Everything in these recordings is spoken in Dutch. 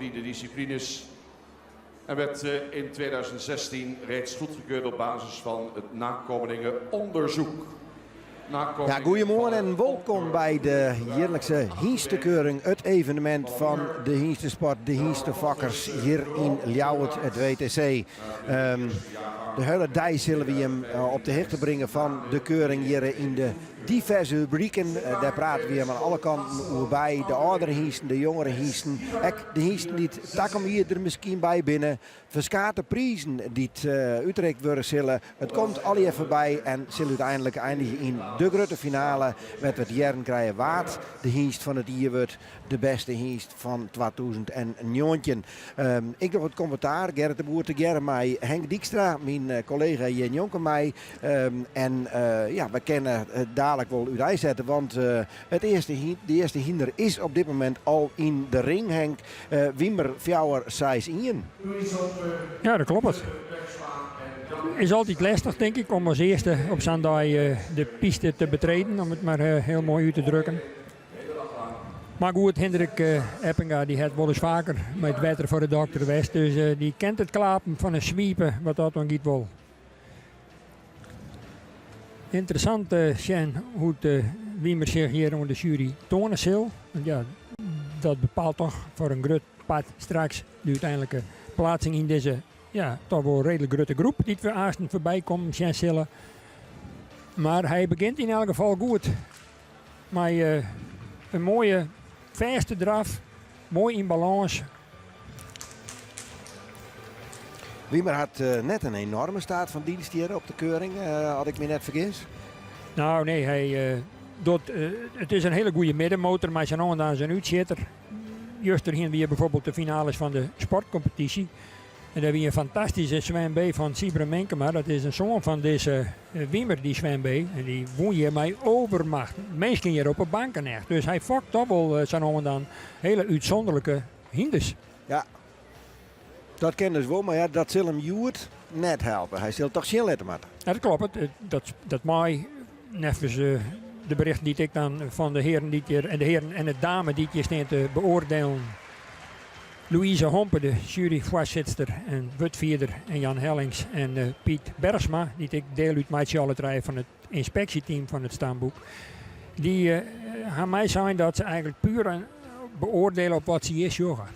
verdiende disciplines. En werd in 2016 reeds goedgekeurd op basis van het nakomelingenonderzoek. Ja, goedemorgen en welkom bij de jaarlijkse Hienstekeuring. Het evenement van de Hienstensport, de Hienstenvakkers hier in Ljouwert, het WTC. De hele dag zullen we hem op de hichte brengen van de keuring hier in de diverse rubrieken. Daar praten we hem aan alle kanten over bij. De oudere hiesten, de jongere hiesten. De hiesten die takken hier er misschien bij binnen. Verschillende prijzen die Utrecht worden zullen. Het komt al even bij en zullen uiteindelijk eindigen in de grote finale. Met het jaren krijgen Waard. De hiest van het jaar wordt de beste hiest van 2009. Ik nog het commentaar. Gerrit de Boer te mij. Henk Dijkstra, mijn collega Jen Jonker en we kennen dadelijk wel uit zetten, want de eerste hinder is op dit moment al in de ring. Henk, Wiemer, Fjouwer, 6-1. Ja, dat klopt. Het is altijd lastig, denk ik, om als eerste op Zandai de piste te betreden, om het maar heel mooi uit te drukken. Maar goed, Hendrik Eppinga die had wel eens vaker met wetter voor de dokter geweest, dus die kent het klapen van een sweepen, wat dat dan niet wil. Interessant zijn hoe de Wiemer zich hier onder de jury tonen zal. Ja, dat bepaalt toch voor een groot pad straks de uiteindelijke plaatsing in deze toch wel redelijk grote groep die we aasten voorbij komen zullen. Maar hij begint in elk geval goed. Maar een mooie vaste draf, mooi in balans. Wiemer had net een enorme staat van dienst hier op de keuring, had ik me net vergis. Nou nee, het is een hele goede middenmotor, maar zijn en dan zijn uitzitter. Juist erheen weer bijvoorbeeld de finales van de sportcompetitie. En daar weer een fantastische zwembe van Sibra Menkema. Dat is een zoon van deze Wiemer, die zwembe. En die won hier mij overmacht. Mensen hier op een banken echt. Dus hij fokt toch wel zijn en dan hele uitzonderlijke hinders. Ja, dat kennen ze wel, maar ja, dat zal hem Joert net helpen. Hij zal toch zien letten maken. Ja, dat klopt. Dat mij, nevens de berichten die ik dan van de heren en de dame die hier staan te beoordelen. Louise Hompe, de juryvoorzitter en wetvier en Jan Hellings en Piet Bergsma, die ik deel uit met alle drie van het inspectieteam van het stamboek. Die gaan mij zijn dat ze eigenlijk puur beoordelen op wat ze is joggen.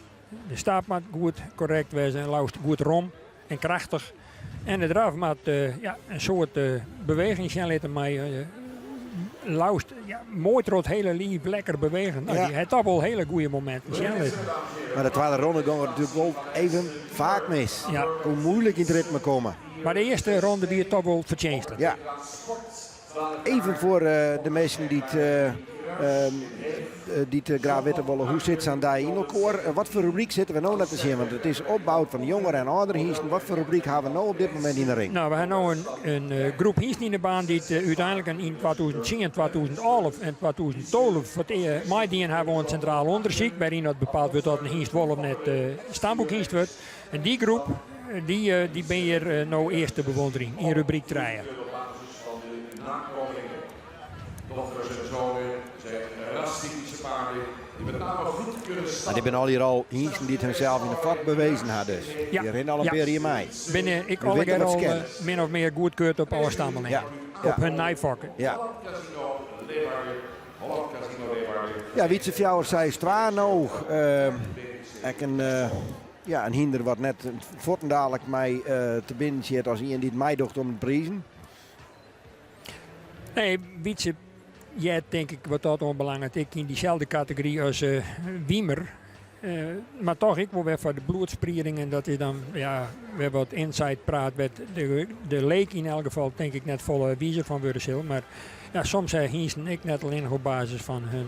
De staat moet goed, correct wezen en luistert goed rom en krachtig. En de draf moet een soort beweging zijn laten mij luist, mooi tot hele lief, lekker bewegen. Nou, die heeft toch wel hele goede momenten. Maar de tweede ronde gaan we natuurlijk wel even vaak mis. Ja. Hoe moeilijk in het ritme komen. Maar de eerste ronde die het toch wel verdienstelijk. Ja. Even voor de mensen die het graag weten willen, hoe zit ze aan daar in elkaar? Wat voor rubriek zitten we nou net te zien? Want het is opbouwd van jongeren en ouderen hiesten. Wat voor rubriek hebben we nou op dit moment in de ring? Nou, we hebben nou een groep hiesten in de baan die uiteindelijk in 2010, 2011 en 2012 meedien hebben we een centraal onderzoek waarin dat bepaald wordt dat een hiest wel of net stamboek hiest wordt. En die groep die ben je nou eerste bewondering in rubriek 3. Die ben al hier al hiesten die het hunzelf in de vak bewezen hadden. Dus. Ja. Die rennen al een keer hier mee. Ik al min of meer goedkeurd op alle stammelingen. Ja. Op hun nijvakken. Ja. Ja, Wietse Fjouwer zei Stwaan nou. Een hinder wat net voortendadelijk mij te binnen zit als iemand die het mij docht om het prijzen. Nee, Wietse. Ja, denk ik wat dat onbelangrijk is. Ik in diezelfde categorie als Wiemer. Maar toch, ik wil weer voor de bloedspiering. En dat is dan, weer wat insight praat. De leek in elk geval, denk ik, net volle wiezer van Wurzel. Maar ja, soms hiesten ik net alleen op basis van hun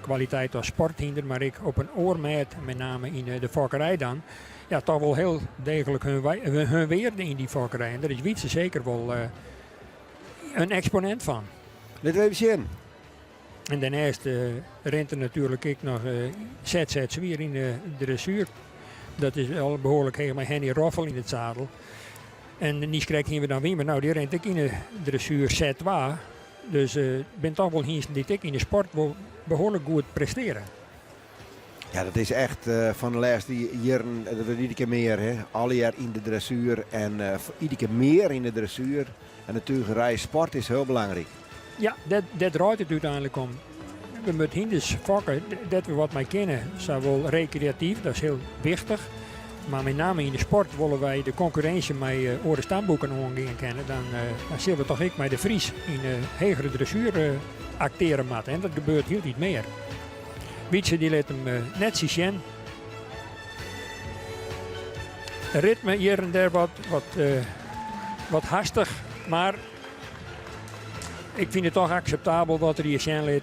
kwaliteit als sporthinder. Maar ik op een oormeet, met name in de vakkerij dan. Ja, toch wel heel degelijk hun weerde in die vakkerij. En daar is Wietse zeker wel een exponent van. Let even zien. En daarnaast rent er natuurlijk ook nog ZZ Zwier in de dressuur. Dat is al behoorlijk heen met Henny Roffel in het zadel. En die krijgen we dan Wiemer. Nou, die rent ik in de dressuur Z2. Dus ik ben toch wel hier die ik in de sport behoorlijk goed presteren. Ja, dat is echt van de laatste jaren, dat wordt iedere keer meer. Hè. Alle jaar in de dressuur en iedere keer meer in de dressuur. En natuurlijk rijsport is heel belangrijk. Ja, dat draait het uiteindelijk om. We moeten hinders vakken dat we wat mee kennen. Zowel recreatief, dat is heel wichtig. Maar met name in de sport willen wij de concurrentie met oren stamboeken gaan kennen. Dan zullen we toch ik met de Vries in hegere dressuur acteren moeten. En dat gebeurt heel niet meer. Wietse die laat hem net zien. De ritme hier en daar wat hastig, maar ik vind het toch acceptabel wat er hier zijn laat.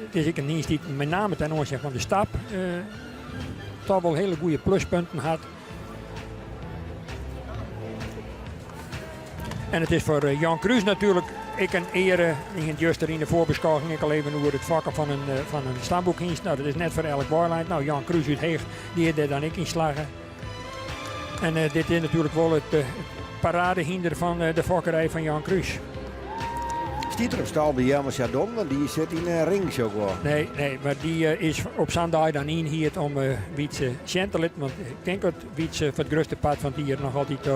Het is een dienst die met name ten opzichte van de stap toch wel hele goede pluspunten had. En het is voor Jan Kruis natuurlijk een ere. Juist er in de voorbeschouwing ik al even over het vakken van een stamboekdienst. Nou, dat is net voor elk barlijn. Nou, Jan Kruis uit Heeg, die heeft er dan ik in slagen. En dit is natuurlijk wel het paradehinder van de vakkerij van Jan Kruis. Stiet er op stal bij Jelmer Chardon, want die zit in een ring zo gewoon. Nee, maar die is op Zandai dan in hier om Wietse Centerlit. Want ik denk dat Wietse voor het grootste pad van die hier nog altijd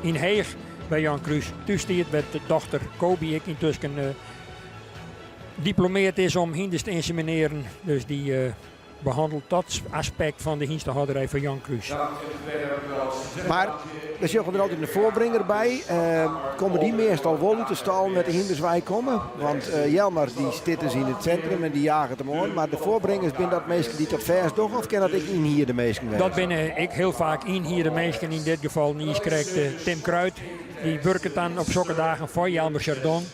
in Heeg bij Jan Kruis. Dus die met de dochter Kobi ik intussen diplomeerd is om hinders te insemineren. Dus die behandelt dat aspect van de hienstenhouderij van Jan Kruis. Maar er zit er altijd een voorbringer bij. Komen die meestal wel uit de stal met de hinders wij komen? Want Jelmer die zit dus in het centrum en die jagen hem aan. Maar de voorbringers, ben dat meesten die tot vers toch? Of ken dat ik in hier de meesten wezen? Dat ben ik heel vaak in hier de meesten. In dit geval niet krijgt Tim Kruid. Die werkt dan op zulke dagen voor Jelmer Chardon.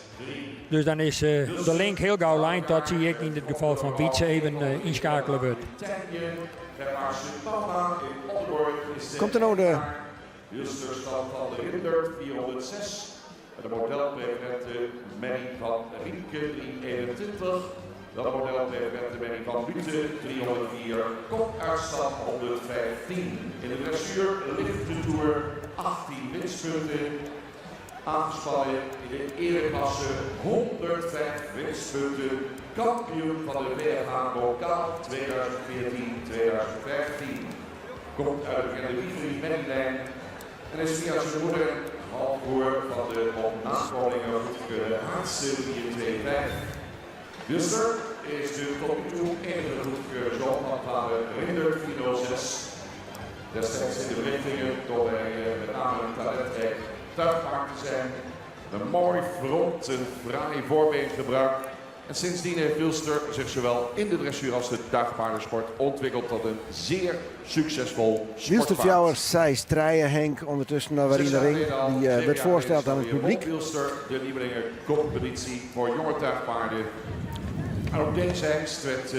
Dus dan is de link heel gauw lijn. Dat zie ik in dit geval van Wietse even inschakelen wordt. Komt er nou de... Wilsterstand van de Rinder 406. De modelpreferente Manny van Rienke 321. Dat modelpreferente Manny van Butte 304. Kopuitstand 115. In de dressuur ligt de Tour 18 winstpunten. Aangespannen in de ereklasse 105 winstpunten. Kampioen van de WFH Lokaal 2014-2015. Komt uit de categorie Manny-lijn. En is via zijn moeder halfbroer van de op nakomelingen goedgekeurde Haartse 425. Wilster is de tot nu toe enige goedgekeurde zoon van de Rinder 406. Destijds in de berichtingen door hij met name een talentrijk tuigpaard te zijn. Een mooi front, een fraai voorbeengebruik. En sindsdien heeft Wilster zich zowel in de dressuur als de tuigpaardensport ontwikkeld tot een zeer succesvol sportpaard. Wilsterfjouwers, zij strijden Henk ondertussen naar waar in de ring. Die werd voorgesteld aan het publiek. Wilster, de nieuwelinge competitie voor jonge tuigpaarden. En ook deze hengst werd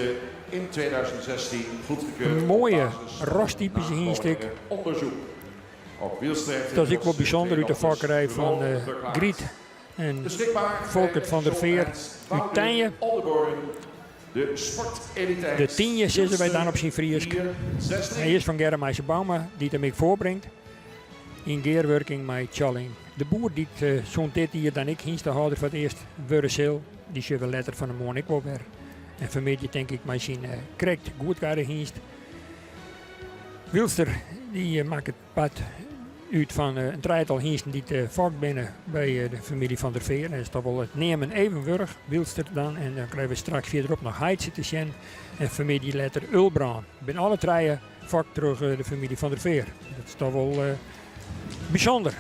in 2016 goedgekeurd. Een mooie rostypische hienstik. Onderzoek. Dat is ook wel bijzonder uit de vakkerij van Griet en Volkert van der Veer uit Tijen. De Tienje zitten wij dan op zijn Friesk. Hij is van Germaise Bauma die hem voorbrengt. In gearworking met Challing. De boer die zo'n dit hier dan ik hienstenhouder voor het eerst Wurreseel. Die zullen we letter van de morgen ik wel weer. En vanmiddag denk ik maar zien krijgt goed garde hienst. Wilster die maakt het pad uit van een drietal hiesten die te vak binnen bij de familie van der Veer. Dat is toch wel het nemen Evenburg, Wilster dan. En dan krijgen we straks verderop nog Heidse te zien. En familie letter Ulbraan. Ben alle drieën vak terug de familie van der Veer. Dat is toch wel bijzonder.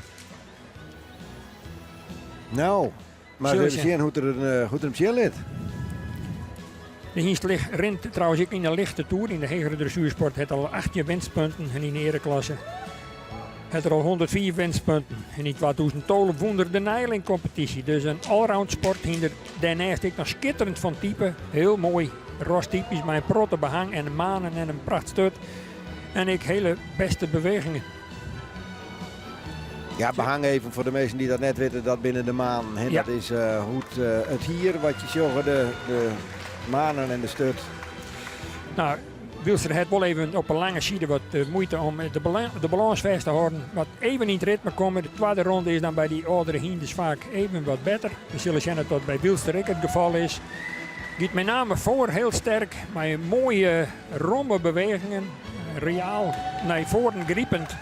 Nou, maar we zien hoe er een chill ligt. De hienst rent trouwens ook in de lichte toer. In de hegere dressuursport heeft al 18 winstpunten en in de ereklasse heeft er al 104 winstpunten. En in 2012 won er de Nijling competitie. Dus een allround sport hinder. Daarnaast ik nog schitterend van type. Heel mooi rostypisch met een protte behang en een manen en een prachtstut. En ik hele beste bewegingen. Ja, behang even voor de mensen die dat net weten, dat binnen de maan. Hè, ja. Dat is hoe het hier, wat je zegt, de manen en de stut. Nou, Wilster heeft wel even op een lange side wat moeite om de balans vast te houden. Wat even in het ritme komen. De tweede ronde is dan bij die oudere hienders vaak even wat beter. We zullen zien dat dat bij Wilster ook het geval is. Giet met name voor heel sterk, met mooie romme bewegingen. Reaal naar voren griepend.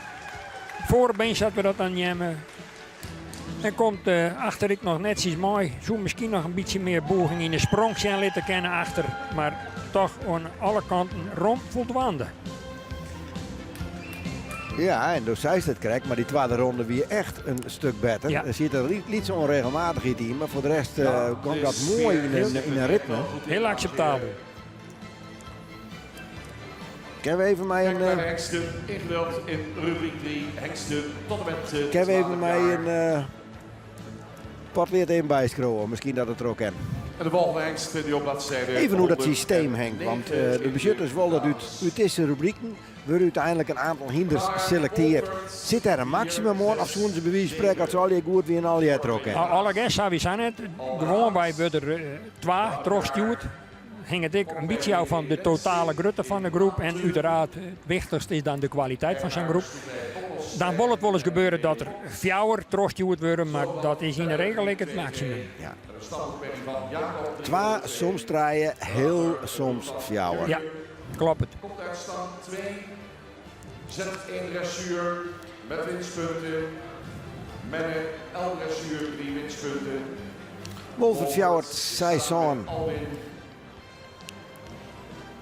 Voorbeen zat we dat aan nemen. En komt achter ik nog net iets mooi. Zo misschien nog een beetje meer boeging in de sprong zijn laten kennen achter. Maar toch aan alle kanten rond voldwaande. Ja, en dus zei ze het correct, maar die tweede ronde weer echt een stuk beter. Ja. Er zit er iets onregelmatigheid in, maar voor de rest komt dat mooi in een ritme. Heel acceptabel. Kunnen we even mij Kijk naar de een... hengsten, ingedeeld in rubriek 3. Hengsten tot en met Kunnen we even 12 mij jaar. een... potleert even bijschroeven, misschien dat het er ook kan. En de volgende hengst die op bladzijde. Even hoe dat 109 systeem hangt, want de bezitters willen dat uit deze rubrieken worden uiteindelijk een aantal hinders geselecteerd. Zit er een maximum aan of zo'n ze bij wijze van spreken als al je goed weer en al je trokken? Alle gasten we zijn het. Gewoon bij er 2 terugstuurd. Hing het ik een beetje af van de totale grootte van de groep. En uiteraard het wichtigste is dan de kwaliteit van zijn groep. Dan wil het wel eens gebeuren dat er 4 terugstuurd worden, maar dat is in de regel het maximum. Ja. 2 soms draaien, heel soms 4. Ja, klopt het. Komt uit stand 2. Zet 1 dressuur met winstpunten. Menne 11 dressuur 3 winstpunten. Wolfert Fjouwert, Saison. Alwin.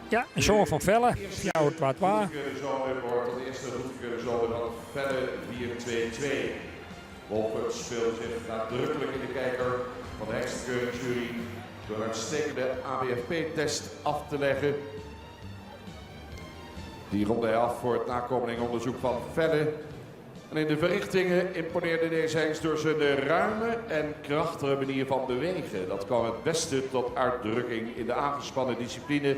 Ja, een zoon van Velle. Ja, het wat waar. Goedkeuren wordt de eerste goedkeuren zo van verder 4-2-2. Wolfert speelt zich nadrukkelijk in de kijker van de heksenkeuringsjury door een uitstekende ABFP-test af te leggen. Die ronde hij af voor het nakomelingonderzoek van Velle. En in de verrichtingen imponeerde deze hengst door zijn ruime en krachtige manier van bewegen. Dat kwam het beste tot uitdrukking in de aangespannen discipline,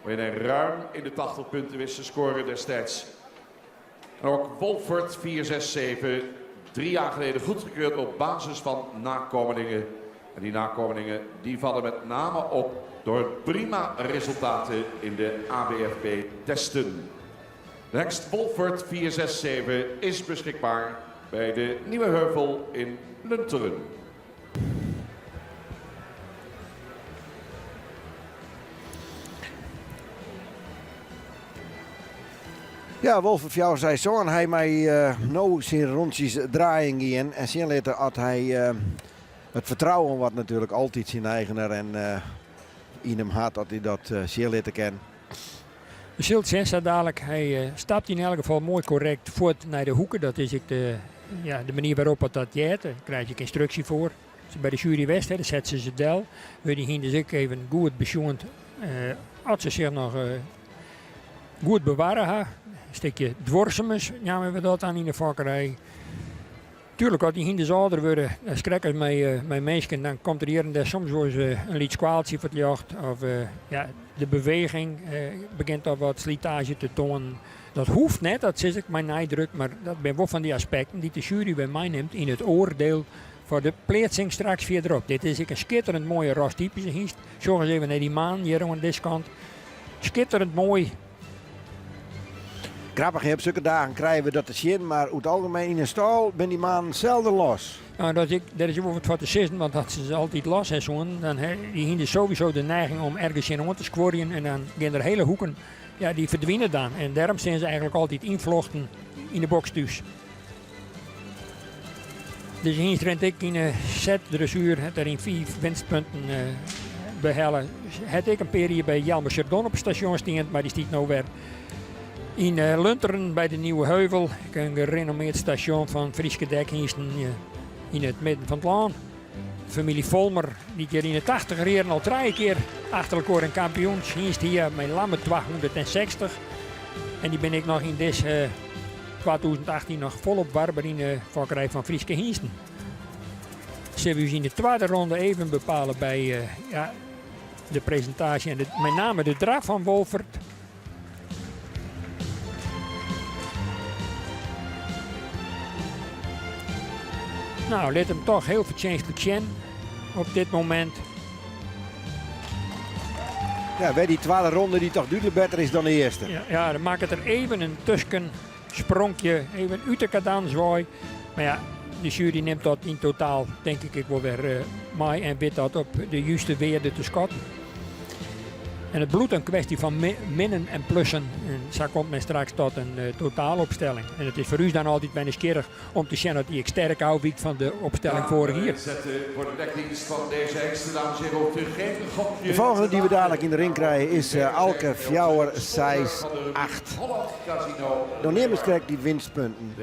waarin hij ruim in de 80 punten wist te scoren destijds. En ook Wolfert 4-6-7, 3 jaar geleden goedgekeurd op basis van nakomelingen. En die nakomelingen die vallen met name op door prima resultaten in de ABFP-testen. De hengst Wolfert 4-6-7 is beschikbaar bij de Nieuwe Heuvel in Lunteren. Ja, Wolfert Fjouwert zei zo en hij mij nou zijn rondjes draaiing in. En zien later had hij het vertrouwen wat natuurlijk altijd zijn eigenaar en in hem had dat hij dat zeer laten kennen. Je zult zeggen dadelijk, hij stapt in elk geval mooi correct voort naar de hoeken. Dat is de manier waarop het dat jeet. Daar krijg je instructie voor. Bij de jury West, dan zetten ze del. We die hier dus ook even goed besjoend. Als ze zich nog goed bewaren hebben. Een stukje dworsemers namen we dat aan in de vakkerij. Tuurlijk, als die hinders ouder worden, als krijgen met mensen, dan komt er hier en daar soms wel eens een licht kwaaltje voor het jacht. Of de beweging begint al wat slijtage te tonen. Dat hoeft net, dat is ik mijn nadruk, maar dat ben wel van die aspecten die de jury bij mij neemt in het oordeel voor de plaatsing straks verderop. Dit is een schitterend mooie rastypische hingst. Zorg eens even naar die maan hier aan deze kant. Schitterend mooi. Grappig, je hebt zulke dagen krijgen we dat te zien, maar over het algemeen in een stal ben die man zelden los. Nou, dat is ook wat voor te zeggen, want dat ze altijd los hebben zo'n, dan die hebben sowieso de neiging om ergens in rond te squarien en dan gaan er hele hoeken, ja, die verdwijnen dan. En daarom zijn ze eigenlijk altijd invlochten in de box dus. Dus hier rent ik in een set dressuur, het er in 4 winstpunten behellen. Het ik een periode bij Jelmer Chardon op het station staan, maar die stiet nou weer in Lunteren bij de Nieuwe Heuvel, een gerenommeerd station van Frieske Dekhingsten in het midden van het land. Familie Volmer, die keer in de 80er jaren al 3 keer achter elkaar een kampioenshingst hier met Lamme 260. En die ben ik nog in deze 2018 nog volop warber in de vakkerij van Frieske Hingsten. Ze we in de tweede ronde even bepalen bij de presentatie en met name de draf van Wolfert. Nou, let hem toch heel verdienstelijk zien op dit moment. Ja, bij die tweede ronde die toch duidelijk beter is dan de eerste. Ja, dan maakt het er even een tussensprongje, even uit de kadans. Maar ja, de jury neemt dat in totaal, denk ik wel weer mee en weet dat op de juiste weerde te schatten. En het bloedt een kwestie van minnen en plussen. En zo komt men straks tot een totaalopstelling. En het is voor u dan altijd bijna nieuwsgierig om te zien dat die ik sterk afwijkt van de opstelling vorig jaar. Zetten voor de dekdienst van deze hengsten, dames en heren, op de geen gokje. De volgende die we dadelijk in de ring krijgen is Alke Fjouwer 6-8. Dan nemen we die winstpunten.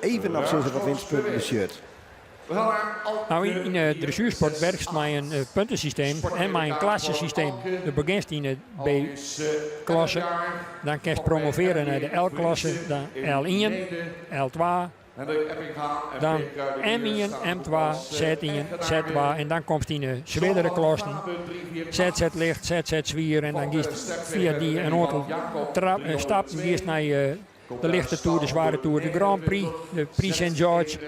Even nog sinds wat winstpunten de shirt. Nou, in de dressuursport werkt met een puntensysteem en met een klassensysteem. Je begint in de B-klasse, dan kan je promoveren naar de L-klasse, dan L1, L2, dan M1, M2, Z1, Z2 en dan komt in de zwaardere klassen, ZZ licht, ZZ zwier en dan gaat via die een aantal stappen gaat naar de lichte Tour, de zware Tour, de Grand Prix, de Prix St. George.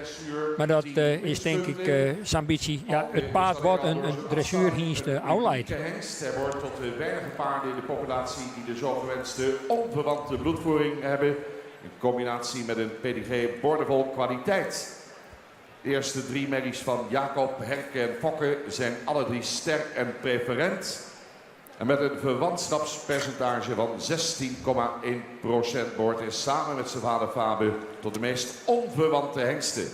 Maar dat is denk ik zijn ambitie. Ja, het paard wordt een dressuurhingst afleidt. De hengst behoort tot de weinige paarden in de populatie die de zogewenste onverwante bloedvoering hebben. In combinatie met een pedigree boordevol kwaliteit. De eerste 3 merries van Jacob, Herke en Fokke zijn alle 3 sterk en preferent. En met een verwantschapspercentage van 16,1% behoort hij samen met zijn vader Fabe tot de meest onverwante hengsten.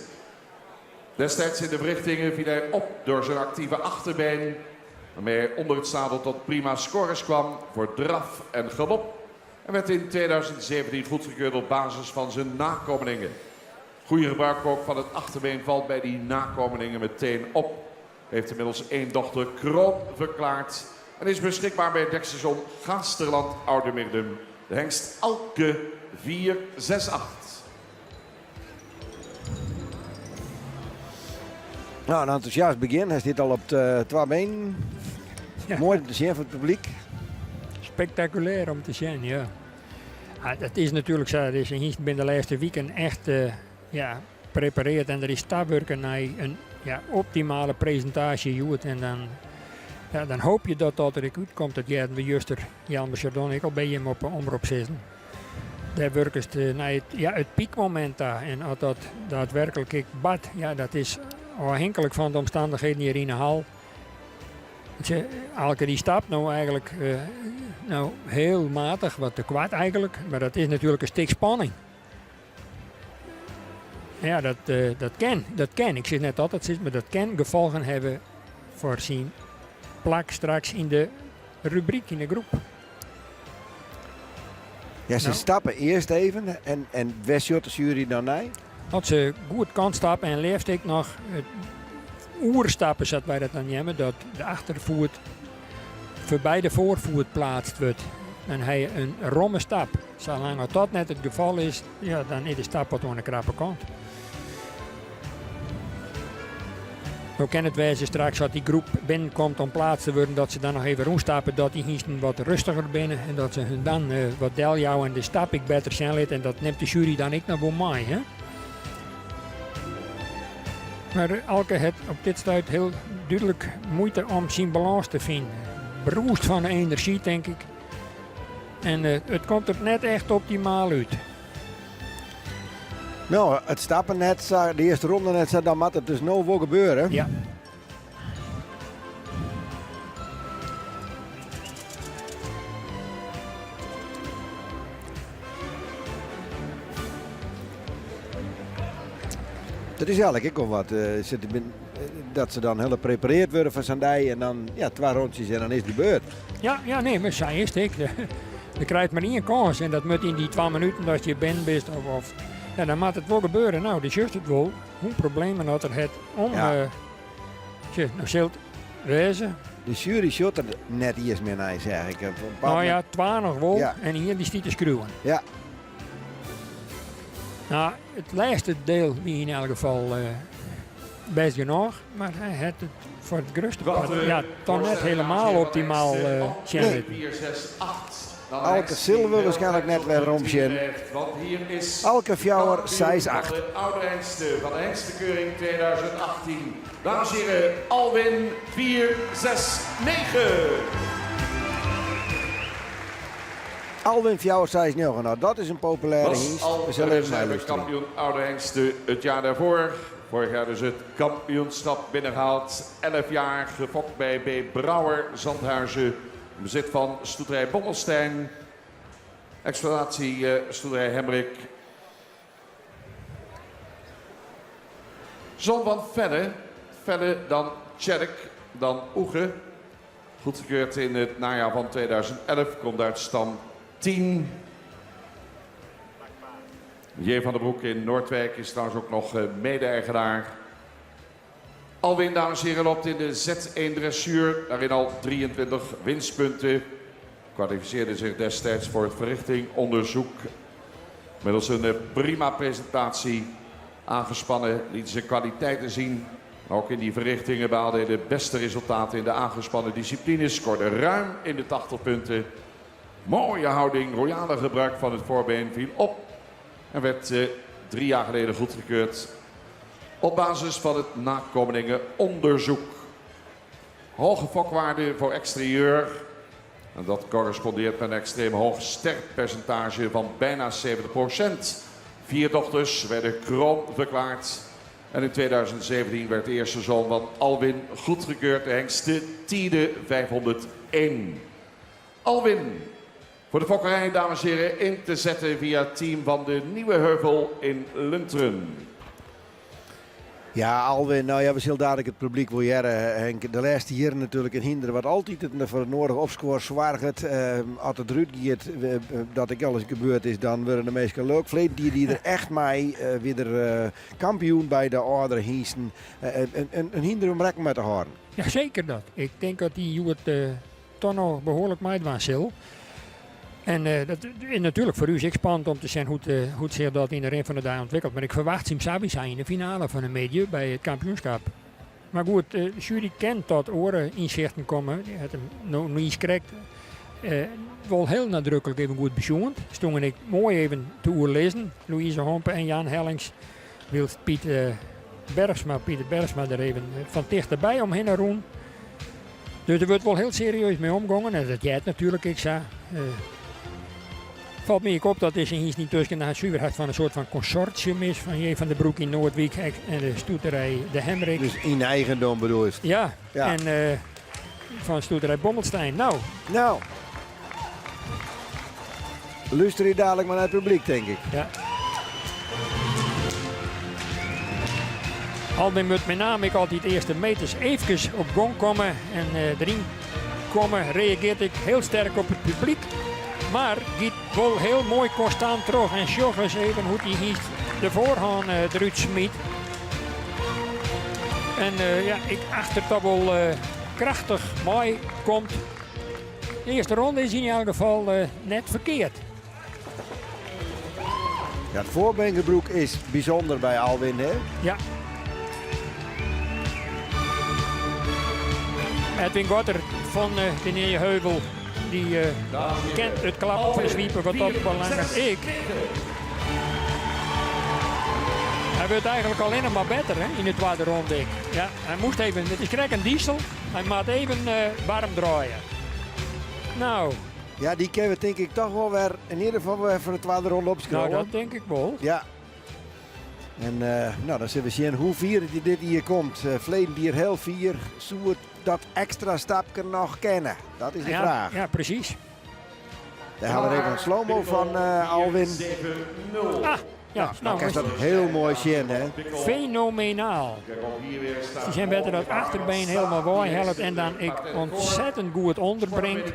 Destijds in de berichtingen viel hij op door zijn actieve achterbeen, waarmee hij onder het zadel tot prima scores kwam voor draf en galop. En werd in 2017 goedgekeurd op basis van zijn nakomelingen. Goede gebruik ook van het achterbeen valt bij die nakomelingen meteen op. Heeft inmiddels 1 dochter Kroon verklaard. En is beschikbaar bij het dekstation Gaasterland Oudermiddum. De hengst Alke 468. Nou, een enthousiast begin. Hij zit al op de 2 benen. Ja. Mooi om te zien voor het publiek. Spectaculair om te zien, ja. Het is natuurlijk zo, dat is een hingst binnen de laatste weken echt prepareerd en er is stapwerken naar een optimale presentatie. En dan hoop je dat dat er goed komt. Dat jij we juster Jan Chardon ik al bij hem op omroep zitten. Daar werken ze naar het piekmoment daar. En als dat daadwerkelijk ik bad, dat is afhankelijk van de omstandigheden hier in de hal. Alke die stapt nou eigenlijk heel matig, wat te kwaad eigenlijk. Maar dat is natuurlijk een stuk spanning. Ja, dat kan. Ik zeg net altijd, maar dat kan gevolgen hebben voor zijn plak straks in de rubriek, in de groep. Ja, ze stappen eerst even en Westjot de jury dan nee? Als ze goed kan stappen en leeft ik nog oerstappen, zat wij dat dan nemen, dat de achtervoet voorbij de voorvoet plaatst wordt. En hij een romme stap. Zolang dat net het geval is, dan is de stap wat aan de krappe kant. Hoe kan het wezen straks als die groep binnenkomt om plaats te worden, dat ze dan nog even rondstappen, dat die hingsten wat rustiger binnen en dat ze hun dan wat deljouwen en de stap ik beter zijn laat en dat neemt de jury dan ik naar mij, hè? Maar Alke heeft op dit stuit heel duidelijk moeite om zijn balans te vinden. Broest van de energie, denk ik. En het komt er net echt optimaal uit. Nou, het stappen net, de eerste ronde net, dan moet het dus nou wel gebeuren. Ja. Dat is eigenlijk ook al wat. Dat ze dan heel geprepareerd worden van Sandij en dan 2 rondjes en dan is de beurt. Ja, nee, maar zij is het. Je krijgt maar 1 kans en dat moet in die 2 minuten dat je bent of dan moet het wel gebeuren. Nou, dus juist het wel. Hoe problemen had er het om nou zult wezen. De jury shot er net eerst meer naar, zeg ik. Nou ja, 2 nog wel Ja. en hier die stiet te schreeuwen. Ja. Nou, het laatste deel wie in elk geval best genoeg, maar hij had het voor het grootste part toch net helemaal optimaal Nee. 4, 6, 8. Alke Silver waarschijnlijk net weer romsje. Want hier is Alke Fjouwer kampioen 6-8. van de oude hengsten van de hengstenkeuring 2018. Dames en heren, Alwin 4, 6, 9. Alwin Fjouwer 6-9. Nou, dat is een populaire Was hingst. al We zullen even naar de luisteren. kampioen oude hengsten het jaar daarvoor. Vorig jaar dus het kampioenschap binnengehaald. 11 jaar gefokt bij B. Brouwer, Zandhuizen. bezit van stoeterij Bommelstein. Exploitatie stoeterij Hemrik. Zon van Venne. Venne, dan Tjerk, dan Oege. Goedgekeurd in het najaar van 2011. Komt uit stam 10. J. van der Broek in Noordwijk is trouwens ook nog mede-eigenaar. Alwin, dames en heren, loopt in de Z1 dressuur. Daarin al 23 winstpunten. Kwalificeerde zich destijds voor het verrichtingonderzoek. Middels een prima presentatie aangespannen liet ze kwaliteiten zien. Ook in die verrichtingen behaalde hij de beste resultaten in de aangespannen disciplines. Scoorde ruim in de 80 punten. Mooie houding, royale gebruik van het voorbeen viel op. En werd 3 jaar geleden goedgekeurd op basis van het nakomelingen-onderzoek. Hoge fokwaarde voor exterieur. En dat correspondeert met een extreem hoog sterkpercentage van bijna 70%. 4 dochters werden kroon verklaard. En in 2017 werd de eerste zoon van Alwin goedgekeurd. De hengste Tiede 501. Alwin, voor de fokkerij, dames en heren, in te zetten via het team van de Nieuwe Heuvel in Lunteren. Ja, Alwin, nou ja, we zullen dadelijk het publiek wil jaren, Henk. De laatste jaren natuurlijk een hinder wat altijd het voor het nodige opscore zwaarget. Als het Ruud gaat, dat ik alles gebeurd is, dan worden de meesten leuk. Vleet die er echt mee, weer kampioen bij de oudere hiesten. Een hinder om rekken met te houden. Ja, zeker dat. Ik denk dat die het toch nog behoorlijk meidwaan zal. En dat is natuurlijk voor u is spannend om te zien hoe zich dat in de ren van de dag ontwikkelt. Maar ik verwacht hem Sabi zijn in de finale van een medie bij het kampioenschap. Maar goed, de jury kent dat oren inzichten komen. Die had hem nog niet gekregen. Wel heel nadrukkelijk even goed bezoend. Stonden ik mooi even te oorlezen. Louise Hompe en Jan Hellings wil Pieter Bergsma er even van dichterbij omheen roen. Dus er wordt wel heel serieus mee omgegaan. En dat jij het natuurlijk, ik zei. Valt me op dat deze hier niet tussen naar het zuiverheid van een soort van consortium is. Van J. van der Broek in Noordwijk en de stoeterij de Hemrik. Dus in eigendom bedoel je? Ja, ja. En van stoeterij Bommelstein. Nou. Luister je dadelijk maar naar het publiek, denk ik. Ja. Alwin moet met name ik altijd de eerste meters even op gang komen. En erin komen reageert ik heel sterk op het publiek. Maar gaat wel heel mooi constant terug. En zorg eens even hoe hij hier de voorhand eruit smiet. En ja, ik achter dat wel krachtig mooi komt. De eerste ronde is in ieder geval net verkeerd. Ja, het voorbeengebroek is bijzonder bij Alwin, hè? Ja. Edwin Gotter van de Nieuwe Heuvel. Die kent het klap van zwiepen wat dat belangrijk is. Hij wordt eigenlijk alleen maar beter hè, in de tweede ronde. Ja, hij moest even, het is krijg een diesel, hij moet even warm draaien. Nou. Ja, die kunnen we denk ik toch wel weer in ieder geval weer voor de tweede ronde opschrijven. Nou, dat denk ik wel. Ja. En nou, dan zullen we zien hoe vier dit hier komt. Verleden hier heel vier, zo dat extra stapje nog kennen. Dat is de vraag. Ja, precies. Daar hebben we even een slow-mo van Alwin. Ah, ja, nou is dat heel mooi zien, hè? Fenomenaal. Ze zijn beter dat achterbeen helemaal waai helpt en dan ik ontzettend goed onderbrengt.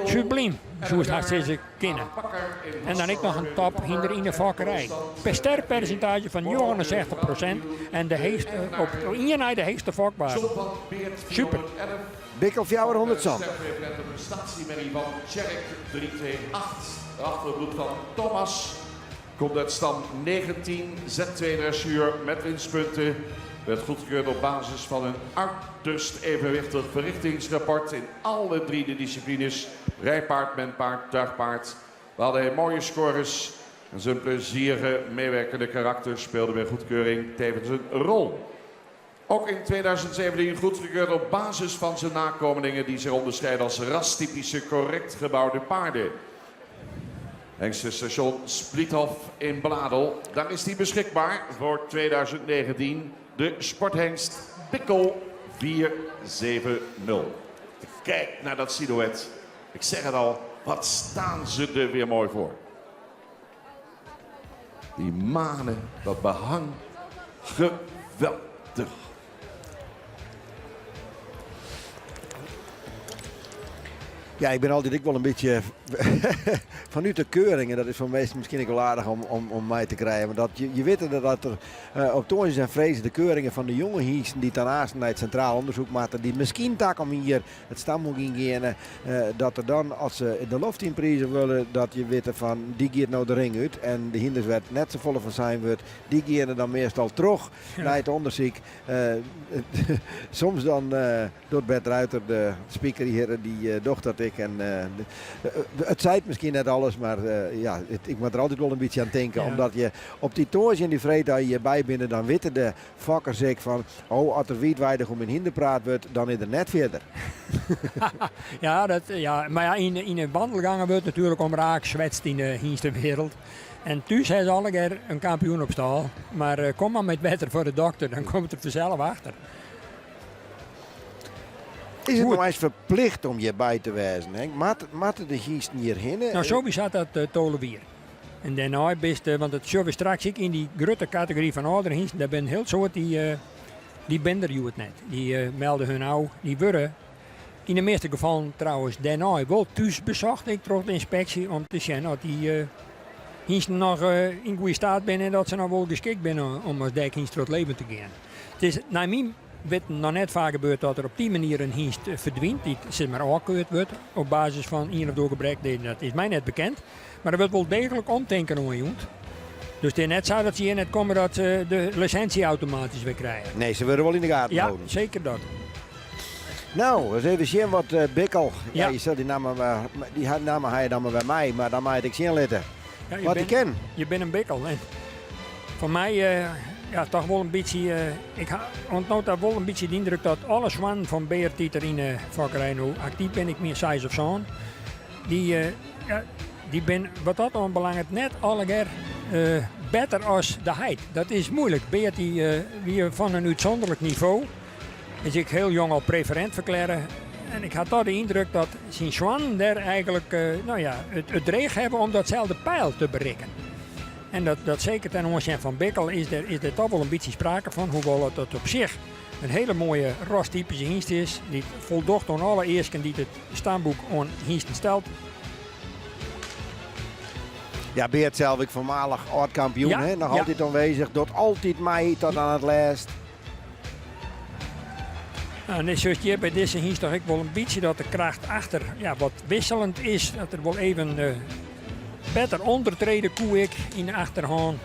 Subliem, zoals dat ze kennen. En dan ik nog een top hinder in de vakkerij. Per sterpercentage van 69% en de heeste, op de heeste vakbaar. Super. Bikkel 400 zand. De prestatiemerrie van Tjerk 328. De achterbroek van Thomas. Komt uit stam 19, Z2 dressuur met winstpunten. Werd goedgekeurd op basis van een uiterst evenwichtig verrichtingsrapport in alle 3 de disciplines. Rijpaard, menpaard, tuigpaard. We hadden mooie scores. En zijn plezierige meewerkende karakter speelde bij goedkeuring tevens een rol. Ook in 2017 goedgekeurd op basis van zijn nakomelingen die zich onderscheiden als rastypische correct gebouwde paarden. Hengste station Splithof in Bladel. Daar is hij beschikbaar voor 2019. De sporthengst Pikkel 470. Kijk naar dat silhouet. Ik zeg het al, wat staan ze er weer mooi voor. Die manen, dat behang, geweldig. Ja, ik ben altijd wel een beetje vanuit de keuringen. Dat is voor mensen misschien ook wel aardig om mij te krijgen. Maar dat je weet dat er op Toornsjes en Vrezen de keuringen van de jonge hiesten die daarnaast naar het centraal onderzoek maken, die misschien tak om hier het stamboek ingaan, dat er dan als ze in de loft inprijzen willen, dat je weet van die gaat nou de ring uit en de hinders werd net zo vol van zijn wordt, die gaan er dan meestal terug naar het onderzoek. Soms dan door Bert Ruiter, de speaker hier, die dochter ik. En, het zei het misschien net alles, maar ja, ik moet er altijd wel een beetje aan denken. Ja. Omdat je op die toortje en die vreed dat je hierbij binnen, dan weten de vakkers ik van, oh, als er wijdwijdig om in hinder praat wordt, dan is er net verder. Ja, maar ja, in de wandelgangen wordt natuurlijk om raak zwetst in de wereld. En thuis heeft ze alle keer een kampioen op stal. Maar kom maar met wetter voor de dokter, dan komt het er vanzelf achter. Is het nou eens verplicht om je bij te wijzen, Henk? Matten de giesten hierheen? Nou, sowieso had dat tolenwier. En daarna best, want het zullen we straks ik in die grote categorie van oudere giesten, daar ben heel soort die bender je het net. Die melden hun nou, die worden in de meeste gevallen trouwens daarna wel thuis bezocht, ik trok de inspectie om te zien dat die giesten nog in goede staat zijn en dat ze nog wel geschikt zijn om als dijkgiest tot leven te gaan. Het is naar mijn weet nog net vaak gebeurt dat er op die manier een hingst verdwijnt, die zeg maar afgekeurd wordt op basis van een of door gebrek. Dat is mij net bekend, maar er wordt wel degelijk omdenken aan je. Dus het is net zo dat ze hier net komen dat ze de licentie automatisch weer krijgen. Nee, ze worden wel in de gaten ja, houden. Ja, zeker dat. Nou, eens even zien wat Bikkel. Ja. Je zult die namen hij dan maar bij mij, maar dan mag ik zien letten. Ja, wat ik ken. Je bent een Bikkel. En voor mij... ja, toch wel een beetje. Ik ontnoot daar wel een beetje de indruk dat alle zwanen van Beert die er in de vakkerij nu actief ben, ik meer size of zo'n. Die ben wat dat onbelangrijk net alle keer beter als de heid. Dat is moeilijk. Beert die weer van een uitzonderlijk niveau. Is ik heel jong al preferent verklaren. En ik had toch de indruk dat zijn zwanen daar eigenlijk het dreig hebben om datzelfde pijl te bereiken. En dat zeker ten aanzien van Bikkel is er toch wel een beetje sprake van. Hoewel het op zich een hele mooie rastypische hingst is. Die voldoet aan alle eersten die het stamboek aan hingsten stelt. Ja, Beert zelf, ik voormalig oud-kampioen, ja, nog altijd aanwezig. Doet altijd mij tot aan het laatst. Nou, net zoals je bij deze hingst toch ik wel een beetje dat de kracht achter wat wisselend is. Dat er wel even... beter ondertreden koe ik in de achterhand.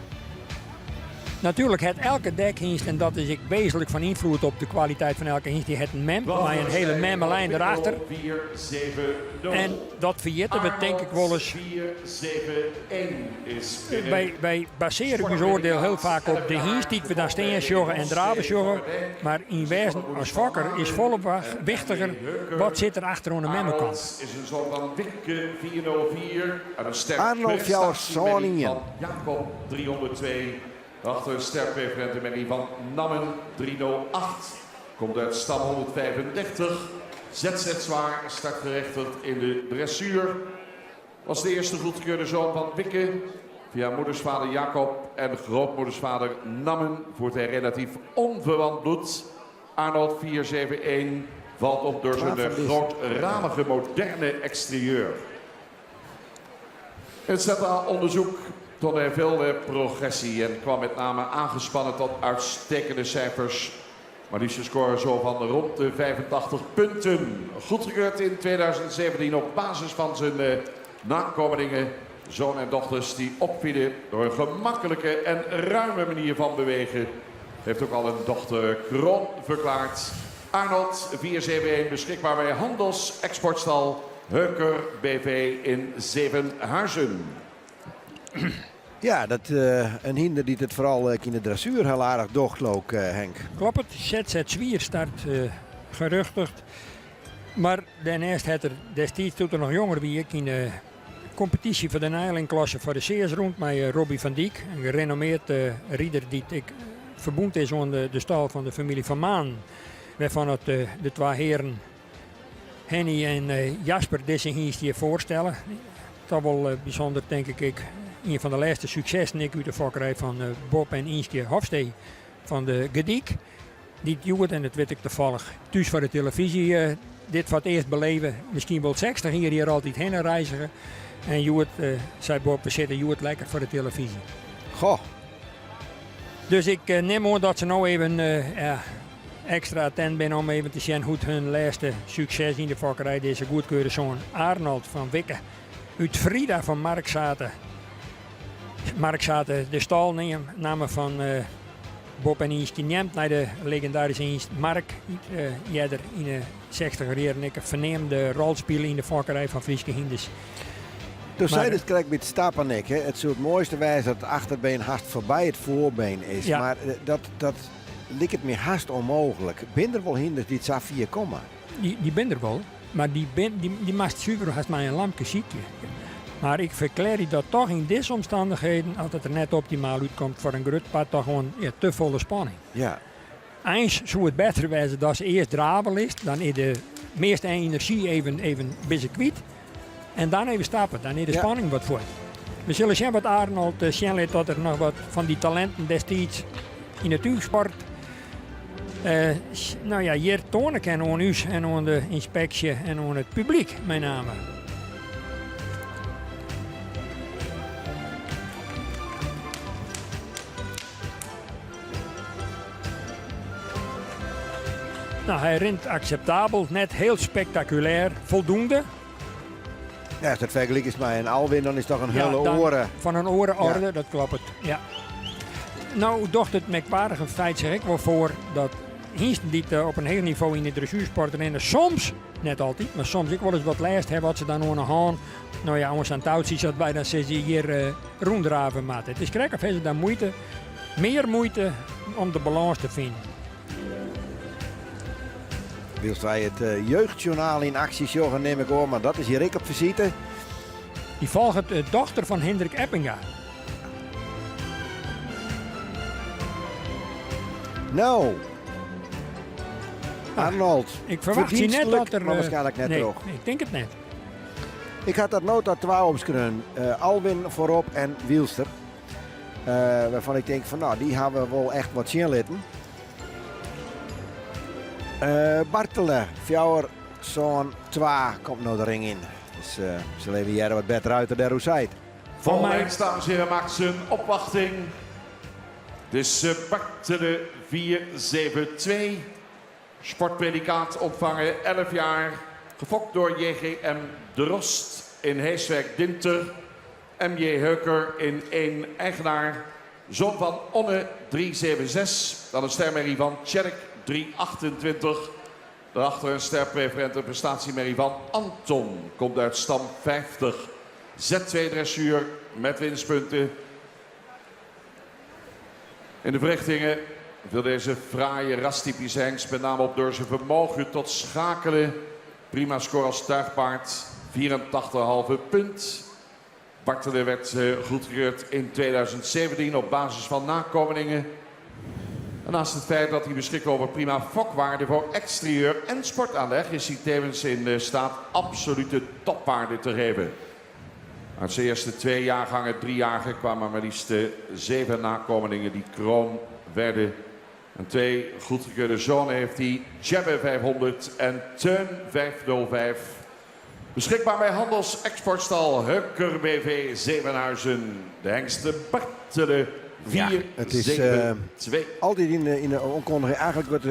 Natuurlijk heeft elke dekhingst, en dat is ik wezenlijk van invloed op de kwaliteit van elke hingst, die heeft een mem, maar een hele memmelijn erachter. 4-7-0. En dat verjetten we denk ik wel eens. 4-7-1 is Wij baseren ons oordeel heel vaak op de hingst die we dan steen joggen en draven joggen. Maar in wezen als vakker is volop wichtiger wat zit er achter aan de memmelkant. Is een soort van Wikke 404 uit een sterk Arnold Jouwersoningen. Jacob 302. Achter een sterk preferentenmennie van Nammen 308. Komt uit stam 135. ZZ zwaar, startgerechtigd in de dressuur. Was de eerste goedgekeurde zoon van Wikke. Via moedersvader Jacob en grootmoedersvader Nammen voert hij relatief onverwant bloed. Arnold 471 valt op door zijn grootramige moderne exterieur. Het centraal onderzoek toonde hij veel progressie en kwam met name aangespannen tot uitstekende cijfers. Maar liefst scoren zo van rond de 85 punten. Goedgekeurd in 2017 op basis van zijn nakomelingen, zoon en dochters die opvielen door een gemakkelijke en ruime manier van bewegen. Heeft ook al een dochter kroon verklaard. Arnold 471 beschikbaar bij Handels Exportstal Heuker BV in Zevenhuizen. Ja, dat een hinder die het vooral in de dressuur heel aardig doorloopt, Henk. Klopt het, ZZ Zwier start geruchtigd. Maar daarnaast had er destijds toen er nog jonger wie ik in de competitie voor de Nijlingklasse voor de CS rond met Robbie van Dijk. Een gerenommeerd rieder die ik verboend is aan de stal van de familie van Maan. Waarvan het de twee heren Henny en Jasper deze Hienst hier voorstellen. Dat wel bijzonder, denk ik. Een van de laatste successen uit de fokkerij van Bob en Instje Hofstee van de Gediek. Die het en dat weet ik toevallig thuis voor de televisie dit voor het eerst beleven. Misschien wel 60 hier altijd heen reizigen. En Joet, zei Bob, we zitten Joet lekker voor de televisie. Goh. Dus ik neem aan dat ze nou even extra attent zijn om even te zien hoe hun laatste succes in de fokkerij deze goedkeurde zoon Arnold van Wikke uit Frida van Markzaten. Markzaten de stal namen van Bob en Inst. Die neemt naar de legendarische Inst Mark. Jeder in de 60er jaren een verneemde rolspeler in de fokkerij van Frieske Hindes. Dus zij dus krijg met stappen ik. Het zou het mooiste wijze dat het achterbeen haast voorbij het voorbeen is. Ja. Maar dat lijkt het me haast onmogelijk. Ben er wel hinders die het zo 4 komma? Die ben er wel. Maar die maakt super haast maar een lampje ziekje. Maar ik verklaar je dat toch in deze omstandigheden, als het er net optimaal uitkomt voor een grutpad, toch gewoon te volle spanning. Ja. Eens zou het beter wezen dat ze eerst drabel is, dan is de meeste energie even beetje kwijt. En dan even stappen, dan is de spanning wat voort. We zullen zien wat Arnold zien dat er nog wat van die talenten destijds in de tuigsport hier tonen kan aan u en aan de inspectie en aan het publiek, met name. Nou, hij rent acceptabel, net heel spectaculair, voldoende. Ja, als dat vergelijk is met een Alwin, dan is het toch een hele oren. Van een orenorde, dat klopt het. Ja. Nou, docht het merkwaardige feit zeg ik wel voor dat Hiensten die op een heel niveau in de dressuursport rennen, soms, net altijd, maar soms ik wel eens wat lijst hebben wat ze dan aan de hand. Nou ja, ons aan touw ziet dat bij dan ze hier ronddraven maken. Het is krek of hebben ze dan meer moeite om de balans te vinden. Wilst wij het jeugdjournaal in actie joggen, neem ik hoor, maar dat is hier ik op visite. Die volgt de dochter van Hendrik Eppinga. Nou, Arnold. Ik verwacht je net dat er... maar waarschijnlijk net nee, terug. ik denk het net. Ik had dat nota 2 opschreven. Alwin voorop en Wielster. Waarvan ik denk van nou, die hebben we wel echt wat zien litten. Bartelen, Fjouwer, zo'n 2 komt nou de ring in. Dus ze leven hier wat beter uit dan de Rousseid. Voor mij, dames en heren, maakt zijn opwachting. Dus Bartelen 472. Sportpredicaat ontvangen, 11 jaar. Gefokt door JGM De Rost in Heeswijk Dinter. MJ Heuker in 1 eigenaar. Zoon van Onne 376. Dan een stermerrie van Tjerk 328. Daarachter een sterpreferente prestatiemerrie van Anton. Komt uit stam 50. Z2 dressuur met winstpunten. In de verrichtingen wil deze fraaie rastypische hengst met name op door zijn vermogen tot schakelen. Prima score als tuigpaard. 84,5 punt. Bartelen werd goedgekeurd in 2017 op basis van nakomelingen. En naast het feit dat hij beschikt over prima fokwaarde voor exterieur en sportaanleg, is hij tevens in staat absolute topwaarde te geven. Uit zijn eerste 2 jaargangen, 3-jarigen, kwamen maar liefst 7 nakomelingen die kroon werden. En 2 goedgekeurde zonen heeft hij, Jebbe 500 en Teun 505. Beschikbaar bij Handels-Exportstal Heuker BV Zevenhuizen. De hengsten Bartelen 472. Altijd in de onkondiging. Eigenlijk wordt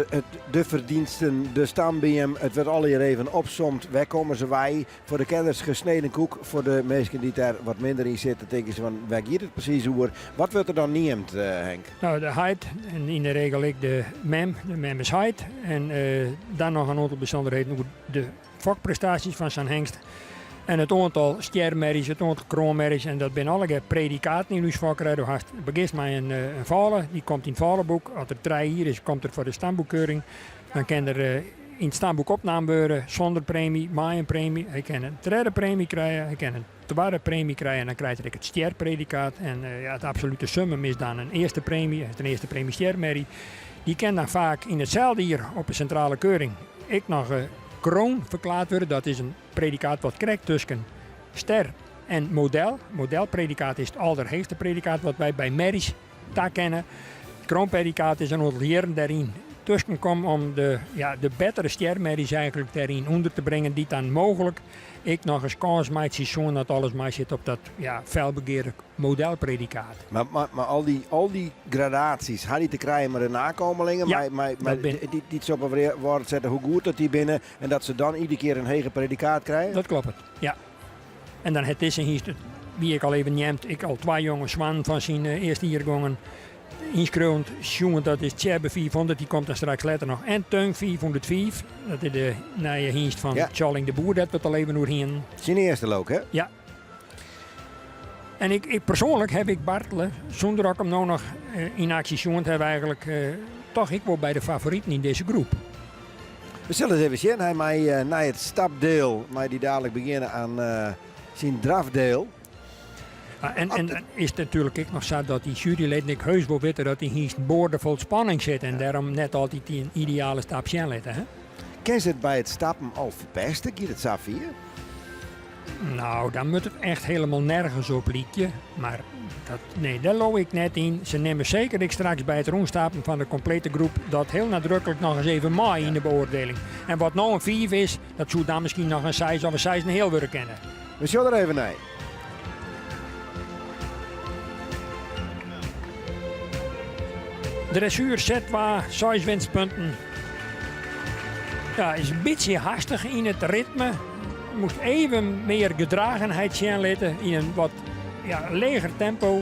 de verdiensten, de stam bij hem, het wordt alle hier even opsomt. Waar komen ze wij? Voor de kenners gesneden koek. Voor de mensen die daar wat minder in zitten, denken ze van, waar gaat het precies over? Wat wordt er dan neemt, Henk? Nou, de height. En in de regel ik de mem is height. En dan nog een aantal bijzonderheden over de fokprestaties van zijn hengst. En het aantal stermerries, het aantal kroonmerries. En dat zijn alle predicaten in uw fokkerij. Je begint met een valen, die komt in het valenboek. Als er 3 hier is, komt er voor de stamboekkeuring. Dan kan er in het stamboek opname worden zonder premie, maar een premie. Hij kan een 3e premie krijgen, hij kan een 2e premie krijgen. En dan krijgt hij het sterpredicaat. En het absolute summum is dan een 1e premie, een 1e premie stermerrie. Die kan dan vaak in hetzelfde hier op een centrale keuring. Ik nog kroon verklaard worden. Dat is een predicaat wat krijgt tussen ster en model. Modelpredicaat is het allerhoogste predicaat wat wij bij merries daar kennen. Het kroonpredicaat is een ontleren daarin tussenkomt om de betere stermerries eigenlijk daarin onder te brengen die dan mogelijk ik nog eens kans maakt zien dat alles maar zit op dat felbegeerde modelpredicaat. Maar al die gradaties, had die te krijgen met de nakomelingen, Ja, maar die op een woord zetten hoe goed dat die binnen en dat ze dan iedere keer een hege predicaat krijgen? Dat klopt, ja. En dan het is een hier, wie ik al even neemt, ik al 2 jonge zwanen van zijn eerste hiergongen inschreeuwend, jongen dat is Tjerbe 400, die komt dan straks later nog. En Teun 405, dat is de nieuwe dienst van Charling de Boer, dat we het al even doorheen. Zijn eerste look, hè? Ja. En ik persoonlijk heb ik Bartelen, zonder dat ik hem nou nog in actie zoend heb eigenlijk, toch ik wel bij de favorieten in deze groep. We zullen eens even zien, hij mij naar het stapdeel, maar die dadelijk beginnen aan zijn drafdeel. En is het natuurlijk ook nog zo dat die juryleden ik heus wel weten dat die hier boordevol spanning zit en daarom net altijd die een ideale stap zien laten. Hè? Ken ze het bij het stappen al verpesten, Giet het Safir? Nou, dan moet het echt helemaal nergens op liedje. Maar daar loop ik net in. Ze nemen zeker ik straks bij het rondstappen van de complete groep dat heel nadrukkelijk nog eens even mee in de beoordeling. En wat nou een 5 is, dat zou dan misschien nog een 6 of een 6 een heel willen kennen. We zullen er even naar. Dressuur zet waar 6 winstpunten. Ja, is een beetje hastig in het ritme. Moest even meer gedragenheid zien laten in een wat leger tempo.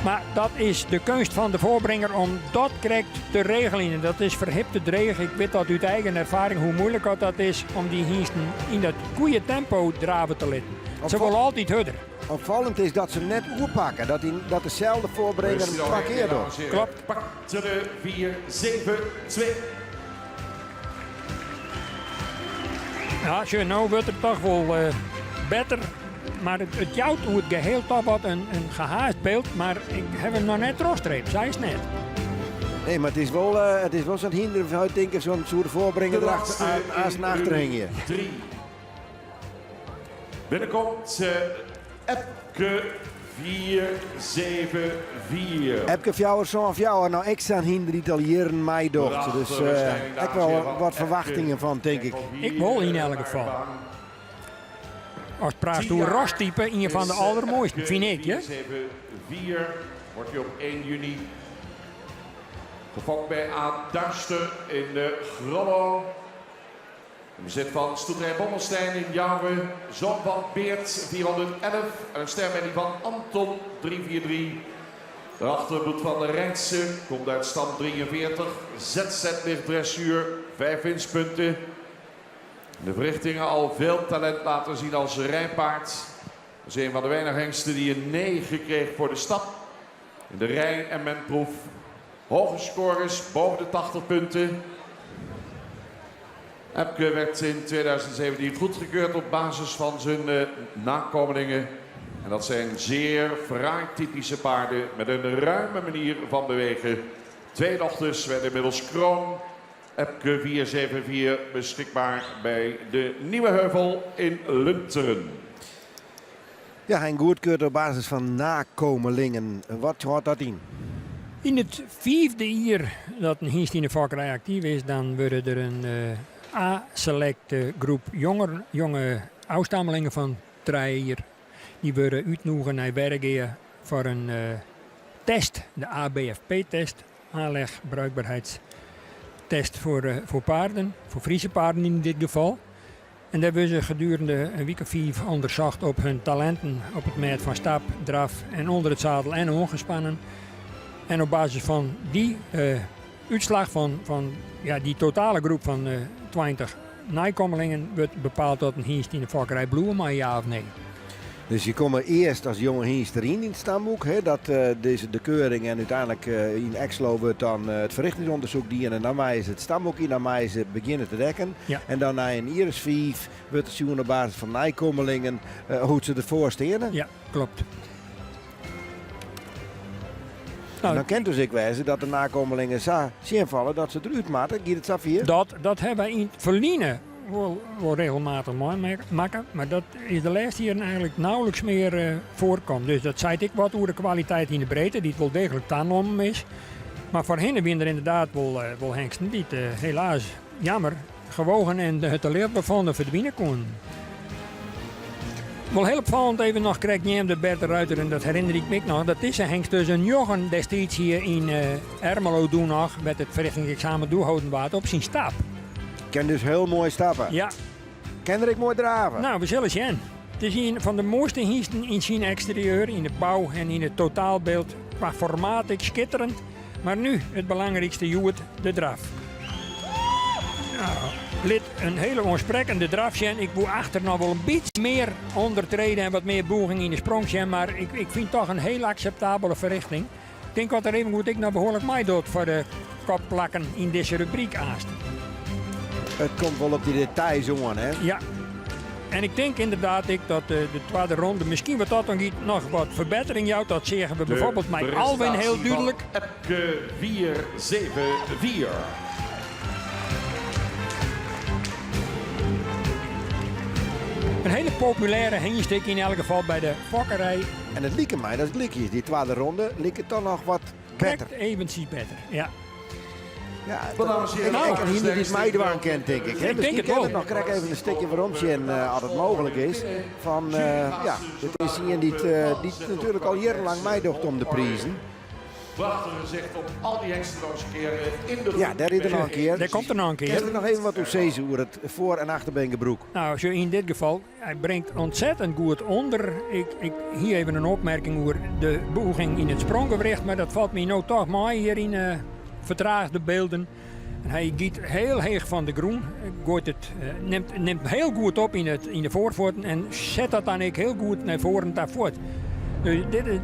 Maar dat is de kunst van de voorbrenger om dat correct te regelen. En dat is verhip te dregen. Ik weet dat uit eigen ervaring hoe moeilijk dat is om die hiesten in dat goede tempo draven te laten. Ze willen altijd hudder. Opvallend is dat ze net oerpakken, dat dezelfde voorbrenger een paar keer doet. Klopt. Pakte de 4-7-2. Ja, nou wordt het toch wel beter. Maar het jouwt hoe het geheel toch wat een gehaast beeld. Maar ik heb hem nog net terugstreep, zij is net. Nee, maar het is wel zo'n hinder van denken zo'n soort voorbrenger erachter aan achterin hier. 3. Binnenkomt Epke 4-7-4. Epke Fjouwer, zo'n Fjouwer, nou extra hinder Italiëren mij docht. Dus ik wel wat verwachtingen van, denk ik. Ik wil in elk geval. Als het praat door rastype, een van de allermooiste, vind ik. 4-7-4 wordt je op 1 juni gevangen bij Aduister in de Grollo. In bezit van Stoeterij Bommelstein in Jouwen. Zoon van Beert 411. En een stermedie van Anton 343. Daarachter bloed van de Rijnse. Komt uit stand 43. ZZ ligt dressuur. 5 winstpunten. De verrichtingen al veel talent laten zien als rijpaard. Dat is een van de weinige hengsten die een 9 kreeg voor de stap. In de Rijn- en Menproef. Hoge scores, boven de 80 punten. Epke werd in 2017 goedgekeurd op basis van zijn nakomelingen. En dat zijn zeer fraai typische paarden met een ruime manier van bewegen. 2 dochters werden inmiddels kroon. Epke 474 beschikbaar bij de Nieuwe Heuvel in Lunteren. Ja, hij goedkeurt op basis van nakomelingen. Wat houdt dat in? In het 4e jaar dat een hingst in de vakkerij actief is, dan worden er een A-selecte groep jonge oudstamelingen van 3 jaar. Die worden uitgenodigd naar Bergen voor een test, de ABFP-test, aanleg bruikbaarheidstest voor paarden, voor Friese paarden in dit geval. En daar hebben ze gedurende een week of 4 onderzocht op hun talenten op het meet van stap, draf en onder het zadel en ongespannen. En op basis van die uitslag van die totale groep van 20 nakomelingen wordt bepaald dat een hingst in de vakkerij bloemen, maar ja of nee. Dus je komt eerst als jonge hingst erin in het stamboek. Hè, dat de keuring en uiteindelijk in Exlo wordt dan het verrichtingsonderzoek die en dan mij is het stamboek in, dan mij is het beginnen te dekken. Ja. En dan na een Iris 5 wordt het zien op basis van nakomelingen hoe ze ervoor steken. Ja, klopt. En dan kent dus ik wijze dat de nakomelingen zien vallen dat ze eruit maken. Giet het Safir? Dat hebben wij in het verliezen wel regelmatig maken, maar dat is de laatste jaren eigenlijk nauwelijks meer voorkomt. Dus dat zei ik wat over de kwaliteit in de breedte, die het wel degelijk taannom is. Maar voor hen zijn er inderdaad wel hengsten die het helaas jammer gewogen en het leerbevonden verdwijnen kon. Wel heel opvallend even nog kreeg je de Bert de Ruiter en dat herinner ik me nog. Dat is een hengst dus een jongen destijds hier in Ermelo doen nog met het verrichtingsexamen doorhouden water op zijn stap. Kan dus heel mooi stappen. Ja. Kan ik mooi draven? Nou, we zullen zien. Het is een van de mooiste hengsten in zijn exterieur, in de bouw en in het totaalbeeld. Qua formaat schitterend. Maar nu het belangrijkste joet, de draf. Nou, lid een hele onsprekende draf zijn. Ik wil achter nog wel een beetje meer ondertreden en wat meer boeging in de sprong zijn. Maar ik vind toch een heel acceptabele verrichting. Ik denk dat er even goed ik nou behoorlijk mij dood voor de kopplakken in deze rubriek aast. Het komt wel op die details aan, hè? Ja. En ik denk inderdaad dat de tweede ronde misschien wat dat nog wat verbetering jou. Dat zeggen we bijvoorbeeld met Alwin heel duidelijk. Epke 4-7-4. Een hele populaire heensteek in elk geval bij de fokkerij. En het lieke mij, dat is likjes. Die tweede ronde liek het toch nog wat beter. Eventjes beter, ja. Ja, dames en heren, ik nou, kan hier die meiden aan kent, denk ik. Hè? Ik denk het wel. Nog krijg ik even een stukje waarom en als het mogelijk is. Van, ja, dit is hier die natuurlijk al jarenlang meedocht om de prijzen. Wachten we zich op al die hengsten nog eens een keer in de Ja, daar is er nog een keer. Daar komt er nog een keer. Eerst nog even wat Oezeze over het voor- en achterbeengebroek. Nou, zo in dit geval, hij brengt ontzettend goed onder. Hier even een opmerking over de boeging in het spronggewricht, maar dat valt me nou toch mooi hier in vertraagde beelden. En hij giet heel heeg van de groen, neemt heel goed op in de voorvoeten en zet dat dan ook heel goed naar voren en voort.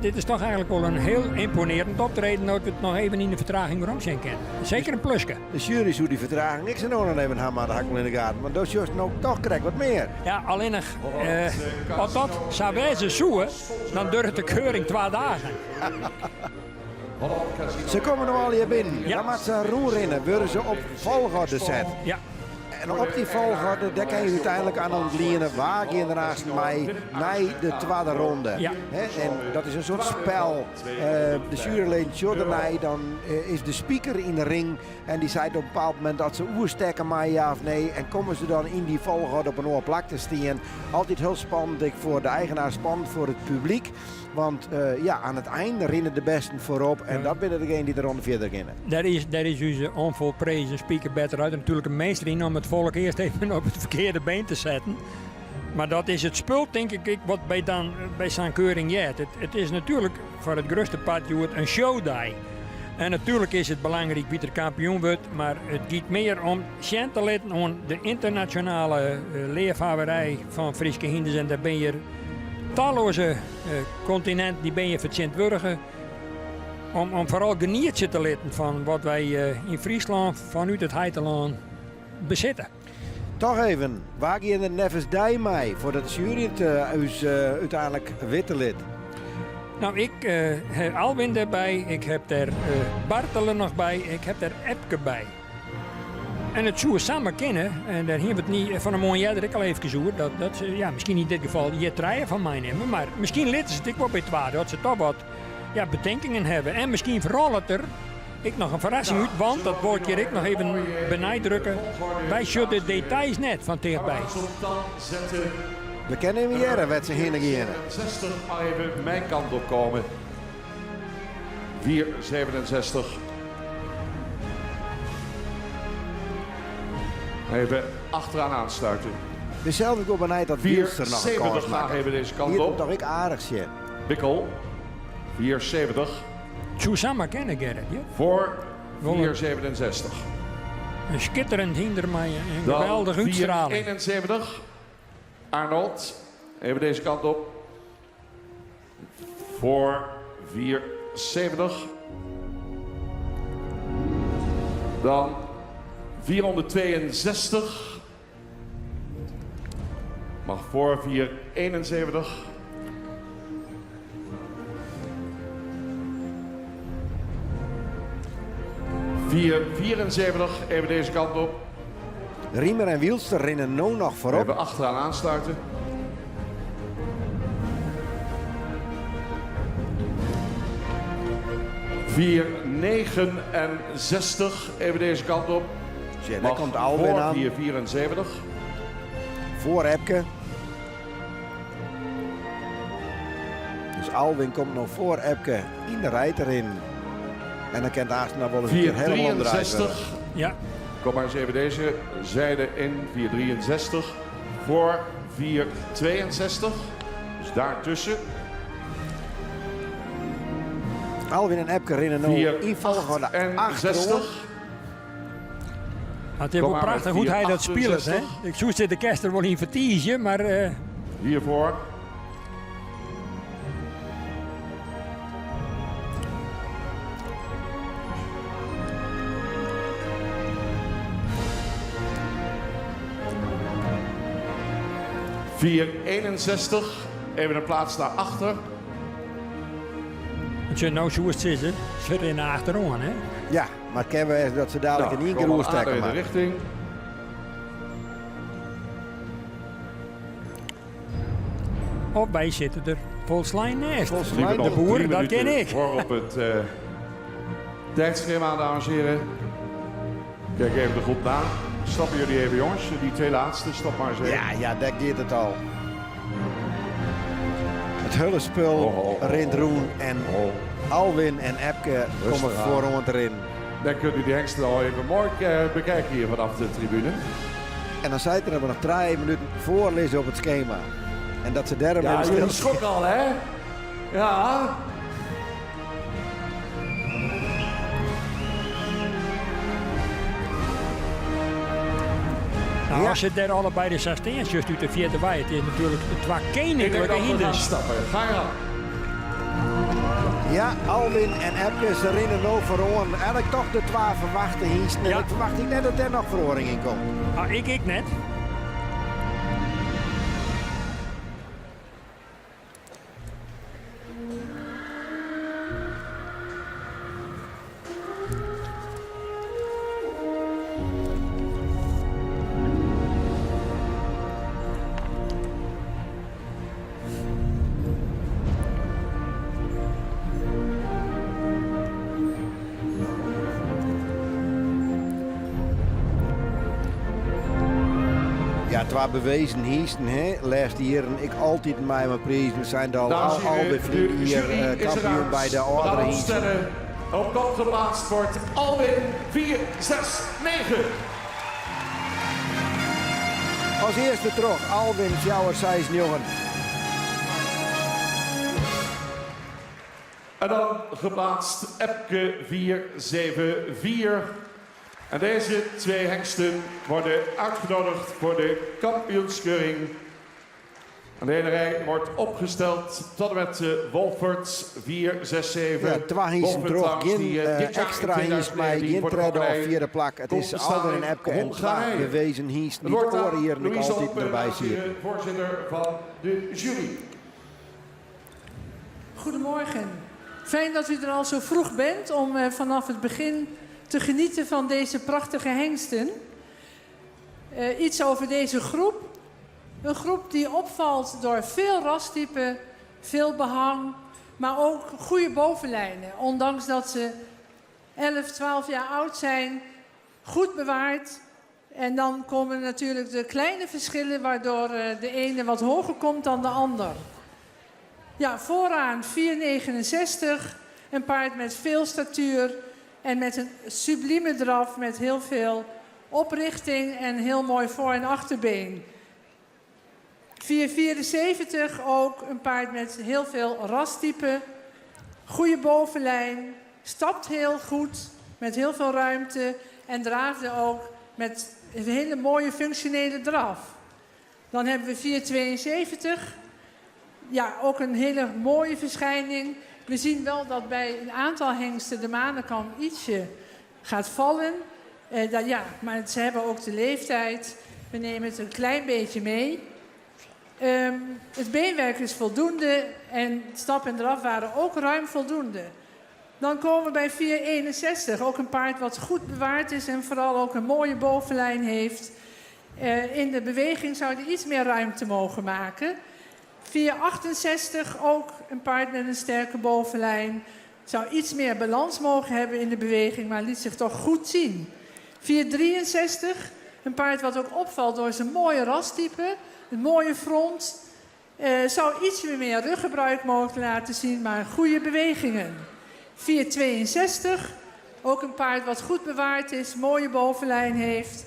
Dit is toch eigenlijk wel een heel imponerend optreden dat we het nog even in de vertraging waarom zijn kennen. Zeker een plusje. De jury zoekt die vertraging. Ik zit nog even een hammer aan de hakkel in de gaten. Maar dat is juist nou toch krijg wat meer. Ja, alleen nog, als dat zou wijzen zoeken, dan duurt de keuring 2 dagen. Ze komen nog al hier binnen. Ja. Dan moet ze roer in. Worden ze op volgorde zet. Ja. En op die volgorde, daar kan je uiteindelijk aan ontleenen waar je daarnaast mij naar de tweede ronde. Ja. En dat is een soort spel. De jury leent Jordanij, dan is de speaker in de ring en die zei op een bepaald moment dat ze oerstekken mij ja of nee. En komen ze dan in die volgorde op een oor plak te staan. Altijd heel spannend voor de eigenaar, spannend voor het publiek. Want ja, aan het einde rennen de besten voorop en dat binnen degene die de ronde verder beginnen. Dat is onze onvolprezen speaker beter uit. Natuurlijk een meester in om het volk eerst even op het verkeerde been te zetten. Maar dat is het spul, denk ik, wat bij zijn keuring jet. Het is natuurlijk voor het grootste partje een showday. En natuurlijk is het belangrijk wie er kampioen wordt, maar het gaat meer om zien te letten aan de internationale leervaarderij van Frieske Hindes. En daar ben je talloze continenten die ben je vertegenwoordigen. Om vooral geniertje te letten van wat wij in Friesland vanuit het Heiteland bezitten. Toch even, waar je de Neves Dij mee voordat de jury het uiteindelijk witte lid? Nou, ik heb Alwin erbij, ik heb er Bartelen nog bij, ik heb er Epke bij. En het zou samen kennen, en daar hebben we het niet van een mooi jaar dat ik al even gezoerd. Dat ja, misschien in dit geval je treien van mij nemen, maar misschien litten ze het ook wel bij het waarde, dat ze toch wat bedenkingen hebben. En misschien vooral dat er ik nog een verrassing uit, want dat woordje ik nog even benadrukken. Wij zullen de details net van dichtbij. We kennen hem hier, wat ze heen en hier. 60 even mijn kant op komen. 4,67. Even achteraan aansluiten. Dezelfde koppenheid dat Wielster nog een kans 4,70 maakt. even deze kant Hier op. komt toch ik aardig zin. Wikkel. 4,70 Samen kennen Gerrit, ja? voor Wel 4,67. Een schitterend hinder, maar een Dan geweldige uitstraling. 4,71. Arnold, even deze kant op. Voor 4,70. Dan 462. Mag voor 4,71. 474, even deze kant op. Riemer en Wielster rennen nu nog We voorop. hebben achteraan aansluiten. ...469, even deze kant op. Ja, daar Mag komt Alwin voor aan. 474. Voor Epke. Dus Alwin komt nog voor Epke in de rijt erin. En dan kan Aasten nog wel eens een keer helemaal omdraaien. 463. Ja, Kom maar eens even deze zijde in. 463. Voor 462. Dus daartussen. Alwin en Epke rennen nu in volgorde achterom. 468. het is Kom wel maar prachtig met hoe hij dat speelt. Hè? 468. Ik zoek zit de kerst er wel in vertiezen, maar Hiervoor. ...461. Even een plaats naar achter. als je nou zo zit, ze rennen achterom. Hè? Ja, maar kennen we dat ze dadelijk in één keer kom roer maar trekken in de maken. richting. Of wij zitten er volgens lijn naast. Volgens Nu mij nog de boer, 3 dat minuten ken ik. Voor op het tijdschema, dames en heren. Kijk even er goed na. Stappen jullie even, jongens. Die twee laatste, stap maar eens even. Ja, dat gaat het al. Het hullenspul Oh. rent roen en Alwin en Epke komen aan. voorhand erin. Dan kunt u die hengsten al even mooi bekijken hier vanaf de tribune. En dan zijn er nog 3 minuten voorlezen op het schema. En dat ze daarom Ja, even jullie stil. schok al, hè? Ja. Nou, Ja. als je daar allebei de 16 just uit de vierde bij, het is natuurlijk het was Ik denk koninklijke dat we gaan hinders. stappen. Ga je gang. Ja, Alwin en Epke, ze rennen nu voorhand. En ik toch de 12 verwachten hier. Ja. Ik verwacht niet net dat er nog verhoring in komt. Ah, ik net. Ja, het was bewezen hiesten, hè. Laatste jaren, ik altijd met mijn prijs. We zijn al Dames en heren, alweer vrienden de hier jury is kampioen eruit. bij de We gaan oudere hiesten. opstellen. Op kop geplaatst wordt Alwin 469. Als eerste terug, Alwin, Fjouwer, 6 jongen. En dan geplaatst Epke 474. En deze twee hengsten worden uitgenodigd voor de kampioenskeuring. En de hele rij wordt opgesteld tot en met Wolferts 467. Ja, 2 hiesten Wolfert terug, trouwens, die, geen dit jaar extra in hiesten, maar 2019 geen voor de treden op kopperij 4e plak. Het komt is te staan Alwin en in Epke en 2 Hongarije. bewezen hiesten. Het Die wordt aan oren hier en ik Louise altijd Hompen, erbij dames en zie. heren, voorzitter van de jury. Goedemorgen. Fijn dat u er al zo vroeg bent om vanaf het begin te genieten van deze prachtige hengsten. Iets over deze groep. Een groep die opvalt door veel rastypen, veel behang, maar ook goede bovenlijnen. Ondanks dat ze 11, 12 jaar oud zijn, goed bewaard. En dan komen natuurlijk de kleine verschillen waardoor de ene wat hoger komt dan de ander. Ja, vooraan 4,69. Een paard met veel statuur en met een sublieme draf met heel veel oprichting en heel mooi voor- en achterbeen. 4,74 ook een paard met heel veel rastype, goede bovenlijn, stapt heel goed met heel veel ruimte en draafde ook met een hele mooie functionele draf. Dan hebben we 4,72. Ja, ook een hele mooie verschijning. We zien wel dat bij een aantal hengsten de manenkam ietsje gaat vallen. Maar ze hebben ook de leeftijd. We nemen het een klein beetje mee. Het beenwerk is voldoende en stap en draf waren ook ruim voldoende. Dan komen we bij 461. Ook een paard wat goed bewaard is en vooral ook een mooie bovenlijn heeft. In de beweging zou hij iets meer ruimte mogen maken. 468, ook een paard met een sterke bovenlijn. Zou iets meer balans mogen hebben in de beweging, maar liet zich toch goed zien. 463, een paard wat ook opvalt door zijn mooie rastype. Een mooie front. Zou iets meer ruggebruik mogen laten zien, maar goede bewegingen. 462, ook een paard wat goed bewaard is, mooie bovenlijn heeft.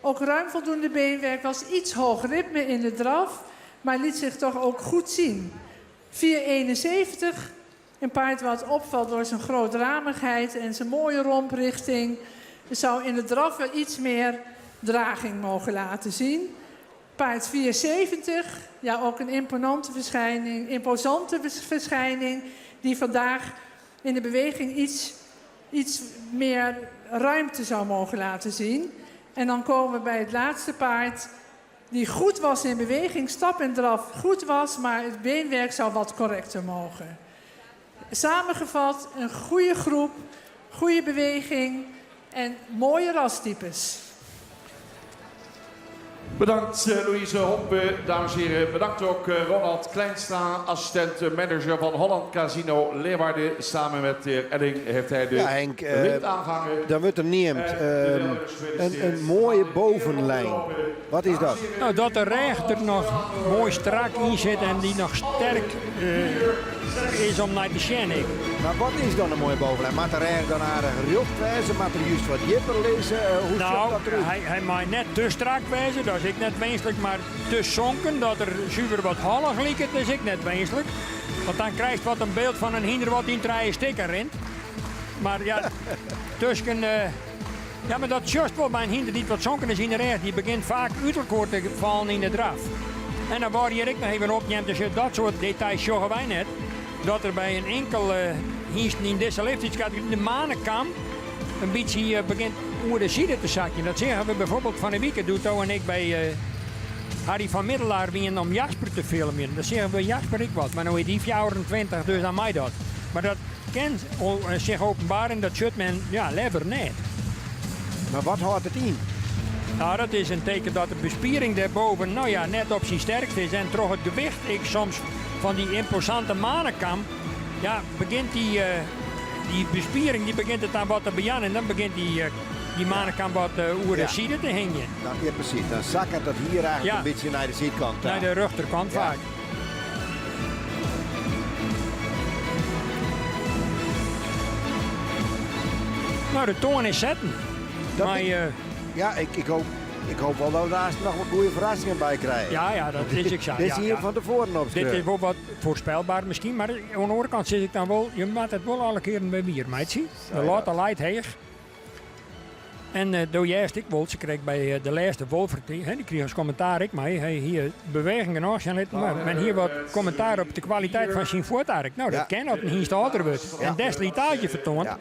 Ook ruim voldoende beenwerk, was iets hoog ritme in de draf, maar liet zich toch ook goed zien. 471, een paard wat opvalt door zijn grootramigheid en zijn mooie romprichting. Zou in de draf wel iets meer draging mogen laten zien. Paard 470, ja ook een imposante verschijning die vandaag in de beweging iets meer ruimte zou mogen laten zien. En dan komen we bij het laatste paard die goed was in beweging, stap en draf goed was, maar het beenwerk zou wat correcter mogen. Samengevat, een goede groep, goede beweging en mooie rastypes. Bedankt Louise Hompe, dames en heren. Bedankt ook Ronald Kleinstra, assistent manager van Holland Casino Leeuwarden. Samen met de heer Edding heeft hij de Henk, wind aangehangen. dan wordt er neemt een mooie bovenlijn. Wat is dat? Nou, dat de rechter nog mooi strak in zit en die nog sterk is om naar te zien. Maar wat is dan een mooie bovenlijn? Maakt er eigenlijk dan aardig recht wijzen? Maakt er juist wat jipper lezen? Hoe ziet Nou, dat eruit? hij mag net te strak wijzen, dat is ik net wenselijk, maar te zonken, dat er zuiver wat hallig lijkt, dat is ik net wenselijk. Want dan krijg je wat een beeld van een hinder wat in treien stikken rent. Maar ja, tussen... ja, maar dat is juist wel bij een hinder die wat zonken is in de recht, die begint vaak uiterkort te vallen in de draf. En dan word je er ook nog even op, dus dat soort details zorgen wij net. Dat er bij een enkel hingst in deze leeftijdscategorie, de manenkam, een beetje begint over de zijde te zakken. Dat zeggen we bijvoorbeeld van de week, doet Toon en ik bij Harry van Middelaar weer om Jasper te filmen. Dan zeggen we Jasper ik wat, maar nu is die 24, dus aan mij dat. Maar dat kan zich openbaren, dat zult men ja, liever niet. Maar wat houdt het in? Nou, dat is een teken dat de bespiering daarboven nou ja, net op zijn sterkst is. En toch het gewicht ik soms van die imposante manenkam, ja, begint die bespiering die begint het dan wat te bejannen. En dan begint die manenkam wat over de zijde te hingen. Nou, ja, precies. Dan zakkert dat hier eigenlijk Ja. een beetje naar de zijkant. Naar de rechterkant Ja. vaak. Nou, de toon is zetten. Dat Maar Ja, ik hoop wel dat we daar nog wat goede verrassingen bij krijgen. ja, dat is ik zo. Dit is Ja, hier ja. van tevoren op. Dit is wel wat voorspelbaar misschien, maar aan de andere kant zit ik dan wel, je maakt het wel alle keren bij bier, meidje. De later leidt heeg. En door juist ik wel, ze kreeg bij de laatste Wolfert, die kreeg als commentaar ik mij, hij hier bewegingen nog zijn laten, maar men hier wat commentaar op de kwaliteit van zijn voertuig. Nou, dat kan dat hier ouder wordt. En des litage vertoont. Ja.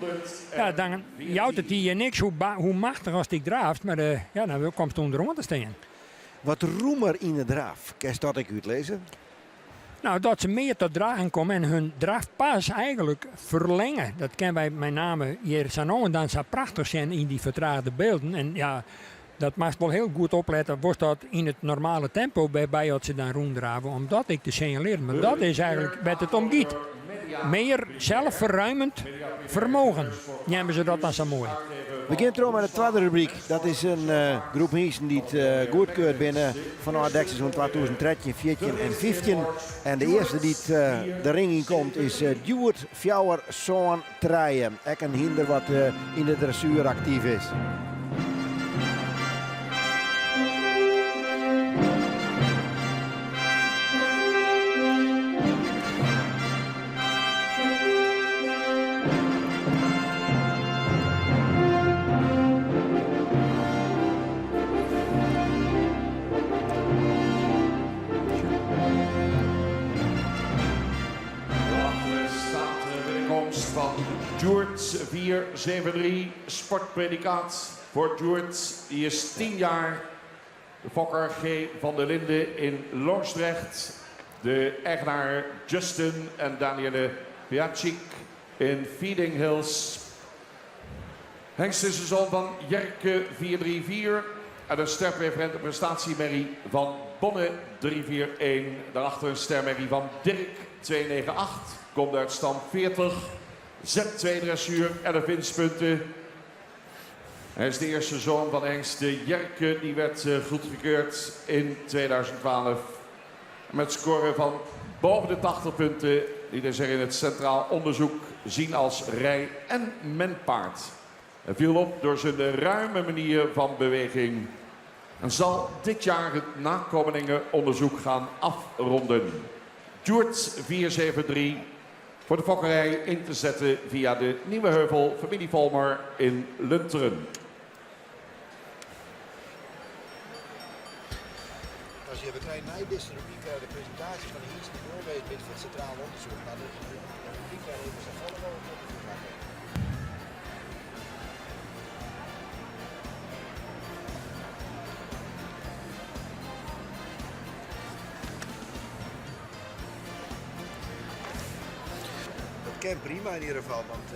Ja, dan jouwt het hier niks hoe machtig als die draaft, maar ja, dan komt het onder te staan. Wat roemer in de draf. Kan je dat ik uitlezen? Nou, dat ze meer tot dragen komen en hun drafpas eigenlijk verlengen. Dat kennen wij met name hier zo nou en dan zo prachtig zijn in die vertraagde beelden. En ja, dat mag wel heel goed opletten. Was dat in het normale tempo bij wat ze dan ronddraven, om dat ik te signaleren. Maar dat is eigenlijk wat het om gaat. Meer zelfverruimend vermogen. Nemen ze dat dan zo mooi. We beginnen trouwens met de tweede rubriek. Dat is een groep mensen die het goedkeurt binnen vanuit het seizoen 2013, 14 en 15. En de eerste die de ring in komt is Duwert Fjouwer Zoon Treien. Ook een hinder wat in de dressuur actief is. Van Djoert 473 sportpredicaat voor Djoert. Die is 10 jaar. De fokker G. van der Linden in Loosdrecht. De eigenaar Justin en Danielle Piacic. in Feeding Hills. Hengst is de zoon van Jerke 434 en een sterpreferente prestatiemerrie van Bonne 341. Daarachter een stermerrie van Dirk 298, komt uit stand 40. Z2 dressuur, 11 winstpunten. Hij is de eerste zoon van Hengst Jerke, die werd goedgekeurd in 2012. Met scoren van boven de 80 punten, die hij zich in het centraal onderzoek zien als rij- en menpaard. Hij viel op door zijn ruime manier van beweging en zal dit jaar het nakomelingenonderzoek gaan afronden. Djoert 473 voor de fokkerij in te zetten via de Nieuwe Heuvel, familie Volmer in Lunteren. Als je bekijkt naar deze rubriek, de presentatie van de Hengst die doorwees met het centraal onderzoek. Maar de rubriek daar even zijn volgende op. Dat kan prima in ieder geval, want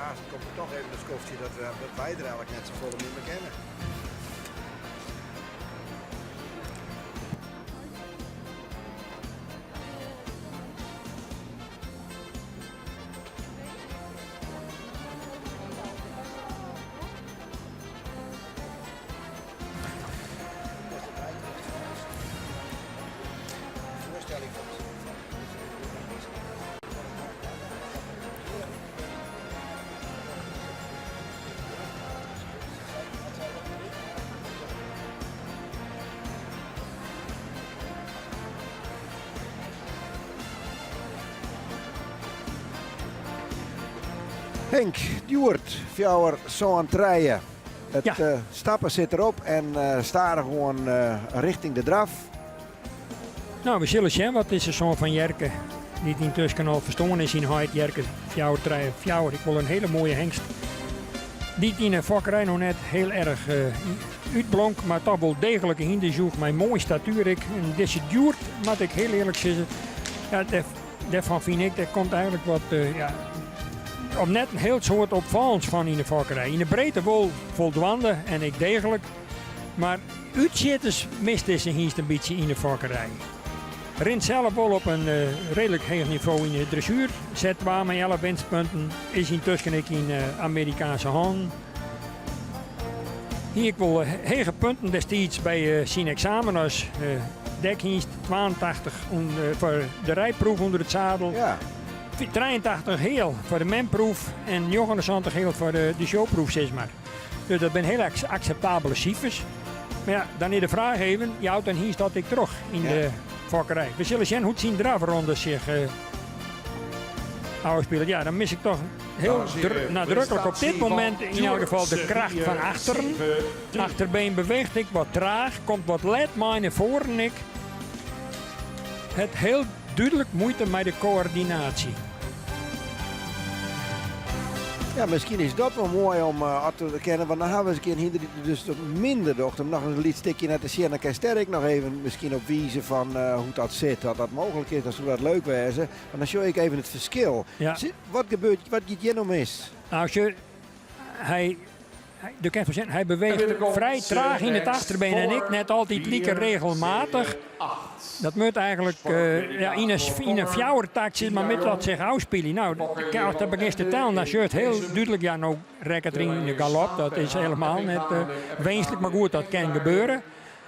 Aast komt er toch even een skoftje dat wij er eigenlijk net zo vol in kennen. Henk, Djoert, voor zo'n treien. Het stappen zit erop en staren gewoon richting de draf. Nou, we zullen zien wat is er zo van Jerke. Die intussen al verstoren is in Heid Jerke. Fjouwer, ik wil een hele mooie hengst. Die in de fokkerij nog net heel erg uitblonk, maar toch wel degelijke hinderzoek. Mijn mooie statuur. En deze Djoert, moet ik heel eerlijk zeggen. Ja, daarvan vind ik, dat komt eigenlijk wat... op net een heel soort opvallends van in de fokkerij. In de breedte wel voldwande en ik degelijk. Maar uitzitters mist deze hingst een beetje in de fokkerij. Rint zelf wel op een redelijk hoog niveau in de dressuur. Zet waar met 11 winstpunten. Is intussen in Amerikaanse handen. Hier ik wil hoge punten destijds bij zijn examen als dekhingst 82 voor de rijproef onder het zadel. Ja. 83 heel voor de menproef en 79 heel voor de showproef, zeg maar. Dus dat zijn heel acceptabele cijfers. Maar ja, dan is de vraag even, ja, dan hier staat ik terug in de fokkerij. We zullen zien hoe het zien draafronde zich afspelen. Ja, dan mis ik toch heel nadrukkelijk op dit moment in elk geval de kracht van achteren. Achterbeen beweegt ik wat traag, komt wat let maar naar voren. Ik. Het heel duidelijk moeite met de coördinatie. Ja, misschien is dat wel mooi om te kennen, want dan hebben we eens een keer hinder die dus minder docht. Om nog een stukje naar te zien, dan kan Sterk nog even misschien op wijzen van hoe dat zit, dat dat mogelijk is, dat zou dat leuk wezen. Maar dan show ik even het verschil. Ja. Wat gebeurt, wat gaat je nou mis? Nou, hij beweegt vrij traag in het achterbeen en ik net altijd lieke regelmatig. Dat moet eigenlijk in een fjouwertakt zit, maar met wat zich uitspelen. Nou, als dat begint te tellen, dan is het heel duidelijk, ja, nou rek het in de galop. Dat is helemaal net wenselijk, maar goed, dat kan gebeuren.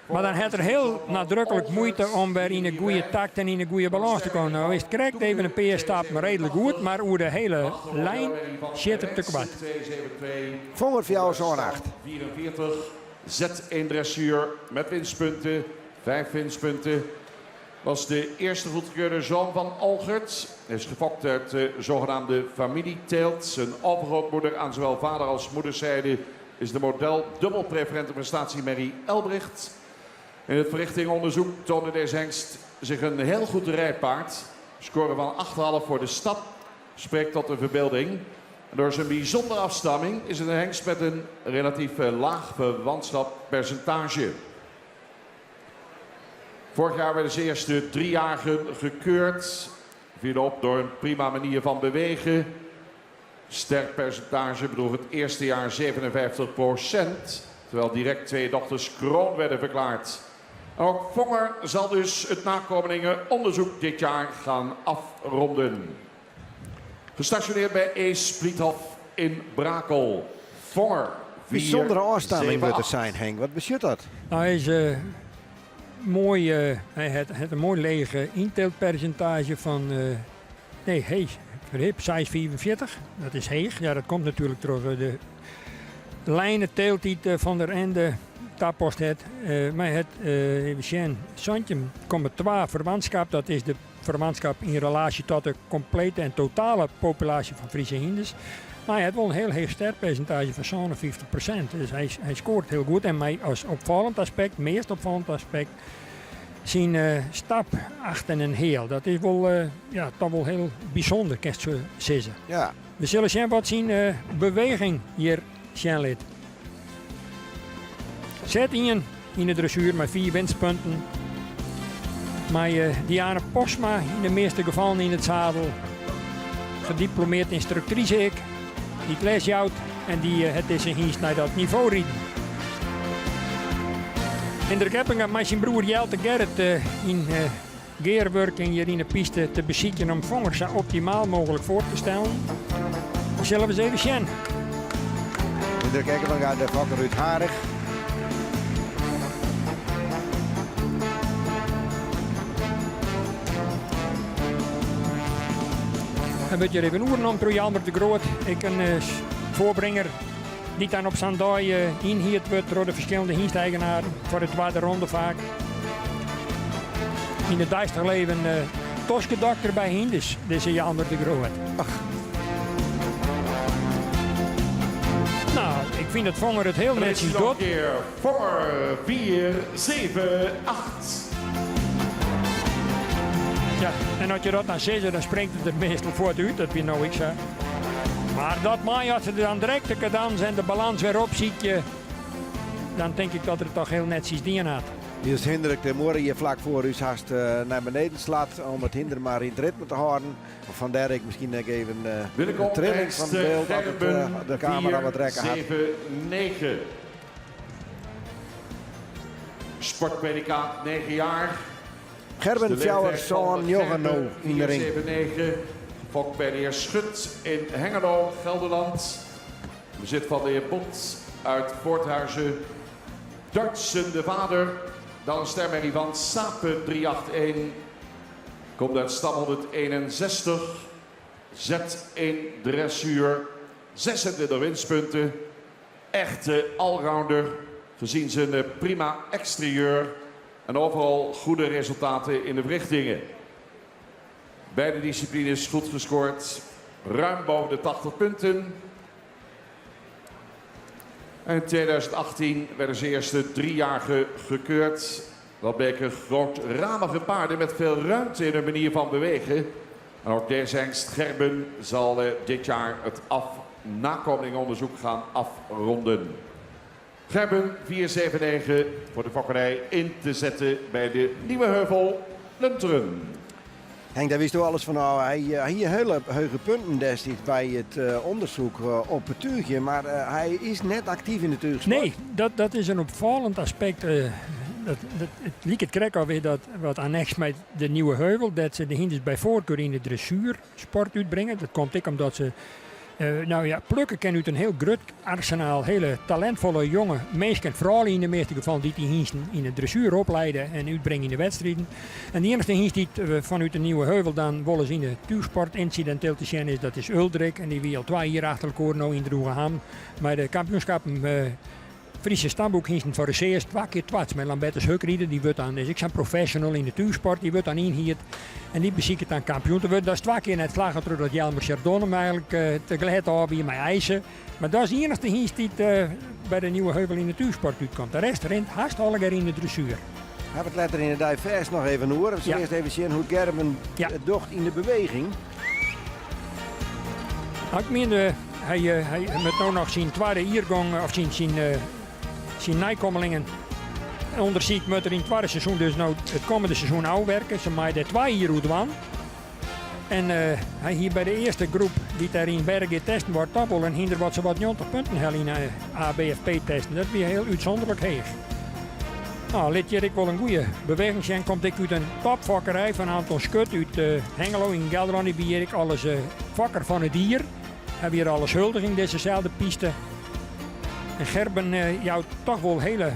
Maar dan heeft er heel nadrukkelijk moeite om weer in een goede takt en in een goede balans te komen. Nou is het correct, even een paar stappen redelijk goed, maar hoe de hele lijn zit er te kwart. Voor jou zo'n 8. 44, Z1 dressuur met winstpunten, 5 winstpunten. Was de eerste goedgekeurde zoon van Algert. Hij is gefokt uit de zogenaamde familieteelt. Zijn overgrootmoeder aan zowel vader als moederszijde is de model dubbelpreferente prestatiemerrie Elbricht. In het verrichtingonderzoek toonde deze hengst zich een heel goed rijpaard. Score van 8,5 voor de stap spreekt tot de verbeelding. En door zijn bijzondere afstamming is het een hengst met een relatief laag verwantschappercentage. Vorig jaar werden ze eerste 3-jarigen gekeurd. Viel op door een prima manier van bewegen. Sterkpercentage bedoel het eerste jaar 57%. Terwijl direct 2 dochters kroon werden verklaard. Ook Vonger zal dus het nakomelingenonderzoek dit jaar gaan afronden. Gestationeerd bij Ace Spliethof in Brakel. Vonger. Bijzondere aanstelling moet het 4-7-8. zijn, Henk. Wat bezielt dat? Nou, hij is mooi, hij heeft een mooi lege inteeltpercentage van, verhip, 6,44. Dat is heeg. Ja, dat komt natuurlijk door de lijnen teelt die Van der Ende tappost het. Maar het, even zien, Santjem komt 2 verwantschap. Dat is de verwantschap in relatie tot de complete en totale populatie van Friese hinders. Maar hij heeft wel een heel heeg sterpercentage van 57%. Dus hij scoort heel goed. En mij als opvallend aspect, meest opvallend aspect, zijn stap achter een heel. Dat is wel, toch wel heel bijzonder, kan je zeggen. Ja. We zullen zien wat zijn beweging hier zien laat. Zet in de dressuur met 4 winstpunten. Maar Diana Posma in de meeste gevallen in het zadel. Gediplomeerd instructrice ik. Die les jouwt en die het is een hiest naar dat niveau rieden. In de Geppingen met zijn broer Jelte Gerrit in gearworking hier in de piste te bezieken om vongers zo optimaal mogelijk voor te stellen. We zullen eens even zien. En dan kijken we naar de vakker uit Harig. Dan moet je even oeren om door Jalmer de Groot. Ik een voorbrenger die dan op Sandaai inhield wordt door de verschillende hiesteigenaren voor de tweede ronde vaak. In het duister leven Toske dokter bij Hinders, deze Jalmer de Groot. Nou, ik vind het Vonger het heel netjes doet. Keer Vonger 4-7-8. Ja, en als je dat dan zegt, dan springt het er meestal voort uit, dat vind nou ik zo. Maar dat maai, als je dan direct de cadans en de balans weer op ziet, dan denk ik dat het toch heel netjes dien had. Niels Hindrik, de morgen hier vlak voor u haast naar beneden slaat om het hinder maar in het ritme te houden. Of vandaar ik misschien even een trilling van het beeld dat het, de camera wat rekken had. 7-9. Sportpredicaat 9 jaar. Gerben Fjouwers, zo'n Jongeno in de ring. 4-7-9. Fokt bij de heer Schut in Hengelo, Gelderland. Bezit van de heer Bot uit Voorthuizen. Dartsen de vader. Dan een stermerrie van Sape 381. Komt uit stam 161. Z1 dressuur. 26 winstpunten. Echte allrounder. Gezien zijn prima exterieur. En overal goede resultaten in de verrichtingen. Beide disciplines goed gescoord. Ruim boven de 80 punten. En in 2018 werden ze eerste 3-jarige gekeurd. Dat bleken grootramige paarden met veel ruimte in hun manier van bewegen. En ook deze hengst Gerben zal dit jaar het nakomelingenonderzoek gaan afronden. Gerben 479 voor de fokkerij in te zetten bij de Nieuwe Heuvel Lunteren. Henk, daar wist u alles van. Nou, hij hier hele hoge punten destijds bij het onderzoek op het tuurtje. Maar hij is net actief in de tuursport. Nee, dat is een opvallend aspect. Het liep het krek alweer dat wat annex met de Nieuwe Heuvel. Dat ze de hinders bij voorkeur in de dressuursport uitbrengen. Dat komt ik omdat ze... plukken kan uit een heel groot arsenaal hele talentvolle jonge meesten, vooral in de meeste gevallen die hingsten in de dressuur opleiden en uitbrengen in de wedstrijden. En de enige hingst die vanuit de Nieuwe Heuvel dan willen in de tuursport incidenteel te zien is, dat is Uldrik. En die wil al 2 jaar achter elkaar nou in Droegeham. Maar de kampioenschappen Friese stamboek hingsten voor de CS 2 keer twats met Lambertus Hukrieder. Die wordt dan, dus ik ben professional in de tuursport, die wordt dan inhierd. En die bezieken dan kampioen te worden. Dat is 2 keer net slagen terug dat Jelmer Chardon eigenlijk te geleid hebben hier met eisen. Maar dat is de enige hingst die bij de Nieuwe Heuvel in de tuursport uitkomt. De rest rent haast alweer in de dressuur. Hebben het letter in de divers nog even horen. Dus eerst even zien hoe Gerben het docht in de beweging. Ik meen, hij moet nou nog zijn tweede iergang, of zijn nijkommelingen onderziet moet er in het tweede seizoen, dus nou het komende seizoen uitwerken. Ze maken er 2 hier uit. En hij hier bij de eerste groep die daar in Bergen testen wordt, toch wel een hinder wat ze wat 90 punten halen in ABFP testen. Dat is weer heel uitzonderlijk heeg. Nou, dit jaar ik wel een goede beweging zijn. Komt ik uit een topvakkerij van Anton Schut uit Hengelo in Gelderland. Die ben ik alles vakker van het dier. Heb hier alles huldiging dezezelfde piste. En Gerben jou toch wel hele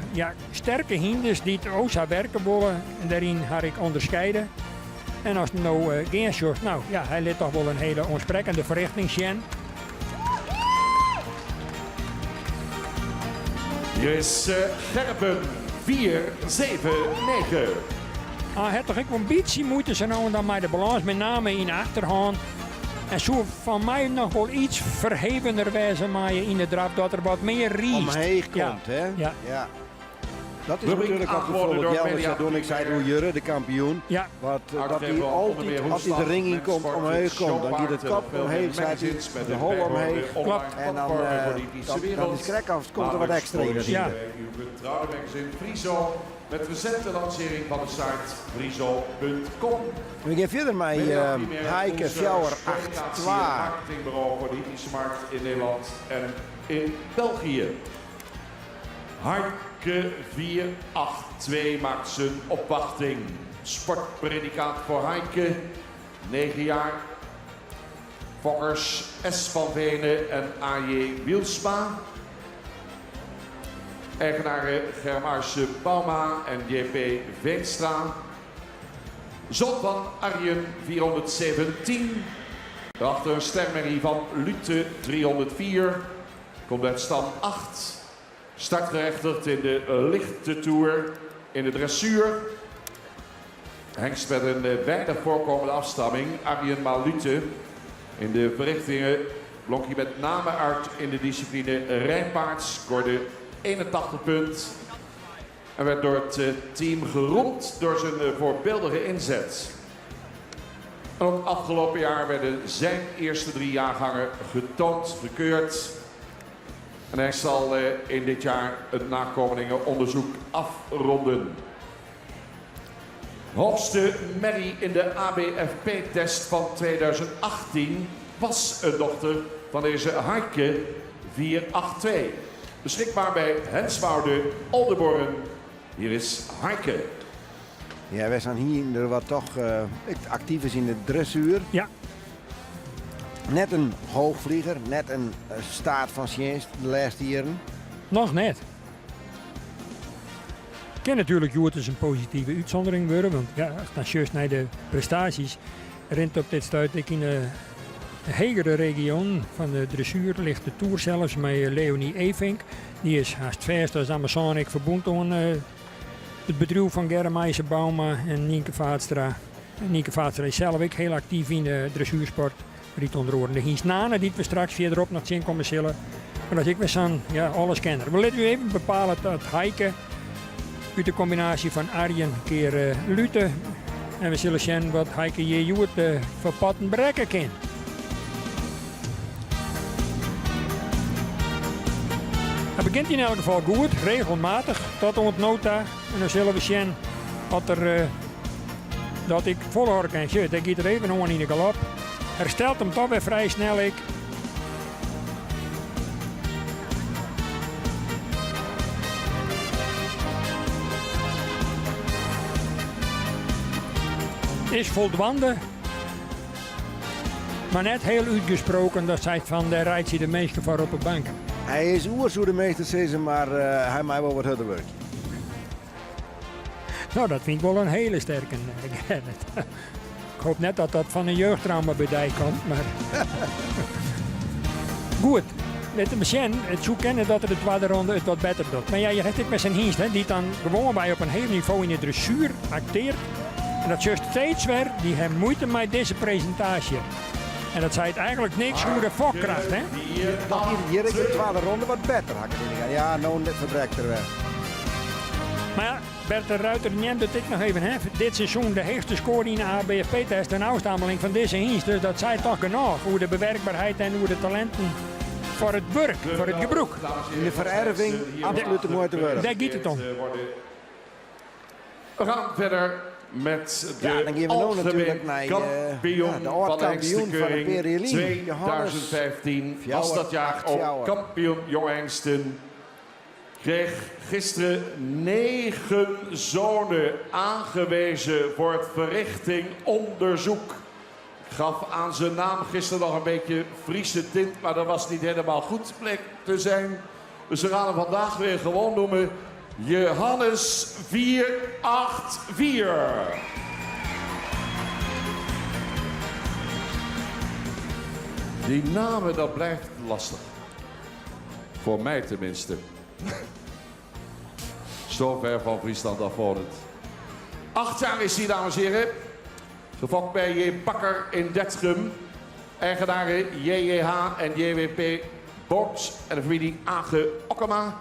sterke hinders die het ook zou werken willen. En daarin had ik onderscheiden. En als het nou Geensjors, nou ja, hij liet toch wel een hele onsprekende verrichting zien. Hier is Gerben 4, 7, 9. Het toch ook een beetje moeite zijn nou en dan met de balans, met name in de achterhand. En zo van mij nog wel iets verhevener wijzen maar in de draf, dat er wat meer riest. Omheen komt, hè? Ja. Dat is natuurlijk ook bijvoorbeeld Jelmer doen. Ik zei door Jurre, de kampioen. Ja. Dat hij altijd, als hij de ring in komt, omheen komt. Dan gaat het kop omheen, zet hij de hol omheen. Klopt. En dan is krekafs, komt er wat extra in. Ja. U kunt trouwen magazine Friso met recente lancering van de site friso.com. We gaan verder met Heike Fjouwer 8-2. Marketingbureau voor de hypische markt in Nederland en in België. Heike 4-8-2 maakt zijn opwachting. Sportpredicaat voor Heike, 9 jaar. Fokkers S. van Venen en A.J. Wielsma. Eigenaren Germaarse Bauma en J.P. Veenstra. Zon van Arjen 417. Daarachter een stermerrie van Lute 304. Komt uit stam 8. Startgerechtigd in de lichte toer in de dressuur. Hengst met een weinig voorkomende afstamming. Arjen Malute. In de verrichtingen blonk hij met name uit in de discipline rijpaard. Scoorde 81 punt. En werd door het team geroemd door zijn voorbeeldige inzet. Ook afgelopen jaar werden zijn eerste 3 jaargangen getoond, gekeurd. En hij zal in dit jaar het nakomelingenonderzoek afronden. Hoogste merrie in de ABFP-test van 2018 was een dochter van deze Heike 482. Beschikbaar bij Henswoude, Oldenborn. Hier is Heike. Ja, wij zijn hier wat toch actief is in de dressuur. Ja. Net een hoogvlieger, net een staat van science de laatste jaren. Nog net. Ik ken natuurlijk hoe het is een positieve uitzondering worden, want ja, als dan juist naar de prestaties rent op dit stuit ik in een hegere regio van de dressuur ligt de Tour zelfs met Leonie Evink. Die is haast vast als Amazonic verbonden aan het bedrijf van Germaarse Bauma en Nienke Vaatstra. Nienke Vaatstra is zelf ook heel actief in de dressuursport. Riet onder andere de Hiens Nane, die we straks verderop nog zien komen zullen. Maar als ik weer zo'n alles kennen. We laten u even bepalen dat Heike uit de combinatie van Arjen keer Lute. En we zullen zien wat Heike hier voor patten bereiken kan. Het begint in elk geval goed, regelmatig, tot aan het nota. En dan zullen we zien dat ik volhouden kan. Shit, ik ga er even aan in de galop. Herstelt hem toch weer vrij snel. Is voldwanden. Maar net heel uitgesproken dat zij van de rijdt hij de meeste voor op de bank. Hij is oerzoe de meeste seizoen, maar hij maakt wel wat harder werk. Nou, dat vind ik wel een hele sterke Gerrit. Ik hoop net dat dat van een jeugdtrauma bij die komt, maar... Goed, met de zien, het zo kennen dat er de tweede ronde het wat beter doet. Maar ja, je hebt dit met zijn Hienst, die dan gewoon bij op een heel niveau in de dressuur acteert. En dat juist steeds weer, die hebben moeite met deze presentatie. En dat zei het eigenlijk niks hoe de fokkracht, hè? Dat hier in de tweede ronde wat beter hakken. Ja, nou net verbrekt er weg. Maar ja, Bert de Ruiter neemt het ik nog even, hè? Dit seizoen de hoogste score in de ABFP-test, een afstammeling van deze Hiens. Dus dat zei toch genoeg, hoe de bewerkbaarheid en hoe de talenten voor het werk, voor het gebruik. In de vererving absoluut de moeite waard. Daar gaat het om. We gaan verder met Ja, dan de gaan we nou natuurlijk naar kampioen de van oud-kampioen van de Hengstekeuring Periolien. 2015. Fjouwer, Was dat jaar ook Fjouwer. kampioen Jong Hengsten. Kreeg gisteren 9 zonen aangewezen voor het verrichting onderzoek. Gaf aan zijn naam gisteren nog een beetje Friese tint, maar dat was niet helemaal goed bleek te zijn. Dus we gaan hem vandaag weer gewoon noemen Johannes 484. Die namen, dat blijft lastig. Voor mij tenminste. Zo ver van Friesland afwonend. 8 jaar is hij, dames en heren. Gefokt bij J. Bakker in Detschum. Eigenaren JJH en JWP Boorts en de familie Age Okkema.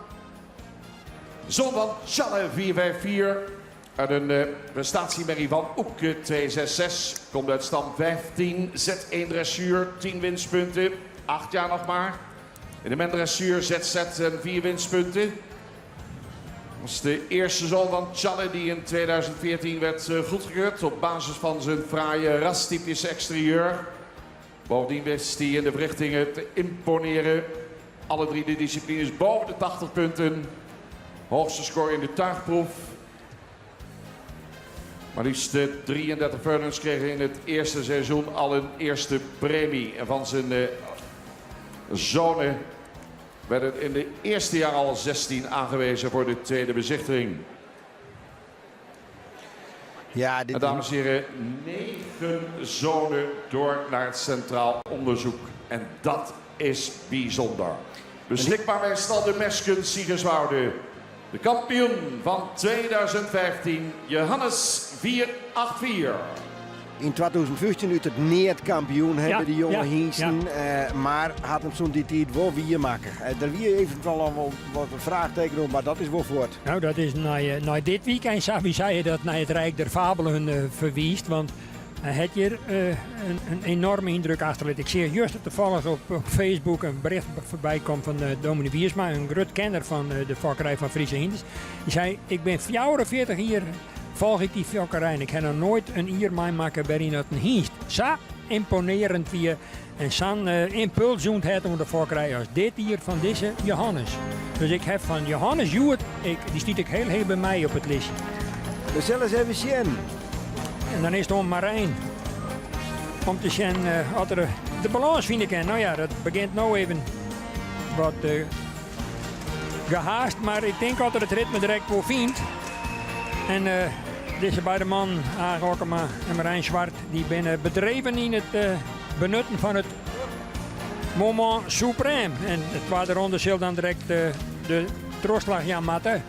Zoon van Challe 454. Uit een prestatiemerrie van Oepke 266. Komt uit stam 15. Z1 dressuur, 10 winstpunten. 8 jaar nog maar. In de mendressuur ZZ en 4 winstpunten. Dat is de eerste zoon van Challe die in 2014 werd goedgekeurd op basis van zijn fraaie rastypische exterieur. Bovendien wist hij in de verrichtingen te imponeren. Alle 3 de disciplines boven de 80 punten. Hoogste score in de tuigproef. Maar liefst 33 furlongs kregen in het eerste seizoen al een eerste premie. En van zijn zonen werden in het eerste jaar al 16 aangewezen voor de tweede bezichtiging. Ja, En dames en heren, 9 zonen door naar het Centraal Onderzoek. En dat is bijzonder. Beschikbaar bij stal de Mesken Siegerswoude. De kampioen van 2015, Johannes 484. In 2015 uit het neerkampioen hebben Ja, de jonge ja, Hingsten, maar had hem zo'n die tijd wel weer maken. Er wie eventueel al wel wat vraagtekenen op, maar dat is wel voort. Nou, dat is na dit weekend, wie zei je dat naar het Rijk der Fabelen verwiest. Want hij had hier een enorme indruk achterlaten. Ik zie juist toevallig op Facebook een bericht voorbij komt van Dominee Wiersma, een groot kenner van de fokkerij van Friese Hinders. Die zei, ik ben 44 hier, volg ik die fokkerij en ik heb nog nooit een ier maken bij een hingst. Zo imponerend wie en zo'n impulszoend het om de fokkerij als dit hier van deze Johannes. Dus ik heb van Johannes Joet, die stiet ik heel bij mij op het listje. We zullen eens even zien. En dan is het om Marijn. Om te zien wat er de balans vind ik. En nou ja, dat begint nou even wat gehaast. Maar ik denk dat er het ritme direct wel vindt. En deze beide man, Age Okkema en Marijn Zwart, die zijn bedreven in het benutten van het moment suprême. En het tweede ronde zal dan direct de troostslag Jan Matte.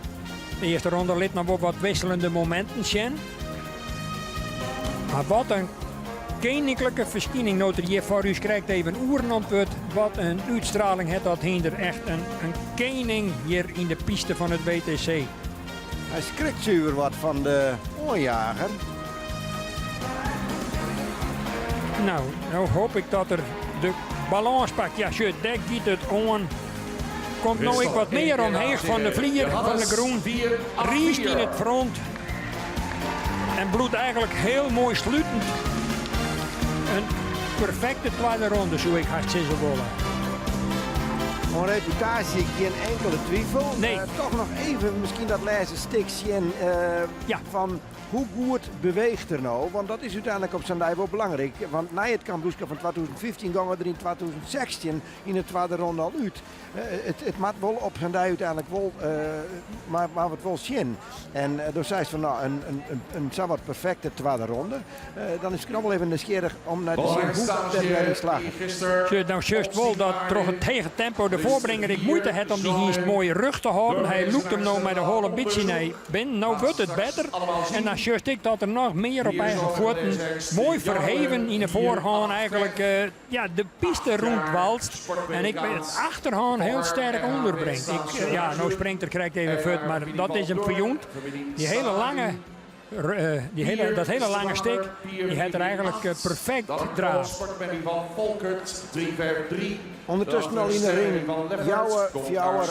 De eerste ronde liet nog wel wat wisselende momenten zien. Maar wat een koninklijke verschijning. Noterie voor u krijgt even oeren antwoord. Wat een uitstraling heeft dat hinder. Echt een koning hier in de piste van het WTC. Hij schrikt zuur wat van de oorjager. Nou hoop ik dat er de balans pakt. Ja, shit, dek giet het on. Komt nou ik wat meer omheen van de vlier, van de groen. Riest in het front. En bloed eigenlijk heel mooi sluitend. Een perfecte tweede ronde, zo ik hard zeggen willen. Van reputatie geen enkele twijfel. Nee. Toch nog even misschien dat laatste stukje van hoe goed beweegt er nou? Want dat is uiteindelijk op zijn wel belangrijk. Want na het kampioenschap van 2015 gaan we er in 2016 in de tweede ronde al uit. Het maakt wel op zijn uiteindelijk wel, maar we het wel zien. En door zei ze van nou, een zowat perfecte tweede ronde. Dan is het nog wel even nieuwsgierig om naar te zien hoe dat erin slaagt. Nou, juist wel dat toch het tegen tempo de voorbrenger ik moeite had om die hier mooie rug te houden. Hij loekt hem nou met de hele beetje nee. Nou wordt het beter. En dan juist ik dat er nog meer op eigen voeten mooi verheven in de voorhand eigenlijk de piste rondwalst. En ik ben het achterhand heel sterk onderbrengt. Nou springt er krijgt even voet, maar dat is een pioen. Die hele lange dat hele lange stik, die heeft er eigenlijk perfect draaf. Ondertussen al in de ring, Jouwe, Fjouwer, 8-4.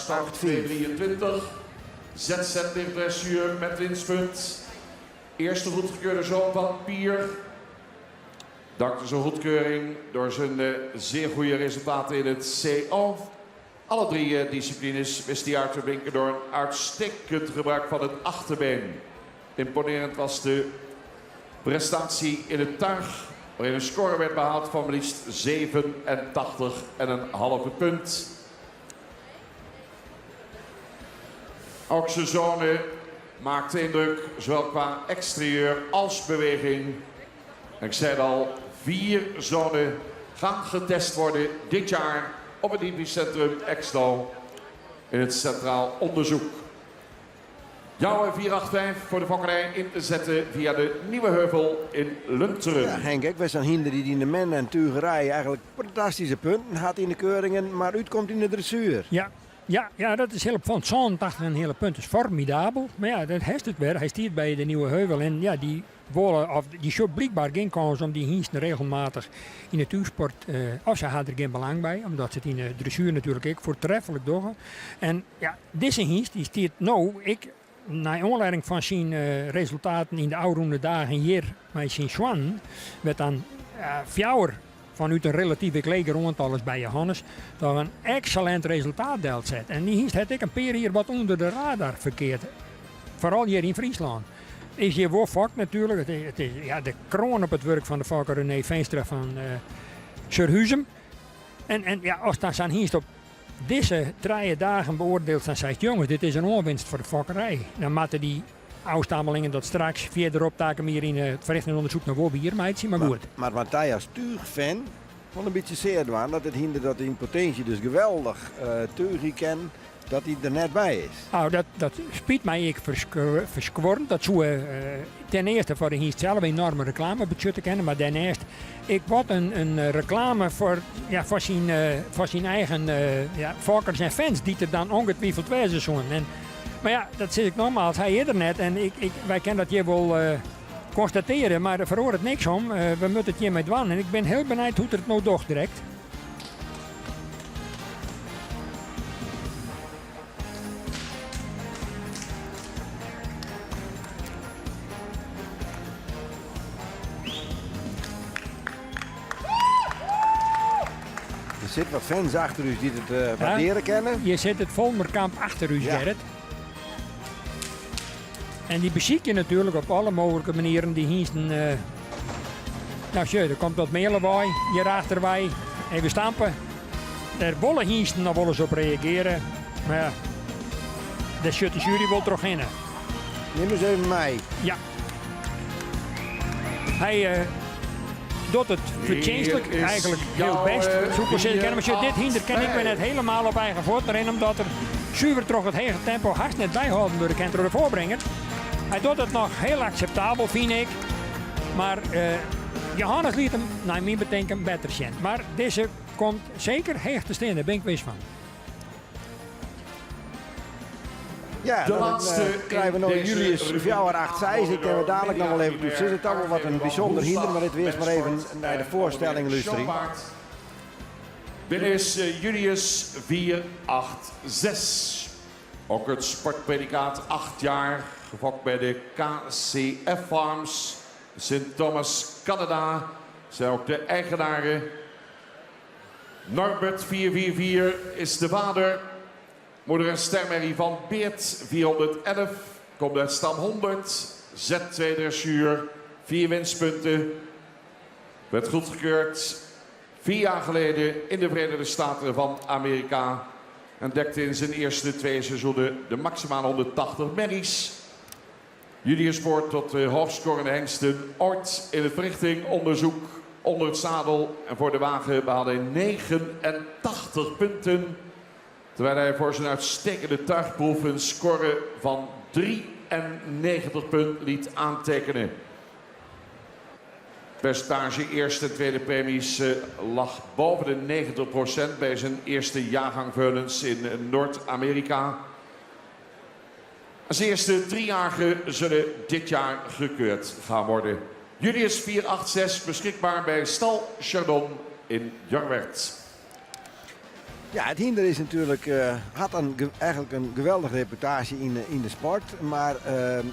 ZZ dressuur met winstpunt. Eerste goedgekeurde zoon van Pier. Dankzij zijn goedkeuring door zijn zeer goede resultaten in het CO. Alle 3 disciplines wist hij uit te blinken door een uitstekend gebruik van het achterbeen. Imponerend was de prestatie in het tuig, waarin een score werd behaald van maar liefst 87,5 punt. Ook zijn zonen maakten indruk, zowel qua exterieur als beweging. En ik zei het al, 4 zonen gaan getest worden dit jaar op het hippiecentrum Exlo in het Centraal Onderzoek. Jouw 485 voor de fokkerij in te zetten via de Nieuwe Heuvel in Lunteren. Ja, Henk, ik was een hinder die in de men en tuigerij eigenlijk fantastische punten had in de keuringen, maar uitkomt in de dressuur. Ja, dat is heel van 80 een hele punt. Dat is formidabel. Maar ja, dat heeft het weer. Hij stiert bij de Nieuwe Heuvel. En ja, die show blijkbaar geen kans om die hingsten regelmatig in de tuursport. Of ze hadden er geen belang bij. Omdat ze het in de dressuur natuurlijk ook voortreffelijk doen. En ja, deze hingst die stiert naar aanleiding van zijn resultaten in de oude dagen hier met zijn Swan. Werd dan fjouwer vanuit een relatief leger aantal is bij Johannes, dat een excellent resultaat deelt zet. En die had ik een paar hier wat onder de radar verkeerd. Vooral hier in Friesland. Is hier wel vak natuurlijk. Het is de kroon op het werk van de vakker René Veenstra van Surhuizen. En ja, als dan zijn hier op deze 3 dagen beoordeeld zijn, zegt jongens, dit is een onwinst voor de vakkerij. Dan moeten die oudstamelingen dat straks verderop taken meer in het verrichtingsonderzoek naar Wobbe hier meidje, maar goed. Maar Matthias Tuig-fan vond een beetje zeer dwaan dat het hinder dat in potentie dus geweldig Tuig ken, dat hij er net bij is. Nou, dat spiet mij ik verskwornd. Dat zou ten eerste voor de hier zelf een enorme reclamebudget te kennen, maar daarnaast ik wat een reclame voor zijn eigen volkers en fans die er dan ongetwijfeld wezen zullen. Maar ja, dat zeg ik nogmaals, hij eerder net en wij kunnen dat hier wel constateren, maar er verhoort het niks om. We moeten het hiermee dwan en ik ben heel benieuwd hoe het nou toch direct. Er zitten wat fans achter u die het waarderen kennen. Je zit het Volmerkamp achter u, Gerrit. En die beziek je natuurlijk op alle mogelijke manieren. Die hingsten. Er komt wat mailen bij, hierachter bij. Even stampen. Er willen hingsten, daar willen ze op reageren. Maar ja, de jury wil toch in. Neem eens even mee. Ja. Hij doet het verdienstelijk, eigenlijk heel best. Maar dit hinder ken ik me net helemaal op eigen voet erin, omdat er zuiver toch het hege tempo haast net bijhouden worden kan door de voorbrenger. Hij doet het nog heel acceptabel, vind ik. Maar Johannes liet hem, naar mijn bedenken, beter zijn. Maar deze komt zeker heeg te staan, daar ben ik wist van. Ja, De dan laatste krijgen we nog in deze Julius Fjouwer 8-6. Ik heb het dadelijk nog wel even toe. Ze is het allemaal wat een bijzonder hinder, maar dit wees maar even naar de voorstelling luisteren. Binnen is Julius 486. Ook het sportpredicaat 8 jaar, gefokt bij de KCF Farms, St. Thomas, Canada. Zijn ook de eigenaren. Norbert 444 is de vader. Moeder en stermerrie van Beert 411. Komt uit stam 100. Z2 dressuur. 4 winstpunten. Werd goedgekeurd 4 jaar geleden in de Verenigde Staten van Amerika. En dekte in zijn eerste 2 seizoenen de maximale 180 merries. Julius behoort tot de hoogtscorende hengsten ooit in het verrichtingonderzoek onder het zadel. En voor de wagen behaalde hij 89 punten. Terwijl hij voor zijn uitstekende tuigproef een score van 93 punten liet aantekenen. Percentage eerste en tweede premies lag boven de 90% bij zijn eerste jaargang Veulens in Noord-Amerika. Zijn eerste 3-jarigen zullen dit jaar gekeurd gaan worden. Julius 486 beschikbaar bij Stal Chardon in Jorwert. Ja, het hinder is natuurlijk, had eigenlijk een geweldige reputatie in de sport. Maar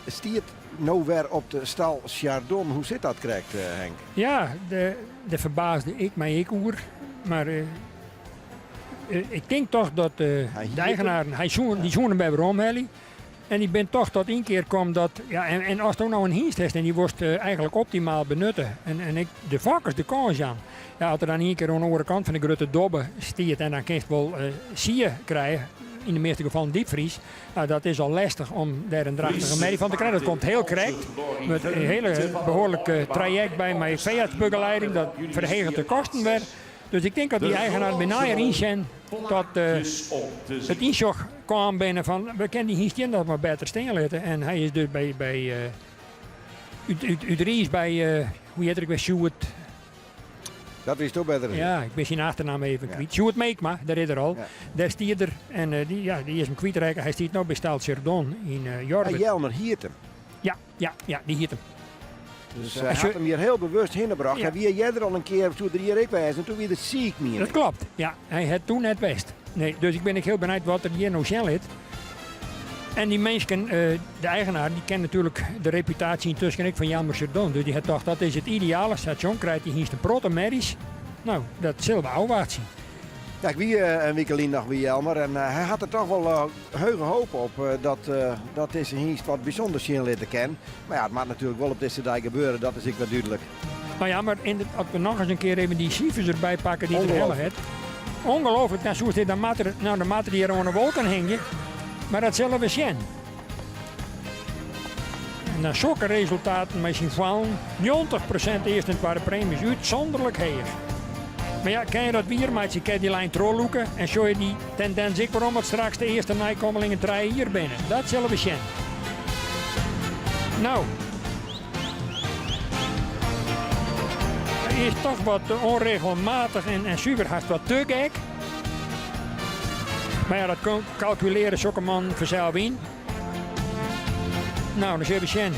stiert nou weer op de stal Chardon. Hoe zit dat correct, Henk? Ja, de verbaasde ik mij ik oer. Maar ik denk toch dat de eigenaar, die zoen hem bij Romhelly. En die bent toch tot één keer kwam dat, ja, en als er nou een hiest is en die wordt eigenlijk optimaal benutten. En ik, de vakkers de kans aan. Ja, als er dan één keer aan de andere kant van de grote dobbe stiert en dan kun je wel zie krijgen. In de meeste gevallen diepvries. Nou, dat is al lastig om daar een drachtige medie van te krijgen. Dat komt heel correct. Met een hele behoorlijke traject bij mijn veeartsbegeleiding. Dat verhegelt de kosten werd. Dus ik denk dat die eigenaar bij najaar inzien dat het inzog kwam binnen van we kennen die hiestje dat maar beter steen laten. En hij is dus bij Ries bij hoe heet ik bij Sjoerd. Dat is toch beter. Ja, ik ben zijn achternaam even kwijt. Sjoerd Meekma, daar is er al. Ja. Daar stiert er en die is hem kwijtreiken. Hij stiert nou bij Staal Chardon in Jorbert. En Jelmer hiert hem. Ja, die hiet hem. Dus hij had hem hier heel bewust hingebracht. Ja. Hij wie jij er al een keer toen er hier ik was en toen weer het ziek meer. Dat klopt. Ja, hij had toen net best. Nee, dus ik ben heel benieuwd wat er hier nou snel is. En die mensen, de eigenaar, die kent natuurlijk de reputatie intussen van Jelmer Chardon. Dus die had toch, dat is het ideale station. Krijgt hij hier een protte merries. Nou, dat zullen we afwachten zien. Ja, ik wie een weekend nog bij Jelmer en hij had er toch wel heuge hoop op dat deze hiest wat bijzonder zien laten kennen. Maar ja, het mag natuurlijk wel op deze dag gebeuren, dat is ik wel duidelijk. Nou ja, maar als we nog eens een keer even die cijfers erbij pakken die er helle het. Ongelooflijk, nou zoals dit dan de mater die er aan de wolken hangen. Maar dat zullen we zien. En na zulke resultaten met zijn vallen, 90% eerst en tweede premies uitzonderlijk heeg. Maar ja, kan je dat weer, maar je kan die lijn trolloeken en zo je die tendens ik waarom het straks de eerste nijkommelingen treien hier binnen. Dat zullen we zien. Nou. Hij is toch wat onregelmatig en super haast wat te gek. Maar ja, dat calculeren zulke man vanzelf in. Nou, dan zullen we zien.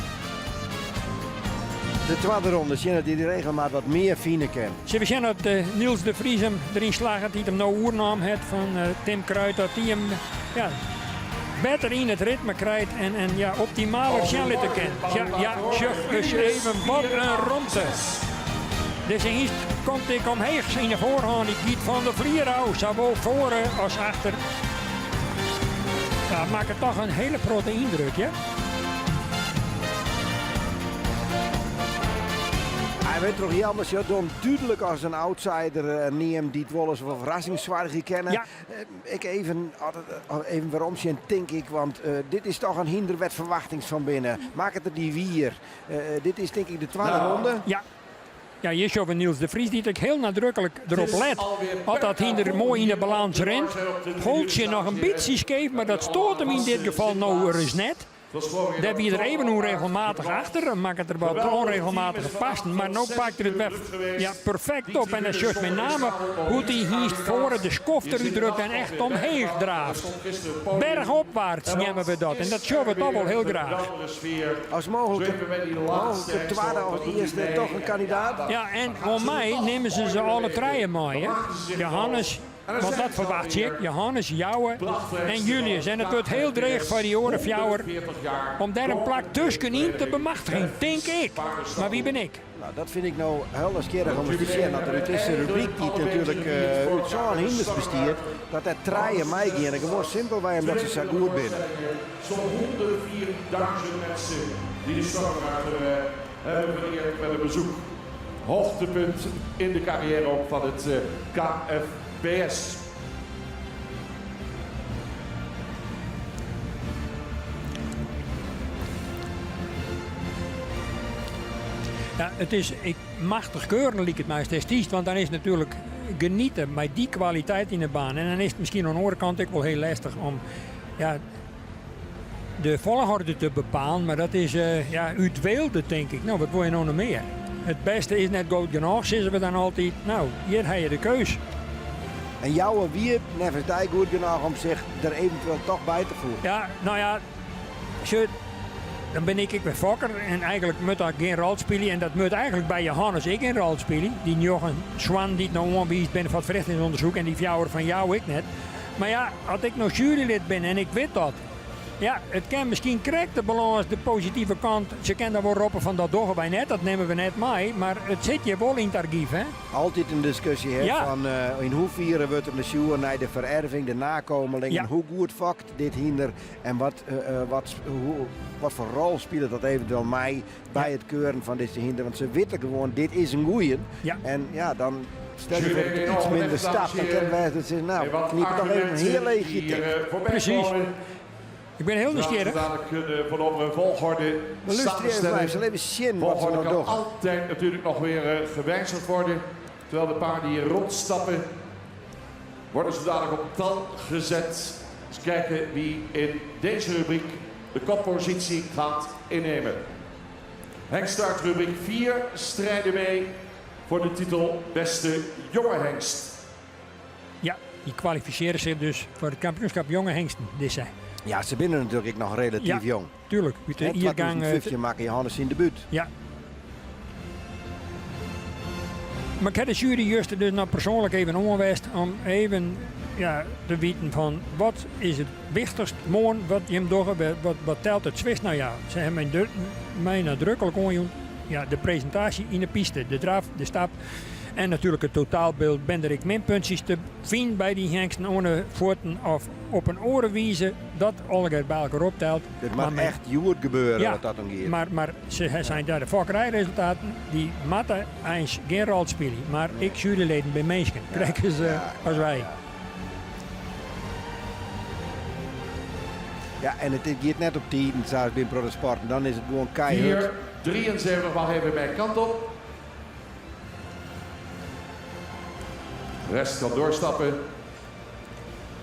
De tweede ronde zien dat hij de regelmaat wat meer vinden kan. Zullen we zien dat Niels de Vries hem erin slaagt dat hij hem nou oernaam heeft van Tim Kruid. Dat hij hem beter in het ritme krijgt en optimaler snelheid te kennen. Ja, zeg eens even, wat een ronde. Dus hier komt ik omheen in de voorhand. Ik giet van de Vlierau, zowel voor als achter. Ja, maakt het toch een hele grote indruk, ja? Hij weet toch Jelmer Chardon duidelijk als een outsider neemt die het wel eens wel verrassingswaardig kennen. Ja. Ik even waarom zien, denk ik, want dit is toch een hinderwet verwachtings van binnen. Maak het er die wier. Dit is denk ik de tweede ronde. Ja. Ja, hier is over Niels de Vries die ik heel nadrukkelijk erop let. Als dat hinder mooi in de balans rent, holt je nog een beetje scheef, maar dat stoort hem in dit geval nou eens net. Daar heb je er even onregelmatig achter en maakt het er wat onregelmatige passen. Maar nu pakt er het weer perfect op. En dat is met name hoe hij hier voor de skof eruit drukt en echt omheen draaft. Bergopwaarts nemen we dat. En dat zien we toch wel heel graag. Als mogelijk de tweede of de eerste toch een kandidaat. Ja, en voor mij nemen ze alle treien mee. Hè? Johannes. Want dat verwacht ik. Johannes, Jouwe en Julius. En het wordt heel dreig voor die orenfjouwer om daar een plak tussenin te bemachtigen, denk ik. Maar wie ben ik? Nou, dat vind ik nou heel nieuwsgierig om eens te zien. Dat er uit deze rubriek die natuurlijk uit zo'n hinders bestiert, dat er treien mij gaan. En gewoon simpelweg omdat ze zo goed binnen. Zo'n 104.000 mensen die de Stormraad hebben vereerd met een bezoek. Hoogtepunt in de carrière ook van het KFBS. Ja, het is machtig keuren, liep het mij steeds. Want dan is het natuurlijk genieten met die kwaliteit in de baan. En dan is het misschien aan de andere kant ook wel heel lastig om de volgorde te bepalen. Maar dat is uit wilde, denk ik. Nou, wat wil je nou nog meer? Het beste is net goed genoeg, zeggen we dan altijd. Nou, hier heb je de keus. En jouw wie nevens die goed genoeg om zich er eventueel toch bij te voeren? Ja, nou ja, dan ben ik weer fokker en eigenlijk moet dat geen rol spelen. En dat moet eigenlijk bij Johannes ik een rol spelen. Die jongen Swan die nou onbeheerst ben van het verrichtingsonderzoek en die fjouwer van jou ik net. Maar ja, als ik nou jurylid ben en ik weet dat. Ja, het kan misschien correct de balans, de positieve kant. Ze kennen wel roepen van dat doen wij net, dat nemen we net mee. Maar het zit je wel in het archief, hè? Altijd een discussie hè, Ja. van in hoeverre wordt er de sjoer naar de vererving, de nakomelingen. Ja. Hoe goed vakt dit hinder en wat voor rol speelt dat eventueel mij bij het keuren van deze hinder. Want ze weten gewoon, dit is een goeie. Ja. En ja, dan stel je voor dat het iets minder staat. Dan kunnen wij het zeggen, nou, knip toch even een heel leegje dik. Precies. Ik ben heel nieuwsgierig. Dadelijk van op een volgorde Maar luister even, samenstellen. we zullen even zien wat ze Volgorde nou kan doen. altijd natuurlijk nog weer gewijzigd worden. Terwijl de paarden hier rondstappen, worden ze dadelijk op tal gezet. Eens kijken wie in deze rubriek de koppositie gaat innemen. Hengststart rubriek 4 strijden mee voor de titel Beste Jonge Hengst. Ja, die kwalificeren zich dus voor het kampioenschap jonge hengsten. Dit zijn. Ja, ze binnen natuurlijk nog relatief Ja. jong. Tuurlijk. Uit de In Iergang, 2015 maken Johannes in debuut. ja. Maar ik heb de jury juist dus nou persoonlijk even ongeweest om even te weten van wat is het wichtigst morgen wat je hem door wat telt het zwist. Nou ja, ze hebben mij nadrukkelijk ongejoen. Ja, de presentatie in de piste, de draf, de stap en natuurlijk het totaalbeeld. Ben er ik minpuntjes te vinden bij die hengsten ohne voeten of op een oren wijzen dat Olger bij elkaar optelt. Het mag Maar echt joerd gebeuren Ja, wat dat dan gaat. Maar ze zijn daar de fokkerijresultaten die matten eens geen rol spelen. Maar ik juryleden bij mensen krijgen ze als wij. Ja, en het gaat net op tien, zoals bij Pro Sport. En dan is het gewoon keihard. 4-73 mag even mijn kant op. De rest kan doorstappen.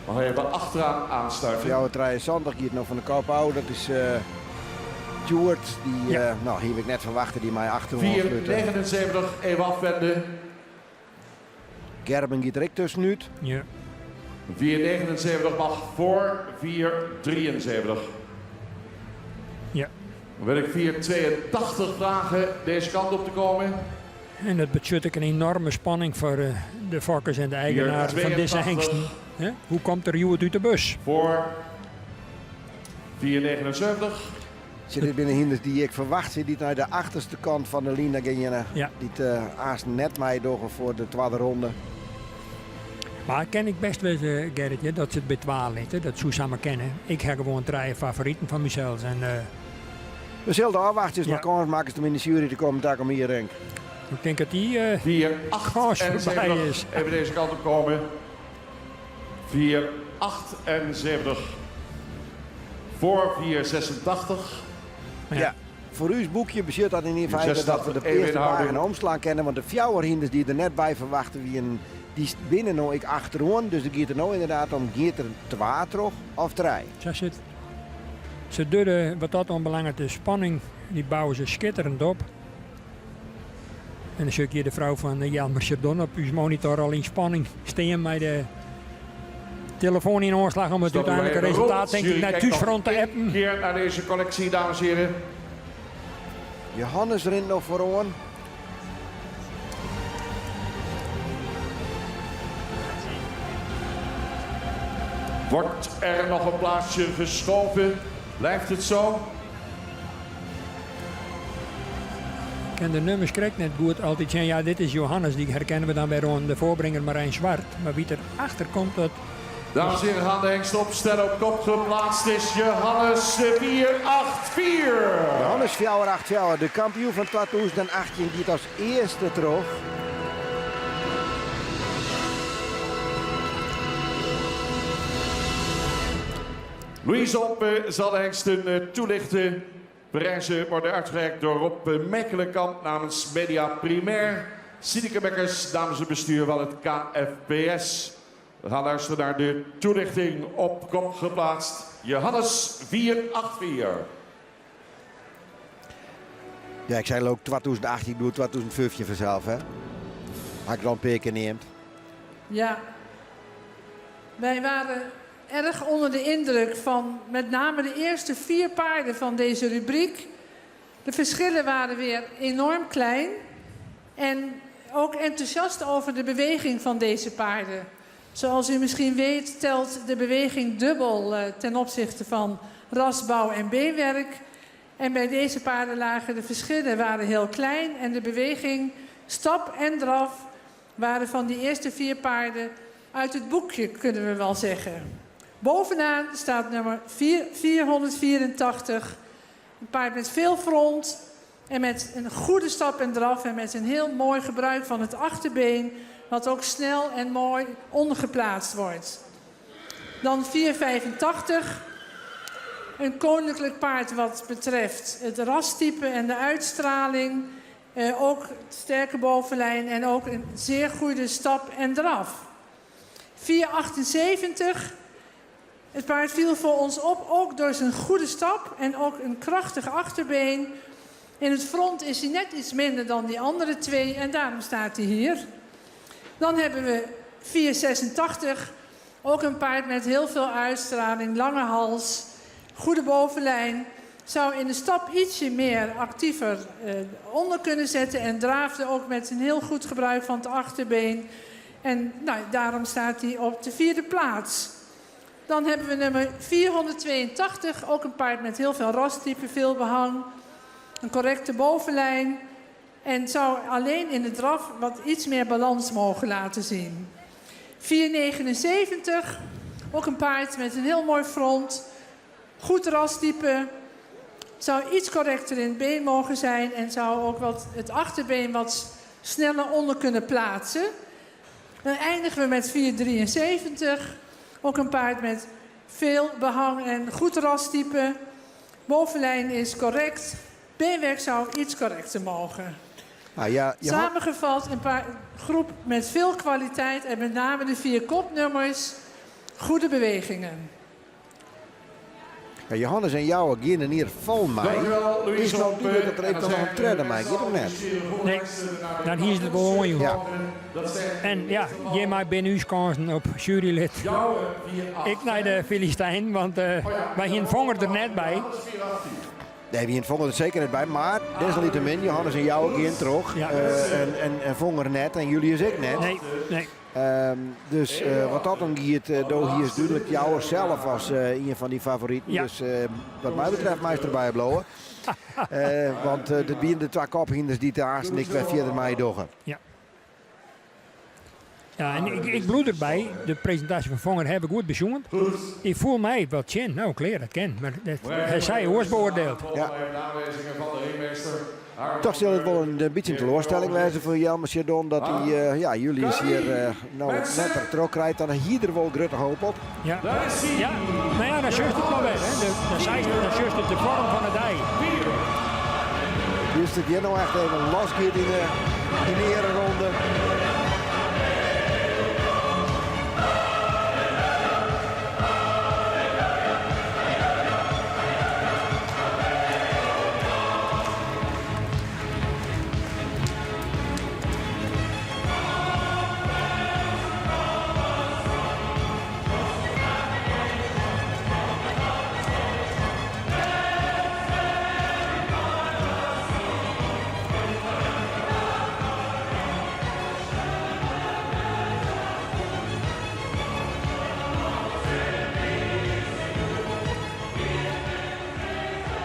Mag even achteraan aanstarten. Jouw trein zondag gaat nog van de kop houden. Dat is Stuart. Die, Ja. nou, hier heb ik net verwacht die mij achterom 4-79 even afwenden. Gerben gaat direct tussenuit. Ja. 4-79 mag voor 4-73. Ja. Dan wil ik 4-82 vragen deze kant op te komen. En dat betekent ook een enorme spanning voor de fokkers en de eigenaren van deze 82. hengsten. Hè? Hoe komt er Joet uit de bus? Voor 4,79. Zit er binnen hinders die ik verwacht zit, die naar de achterste kant van de linie gaan. Ja. Die aast net mij door voor de tweede ronde. Maar ken ik best wel, Gerritje, dat ze het bij 12 ligt. Dat zou samen kennen. Ik heb gewoon 3 favorieten van mezelf. En We zullen afwachten, Ja. nog kans maken om in de jury te komen, daar kom hier denk. ik denk dat die 4,78. is. Even deze kant op komen. 4,78. Voor 4,86. Ja. Ja. Voor uw boekje bezit dat in ieder geval 86 dat we de even eerste inhouden. wagen omslaan kennen. Want de fjouwerhinders die er net bij verwachten, die binnen nou ik achterom. Dus er gaat er nou inderdaad om, gaat er 2 terug of 3? Zo zit. Ze doen wat dat onbelangrijk de spanning, die bouwen ze schitterend op. En dan zie je de vrouw van Jelmer Chardon op uw monitor al in spanning staan met de telefoon in aanslag om het uiteindelijke resultaat denk ik naar thuisfront te appen. Een keer naar deze collectie, dames en heren. Johannes rint nog vooraan. Wordt er nog een plaatsje geschoven? Blijft het zo? Ik ken de nummers krijg net goed altijd zeggen, ja dit is Johannes, die herkennen we dan bij Ron de voorbringer Marijn Zwart. Maar wie erachter komt, dat Dames en heren, gaan de hengst opstellen. Op kop geplaatst is Johannes 484. Johannes Fjouwer 8 Fjouwer, de kampioen van 2018, die als eerste terug. Louise Hompe zal de hengsten toelichten. Prijzen worden uitgereikt door Rob Mekkelenkamp namens Media Primair. Sineke Bekkers, dames en bestuur van het KFPS. We gaan luisteren naar de toelichting op kop geplaatst. Johannes 484. Ja, ik zei ook 2018, ik doe 2015 vanzelf, hè. Had ik dan een paar keer neemt. Ja. Wij waren erg onder de indruk van met name de eerste 4 paarden van deze rubriek. De verschillen waren weer enorm klein. En ook enthousiast over de beweging van deze paarden. Zoals u misschien weet telt de beweging dubbel ten opzichte van rasbouw en beenwerk. En bij deze paarden lagen de verschillen waren heel klein. En de beweging, stap en draf, waren van die eerste 4 paarden uit het boekje, kunnen we wel zeggen. Bovenaan staat nummer 484. Een paard met veel front en met een goede stap en draf. En met een heel mooi gebruik van het achterbeen, wat ook snel en mooi ondergeplaatst wordt. Dan 485. Een koninklijk paard wat betreft het rastype en de uitstraling. Ook sterke bovenlijn en ook een zeer goede stap en draf. 478. Het paard viel voor ons op, ook door zijn goede stap en ook een krachtig achterbeen. In het front is hij net iets minder dan die andere 2 en daarom staat hij hier. Dan hebben we 486. Ook een paard met heel veel uitstraling, lange hals, goede bovenlijn. Zou in de stap ietsje meer actiever onder kunnen zetten en draafde ook met een heel goed gebruik van het achterbeen. En daarom staat hij op de 4e plaats. Dan hebben we nummer 482, ook een paard met heel veel rastype, veel behang. Een correcte bovenlijn. En zou alleen in de draf wat iets meer balans mogen laten zien. 479, ook een paard met een heel mooi front. Goed rastype. Zou iets correcter in het been mogen zijn. En zou ook het achterbeen wat sneller onder kunnen plaatsen. Dan eindigen we met 473. Ook een paard met veel behang en goed rastype. Bovenlijn is correct. Beenwerk zou iets correcter mogen. Samengevat een groep met veel kwaliteit en met name de 4 kopnummers. Goede bewegingen. Ja, Johannes en jou gaan hier vol mij. Is nou duidelijk dat er even nog een treden mij? Gaat ook net. Nee, dan hier is het gewoon, joh. Ja. En ja, jij maakt binnen uw kansen op jurylid. Ik naar de Filistijn, want wij gaan Vonger er net bij. Nee, we vongen er zeker net bij, maar desalniettemin, Johannes en jou gaan terug. Ja. En Vonger net en Julius ik net. Nee. Dus wat dat dan gaat, hier is duidelijk jou zelf als een van die favorieten. Ja. Dus wat mij betreft mij is erbij blowen. Want de zijn de 2 kophinders die te haast en ik ben verder mij doggen. Ja. Ja, en ik bloed erbij. De presentatie van Vonger heb ik goed bezongen. Ik voel mij wat tjen. Nou, klaar, dat ken. Maar hij zei hoors beoordeeld. Ja. Toch zal het wel een beetje een teleurstelling wezen voor Jelmer Chardon dat hij Julius hier net terug krijgt. Dan hier er wel grote hoop op. Ja, nou ja, dan zust het maar weer. Dan zust het de vorm van het ei. Dus dat je nou echt even losgaat in de ereronde.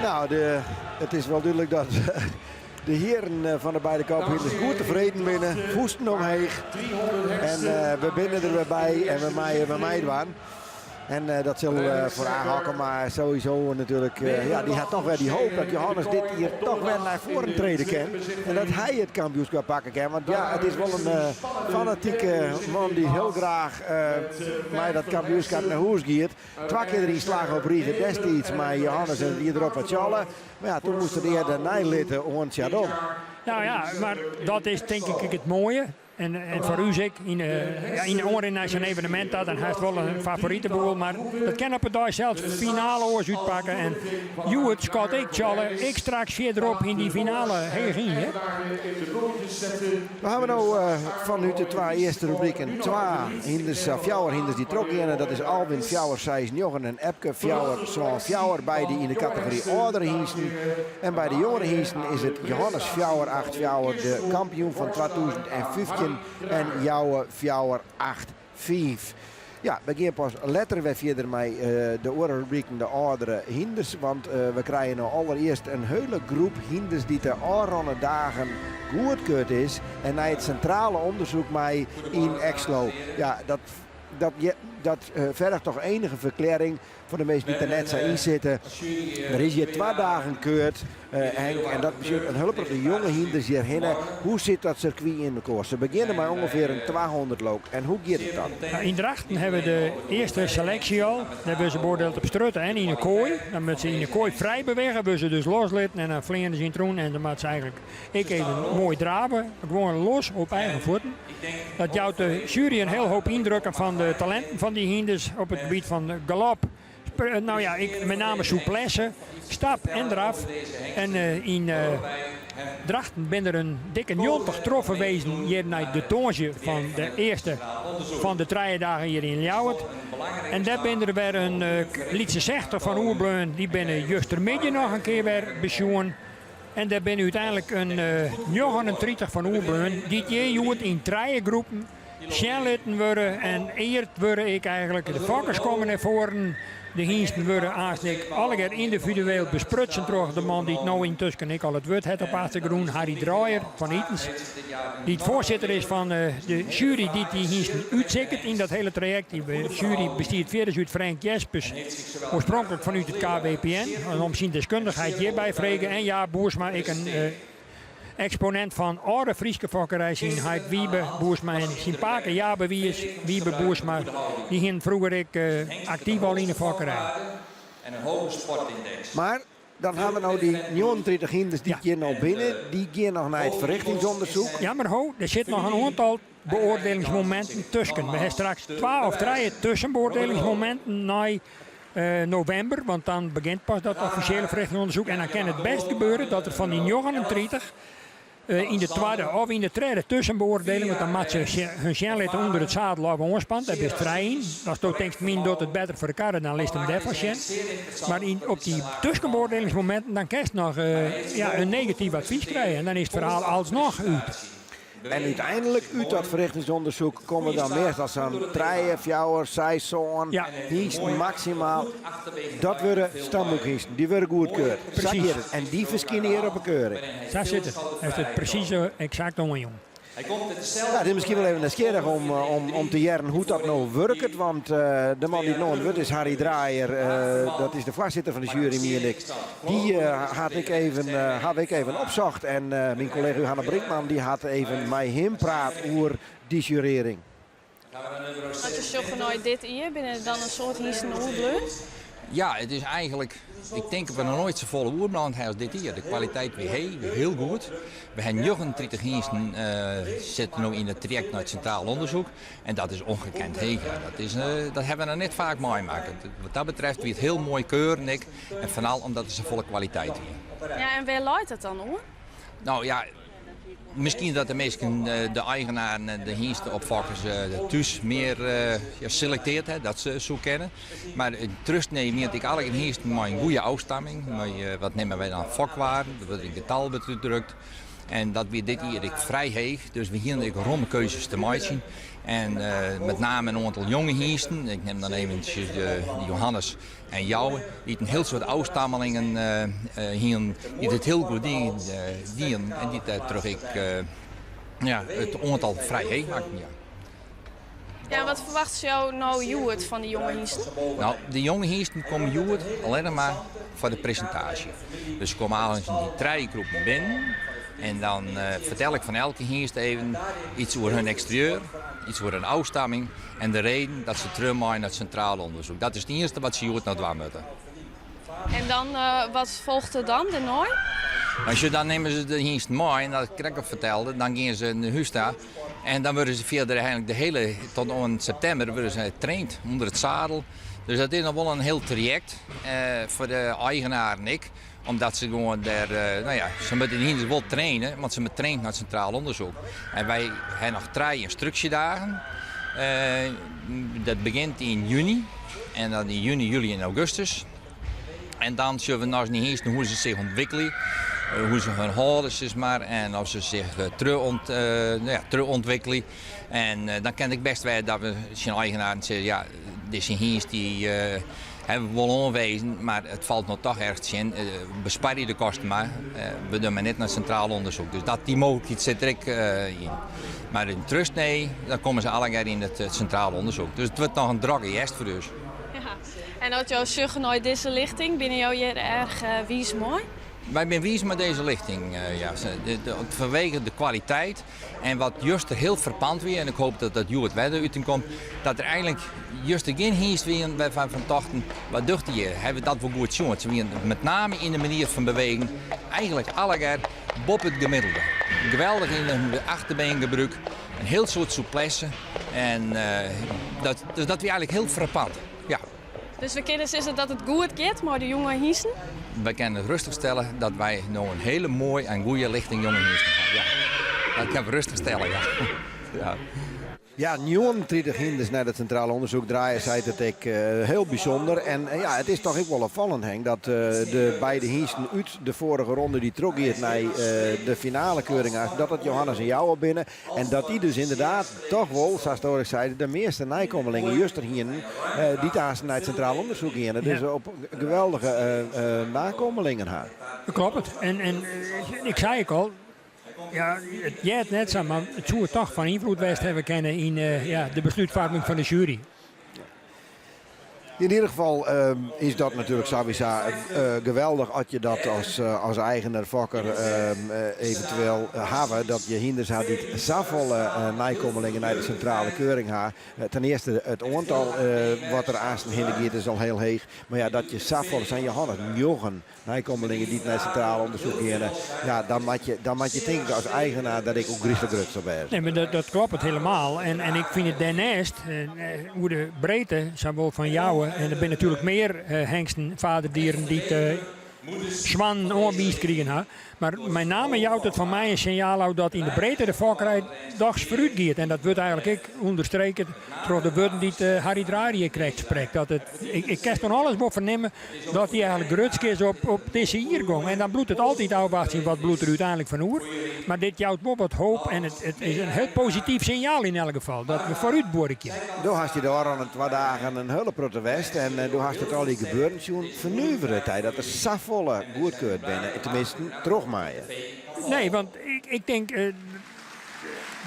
Nou, het is wel duidelijk dat de heren van de beide kophinders goed tevreden binnen. Voesten omheen. En we binnen er weer bij en we meiden aan. En dat zullen voor aanhakken, maar sowieso natuurlijk, die had toch weer die hoop dat Johannes dit hier toch weer naar voren treden kan. En dat hij het kampioenschap pakken kan. Want ja, het is wel een fanatieke man die heel graag mij dat kampioenschap naar huis gaat. 2 keer erin slagen op Riegen destijds, maar Johannes en die erop wat schallen. Maar ja, toen moesten die er nijlitten om Chardon. Nou ja, maar dat is denk ik het mooie. En voor u zeg in een evenement dat dan heeft wel een favorietenboel, maar dat kan op het dag zelfs finale oors uitpakken. En Juwet, Scott, ik Challe, ik straks verderop in die finale heen. We hebben nou vanuit de 2 eerste rubrieken 2 hinders, fjouwerhinders die trokken. Dat is Alwin Fjouwer 6 Joggen en Epke Fjouwer zo'n Fjouwer, beide in de categorie oudere hingsten. En bij de jongere hingsten is het Johannes Fjouwer 8 Fjouwer, de kampioen van 2015. En Jouwe Fjouwer 8-5. Ja, we gaan pas later weer verder met de oorrubrieken de oudere hinders. Want we krijgen nou allereerst een hele groep hinders die de aanronde dagen goedkeurd is. En naar het centrale onderzoek mij in Exlo. Ja, dat vergt toch enige verklaring voor de meesten die er net zijn inzitten. Er is hier 2 dagen keurd, Henk, en dat betekent een hulp voor de jonge hinders hierheen. Hoe zit dat circuit in de koers? Ze beginnen met ongeveer een 200 loop. En hoe gaat het dan? Nou, in Drachten hebben we de eerste selectie al. Dan hebben ze beoordeeld op strutten en in de kooi. Dan moeten ze in de kooi vrij bewegen, hebben ze dus loslitten en dan vliegen ze in het roen. En dan moet ze eigenlijk even mooi draven, gewoon los op eigen voeten. Dat jouwt de jury een heel hoop indrukken van de talenten van die hinders op het gebied van galop. Nou ja, met name souplesse, stap en draf. En in Drachten ben er een dikke 90 troffen wezen hier naar de toonje van de eerste van de 3 dagen hier in Ljouwert. En daar ben er weer een lietse 60 van Oerbleun, die ben juist er midden nog een keer weer besjoen. En daar ben uiteindelijk een 39 van Oerbleun, die je in 3 groepen snellitten worden en eerd worden ik eigenlijk. De fokkers komen naar voren. De hingsten worden eigenlijk alle individueel besprutsen door de man die het nou intussen ik al het woord het op Achtergroen, Harry Draaier van Itens. Die het voorzitter is van de jury die hingsten uitzikkert in dat hele traject. Die jury bestaat verder uit Frank Jespers, oorspronkelijk vanuit het KWPN. En om zijn deskundigheid hierbij vregen. En ja, Boersma, ik een exponent van oude Frieske fokkerij zien. Heid Wiebe Boersma en zijn paken Jabe Wiebe Boersma. Die ging vroeger actief al in de fokkerij. En een hoge sportindex. Maar dan hebben we nou die 39 hinders die hier nou binnen. Die gaan nog naar het verrichtingsonderzoek. Ja, maar er zit nog een aantal beoordelingsmomenten tussen. We hebben straks 2 of 3 tussenbeoordelingsmomenten na november. Want dan begint pas dat officiële verrichtingsonderzoek. En dan kan het best gebeuren dat er van die 39 in de tweede of in de derde tussenbeoordeling, want dan moet ze hun snelheid onder het zadel of onspant. Dat is trein. Als je denkt, min dat het beter voor de karren, dan ligt hem deftig. Maar op die tussenbeoordelingsmomenten, dan kan je nog een negatief advies krijgen. En dan is het verhaal alsnog uit. En uiteindelijk uit dat verrichtingsonderzoek komen dan meestal zo'n 3, 4, 6 zo'n hingsten maximaal. Dat worden stamboekhingsten, die worden goedkeurd. Precies. En die verschijnen hier op een keuring. Daar zit het. Heeft het precies exact om, jong. Ja, het is misschien wel even nieuwsgierig om te jaren hoe dat nou werkt. Want de man die het nou wordt is Harry Draaier. Dat is de voorzitter van de jury, Mie en ik. Die had ik even opzocht. En mijn collega Johanna Brinkman die had even met hem praat over die jurering. Wat is zo genoeg dit hier? Binnen dan een soort hingsten Oerbleun? Ja, het is eigenlijk, ik denk dat we nog nooit zo volle oerbrand hebben als dit hier. De kwaliteit weer heel goed. We hebben 39 hingsten zitten nu in het traject naar het Centraal Onderzoek. En dat is ongekend heeg. Dat hebben we nog net vaak meemaakt. Wat dat betreft weer het heel mooi keuren. En vooral omdat het zo volle kwaliteit is. Ja, en waar leidt dat dan hoor? Nou ja, misschien dat de meesten, de eigenaren, de hingstenopvakkers thuis meer selecteert, dat ze zo kennen. Maar terugnemen ik alle hingsten met een goede afstamming. Wat nemen wij dan fokwaren, dat wordt in getal bedrukt. En dat weer dit hier vrij heeg, dus we hier ronde keuzes te maken. En met name een aantal jonge hingsten, ik neem dan eventjes Johannes en jou, die een heel soort afstammelingen hier, die het heel goed dienen en die terug het aantal vrij heeg maken. Ja. Ja, wat verwacht jou nou Joert van die jonge hingsten? Nou, de jonge hingsten komen Joert alleen maar voor de presentatie. Dus ze komen al in die 3 groepen binnen. En dan vertel ik van elke hingst even iets over hun exterieur, iets over hun afstamming en de reden dat ze teruggaan naar het centrale onderzoek. Dat is het eerste wat ze Joert nou doen moeten. En dan, wat volgt er dan, de nooi? Als je dan nemen ze de hingst mooi en dat ik ook vertelde, dan gaan ze in de huis en dan worden ze verder eigenlijk de hele, tot in september worden ze getraind onder het zadel. Dus dat is nog wel een heel traject voor de eigenaar en ik. Omdat ze gewoon daar, ze moeten hier wel trainen, want ze moeten trainen naar het Centraal Onderzoek. En wij hebben nog 3 instructiedagen. Dat begint in juni. En dan in juni, juli en augustus. En dan zullen we nog niet eens hoe ze zich ontwikkelen. hoe ze hun houden, zeg maar, en of ze zich terugontwikkelen. En dan kan ik best wel dat we zijn eigenaren zeggen, ja, dit is een hingst die hebben we wel aanwezen, maar het valt nog toch ergens in. Bespaar je de kosten maar, we doen maar net naar centraal onderzoek. Dus die mogelijkheid zit er in. Maar in trust, nee, dan komen ze allemaal in het centraal onderzoek. Dus het wordt nog een droge jest voor ons. Ja. En dat jouw zucht naar deze lichting, binnen jou hier erg wies mooi? Wij zijn wies met deze lichting, vanwege de kwaliteit en wat juist er heel verpand weer, en ik hoop dat dat het verder uitkomt, dat er eigenlijk juist geen hiest weer van tochten wat ducht hier hebben dat we goed zien. Ze met name in de manier van bewegen, eigenlijk allegaar boven het gemiddelde. Geweldig in de achterbeengebruik, een heel soort souplesse en dat weer eigenlijk heel frappant. Ja. Dus we kunnen zeggen dat het goed gaat, maar de jonge hiesten? We kunnen rustig stellen dat wij nou een hele mooie en goede lichting jonge hiesten hebben. Ja. Dat kan we rustig stellen, ja. Ja. Ja, 39 hinders naar het Centraal Onderzoek draaien, zei het ik heel bijzonder. En ja, het is toch ook wel opvallend, Henk, dat de beide hingsten uit de vorige ronde die trok hier naar de finale keuring uit, dat het Johannes en jou al binnen. En dat die dus inderdaad toch wel, zoals ik zei, de meeste nijkomelingen juist hier die daar naar het Centraal Onderzoek hier. Dus op geweldige nakomelingen haar. Klopt. En ik zei het al. Ja, het is net zo, maar het zou toch van invloed geweest hebben kunnen in de besluitvorming van de jury. In ieder geval is dat natuurlijk sowieso geweldig als je dat als eigenaar fokker eventueel hebben. Dat je hinders had die zoveel nijkomelingen naar de centrale keuring had. Ten eerste het aantal wat er aan hinder gaat is al heel heeg. Maar ja, dat je zoveel zijn Johannes, Jochen nijkomelingen die naar het centrale onderzoek gaan. Ja, dan moet je denken als eigenaar dat ik ook griezelig grut zou zijn. Nee, maar dat klopt het helemaal. En ik vind het daarnaast, hoe de breedte, zowel van jou. En er zijn natuurlijk meer hengsten, vaderdieren die het zwan onbiest krijgen. Ha. Maar met name jouwt het van mij een signaal dat in de breedte de fokkerij dags vooruit gaat. En dat wordt eigenlijk ook onderstreken door de woorden die Harry Draaien krijgt spreekt. Dat ik kan van alles wat vernemen dat hij eigenlijk grutsk is op deze hier ging. En dan bloedt het altijd afwachten wat bloedt er uiteindelijk van oer. Maar dit jouwt wel wat hoop en het is een heel positief signaal in elk geval. Dat we vooruit boren kunnen. Toen had je daar aan 2 dagen een hele protest en toen had het al die gebeuren zien vernuiveren tijd. Dat er zoveel goedkeurd binnen, tenminste terug. Nee, want ik denk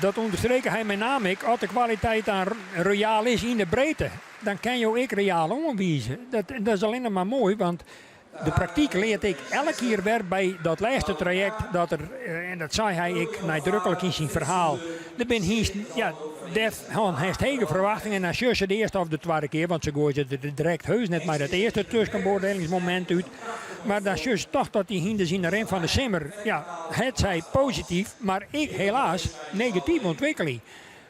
dat onderstreken hij met name als de kwaliteit aan royaal is in de breedte, dan kan je ook royaal aanwijzen. Dat is alleen maar mooi, want de praktijk leert ik elke keer weer bij dat laatste traject dat er, en dat zei hij ik nadrukkelijk in zijn verhaal, er ben hier, ja, heeft hele verwachtingen en als je de eerste of de tweede keer, want ze gooien er direct heus net maar het eerste tussenbeoordelingsmoment uit. Maar dan zie je toch dat die hinders in de ren van de simmer, ja, het zij positief, maar ik helaas negatief ontwikkeling.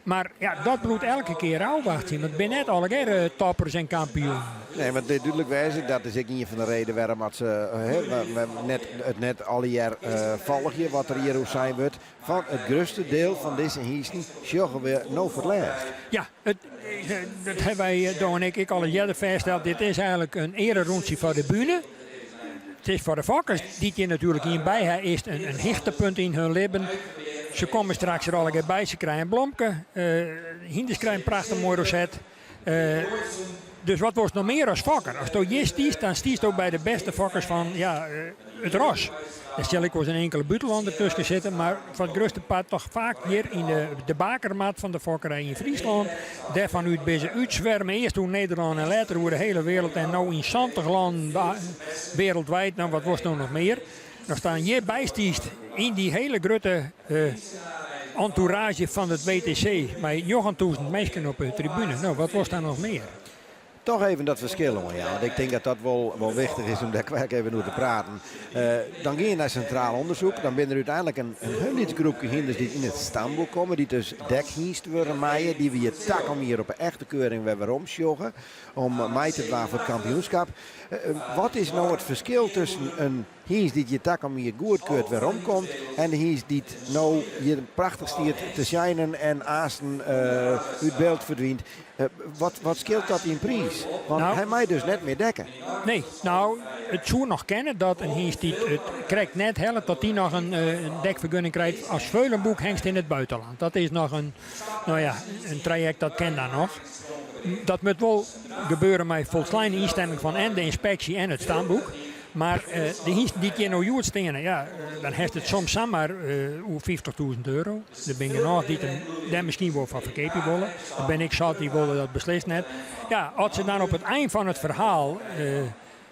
Maar ja, dat bloedt elke keer afwachten. Want het zijn net alle toppers en kampioen. Nee, maar duidelijk wijzen, dat is ook een van de redenen waarom ze net alle jaar volgen wat er hier zijn wordt. Van het grootste deel van deze hiesten zorgen we nou voor het laatst. Ja, dat hebben wij, Don en ik al een jaar vastgesteld. Dit is eigenlijk een ererondje voor de bühne. Het is voor de fokkers die hier natuurlijk hierbij hebben, is een hichtepunt in hun leven. Ze komen straks er al bij, ze krijgen blomken. Hinders krijgen een prachtig mooi roset. Dus wat wordt nog meer als fokker? Als je hier stiest, dan stiest ook bij de beste fokkers van het ros. Dan stel ik wel eens een enkele buitenlander tussen zitten, maar van het grootste pad toch vaak hier in de bakermat van de fokkerij in Friesland. Daarvan uit bezig uitzwermen. Eerst door Nederland en later door de hele wereld. En nu in 70 landen wereldwijd. Nou, wat was nou nog meer? Dan staan hier bijstiest in die hele grote entourage van het WTC. Met 9000 mensen op de tribune. Nou, wat was daar nog meer? Toch even dat verschil, ja. Want ik denk dat dat wel wichtig is om daar kwijt even over te praten. Dan ga je naar centraal onderzoek. Dan ben er uiteindelijk een hele groepje hinders die in het stamboek komen. Die dus dekhingst worden maaien. Die we je tak om hier op een echte keuring weer omsjoggen. Om mij te doen voor het kampioenschap. Wat is nou het verschil tussen een hingst die je tak om hier goedkeurt weer omkomt. En de hingst die nou hier prachtig stiert te schijnen en aasten uit beeld verdwijnt. Wat scheelt dat in prijs? Want Nou. hij mij dus net meer dekken. Nee, nou, het zou nog kennen dat een hengst die het krijgt net helpt dat die nog een dekvergunning krijgt als veulenboek hengst in het buitenland. Dat is nog een traject dat ken daar nog. Dat moet wel gebeuren met volslagen instemming van en de inspectie en het stamboek. Maar de hengst die je nou juist stenen, ja, dan heeft het soms samen €50.000. Er ben genoeg die daar misschien wel van verkepen willen. Dan ben ik zat, die willen dat beslist net. Ja, als ze dan op het eind van het verhaal,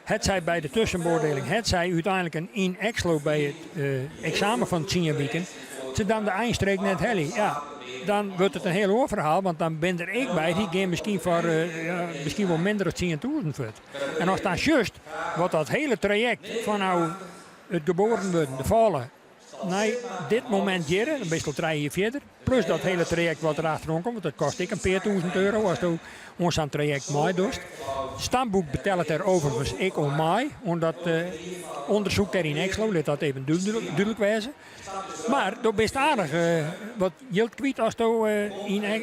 het zij bij de tussenbeoordeling, het zij uiteindelijk een in Exlo bij het examen van het 10 weekend, ze dan de eindstreek net helly. Ja, dan wordt het een heel oorverhaal, want dan ben er ik bij, die gaan misschien voor misschien wel minder dan 10.000 wordt. En als dan juist wordt dat hele traject van nou het geboren worden, de vallen, nee, dit moment jaren, dan ben je al 3 jaar verder. Plus dat hele traject wat erachteraan komt, want dat kost ik een €40.000 als je ons aan het traject mij doet. Het stamboek betelt er overigens ik om mij, omdat onderzoek er in Exlo, laat dat even duidelijk wezen. Maar dat best aardig wat geld kwijt als je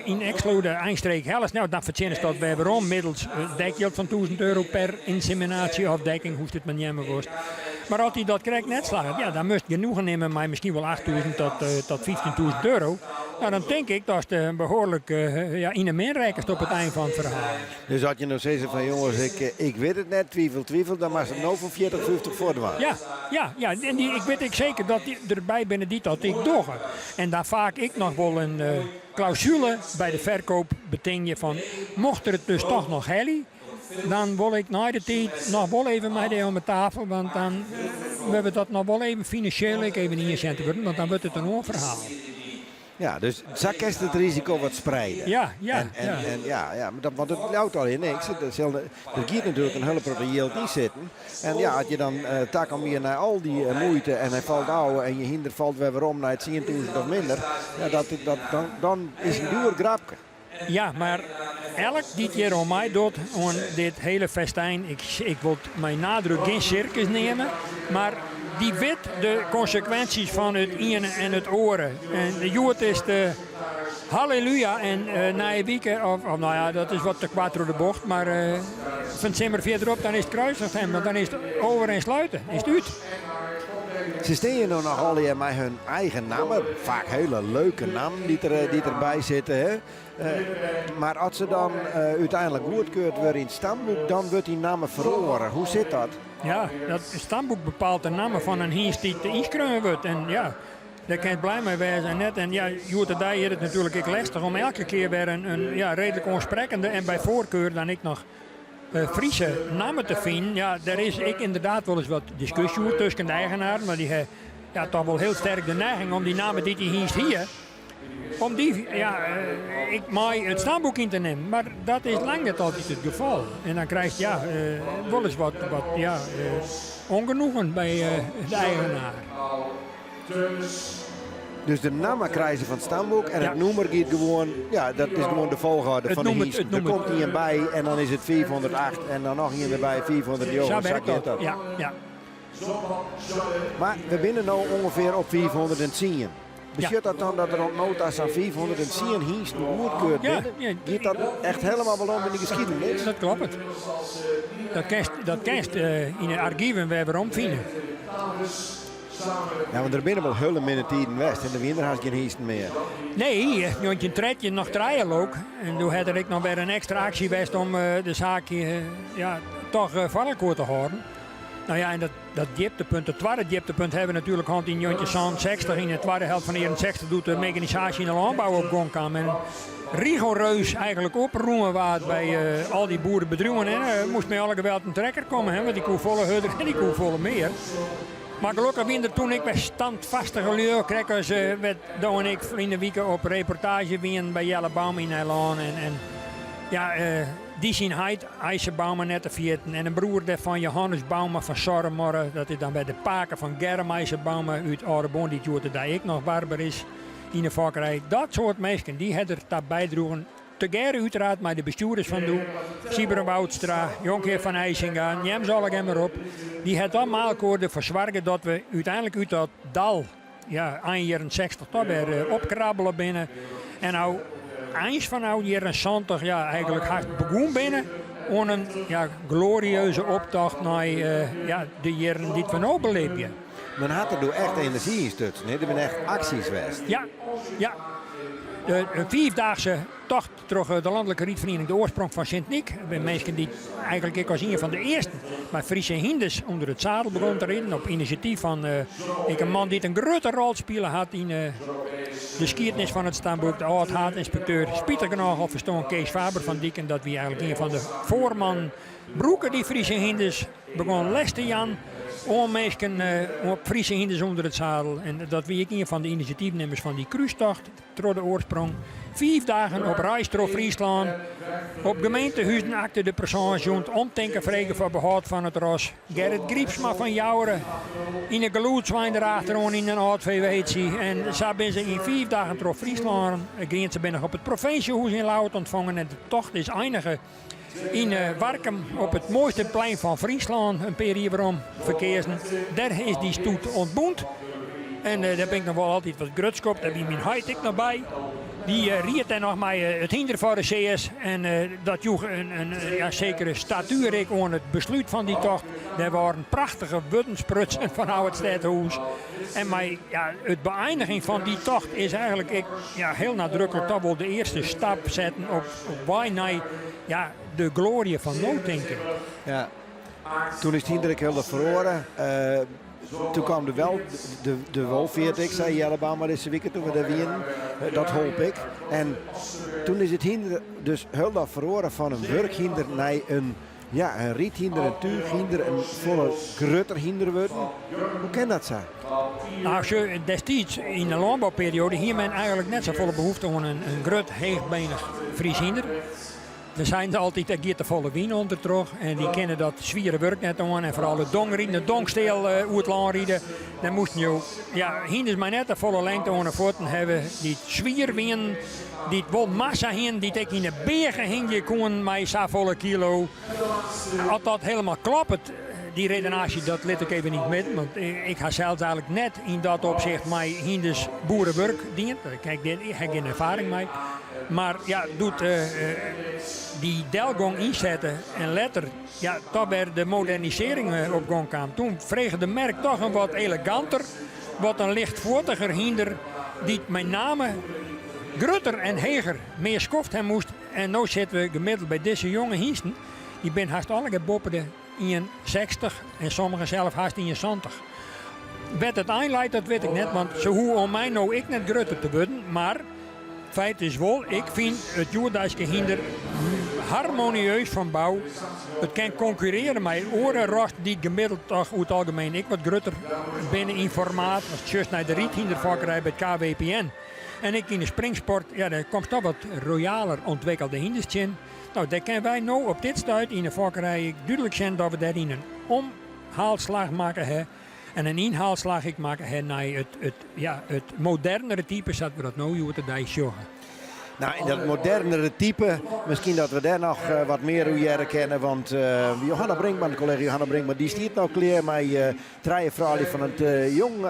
in Exlo de eindstreek helft. Nou, dan verzinnen ze dat bij waarom middels dekgeld van €1.000 per inseminatie of dekking, hoe het met nemen wordt. Maar als hij dat krijgt net slagen, ja, dan moest je genoegen nemen met misschien wel €8.000 tot €15.000. Nou, dan denk ik dat de behoorlijk in de minrijkers op het eind van het verhaal. Dus had je nog steeds van jongens, ik weet het net, twijfel, dan was het nou voor 40, 50 voor de waan. Ja, en ik weet zeker dat die erbij binnen die dat ik doe. En daar vaak ik nog wel een clausule bij de verkoop betekent van, mocht er het dus toch nog helly, dan wil ik na de tijd nog wel even met de om de tafel, want dan hebben we dat nog wel even financieel even inzet worden, want dan wordt het een oorverhaal. Ja, dus zak is het risico wat spreiden. Ja. Want het houdt al in niks. Er giet natuurlijk een hulp op de yield niet zitten. En ja, als je dan tak om je naar al die moeite en hij valt oude en je hinder valt weer om naar het 10.000 of minder, ja, dan is het een duur grapje. Ja, maar elk die het hier om mij doet, om dit hele festijn, ik wil mijn nadruk geen circus nemen, maar die weet de consequenties van het ene en het oren. En de jood is de halleluja en na een week, of nou ja, dat is wat te kwaad door de bocht, maar van het simmer verderop, dan is het kruisig hem, want dan is het over en sluiten, is het uit. Ze staan nu nog al met hun eigen namen, vaak hele leuke namen die erbij zitten. Hè? Maar als ze dan uiteindelijk goedkeurd worden in het stamboek, dan wordt die namen verloren. Hoe zit dat? Ja, dat stamboek bepaalt de namen van een hengst die te inschreven wordt. En ja, daar kan je blij mee wezen. Net. En ja, Joert hier het natuurlijk ik lastig om elke keer weer een redelijk onsprekende en bij voorkeur dan ik nog Friese namen te vinden. Ja, daar is ik inderdaad wel eens wat discussie tussen de eigenaren, maar die hebben toch wel heel sterk de neiging om die namen die hengst hier, om die, ik maai het stamboek in te nemen. Maar dat is lang niet altijd het geval. En dan krijg je wel eens wat ongenoegen bij de eigenaar. Dus de namen krijgen van het stamboek en het noemer gaat gewoon, dat is gewoon de volgorde van de hengst. Er komt hier bij en dan is het 408 en dan nog hier erbij 400 euro. Zo werkt dat. Ja. Maar we binnen nu ongeveer op 410. Betekent dat dan dat er op nota's aan 410 hengsten goedkeurd worden? Gaat dat echt helemaal wel om in de geschiedenis? Dat klopt. Dat kerst in de archieven weer omvinden. Ja, want er binnen wel hullen minder tijden west en de winter had geen hengsten meer. Nee, je tredje nog draaien ook. En toen had ik nog weer een extra actie geweest om de zaak toch vallenkoord te houden. Nou ja, en dat dieptepunt, het tweede dieptepunt hebben we natuurlijk gehad in 1960. In de tweede helft van de jaren 60 doet de mechanisatie in de landbouw op gang kwam. En rigoureus eigenlijk oproemen waard bij al die boerenbedrijven. En moest met alle geweld een trekker komen, hè, want die koe volle hudder en die koe volle meer. Maar gelukkig winnen toen ik bij standvastige lui kreeg Doe en ik in de weken op reportage wien bij Jelle Baum in Nederland. Die zien IJzerbauma net te vierten. En een broer van Johannes Bauma van Sorremorre. Dat is dan bij de paken van Germ IJzerbauma uit Ouderbond. Die joerde daar ik nog barber is in de vakkerij. Dat soort mensen die hebben er daarbij droegen. Tegere uiteraard met de bestuurders van Doe. Sieber Woudstra, Jonkheer van IJsinga, Jem zal ik hem erop. Die het allemaal koorden verzwargen dat we uiteindelijk uit dat dal, eind jaren 60 toch weer opkrabbelen binnen. En nou eind van oud jaren 70 eigenlijk hard begonnen binnen. En een glorieuze optocht naar de jaren die we nu beleven. Men had er door echt energie in stutsen. Er zijn echt acties geweest. Ja. Een 5-daagse tocht door de landelijke rietvereniging De Oorsprong van Sint-Niek. Mensen die eigenlijk ik was een van de eerste maar Friese hinders onder het zadel begon te rijden. Op initiatief van een man die een grote rol spelen had in de geschiedenis van het stamboek. De oud-haat-inspecteur Spieterkanaal of verstoon Kees Faber van Dieken. Dat wie eigenlijk een van de voorman broeken die Friese hinders begon les te jan. Om mensen op Friese hinders onder het zadel. En dat wie ik een van de initiatiefnemers van die cruistocht, door De Oorsprong. 5 dagen op reis door Friesland. Op gemeentehuizen acte de persoonsjoent omdenken vregen voor behoud van het ros. Gerrit Griepsma van Jouweren. In een geloedswijn erachter in een oud VW'tje. En zo zijn ze in 5 dagen door Friesland. Gaan ze binnen op het provinciehuis in Lauwert ontvangen. En de tocht is eindigen in Warkum op het mooiste plein van Friesland. Een periode waarom verkeersen. Daar is die stoet ontboend. En daar ben ik nog wel altijd wat grutskop. Daar ben mijn high-tech nog bij. Die riet er nog maar het hinder voor de CS. En dat joeg een zekere statuur aan het besluit van die tocht. Er waren prachtige buttensprutsen van het stadhuis. En het beëindiging van die tocht is eigenlijk heel nadrukkelijk toch wel de eerste stap zetten op wij naar de glorie van Nooddenken. Ja. Toen is het Hindrik heel verloren. Toen kwam er wel de wolveert, ik zei Jellebaan, maar deze week toen we daar winnen, dat hoop ik. En toen is het hinder dus heel verloren van een werkhinder naar een riethinder, een tuighinder, een volle grutterhinder worden. Hoe kan dat zijn? Nou, destijds in de landbouwperiode hier men eigenlijk net zo volle behoefte aan een grut, heegbenig Fries hinder. Er zijn er altijd een keer te volle wien onder terug. En die kennen dat zwieren werk net aan. En vooral de dongrieden, de dongsteel uit het land rijden. Dan moesten je hinders maar net de volle lengte aan de voeten hebben. Die zwierwien, die wel massa heen, die ik in de bergen heen je kon met zo'n volle kilo. Als dat helemaal klopt, die redenatie, dat let ik even niet met. Want ik ga zelfs eigenlijk net in dat opzicht met hinders boerenwerk dient. Kijk, daar heb ik geen ervaring mee. Maar doet die delgong inzetten en letter, toch weer de modernisering op gang kwam. Toen vreeg de merk toch een wat eleganter, wat een lichtvoortiger hinder, die met name grutter en heger meer skoft hem moest. En nu zitten we gemiddeld bij deze jonge hiesten, die ben haast alle boppen in 60 en sommigen zelf haast in 70. Wat het einleidt, dat weet ik net, want zo hoe om mij nou ik net grutter te worden, maar feit is wel, ik vind het Joerdijkse hinder harmonieus van bouw. Het kan concurreren met orenrost die gemiddeld toch uit het algemeen ik wat grutter binnen in formaat. Als het juist naar de riethindervakkerij bij het KWPN. En ik in de springsport, daar komt toch wat royaler ontwikkelde hinders in. Nou, daar kunnen wij nou op dit stuit in de vakkerij duidelijk zijn dat we daarin een omhaalslag maken hebben. En een inhaalslag ik maken naar het modernere type, zodat we dat nou te zeggen. Nou, in dat modernere type, misschien dat we daar nog wat meer hoe kennen. Want Johanna Brinkman, collega Johanna Brinkman, die stiert nou klaar met drie vrouwen van het jong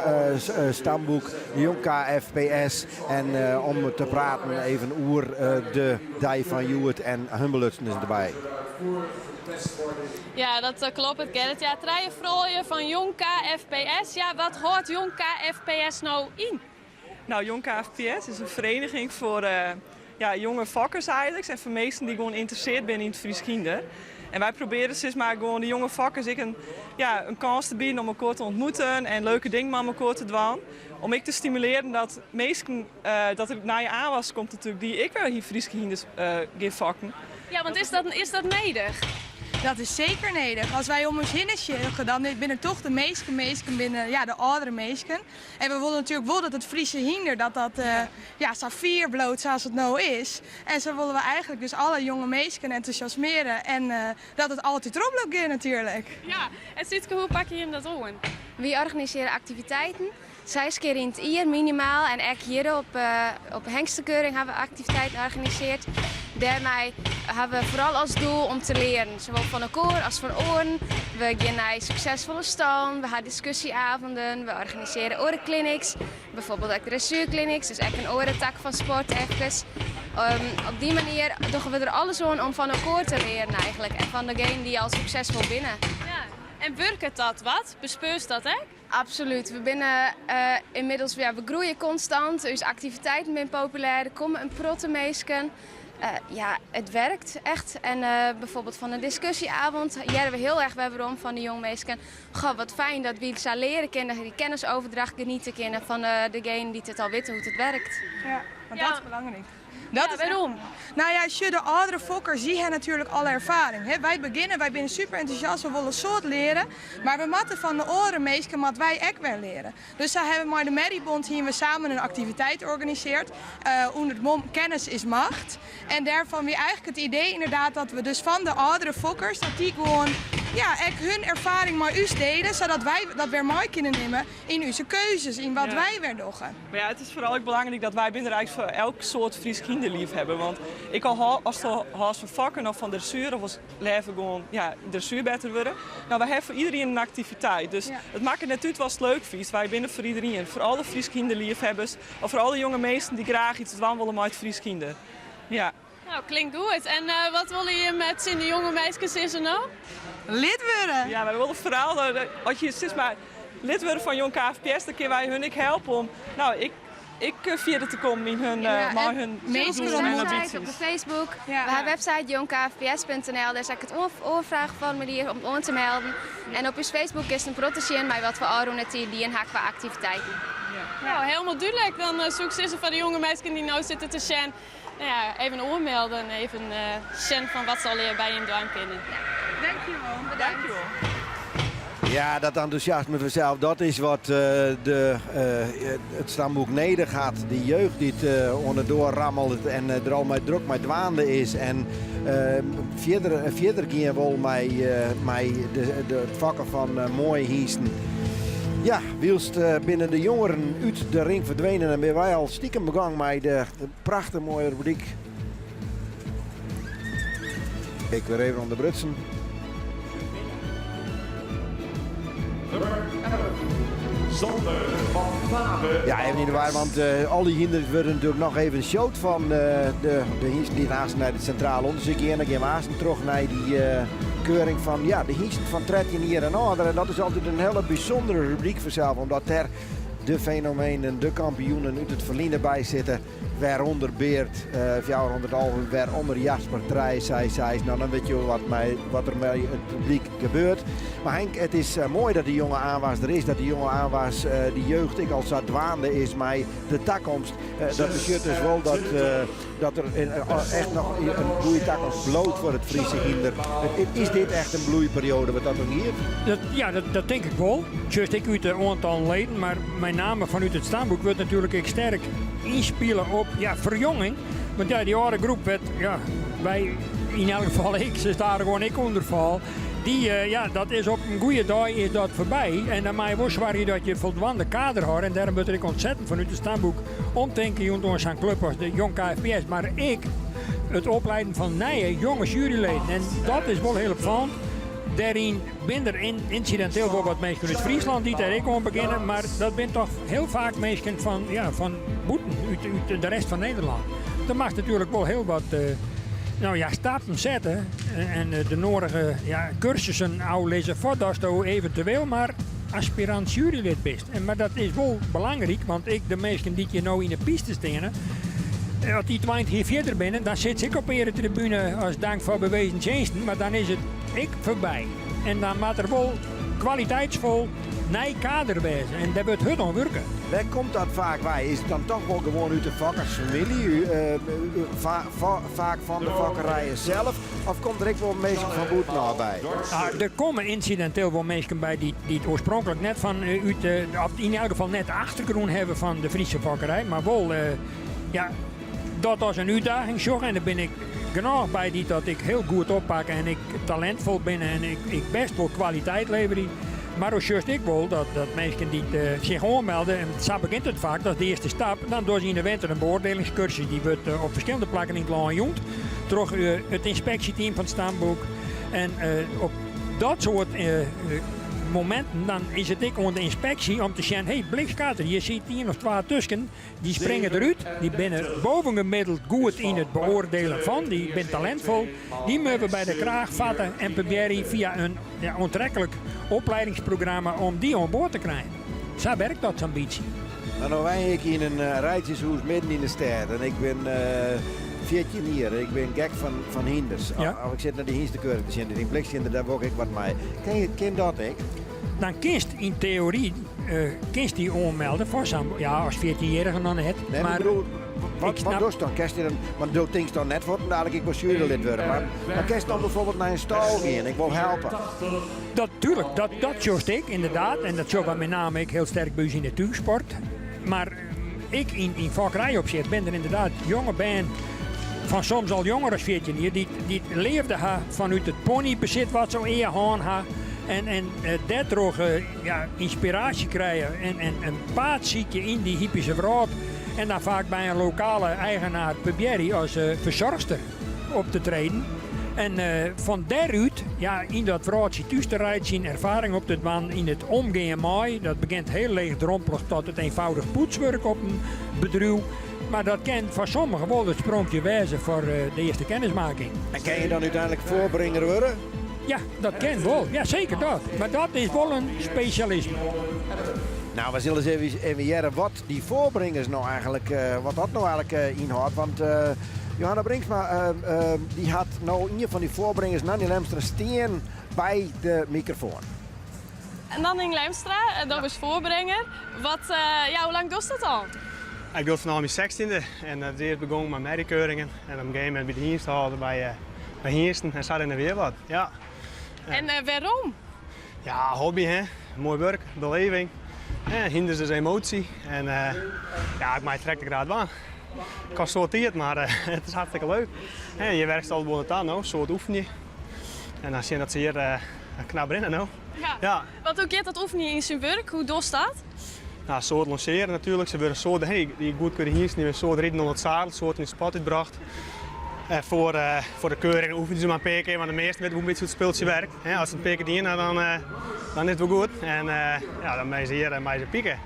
stamboek, de jong KFPS. En om te praten even over de dij van Juwet en Humbelutsen is erbij. Ja, dat klopt, Gerrit. Ja, drie vrouwen van Jong KFPS. Ja, wat hoort Jong KFPS nou in? Nou, Jong KFPS is een vereniging voor jonge fokkers eigenlijk. En voor mensen die gewoon geïnteresseerd zijn in het Fries hinder. En wij proberen dus maar gewoon de jonge fokkers een kans te bieden om elkaar te ontmoeten en leuke dingen met elkaar te doen. Om ik te stimuleren dat mensen, dat er naar je aanwas komt natuurlijk, die ik wel hier Fries hinders gaan fokken. Ja, want is dat nedig? Dat is zeker nodig. Als wij om ons heen schilgen, dan binnen toch de meesten binnen de oudere meesten. En we willen natuurlijk wel dat het Friese hinder, dat saffier bloot zoals het nou is. En zo willen we eigenlijk dus alle jonge meesten enthousiasmeren en dat het altijd erop loopt natuurlijk. Ja, en Sietke, hoe pak je hem dat aan? We organiseren activiteiten. 6 keer in het jaar minimaal en ook hier op Hengstenkeuring hebben we activiteiten georganiseerd. Daarmee hebben we vooral als doel om te leren, zowel van elkaar als van oren. We gaan naar succesvolle staan, we hebben discussieavonden, we organiseren orenclinics. Bijvoorbeeld ook dressuurclinics, dus echt een orentak van sport even. Op die manier doen we er alles aan om van elkaar te leren eigenlijk. En van degene die al succesvol binnen. Ja. En werkt dat wat? Bespeurt dat, hè? Absoluut. We binnen inmiddels, we groeien constant. Onze activiteiten zijn populair. Er komen een protte meesken. Ja, het werkt echt. En bijvoorbeeld van een discussieavond jaren we heel erg waarom van de jongmeesken. Goh, wat fijn dat we iets aan leren kennen, die kennisoverdracht genieten kennen van degene die het al weten hoe het werkt. Ja, maar Ja. dat is belangrijk. Dat is waarom? Nou ja, als je de oudere fokkers zie je natuurlijk alle ervaring. Hè? Wij zijn super enthousiast, we willen soort leren. Maar we moeten van de oren meesken wat wij ook wel leren. Dus daar hebben we met de Merriebond hier we samen een activiteit georganiseerd. Onder het mom kennis is macht. En daarvan weer eigenlijk het idee inderdaad dat we dus van de oudere fokkers, dat die gewoon hun ervaring met ons delen. Zodat wij dat weer mee kunnen nemen in onze keuzes, in wat wij weer doen. Maar ja, het is vooral ook belangrijk dat wij binnen eigenlijk voor elk soort Fries kinderlief hebben. Want ik al als het haast van vakken of van dressuur of als leven gewoon dressuur beter worden. Nou, wij hebben voor iedereen een activiteit. Dus het maakt het natuurlijk wel eens leuk Fries. Wij binnen voor iedereen. Voor alle Fries kinderliefhebbers of voor alle jonge meesten die graag iets doen willen met Fries kinderen. Ja. Nou, klinkt goed. En wat willen je met z'n de jonge meisjes is er nou? Lid worden! Ja, wij willen vooral, als je steeds maar lid wordt van Jong KFPS, dan kunnen wij hun helpen om, ik verder te komen in hun, hun Meestal doelen en website, ambities. op de Facebook. Ja. We hebben website jongkfps.nl, daar is ook het oorvraagformulier om on te melden. En op ons Facebook is een protégé met wat voor ouderen die een hak qua activiteiten. Nou, helemaal duidelijk. Dan successen van de jonge meisjes die nou zitten te zijn. Nou ja, even oormelden en even zien van wat ze al bij je doen kunnen. Dankjewel. Dankjewel. Ja, dat enthousiasme vanzelf, dat is wat het stamboek Neder gaat. Die jeugd die het onderdoor rammelt en er al met druk met dwaande is. En verder gaan wel met het vakken van mooie hiesten. Ja, wielst binnen de jongeren uit de ring verdwenen en ben wij al stiekem begonnen met de prachtig mooie rubriek. Kijk weer even onder Brutsen. Sander van Vaven. Ja, even niet waar, want al die hinders worden natuurlijk nog even showt van de hiesten die naast naar het centraal onderzoek gaan. Dan gaan we haast terug naar die keuring van de hiesten van 13 hier en ouder. En dat is altijd een hele bijzondere rubriek voor zelf, omdat er de fenomenen, de kampioenen uit het verliezen bij zitten. Waaronder Beert, 400 Alven, waaronder Jasper Trij, zij. Nou, dan weet je wat er met het publiek gebeurt. Maar Henk, het is mooi dat die jonge aanwas er is. Dat die jonge aanwas, die jeugd, ik al zat dwaande is met de toekomst. Dat betekent dus wel dat er echt nog een goede toekomst bloot voor het Friese hinder. Is dit echt een bloeiperiode wat dat nog hier? Dat denk ik wel. Just ik uit een aantal leden, maar met name vanuit het staanboek wordt natuurlijk ook sterk inspelen op verjonging. Want die oude groep werd, wij in elk geval ze daar gewoon ik onder val. Die, dat is op een goede dag is dat voorbij. En dan mag je wel zwaar dat je voldoende kader houdt. En daarom moet ik ontzettend vanuit het staanboek omdenken rond ons aan club als de Jong KFPS. Maar het opleiden van nieuwe jonge juryleden. En dat is wel heel opvallend. Daarin ben er incidenteel wel wat mensen uit Friesland die daar ik kon beginnen. Maar dat zijn toch heel vaak mensen van boeten uit de rest van Nederland. Dat mag natuurlijk wel heel wat stappen zetten. En de nodige cursussen al lezen voordat je eventueel maar aspirant jurylid bent. Maar dat is wel belangrijk, want de mensen die je nou in de piste staan, als die 20 hier verder binnen, dan zit ik op de tribune als dank voor bewezen diensten, maar dan is het voorbij. En dan moet er wel kwaliteitsvol nee kader wezen en daar wordt het aan werken. Waar komt dat vaak bij? Is het dan toch wel gewoon uit de vakkersfamilie? Vaak van de vakkerijen zelf? Of komt er ook wel mensen van Boetenaar bij? Er komen incidenteel wel mensen bij die het oorspronkelijk net van in elk geval net de achtergrond hebben van de Friese vakkerij. Maar wel, dat als een uitdaging zag en daar ben ik genoeg bij die dat ik heel goed oppak en ik talentvol ben en ik best wel kwaliteit lever. Maar ook juist ik wil dat mensen die zich aanmelden, en zo begint het vaak, dat is de eerste stap. Dan doen ze in de winter een beoordelingscursus, die wordt op verschillende plekken in het land genoemd. Door het inspectieteam van het stamboek. En op dat soort momenten dan is het ik onder de inspectie om te zeggen, hey blikskater, je ziet 1 of 2 tussen, die springen eruit, die binnen bovengemiddeld goed in het beoordelen van, die zijn talentvol, die moeten we bij de kraag vatten en proberen via een onttrekkelijk opleidingsprogramma om die aan boord te krijgen. Zo werkt dat zo'n beetje. Nou woon ik in een rijtjeshuis midden in de stad en ik ben 14 hier. Ik ben gek van hinders. Ja. Als ik zit naar de hinderkeuring te zien, in blikskinder, daar word ik wat mee. Ken dat ik? Dan kinst in theorie kinst die aanmelden voor zo'n, ja, als 14-jarige dan net. Nee, maar ik bedoel, wat doe je dan? Kerst je dan? Want doe things dan net voor, dadelijk ik bestuurder worden. Maar kerst dan bijvoorbeeld naar een stal gaan. Ik wil helpen. Dat tuurlijk, dat zocht ik inderdaad. En dat zocht met name ik heel sterk bij in de natuursport. Maar ik in vakkerij opzet ben er inderdaad jonge band van soms al jonger dan 14 jaar die leefde vanuit het ponybezit wat zo eer haan ha. En daardoor inspiratie krijgen en een paard ziekje in die hypische vrouw. En dan vaak bij een lokale eigenaar probeer als verzorgster op te treden. En van daaruit, in dat vrouwtje thuis te rijden, zijn ervaring op de man in het omgaan mee. Dat begint heel leegdrompelig tot het eenvoudig poetswerk op een bedrijf. Maar dat kan voor sommigen wel het sprongje wijzen voor de eerste kennismaking. En kan je dan uiteindelijk voorbrenger worden? Ja, dat kan wel. Ja, zeker dat. Maar dat is wel een specialisme. Nou, we zullen eens even jaren wat die voorbrengers nou eigenlijk, wat dat nou eigenlijk inhoudt. Want Johanna Brinksma, die had nou een van die voorbrengers, Nanny Lemstra, steen bij de microfoon. Nanning Lemstra, dat is voorbrenger. Hoe lang doet dat al? Ik doe het vanaf mijn 16e en het eerst begon met medekeuringen. En op een gegeven moment bij de dienst houden bij Hiersten en zat in de weer wat. Ja. En waarom? Ja, hobby hè. Mooi werk, beleving. Hinders is emotie. En ik maak trek de graad aan. Het kost zo tijd, maar het is hartstikke leuk. Je werkt al gewoon het aan, nou, zo het oefen je. En dan zie je dat ze hier knap erin nou. Ja. Want hoe gaat dat oefenen in zijn werk? Hoe doet dat? Nou, zo het lanceren natuurlijk. Ze worden zo die goed kunnen hier die zo rijden onder het zadel, zo in de spot uitgebracht. Voor de keuring oefenen ze maar een paar keer, maar de meesten weten hoe een beetje hoe het speeltje werkt. Als ze een paar keer dienen, dan is het wel goed. En dan ben je hier en ben je pieken.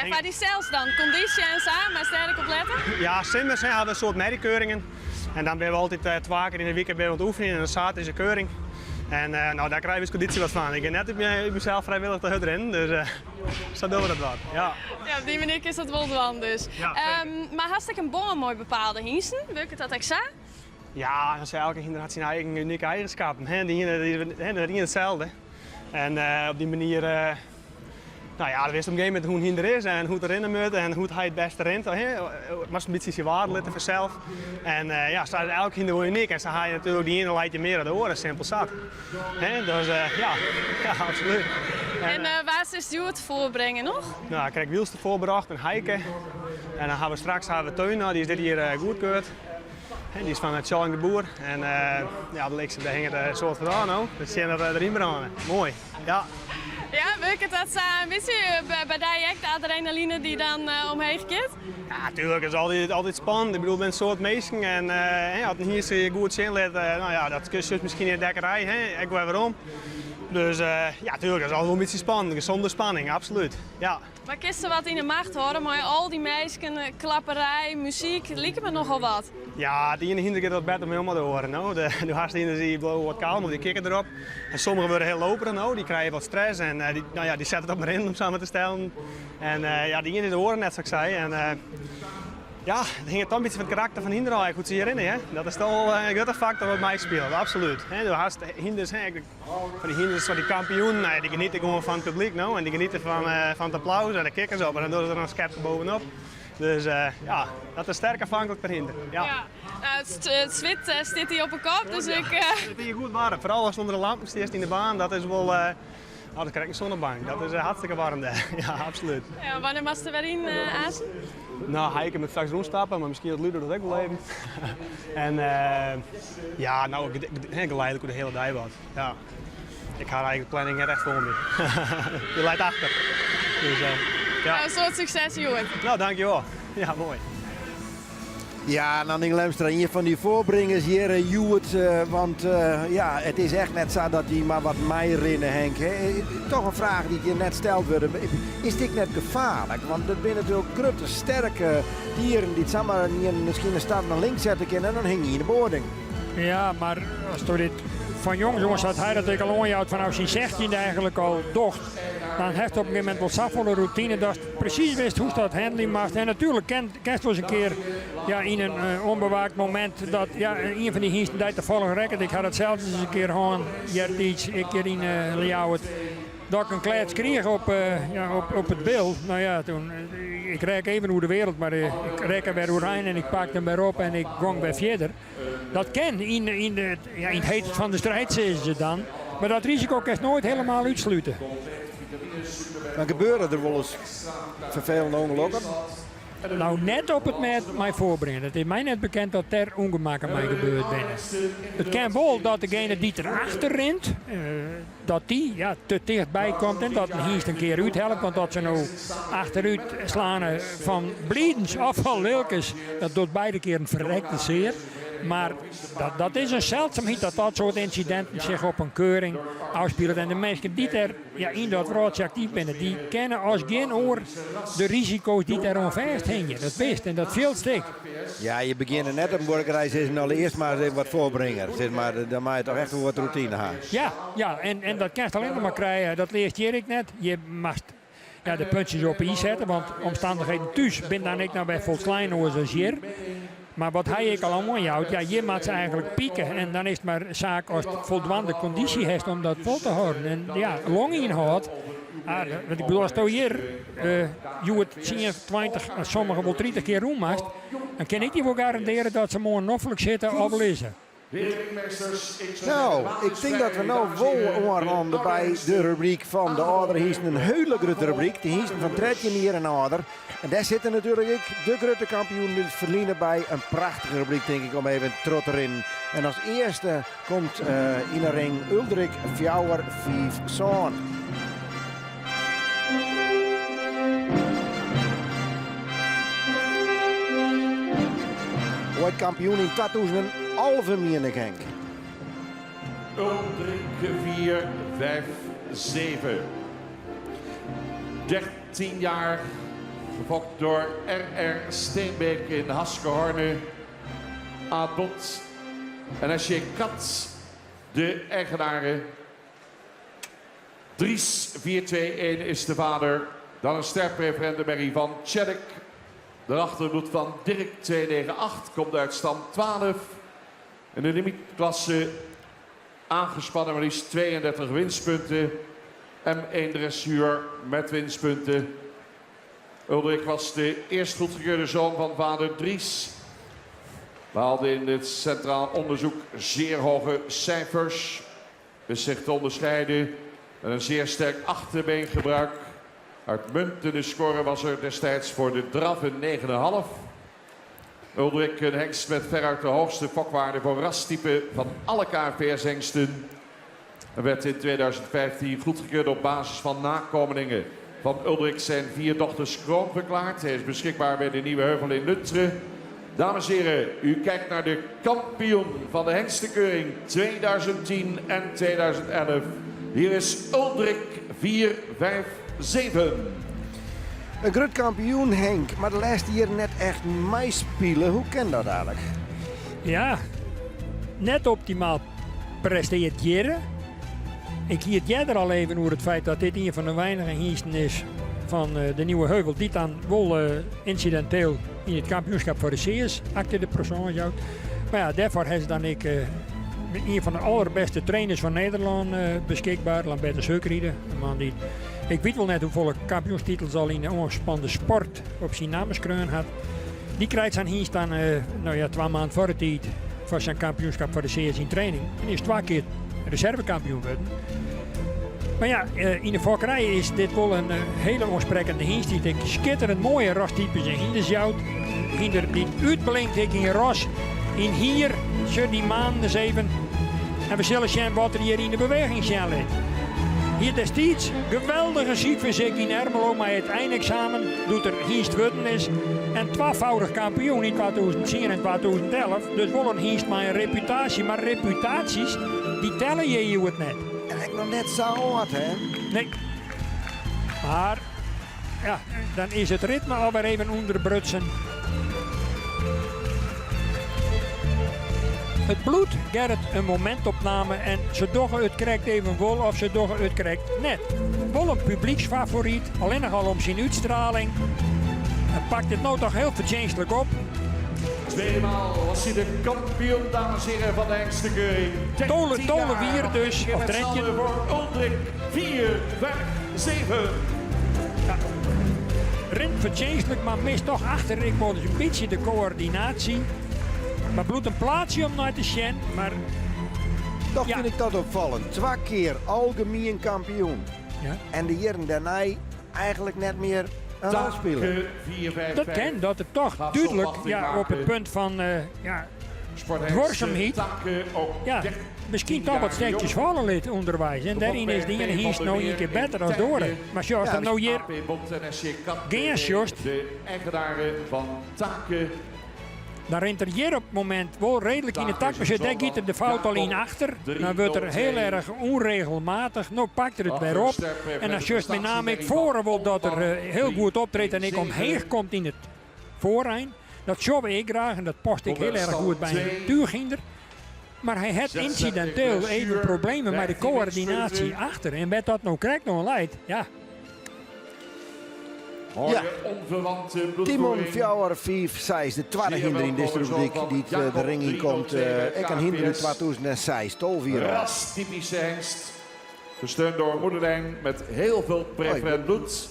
En waar die zelfs dan? Conditie en zo, maar sterk op letten? Ja, simmers hadden een soort medekeuringen. En dan ben we altijd 2 keer in de week aan het oefenen en dan zaterdag is een keuring. En daar krijg je dus conditie wat van. Ik heb net op mezelf vrijwillig te hut erin, dus zo doen we dat wat. Ja, op die manier is dat wel dwan dus. Ja, maar hartstikke een bon mooi bepaalde hingsten, werkt dat exact? Ja, elke hinder had zijn eigen unieke eigenschappen. Die is hetzelfde. En op die manier, dan wist op een gegeven moment hoe een hinder is en hoe het erin moet en hoe hij het beste rent. Het was een beetje zijn waarde letten voor zelf. En staat elke hinder wel uniek en zo ga je natuurlijk die ene leidt je meer aan de oren, simpel zat. Dus ja, absoluut. En waar is die het voorbrengen nog? Nou, ik krijg wielste voorbracht en hiken. En dan gaan we straks Teun, die is dit hier goedkeurd. Die is van Tjalling de Boer. En de leekste daar hing het soort van aan ook. Dus zien dat erin branden. Mooi. Ja. Ja, werkt dat een beetje bij die de adrenaline die dan omheen gaat? Ja, natuurlijk. Het is altijd spannend. Ik bedoel, ik ben een soort meisje. En als hier ze goed zien let, dat kun je misschien in de dekkerij. Ik weet waarom. Dus natuurlijk, het is altijd wel een beetje spannend. Gezonde spanning, absoluut. Ja. Maar kist er wat in de macht horen, maar al die meisjes, klapperij, muziek, lijkt me nogal wat. Ja, die ene hinder gaat wat beter mee om te horen. Nou. De hartstikke hinder die blijven wat kalm, of die kikken erop. En sommigen worden heel loperig, nou. Die krijgen wat stress en die zetten het op maar in om samen te stellen. En die ene horen net zoals ik zei. En, het hing toch een beetje van het karakter van hinder al goed te herinneren. Hè? Dat is toch een grote factor wat mij speelt, absoluut. De hinders, van die hinders, van die kampioen, die genieten gewoon van het publiek nou. En die genieten van het applaus en de kikkers op. En dan doen ze er een scherp bovenop. Dus dat is sterk afhankelijk per hinder. Ja. Het zwit zit hier op een kop, dus ik... Het is hier goed warm. Vooral als het onder de lamp steekt in de baan, dat is wel... dat krijg ik een zonnebank. Dat is hartstikke warm daar. Ja, absoluut. Ja, wanneer was er weer in Azen? Nou, hiken met straks rondstappen, maar misschien dat Ludo dat ook wel even. En geleidelijk hoe de hele dag wat. Ja. Ik ga eigenlijk de planning recht voor me. Je leidt achter. Dus, een soort succes, jongen. Nou, dankjewel. Ja, mooi. Ja, Nanning Lemstra, een van die voorbringers hier, Juwet. Want ja, het is echt net zo dat hij maar wat mij rinnen, Henk. Hè. Toch een vraag die je net stelt worden. Is dit net gevaarlijk? Want het zijn natuurlijk grote, sterke dieren die het samen misschien een stap naar links zetten kunnen en dan hing hij in de boarding. Ja, maar als door dit van jongens had hij dat ik al onjouwd vanaf zijn 16e eigenlijk al docht. Dan heeft op een gegeven moment wel zoveel routine dat hij precies wist hoe dat handling maakt. En natuurlijk kent wel eens een keer ja, in een onbewaakt moment dat ja, een van die hingsten deed te volgen rekken. Ik had het zelf eens een keer gewoon iets, een keer in Ljouwert. Dat ik een klets kreeg op het beeld. Nou ja, toen, ik reik even hoe de wereld, maar ik reik er weer doorheen en ik pakte hem weer op en ik ging weer verder. Dat kan in het heet van de strijd, zeggen ze dan. Maar dat risico kan je nooit helemaal uitsluiten. Dan gebeuren er wel eens vervelende ongelukken. Nou, net op het met mij voorbrengen. Het is mij net bekend dat er ongemakken mij gebeurd binnen. Het kan wel dat degene die erachter rent, dat die ja, te dichtbij komt en dat een hingst een keer uithelpt. Want dat ze nou achteruit slaan van bliedens of van lilkes, dat doet beide keer een verrekte zeer. Maar dat is een zeldzaamheid dat soort incidenten zich op een keuring afspelen. En de mensen die er ja, in dat roodje actief zijn, die kennen als geen oor de risico's die er onvast hingen. Dat wist en dat veel stik. Ja, je begint net op een burgerij, is nou eerst maar even wat voorbrenger. Zeg maar, dan mag je toch echt wel wat routine hebben. Ja, en dat kan je alleen nog maar krijgen. Dat leert Jerik net. Je mag ja, de puntjes op i zetten, want omstandigheden thuis ben dan ik nou bij Volkslein als hier. Maar wat hij ik al allemaal houdt, ja, je moet ze eigenlijk pieken. En dan is het maar een zaak als het voldoende conditie heeft om dat vol te houden. En ja, longinhoud. Ik bedoel, als je hier je het 20, sommigen wel 30 keer roem maakt, dan kan ik je wel garanderen dat ze morgen noffelijk zitten of lezen. Nou, ik denk dat we nou wel aanlanden bij de rubriek van de Ouder Hiesten. Een hele grote rubriek. De Hiesten van Tretjen hier en Ouder. En daar zitten natuurlijk de grote kampioen Verliezen bij. Een prachtige rubriek denk ik om even trots erin. En als eerste komt in de ring Uldrik Fjouwer 5 Zoon. Ooit kampioen in 2011 meen ik, Henk. Uldrik 4, 5, 7. 13 jaar, gefokt door R.R. Steenbeek in Haskehorne. Adot. En als je kat, de eigenaren. Dries 4-2-1 is de vader. Dan een sterpreferentenmerrie van Tjedek. Daarachter doet van Dirk 298, komt uit stand 12. In de limietklasse aangespannen maar liefst 32 winstpunten. M1 dressuur met winstpunten. Uldrik was de eerst goedgekeurde zoon van vader Dries. Behaalde in het centraal onderzoek zeer hoge cijfers. Wist zich te onderscheiden met een zeer sterk achterbeengebruik. Uitmuntende score was er destijds voor de draf een 9,5. Uldrik een hengst met veruit de hoogste fokwaarde voor rastype van alle KFPS-hengsten. En werd in 2015 goedgekeurd op basis van nakomelingen. Van Uldrik zijn 4 dochters kroon verklaard. Hij is beschikbaar bij de Nieuwe Heuvel in Lunteren. Dames en heren, u kijkt naar de kampioen van de hengstenkeuring 2010 en 2011. Hier is Uldrik 4, 5, 7. Een groot kampioen, Henk, maar de laatste hier net echt meespelen. Hoe kan dat eigenlijk? Ja, net optimaal presteert Jere. Ik hield jij er al even over het feit dat dit een van de weinige hingsten is van de Nieuwe Heuvel. Die dan wel incidenteel in het kampioenschap voor de CS achter de persoon houdt. Maar ja, daarvoor heeft ze dan ik een van de allerbeste trainers van Nederland beschikbaar. Lambertus Zeukriede, een man die... Ik weet wel net hoeveel kampioenstitels al in de ongespannen sport op zijn naamskreun had. Die krijgt zijn hingst dan 2 maanden voor de tijd voor zijn kampioenschap voor de CS in training. En is 2 keer reservekampioen geworden. Maar ja, in de fokkerij is dit wel een hele onsprekende hingst. Die ik schitterend mooie rastypes in hindersjout. Hinder die uitblinkt ik in ras. In hier, zo die maanden eens even. En we zullen zien wat er hier in de beweging zijn. Hier destijds geweldige ziekverzek in Ermelo, maar het eindexamen doet er Hiest Wutten is. En 12-voudig kampioen in 2010 en 2011. Dus wel een Hiest met een reputatie. Maar reputaties, die tellen je het net. En ik nog net zo hard, hè? Nee. Maar, ja, dan is het ritme alweer even onderbrutsen. Het bloed gerrit een momentopname en ze doggen het krijgt even vol of ze doggen het krijgt net. Wel een publieksfavoriet, alleen nog al om zijn uitstraling. Hij pakt het nou toch heel verdienstelijk op. Tweemaal was hij de kampioen, dames en heren, van de Hengstenkeuring. Tolen Wier dus, of Drentje. Voor Uldrik 4, 5, 7. Rint verdienstelijk, maar mist toch achter. Ik moet dus een beetje de coördinatie. Maar bloed een plaatsje om naar te zien, maar... Toch Ja. vind ik dat opvallend. 2 keer algemeen kampioen. Ja. En de heren daarna eigenlijk net meer een rol spelen. 4, 5, Dat 5. ken, dat het toch duidelijk op het punt van dwarsomheid. Ja, misschien toch wat steekjes vallen lid onderwijs. En daarin is de ene Hiest nou een keer beter dan door. Maar zoals dat nou hier geen Sjost, De eigenaren van Taken. dan rent er hier op het moment wel redelijk in de tak. Maar dan giet er de fout al in achter. Dan wordt er heel erg onregelmatig. Nou pakt er het weer op. En als juist met name ik voren wil dat er heel goed optreedt en ik omheen komt in het vooreind. Dat zou ik graag en dat past ik heel erg goed bij een tuurginder. Maar hij heeft incidenteel even problemen met de coördinatie achter. En met dat nou krijgt nog een leid. Ja, Mooie onverwante Timon bloedvoering. 4, 5, 6, de tweede hinder in deze rubriek die de ring in komt. Ik een hinder in 2006, tol 4. Ras typische hengst. Gesteund door Moederlijn met heel veel preferent bloed.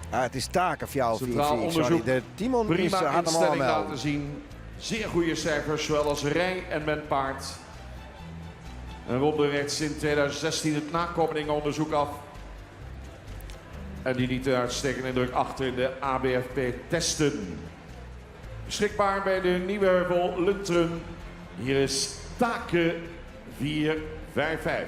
Het is Taken 4, 5, Centraal sorry. onderzoek. De Timon is Prima had hem al instelling melden. laten zien. Zeer goede cijfers, zowel als rij en met paard. En ronde rechts in 2016 het nakomelingonderzoek af. En die liet een uitstekende indruk achter in de ABFP-testen. Beschikbaar bij de Nieuwe Heuvel Lunteren. Hier is Taken 455.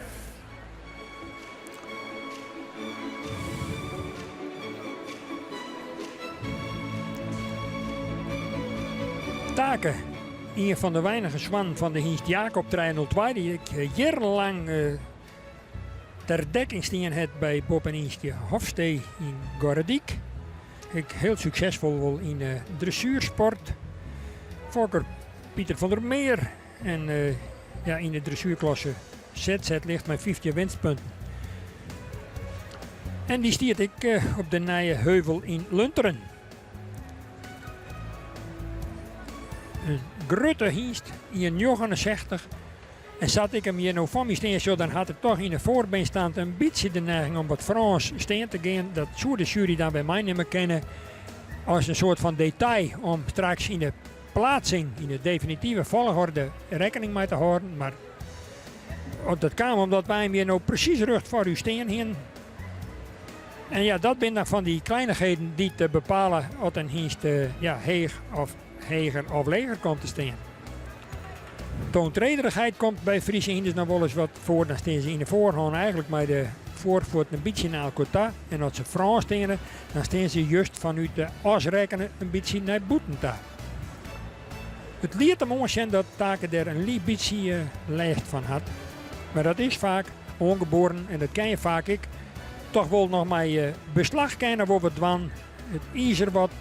Taken. Een van de weinige zwanen van de Hiest Jacob 302 die ik jarenlang ter dekking staan heb bij Bob en Hiestje Hofstee in Gordiek. Ik heel succesvol wel in dressuursport. Fokker Pieter van der Meer en in de dressuurklasse ZZ ligt mijn 50 winstpunten. En die stiert ik op de Nije Heuvel in Lunteren. Een grote hiest in 69. En zat ik hem hier nou van me staan, zo, dan had ik toch in de voorbeenstand een beetje de neiging om wat Frans staan te gaan. Dat zou de jury dan bij mij niet meer kennen als een soort van detail om straks in de plaatsing, in de definitieve volgorde rekening mee te houden. Maar dat kwam omdat wij hem hier nou precies recht voor u staan heen. En ja, dat zijn dan van die kleinigheden die te bepalen of een hiest heger of leger komt te staan. Toontrederigheid komt bij Friese hinders nog wel eens wat voor. Dan staan ze in de voorhand eigenlijk met de voorvoet een beetje naar elkaar. En als ze Frans staan, dan staan ze juist vanuit de asrekkenen een beetje naar boetenta. Het liet hem ons zijn dat Taken er een beetje lijst van had. Maar dat is vaak ongeboren en dat ken je vaak ik. Toch wel nog maar beslag kennen waar we dwan. Het ijzer wat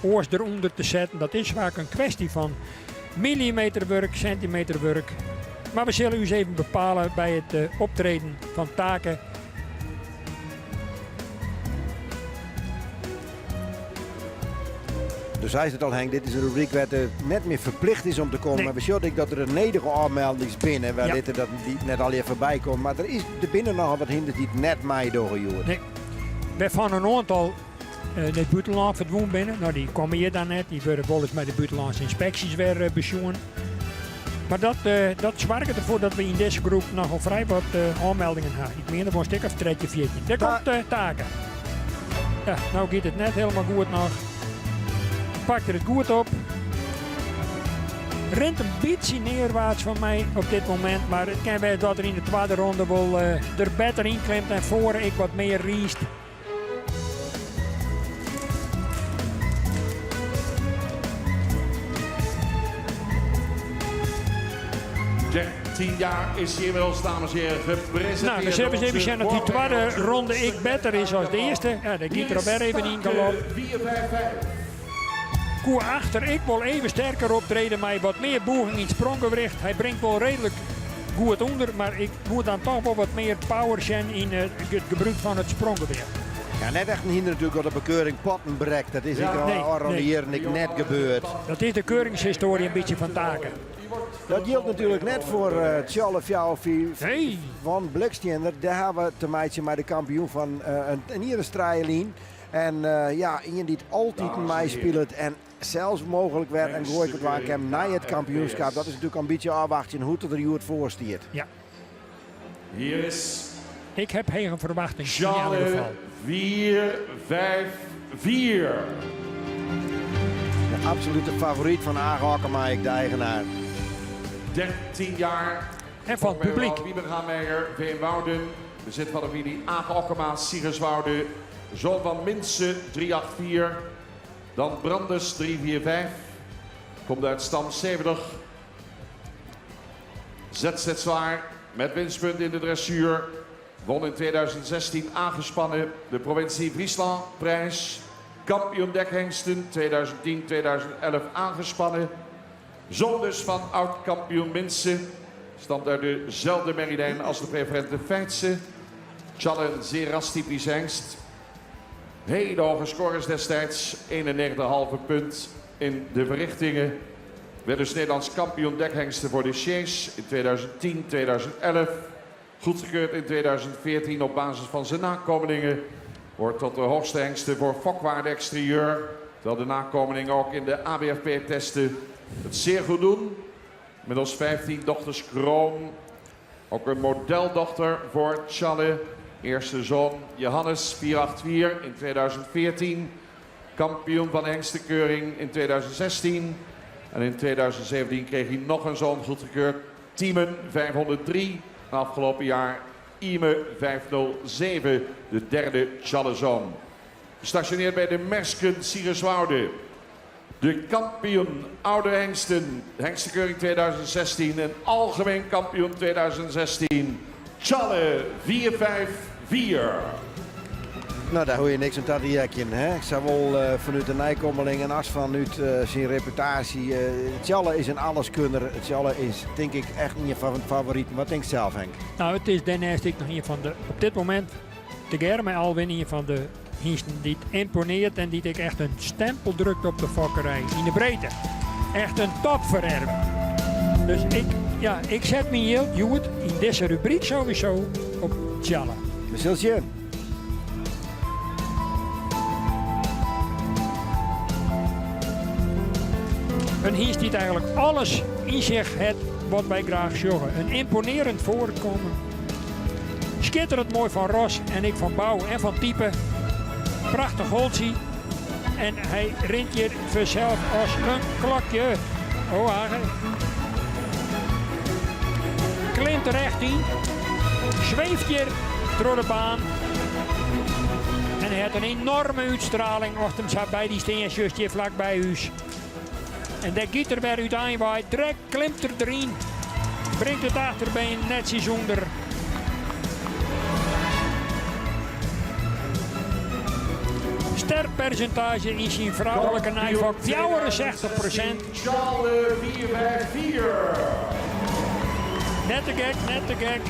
oors eronder te zetten. Dat is vaak een kwestie van millimeterwerk, centimeterwerk. Maar we zullen u eens even bepalen bij het optreden van Taken. Dus hij is het al, Henk, dit is een rubriek waar het net meer verplicht is om te komen. Nee. Maar we zien ook dat er een nederige aanmelding is binnen, waar Ja. dit dat niet net al even voorbij komt. Maar er is er binnen nog wat hinders die het net mij doorgejoerd. Nee. We van een aantal het buitenland verdwenen binnen. Nou, die komen hier dan net. Die worden volgens mij de buitenlandse inspecties weer besjoen. Maar dat zorgt ervoor dat we in deze groep nogal vrij wat aanmeldingen hebben. Ik meen er een stuk of 3, 14. Daar komt Taken. Ja, nou gaat het net helemaal goed nog. Pakt er het goed op. rent een beetje neerwaarts van mij op dit moment. Maar het kan wel dat er in de tweede ronde wel er beter in klimt en voor ik wat meer riest. De 10 jaar is hier inmiddels, dames en heren, gepresenteerd. Nou, dus hebben ze even gezien dat die tweede ronde ik beter is als de eerste. Ja, daar gaat er al weer even in gelopen. 4-5-5. Koer achter, ik wil even sterker optreden, maar wat meer boeging in het spronggewicht. Hij brengt wel redelijk goed onder, maar ik moet dan toch wel wat meer power zijn in het gebruik van het spronggewicht. Ja, net echt een hinder natuurlijk dat de bekeuring potten brekt. Dat is hier net gebeurd. Dat is de keuringshistorie een beetje van taken. Dat geldt natuurlijk net voor Tjalle Fjouwvie van Blikstender. Daar hebben we te maken met de kampioen van een hier strijlijn. En iemand die het altijd meespeelt en zelfs mogelijk werd en gooi ik het waar hem na het kampioenschap. Dat is natuurlijk een beetje afwachten hoe het er het voor stiert. Ja. Hier is Ik heb geen verwachting. Tjalle 4-5-4. De absolute favoriet van Aaghakkemijk, de eigenaar. 13 jaar. En van het publiek. Wieberhameyer, Veenwouden. Bezit van de familie Aage Okkema, Siegerswoude. Zoon van Minsen 384. Dan Brandes 345. Komt uit stam 70. Zet zwaar met winstpunt in de dressuur. Won in 2016 aangespannen de provincie Friesland prijs. Kampioen dekhengsten 2010-2011 aangespannen. Zoon dus van oud-kampioen Minsen. Stamt uit dezelfde merilijn als de preferente Feitse. Tjalle een zeer rastypisch hengst. Hele hoge scores destijds. 91,5 punt in de verrichtingen. Werd dus Nederlands kampioen dekhengsten voor de Sjees in 2010-2011. Goedgekeurd in 2014 op basis van zijn nakomelingen. Wordt tot de hoogste hengsten voor fokwaarde exterieur. Terwijl de nakomelingen ook in de ABFP-testen het zeer goed doen. Inmiddels 15 dochters kroon. Ook een modeldochter voor Tjalle. Eerste zoon Johannes 484 in 2014. Kampioen van de hengstenkeuring in 2016. En in 2017 kreeg hij nog een zoon goedgekeurd. Tiemen 503. En afgelopen jaar Ime 507. De derde Tjalle-zoon. Gestationeerd bij de Mersken Siegerswoude. De kampioen oude hengsten. Hengstenkeuring 2016. En algemeen kampioen 2016. Tjalle 454. Nou, daar hoor je niks aan dat jekje. Ik zou wel vanuit de Nijkommeling en as vanuit zijn reputatie. Tjalle is een alleskunner. Tjalle is denk ik echt niet van het favorieten. Wat denk je zelf, Henk? Nou, het is daarnaast ik nog een van de, op dit moment, te Germe Alwin, een van de hengsten die het imponeert en die ik echt een stempel drukt op de fokkerij in de breedte. Echt een topvererver. Dus ik zet me heel goed in deze rubriek sowieso op Tjalle. Michieltje. Een hengst die eigenlijk alles in zich heeft wat wij graag zorgen. Een imponerend voorkomen. Schitterend mooi van ros en ik van bouw en van type. Prachtig holtje. En hij rent hier vanzelf als een klokje. Oh, Hagen. Klimt er echt in. Zweeft hier door de baan. En hij heeft een enorme uitstraling. Ochtends bij die steentjes hier vlakbij huis. En dat giet er weer uit aanwaait. Direct klimt er erin. Brengt het achterbeen netjes onder. Sterpercentage in zijn vrouwelijke nijvak 64%. Tjalle 454. Net te gek.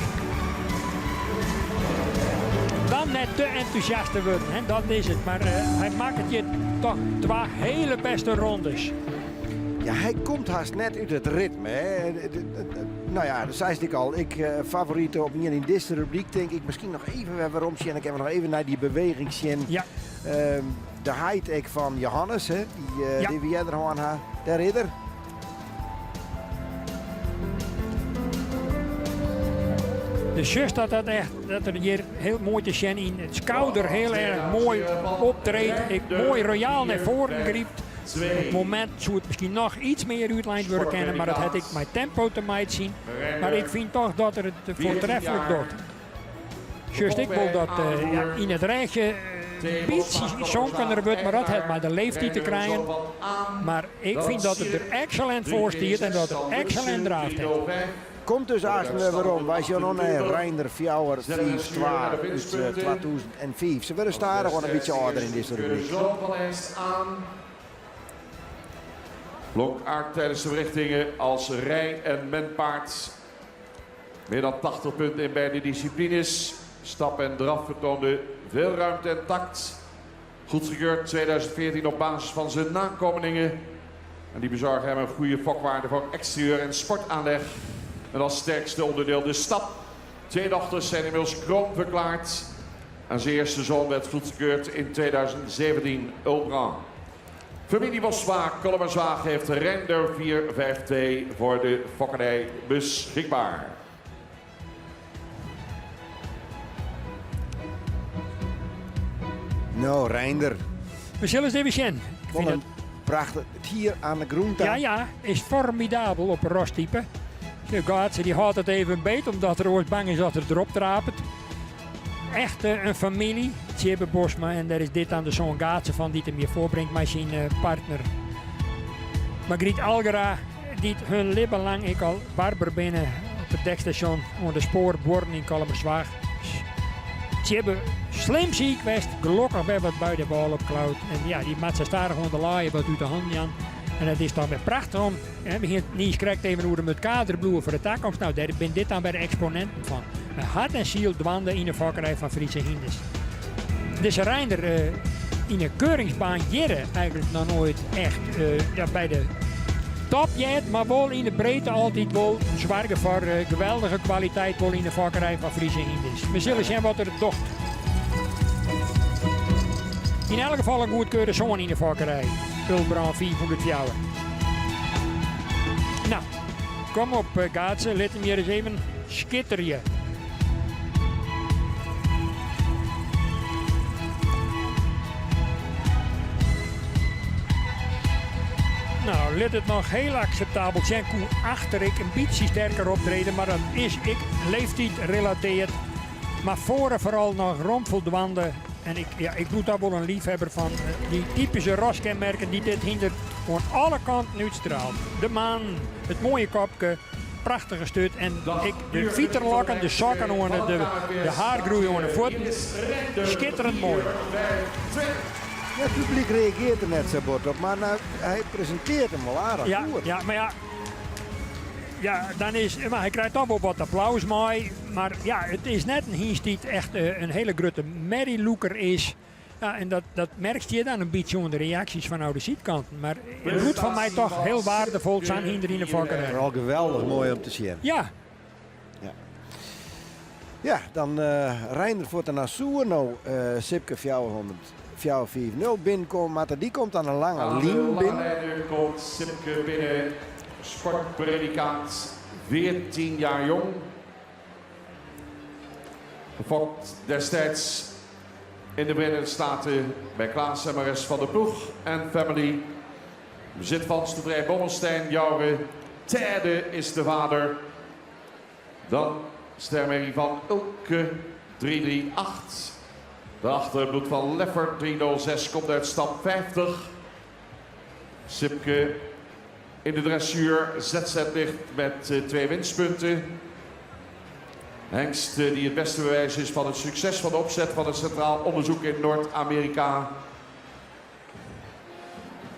Dan net te enthousiast te worden, hè? Dat is het. Maar hij maakt het je toch twee hele beste rondes. Ja, hij komt haast net uit het ritme. Hè. Nou ja, dat zei ik al. Ik favoriete op hier in deze rubriek denk ik misschien nog even waarom zien. Ik heb nog even naar die beweging zien. Ja. De height van Johannes, hè, die wie er gewoon had. De ridder. De zus dat er hier heel mooi te zien in het schouder heel erg mooi optreedt. Mooi royaal naar voren griept. 2. Op het moment zou het misschien nog iets meer uitlijnd worden kennen, maar dat had ik mijn tempo te meid zien. Maar ik vind toch dat er het voortreffelijk doet. Juist ik wil dat in het rijtje beetje zonkener wordt, maar dat heeft maar de leeftijd te krijgen. Maar ik vind dat het er excellent voor staat en dat het excellent draaft heeft. Komt dus eigenlijk waarom. Wij zien nog een Reinder Fjouwer 4-2 uit 2005. Ze willen staan gewoon een beetje ouder in deze rubriek. Blok-Aert tijdens de verrichtingen als rij- en menpaard. Meer dan 80 punten in beide disciplines. Stap en draf vertoonde veel ruimte en tact. Goedgekeurd 2014 op basis van zijn nakomelingen. En die bezorgen hem een goede fokwaarde voor exterieur en sportaanleg. En als sterkste onderdeel de stap. 2 dochters zijn inmiddels kroon verklaard. En zijn eerste zoon werd goedgekeurd in 2017, Ulbrand. Familie Bosma, Kolmerswaag heeft Reinder 452 voor de fokkernij beschikbaar. Nou, Reinder. We zullen eens even zien. Ik vind het prachtig. Het hier aan de groente. Ja, is formidabel op een rostype. Ze die houdt het even een beet, omdat er ooit bang is dat het erop trapet. Echt een familie, Tjebe Bosma, en daar is dit aan de zoon Gaatse van die hem hier voorbrengt met zijn partner. Margriet Algera, die hun leven lang ik al barber binnen op het dekstation onder de spoorborn in Kolmerswaag. Tjebe slim ziek geweest, gelukkig bij wat buiten de bal op klauwt. En ja, die maat ze starig onder de laaien wat uit de hand Jan. En het is dan weer prachtig om, we begint niet krijgt even hoe met kaderbloeien voor de toekomst. Nou, daar ben dit dan bij de exponenten van. Met hart en ziel dwanden in de vakkerij van Friese Hindes. Dus Reinder in een keuringsbaan jaren eigenlijk nog nooit echt bij de top jet, maar wel in de breedte altijd wel zwaar voor geweldige kwaliteit wel in de vakkerij van Friese Hindes. We zullen zien wat er docht. In elk geval een goedkeurde zoon in de vakkerij. Ulbrand 400 jaar. Nou, kom op Gaatse, laat hem hier eens even schitteren. Nou, let het nog heel acceptabel zijn. Koe achter ik een beetje sterker optreden, maar dat is ik leeftijd relateerd. Maar voren vooral nog rondvoldwanden. En ik doe daar wel een liefhebber van. Die typische raskenmerken die dit hindert van alle kanten uitstraalt. De maan, het mooie kopje, prachtige stut. En de fieterlakken, de sokken, de haargroei aan de voeten. Schitterend mooi. Ja, het publiek reageert er net zo bot op, maar nou, hij presenteert hem wel aardig goed. Ja, maar maar hij krijgt toch wel wat applaus mee. Maar ja, het is net een hiest die echt een hele grote merrieloeker is. Ja, en dat merk je dan een beetje onder de reacties van oude zietkanten. Maar het moet van mij toch heel waardevol zijn hier in de vakkerij. Vooral geweldig mooi om te zien. Ja. Ja, dan Reinder voor de Nassau. Nou, Sipke 450 binnenkomen, maar die komt aan een lange lijn binnen. Nu komt Sipke binnen, sportpredikant, 14 jaar jong. Gefokt destijds in de Verenigde Staten bij Klaas Semmeres van de ploeg en family. Bezit van Stoevrij Bommelstein, Jouwe. Terde is de vader. Dan stermerrie van Ulke, 338. Daarachter bloed van Leffer, 306, komt uit stap 50. Sipke in de dressuur, ZZ-licht met 2 winstpunten. Hengst die het beste bewijs is van het succes van de opzet van het Centraal Onderzoek in Noord-Amerika.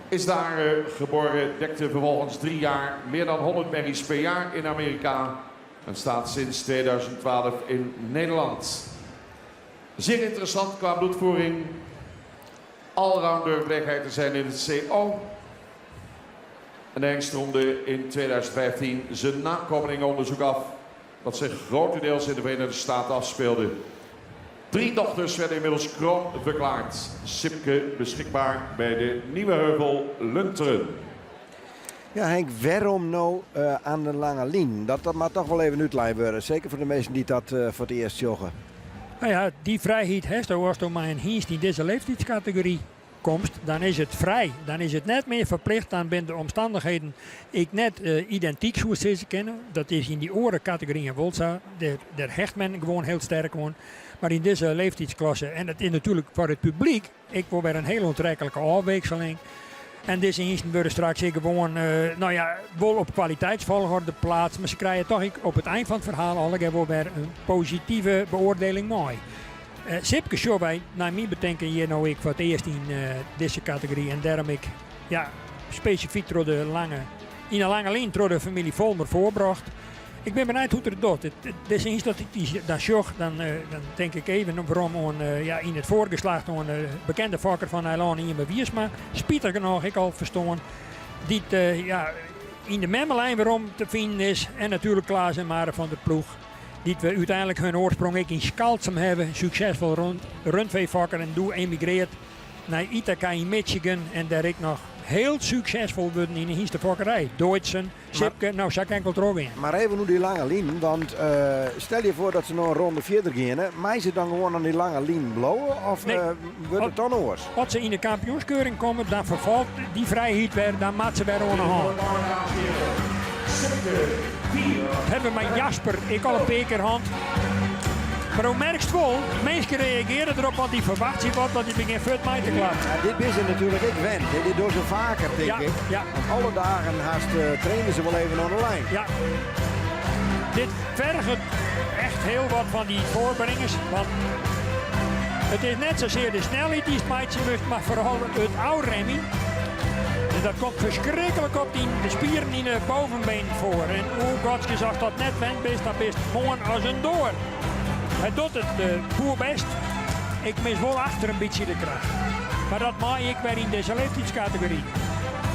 Is daar geboren, dekte vervolgens 3 jaar meer dan 100 merries per jaar in Amerika. En staat sinds 2012 in Nederland. Zeer interessant qua bloedvoering. Allrounder bleek hij te zijn in het CO. En de Hengst ronde in 2015 zijn nakomelingenonderzoek af. Dat zich grotendeels in de Verenigde Staten afspeelde. 3 dochters werden inmiddels kroon verklaard. Sipke beschikbaar bij de Nieuwe Heuvel Lunteren. Ja, Henk, waarom nou aan de lange lijn? Dat mag toch wel even uitlegd worden. Zeker voor de mensen die dat voor het eerst joggen. Nou ja, die vrijheid heeft was toch maar een hiest in deze leeftijdscategorie. komst, dan is het vrij. Dan is het net meer verplicht. Dan zijn de omstandigheden ik net identiek zoals ze kennen. Dat is in die orencategorie en Wolza. Daar hecht men gewoon heel sterk aan. Maar in deze leeftijdsklasse, en dat is natuurlijk voor het publiek, ik wil weer een heel aantrekkelijke afwisseling. En deze hingsten worden straks gewoon, wel op kwaliteitsvolgorde plaats. Maar ze krijgen toch op het eind van het verhaal al weer een positieve beoordeling mooi. Sipke show wij, naar mij bedenken hier nou ik voor het eerst in deze categorie. En daarom ik specifiek door in een lange lijn door de familie Volmer voorbracht. Ik ben benieuwd hoe het doet. Dus eens dat ik die dan zocht, dan denk ik even waarom in het voorgeslacht een bekende vakker van Nijlaan in Wiersma. Spieter genoeg, ik al verstaan. Die in de memmelijn waarom te vinden is. En natuurlijk Klaas en Mare van de ploeg. Die we uiteindelijk hun oorsprong in Schalksum hebben. Succesvol rundveevakker en doe emigreert naar Ithaca in Michigan. En daar ik nog heel succesvol worden in de hingstenfokkerij. Duitsen, Sipke, nou zak enkel terug in. Maar even nu die lange lijn, want stel je voor dat ze nog een ronde verder gaan. Mij ze dan gewoon aan die lange lijn blowen of Nee. wordt het dan oors? Als ze in de kampioenskeuring komen, dan vervalt die vrijheid weer, dan maakt ze weer aan de hand. Hebben mijn Jasper, ik al een paar keer hand. Maar hoe merkst wel, mensen reageren erop, want die verwacht zich wat, dat die begint fut mij te klappen. Ja, dit is er natuurlijk ik wend. Dit doen ze vaker, denk ik. Ja. Want alle dagen trainen ze wel even aan de lijn. Ja. Dit vergt echt heel wat van die voorbrengers. Want het is net zozeer de snelheid die spijtje moet, maar vooral het outremming. En dat komt verschrikkelijk op de spieren in de bovenbeen voor. En hoe Godske zag dat net wend is, dan is het gewoon als een door. Hij doet het voor best. Ik mis wel achter een beetje de kracht. Maar dat maak ik weer in deze leeftijdscategorie.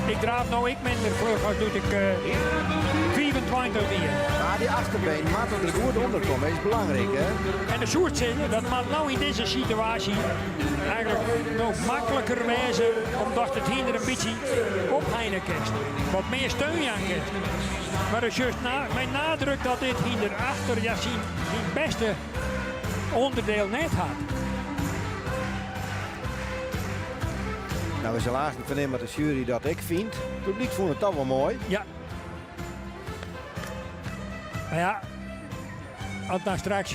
Ik draaf nou ik minder vlug als doe ik 24 weer. Maar die achterbeen, maar dat er goed onderkomen, is belangrijk, hè? En de soort zitten, dat maakt nou in deze situatie eigenlijk nog makkelijker wezen, omdat het hinder een beetje opheinen kan. Wat meer steun aan kan. Maar het is juist mijn nadruk dat dit hinder achter zijn beste onderdeel net had. Nou, we zullen laatst vernemen met de jury dat ik vind. Het publiek vond het toch wel mooi. Ja. Maar ja, als dan straks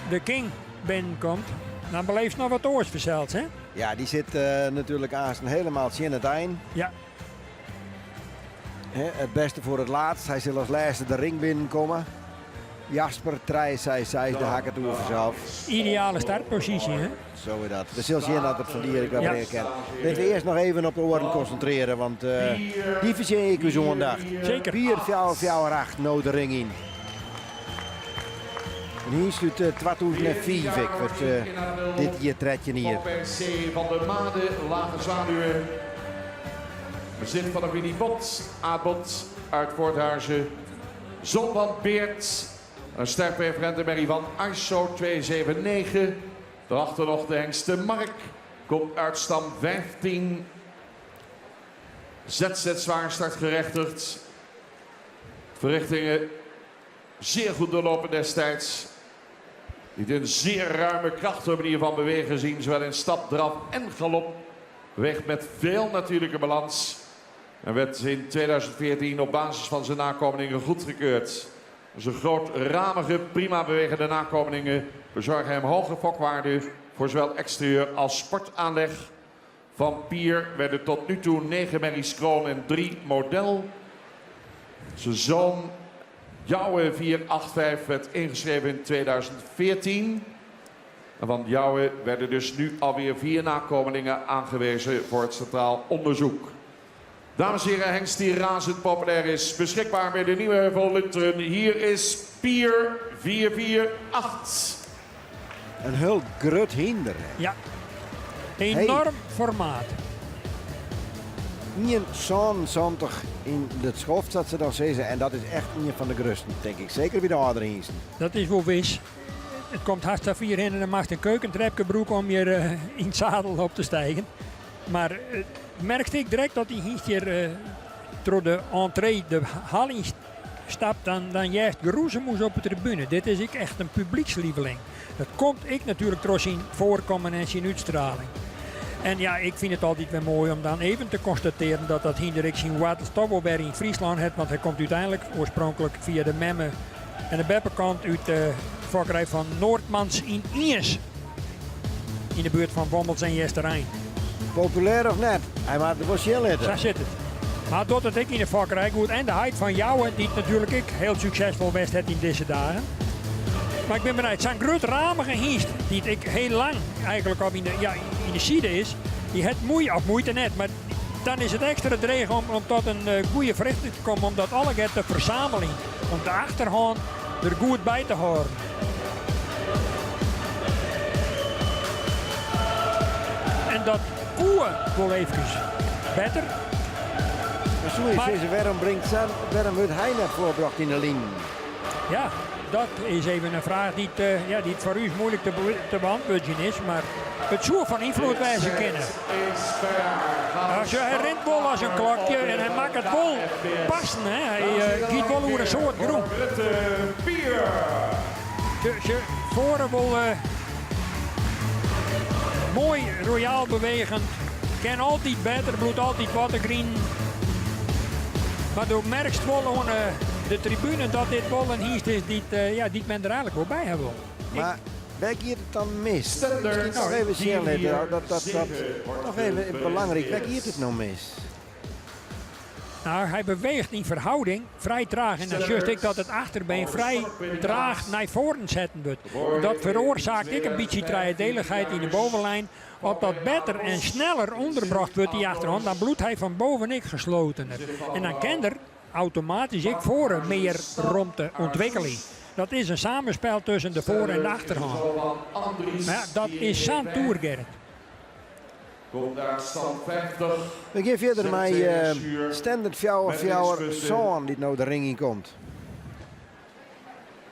de King binnenkomt, dan beleeft nog wat oors verzeld, hè? Ja, die zit natuurlijk aanstaan helemaal in het eind. Ja. Het beste voor het laatst. Hij zal als laatste de ring binnenkomen. Jasper, Trijs, zij de hakken toe vanzelf. Ideale startpositie, hè? Zo is dat. De zul zien dat het van die ik wel brengen kan. Ik wil eerst nog even op de oren concentreren, want die verzeer ik u zo'n dag. Zeker. 4, 4, 8, nou de ring in. En hier stuurt 2005 ik dit hier tredje hier. Van PSC van de Made, Lage Zwaluwe. Bezit van de Winnie Bot, Aardbot uit Voorthuizen. Zon van Beert. Een sterpreferente Mary van ISO 279. Daarachter nog de hengste Mark. Komt uit stam 15. ZZ zwaar startgerechtigd. Verrichtingen zeer goed doorlopen destijds. Die een zeer ruime, krachtige manier van bewegen zien. Zowel in stap, draf en galop. Weg met veel natuurlijke balans. En werd in 2014 op basis van zijn nakomelingen goedgekeurd. Zijn grootramige, prima bewegende nakomelingen bezorgen hem hoge fokwaarden voor zowel exterieur als sportaanleg. Van Pier werden tot nu toe 9 merries kroon en 3 model. Zijn zoon Jouwe 485 werd ingeschreven in 2014. En van Jouwe werden dus nu alweer 4 nakomelingen aangewezen voor het centraal onderzoek. Dames en heren, hengst die razend populair is, beschikbaar bij de Nieuwe Heuvel Lunteren. Hier is Pier 448. Een heel groot hinder. Ja. Enorm formaat. 1,70 in het schoft dat ze dan zeggen. En dat is echt een van de grootsten, denk ik. Zeker bij de oudere hingsten. Dat is wel wis. Het komt hartstikke 4 in en dan mag een keukentrepkenbroek om je in het zadel op te stijgen. Maar merkte ik direct dat hij hier door de entree de hal instapt, dan juist geroezen moest op de tribune. Dit is echt een publiekslieveling. Dat komt ik natuurlijk door zijn voorkomen en zijn uitstraling. En ja, ik vind het altijd weer mooi om dan even te constateren dat Hinderik zijn water toch wel weer in Friesland heeft. Want hij komt uiteindelijk oorspronkelijk via de Memme en de Beppenkant uit de vakkerij van Noordmans in Iers. In de buurt van Wommels en Jesterijn. Populair of net? Hij maakt de bosje letten. Daar zit het. Maar doordat ik in de vakkerij goed en de heid van jou, die natuurlijk ik heel succesvol best heb in deze dagen. Maar ik ben benieuwd, zijn groot ramige hingst, die ik heel lang eigenlijk op in de side is, die het moeite net. Maar dan is het extra dreig om tot een goede verrichting te komen, omdat alle gaat de verzameling, om de achterhand er goed bij te horen. En dat koeien wel even beter. Waarom wordt hij net voorbracht in de lijn? Ja, dat is even een vraag die het voor u moeilijk te beantwoorden is, maar het zou van invloed wijzen kennen. Als je herinnert wel als een klokje en hij maakt het wel passen, hè. Hij giet wel over een soort groen. Ze voren wel mooi royaal bewegend, kan altijd beter, bloedt altijd watergreen. Maar je merkt wel aan de tribune dat dit wel een hingst is die men er eigenlijk wel bij hebben. Maar waar gaat het dan mis? Nog even zeggen, nog even belangrijk, waar gaat het nou mis? Nou, hij beweegt in verhouding vrij traag. En dan juist ik dat het achterbeen vrij traag naar voren zetten wordt. Dat veroorzaakt ik een beetje traagdeligheid in de bovenlijn. Op dat beter en sneller onderbracht wordt die achterhand, dan bloedt hij van bovenik geslotener. En dan kan er automatisch ik voor meer romte ontwikkeling. Dat is een samenspel tussen de voor- en de achterhand. Maar ja, dat is zijn toer, Gerrit. Komt daar stand 50. We gaan verder met Standard Fjouwer Zoon die nou de ring in komt.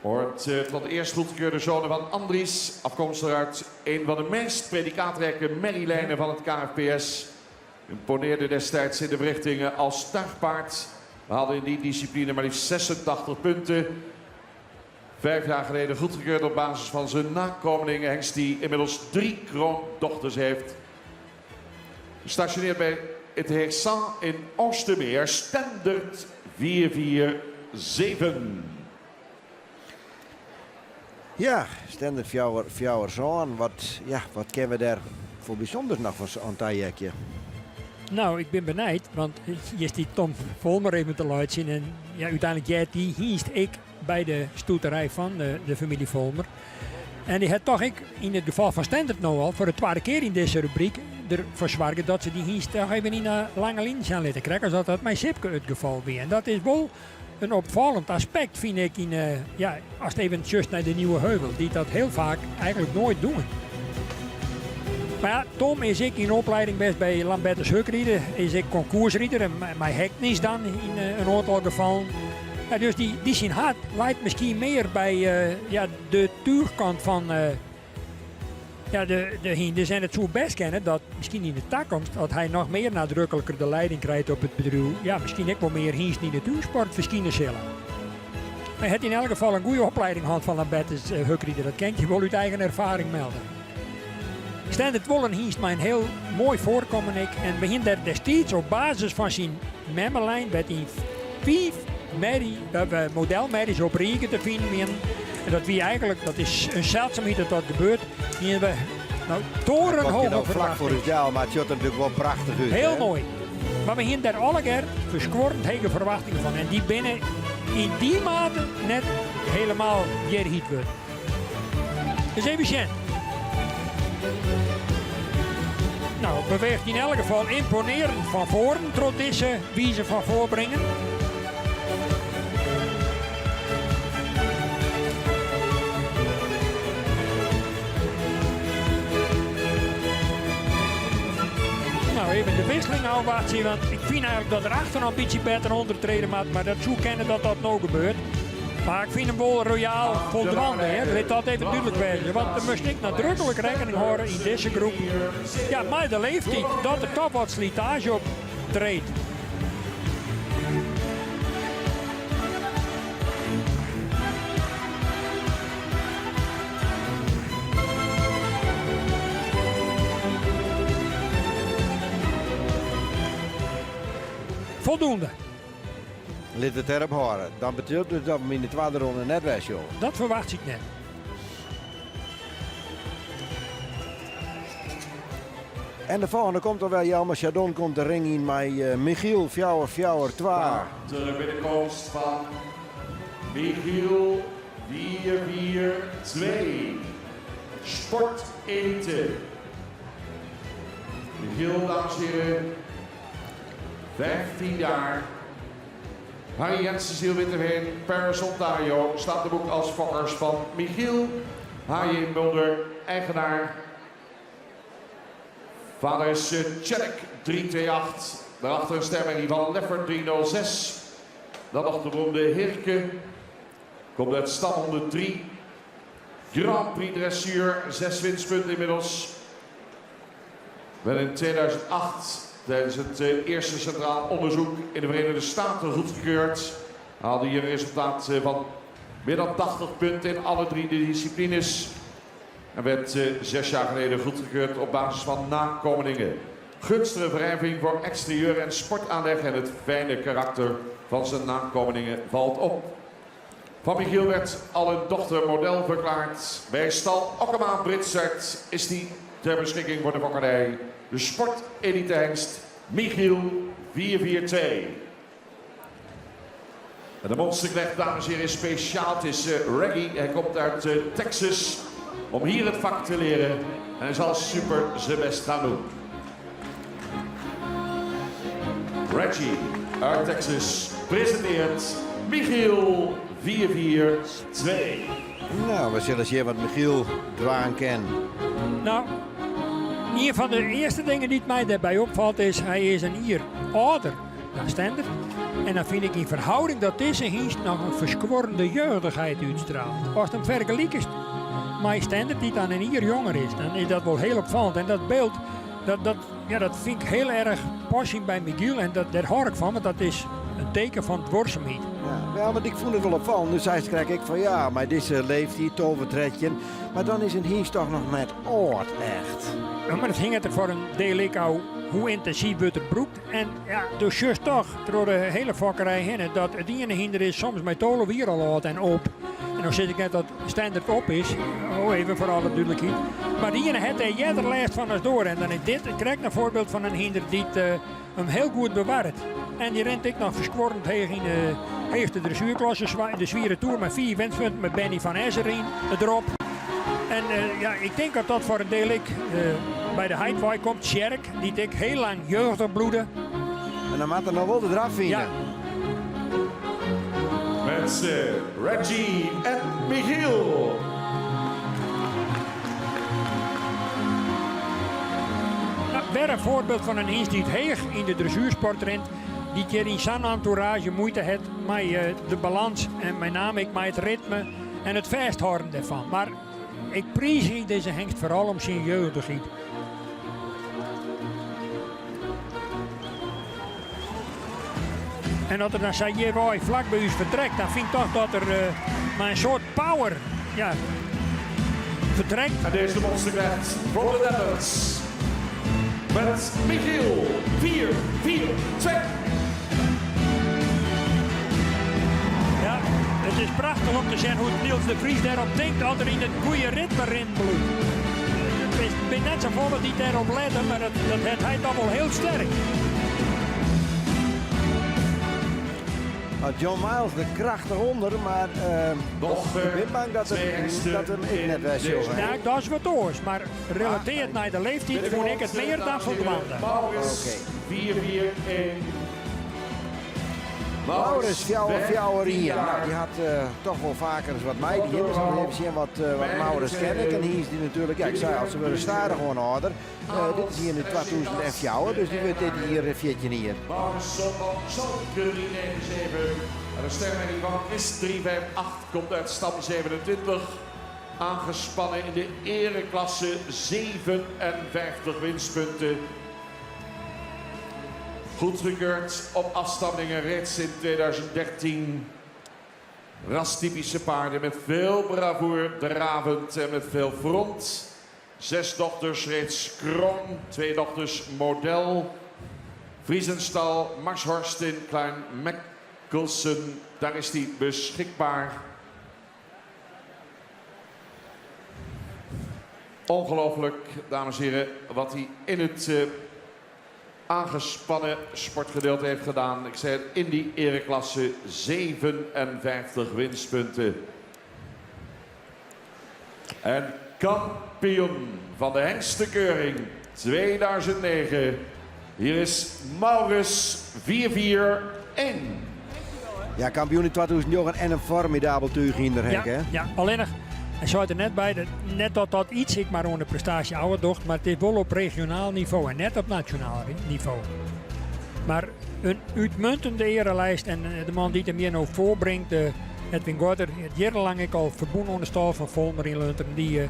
Hoort tot de eerst goedgekeurde zone van Andries. Afkomstig uit een van de meest predikaatrijke merrielijnen van het KFPS. Imponeerde destijds in de verrichtingen als startpaard. We hadden in die discipline maar liefst 86 punten. 5 jaar geleden goedgekeurd op basis van zijn nakomelingen. Hengst die inmiddels 3 kroondochters heeft. Gestationeerd bij het Heersan in Oostermeer. Standard 447. Ja, Standard Fjouwer Zoon. Wat kennen we daar voor bijzonders nog van zo'n tajekje? Nou, ik ben benijd, want je is die Tom Volmer even te laten zien. En ja, uiteindelijk jij die hiest ik bij de stoeterij van de familie Volmer. En die had toch ik, in het geval van Standard nou al, voor de tweede keer in deze rubriek, ervoor zorgen dat ze die hiest toch even in een lange lijn gaan laten krijgen. Als dat mijn Sipke het geval weer. En dat is wel een opvallend aspect, vind ik, als het even just naar de Nieuwe Heuvel, die dat heel vaak eigenlijk nooit doen. Maar ja, Tom is ik in opleiding best bij Lambertus Hukrieder, is ik concoursrieder en mijn heknis dan in een aantal gevallen. Ja, dus die zijn hart leidt misschien meer bij de tuurkant van de hinders. En het zou best kennen dat misschien in de toekomst dat hij nog meer nadrukkelijker de leiding krijgt op het bedrijf. Ja, misschien ook wel meer hinst in de tuursport verschijnen zullen. Hij heeft in elk geval een goede opleiding gehad van Lambertus Hukrieder. Dat kan je wel uit eigen ervaring melden. Standard Wollen hiest mij een heel mooi voorkomen ik en begint er destijds op basis van zijn memmerlijn met die 5 modelmerries op Rieken te vinden. En dat wie eigenlijk, dat is een zeldzaamheid dat dat gebeurt. Die hebben we torenhoge vlak voor het jaar, maar het ziet er natuurlijk wel prachtig uit. Heel mooi. Maar we hebben daar alle keer verschorend hege verwachtingen van. En die binnen in die mate net helemaal jeerhiet wordt. Dus even zien. Nou, het beweegt in elk geval imponerend van voren, trots deze wijze van voorbrengen. Nou, even de wisseling afwachten, want ik vind eigenlijk dat er achter nog een beetje beter ondertreden moet, maar dat zou kennen dat dat nou gebeurt. Maar ik vind hem wel royaal voldaan, hè. Laat dat even duidelijk wezen. Want er moest ik nadrukkelijk rekening houden in deze groep. Ja, maar de leeftijd dat er toch wat slijtage op treedt. voldoende. Liet het erop horen. Dan betekent het dat we in de tweede ronde net wegjoen. Dat verwacht ik net. En de volgende komt er wel, Jelmer Chardon komt de ring in met Michiel Fjouwer 2. De binnenkomst van Michiel 4-4-2. Sport Elite. Michiel, dames en heren, 15 jaar. Harry Jensen, Ziel Winterveen, Paris, Ontario, staat de boek als fokkers van Michiel H.J. Mulder, eigenaar. Vader is Tjerk 328. Daarachter een stemming van Leffert 306. Dan nog de beroemde Hirke. Komt uit stam 103. Grand Prix Dressuur, 6 winstpunten inmiddels. Ben in 2008 tijdens het eerste centraal onderzoek in de Verenigde Staten goedgekeurd. Haalde hier een resultaat van meer dan 80 punten in alle 3 de disciplines. En werd 6 jaar geleden goedgekeurd op basis van nakomelingen. Gunstige wrijving voor exterieur en sportaanleg en het fijne karakter van zijn nakomelingen valt op. Van Michiel werd al een dochter model verklaard. Bij stal Okkema Britsert is die ter beschikking voor de fokkernij. De sport elite hengst Michiel 442. En de monsterknecht, dames en heren, is speciaal. Het is Reggie. Hij komt uit Texas om hier het vak te leren. En hij zal super zijn best gaan doen. Reggie uit Texas presenteert Michiel 442. Nou, we zullen zien wat Michiel dwaan kan. Nou, een van de eerste dingen die mij daarbij opvalt is, hij is een hier ouder dan Stender. En dan vind ik in verhouding dat deze hingst nog een verskworrende jeugdigheid uitstraalt. Als het hem vergelijkt is met Stender die dan een hier jonger is, dan is dat wel heel opvallend. En dat beeld, dat vind ik heel erg passend bij Michiel. En daar hoor ik van, want dat is een teken van dwarsheid. Ja, wel, want ik vond het wel opvallend. Dus hij krijg ik van ja, maar deze leeftijd, tovertredje. Maar dan is een hingst toch nog net oud, echt. Ja, maar het hing er voor een deel ik al hoe intensief wordt het broekt. En ja, dus juist toch, door de hele fokkerij heen, dat het ene hinder is soms met tolen weer al oud en op. En dan zit ik net dat standaard op is, even voor alle duidelijkheid. Maar die ene heeft hij er lijst van ons door. En dan is dit, ik krijg een voorbeeld van een hinder die hem heel goed bewaart. En die rent ik nog verskworrend heen in de eerste dressuurklasse, de Zwieren Tour met 4 winstpunten met Benny van Ezerin erop. En ja, ik denk dat dat voor een deel ik bij de Heidwaai komt. Tjerk, die ik heel lang jeugdig bloeden. En dan moet er nog wel de draf vinden. Ja. Met Reggie en Michiel. Nou, weer een voorbeeld van een hingst die het heeg in de dressuursport rent. Die keer in zijn entourage moeite heeft met de balans en met name met het ritme en het vasthouden daarvan. Maar ik prijs deze hengst vooral om zijn jeugdigheid. En dat er dan zijn jewaai vlak bij u vertrekt, dan vind ik toch dat er maar een soort power vertrekt. En deze de monsterknecht van de Netherlands. Met Michiel 442. Ja, het is prachtig om te zien hoe Niels de Vries daarop denkt dat er in het goede ritme erin bloedt. Ik ben net zo vol die daarop letten, maar dat hij toch wel heel sterk. John Miles de krachtig onder, maar ik ben bang dat hem ik net weg zou zijn. Ja, dat is wat oors, maar relateerd naar de leeftijd vond ik het meer dan voldoende. Maurits 441. Maurits Fjouwer hier. Nou, die had toch wel vaker eens wat meiden hier. Dus we even zien wat Maurits ken ik. En hier is die natuurlijk, ja, ik zei al, ze willen staren gewoon ouder. Dit is hier in 2004, dus die wordt dit hier 14 hier. Maurits Zolke 397. En de sterrenmeting van is 358. Komt uit stam 27. Aangespannen in de ereklasse 57 winstpunten. Goedgekeurd op afstammingen reeds in 2013. Rastypische paarden met veel bravoure dravend en met veel front. 6 dochters reeds krom, 2 dochters model. Vriesenstal, Max Horst in Klein Meckelsen, daar is die beschikbaar. Ongelooflijk, dames en heren, wat hij in het aangespannen sportgedeelte heeft gedaan. Ik zei het, in die ereklasse 57 winstpunten. En kampioen van de Hengstenkeuring 2009. Hier is Maurits 441. Ja, kampioen in 2009 en een formidabel tuig in de hek, hè? Ja, alleen nog. Hij zei er net bij, net dat iets ik maar onder prestatie ouder docht, maar het is wel op regionaal niveau en net op nationaal niveau. Maar een uitmuntende erelijst en de man die het er meer nou voorbrengt, Edwin Gorder, jarenlang ik al verbonden onder stal van Volmer in Lunteren, die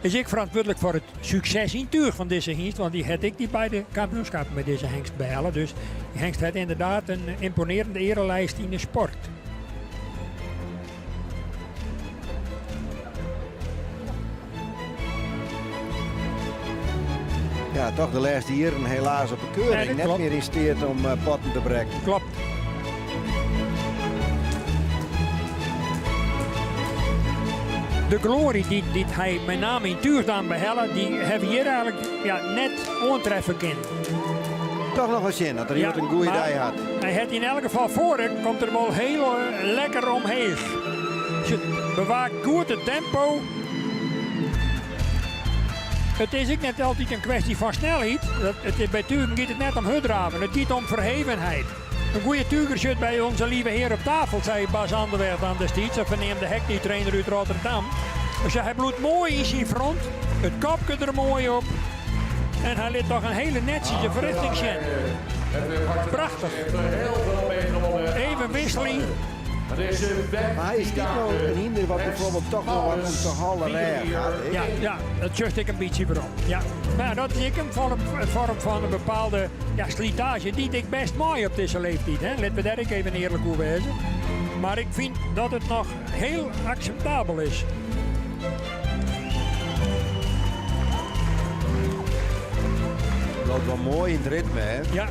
is ik verantwoordelijk voor het succes in tuig van deze hengst, want die had ik die bij de kampioenschappen met deze hengst behalen. Dus die hengst had inderdaad een imponerende erelijst in de sport. Ja, toch de laatste jaren helaas op de keuring. Nee, net klopt. meer in steert om potten te breken. Klopt. De glorie die hij met name in Tuurdam behellen, die hebben hier eigenlijk net ontreffen kunnen. Toch nog een zin dat er iemand een goede maar dag had. Hij had in elk geval voor het, komt er wel heel lekker omheen. Ze bewaakt goed het tempo. Het is ook net altijd een kwestie van snelheid. Bij Tugen gaat het net om hudraven, het gaat om verhevenheid. Een goede tuger zit bij onze lieve heer op tafel, zei Bas Anderweg aan destijds. Dat verneemt de heknie-trainer uit Rotterdam. Dus hij bloedt mooi in zijn front, het kopje er mooi op. En hij liet toch een hele netje verrichting zien. Prachtig. Even wisseling. Maar hij is niet nou een hinder wat bijvoorbeeld toch nog wat om te halen gaat. Ja, dat zucht ik een beetje voor op. Ja. Maar dat is ook een vorm van een bepaalde slijtage die ik best mooi op deze leeftijd. Hè. Laten we daar ook even eerlijk over wezen. Maar ik vind dat het nog heel acceptabel is. Loopt wel mooi in het ritme, hè? Ja.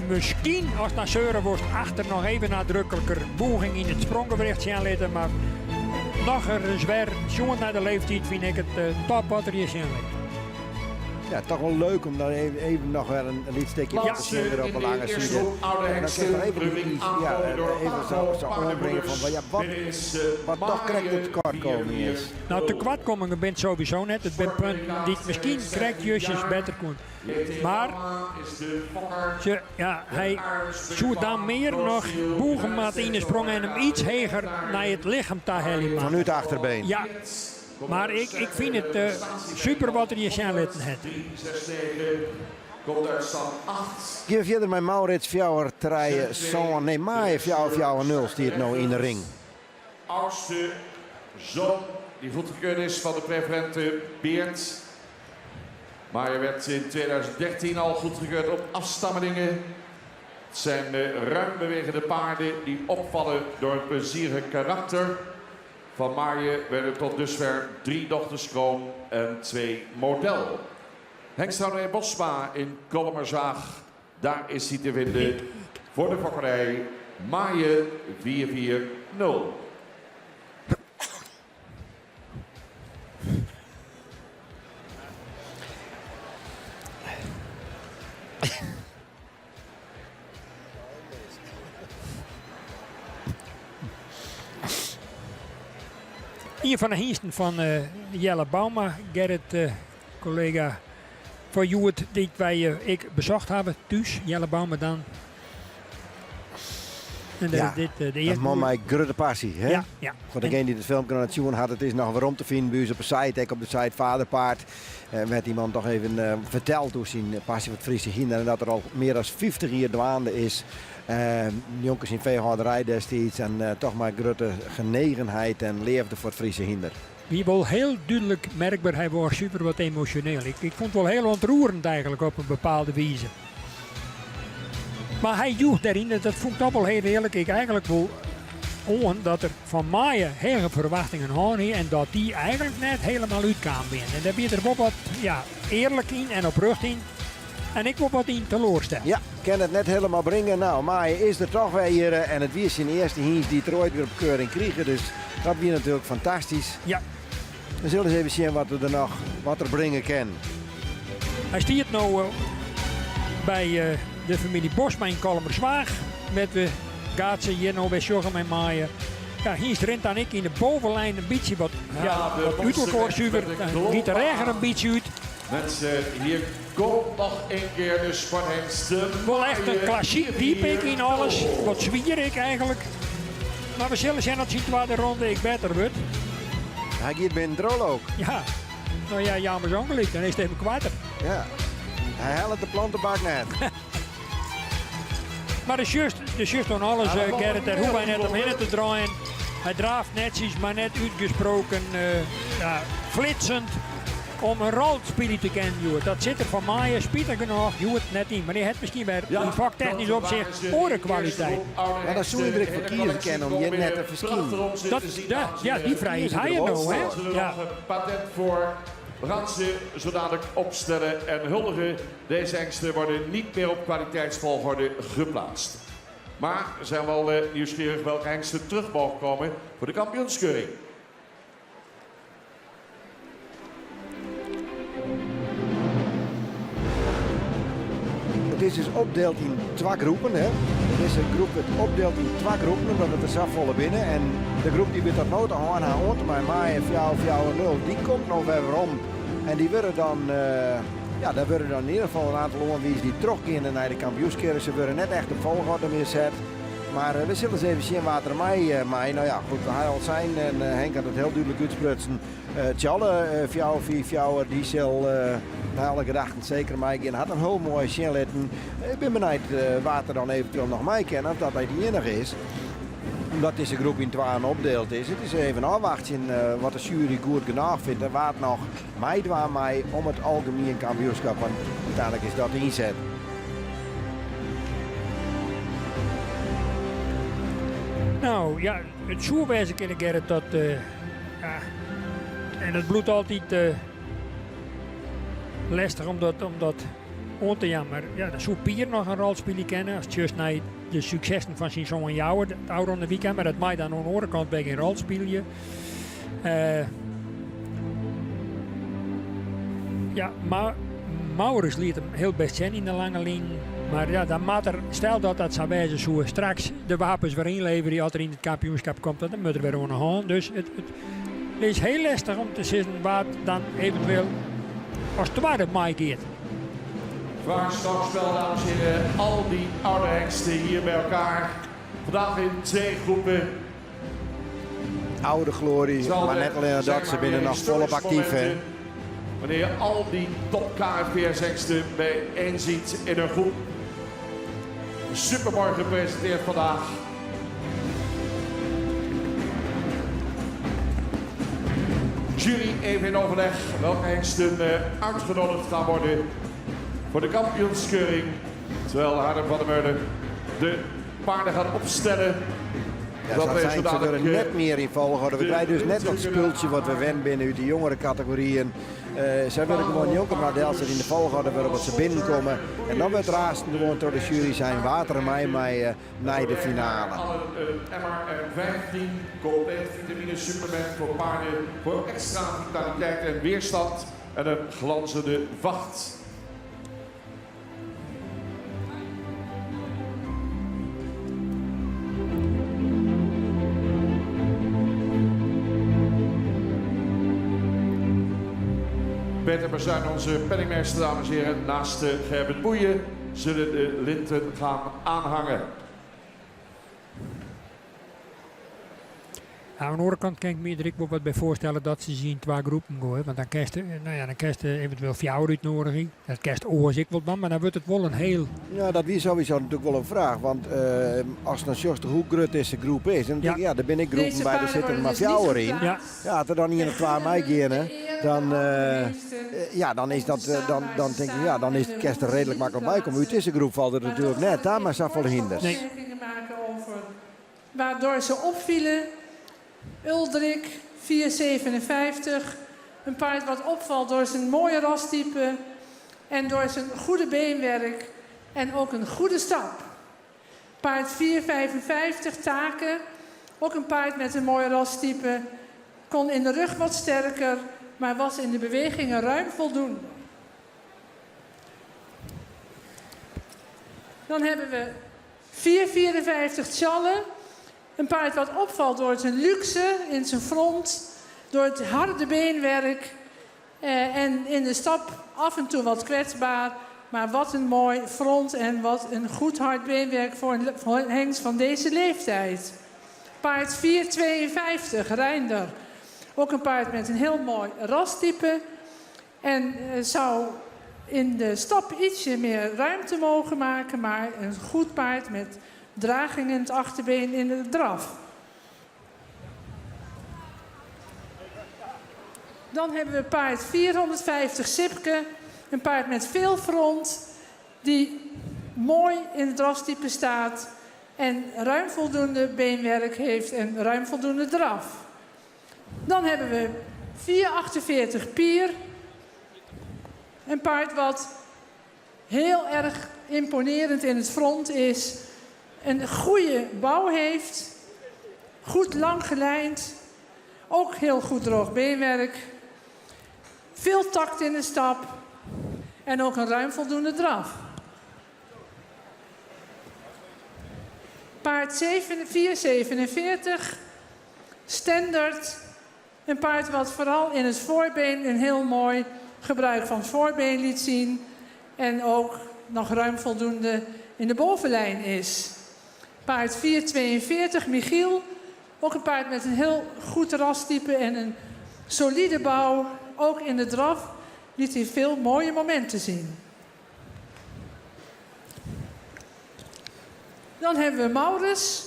Misschien als het naar Zeuren wordt achter nog even nadrukkelijker boeging in het sprongenbericht zien laten, maar nog een zwaar, zo'n naar de leeftijd vind ik het top wat er hier zien ligt. Ja, toch wel leuk om daar even nog weer een liedsteekje op te zetten op een lange zijde. En dan kun je even iets, even zo aanbrengen van wat toch krijgt het tekortkoming is. Nou, tekortkomingen bent sowieso net. Het bent punt die misschien krijgt jusjes beter kon. Maar hij zou dan meer nog boegenmaat in de sprong en hem iets heger naar het lichaam te halen. Vanuit de achterbeen. Ja. Maar ik vind het super wat er hier zijn laten hebben. Geef verder met Maurits Fjouwer rijden zo'n nee, maar Fjouwer 0 stiert nou in de ring. Oudste zoon die goedgekeurd is van de preferente Beert. Maar hij werd in 2013 al goedgekeurd op afstammelingen. Het zijn ruim bewegende paarden die opvallen door het plezierige karakter. Van Marje werden tot dusver 3 dochters kroon en 2 model. Hengsthouderij Bosma in Kolmerzaag, daar is hij te vinden voor de fokkerij Marje 440. Een van de hengsten van Jelle Bauma, Gerrit, collega van Joet, die wij ik bezocht hebben thuis. Jelle Bauma dan. En de eerste man met grote passie, hè? Ja. Voor degene die het filmpje aan het zien had, het is nog waarom te vinden bij ons op de site, ook op de site Vaderpaard. Werd iemand toch even verteld hoe zijn passie voor het Friese hinder en dat er al meer dan 50 jaar dwaande is. Jonkers in veehouderij destijds en toch maar grote genegenheid en leefde voor het Friese hinder. Wie wel heel duidelijk merkbaar, hij was super wat emotioneel. Ik vond het wel heel ontroerend eigenlijk op een bepaalde wijze. Maar hij joeg daarin, dat vond ik toch wel heel eerlijk. Ik eigenlijk wel dat er van mij hele verwachtingen aan en dat die eigenlijk net helemaal uitkwamen. En daar ben je er wel wat eerlijk in en oprecht in. En ik wil wat in teleurstellen. Ja, kan het net helemaal brengen. Nou, maar is er toch weer hier en het weer zijn eerste Hiens die het ooit weer op keuring kregen. Dus dat weer natuurlijk fantastisch. Ja. We zullen eens even zien wat er brengen kan. Hij stiert nu bij de familie Bosma in Kalmerswaag. Met de gaatsen hier nou bij Sjoggen en Maaien. Ja, hier rent dan ik in de bovenlijn een beetje wat uit elkaar zuiver. Dan giet de regen een beetje uit. Mensen, hier komt nog een keer de sporthengsten. Wel echt een klassiek diepik in alles. Wat zwier ik eigenlijk. Maar we zullen zien dat ziet waar de ronde ik beter wordt. Hij gaat binnen drol ook. Ja. Nou ja, jammer zo ongelijk. Dan is het even kwarter. Ja. Hij helpt de plantenbak net. Maar de just aan alles, Gerrit, daar hoeven wij net omheen te draaien. Hij draaft netjes, maar net uitgesproken flitsend om een rolspeler te kennen. Dat zit er van Maaien, spieter genoeg, het net in. Maar die heeft misschien weer in vaktechnisch opzicht orenkwaliteit. Maar dat zou iedereen verkiezen kennen om je net te verschillen. Ja, die vrij is hij er nou, hè? Ja. Patent voor. We gaan ze zo dadelijk opstellen en huldigen. Deze hengsten worden niet meer op kwaliteitsvolgorde geplaatst. Maar we zijn wel nieuwsgierig welke hengsten terug mogen komen voor de kampioenskeuring. Het is dus opdeeld in 2 groepen. Hè. Deze groep wordt opdeeld in 2 groepen omdat het er afvallen binnen. En de groep die wordt dat nooit aan maar Maaien 4-0, die komt nog weer om. En die worden dan, daar worden dan in ieder geval een aantal onwies die terugkeren naar de kampioenskeuring. Ze worden net echt op volgorde meer zet. Maar we zullen eens even zien wat er mij. Nou ja, goed, hij al zijn en Henk had het heel duidelijk uitsprutsen. Tjalle, Fjouwer, die zal na alle gedachten zeker mij gaan. Had een heel mooie sjenletten. Ik ben benieuwd wat er dan eventueel nog mij kennen, of dat hij die enige is. Omdat deze groep in 2 opdeeld is. Het is even afwachten wat de jury goed genoeg vindt. En wat nog meedoen mij om het algemeen kampioenschap. Want uiteindelijk is dat de inzet. Nou ja, het zoerwijze kunnen Gerrit dat. En het bloedt altijd lastig om dat on te jammer. Ja, de zou Pier nog een rol spelen kennen. Als het juist naar de successen van zijn zoon Jouwer, het oude ronde weekend, maar dat mij dan aan de andere kant bij geen rol spelen. Maurits liet hem heel best zijn in de lange linie. Maar ja, dan moet er, stel dat zou wijzen zo straks de wapens weer inleveren die altijd in het kampioenschap komt, dan moet er weer aan de hand. Dus het is heel lastig om te zien wat dan eventueel als het waar het mij gaat. Vraagstokspel, dames en heren. Al die oude hengsten hier bij elkaar. Vandaag in 2 groepen. Oude glorie, maar net alleen dat ze binnen nog volop actief zijn. Wanneer je al die top KFPS-hengsten bijeen ziet in een groep. Supermooi gepresenteerd vandaag. Jury even in overleg welke hengsten uitgenodigd gaan worden voor de kampioenskeuring. Terwijl Harm van der Meulen de paarden gaat opstellen. Ja, ze er net meer in volgorde. We krijgen dus net dat spultje wat we wennen binnen uit de jongere categorieën. Zij willen gewoon jonker model zitten in de volgorde waarop ze binnenkomen. En dan wordt raasten gewoon door de jury zijn water en mij naar de finale. MR15 compleet vitamine supplement voor paarden voor extra vitaliteit en weerstand en een glanzende vacht. Peter Bazuin, onze penningmeester, dames en heren, naast Gerbert Boeien zullen de linten gaan aanhangen. Aan de andere kant kan ik me er ook wat bij voorstellen dat ze zien 2 groepen gooien. Want dan krijg je eventueel 4 uitnodiging. Dat krijgt oors ik wat, maar dan wordt het wel een heel... Ja, dat is sowieso natuurlijk wel een vraag. Want als dan juist hoe groot deze groep is. En ja, daar ben ik groepen bij, er zitten maar 4 in. Ja, als er dan hier een 2 mei gaan, dan is dat, dan denk ik, ja, dan is het kerst er redelijk makkelijk bij komen. Uit deze groep valt het natuurlijk net, daar maar zoveel hinders. Nee. Maken over waardoor ze opvielen. Uldrik 4,57. Een paard wat opvalt door zijn mooie rastype. En door zijn goede beenwerk en ook een goede stap. Paard 4,55 Taken. Ook een paard met een mooi rastype. Kon in de rug wat sterker, maar was in de bewegingen ruim voldoende. Dan hebben we 4,54 Tjalle. Een paard wat opvalt door zijn luxe in zijn front. Door het harde beenwerk. En in de stap af en toe wat kwetsbaar. Maar wat een mooi front en wat een goed hard beenwerk voor een hengst van deze leeftijd. Paard 4,52 Reinder. Ook een paard met een heel mooi rastype. En zou in de stap ietsje meer ruimte mogen maken. Maar een goed paard met draging in het achterbeen in de draf. Dan hebben we paard 450 Sipke. Een paard met veel front. Die mooi in het rastype staat. En ruim voldoende beenwerk heeft en ruim voldoende draf. Dan hebben we 4,48 Pier. Een paard wat heel erg imponerend in het front is. Een goede bouw heeft. Goed lang gelijnd. Ook heel goed droog beenwerk. Veel tact in de stap. En ook een ruim voldoende draf. Paard 4,47. Standard. Een paard wat vooral in het voorbeen een heel mooi gebruik van het voorbeen liet zien. En ook nog ruim voldoende in de bovenlijn is. Paard 4,42 Michiel. Ook een paard met een heel goed rastype en een solide bouw. Ook in de draf liet hij veel mooie momenten zien. Dan hebben we Maurits.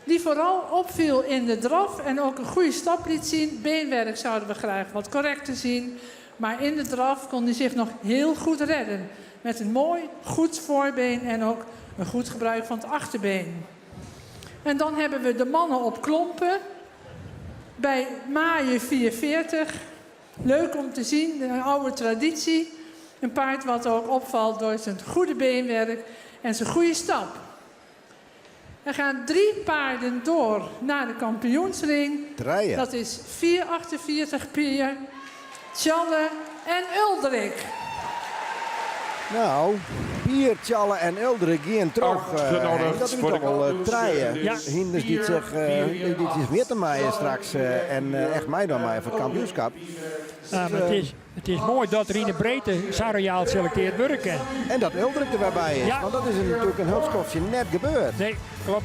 Die vooral opviel in de draf en ook een goede stap liet zien. Beenwerk zouden we graag wat correcter zien. Maar in de draf kon hij zich nog heel goed redden. Met een mooi, goed voorbeen en ook een goed gebruik van het achterbeen. En dan hebben we de mannen op klompen. Bij Maaien 4,40. Leuk om te zien, een oude traditie. Een paard wat ook opvalt door zijn goede beenwerk en zijn goede stap. Er gaan 3 paarden door naar de kampioensring. Draaien. Dat is 4,48 Pier, Tjalle en Uldrik. Nou, Pier, Tjalle en Uldrik gaan terug. Dat is toch wel draaien. Ja. Hinders die zich weer te maaien straks. En echt mij dan maaien voor het kampioenschap. Maar het is mooi dat er in de breedte Sarriaal selecteerd werken. En dat Uldrik er weer bij is. Ja. Want dat is natuurlijk een hulpstofje net gebeurd. Nee, klopt.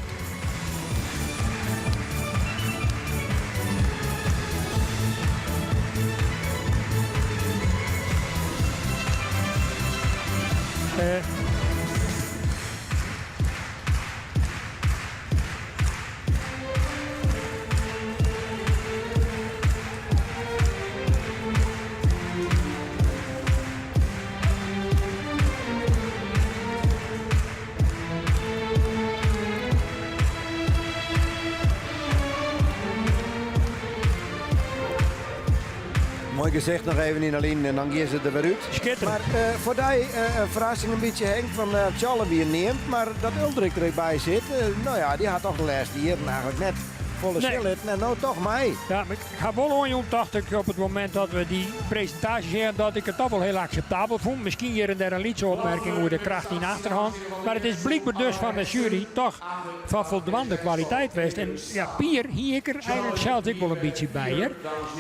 Mooi gezegd nog even in Aline en dan gaan ze er weer uit. Schitterend. Maar voor die verrassing een beetje Henk van Tjalle weer neemt. Maar dat Uldrik erbij zit, nou ja, die had toch de laatste jaren eigenlijk net volle snelheid. En nou toch mij. Ja, maar ik ga wel onjoen, dacht ik op het moment dat we die presentatie zeggen, dat ik het toch wel heel acceptabel vond. Misschien hier en daar een lietse opmerking hoe de kracht in achterhand. Maar het is blijkbaar dus van de jury toch van voldoende kwaliteit geweest. En ja, Pier, hier ik er eigenlijk zelfs ik wel een beetje bij. Hè.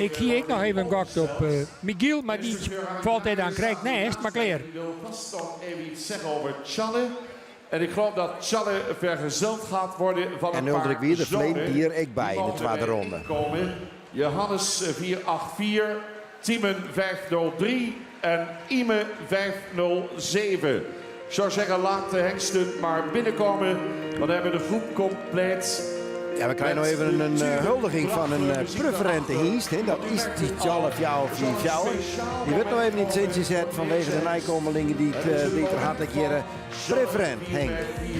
Ik hier ik nog even gok op Miguel, maar die valt hij dan krijgt naast. Maar klaar. Ik wil vast nog even iets zeggen over Tjalle. En ik geloof dat Tjalle vergezeld gaat worden van En een Uldrik paar weer de zonen Vleen hier ik bij in de die tweede mogen ronde. komen. Johannes 484, Tiemen 503 en Ime 507. Ik zou zeggen, laat de hengsten maar binnenkomen. Dan hebben we de groep compleet. Ja, we krijgen nog even een huldiging van een preferente hingst. Hè. Dat is die Tjalle Fjouw Fjouw. Die wordt nog even in het zintje gezet vanwege de nijkomelingen die er hartelijk jaren preferent. Henk,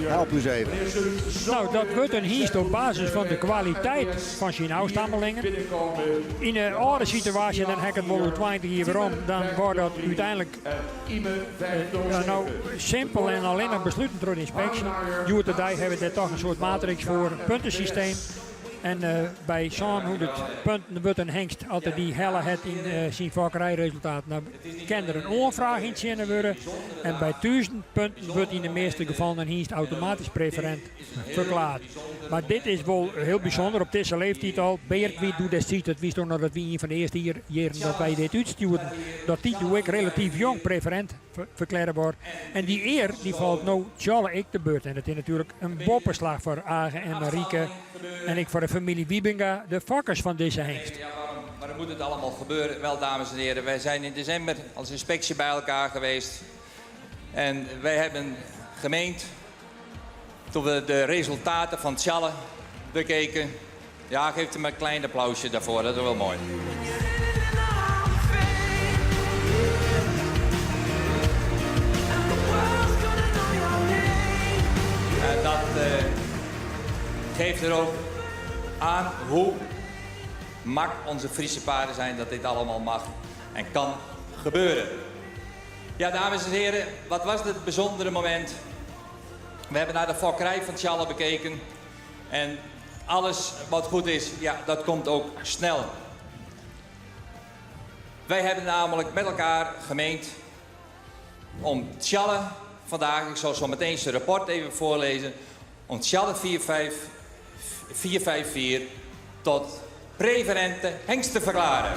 help u eens even. Nou, dat wordt een hingst op basis van de kwaliteit van zijn oud-stammelingen. In een oude situatie, dan heb ik het wel 20 jaar waarom, dan wordt dat uiteindelijk simpel en alleen maar besluiten door de inspectie. Juurterdij hebben we daar toch een soort matrix voor, een puntensysteem. En bij zo'n 100 punten wordt een hengst altijd die helle het in zijn vakkerijresultaat. Dan kan er een oorvraag in zinnen worden. En bij 1000 punten wordt in de meeste gevallen een hengst automatisch preferent verklaard. Maar dit is wel heel bijzonder. Op deze leeftijd al. Beert wie doet dat ziet. Het wist ook nog dat we een van de eerste jaren dat wij dit uitstuurden. Dat die doe ik relatief jong preferent verklaren wordt. En die eer die valt nou Tjalle ik de beurt. En het is natuurlijk een boppenslag voor Agen en Marieke. En ik voor de familie Wiebinga, de fokkers van deze hengst. Maar dan moet het allemaal gebeuren. Wel, dames en heren, wij zijn in december als inspectie bij elkaar geweest. En wij hebben gemeend, toen we de resultaten van Tjalle bekeken. Ja, geef hem een klein applausje daarvoor, dat is wel mooi. En dat geeft er ook aan hoe mak onze Friese paarden zijn dat dit allemaal mag en kan gebeuren. Ja, dames en heren, wat was het bijzondere moment? We hebben naar de fokkerij van Tjalle bekeken en alles wat goed is, ja, dat komt ook snel. Wij hebben namelijk met elkaar gemeend om Tjalle vandaag, ik zal zo meteen zijn rapport even voorlezen, om Tjalle 454 tot preferente hengst te verklaren.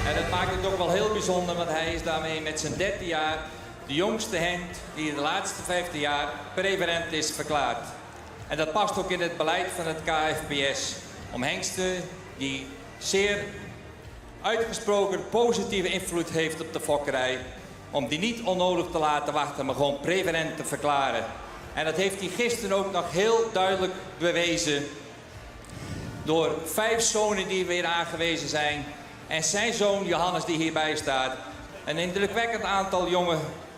En dat maakt het ook wel heel bijzonder, want hij is daarmee met zijn 13 jaar de jongste hengst die in de laatste 15 jaar preferent is verklaard. En dat past ook in het beleid van het KFPS. Om hengsten die zeer uitgesproken positieve invloed heeft op de fokkerij, om die niet onnodig te laten wachten, maar gewoon preferent te verklaren. En dat heeft hij gisteren ook nog heel duidelijk bewezen door 5 zonen die weer aangewezen zijn. En zijn zoon Johannes die hierbij staat. Een indrukwekkend aantal jonge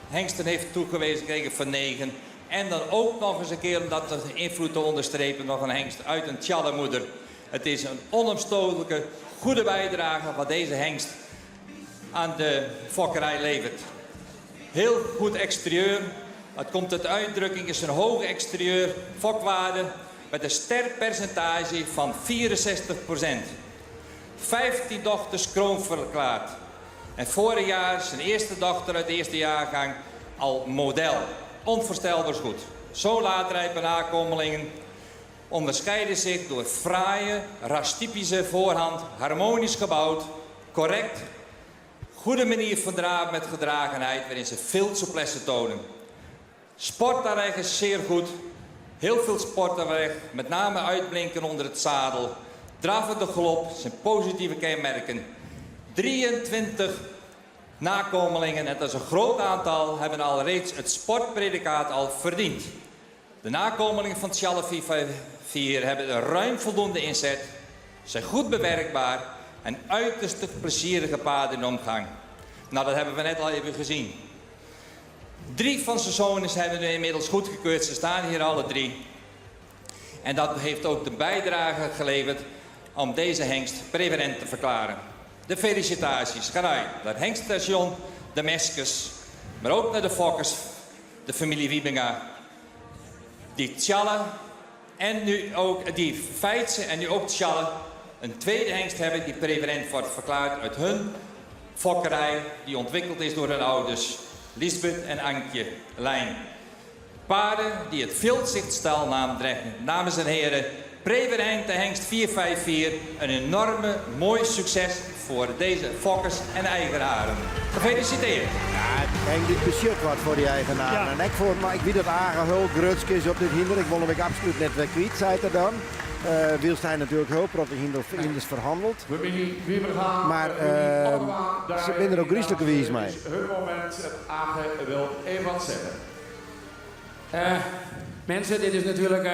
hengsten heeft toegewezen gekregen van 9. En dan ook nog eens een keer, om dat de invloed te onderstrepen, nog een hengst uit een Tjallemoeder. Het is een onomstotelijke, goede bijdrage wat deze hengst aan de fokkerij levert. Heel goed exterieur. Het komt tot uitdrukking, is een hoge exterieur fokwaarde met een sterpercentage van 64%. 15 dochters kroonverklaard. En vorig jaar zijn eerste dochter uit de eerste jaargang al model. Onvoorstelbaar goed. Zo laatrijpe nakomelingen onderscheiden zich door fraaie, rastypische voorhand, harmonisch gebouwd, correct, goede manier van draven met gedragenheid, waarin ze veel souplesse tonen. Sportaanleg is zeer goed. Heel veel sportaanleg, met name uitblinken onder het zadel. Draffende galop zijn positieve kenmerken. 23 nakomelingen, en dat is een groot aantal, hebben al reeds het sportpredicaat al verdiend. De nakomelingen van Tjalle 454 hebben een ruim voldoende inzet, zijn goed bewerkbaar en uiterst plezierige paarden in omgang. Nou, dat hebben we net al even gezien. 3 van zijn zonen hebben we inmiddels goedgekeurd, ze staan hier alle 3. En dat heeft ook de bijdrage geleverd om deze hengst preferent te verklaren. De felicitaties gaan uit naar het hengststation, de Meskes, maar ook naar de fokkers, de familie Wiebinga, die Tjalle en nu ook die Feitse en nu ook Tjalle een tweede hengst hebben die preferent wordt verklaard uit hun fokkerij die ontwikkeld is door hun ouders, Lisbeth en Ankje Lijn. Paarden die het Viltzichtstaalnaam dragen. Dames en heren, Preverheng de Hengst 454 een enorme mooi succes voor deze fokkers en eigenaren. Gefeliciteerd. Ja, en dit beschut wat voor die eigenaren. Ja. En ik vond, maar ik weet dat Agen heel grutsk is op dit hinder. Ik wil hem absoluut net weer kwijt, zei hij dan. Wilst hij natuurlijk heel op de hinders verhandeld. Maar ze zijn er ook griezelijke wies mee. Hun moment, Agen wil even wat zeggen. Mensen, dit is natuurlijk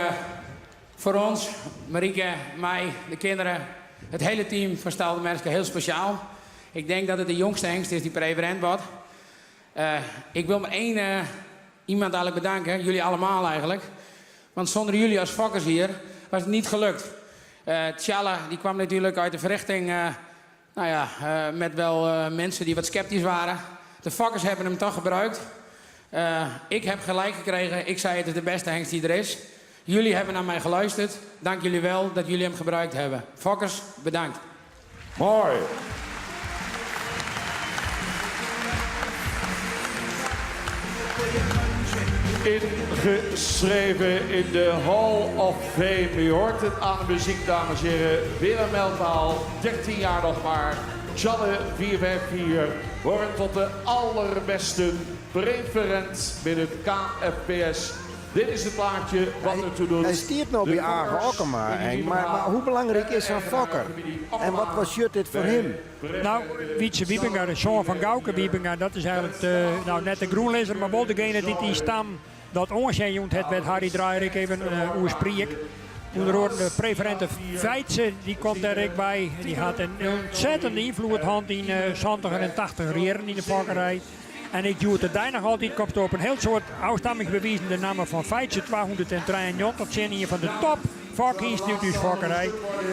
voor ons, Marieke, mij, de kinderen, het hele team van Stal de Merske heel speciaal. Ik denk dat het de jongste hengst is die preferent wordt. Ik wil maar één iemand eigenlijk bedanken, jullie allemaal eigenlijk. Want zonder jullie als fokkers hier was het niet gelukt. Tjalla die kwam natuurlijk uit de verrichting met wel mensen die wat sceptisch waren. De fokkers hebben hem toch gebruikt. Ik heb gelijk gekregen. Ik zei het is de beste hengst die er is. Jullie hebben naar mij geluisterd. Dank jullie wel dat jullie hem gebruikt hebben. Fokkers, bedankt. Mooi. Ingeschreven in de Hall of Fame. U hoort het aan de muziek, dames en heren. Weer een mijlpaal, 13 jaar nog maar. Tjalle 454 horen tot de allerbeste preferent binnen KFPS. Dit is het plaatje wat er toe doet. Hij stiert nog bij Agen Okkema, Henk. Maar hoe belangrijk is een fokker? En wat was dit voor hem? Nou, Wietse Wiebinga, de zoon van Gauke Wiebinga, dat is eigenlijk net de groenlezer, maar wel degene die stam dat ongezeend het met Harry Draaierik even oorspreek. De preferente Feitse, die komt er ook bij. Die had een ontzettende invloed hand in 70 en 80 jaren in de fokkerij. En ik doe het daar nog altijd, komt op een heel soort afstammig bewijzen de namen van Feitse 293. Dat zijn hier van de top fokinstituut fokkerij.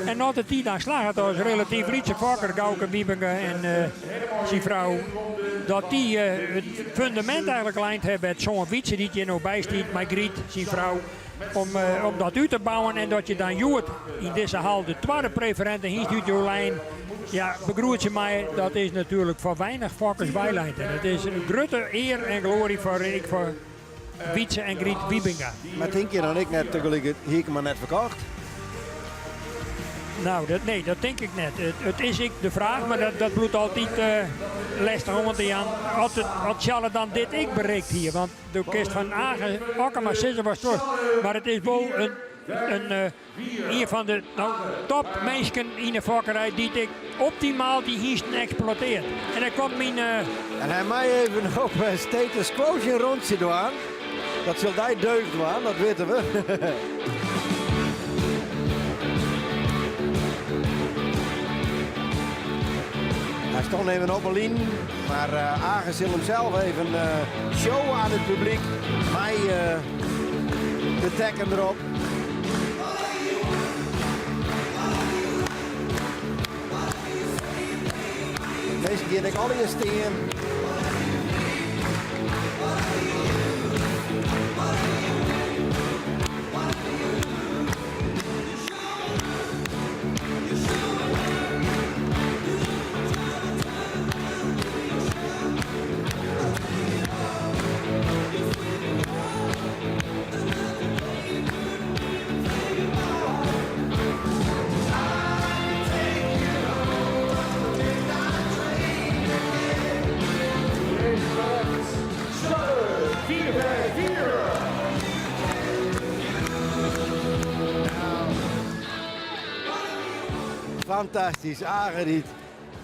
En na de tijd dan slaagt het als relatief lietse fokker, Gauke Wiebinga en zijn vrouw. Dat die het fundament eigenlijk lijnt hebben, het zo'n Wietse die je nog bijstiet, met Griet, zijn vrouw. Om dat uit te bouwen en dat je dan joert in deze hal de tweede preferente instituutlijn. Ja, begroet je mij, dat is natuurlijk voor weinig fokkers bijlijnd. En het is een grote eer en glorie voor Wietse en Griet Wiebinga. Maar denk je dan ik net tegelijk Hiekema net verkocht? Nou, dat denk ik net. Het is de vraag, maar dat bloedt altijd lastig om te gaan. Had Tjalle dan dit ik bereikt hier? Want de kist van Agen, Okkema, Sisser was terug. Maar het is wel een van de top mensen in de fokkerij die ik optimaal die hiesten exploiteert. En dan komt mijn... En hij mij even op status quo een rondje doen. Dat zal hij deugd doen, dat weten we. Hij stond even op een lijn, maar Agen zal hem zelf even showen aan het publiek. Mij de tekken erop. Deze keer ik alle steen. Fantastisch, Agen die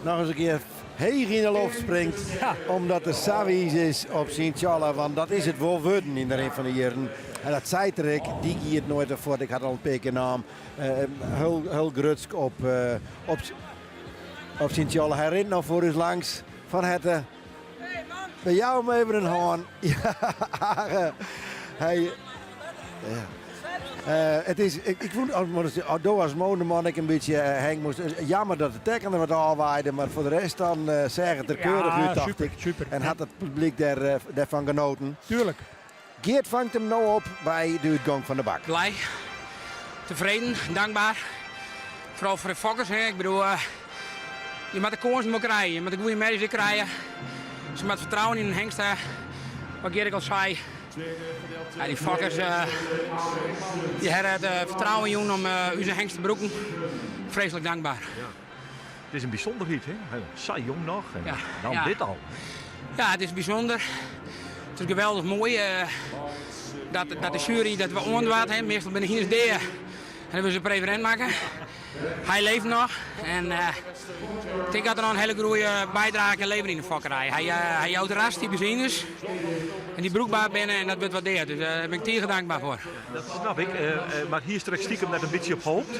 nog eens een keer heeg in de lucht springt. Ja. Omdat de Savies is op Sint-Tjalla, want dat is het wel worden in de een van de jaren. En dat zei ik, die giet nooit ervoor. Ik had al een paar keer naam. Heel grutsk op Sint-Tjalla. Hij rent nog voor ons langs van het. Bij jou hem even een haan. Ja, Agen. Hij... Ja. Het is, ik vond als modeman ik een beetje Henk moest. Jammer dat de tekken er wat afwaaide, maar voor de rest dan zeggen het er keurig uit, dacht ik. Super. En had het publiek daarvan genoten. Tuurlijk. Geert vangt hem nou op bij de uitgang van de bak. Blij, tevreden, dankbaar. Vooral voor de fokkers. Hè. Ik bedoel, je moet de kansen moet krijgen, je moet de goede merries krijgen. Ze moet vertrouwen in een hengst. Wat Geert al zei, Ja, die fokkers die hebben het vertrouwen in om onze hengst te broeken. Vreselijk dankbaar. Ja. Het is een bijzonder iets, hè? Saai jong nog en Ja. dan Ja. dit al. Ja, het is bijzonder. Het is geweldig mooi dat de jury dat we onderwaard hebben. Meestal ben ik hier eens daar. En dan willen ze een preferent maken. Hij leeft nog. En ik denk dat er nog een hele goede bijdrage kan leveren in de fokkerij. Hij houdt de rast, die benzines. En die broekbaar binnen en dat wordt wat deed. Dus daar ben ik tegen dankbaar voor. Dat snap ik. Maar hier straks stiekem net een beetje op hoopt.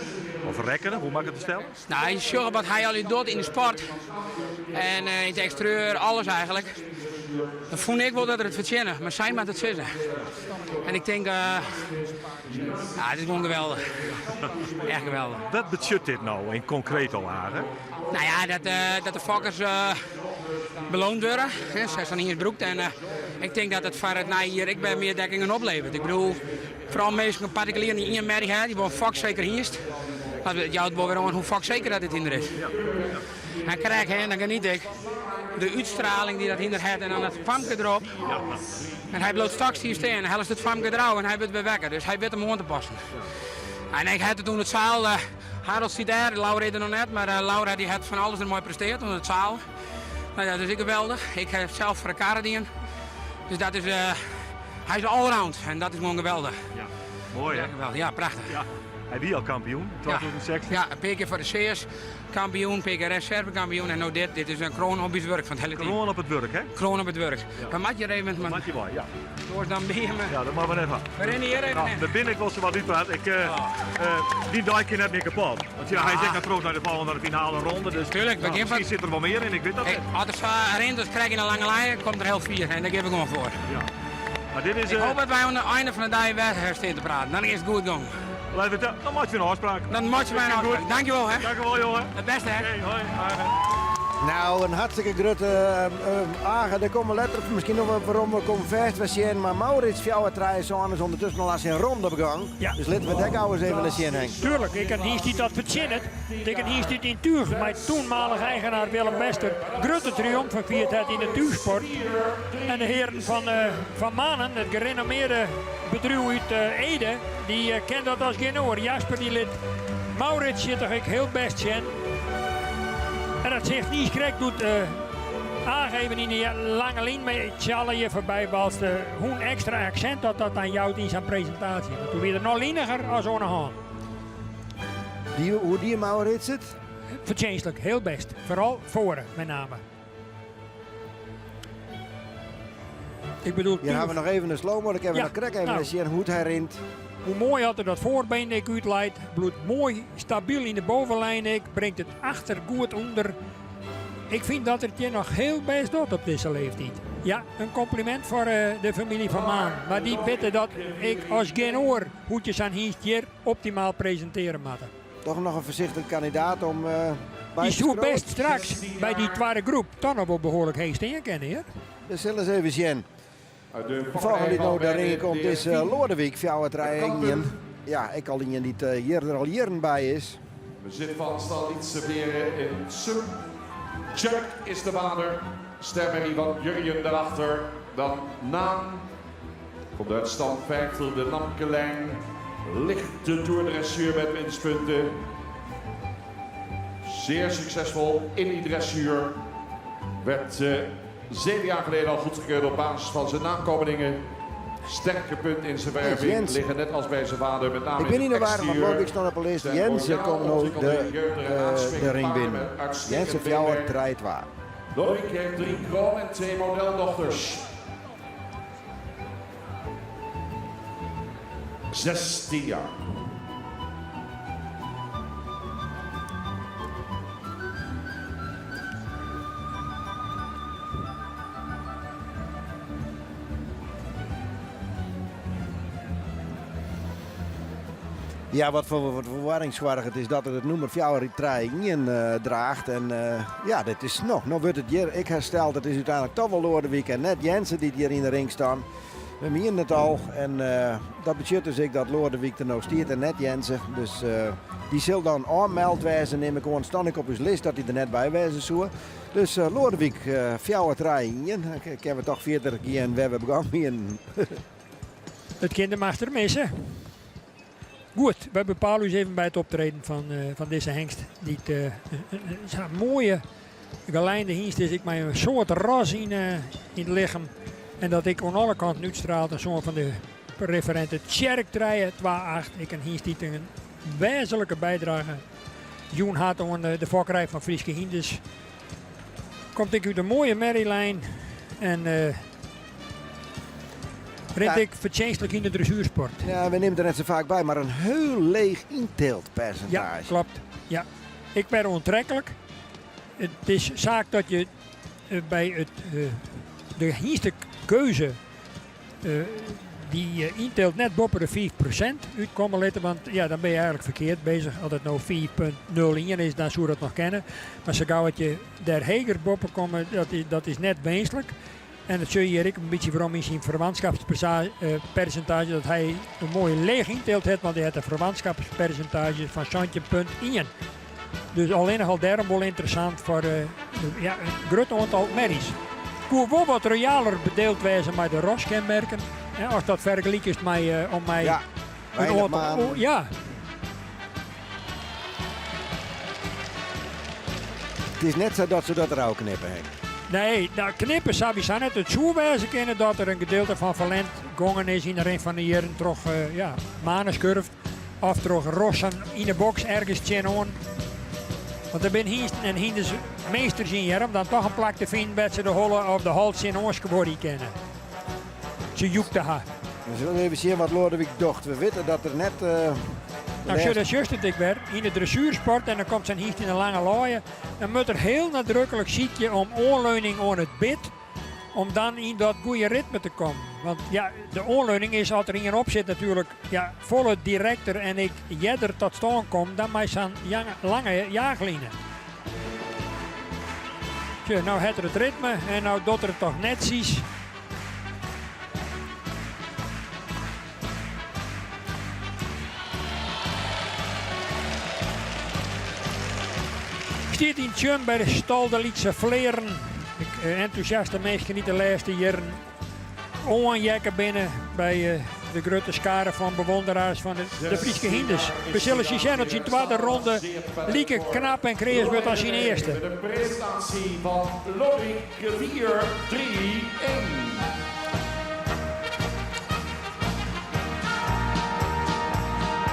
Of rekken, hoe mag ik het stellen? Nou, hij zorgt wat hij al doet in de sport. En in het exterieur, alles eigenlijk. Dan vond ik wel dat er het verzinnen, maar zij maakt het zitten. En ik denk, ja, het is gewoon geweldig. Echt geweldig. Wat betekent dit nou in concreet al aan? Nou ja, dat de fokkers beloond worden. Ze staan hier broekt en ik denk dat het voor het hier ik bij meer dekkingen oplevert. Ik bedoel, vooral mensen particulier die in merk hebben, die worden vakzeker hierst. Ja, het wordt weer hoe vakzeker dat het hinder is. En krijg je, dan geniet ik, de uitstraling die dat hinder heeft en dan het famke erop. En hij bloot straks hier staan, hij is het famke eruit en hij wordt weer wekker. Dus hij weet hem aan te passen. En ik had het toen het zaal, Harold zit daar, Laura is er nog net, maar Laura die had van alles er mooi presteerd onder het zaal. Nou ja, dat is geweldig. Ik heb zelf voor elkaar dienen. Dus dat is, hij is allround en dat is gewoon geweldig. Ja, mooi hè? Ja, geweldig. Ja, prachtig. Ja. Hij wie al kampioen, 2016? Ja, een paar keer voor de CS kampioen, een paar keer reservekampioen en nou dit is een kroon op het werk van het hele team. Kroon op het werk hè? Kroon op het werk. Maar Matje er even met Matje mooi, ja. Doors dan bij me. Ja, dat mag we even. Waarin hier even? Nou, daar ben ik wel zo wat uitpraat. Die duikje net niet kapot. Want ja, hij zegt dat terug naar de volgende finale ronde. Dus tuurlijk, nou, misschien zit er wel meer in, ik weet dat niet. Als het erin dus krijg je een lange lijn, komt er heel 4 en daar geef ik gewoon voor. Ja. Maar dit is, ik hoop dat wij aan het einde van de dag weer hersteen te praten. Dan is het goed gegaan. Dan maak je een afspraak. Dan maak je mijn afspraak. Dankjewel hè. Dankjewel jongen. Het beste hè. Hey, hoi. Nou, een hartstikke grote Agen. Er komen letterlijk misschien nog wel waarom we komen vast zijn. Maar Maurits Fjouwertrij is ondertussen al aan zijn ronde begaan. Ja. Dus laten we dat gauw eens even naar zien, Henk. Tuurlijk, ik heb hier dat verzinnen. Ik heb hier dit in Tuur. Mijn toenmalige eigenaar Willem Bester. Grote triomf gevierd het in de Tuursport. En de heren van Manen, het gerenommeerde bedrijf uit Ede, die kent dat als geen oor. Jasper die lid. Maurits zit toch ik heel best zijn. En dat zegt niet correct doet aangeven in de lange lijn, maar het zal je voorbij was hoe een extra accent dat aan jou in zijn presentatie. Want toen weer er nog liniger als zo'n hand. Hoe die Maurits zit? Verdienstelijk, heel best. Vooral voren met name. Ik bedoel... Hier hebben we nog even een slow-mo. Ik heb nog krek even zien hoe hij rint. Hoe mooi had er dat voorbeen ik uitleidt. Bloed mooi, stabiel in de bovenlijn. Ik brengt het achter goed onder. Ik vind dat het je nog heel best doet op deze leeftijd. Ja, een compliment voor de familie van Maan. Maar die weten dat ik als geen oor hoedjes aan hier optimaal presenteren moet. Toch nog een voorzichtig kandidaat om bij die zou best straks bij die tweede groep dan nog wel behoorlijk heen staan kennen, heer. Dus zullen ze even zien. De volgende die nou daarin komt is Lodewijk Fjouwertrij. Ja, ik al iemand die hier er al jaren bij is. We zitten van stal iets te veren in Sum. Chuck is de vader. Sterberry van Jurjen daarachter. Dan Naan. Komt uit stand 50 de Namkelijn. Lichte toerdressuur met winstpunten. Zeer succesvol in die dressuur. Werd 7 jaar geleden al goedgekeurd op basis van zijn nakomelingen. Sterke punten in zijn werving liggen net als bij zijn vader, met name ik ben niet in het waar, maar ik stond op een lijst. Jensen komt nu de ring binnen. Jensen Fjouwertrij 2. Lodewijk heeft 3 kroon en 2 modeldochters. 16 jaar. Ja, wat voor verwarring zorgt is dat het nummer Fjouwertrij draagt. En ja, dit is nog wordt het hier. Ik herstel, het is uiteindelijk toch wel Lodewijk en net Jensen die hier in de ring staan. We hebben hier het al. En dat betekent dus ik dat Lodewijk er nog stiert en net Jensen. Dus die zal dan aanmeld wijzen. Neem ik gewoon stand ik op uw list dat hij er net bij wijzen zou. Dus Lodewijk Fjouwertrij. Ik heb het toch 40 keer en we hebben begonnen. Het kindermaster missen. Goed, we bepalen eens even bij het optreden van deze hengst. Die is een mooie gelijnde hengst is. Ik met een soort ras in het lichaam. En dat ik aan alle kanten uitstraalt. Een soort van de referente Tjerk draaien 2-8. Ik een hengst die een wezenlijke bijdrage. Joen had aan de fokkerij van Frieske Hindes. Komt ik uit een mooie merrielijn. En rent ik verdienstelijk in de dressuursport. Ja, we nemen er net zo vaak bij, maar een heel leeg inteeltpercentage. Ja, klopt. Ja. Ik ben onttrekkelijk. Het is zaak dat je bij de eerste keuze die inteelt net boven de 5% uitkomen letten, want ja, dan ben je eigenlijk verkeerd bezig. Als het nou 4,01 is, dan zou je dat nog kennen. Maar zo gauw het je daar heger boven komen, dat is net wenselijk. En dat zul je hier ook een beetje waarom in zijn verwantschapspercentage dat hij een mooie leeg inteelt heeft, want hij heeft een verwantschapspercentage van 1,1. Dus alleen al daarom wel interessant voor een groot aantal merries. Ik wil wel wat royaler bedeeld wezen met de roskenmerken. Als dat vergelijkt is met om mij ja, een aantal. Ja. Het is net zo dat ze dat er ook knippen hebben. Nee, nou, knippen zou je net. Het zou wezen kunnen dat er een gedeelte van Valent gongen is in de een van de jaren toch manenskurft. Of toch rossen in de box ergens tjenoon. Want er zijn hier en hinders meesters in hier om dan toch een plak te vinden dat ze de holle of de hals in ons geworden kennen. Ze joekt te ha. We zullen even zien wat Lodewijk docht. We weten dat er net... als je dat juist het weer in de dressuursport en dan komt zijn hier in een lange looien, dan moet er heel nadrukkelijk ziekje om oorleuning aan het bit, om dan in dat goede ritme te komen. Want ja, de oorleuning is als er in op zit natuurlijk volle directer en ik jeder tot staan kom, dan met zijn lange jaaglijnen. Tje, nou heeft er het ritme en nou doet er het toch netjes. Ik zit in Tjum bij de stal de Lietse Vleren. Enthousiaste mensen niet de laatste jaren onjekken binnen bij de grote schare van bewonderaars van de Frieske Hindes. We zullen zien dat in de tweede ronde Lieke knap en kreeg wordt als in eerste. De prestatie van Lodewijk 4-3-1.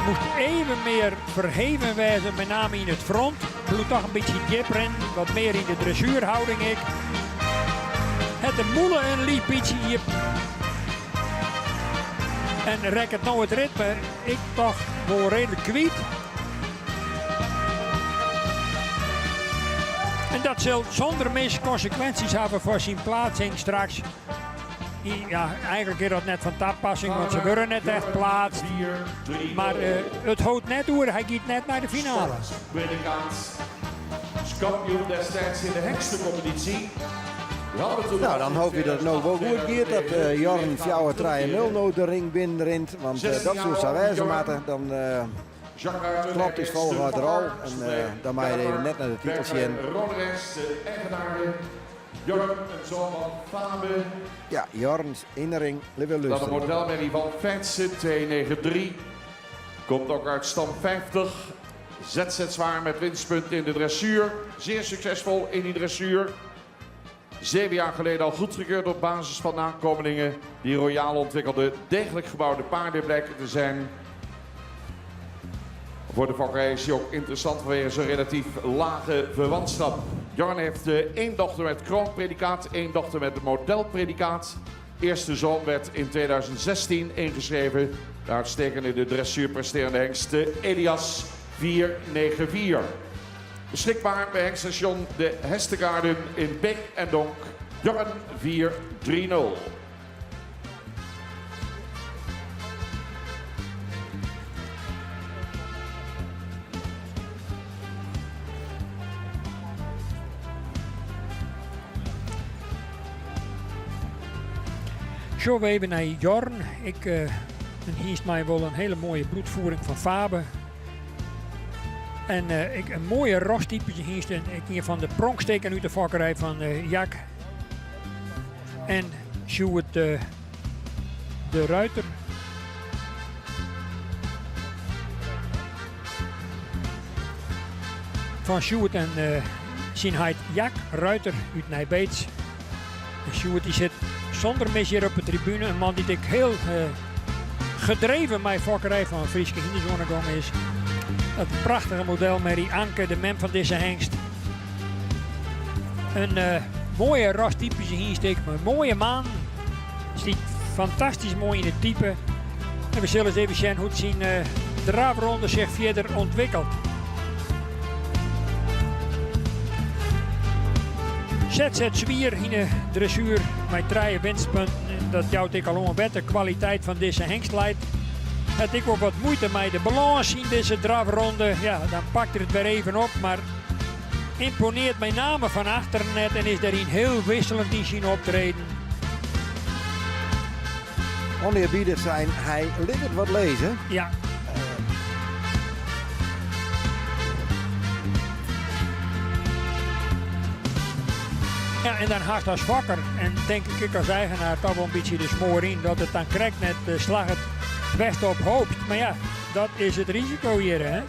Moest even meer verheven wijzen, met name in het front. Bloed toch een beetje dieper, wat meer in de dressuurhouding ik. Het de moelen en liep iets hier. En rek het nou het ritme, ik toch wel redelijk kwijt. En dat zal zonder mis consequenties hebben voor zijn plaatsing straks. Ja, eigenlijk is dat net van tappassing, want ze worden net echt plaatst. Maar het houdt net door, hij gaat net naar de finale. Predikant, kampioen destijds in de hengstencompetitie. Nou, dan hoop je dat het nou wel goed gaat, dat Jorn Fjouwer 3-0 nou de ring binnenrint. Want dat zou zo wijzen maken, dan klopt is volgens er al. En dan mag je even net naar de titels in. de eigenaren, Jorn, een zoon van Fabe. Ja, Jorns in de ring, Lieve Dat een modelmerrie van Fensen 293. Komt ook uit stam 50. Zet zwaar met winstpunten in de dressuur. Zeer succesvol in die dressuur. 7 jaar geleden al goedgekeurd op basis van nakomelingen die royaal ontwikkelde, degelijk gebouwde paarden blijken te zijn. Voor de fokkerij is hij ook interessant vanwege zijn relatief lage verwantschap. Jorn heeft 1 dochter met kroonpredicaat, 1 dochter met modelpredicaat. Eerste zoon werd in 2016 ingeschreven. De uitstekende de dressuur presterende hengst Elias 494. Beschikbaar bij hengststation de Hestegaarden in Beek en Donk. Jorn 430. Zo we even naar Jorn. Hier is mij wel een hele mooie bloedvoering van Fabe. En een mooie rostypetje hier. Ik hier van de pronksteken uit de fokkerij van Jak. En Sjoerd de Ruiter. van Sjoerd en zijn heid Jack Ruiter uit Nijbeets. Sjoerd die zit zonder mis hier op de tribune. Een man die ik heel gedreven met fokkerij van een Frieske hinderzonnegang is. Dat prachtige model met die Anke, de mem van deze hengst. Een mooie rastypische hingsteek, maar een mooie man. Ziet fantastisch mooi in het type. En we zullen eens even zien hoe het zijn draafronde zich verder ontwikkelt. ZZ Zwier in de dressuur met 3 winstpunten. Dat jouwt ik al een de kwaliteit van deze hengst leidt. Het ik ook wat moeite met de balans in deze drafronde. Ja, dan pakt hij het weer even op, maar imponeert met name van achteren net en is daarin heel wisselend in zijn optreden. Oneerbiedig zijn, hij liet het wat lezen. Ja. Ja, en dan haast als wakker en denk ik als eigenaar toch wel een beetje de smoor in dat het dan krijgt net de slag het best op hoopt. Maar ja, dat is het risico hier, hè.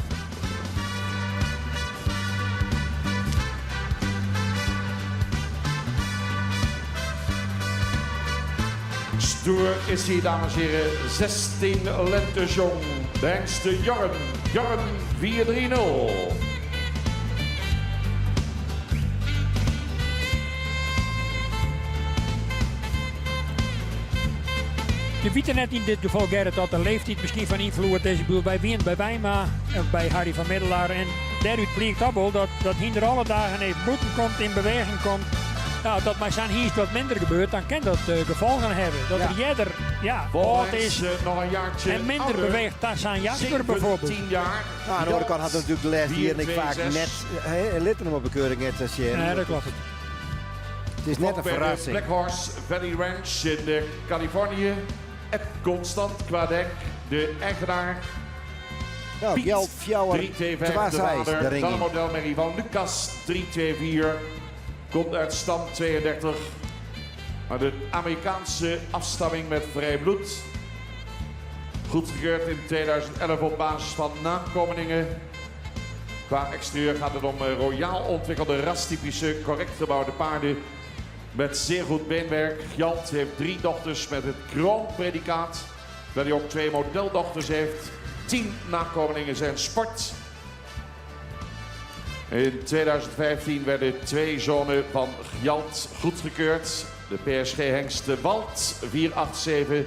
Stoer is hij, dames en heren, 16 lentejong. De hengste Jorren. Jorren 4-3-0. Je weet er net in dit geval, Gerrit, dat de leeftijd misschien van invloed is. Ik bedoel, bij Wien, bij Wijma, bij Harry van Middelaar. En daaruit blijkt dat wel dat Hinder alle dagen even boeten komt, in beweging komt. Nou, dat bij zijn hier wat minder gebeurt, dan kan dat gevolgen hebben. Dat er jeder oud is nog een jaartje en minder ouder. beweegt dan zijn Jasper bijvoorbeeld. 10 jaar. Nou, aan de andere kant had natuurlijk de les hier en ik vaak net een litten op bekeuring net als je. Ja, dat klopt. Het is net een Bij de verrassing. Black Horse Valley Ranch in Californië. Ed Constant Kwadek, de eigenaar. Nou, Piet, Gjeld, Fjouwer, 325, Twaas de Heijs, de vader. ring Dan in. modelmerrie van Lucas, 324. Komt uit stam 32. Maar de Amerikaanse afstamming met vrij bloed. Goedgekeurd in 2011 op basis van nakomelingen. Qua exterieur gaat het om royaal ontwikkelde rastypische, correct gebouwde paarden. Met zeer goed beenwerk. Gjalt heeft 3 dochters met het kroonpredicaat. Terwijl hij ook 2 modeldochters heeft. 10 nakomelingen zijn sport. In 2015 werden 2 zonen van Gjalt goedgekeurd. De PSG-hengst de Wald 487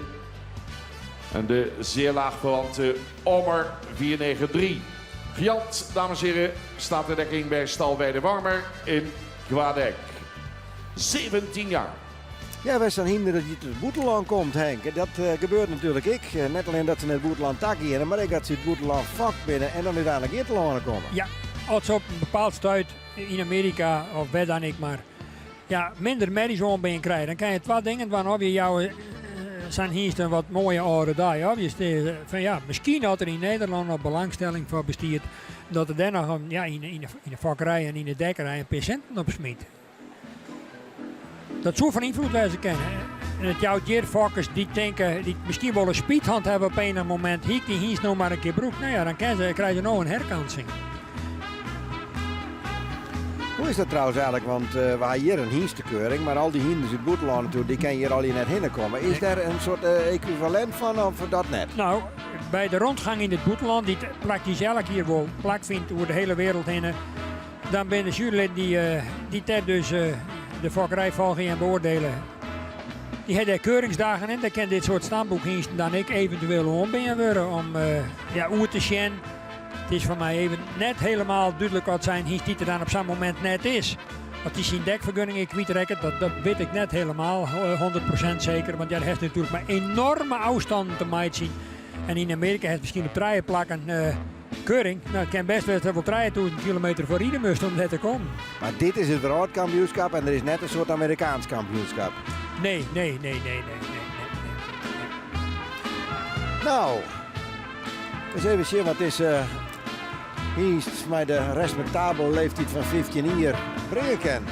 en de zeer laag verwante Omer 493. Gjalt, dames en heren, staat de dekking bij stal Weidewarmer in Kwadek. 17 jaar. Ja, wij zijn hinder dat je het Boeteland komt, Henk. Dat gebeurt natuurlijk ik. Net alleen dat ze net Boeteland tak hier, maar ik dat ze het Boeteland vak binnen en dan uiteindelijk in te laten komen. Ja, als op een bepaald stuit in Amerika of waar dan ik maar minder medische ben krijgen, dan kan je 2 dingen waarop je jouw zijn hier een wat mooie oude dag. Of je van misschien had er in Nederland nog belangstelling voor bestiert dat er dan nog in de vakkerij en in de dekkerij een patiënten op smiet. Dat zou van invloed wezen kennen. En het jouw dierfokkers die denken, die misschien wel een speedhand hebben op een moment, hiek die hier nog maar een keer broek. Nou ja, dan krijgen ze nog een herkansing. Hoe is dat trouwens eigenlijk? Want we hebben hier een hienstekeuring, maar al die hinders in het Boeteland natuurlijk, die kan hier al hier net heen komen. Is daar een soort equivalent van of dat net? Nou, bij de rondgang in het Boeteland, die plak die zelf hier wel plak vindt over de hele wereld heen, dan ben de juryleden die dus de fokkerij volgen en beoordelen. Die hebben keuringsdagen en daar kan dit soort stamboekhingsten dan ik eventueel ombinnen worden om hoe te zien. Het is voor mij even net helemaal duidelijk wat zijn hingst die er dan op zo'n moment net is. Wat die zijn dekvergunning kwijtrekken, dat weet ik net helemaal 100% zeker. Want daar heeft natuurlijk maar enorme afstanden te maken zien. En in Amerika heeft misschien op 3 plakken keuring. Nou, het kan best wel wel 3000 kilometer voor ieder must om net te komen. Maar dit is het wereldkampioenschap en er is net een soort Amerikaans kampioenschap. Nee. Nou, eens even zien wat is hier met de respectabele leeftijd van 15 jaar brengen kan.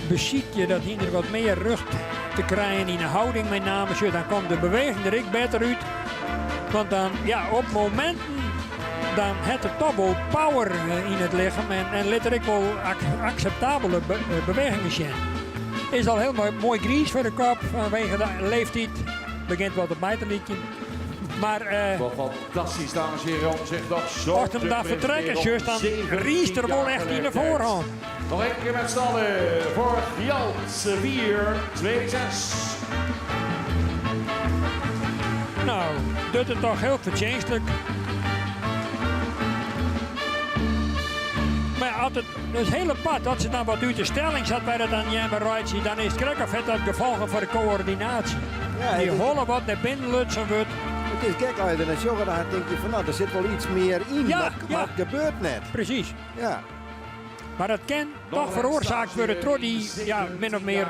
beziet je dat hier wat meer rug te krijgen in de houding met name. Zo, dan komt de beweging er ik beter uit. Want dan, ja, op momenten dan heeft de toch wel power in het lichaam en let er ik wel acceptabele bewegingen zijn. Is al heel mooi gries voor de kop vanwege de leeftijd. Begint wat op mij te liedje. Maar Wel fantastisch, dames en heren, om zich nog zo als hem daar vertrekken, zus, dan riest er wel echt in de voorhand. Nog een keer met z'n allen voor Jans 4-2-6. Nou, dat is toch heel verdienstelijk. Maar als het hele pad, als ze dan wat uit de stelling zat bij dat dan jammer rijdt, dan is het krek of het dat gevolgen voor de coördinatie. Ja, die het is- hollen wat naar binnen lutsen wordt. Het is gek, als je er naar joggen dan denk je van nou, er zit wel iets meer in, Ja, maar ja. het gebeurt net. Precies. Ja. Maar dat kan toch veroorzaakt worden door die, ja, min of meer,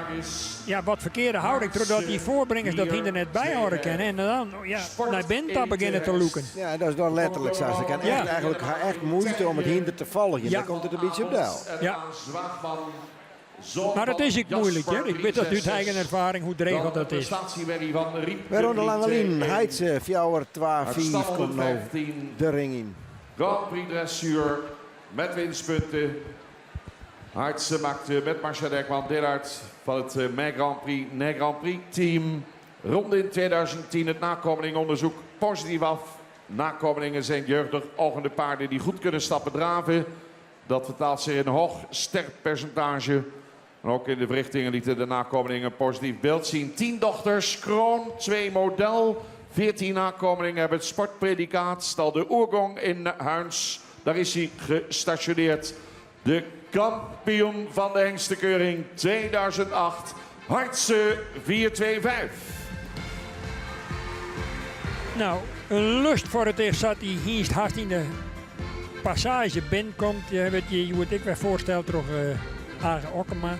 ja, wat verkeerde houding. Doordat die voorbrengers dat hier er net bijhouden kennen. En dan, ja, naar binnen beginnen te loeken. Ja, dat is dan letterlijk zo. Ze kan Ja. echt, eigenlijk echt moeite om het hinder te volgen. Ja. Dan komt het een beetje op dal. Ja. Maar dat is ik moeilijk, hè. Ik weet dat uit eigen ervaring hoe geregeld dat is. Weer aan de lange lijn. Heidse, Fjouwer, 12-5 komt nou de ring in. Grand Prix dressuur met winstpunten. Hartse maakte met Marcia Dekman deel uit van het Nederland Grand Prix team. Ronde in 2010 het nakomelingonderzoek positief af. Nakomelingen zijn jeugdig ogende paarden die goed kunnen stappen draven. Dat vertaalt zich in een hoog sterkpercentage. En ook in de verrichtingen lieten de nakomelingen een positief beeld zien. 10 dochters, kroon, 2 model. 14 nakomelingen hebben het sportpredicaat. Stal de Oergong in Huins. Daar is hij gestationeerd. De kampioen van de hengstenkeuring 2008. Hartse 425. Nou, een lust voor het eerst zat die hier hard in de passage binnenkomt. Weet je hoe het ik weer voorstel door Age Okkema.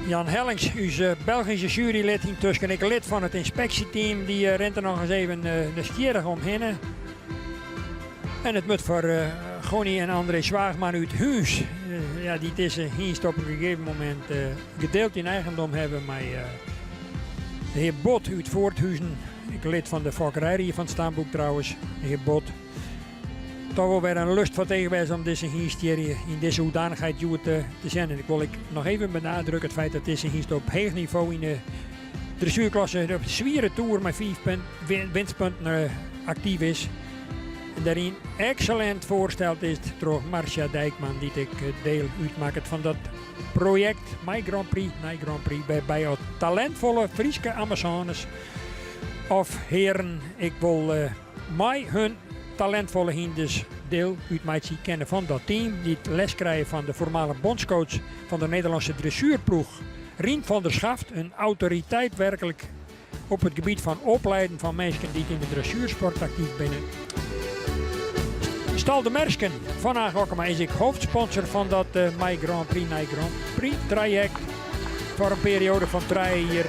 Jan Hellings, uw Belgische jurylid intussen. Ik lid van het inspectieteam. Die rent er nog eens even nieuwsgierig omheen. En het moet voor Gonnie en André Zwaagman uit huis. Ja, die tussen hier op een gegeven moment gedeeld in eigendom hebben. Maar de heer Bot uit Voorthuizen. Ik lid van de fokkerij hier van het Staanboek trouwens. De heer Bot. Toch wel weer een lust voor tegenwijs om deze hier in deze hoedanigheid te zijn. En ik wil nog even benadrukken het feit dat deze hier op hoog niveau in de dressuurklasse op de zwieren toer met 5 winstpunten actief is. En daarin excellent voorstelt is door Marcia Dijkman die ik deel uitmaakt van dat project My Grand Prix, bij het talentvolle Frieske Amazones of heren. Ik wil mij hun talentvolle hinders deel uit mij zien kennen van dat team die het les krijgen van de voormalige bondscoach van de Nederlandse dressuurploeg Rien van der Schaft, een autoriteit werkelijk op het gebied van opleiden van mensen die in de dressuursport actief zijn. Stal de Mersken van Agokkema is ik hoofdsponsor van dat My Grand Prix traject voor een periode van 3 jaar.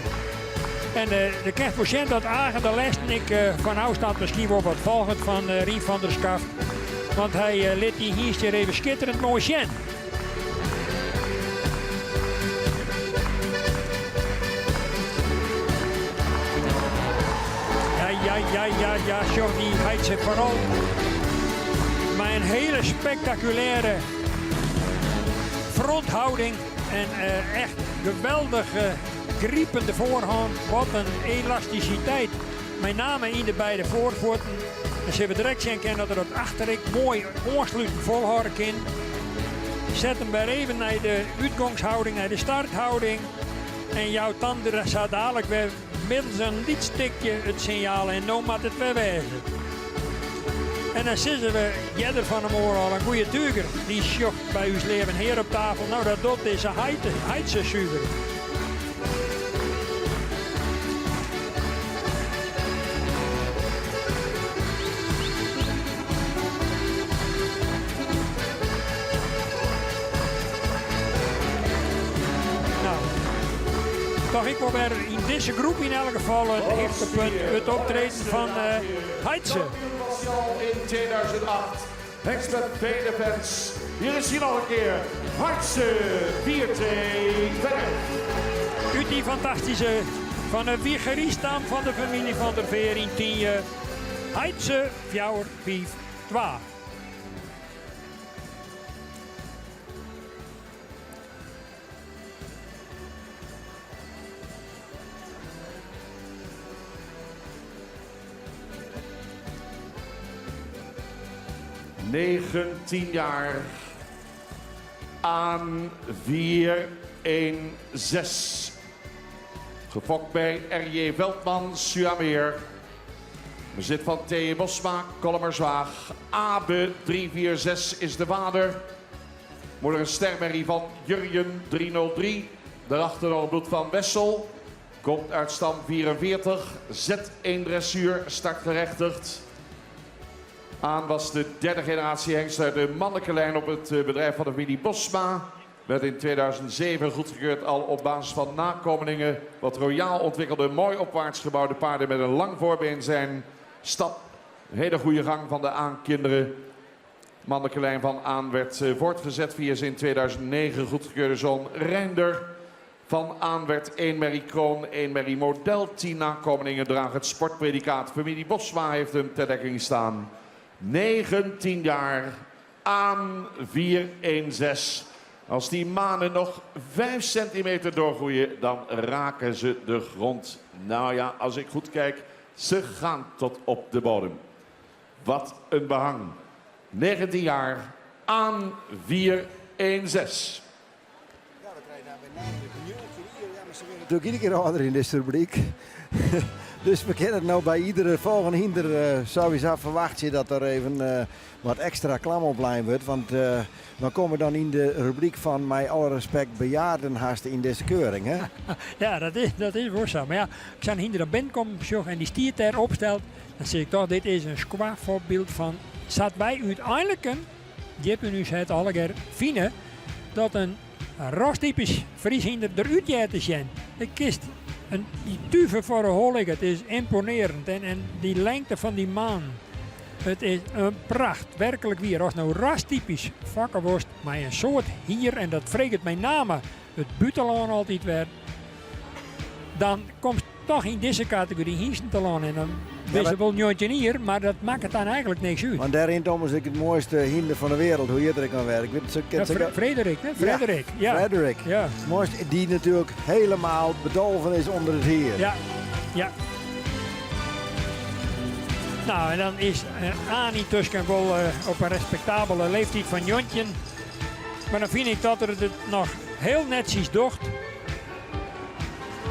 En de krijgt voor dat Agen de lessen ik van afstand misschien wel wat volgend van Rien van der Schaft. Want hij liet die hier even schitterend mooi zien. Ja, zo die heidt zich vooral. Maar een hele spectaculaire fronthouding en echt geweldige griepende voorhand. Wat een elasticiteit. Met name in de beide voorvoeten. En ze hebben direct zien kennen dat er dat achterik mooi aansluitend volhouden kan. Zet hem weer even naar de uitgangshouding, naar de starthouding. En jouw tanden zou dadelijk weer middels een lietstikje het signaal en nou moet het weer wijzen. En dan zitten we jeder van hem al een goede tuger. Die schopt bij uw leven hier op tafel. Nou, dat doet deze heidse zuiver. Toch ik wil weer in deze groep in elk geval het eerste punt het optreden van Heidse. In 2008 Hengst met vele fans. Hier is hij nog een keer. Hartse 4-2-5. Uit die fantastische van een wiegeriestam van de familie van der Veer in 10. Heidse 4-5-2. ...19 jaar aan 4-1-6. Gefokt bij R.J. Veldman, Suameer. Bezit van T. Bosma, Kollemerzwaag. Abe 346 is de vader. Moeder een stermerrie van Jurjen 303. Daarachter nog bloed van Wessel. Komt uit stam 44. Z1 dressuur, startgerechtigd. Aan was de derde generatie hengst uit de mannelijke lijn op het bedrijf van de familie Bosma. Werd in 2007 goedgekeurd al op basis van nakomelingen. Wat royaal ontwikkelde, mooi opwaarts gebouwde paarden met een lang voorbeen zijn. Stap, een hele goede gang van de aankinderen. Mannelijke lijn van aan werd voortgezet via zijn in 2009 goedgekeurde zoon Reinder. Van aan werd 1 Merrie Kroon, 1 Merrie Model. 10 nakomelingen dragen het sportpredicaat. Familie Bosma heeft hem ter dekking staan. 19 jaar aan 4-1-6. Als die manen nog 5 centimeter doorgroeien, dan raken ze de grond. Nou ja, als ik goed kijk, ze gaan tot op de bodem. Wat een behang. 19 jaar aan 4-1-6. Doe ik iedere keer ouder in deze rubriek. Dus we kennen het nou bij iedere volgende hinder. Sowieso verwacht je dat er even wat extra klam op lijn wordt. Want we komen dan in de rubriek van met alle respect bejaardenhasten in deze keuring. Hè? Ja, dat is voor zo. Maar ja, ik zou hinder naar binnen komen en die stier daar opstelt. Dan zeg ik toch, dit is een squat voorbeeld van. Zat wij uiteindelijk een, die hebben nu het alle keer vinden, dat een rastypisch Fries hinder eruit te zijn. Ik kist. En die tuven voor een holig, het is imponerend. En die lengte van die maan. Het is een pracht. Werkelijk weer. Als nou rastypisch vakkenworst. Maar een soort hier, en dat vreeg het mijn naam, het butelaan altijd weer. Dan komt toch in deze categorie Hiestentelaan. En dan wist wel Jontje hier, maar dat maakt het dan eigenlijk niks uit. Want daarin Tom is ik het mooiste hinder van de wereld, hoe je er kan werken. Frederik, hè? Frederik. Ja, Frederik. Ja. Mooiste, die natuurlijk helemaal bedolven is onder het heer. Ja, ja. Nou, en dan is Ani Tusken wel op een respectabele leeftijd van Jontje. Maar dan vind ik dat er het nog heel netjes docht.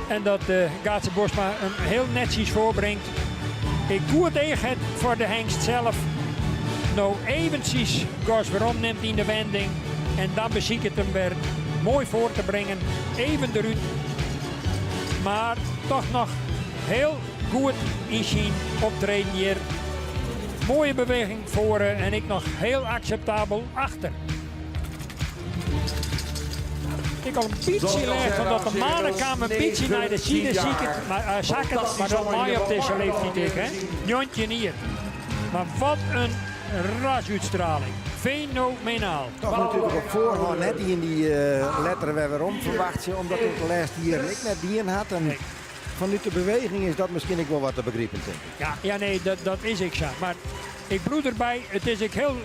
En dat Gaatse Bosma hem heel netjes voorbrengt. Ik doe het tegen voor de hengst zelf. Nou eventjes gas weer omneemt in de wending. En dan beziek het hem weer mooi voor te brengen. Even eruit. Maar toch nog heel goed in zien optreden hier. Mooie beweging voor en ik nog heel acceptabel achter. Ik al een beetje leeg van dat de manenkamer een beetje naar de zijde ziet, maar zakken, maar dat mooi op deze leeftijd, hè? Jontje hier. Maar wat een rasuitstraling. Fenomenaal. Toch natuurlijk op voorhand net die in die letteren weer waarom verwacht je, omdat het de laatste hier ik net die in had. En vanuit de beweging is dat misschien ook wel wat te begrijpen, denk ik. Ja, nee, dat is ik zo. Maar ik bloed erbij, het is ook heel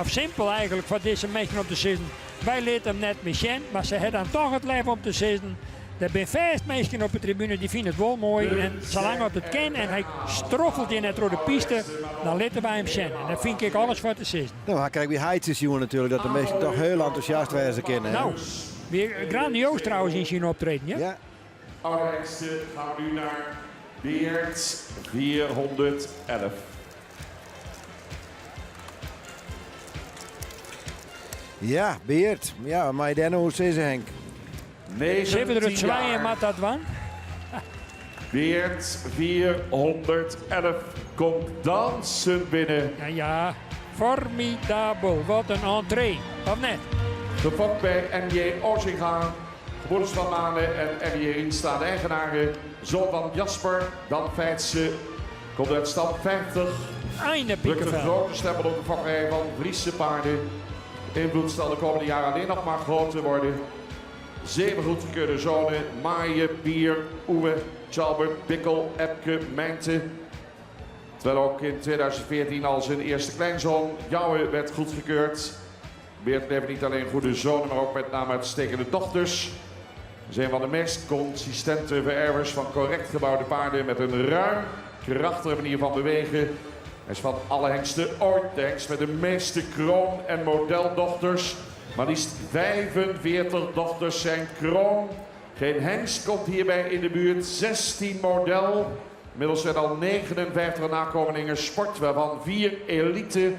simpel eigenlijk voor deze mensen op te zitten. Wij leert hem net Michel, maar ze hebben dan toch het leven om te zitten. Er zijn 5 mensen op de tribune die vinden het wel mooi. En zolang hij het kan en hij stroffelt in het rode piste, dan letten wij hem zien. En dan vind ik alles voor te zitten. Nou, kijk, wie Heids jongen natuurlijk, dat de mensen toch heel enthousiast wezen kennen. Nou, weer grandioos trouwens in zijn optreden, ja? Ja. Allerhengste gaan we nu naar Beert 411. Ja, Beert. Ja, maar dan hoe is ze Henk? Ze hebben er het zwaaien met dat wan. Beert 411 komt dansen binnen. Ja, formidabel. Wat een entree. Of net? Gefokt bij M.J. Ozinga. Gebroeders van Manen en R.J. Riensta, eigenaren. Zoon van Jasper, dan Feitse. Komt uit stand 50. Einde Drukt een Piekenveld. grote stempel op de vakkerij van Friese paarden. Invloed zal de komende jaren alleen nog maar groter worden. 7 goedgekeurde zonen, Maaien, Pier, Oewe, Chalbert, Pikkel, Epke, Mijnte. Terwijl ook in 2014 al zijn eerste kleinzoon, Jouwe, werd goedgekeurd. Beert levert niet alleen goede zonen, maar ook met name uitstekende dochters. Ze zijn van de meest consistente verervers van correct gebouwde paarden met een ruim, krachtige manier van bewegen. Hij is van alle hengsten ooit de hengst met de meeste kroon- en modeldochters. Maar liefst 45 dochters zijn kroon. Geen hengst komt hierbij in de buurt. 16 model. Inmiddels zijn al 59 nakomelingen sport, waarvan 4 elite.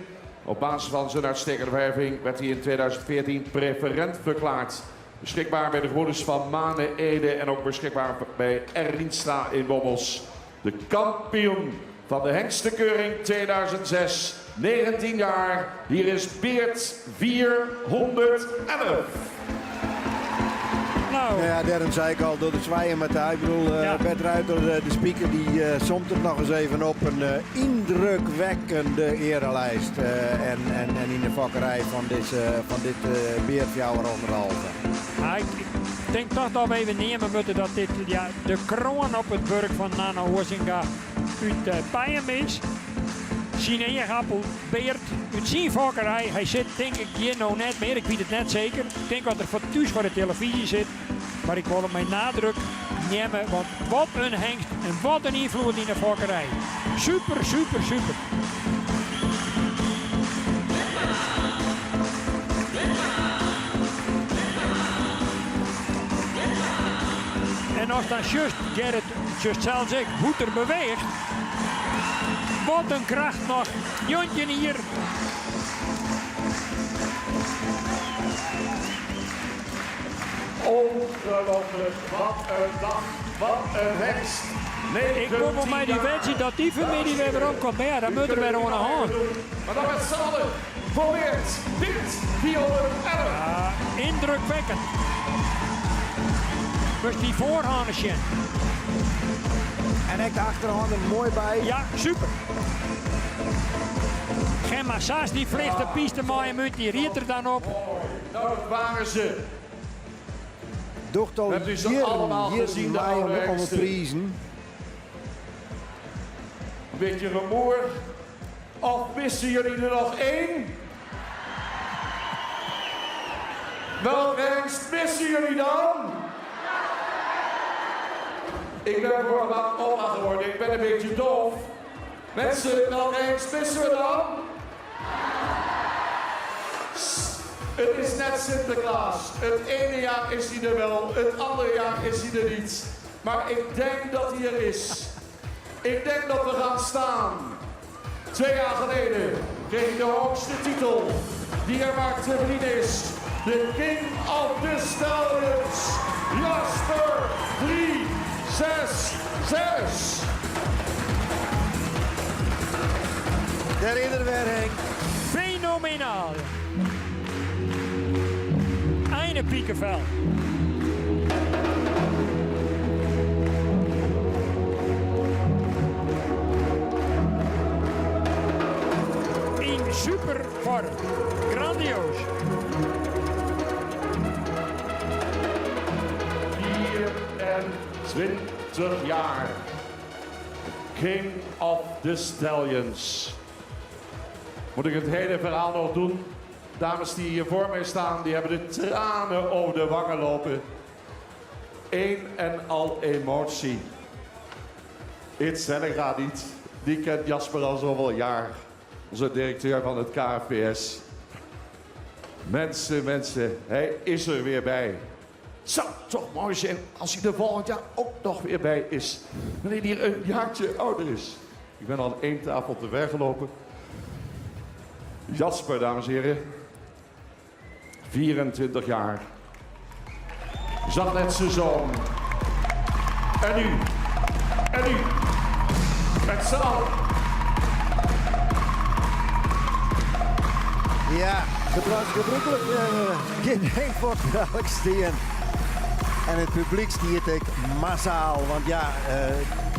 Op basis van zijn uitstekende verwerving werd hij in 2014 preferent verklaard. Beschikbaar bij de broeders van Mane, Ede en ook beschikbaar bij Errienstra in Bommels. De kampioen van de hengstenkeuring 2006. 19 jaar. Hier is Beert 411. Nou ja, daarom zei ik al door de zwijgen met de. Ik bedoel, Bert Ruiter, de speaker, die somt het nog eens even op. Een indrukwekkende erelijst. En in de vakkerij van dit Beertjouwer onderhalve. Ja, ik denk toch dat we even nemen moeten dat dit de kroon op het burg van Nana Hozinga uit Pijem is. Zijn eerappel Beert uit zijn vakkerij. Hij zit denk ik hier nou net meer, ik weet het net zeker. Ik denk dat er voor thuis voor de televisie zit. Maar ik wil hem met nadruk nemen, want wat een hengst en wat een invloed in de vakkerij. Super, super, super. En als dan juist Gerrit, juist zelfs ik, hoe er beweegt. Wat een kracht nog. Jontje hier. Ongelooflijk. Wat een dag. Wat een hengst. Ik kom op mij die wedstrijd dat die familie weer opkomt. Maar ja, dan moeten we weer aan de hand. Maar dan met z'n allen probeert dit 411. Ja, indrukwekkend. Dus die voorhanden zien. En ik de achterhand er mooi bij. Ja, super. Gemma Saas die vliegt de piste maaien uit, die riet er dan op. Nou, dat waren ze. Docht al Hebt u ze allemaal gezien, de oude onder hengsten? prijzen. Een beetje rumoer. Of missen jullie er nog één? Welke hengst missen jullie dan? Ik ben voor wat oma geworden, ik ben een beetje doof. Mensen, welke hengst missen we dan? Het is net Sinterklaas. Het ene jaar is hij er wel, het andere jaar is hij er niet. Maar ik denk dat hij er is. Ik denk dat we gaan staan. 2 jaar geleden kreeg hij de hoogste titel die er maar te verdienen is. De King of the Stallions, Jasper 366. Daar is er weer, Henk. Fenomenaal. Einde Piekenveld. In super vorm. Grandioos. 24 jaar. King of the Stallions. Moet ik het hele verhaal nog doen? Dames die hier voor mij staan, die hebben de tranen over de wangen lopen. Eén en al emotie. Iets Zellega niet. Die kent Jasper al zoveel jaar. Onze directeur van het KFPS. Mensen, hij is er weer bij. Het zou toch mooi zijn als hij er volgend jaar ook nog weer bij is. Wanneer hij een jaartje ouder is. Ik ben al 1 tafel te ver gelopen. Jasper, dames en heren. 24 jaar. Zag net zijn zoon. En nu. Met z'n allen. Ja, gebruikelijk geen Henk wordt dadelijk staan. En het publiek stiert ik massaal. Want ja,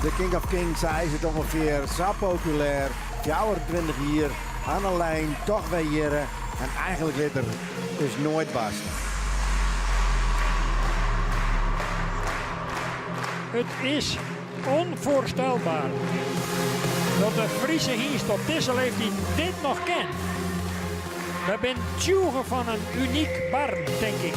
de King of Kings, hij is het ongeveer zo populair. 24 jaar aan een lijn, toch weer hier. En eigenlijk weer er dus nooit barsten. Het is onvoorstelbaar dat de Friese hingst op deze leeftijd dit nog kent. We zijn tjoegen van een uniek bar, denk ik.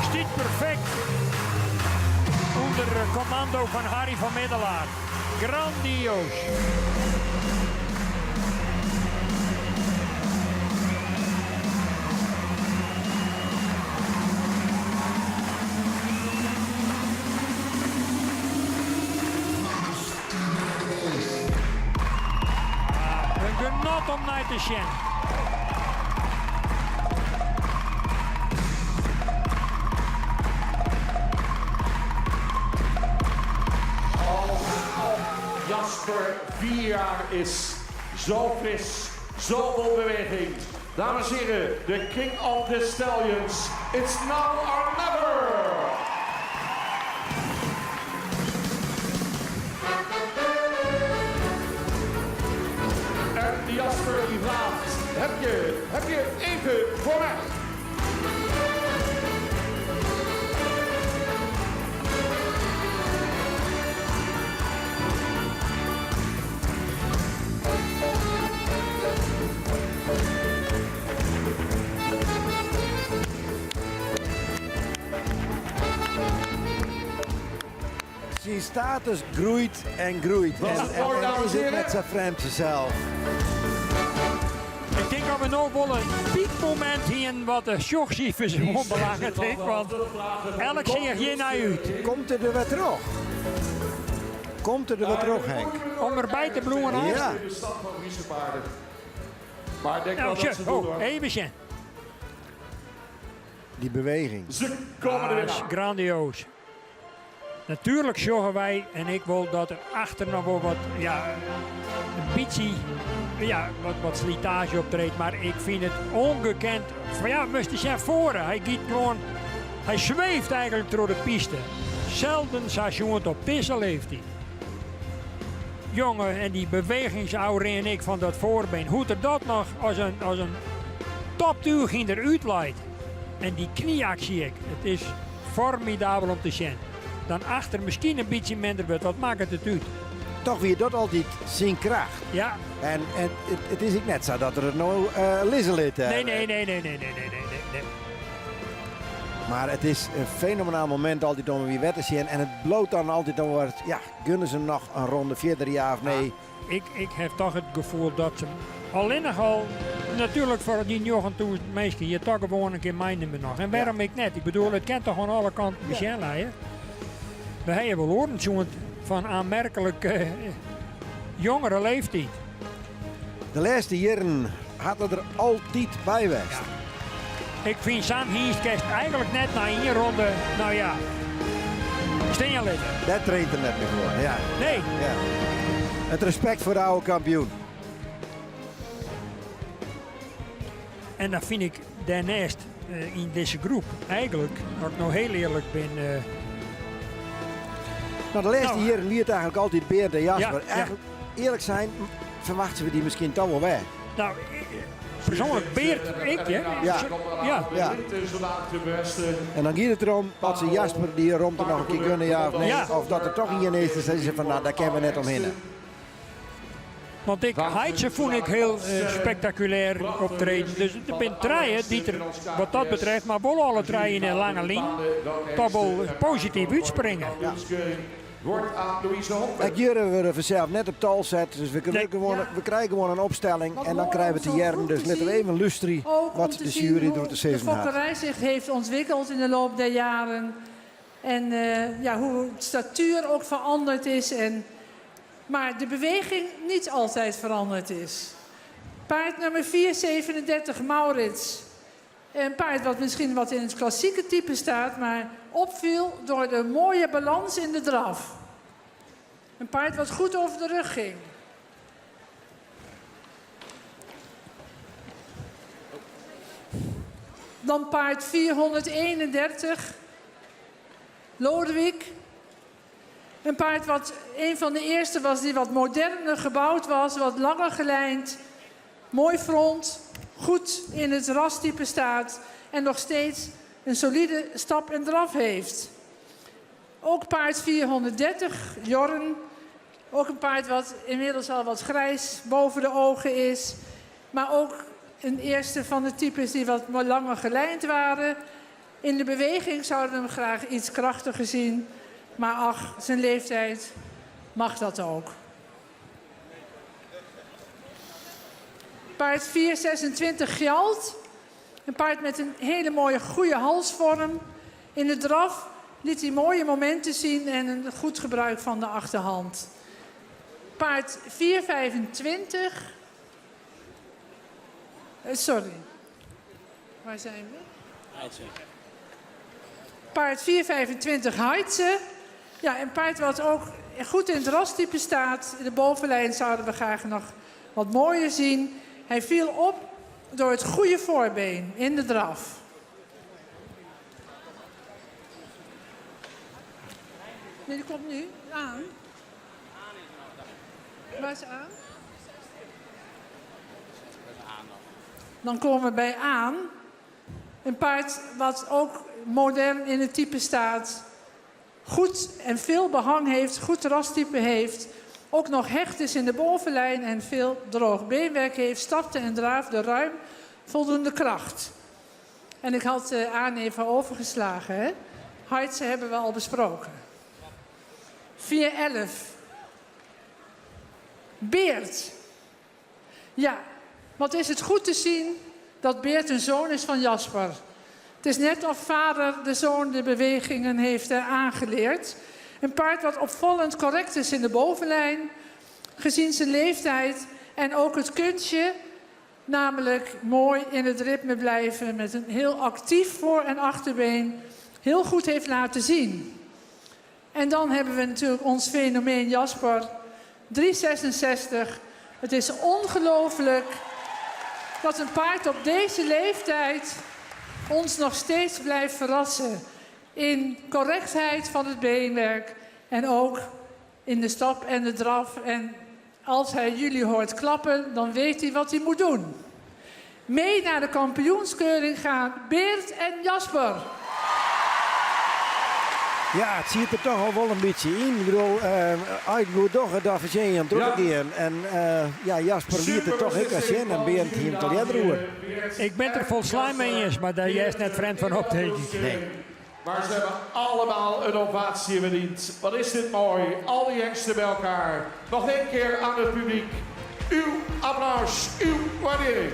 Stiet perfect onder commando van Harry van Middelaar. Grandioos. Een genot om naar te zien. Jasper 4 jaar is zo fris, zo vol beweging. Dames en heren, de King of the Stallions. It's now or never. En Jasper die vraagt, heb je even voor mij? Zijn status groeit en groeit. En is het met zijn vreemde zelf. Ik denk dat we nou wel een piekmoment hier wat de sjogcijfers onbelangrijk is. Want elk zie hier naar uit. Komt er weer terug? Komt er weer terug, Henk? Om erbij te bloemen. Ja. De stand van Friese paarden. Maar ik denk wel Nou, dat ze doen. even zien. Die beweging. Ze komen er weer aan. Grandioos. Natuurlijk zorgen wij, en ik wil dat er achter nog wel wat, ja, een beetje, ja, wat slijtage optreedt. Maar ik vind het ongekend. Van ja, moest je zeggen voren. Hij giet gewoon, hij zweeft eigenlijk door de piste. Zelden seizoen op deze leeftijd. Jongen, en die bewegingsouder en ik van dat voorbeen. Hoe er dat nog als een topduur ging eruit leidt. En die knieactie, het is formidabel om te zien. Dan achter misschien een beetje minder wordt, wat maakt het uit? Toch weer dat altijd zijn kracht. Ja. En het is ook net zo dat er nou lisselit. Nee. Maar het is een fenomenaal moment altijd om wie wet te zien. En het bloot dan altijd dan wordt, ja, gunnen ze nog een ronde verder, ja of nee? Ja, ik heb toch het gevoel dat ze alleen nogal, natuurlijk voor die jongen toe meesten, je toch gewoon een keer meenemen nog. En waarom ik net? Ik bedoel, het kent toch aan alle kanten misschien leiden. We hebben wel horen zo'n van aanmerkelijk jongere leeftijd. De laatste jaren had het er altijd bij geweest. Ja. Ik vind Sam Hieskerst eigenlijk net na 1 ronde, nou ja, steen liggen. Dat traint er net meer voor, ja. Nee. Ja. Het respect voor de oude kampioen. En dan vind ik daarnaast in deze groep eigenlijk, als ik nou heel eerlijk ben. Nou, de laatste jaren liet eigenlijk altijd Beert en Jasper. Ja, Eigenlijk, eerlijk zijn, verwachten we die misschien toch wel weg. Nou, persoonlijk Beert, ik hè? Ja. En dan gaat het erom, wat ze Jasper die rond er nog een keer kunnen, ja of nee. Ja. Of dat er toch in is, dan zeggen ze van, nou, daar kennen we net omheen. Want Heidse vond ik heel spectaculair optreden. Dus er zijn treien die er wat dat betreft, maar wel alle treien in een lange lijn, toch wel positief uitspringen. Ja. Wordt aan Louise Hompen. Ik jullie we vanzelf net op tal zetten, dus we krijgen gewoon een opstelling en dan krijgen we het te jaren. Dus laten we even luisteren wat de jury doet te zeggen de had. fokkerij zich heeft ontwikkeld in de loop der jaren. En ja, hoe het statuur ook veranderd is. Maar de beweging niet altijd veranderd is. Paard nummer 437, Maurits. Een paard wat misschien wat in het klassieke type staat, maar opviel door de mooie balans in de draf. Een paard wat goed over de rug ging. Dan paard 431, Lodewijk. Een paard wat een van de eerste was die wat moderner gebouwd was, wat langer gelijnd, mooi front, goed in het rastype staat en nog steeds een solide stap en draf heeft. Ook paard 430, Jorn. Ook een paard wat inmiddels al wat grijs boven de ogen is. Maar ook een eerste van de types die wat langer gelijnd waren. In de beweging zouden we hem graag iets krachtiger zien. Maar ach, zijn leeftijd mag dat ook. Paard 426, Gjalt. Een paard met een hele mooie goede halsvorm. In de draf liet hij mooie momenten zien en een goed gebruik van de achterhand. Paard 425. Sorry. Waar zijn we? Heidse. Paard 425, Heidse. Ja, een paard wat ook goed in het rastype staat. De bovenlijn zouden we graag nog wat mooier zien. Hij viel op door het goede voorbeen in de draf. Nee, die komt nu aan. Waar is aan? Dan komen we bij aan. Een paard wat ook modern in het type staat. Goed en veel behang heeft, goed rastype heeft. Ook nog hecht is in de bovenlijn en veel droog beenwerk heeft. Stapte en draafde ruim voldoende kracht. En ik had aan even overgeslagen. Hè? Heidse hebben we al besproken. 411. Beert. Ja, wat is het goed te zien dat Beert een zoon is van Jasper. Het is net of vader de zoon de bewegingen heeft aangeleerd. Een paard wat opvallend correct is in de bovenlijn, gezien zijn leeftijd. En ook het kunstje, namelijk mooi in het ritme blijven met een heel actief voor- en achterbeen, heel goed heeft laten zien. En dan hebben we natuurlijk ons fenomeen Jasper, 366. Het is ongelooflijk dat een paard op deze leeftijd ons nog steeds blijft verrassen. In correctheid van het beenwerk en ook in de stap en de draf. En als hij jullie hoort klappen, dan weet hij wat hij moet doen. Mee naar de kampioenskeuring gaan Beert en Jasper. Ja, het ziet er toch al wel een beetje in. Ik bedoel, ik moet toch dat verzin hem teruggaan. En ja, Jasper liet het toch ik als je en Beert hem tot jeder. Ik ben er volslijn mee eens, maar daar is net vreemd van op, denk ik. Nee. Maar ze hebben allemaal een ovatie verdiend. Wat is dit mooi. Al die hengsten bij elkaar. Nog één keer aan het publiek. Uw applaus, uw waardering.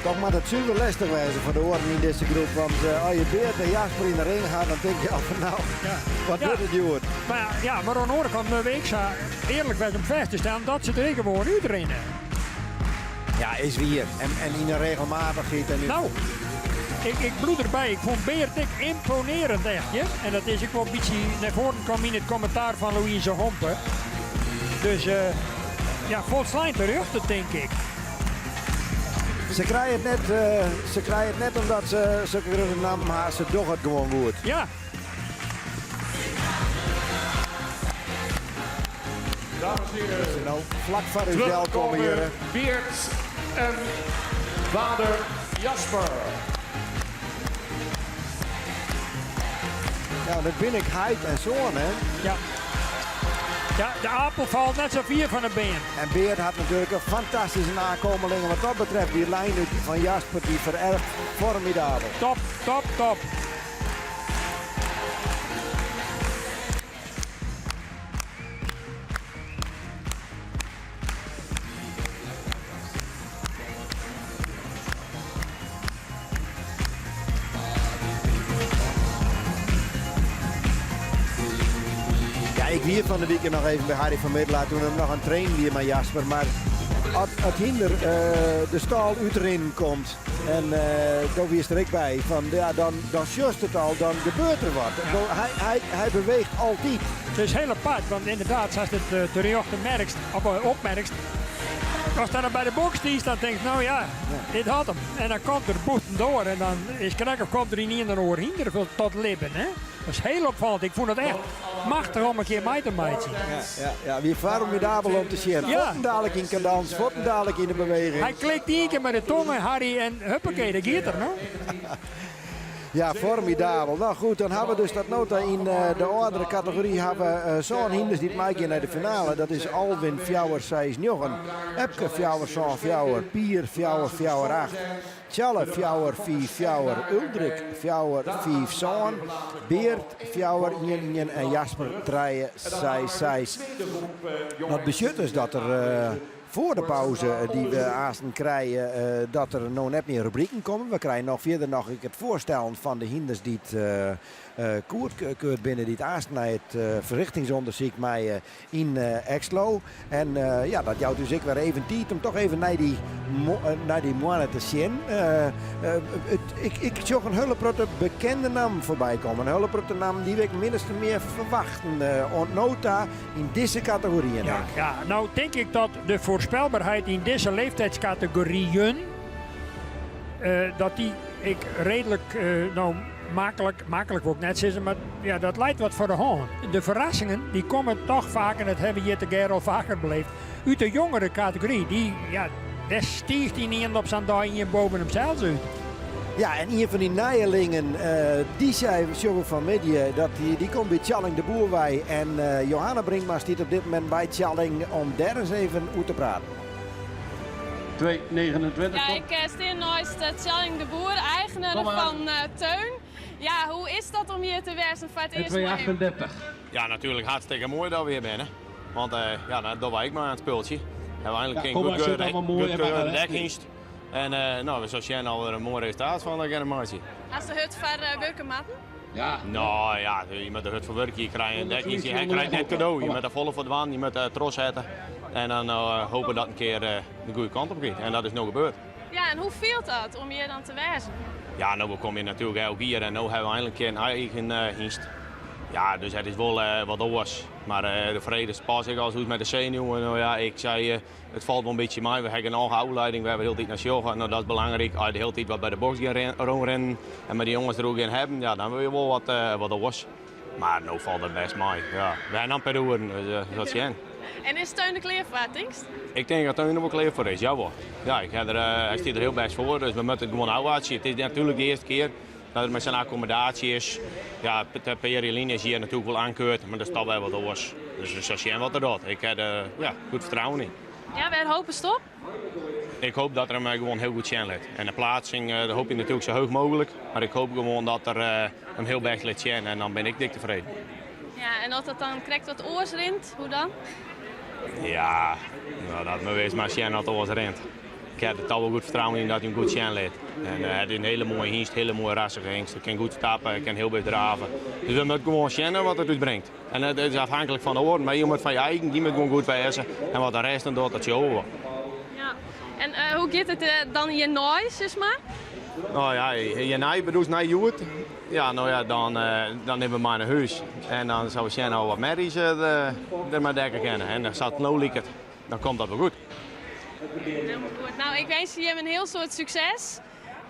Toch maar dat super lastig wijzen voor de oren in deze groep. Want als je Beert en Jasper in de ring gaat, dan denk je af van nou, wat wordt het joh. Maar ja, maar aan de andere kant, ik zou eerlijk zijn om vast te stellen dat ze er gewoon uitrennen. Ja, is weer. En in een regelmatigheid. En nou, ik bloed erbij. Ik vond Beert imponerend echt. Ja? En dat is ook wel een beetje naar voren kwam in het commentaar van Louise Hompen. Dus ja, volslijn terug, dat denk ik. Ze krijgen het net omdat ze zulke grote namen hebben, ze toch het gewoon goed. Ja. Dames en heren, nou, vlak voor u welkom hier. Beert en vader Jasper. Ja, dat ben ik Heid en zoon, hè? Ja. Ja, de apel valt net zo vier van de been. En Beert had natuurlijk een fantastische nakomeling. Wat dat betreft, die lijn van Jasper, die vererft formidabel. Top, top, top. Ik hier van de weekend nog even bij Harry van Middelaar toen hem nog aan trainen weer met Jasper. Maar als het hinder de stal uitrennen komt en daar wist er ik bij van ja, dan just het al, dan gebeurt er wat. Ja. Hij beweegt altijd. Het is heel apart, want inderdaad, zoals het terecht opmerkt, als dat bij de box is, dan denk ik, nou ja, dit had hem. En dan komt er boeten door en dan is Krakow komt er in een oor hinder tot lippen. Hè? Dat is heel opvallend. Ik vond het echt machtig om een keer mij te maken. Ja, weer formidabel om te zien. Ja. Voeten dadelijk in cadans, voeten dadelijk in de beweging. Hij klikt één keer met de tong, Harry, en huppakee, dat gaat er, nou. Ja, formidabel. Nou goed, dan hebben we dus dat nota in de oudere categorie hebben zo'n hinders die het meegaan naar de finale. Dat is Alwin Fjouwer 6 Njochen, Epke Fjouwer 7 Fjouwer, Pier Fjouwer Fjouwer 8, Tjalle Fjouwer 4 Fjouwer, Uldrik Fjouwer 5 Zoon, Beert Fjouwer 1 en Jasper 3 6 6. Dat betekent dus dat er voor de pauze die we aasten krijgen, dat er nog net meer rubrieken komen. We krijgen nog verder nog het voorstellen van de hinders die het koerkeurt binnen die het aasten naar het verrichtingsonderzoek mij in Exlo. En ja, dat jouwt dus ik weer even tijd om toch even naar die mannen te zien. Ik zag een hele bekende naam voorbij komen. Een hele naam die ik minstens meer verwachten. Nota in deze categorieën. Ja, nou denk ik dat de voorspelbaarheid in deze leeftijdscategorieën, dat die ik redelijk, nou makkelijk wil ik net zeggen, maar ja, dat leidt wat voor de hand. De verrassingen die komen toch vaak, en dat hebben we hier te Gerald vaker beleefd, uit de jongere categorie. Die, ja, daar stiert hij niet op zijn dag hier boven hemzelf uit. Ja, en een van die nijelingen, die zei Sjoerd van Medje, dat die komt bij Tjalling de Boerwij. En Johanna Brinkma staat op dit moment bij Tjalling om daar eens even uit te praten. 2,29. Ja, ik steer naast Tjalling de Boer, eigenaar van Teun. Ja, hoe is dat om hier te werken voor het eerst? 2,38. Ja, natuurlijk hartstikke mooi dat we hier zijn. Want ja, dat was ik maar aan het speeltje. We hebben eigenlijk geen goedkeurende dekdienst. En nou, zoals jij al een mooi resultaat van de generatie. Als de hut voor Beukenmatten? Ja. Nou ja, je moet de hut voor werk, je krijgt een dekdienst, je krijgt net cadeau. Je moet er volle voor de waan, je moet trots zetten. En dan hopen dat een keer de goede kant op gaat. En dat is nu gebeurd. Ja, en hoe voelt dat om hier dan te wijzen? Ja, nou we komen hier natuurlijk elk hier en nu hebben we eindelijk een eigen dienst. Ja, dus het is wel wat anders. Maar de vrede pas ik als goed met de zenuwen. Nou ja, ik zei, het valt wel een beetje mee. We hebben een eigen opleiding, we hebben de hele tijd naar yoga. Nou, dat is belangrijk. Als je de hele tijd wat bij de box rondrennen en met die jongens er ook in hebben, ja, dan wil je wel wat anders. Maar nu valt het best mee. Ja, wij zijn aan per uur, dus dat is En is Teun de kleer voor, denkst? Ik denk dat Teun er wel klaar voor is, jawel. Ja, hij staat er heel best voor, dus we moeten het gewoon uitwachten. Het is natuurlijk de eerste keer dat het met zijn accommodatie is. Ja, Pierre Lien is hier natuurlijk wel aankeurd, maar dat is toch wel wat anders. Dus zo zien wat er doet. Ik heb ja, goed vertrouwen in. Ja, wij hopen stop. Ik hoop dat er hem gewoon heel goed zien ligt. En de plaatsing, dat hoop je natuurlijk zo hoog mogelijk. Maar ik hoop gewoon dat er hem heel best laat zien en dan ben ik dik tevreden. Ja, en als dat dan krijgt wat oors rint, hoe dan? Ja, nou, dat me wees maar zien dat het oors rint. Ik heb er toch wel goed vertrouwen in dat hij hem goed zien laat. En het is een hele mooie hingst, hele mooie rassige hingst. Hij kan goed stappen, hij kan heel goed draven. Dus we moeten gewoon zien wat het uitbrengt. En het is afhankelijk van de oren, maar je moet van je eigen, die moet gewoon goed wijzen. En wat de rest dan doet, dat je over. Ja, en hoe gaat het dan hier nooit, zeg maar? Nou ja, je naai bedoelt naar Joet. Ja, nou ja, dan hebben we maar een huis. En dan zou je nou wat merries er maar dekken kennen. En dan staat nou het. Dan komt dat wel goed. Helemaal goed. Nou, ik wens je een heel soort succes.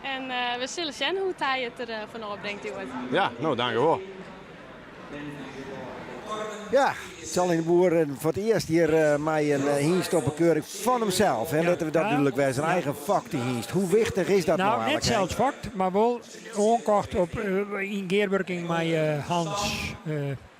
En we zullen zien hoe hij het er van opbrengt, Joet. Ja, nou, dankjewel. Ja, Tjalling de Boer voor het eerst hier mij een hingstoppenkeuring van hemzelf. En dat we dat natuurlijk bij zijn eigen vak, die hingst. Hoe wichtig is dat nou eigenlijk? Net zelfs vak, maar wel onkocht op in geerwerking met Hans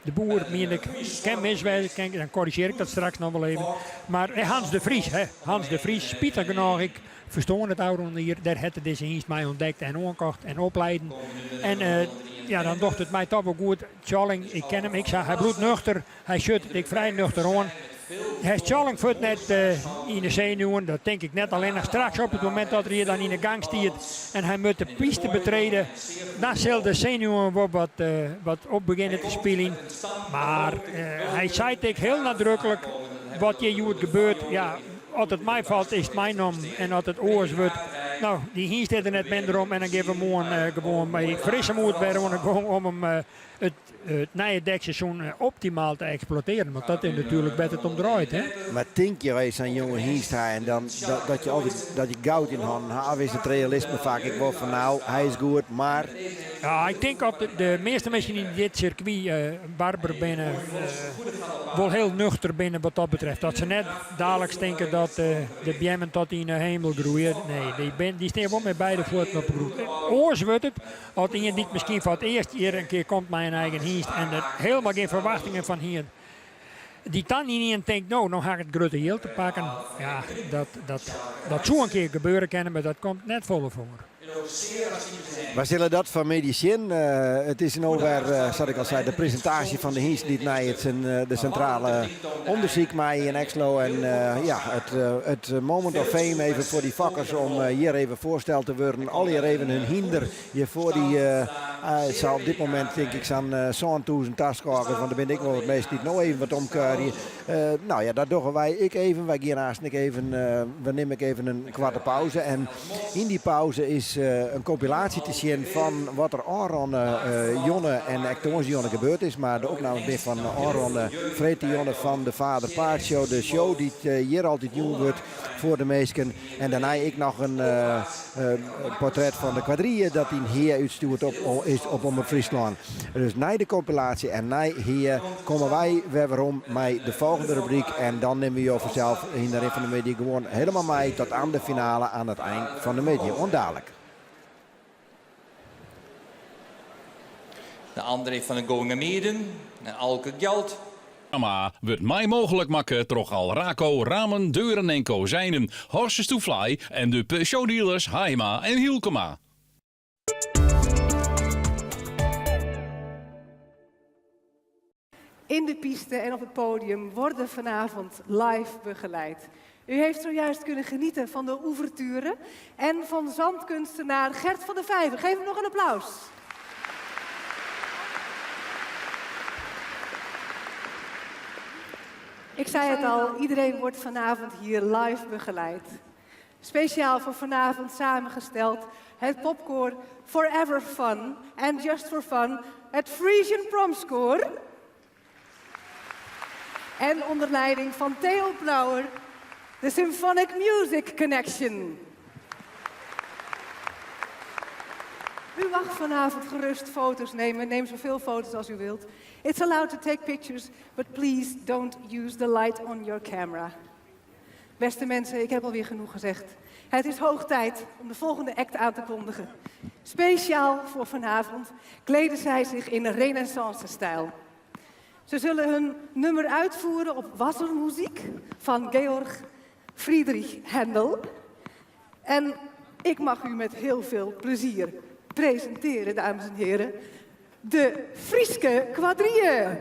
de Boer. Ik ken miswijzen, dan corrigeer ik dat straks nog wel even. Maar Hans de Vries, hè? Hans de Vries, Pieter genoeg. Ik verstoor het oude hier, daar had deze hingst mij ontdekt en onkocht en opleiden. En ja, dan dacht het mij toch wel goed. Tjalling, ik ken hem, ik zag hij bloednuchter, hij schudt ik vrij nuchter aan. Hij Tjalling voelt net in de zenuwen, dat denk ik net alleen nog straks op het moment dat hij hier dan in de gang stiert en hij moet de piste betreden. Dan zal de zenuwen wat op beginnen te spelen. Maar hij zei het heel nadrukkelijk, wat hier gebeurt, ja, als het mij valt is het mijn naam en als het oors wordt, Nou, die hier staat er net minder om en dan geven we hem gewoon bij frisse moed bij om hem het nieuwe dekseizoen optimaal te exploiteren. Want dat is natuurlijk beter om draait. Hè? Maar denk je eens aan jonge Hienstra en dan dat je altijd dat je goud in handen is het realisme vaak. Ik word van nou, hij is goed, maar... Ja, ik denk op de meeste mensen in dit circuit, Barber binnen, wel heel nuchter binnen wat dat betreft. Dat ze net dadelijk denken dat de Bjemmen tot in de hemel groeien. Nee, die staan wel met beide voeten op de groep. Oors wordt het, als iemand niet misschien voor het eerste keer een keer komt mijn eigen hiest en er helemaal geen verwachtingen van hier. Die dan niet denkt, nou ga ik het grote heel te pakken. Ja, dat zou een keer gebeuren kunnen, maar dat komt net volle voor. Waar zullen dat van medicijn? Het is in over, zoals ik al zei, de presentatie van de Hiest die naar de centrale onderzoek mij in Exlo. En het moment of fame even voor die vakkers om hier even voorsteld te worden. Al hier even hun hinder. Je voor die, zal op dit moment denk ik zo'n 100.000 taskakers, want daar ben ik wel het meest niet nog even wat omkeuren. Nou ja, dat doen wij even. Wij gaan haast even, we nemen even een kwarte pauze. En in die pauze is een compilatie te zien van wat er Aron Jonne en Ectoons Jonne gebeurd is. Maar de opname weer van Aron Vrete Jonne van de Vader Paard Show. De show die hier altijd nieuw wordt voor de meesten. En daarna ik nog een portret van de quadrille dat hij hier uitstuurt op Omroep Friesland. Dus na de compilatie en na hier komen wij weer waarom met de volgende rubriek. En dan nemen we je vanzelf in de rit van de media gewoon helemaal mee tot aan de finale aan het eind van de media. Ondadelijk. De André van de Gonge Meeden en Alke Gjalt. Maar wordt mij mogelijk maken toch al Raco, ramen, deuren en kozijnen, Horses to Fly en de showdealers Haima en Hielkema. In de piste en op het podium worden vanavond live begeleid. U heeft zojuist kunnen genieten van de ouverture en van zandkunstenaar Gert van der Vijver. Geef hem nog een applaus. Ik zei het al, iedereen wordt vanavond hier live begeleid. Speciaal voor vanavond samengesteld het popkoor Forever Fun and Just for Fun, het Frisian Promskoor. En onder leiding van Theo Blauer, de Symphonic Music Connection. U mag vanavond gerust foto's nemen. Neem zoveel foto's als u wilt. It's allowed to take pictures, but please don't use the light on your camera. Beste mensen, ik heb alweer genoeg gezegd. Het is hoog tijd om de volgende act aan te kondigen. Speciaal voor vanavond kleden zij zich in renaissance-stijl. Ze zullen hun nummer uitvoeren op wassermuziek van Georg Friedrich Händel. En ik mag u met heel veel plezier presenteren, dames en heren, de Frieske Quadrille.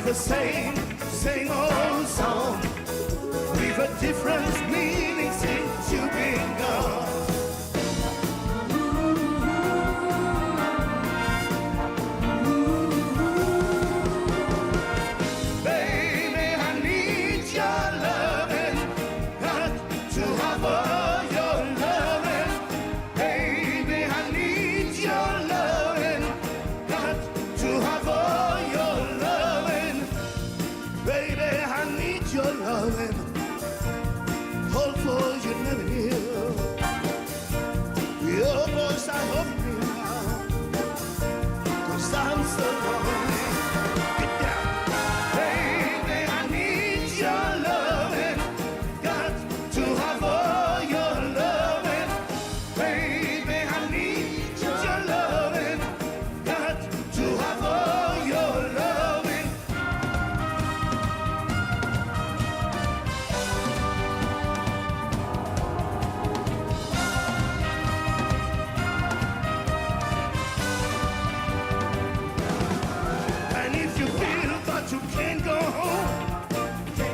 the same old song. We've a different meaning since you've been gone. Baby, I need your loving, got to have all your loving. Baby, I need your loving, got to have all your loving. Baby, I need your loving. Hopeful you never hear your voice. I hope you now, 'cause I'm so lonely. Get down. Baby, I need your loving, got to have all your loving. Baby, I need your loving, got to have all your loving. And if you feel that you can't go home,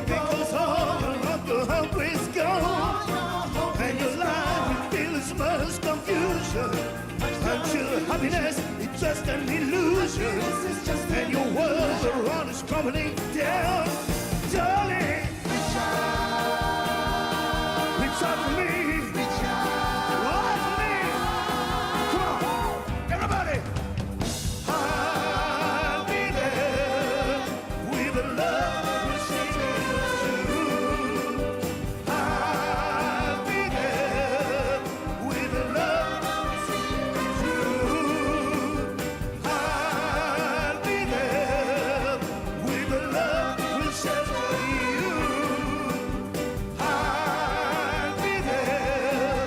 because all the hope is gone, and your life you feel as much confusion, until happiness is just an illusion, and your world around is crumbling down. Darling, reach out for me. Reach out for me. Come on, everybody. I'll be there with the love we're singing. I'll be there with the love we're singing. I'll be there with the love we'll share for you. I'll be there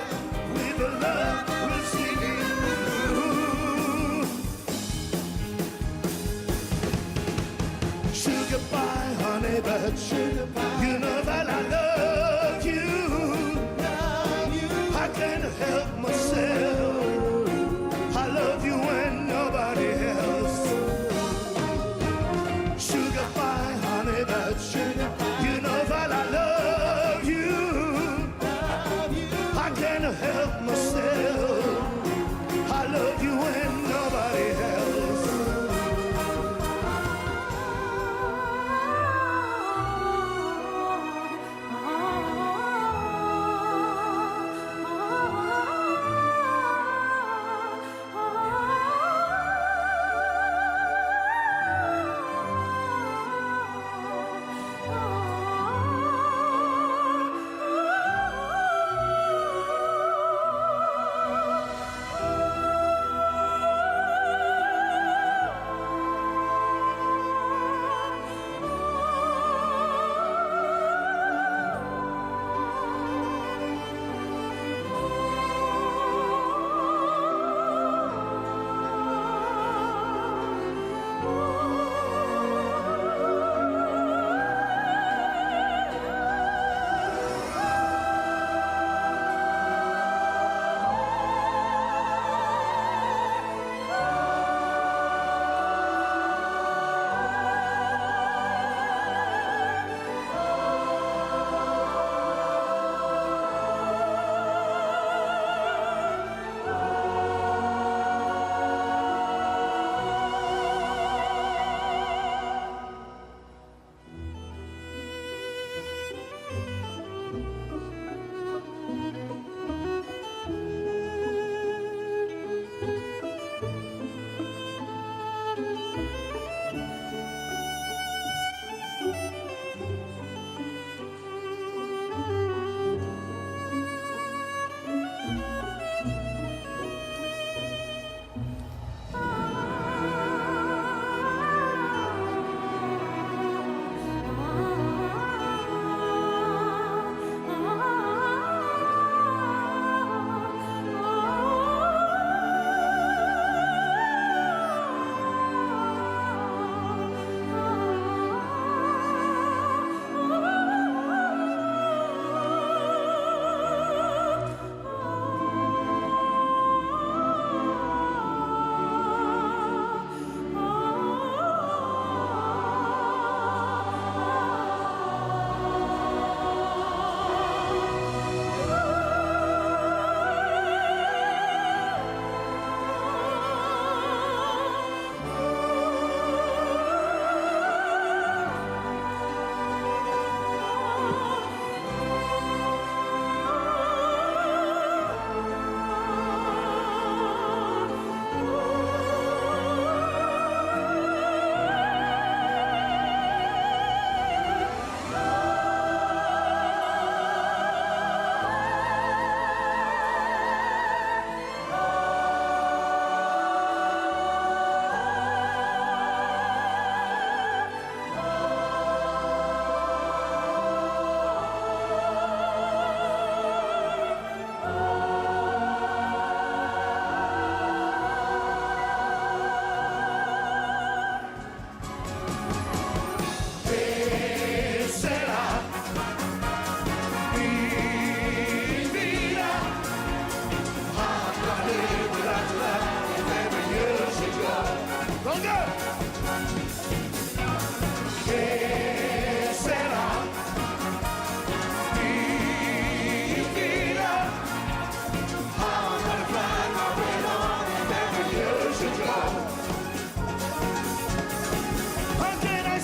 with the love we're singing. Sugar pie, honey, but sugar pie, you know that I love you. I can't help myself. I love you and nobody else. Sugar pie, honey, but sugar pie, you know that I love you. I can't help myself. I love you and nobody else.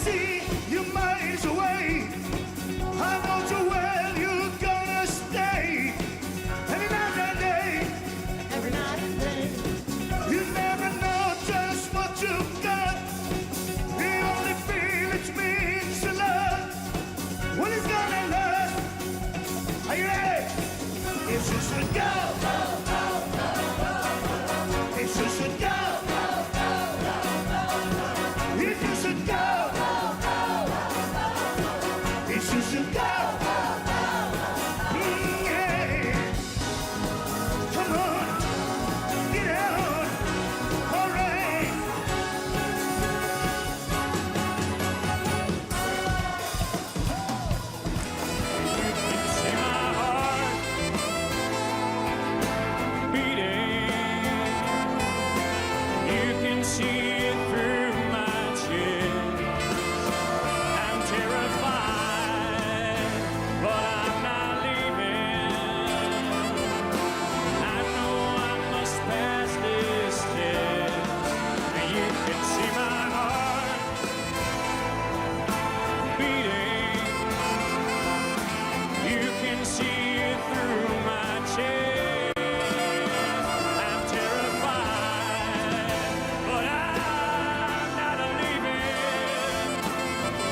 see you miles away. I know too well you're gonna stay. Every night and day, every night and day. You never know just what you've got. The only feel it means to love. When it's gonna last. Are you ready? If you should go, if you should go, if you should go, if you should go, yeah. Come on, get out, all right. See my heart beating. You can see it through my chest. I'm terrified, but I'm not leaving. I know I must pass this test. And you can see my heart beating. You can see it through my chest. I'm terrified, but I'm not leaving.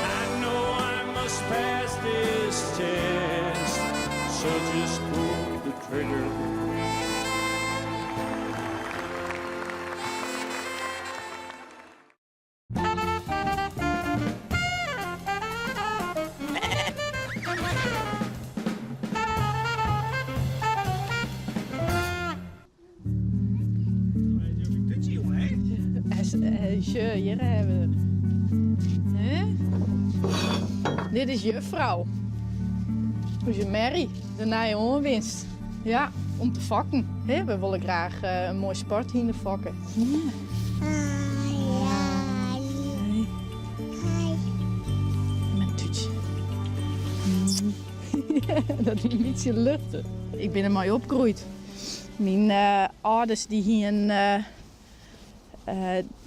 I know I must pass this test, so just pull the trigger. Hier hebben we er. Dit is juffrouw. Dus je Mary, de nieuwe onwinst. Ja, om te vakken. Hè? We willen graag een mooi sport hier vakken. Met toetje. Dat is een beetje luchten. Ik ben er mooi opgegroeid. Mijn ouders die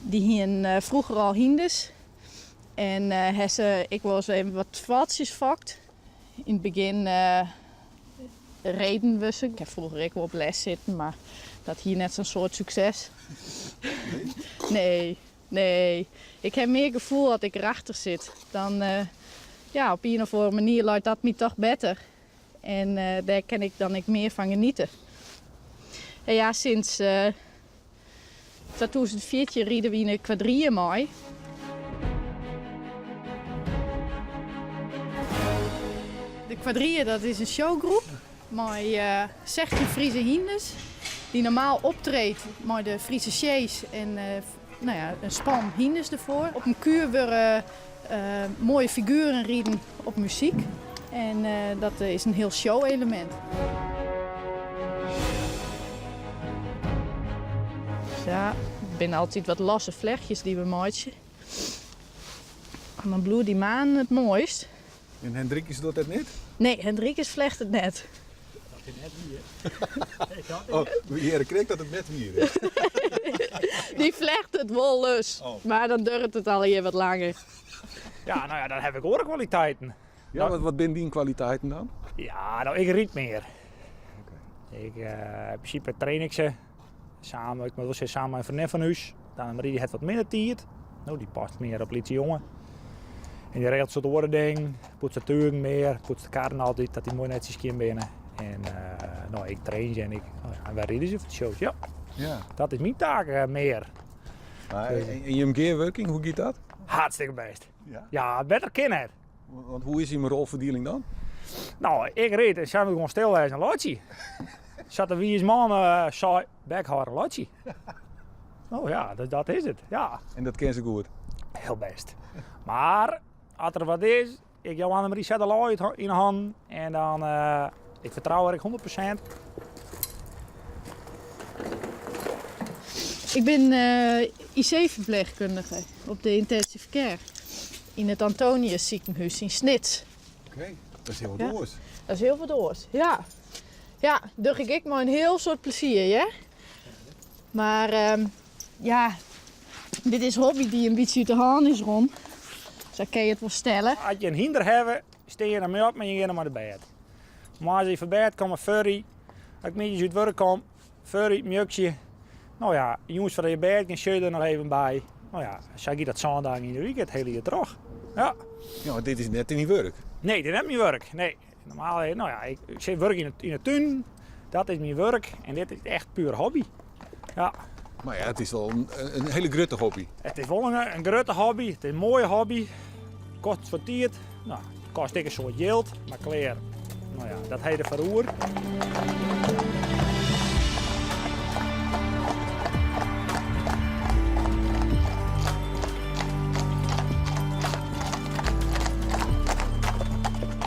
hier vroeger al hindes. En ik was even wat valsjes vakt. In het begin reden we ze. Ik heb vroeger ook wel op les zitten, maar dat hier net zo'n soort succes. Nee. Ik heb meer gevoel dat ik erachter zit. Dan op een of andere manier lijkt dat me toch beter. En daar kan ik dan meer van genieten. En ja, sinds 2014 rieden we in een quadrille mooi. De quadrille, dat is een showgroep met 16 Friese hindes die normaal optreedt met de Friese sjees en een span hindes ervoor. Op een kuur worden mooie figuren rieden op muziek en dat is een heel show-element. Ja, het zijn altijd wat losse vlechtjes die we maken. En dan bloeit die maan het mooist. En Hendrikus doet dat niet? Nee, Hendrikus vlecht het net. Dat is net hier. Oh, hier kreeg dat het net hier is. Die vlecht het wel dus, maar dan duurt het al hier wat langer. Ja, nou ja, dan heb ik oorkwaliteiten. Ja, wat zijn die kwaliteiten dan? Ja, nou, ik riet meer. In principe train ik ze. Samen, ik moet wel zeggen, samen met een vriendin van huis. Dan riet het wat minder tijd. Nou, die past meer op liedje jongen. En die regelt zo de woorden, poetst de turen meer, poetst de kaarten altijd, dat die mooi netjes kan binnen. En ik train ze en wij rieden ze voor de show. Ja, dat is mijn taak meer. In je gearworking, hoe gaat dat? Hartstikke best. Ja, beter kennen. Want hoe is die mijn rolverdeling dan? Nou, ik reed en samen gewoon stil als een lotje. Zat er wie is man, zei, backhouden lotje. Oh ja, dat is het, ja. En dat ken ze goed? Heel best. Maar, als er wat is, ik jou Annemarie zet de looi in de hand en dan, ik vertrouw er 100%. Ik ben IC-verpleegkundige op de intensive care in het Antonius ziekenhuis in Snits. Oké, dat is heel wat oors. Dat is heel wat oors, ja. Ja, doe ik maar een heel soort plezier, ja. Maar dit is hobby die een beetje uit de hand is rond. Zo kun je het wel stellen. Als je een hinder hebt, steer je ermee op en je gaat naar de bed. Maar als je van bed komt, furry, als ik met je uit werk kom, furry, mjukje. Nou ja, jongens van je bed, en je er nog even bij. Nou ja, zeg je dat zondag in de week, het hele jaar terug. Ja. Ja, maar dit is net niet werk. Nee, dit is niet mijn werk. Nee. Normaal, nou ja, ik zit werk in de tuin. Dat is mijn werk en dit is echt puur hobby. Ja. Maar ja, het is wel een hele grote hobby. Het is wel een grote hobby, het is een mooie hobby. Kost voor tijd. Nou, het kost ik een soort geld, maar klaar. Nou ja, dat heet de verroer.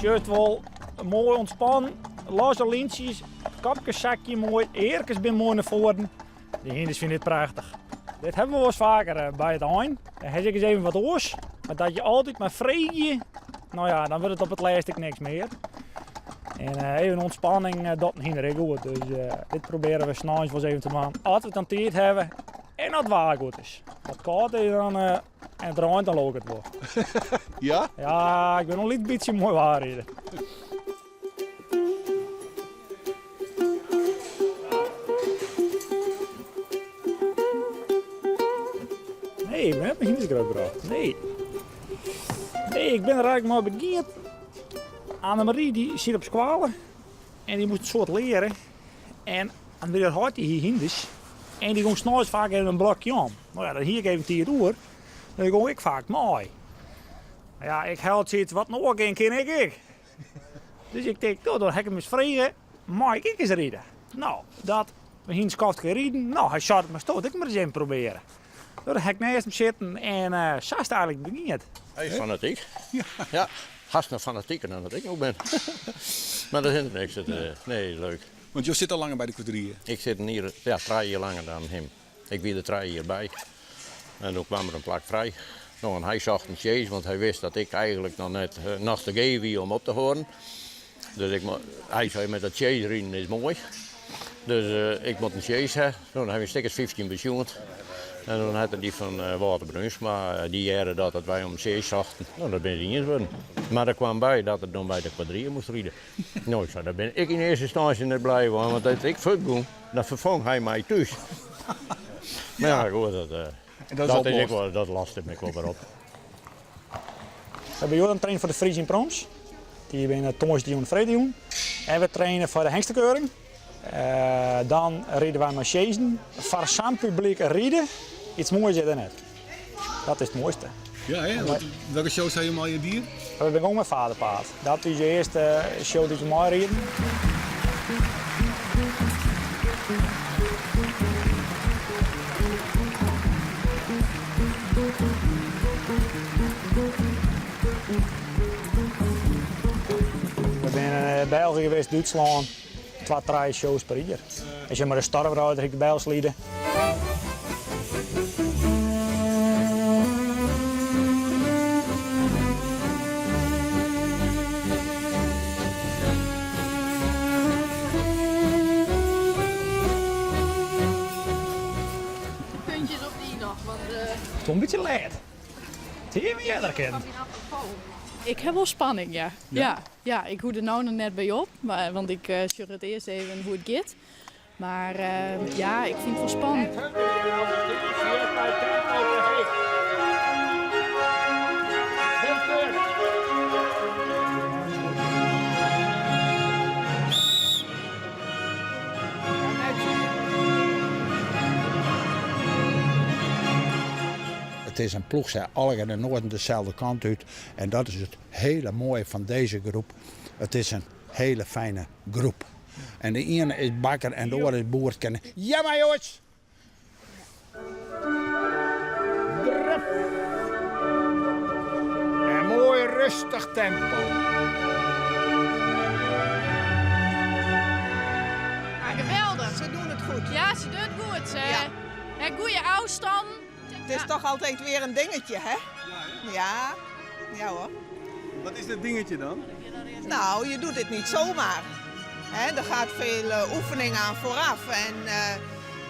Juist wel mooi ontspannen, losse lintjes, kapkenzakje mooi, eerkens ben mooi naar voren. De hinders vinden dit prachtig. Dit hebben we wel eens vaker bij het eind. Dan heb ik eens even wat oors, maar dat je altijd maar vreetje, nou ja, dan wordt het op het laatste niks meer. En even ontspanning, dat hinder ik goed. Dus dit proberen we s'nachts wel eens even te doen. Als we het aan tijd hebben en dat waar goed is. Wat koud is dan en het ruimt dan loopt het wel. Ja? Ja, ik ben nog een beetje mooi waarheden. Nee, ik ben niet gebracht. Nee. Nee, ik ben er eigenlijk maar beginnen. Annemarie die zit op squalen en die moet een soort leren. En André had die hier hinders. En die ging s'nachts vaak even een blokje om. Nou ja, dan hier ik even 10 uur. Dan ging ik vaak mooi. Ja, ik held zit wat nog een keer ik. Dus ik denk, nou, dan heb ik hem eens vragen. Mag ik eens rijden? Nou, dat we hier kost gaan rijden. Nou, hij zat maar stoot. Ik moet eens even proberen. Dan heb ik naast hem zitten en zo is het eigenlijk begint. Hij is fanatiek. Ja, haast nog fanatieker dan dat ik ook ben. Maar dat is niks. Nee, leuk. Want je zit al langer bij de kwadrieën? Ik zit hier 3 jaar langer dan hem. Ik ben er 3 jaar bij. En toen kwam er een plak vrij. Nou, en hij zag een chase, want hij wist dat ik eigenlijk nog net nacht te geven om op te horen. Dus hij zei met dat chase rijden is mooi. Dus ik moet een chase hebben. Nou, dan heb ik stickers 15 pensioend. En dan had hij die van Walter Brunsma, die jaren dat wij om chase zachten. Nou, daar ben ik niet eens geworden. Maar er kwam bij dat het dan bij de kwadrieën moest rijden. Nou, ik zei, daar ben ik in eerste instantie net blij van, want als ik voetbal, dan vervang hij mij thuis. Maar ja, goed, dat last ik me wel weer op. We hebben hier een training voor de Friese Proms. Die ben Thomas Dion Fredion. En we trainen voor de hengstenkeuring. Dan rijden wij met chasen. Voor samen publiek rijden. Iets moois is er net. Dat is het mooiste. Ja, hè? Welke shows zijn je al je dier? We begonnen met Vaderpaard. Dat is de eerste show die we mooi rijden. We zijn in België geweest, Duitsland, 2-3 shows per jaar. Als je maar een starfrouder heb ik bij ons lieden. Puntjes op die nog, want... Het is een beetje laat. Het hier weer herkennen. Ik heb wel spanning, ja. Ja, ik hoed er nou nog net bij op, want ik zorg het eerst even hoe het gaat. Maar ja, ik vind het wel spannend. Het is een ploeg, zij alle gaan de noorden dezelfde kant uit. En dat is het hele mooie van deze groep. Het is een hele fijne groep. En de ene is bakker en de andere is boer. Ja maar jongens! Een mooi rustig tempo. Ah, geweldig. Ze doen het goed. Ja, ze doen het goed. Een goede afstand. Het is toch altijd weer een dingetje, hè? Ja, ja hoor. Wat is dat dingetje dan? Nou, je doet het niet zomaar. Hè, er gaat veel oefening aan vooraf. En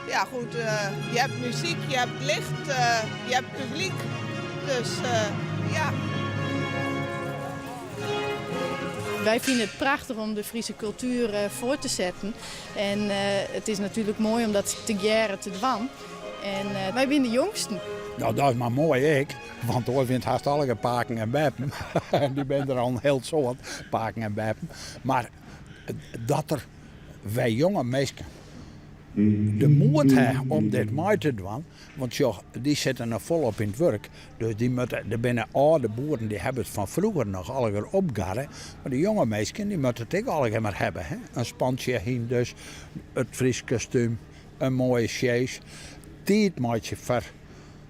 ja goed, je hebt muziek, je hebt licht, je hebt publiek. Dus ja, Wij vinden het prachtig om de Friese cultuur voor te zetten. En het is natuurlijk mooi om dat te jaren te doen. En wij zijn de jongsten. Nou, dat is maar mooi, ik. Want hoor vindt haast alle paken en beppen. En die ben er al een heel soort, paken en beppen. Maar dat er wij jonge mensen de moed hebben om dit mee te doen. Want joh, die zitten nog volop in het werk. Dus er binnen oude boeren die hebben het van vroeger nog allemaal opgarren. Maar de jonge mensen die moeten het ook allemaal maar hebben. Hè? Een spantje heen dus, het Fries kostuum, een mooie sjees. Tijd moet je voor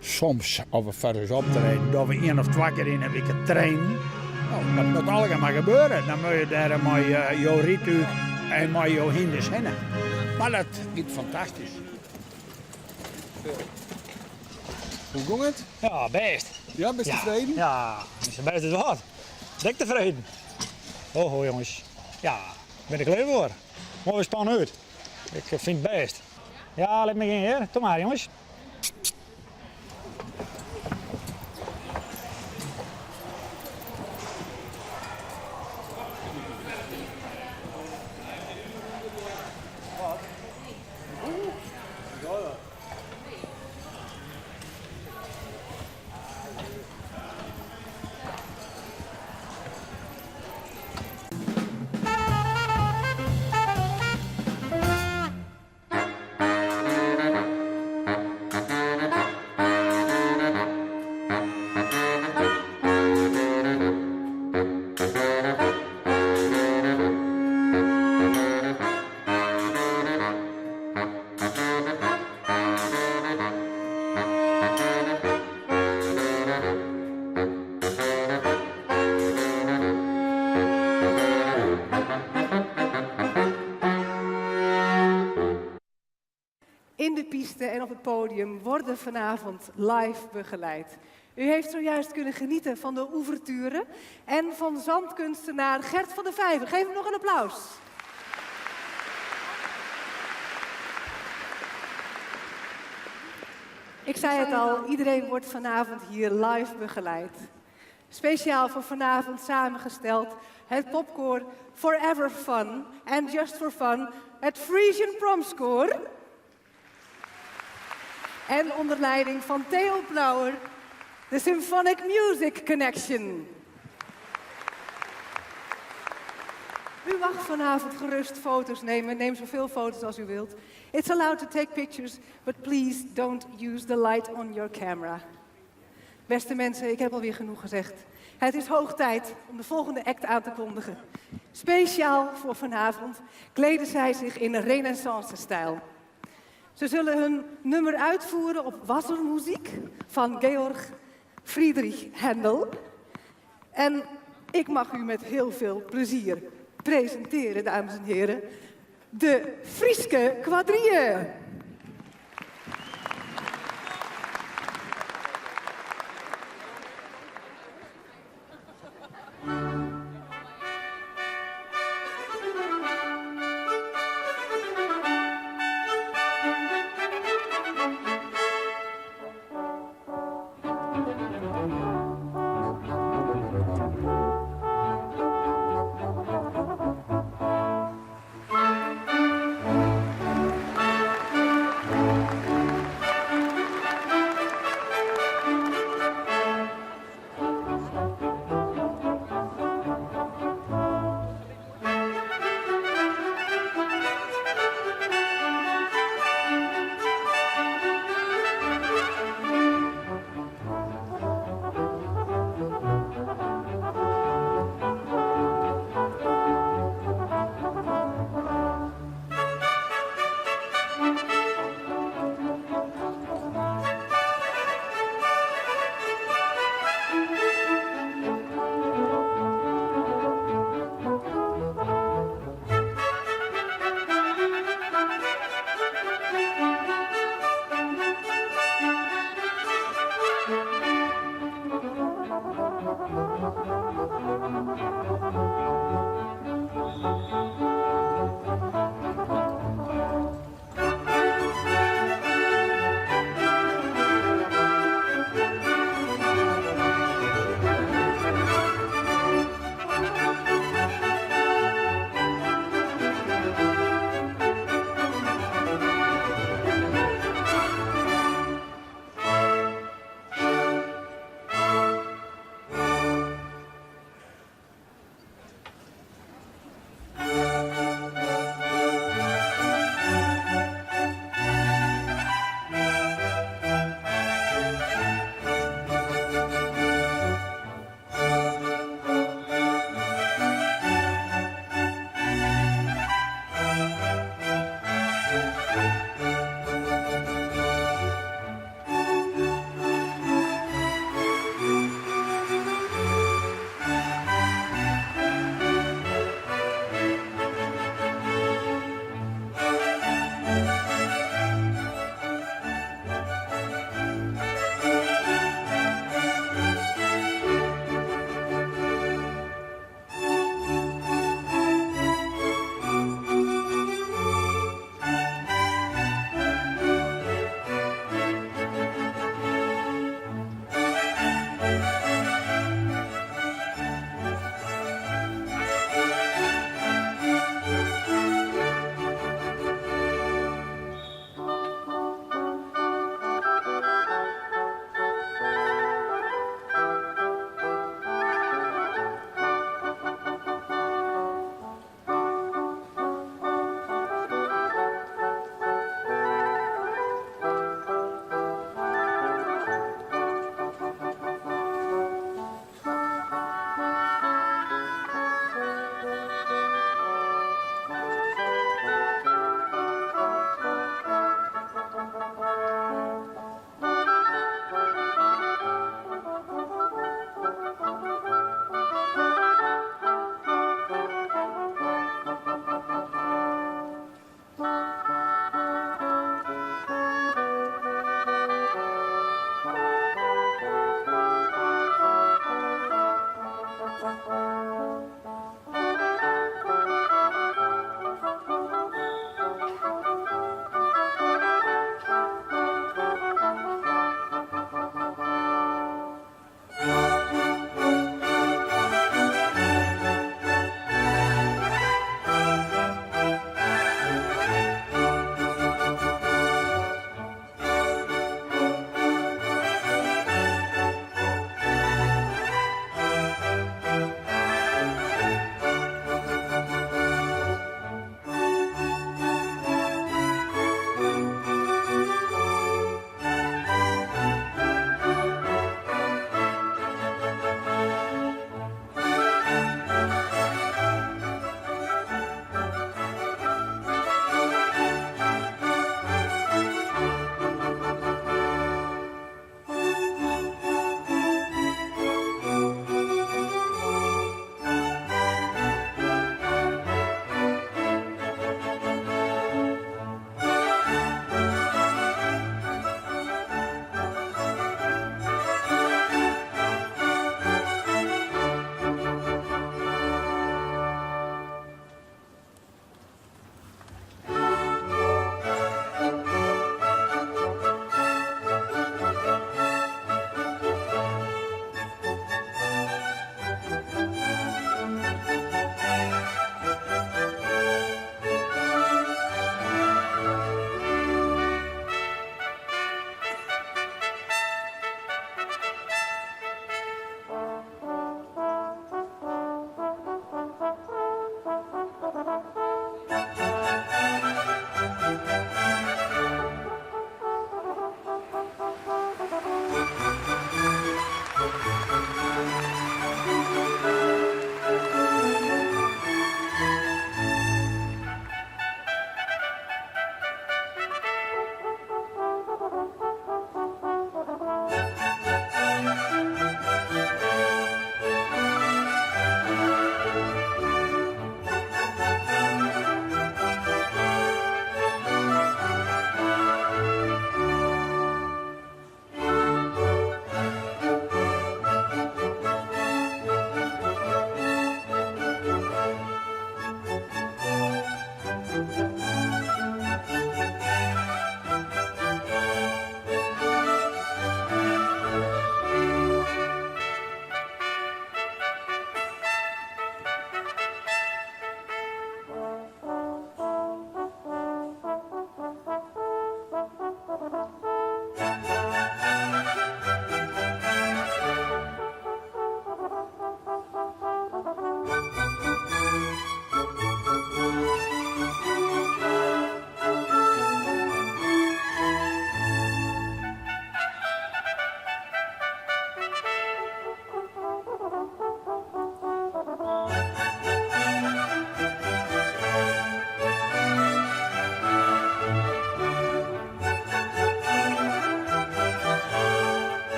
soms of voor eens optreden. Dat we 1 of 2 keer in een week trainen. Nou, dat moet allemaal maar gebeuren. Dan moet je daar met jouw rituig en met jouw hinders heen. Maar dat gaat fantastisch. Hoe ging het? Ja, best. Ja, best tevreden? Ja, is best het wat. Dik tevreden. Oh jongens. Ja, ben ik leuk voor. Mooi spannend uit. Ik vind het best. Ja, laat me gaan hier. Kom maar jongens. In de piste en op het podium worden vanavond live begeleid. U heeft zojuist kunnen genieten van de ouverture en van zandkunstenaar Gert van der Vijver. Geef hem nog een applaus. Ik zei het al, iedereen wordt vanavond hier live begeleid. Speciaal voor vanavond samengesteld het popkoor Forever Fun and Just for Fun, het Frisian Promskoor. En onder leiding van Theo Blauer, de Symphonic Music Connection. U mag vanavond gerust foto's nemen. Neem zoveel foto's als u wilt. It's allowed to take pictures, but please don't use the light on your camera. Beste mensen, ik heb alweer genoeg gezegd. Het is hoog tijd om de volgende act aan te kondigen. Speciaal voor vanavond kleden zij zich in renaissance-stijl. Ze zullen hun nummer uitvoeren op wassermuziek van Georg Friedrich Händel. En ik mag u met heel veel plezier presenteren, dames en heren, de Frieske Quadrille.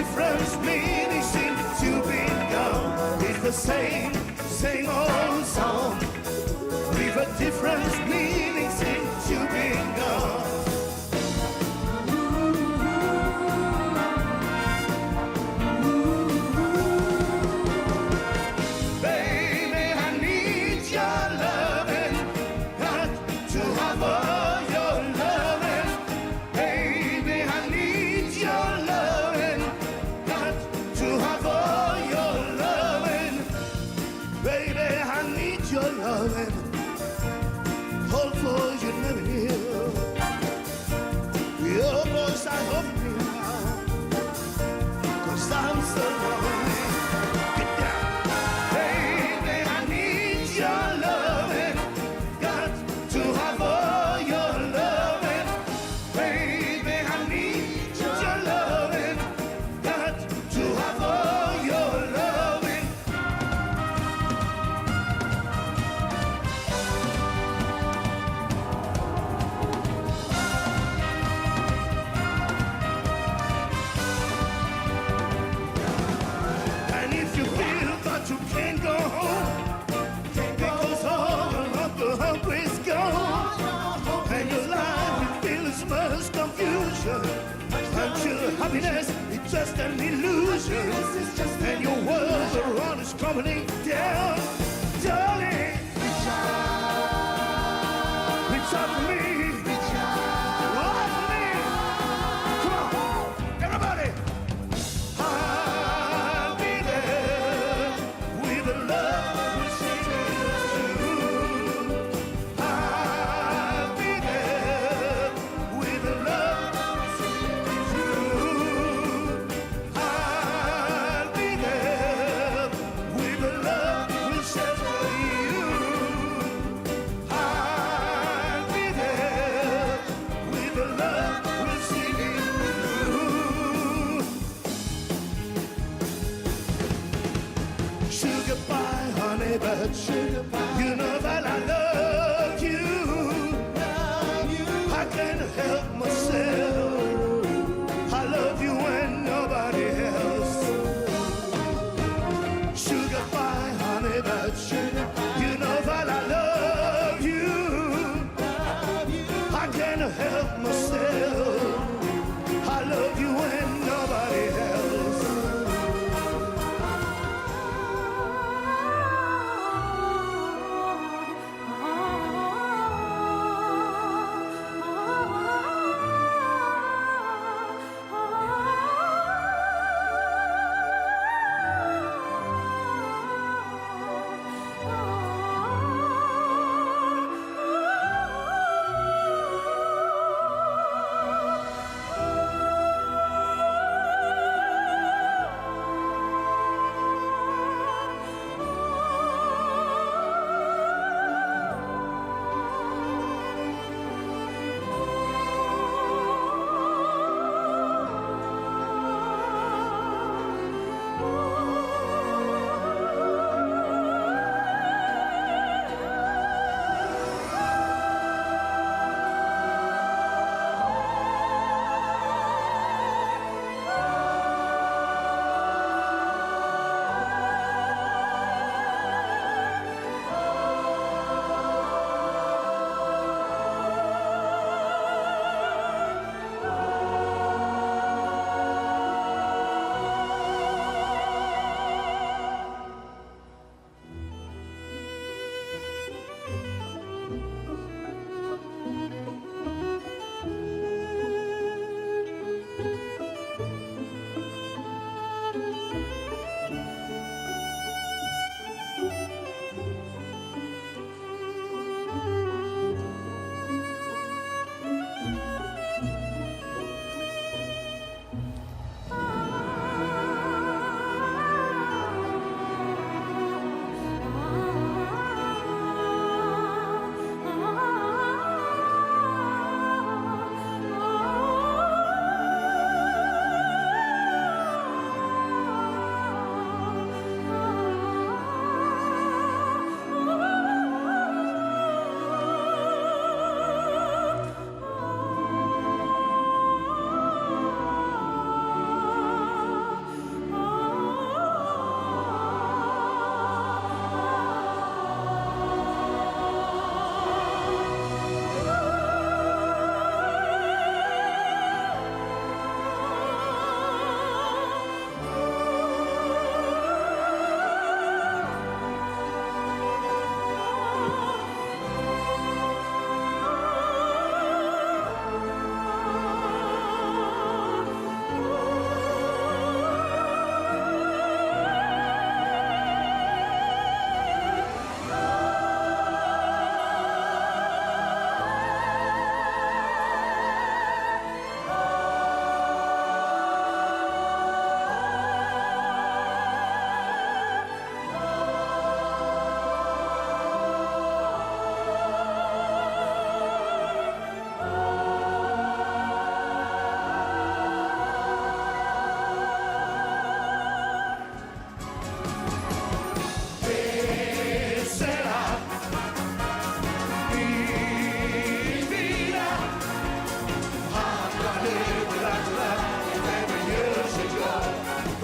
difference meaning since you've been gone. It's the same old song. With a difference meaning since you've been gone. Baby, I need your loving. Got to have all your loving. Baby, I need your loving. Got to have all your loving. Baby, I need your loving. Hopeful you never knew. Your voice I hope you now. 'Cause I'm so lonely. Get down. Baby, I need your loving. Got to have all your loving. Baby, I need your loving. Got to have all your loving. And if you feel that you can't go home, because all the hope is gone, and your life you feel as much confusion, until happiness is just an illusion, and your world around is crumbling down. Darling, reach out for me. Reach out for me. Come on, everybody. I'll be there with the love we'll sing you. I'll be there with the love we'll sing you. I'll be there with the love we'll shelter you. I'll be there with the love we'll sing you. Sugar pie, honey, but sugar pie. You know that I love you. I can't help myself. I love you and nobody else. Sugar pie, honey, but sugar pie. You know that I love you. I can't help myself. I love you and nobody else.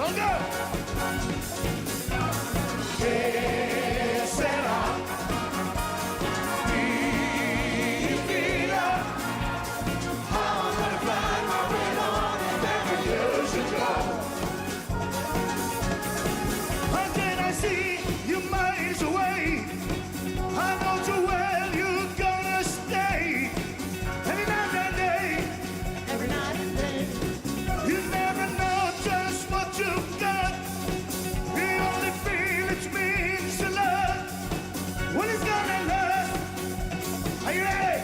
Well, go! Que será? Mi vida. How I'm gonna find my way on and every year should go. How can I see you miles away? I know too well you're gonna stay. Every night and day. Every night and day. You never know just what you've got. The only feel it means to love. When it's gonna last. Are you ready?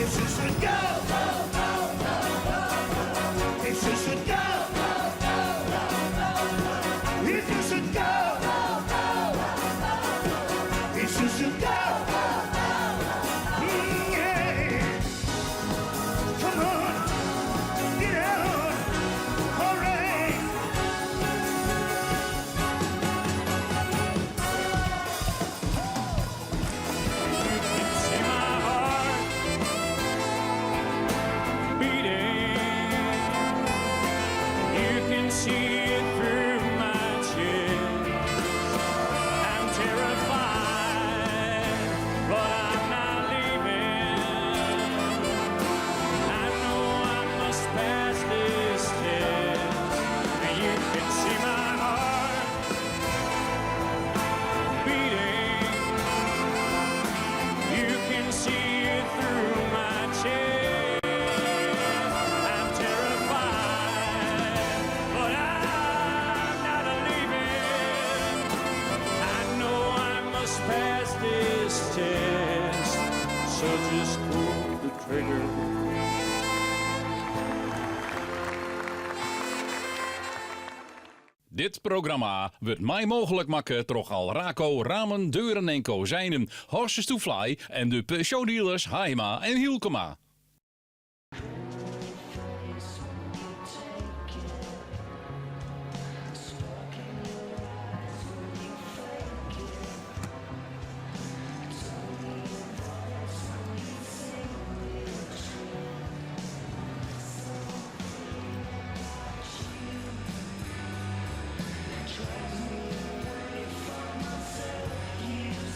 If you should go, go, go, go, go. If you should go, go, go, go, go. If you should go, go, go, go. If you should go, go, go, go. Yeah. Come on, get out. All right. See my heart beating. You can see it through my chest. I'm terrified, but I'm not leaving. I know I must pass this test. And you can see my heart beating. You can see it through my chest. I'm terrified, but I'm not leaving. I know I must pass this test, so just pull the trigger. Dit programma wordt mij mogelijk maken door al Raco, ramen, deuren en kozijnen, Horses to Fly en de showdealers Haima en Hielkema.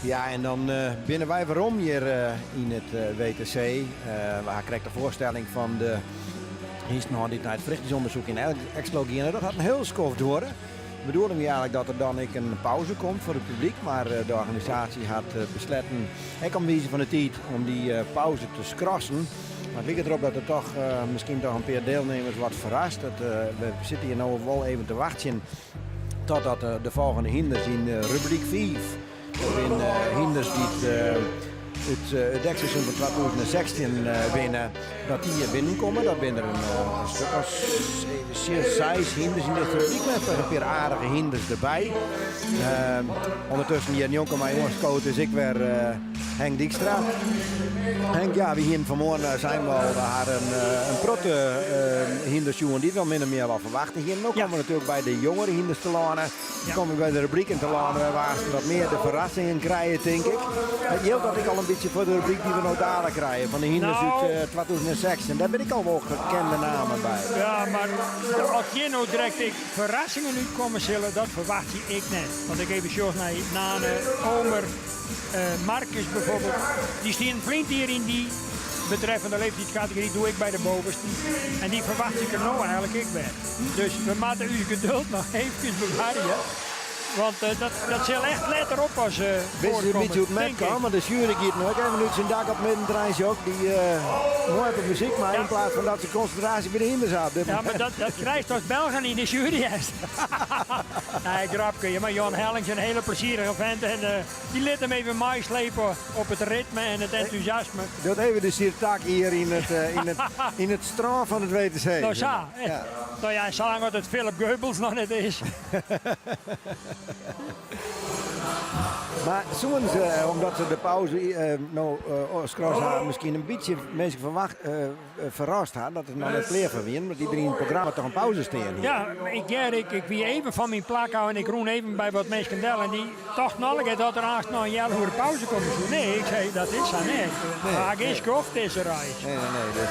Ja, en dan binnen wij waarom hier in het WTC. Waar krijgt de voorstelling van de Hiestenhoorn die naar het verrichtingsonderzoek in Exlo ging. Dat had een heel skof door. De bedoeling was eigenlijk dat er dan een pauze komt voor het publiek. Maar de organisatie had besloten, ik omwiezen van de tijd, om die pauze te skrassen. Maar het lijkt erop dat er toch misschien toch een paar deelnemers wat verrast. We zitten hier nou wel even te wachten totdat de volgende hinders in rubriek 5. Er zijn hinders die het dekseizoen van 2016 winnen, dat die hier binnenkomen. Dat zijn er een stuk als 6 hinders in dit rubriek met een paar aardige hinders erbij. Ondertussen hier een jongen mijn jongens is ik weer Henk Dijkstra. Henk, ja, we hier vanmorgen zijn we al een protte hindersjongen die wel min of meer wel verwachten. Hier nu komen we natuurlijk bij de jongere hinders te landen. Dan komen we bij de rubrieken te landen. We waren wat meer de verrassingen krijgen, denk ik. Het geldt dat ik al een beetje voor de rubriek die we nou dadelijk krijgen. Van de hinders uit 2016. Daar ben ik al wel gekende namen bij. Ja, maar als je nou direct verrassingen uitkomen zullen, dat verwacht ik net. Want ik even zoals naar Nane, Omer, Marcus bijvoorbeeld. Die staan flink hier in die betreffende leeftijdscategorie, doe ik bij de bovenste. En die verwacht ik er nou eigenlijk ik ben. Dus we moeten uw geduld nog even bewaren. Want dat zal echt letter op als Wist je een beetje hoe het met kan, maar de jury gaat nooit even nu zijn dak op met een treintje ook. Die mooi op muziek maar in plaats van dat ze concentratie bij de hinders had. Ja, maar dat krijgt als Belgen in de jury is. Nee, grapje. Maar Jan Hellings een hele plezierige vent. En die liet hem even meeslepen op het ritme en het enthousiasme. Doe even de siertak hier in het straal van het WTC. Nou, ja. Nou ja, zolang het Philip Goebbels nog net is. Maar soms, omdat ze de pauze misschien een beetje mensen verrast had, dat het nog net leer van wie, omdat iedereen in het programma toch een pauze staan. Ja, ik wie even van mijn plak houden en ik roen even bij wat mensen en die dacht nog dat er haast nog een jaar voor de pauze komt. Nee, ik zei dat is zo niet. Maar geen schoft is er reis. Nee. Dus,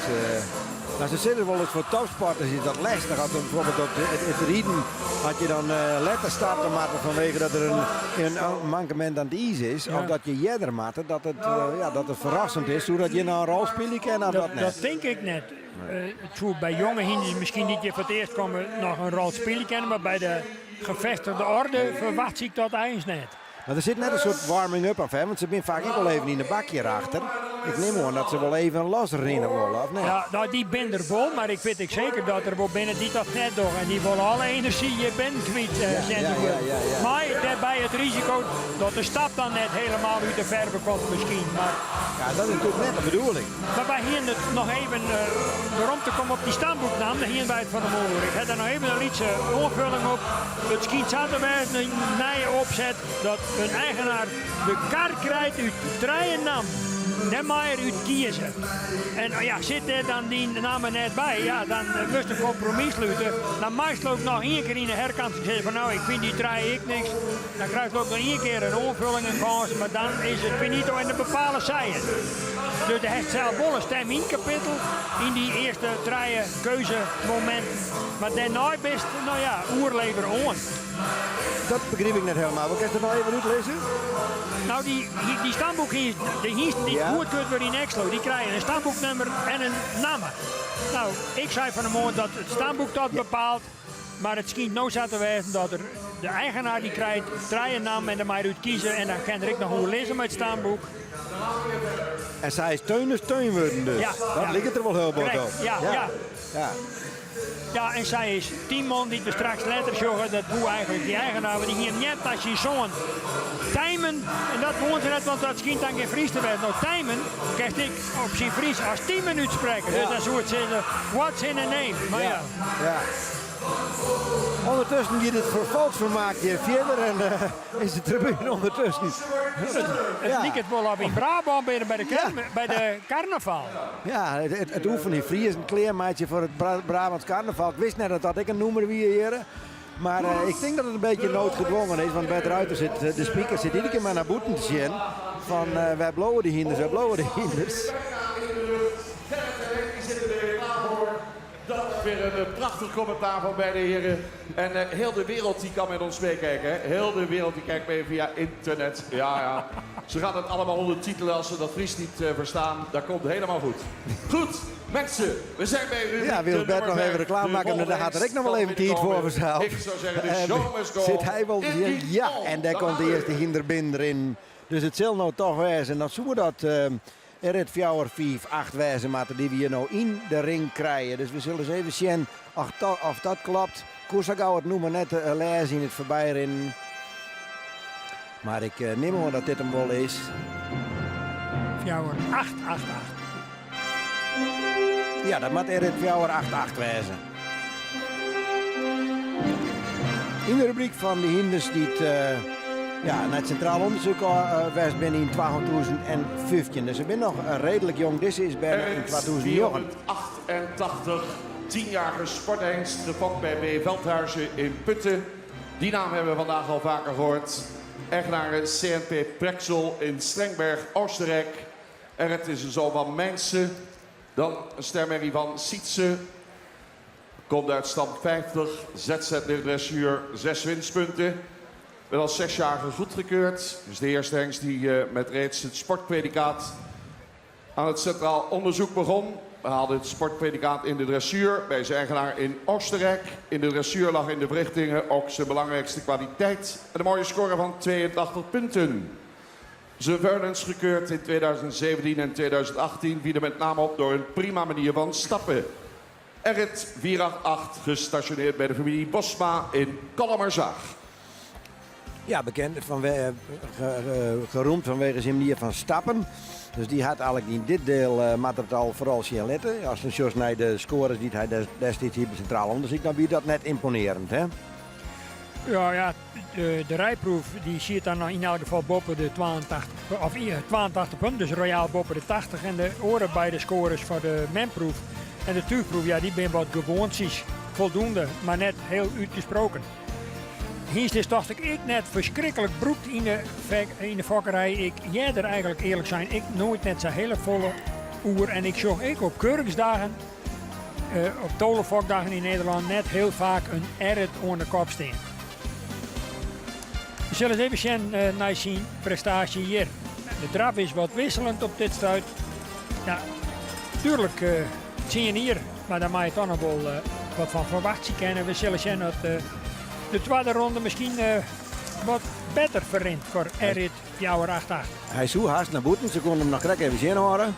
Nou, ze zeggen wel eens voor topsporters is dat lastig. Als bijvoorbeeld op het rieden had je dan letter starten maken vanwege dat er een mankement aan het ijs is. Ja. Of dat je jeder maakt, dat het verrassend is. Zodat je nou een rol spelen kan of dat net. Dat denk ik net. Het voelt bij jonge hinders misschien niet je voor het eerst komen nog een rol spelen kennen, maar bij de gevestigde orde verwacht ik dat eigenlijk net. Maar er zit net een soort warming-up af, hè? Want ze zijn vaak ook wel even in de bakje erachter. Ik neem aan dat ze wel even los rennen willen, of niet? Ja, nou, die ben er wel, maar ik weet zeker dat er wel binnen die dat net doen. En die willen alle energie je bent kwijt zenden. Maar daarbij het risico dat de stap dan net helemaal uit de verve komt misschien. Maar, ja, dat is natuurlijk net de bedoeling. Maar wij hier nog even, waarom te komen op die stamboeknaam, hier bij het van de Moer. Ik heb er nog even een liedje onvulling op. Het schiet zaten bij een nieuwe opzet dat een eigenaar de kar krijgt uit Trijenam. Dan mag je uit kiezen. En ja, zit er dan die namen net bij, ja, dan moest een compromis sluiten. Dan mag je ook nog één keer in de herkant zeggen van nou, ik vind die trui ik niks. Dan krijg je ook nog één keer een onvulling en kans, maar dan is het finito in de bepaalde zijen. Dus de heeft zelf wel een stem in kapitel in die eerste truien keuzemoment. Maar daarna best, nou ja, oerlever on. Dat begreep ik net helemaal. Wat kan je er nou even uitlezen? Nou, die stamboek hier, die goedkeurt weer in Exlo, die krijgen een stamboeknummer en een naam. Nou, ik zei van de morgen dat het stamboek dat bepaalt, maar het schijnt nou zo te wezen dat er de eigenaar die krijgt een naam en dan mag je uit kiezen en dan kan er ik nog hoe lezen met het stamboek. En zij is steun worden dus. Ja, dat ligt er wel heel wat op. Ja. Ja, en zij is 10 man die we straks letters zeggen, dat hoe eigenlijk die eigenaar, die hier net als je zo'n Tijmen, en dat woont ze net, want dat schijnt dan geen Fries te werden. Nou, Tijmen, krijg ik op zijn Fries als 10 minuten spreken. Dus dan zou het zeggen, what's in a name? Maar ja. Ondertussen gaat het volksvermaak hier verder en is de tribune ondertussen. Het lijkt het wel op in Brabant bij de carnaval. Ja, het oefenen in Fries is een kleermaatje voor het Brabants carnaval. Ik wist net dat ik een noemer wie hier. Maar ik denk dat het een beetje noodgedwongen is, want bij het ruiter zit de speaker zit iedere keer maar naar boeten te zien. Van wij blowen de hinders, wij blowen de hinders. Dat is weer een prachtig commentaar van beide heren. En heel de wereld die kan met ons meekijken. Hè? Heel de wereld die kijkt mee via internet. Ja. Ze gaan het allemaal ondertitelen als ze dat Fries niet verstaan. Dat komt helemaal goed. Goed, mensen, we zijn bij u. Ja, wil Bert nog even reclame maken en daar gaat er ik nog wel even tijd voor mezelf. Ik zou zeggen, de show must go. Zit hij wel te zien? Ja, en daar komt de eerste hinderbinder in. Dus het zal nou toch wezen. En dan zullen we dat... Er het 4-5-8 wijzen maten die we hier nou in de ring krijgen. Dus we zullen eens even zien of dat klopt. Koersagouw het noemen net lezen in het voorbijrennen. Maar ik neem aan dat dit hem wel is. 4-8-8-8. Ja, dat moet er het 4-8-8 wijzen. In de rubriek van de hinders die het... naar het Centraal Onderzoek was ben in 2015. Dus ik ben nog redelijk jong. Dit is bijna in 2009. 488, 10-jarige sporthengst, gefokt bij B. Veldhuizen in Putten. Die naam hebben we vandaag al vaker gehoord. Eigenaar CNP Prexel in Strengberg, Oostenrijk. En het is een zoon van Mijnse. Dan een stermerrie van Sietse. Komt uit stand 50, ZZ-dressuur, 6 winstpunten. Wel als 6-jarige goedgekeurd. Dus de eerste hengst die met reeds het sportpredicaat aan het Centraal Onderzoek begon. We haalden het sportpredicaat in de dressuur bij zijn eigenaar in Oostenrijk. In de dressuur lag in de verrichtingen ook zijn belangrijkste kwaliteit. En een mooie score van 82 punten. Zijn veulens gekeurd in 2017 en 2018 vielen met name op door een prima manier van stappen. RIT 488 gestationeerd bij de familie Bosma in Kallemerzaag. Ja, bekend, geroemd vanwege zijn manier van stappen. Dus die had eigenlijk in dit deel materiaal vooral zien letten. Als een zoals naar de scores die hij destijds hier bij Centraal Onderzoek, dan wie dat net imponerend, hè? Ja, de rijproef die ziet dan in elk geval boven de 82 punten. Dus royaal boven de 80 en de oren bij de scores van de menproef. En de tuigproef, ja, die ben wat gewoonties. Voldoende, maar net heel uitgesproken. Hier is toch ik net verschrikkelijk broekt in de fokkerij. Jij er eigenlijk eerlijk zijn, ik nooit net zo'n hele volle oer. En ik zag ik op keuringsdagen op Tolenfokdagen in Nederland net heel vaak een erret onder de kop staan. We zullen eens even zien naar zijn prestatie hier. De draf is wat wisselend op dit stuit. Ja, tuurlijk zie je hier, maar daar mag je toch nog wel wat van verwachten kennen. We zullen zien dat de tweede ronde misschien wat beter verrint voor Erit Fjouwer 88. Hij zoekt haast naar boeten, ze konden hem nog direct even zien horen.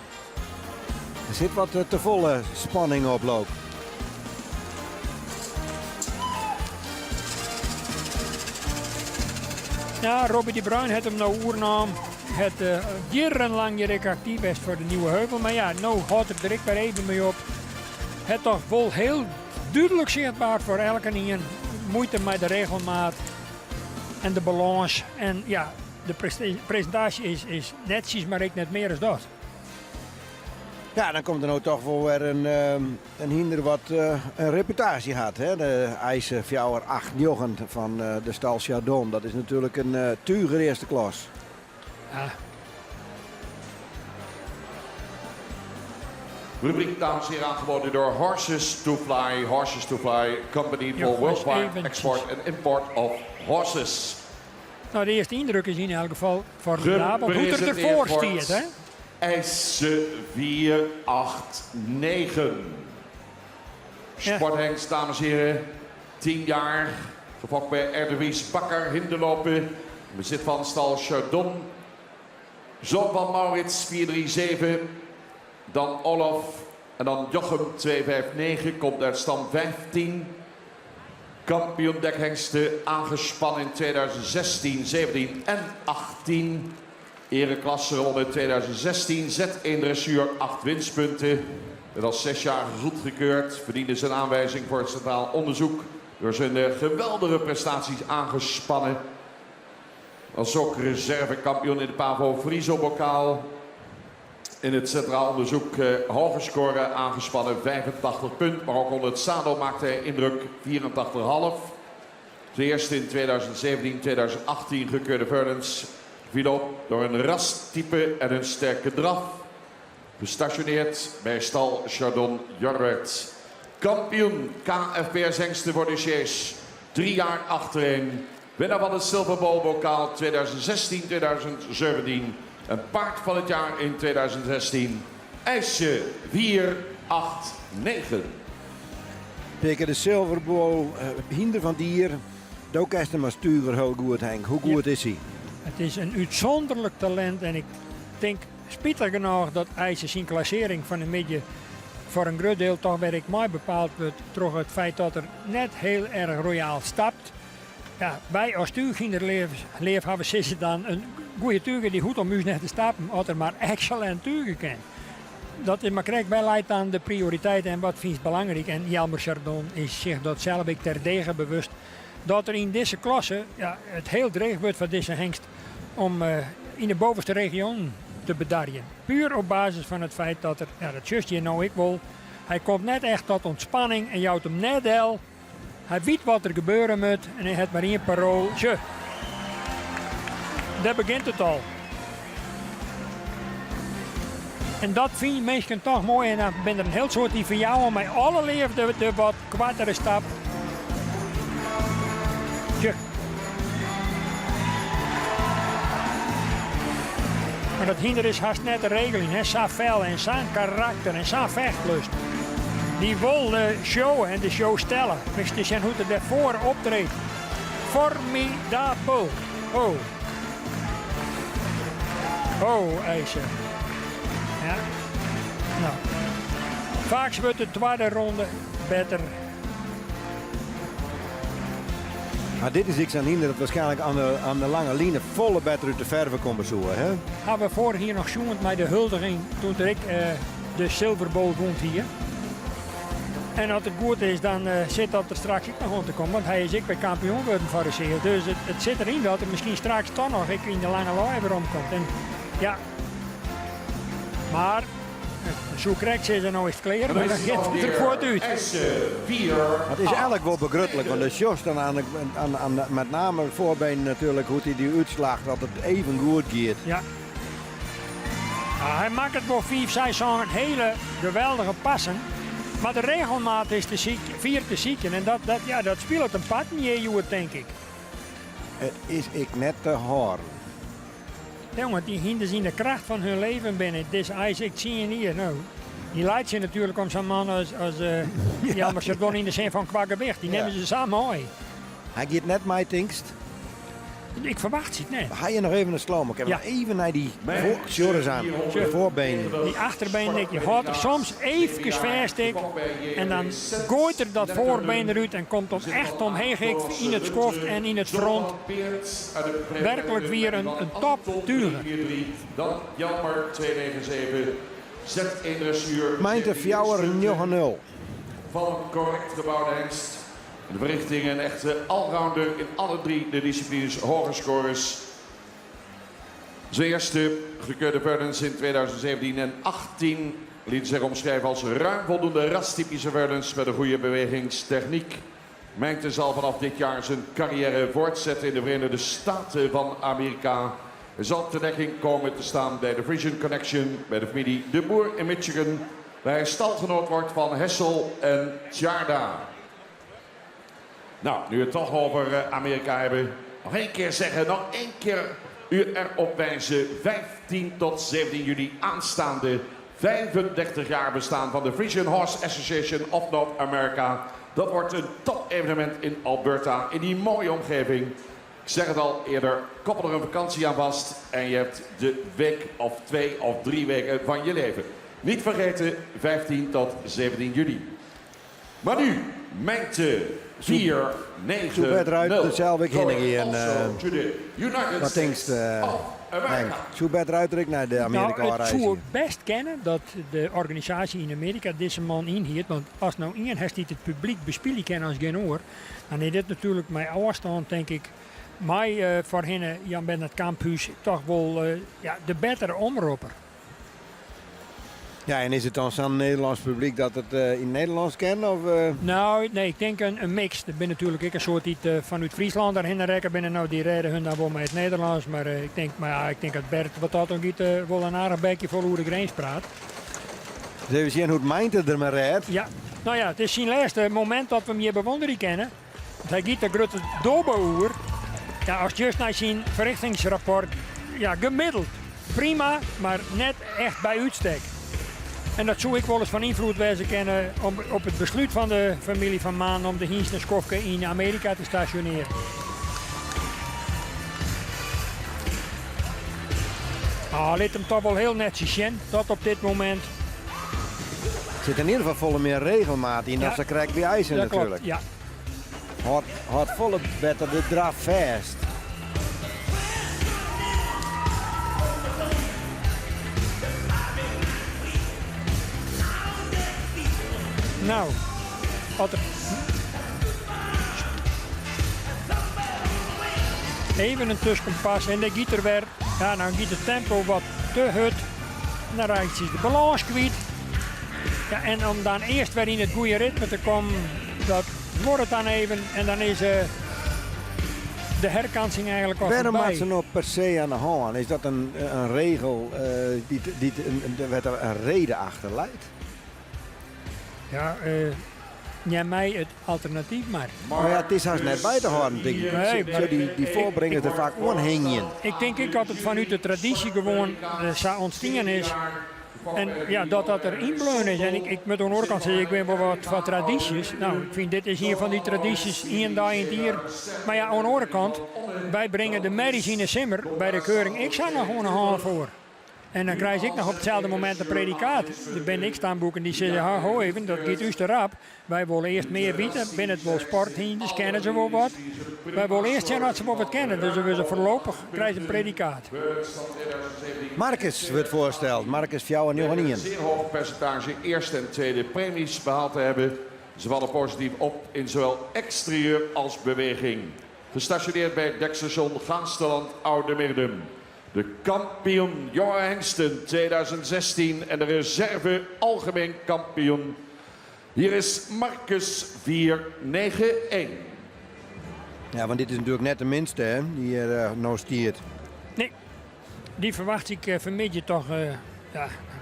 Er zit wat te volle spanning op loop. Ja, Robbie de Bruin heeft hem nou oernaam. Het jarenlang hier actief is voor de Nieuwe Heuvel. Maar ja, nou houdt er direct weer even mee op. Het toch wel heel duidelijk zichtbaar voor elke een. Moeite met de regelmaat en de balans. En ja, de presentatie is netjes, maar ik net meer als dat. Ja, dan komt er nou toch wel weer een hinder wat een reputatie had. Hè? De IJzer Fjouwer 8 van de stal Chardon. Dat is natuurlijk een tuger eerste klas. Ja. Rubriek, dames en heren, aangeboden door Horses to Fly. Horses to Fly, company for worldwide export and import of horses. Nou, de eerste indruk is in elk geval formidabel. Hoe het ervoor stiert, hè? IJzer 489. Sporthengst, dames en heren, 10 jaar. Gefokt bij Erdewies Bakker, hinderlopen. Bezit van stal Chardon. Zoon van Maurits 437. Dan Olof. En dan Jochem 259. Komt uit stam 15. Kampioen dekhengsten aangespannen in 2016, 17 en 18. Ereklasseronde 2016. Z1 dressuur 8 winstpunten. Dat als 6 jaar goedgekeurd. Verdiende zijn aanwijzing voor het Centraal Onderzoek. Door zijn geweldige prestaties aangespannen. Als ook reservekampioen in de Pavo Frieso-bokaal. In het Centraal Onderzoek hoge score aangespannen, 85 punten. Maar ook onder het zadel maakte hij indruk, 84,5. De eerste in 2017, 2018 gekeurde Verdens viel op door een rastype en een sterke draf. Gestationeerd bij stal Chardon Jorwert. Kampioen KFPS hengsten voor de Sjees. 3 jaar achtereen. Winnaar van het Silverbowl-bokaal 2016-2017. Een paard van het jaar in 2016. IJsje 489. Tegen de Silverbowl, hinder van dier. Ook is hem als stuurder heel goed, Henk. Hoe goed is hij? Het is een uitzonderlijk talent en ik denk spietig genoeg dat IJsje zijn klassering van een beetje voor een groot deel toch bij ik mij bepaald wordt door het feit dat er net heel erg royaal stapt. Ja, wij als tuurginderleef hebben ze dan een goede tuger die goed om u net te stappen, als er maar excellent tugen kent. Dat is maar krijg bij leidt aan de prioriteiten en wat vindt het belangrijk. En Jelmer Chardon is zich dat zelf ik terdege bewust dat er in deze klasse het heel dreig wordt voor deze hengst om in de bovenste regio te bedarjen. Puur op basis van het feit dat dat just je nou ik wil. Hij komt net echt tot ontspanning en jouwt hem net heel. Hij weet wat er gebeuren moet en hij heeft maar één parool. Daar begint het al. En dat vind je mensen toch mooi. En dan ben er een heel soort die van jou met alle leefden de wat kwartere stap. Maar dat hinder is haast net de regeling. Hij zo'n fel en zo'n karakter en zo'n vechtlust. Die wil showen en de show stellen. Dus te zien hoe het daarvoor optreedt. Formidabel. Oh. Oh, IJzer. Ja. Nou. Vaak wordt de tweede ronde beter. Maar dit is iets aan hinder dat waarschijnlijk aan de lange lijnen volle beter uit de verven komen zoeken, hè? Hebben we vorig hier nog zoend met de huldiging toen ik de Silver Bowl won hier. En als het goed is, dan zit dat er straks ook nog om te komen. Want hij is ik bij kampioen worden voor de serie. Dus het zit erin dat er misschien straks toch nog ik in de lange lijn weer omkomt. En ja, maar zo krijgt ze er nou eens kleren, maar dan gaat het er voort uit. Het is eigenlijk wel begruttelijk, want de Jos dan aan met name het voorbeen natuurlijk, hoe hij die uitslaagt, dat het even goed gaat. Ja. Hij maakt het voor 5, 6 een hele geweldige passen. Maar de regelmaat is vier te zieken. En dat speelt een pad in je denk ik. Het is ik net te horen. Jongen, die hinders in de kracht van hun leven binnen. Dit is ik zie je hier nou. Die leidt je natuurlijk om zo'n man als maar ze doen in de zin van qua gewicht. Die nemen ze samen mooi. Hij gaat net mij tinkst. Ik verwacht het net. Ga je nog even een sloom? Ik heb nog even naar die shoulders aan. De voorbenen. Die achterbeen, je houdt er soms even vast. En dan gooit er dat voorbeen eruit en komt het echt omheen in het skoft en in het front. Werkelijk weer een top turen. Dan Jelmer 297. Zet in dressuur. Mijnte Fjouwer 0-0. Van een correct gebouwde hengst. De verrichting een echte allrounder in alle 3 de disciplines hoge scores. Zijn eerste gekeurde Verdens in 2017 en 18 liet zich omschrijven als ruim voldoende rastypische Verdens met een goede bewegingstechniek. Mijnte zal vanaf dit jaar zijn carrière voortzetten in de Verenigde Staten van Amerika. Hij zal op de dekking komen te staan bij de Frisian Connection, bij de familie De Boer in Michigan, waar hij stalgenoot wordt van Hessel en Tjarda. Nou, nu we het toch over Amerika hebben, nog één keer zeggen, nog één keer u erop wijzen. 15 tot 17 juli aanstaande 35 jaar bestaan van de Frisian Horse Association of North America. Dat wordt een top-evenement in Alberta, in die mooie omgeving. Ik zeg het al eerder, koppel er een vakantie aan vast en je hebt de week of 2 of 3 weken van je leven. Niet vergeten, 15 tot 17 juli. Maar nu, Mijnte 4, 9, Zo werd eruit 0. dezelfde beginnen Wat denkst Henk? Zo werd eruit naar de Amerika Nou, het reizen. zou best kennen dat de organisatie in Amerika deze man inhield. Want als nou iemand heeft die het publiek bespielen kan als geen oor, dan is dit natuurlijk mijn afstand, denk ik. Maar voor hen, Jan Ben het Kamphuis, toch wel de betere omroeper. Ja, en is het dan zo'n Nederlands publiek dat het in Nederlands kent? Of, Nou, nee, ik denk een mix. Er ben natuurlijk ik een soort die vanuit Friesland daarheen rekken binnen. Nou, die rijden hun dan wel met het Nederlands. Maar ik denk dat Bert wat dat ook niet wel een aardig beetje vol hoe de grens praat. Dus even zien hoe het Mijnte er maar rijdt. Ja, nou ja, het is zijn laatste moment dat we hem hier bewondering kennen. Hij giet de grote doboer. Ja, als just naar zijn verrichtingsrapport, ja, gemiddeld. Prima, maar net echt bij uitstek. En dat zou ik wel eens van invloed wezen kennen op het besluit van de familie van Maan om de Hiens en Skofke in Amerika te stationeren. Liet hem toch wel heel netjes zien, tot op dit moment. Er zit in ieder geval volle meer regelmaat in, dat ze krijgt bij ijzer dat natuurlijk. Klopt, ja. Houdt volle beter de draf vast. Nou, even een tussenkompas en de gieter weer. Ja, nou giet het tempo wat te hut. Dan raakt hij de balans kwijt. Ja, en om dan eerst weer in het goede ritme te komen, dat wordt het dan even. En dan is de herkansing eigenlijk al Waarom maakt voorbij. ze nou per se aan de hand? Is dat een regel die een reden achter leidt? Ja, mij het alternatief maar. Maar ja, het is haast net bij te houden, denk ik. Nee, die voorbrengen er vaak onhingen. Ik had het vanuit de traditie gewoon zo ontstaan is. En ja, dat er inbleun is. En ik met de andere kant zeg ik weet wel wat van tradities. Nou, ik vind dit is hier van die tradities, hier en daar en hier. Maar ja, aan de andere kant, wij brengen de merries in de simmer bij de keuring. Ik zou nog gewoon een hand voor. En dan krijg ik nog op hetzelfde moment een predicaat. Dan ben ik staan boeken die zeggen, ho even, dat gaat u te rap. Wij willen eerst meer bieden, binnen het wel sport, dus kennen ze wel wat. Wij willen eerst zien dat ze wel wat kennen, dus we voorlopig krijgen een predicaat. Marcus wordt voorgesteld, Marcus Fjouwer 0-1. Een zeer hoog percentage eerste en tweede premies behaald te hebben. Ze vallen positief op in zowel exterieur als beweging. Gestationeerd bij het dekstation Gaansteland Oude Mirdum. De kampioen jonge hengsten 2016 en de reserve algemeen kampioen. Hier is Marcus 491. Ja, want dit is natuurlijk net de minste, hè, die hier nou stiert. Nee, die verwacht ik vanmiddag toch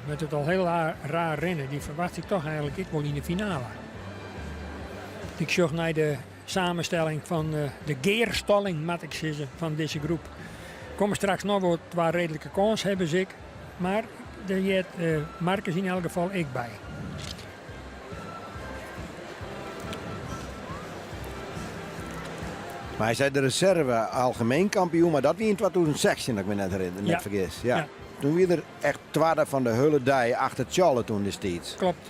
met het al heel raar rennen, die verwacht ik toch eigenlijk ik wel in de finale. Ik zag naar de samenstelling van de geerstalling, moet ik zeggen, van deze groep. Er komen straks nog wat waar redelijke kans hebben, zeg. Maar daar heeft Marcus in elk geval ik bij. Maar hij zei de reserve algemeen kampioen, maar dat wie in 2016, dat ik me net herinner, net vergis. Ja. Ja. Toen wie er echt tweede van de hele dij achter Charlotte toen destijds. Klopt.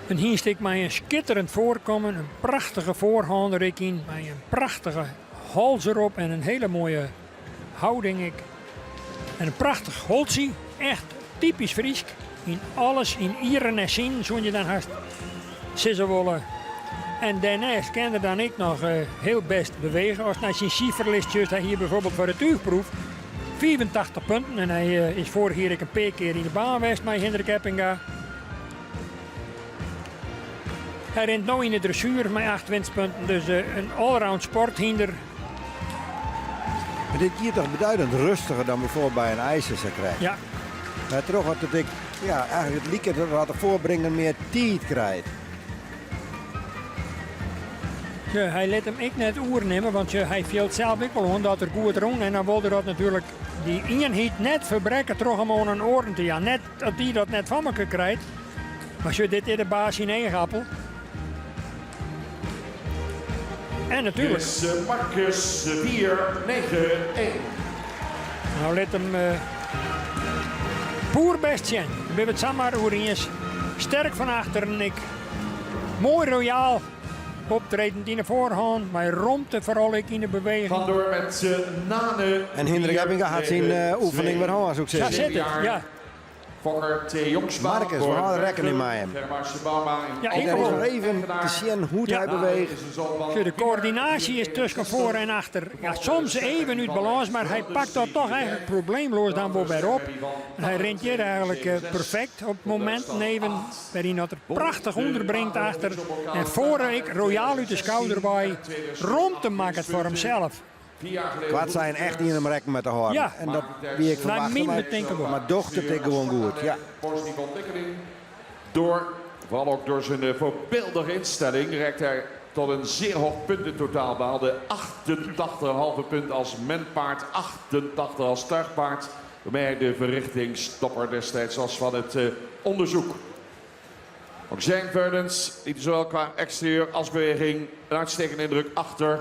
En hier steekt mij een schitterend voorkomen, een prachtige voorhander in, met een prachtige hals erop en een hele mooie houding. En een prachtig holtsie, echt typisch Friesk. In alles, in ieren en zin, zoals je dan haast zeggen willen. En daarnaast kan er dan ik nog heel best bewegen. Als hij zijn cijferlist juist hij hier bijvoorbeeld voor de tuigproef 84 punten. En hij is vorig jaar een paar keer in de baan geweest met Hendrik Eppinga. Hij rent nu in de dressuur met 8 winstpunten. Dus een allround sporthinder. Maar dit hier toch beduidend rustiger dan bijvoorbeeld bij een IJzerse krijgt. Ja. Toch had het ik, ja, eigenlijk het lieke dat had de voorbrengen meer tijd krijgt. Ja, hij liet hem ik net oer nemen, want hij viel zelf ook wel dat er goed rond. En dan wilde dat natuurlijk die eenheid net verbreken terug om aan een oren te gaan. Net dat die dat net van elkaar krijgt. Maar je dit is de baas in één appel. En natuurlijk. Is Marcus 4-9-1. Nou, let hem poer best zijn. We hebben het samen over eens. Sterk van achteren, ik. Mooi royaal. Optredend in de voorhand, maar romte vooral ik in de beweging. Vandoor met Nane. En Hendrik Eppinga had zijn oefening weer aan, zou ik zeggen. Ja, zit het, ja. Fokker T. Jongsma. Marcus, we gaan rekening met hem. Ja, ik wil nog even te zien hoe hij beweegt. De coördinatie is tussen voor en achter. Ja, soms even uit balans, maar hij pakt dat toch eigenlijk probleemloos dan wel weer op. En hij rent hier eigenlijk perfect op momenten even waarin dat er prachtig onderbrengt achter. En voor ik royaal uit de schouder bij, rond te maken voor hemzelf. Wat zijn echt in hem rekken met de haren. Ja. En dat wie ik verwacht. Maar dochter het gewoon goed. Ja. Positieve ontwikkeling. Vooral ook door zijn voorbeeldige instelling, reikt hij tot een zeer hoog puntentotaal. Behaalde 88,5 punt als menpaard, 88 als tuigpaard. Waarmee hij de verrichtingstopper destijds was van het onderzoek. Ook zijn Verdens liet zowel qua exterieur als beweging een uitstekende indruk achter.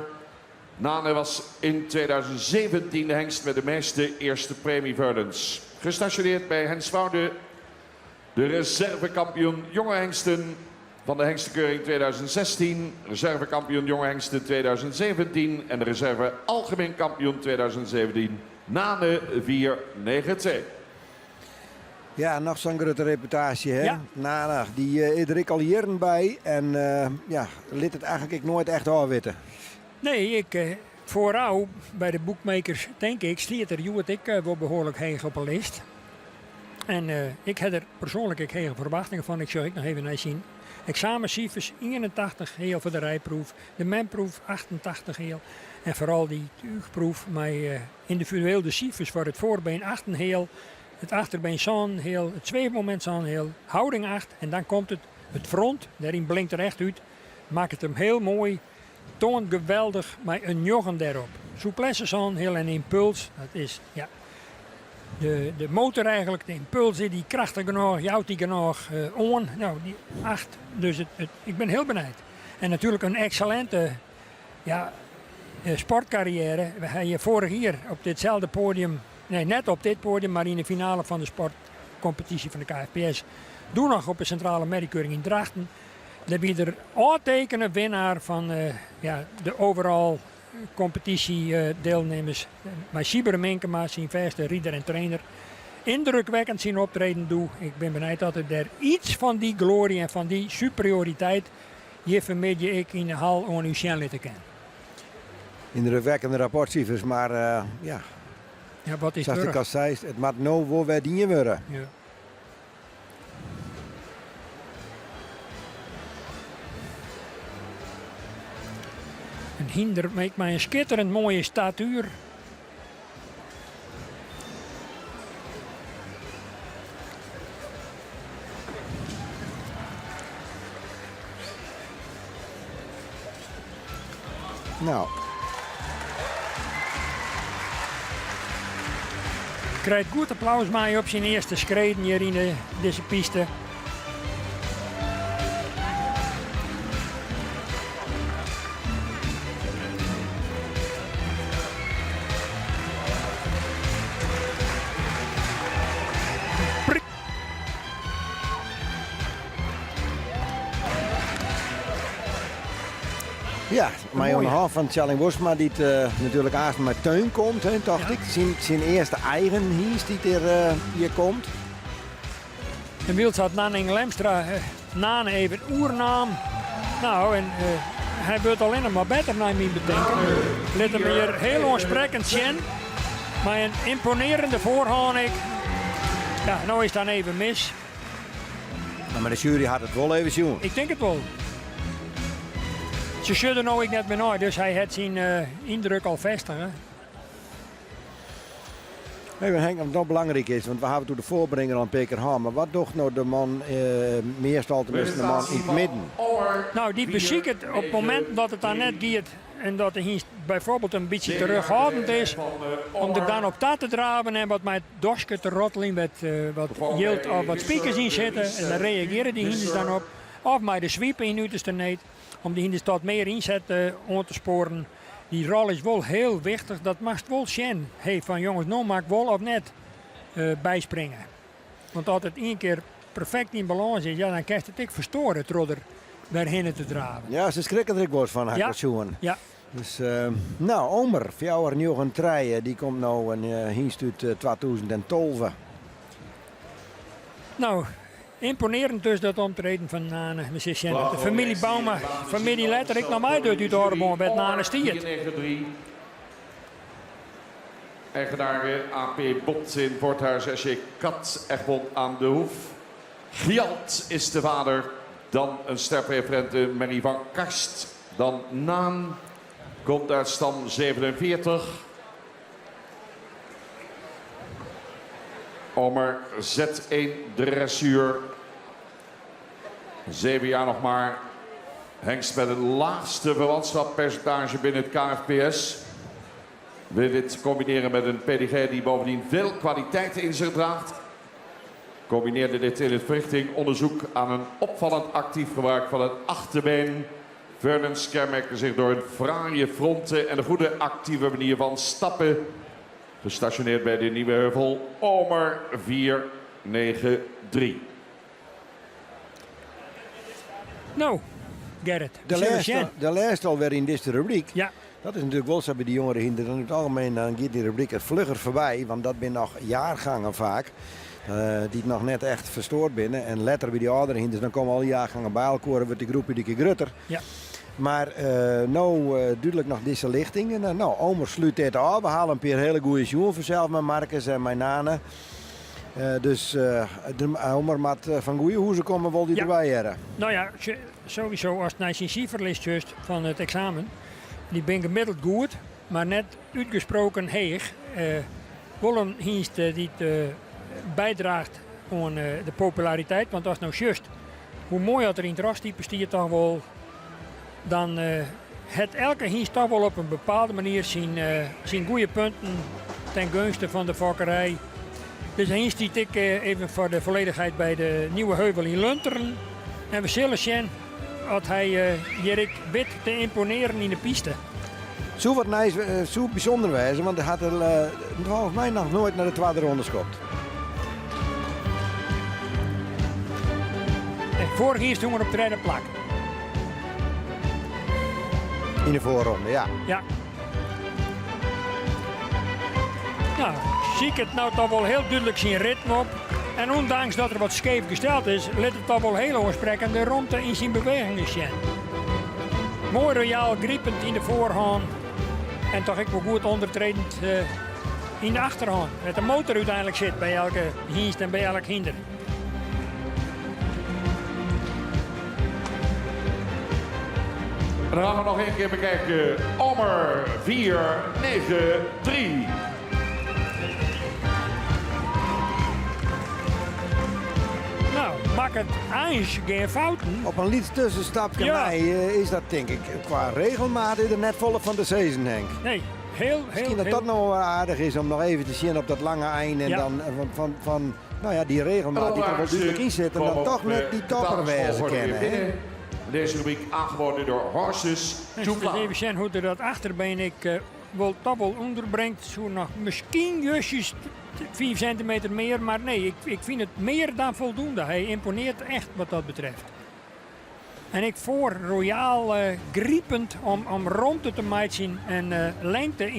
Nane was in 2017 de hengst met de meeste eerste premie Verdens. Gestationeerd bij Hens Woude, de reservekampioen jonge hengsten van de hengstenkeuring 2016, reservekampioen jonge hengsten 2017 en de reserve algemeen kampioen 2017. Nane 492. Ja, nog zo'n grote reputatie, hè? Ja. Nou, die is er ik al jaren bij en ja, liet het eigenlijk nooit echt afwitten. Nee, ik vooral bij de boekmakers denk ik, stiert er Joet ik wel behoorlijk heeg op een lijst. En ik heb er persoonlijk hege verwachtingen van. Ik zou ik nog even naar zien. Examencijfers 81 heel voor de rijproef. De menproef 88 heel. En vooral die tuigproef met individueel de cijfers voor het voorbeen 8 heel. Het achterbeen zo'n heel. Het zweefmoment zo'n heel. Houding 8. En dan komt het front. Daarin blinkt er echt uit. Maakt het hem heel mooi. Toont geweldig met een joggen daarop. Souplesse zo'n heel en impuls. Dat is ja. De motor eigenlijk, de impuls die krachtig genoeg, jouwt die genoeg on. Nou, die 8. Dus ik ben heel benieuwd. En natuurlijk een excellente sportcarrière. We hebben vorig jaar op ditzelfde podium, nee net op dit podium, maar in de finale van de sportcompetitie van de KFPS. Doe nog op een centrale merkkeuring in Drachten. Dan ben je er aantekenen winnaar van de overal competitiedeelnemers. Bij Sieber Minkema, zijn verste rieder en trainer. Indrukwekkend zien optreden doe. Ik ben benieuwd dat er iets van die glorie en van die superioriteit je vermidje ik in de hal aan uw Sjen laten kennen. Indrukwekkende rapportcijfers, maar Ja, wat is zoals terug? ik al zei, het moet nou wel weer dingen worden. Ja. hinder maakt mij een schitterend mooie statuur. Nou. Krijgt goed applaus mee op zijn eerste schreden hier in deze piste. Ja, maar een half van Tjalling Bosma die natuurlijk eerst met Teun komt, hè, dacht ik. Zijn eerste eigen hies die er hier komt. En Wiels had Nanning Lemstra Nane even oernaam. Nou, en hij wordt alleen maar beter naar mij bedenken. Let hem hier heel onsprekend zien. Maar een imponerende voorhand. Ja, nou is het dan even mis. Maar de jury had het wel even zien. Ik denk het wel. Ze schudden nou ik net bij nou, dus hij had zijn indruk al vestigen. Nee, Henk, wat nog belangrijk is, want we hebben toen de voorbrenger aan Peker Ham. Maar wat doet nou de man, meestal tenminste de man in het midden? Nou, die beziekt het op het moment dat het dan net gaat en dat hij bijvoorbeeld een beetje terughoudend is, om er dan op dat te draven en wat met het dosje te rottelen met wat yield of wat speakers in zitten. En dan reageren die hinders dan op. Of met de sweepen in uiterste niet, om die hinders tot meer inzet aan te sporen. Die rol is wel heel wichtig, dat mag wel zien. Hey, van jongens, nou mag ik wel of net bijspringen. Want als het één keer perfect in balans is, ja, dan krijgt het ik verstoren trodder daarheen te draven. Ja, ze schrikken er ook wel van, ja. Ja. Dus, nou, Omer, voor jou er nog een trein, die komt nou een hiest uit 2012. Nou, imponerend dus dat optreden van Nane. De familie Bauma, familie letterlijk naar mij doet uit Orebon met Nane Stiert. Eigenaar AP Bot in Porthuis, SJ Kat, Egmond aan de Hoef. Gjalt is de vader. Dan een sterpreferente Marie van Karst. Dan Naan, komt uit stam 47. Omer Z1 dressuur. 7 jaar nog maar. Hengst met het laagste verwantschappercentage binnen het KFPS. Wil dit combineren met een PDG die bovendien veel kwaliteit in zich draagt. Combineerde dit in het verrichting-onderzoek aan een opvallend actief gebruik van het achterbeen. Vernons kenmerkte zich door een fraaie fronten en een goede actieve manier van stappen. Gestationeerd bij de Nieuwe Heuvel, Omer 493. Nou, Gerrit. De lijst alweer in deze rubriek. Ja. Dat is natuurlijk wel zo bij die jongeren hinder. Dan in het algemeen dan gaat die rubriek het vlugger voorbij. Want dat zijn nog jaargangen vaak. Die nog net echt verstoord binnen. En later bij die oudere hinders, dan komen al die jaargangen bij elkaar. Wordt die groep een keer grutter. Ja. Maar nou duidelijk nog deze lichting. En, nou, Omer sluit dit af. We halen een paar hele goede jongen vanzelf met Marcus en mijn Nane. Dus Omer met van goede hoezen komen wel die erbij hebben. Nou ja, sowieso als het naar zijn cijferlijst juist van het examen. Die ben gemiddeld goed, maar net uitgesproken heeg. Wel een hiest die bijdraagt aan de populariteit. Want als nou juist, hoe mooi dat er in het rastype stiert toch wel, dan het elke hiest toch wel op een bepaalde manier zijn goede punten ten gunste van de fokkerij. Dus hij stiet ik even voor de volledigheid bij de Nieuwe Heuvel in Lunteren. En we zullen zien dat hij Jerik weet te imponeren in de piste. Zo wat nice, zo bijzonder wijze, want hij had volgens mij nog nooit naar de tweede ronde geschopt. Vorig jaar stonden we op de derde plak. In de voorronde, ja. Ja. Nou, zie ik het nou toch wel heel duidelijk zijn ritme op. En ondanks dat er wat scheef gesteld is, let het toch wel heel oorsprekende rondte in zijn bewegingen zien. Mooi royaal, griepend in de voorhand. En toch ook wel goed ondertredend in de achterhand. Met de motor uiteindelijk zit bij elke hiest en bij elk hinder. En dan gaan we nog één keer bekijken. Omer 493. Nou, maak het eens geen fouten. Op een lied tussenstapje Ja. mij is dat denk ik qua regelmaat er net volle van de seizoen, Henk. Nee, heel, Misschien dat dat nog wel aardig is om nog even te zien op dat lange einde. En Ja. dan van nou ja, die regelmaat die er wel duidelijk in zit. En dan toch net die topper wezen kennen. Hè? Deze rubriek aangeboden door Horses Dus to we Fly. even zien hoe er dat achterbeen ik wel toch wel onderbrengt. Zo nog misschien justjes 5 centimeter meer. Maar nee, ik vind het meer dan voldoende. Hij imponeert echt wat dat betreft. En ik voor royaal griepend om rondte te maken en lengte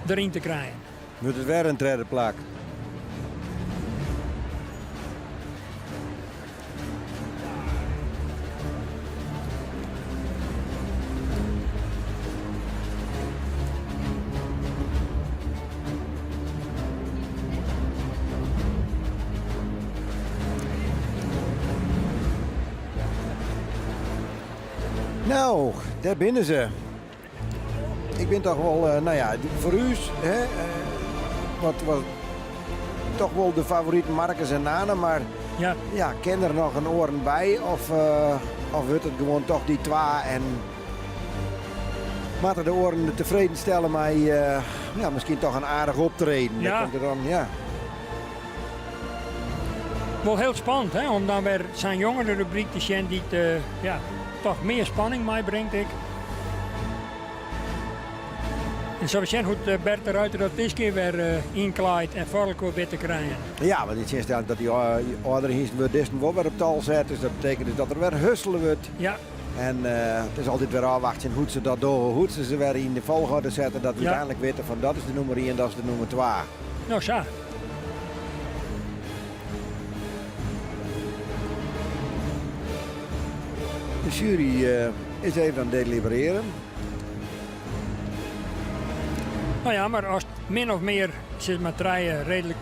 erin te krijgen. Moet het weer een derde plak. Nou, daar binnen ze. Ik ben toch wel, nou ja, voor u, hè, wat toch wel de favorieten Marcus en Nane, maar ja, ken er nog een oren bij of wordt het gewoon toch die twa en moeten de oren tevreden stellen maar ja, misschien toch een aardig optreden. Ja. Dat komt er dan, ja. Wel heel spannend, hè, om dan weer zijn jongere rubriek te zien die het, ja, toch meer spanning mij brengt. Ik. En zo zien hoe Bert de Ruiter dat deze keer weer inkleedt en vooral weer te krijgen. Ja, want het is dat die oudere hier weer wel weer op tal zet, dus dat betekent dus dat er weer husselen wordt. Ja. En het is altijd weer afwachten hoe ze dat doen, hoe ze weer in de volgorde zetten, dat we uiteindelijk weten van dat is de nummer 1 en dat is de nummer 2. Nou, zo. De jury is even aan het delibereren. Nou ja, maar als het min of meer zit met draaien redelijk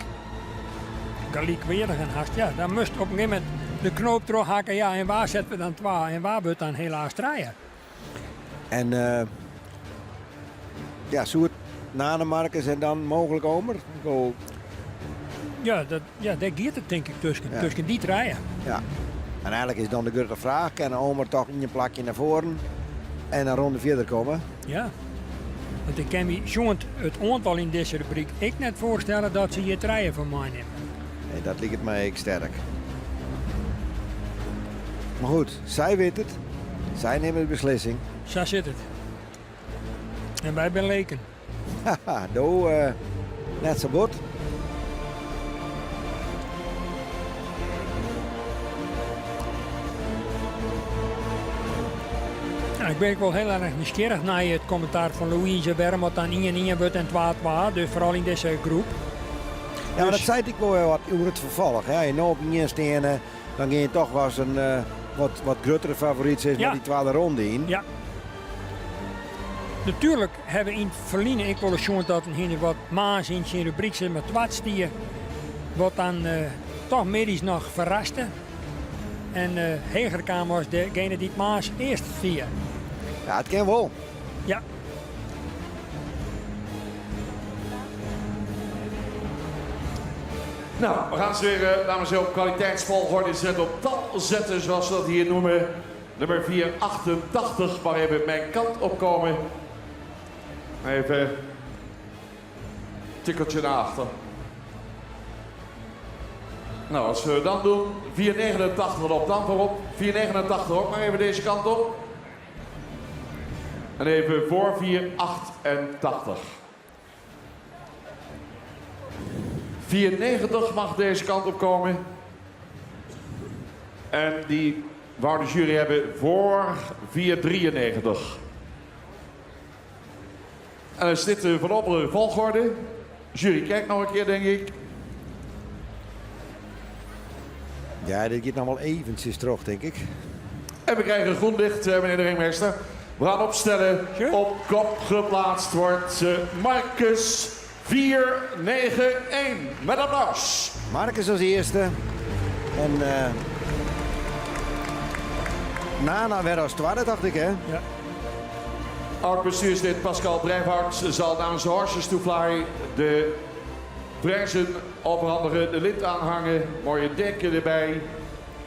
gelijkwaardig en hast, ja, dan moest op een gegeven moment de knoop terughakken. Ja, en waar zetten we dan 2 en waar wordt dan helaas draaien? En ja, Soert, Nane, Marcus en dan mogelijk Omer. Go. Ja, daar gaat het denk ik tussen die draaien. Ja. En eigenlijk is dan de grote vraag, kan Omer toch in een plakje naar voren en een ronde verder komen? Ja. Want ik kan me zo'n het aantal in deze rubriek ik net voorstellen dat ze hier draaien van mij nemen. Nee, dat ligt mij sterk. Maar goed, zij weet het. Zij nemen de beslissing. Zo zit het. En wij zijn leken. Haha, net zo bot. Nou, ik ben wel heel erg nieuwsgierig naar het commentaar van Louise waarom het dan 1-1 wordt en 2-2. Dus vooral in deze groep. Ja, maar dat zei ik wel wat over het vervolg. Ja, je nou op een stenen, dan ga je toch wel eens een wat grotere favoriet is met die tweede ronde in. Ja. Natuurlijk hebben we in het verliezen ik wel eens gezien dat er wat maas in zijn rubriek zit met twatstier. Wat dan toch medisch nog verraste. En Hegerkamer was degene die het maas eerst vier. Ja, het kan wel. Ja. Nou, we gaan ze weer, dames en heren, op kwaliteitsvolgorde zetten, op tal zetten, zoals we dat hier noemen. Nummer 488, maar even mijn kant opkomen. Even een tikkeltje naar achter. Nou, als we dan doen, 489 erop, dan voorop. 489 ook maar even deze kant op. En even voor 488. 490 mag deze kant op komen. En die wou de jury hebben voor 493. En dan is dit de voorlopige volgorde. Jury, kijk nog een keer, denk ik. Ja, dit gaat nog wel eventjes terug, denk ik. En we krijgen groen licht, meneer de ringmeester. We gaan opstellen. Op kop geplaatst wordt Marcus 491. Met applaus. Marcus als eerste. En Nana werd als tweede, dacht ik, hè? Ja. Oud-bestuurslid Pascal Breivart zal namens de Horses to Fly de prijzen overhandigen, de lint aanhangen, mooie dekken erbij.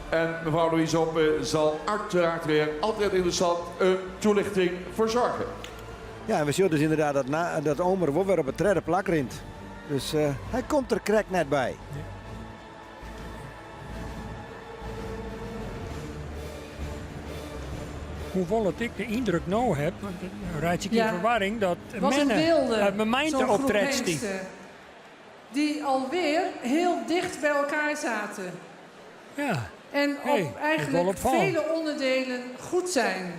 En mevrouw Louise Hompe zal uiteraard weer altijd interessant een toelichting verzorgen. Ja, en we zien dus inderdaad dat Omer wel weer op het derde plak rint. Dus hij komt er krek net bij. Ja. Hoewel het ik de indruk nou heb, rijd ik in verwarring, dat was een wilde, het momenten zo'n groep optreedt hengsten, die alweer heel dicht bij elkaar zaten. Ja. En op eigenlijk vele onderdelen goed zijn.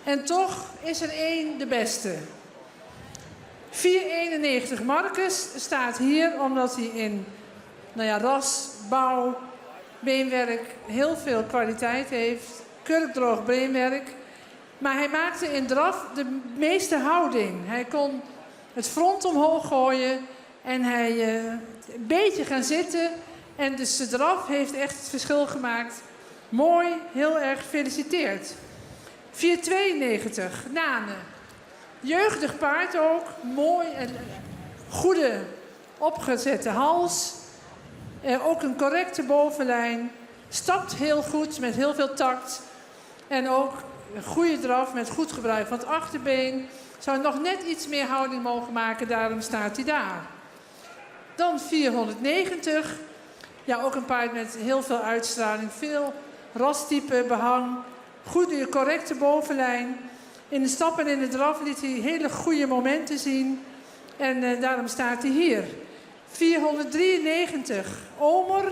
En toch is er één de beste. 4,91 Marcus staat hier omdat hij in ras, bouw, beenwerk heel veel kwaliteit heeft. Kurkdroog beenwerk. Maar hij maakte in draf de meeste houding. Hij kon het front omhoog gooien en hij een beetje gaan zitten. En dus de draf heeft echt het verschil gemaakt. Mooi, heel erg gefeliciteerd. 4,92 Nane. Jeugdig paard ook. Mooi en goede opgezette hals. Ook een correcte bovenlijn. Stapt heel goed met heel veel tact. En ook een goede draf met goed gebruik van het achterbeen. Zou nog net iets meer houding mogen maken, daarom staat hij daar. Dan 490. Ja, ook een paard met heel veel uitstraling. Veel rastype, behang. Goede, correcte bovenlijn. In de stap en in de draf liet hij hele goede momenten zien. En daarom staat hij hier. 493 Omer.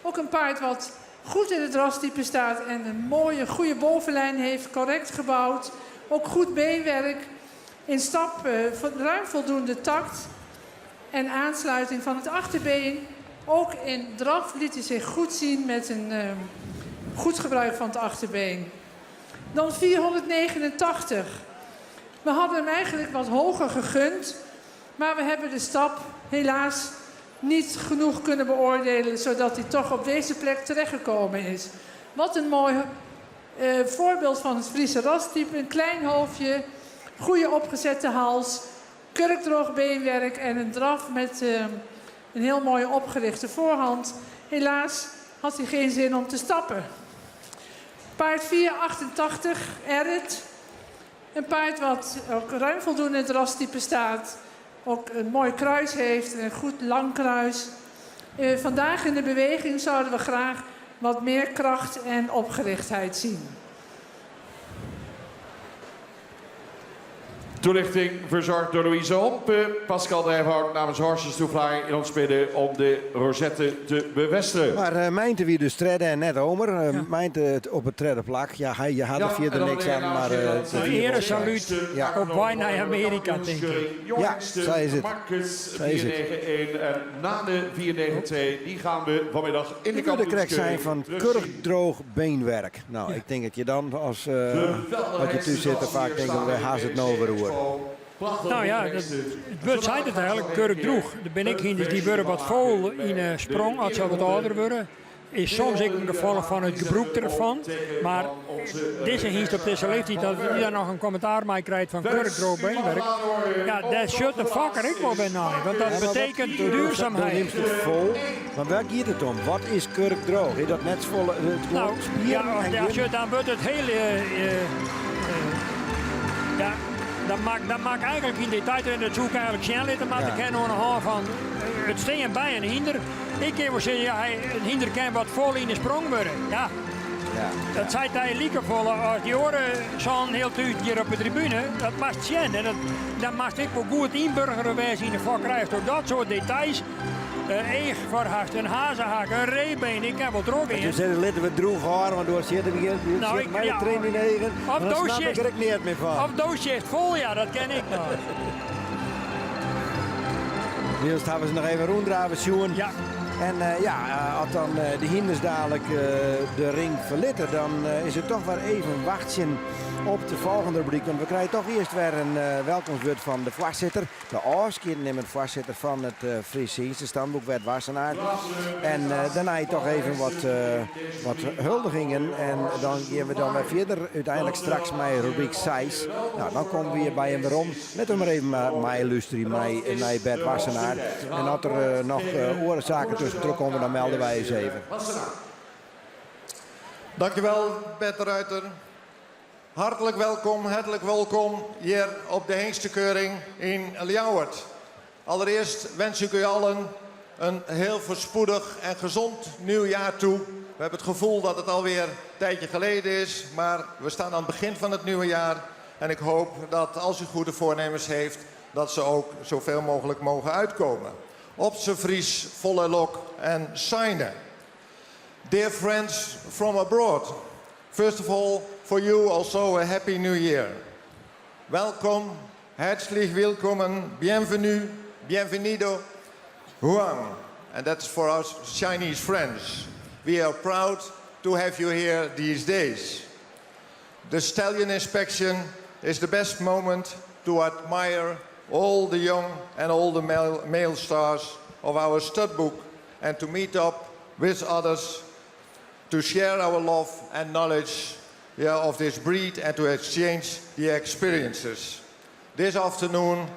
Ook een paard wat goed in het rastype staat en een mooie, goede bovenlijn heeft. Correct gebouwd. Ook goed beenwerk. In stap ruim voldoende tact. En aansluiting van het achterbeen. Ook in draf liet hij zich goed zien met een goed gebruik van het achterbeen. Dan 489. We hadden hem eigenlijk wat hoger gegund. Maar we hebben de stap helaas niet genoeg kunnen beoordelen, zodat hij toch op deze plek terechtgekomen is. Wat een mooi voorbeeld van het Friese rastype. Een klein hoofdje, goede opgezette hals, kurkdroog beenwerk en een draf met een heel mooie opgerichte voorhand. Helaas had hij geen zin om te stappen. Paard 488, Erit. Een paard wat ook ruim voldoende in het rastype staat. Ook een mooi kruis heeft, een goed lang kruis. Vandaag in de beweging zouden we graag wat meer kracht en opgerichtheid zien. Toelichting verzorgd door Louise Hompe. Pascal Breivart namens Horses to Fly in ons midden om de rosette te bevestigen. Maar meinte wie dus treden en net Omer. Meinte het op het treden plak. Ja, je had er vierde niks aan. Maar een ere saluut op wij naar Amerika, denk ik. Ja, zij is het. Marcus 491 en na de 492, die gaan we vanmiddag in de kampioenschap zijn van kurkdroog beenwerk. Nou, ik denk dat je dan als wat je tussen zit, vaak denkt dat we haast het nou weer. Nou ja, het wordt zei het eigenlijk, kurkdroog. Dan ben ik hier, die worden wat vol in sprong, als ze wat ouder worden. Is soms ook een gevolg van het gebruik ervan. Maar deze hiest op deze leeftijd, dat je daar nog een commentaar mee krijgt van kurkdroog beenwerk. Ja, dat zult de vakker ik wel bij na. Want dat betekent duurzaamheid. Dan neemt het vol. Maar waar gaat het om? Wat is kurkdroog? Is dat net vol nou, spieren? Ja, dan wordt het hele... Dat maakt eigenlijk in detail en dat zoek eigenlijk snelheid, maar ik ken nog een van het steen bij een hinder. Ik kan wel zeggen, een hinder kan wat vol in de sprong worden. Ja. Dat zei hij lieke vol. Als die oren zo'n heel tijd hier op de tribune, dat mag zien. En dat mag ik wel goed inburgeren wijs in de vakrijf door dat soort details. Eeg verhast, een hazenhaak, een reebeen, ik heb wat droog in. Je zegt, laten we droog haar, want door zitten we hier. Nou, ik ja, training negen. Dan snap ik er niet meer van. Of doosje is vol, ja, dat ken ik nog. Niels, gaan we ze nog even ronddraven, Sjoen. Ja. En als dan de hinders dadelijk de ring verlitten, dan is het toch weer even wachten op de volgende rubriek. Want we krijgen toch eerst weer een welkomstwoord van de voorzitter. De oorskeer voorzitter van het Friese Hingstenstandboek, Wert Wassenaar. En daarna toch even wat huldigingen. En dan gaan we dan weer verder. Uiteindelijk straks met rubriek 6. Nou, dan komen we weer bij hem weer om. Let hem maar even mij luisteren, naar Bert Wassenaar. En als er nog oorzaken tussen terugkomen, dan melden wij eens even. Dankjewel, Bert de Ruiter. Hartelijk welkom hier op de Hingstenkeuring in Ljouwert. Allereerst wens ik u allen een heel voorspoedig en gezond nieuwjaar toe. We hebben het gevoel dat het alweer een tijdje geleden is, maar we staan aan het begin van het nieuwe jaar. En ik hoop dat als u goede voornemens heeft, dat ze ook zoveel mogelijk mogen uitkomen. Op z'n Fries, volle lok en seine. Dear friends from abroad, first of all, for you also a happy new year. Welcome, herzlich willkommen, bienvenue, bienvenido, Huang. And that's for us Chinese friends. We are proud to have you here these days. The stallion inspection is the best moment to admire all the young and all the male stars of our stud book and to meet up with others to share our love and knowledge of this breed and to exchange the experiences. This afternoon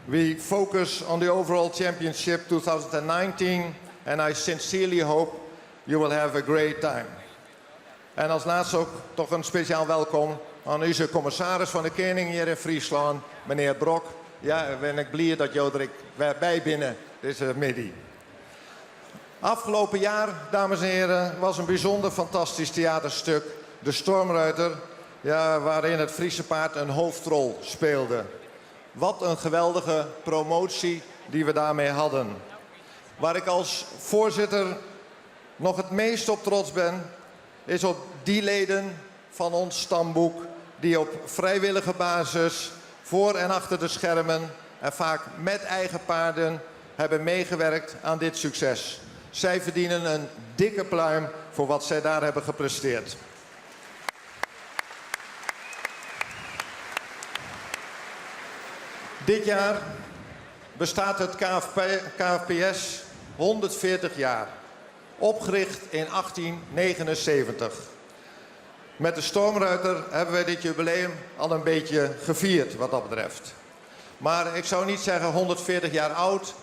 we focus on the overall championship 2019 and I sincerely hope you will have a great time. En als laatste ook toch een speciaal welkom aan onze commissaris van de Koning hier in Friesland, meneer Brok. Ja, ben ik blij dat jullie er bij binnen deze middag. Afgelopen jaar, dames en heren, was een bijzonder fantastisch theaterstuk, De Stormruiter, ja, waarin het Friese paard een hoofdrol speelde. Wat een geweldige promotie die we daarmee hadden. Waar ik als voorzitter nog het meest op trots ben, is op die leden van ons stamboek die op vrijwillige basis voor en achter de schermen en vaak met eigen paarden hebben meegewerkt aan dit succes. Zij verdienen een dikke pluim voor wat zij daar hebben gepresteerd. Dit jaar bestaat het KFPS 140 jaar. Opgericht in 1879. Met de Stormruiter hebben wij dit jubileum al een beetje gevierd wat dat betreft. Maar ik zou niet zeggen 140 jaar oud.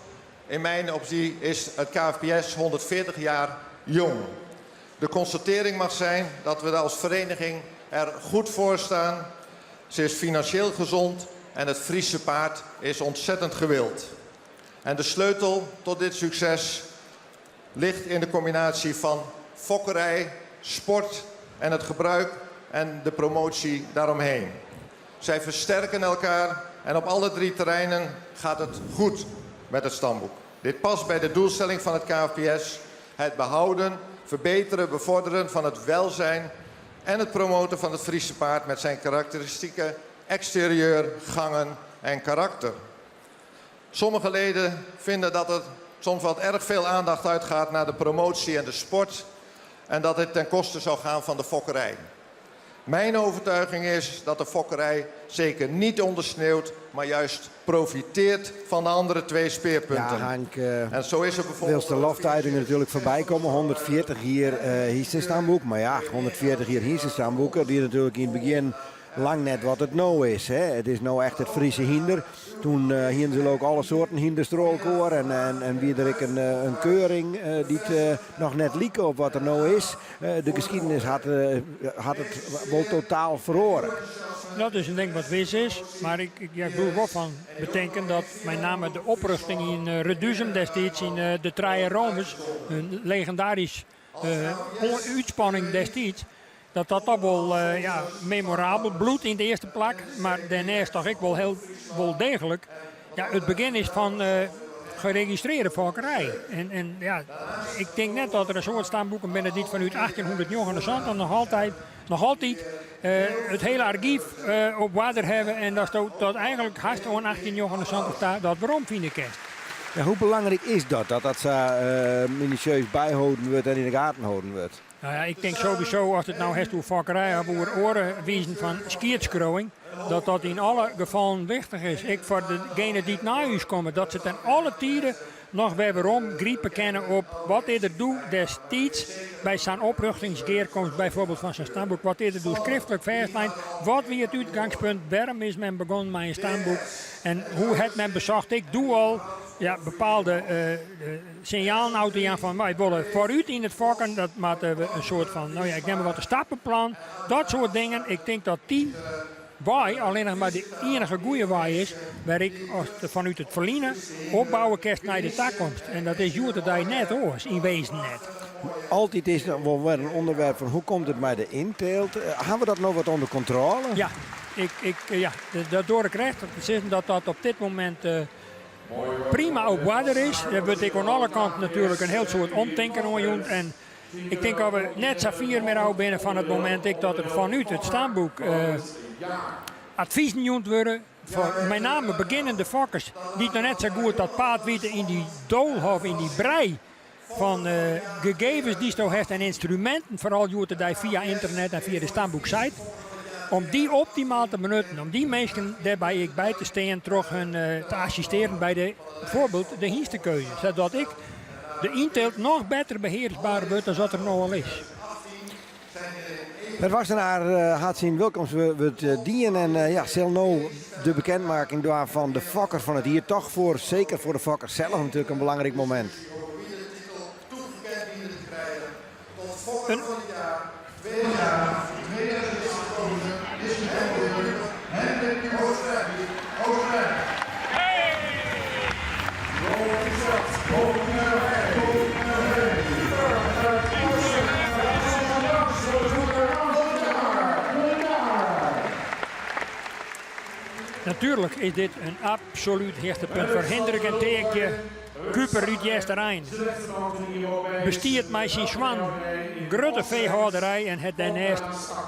In mijn optie is het KFPS 140 jaar jong. De constatering mag zijn dat we als vereniging er goed voor staan. Ze is financieel gezond en het Friese paard is ontzettend gewild. En de sleutel tot dit succes ligt in de combinatie van fokkerij, sport en het gebruik en de promotie daaromheen. Zij versterken elkaar en op alle drie terreinen gaat het goed met het stamboek. Dit past bij de doelstelling van het KFPS, het behouden, verbeteren, bevorderen van het welzijn en het promoten van het Friese paard met zijn karakteristieke exterieur, gangen en karakter. Sommige leden vinden dat er soms wat erg veel aandacht uitgaat naar de promotie en de sport en dat het ten koste zou gaan van de fokkerij. Mijn overtuiging is dat de fokkerij zeker niet ondersneeuwt, maar juist profiteert van de andere twee speerpunten. Ja, Hank, en zo is er bijvoorbeeld... de loftuitingen natuurlijk voorbij komen. 140 hier Hingstenstandboek, maar ja, 140 hier Hingstenstandboeken, die natuurlijk in het begin lang net wat het nou is. Hè. Het is nou echt het Friese hinder. Toen hingen ze ook alle soorten hinderstroolkoor en wie er een keuring die het nog net lieken op wat er nou is. De geschiedenis had het wel totaal verloren. Dat is een ding wat wis is, maar ik doe wel van bedenken dat met name de oprusting in Reduzum destijds in de Traje Romes, een legendarisch uitspanning destijds, dat toch wel memorabel, bloed in de eerste plek, maar daarnaast toch ik wel degelijk. Ja, het begin is van geregistreerde fokkerij. En ja, ik denk net dat er een soort stamboeken binnen dit vanuit 1800 en nog altijd het hele archief op waarde hebben en dat eigenlijk haast gewoon 18 staat dat waarom vind ik het. Ja, hoe belangrijk is dat dat zo minutieus bijhouden wordt en in de gaten houden wordt? Nou ja, ik denk sowieso als het nou heeft hoe vakkerij over oren wijzen van skiertskrouwing, dat in alle gevallen wichtig is. Ik voor degenen die naar huis komen, dat ze ten alle tijden nog weerom griepen kennen op wat eerder doet destijds bij zijn oprichtingsgeerkomst, bijvoorbeeld van zijn stamboek. Wat eerder doet schriftelijk vastlijnt, wat wie het uitgangspunt, waarom is men begonnen met een stamboek en hoe het men bezocht. Ik doe al bepaalde signalen uit aan van wij willen vooruit in het vakken, dat maken we een soort van, nou ja, ik neem maar wat een stappenplan, dat soort dingen. Ik denk dat die waai alleen nog maar de enige goede waai is, waar ik vanuit het verliezen opbouwen kerst naar de toekomst. En dat is juist dat je net hoort, in wezen net. Altijd is er wel een onderwerp van hoe komt het bij de inteelt. Hebben we dat nog wat onder controle? Ja, daardoor ik recht dat op dit moment prima op waarde is. Er wordt ik aan alle kanten natuurlijk een heel soort omdenken aan. En ik denk dat we net zo vier meer oud binnen van het moment dat er vanuit het stamboek adviezen genoemd worden. Voor met name beginnende vakkers die nog net zo goed dat paard weten in die doolhof, in die brei van gegevens die je heeft en instrumenten, vooral die via internet en via de stamboeksite. Om die optimaal te benutten, om die mensen daarbij bij te staan, terug hun te assisteren bij bijvoorbeeld de hiestekeuze. Zodat ik de inteelt nog beter beheersbaar wordt dan wat er nou al is. Het was naar Hartzien Wilkens we dienen en zal nou de bekendmaking door van de vakker van het hier toch zeker voor de vakker zelf natuurlijk een belangrijk moment. Een Natuurlijk is dit een absoluut hechtepunt voor Hendrik en Teekje. Kuper uit Jesterijn. Bestiert mij zijn zwan. Grote veehouderij en het daarnaast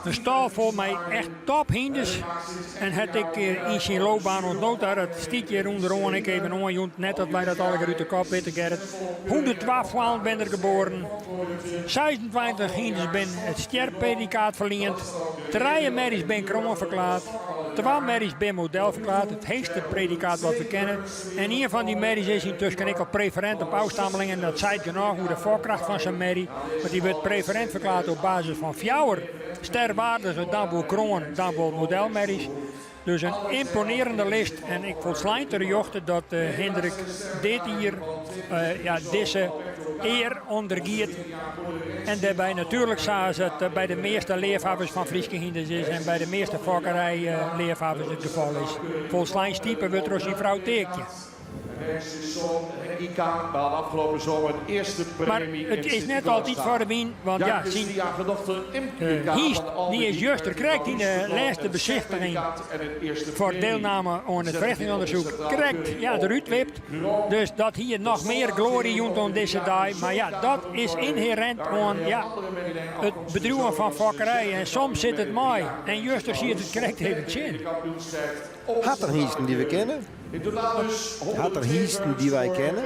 een stal vol mij echt tophindes. En het ik in zijn loopbaan ontnoot daar het stietje onderaan. Ik even onjoend, net dat wij dat alle uit de kop weten Gerrit. 112 maal ben er geboren. 26 hindes ben het sterpredicaat verleend. 3 merries ben kroon verklaard. 2 merries ben model verklaard. Het heetste predicaat wat we kennen. En een van die merries is intussen ik al preferent op afstammelingen. En dat zei genoeg hoe de voorkracht van zijn merrie. Want die werd preferent verklaard op basis van fjouwer. Sterwaardige, dan wel kroon, dan wel modelmerries. Dus een imponerende list. En ik volslijnt er jochten dat Hendrik dit hier, deze eer ondergiet. En daarbij natuurlijk zagen ze het bij de meeste leerhavers van Frieske Hindes is. En bij de meeste vakkerij leerhavers het geval is. Volslijnt type wordt er als die vrouw Teekje. IK behaalt afgelopen zomer het eerste premie. Maar het is net altijd voor de wien, want Hiest, die is juist er krijgt in de laatste bezichtiging voor deelname aan het verrichtingsonderzoek, krijgt eruit wipt. Dus dat hier nog meer glorie joent aan deze dag. Maar ja, dat is inherent aan het bedrijven van vakkerij. En soms zit het mooi. En juist er zie je het krijgt even chin. Had er hiesten die we kennen? Had er hiesten die wij kennen?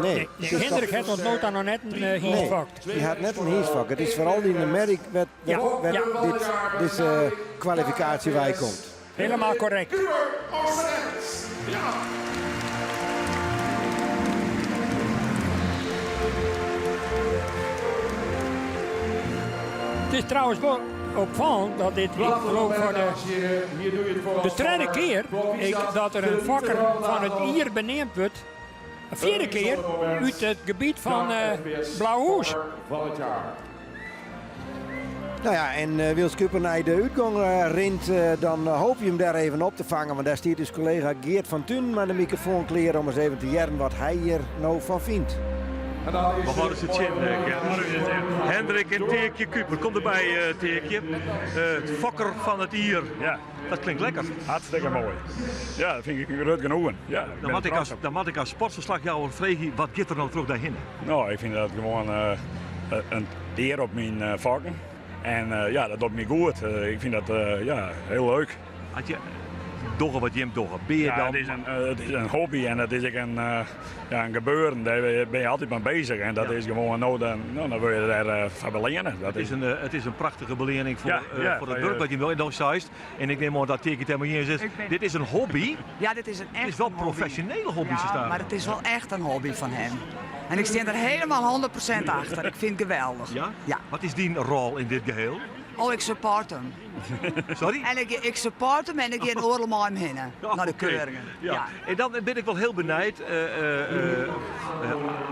Nee. Hendrik heeft ons nooit aan nog net een hiestvak. Die had net een hiestvak. Het is vooral die in de merk deze kwalificatie bij komt. Helemaal correct. Het is trouwens wel opvallend dat dit, ik geloof voor de tweede keer dat er een vakker van het hier beneemd wordt. Een 4e keer uit het gebied van Blauwhoes. Nou ja, en Wils Kuper naar de uitgang rint, dan hoop je hem daar even op te vangen. Want daar staat dus collega Geert van Thun met de microfoon kleren om eens even te jaren wat hij hier nou van vindt. Wat hadden ze het zin, Hendrik en Teekje Kuper. Kom erbij, Teekje. Het fokker van het Ier. Ja, dat klinkt lekker. Hartstikke mooi. Ja, dat vind ik een groot genoegen. Ja, dan moet ik als sportverslagjouwer vragen, wat gaat er nou terug daarheen? Nou, ik vind dat gewoon een eer op mijn vakken. En dat doet me goed. Ik vind dat heel leuk. doggen wat Jim doggen? Ben je dan... het is een hobby en het is ook een gebeuren. Daar ben je altijd mee bezig. En dat is gewoon, dan wil je daar van belenen. Het is een prachtige belering voor het werk dat je wil in de Zeist. En ik neem aan dat Tiki Temmerien zegt, dit is een hobby. Ja, dit is een echt Het is wel een professionele hobby, ze staan. maar het is wel echt een hobby van hem. En ik sta er helemaal 100% achter. Ik vind het geweldig. Ja? Ja. Wat is die rol in dit geheel? Oh, ik support hem. Sorry? En ik support hem en ik ga een oorlog met hem heen. Naar de keuringen. Ja. En dan ben ik wel heel benijd.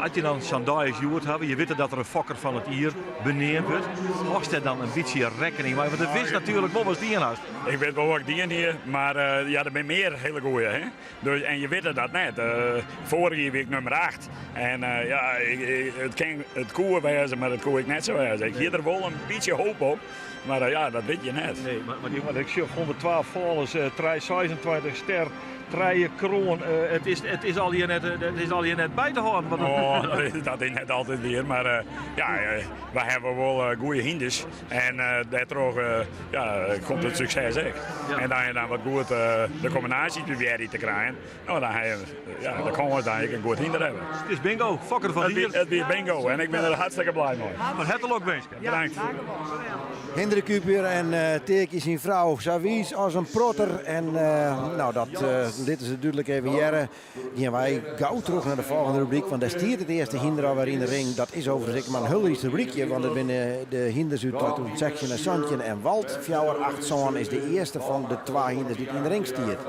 Als je dan Sandais Joert hebben, je weet dat er een fokker van het hier beneemd wordt. Host er dan een beetje rekening mee? Want het wist natuurlijk wel wat die in had. Ik weet wel wat ik die in hier, maar er zijn meer hele goeie. Hè? Dus, en je weet dat net. Vorige week nummer 8. En het koe wezen, maar het koe ik net zo wezen. Ik hier er wel een beetje hoop op. Maar dat weet je net. Nee, maar ik zie 112 volgers, 26 ster, 3 kroon. Het is al hier net bij te houden. Dat is net altijd weer. Maar wij hebben wel goede hindes. En daardoor komt het succes ook. Ja. En dan je dan wat goed de combinatie weer te krijgen. Nou, dan kan we dan een goed hinder hebben. Het is bingo, fokker van hier. Het is bingo en ik ben er hartstikke blij mee. Maar het er ook best. Bedankt. Hendrik Kuper en Teertje zijn vrouw Savies als een protter. En dit is natuurlijk even jaren. Gaan wij gauw terug naar de volgende rubriek. Want daar stiert het eerste hinder alweer in de ring. Dat is overigens maar een Hulrichs rubriekje. Want het binnen de hinders uit Section en Santje en Wald. Fjouwer 8 zoon is de eerste van de 2 hinders die in de ring stiert.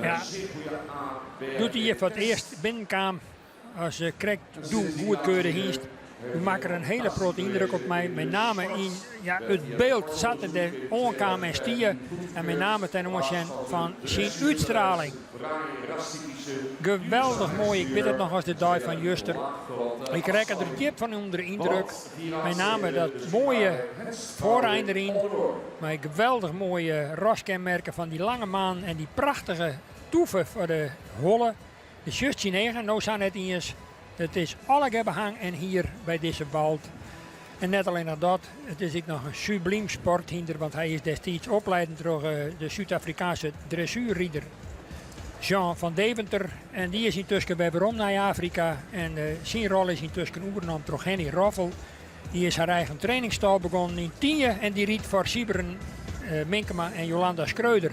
Ja, doet hij hier voor het eerst binnenkwam. Als je krijgt, doe goedkeurig hiest. U maakt er een hele grote indruk op mij. Met name in het beeld zat er de onkam en stier. En met name ten aanzien van zijn uitstraling. Geweldig mooi. Ik weet het nog als de dag van Juster. Ik rek er diep van onder de indruk. Met name dat mooie vooreind erin. Maar geweldig mooie raskenmerken van die lange maan. En die prachtige toeven voor de holle. De 16-9. Nou zijn het eens. Het is alle behang en hier bij deze Wald. En net alleen nog dat, het is ook nog een subliem sporthinder, want hij is destijds opleidend door de Zuid-Afrikaanse dressuurrieder Jean van Deventer. En die is intussen bij waarom naar Afrika. En zijn rol is intussen overgenomen door Henny Roffel. Die is haar eigen trainingstal begonnen in Tienje en die riet voor Sieberen, Minkema en Jolanda Schreuder.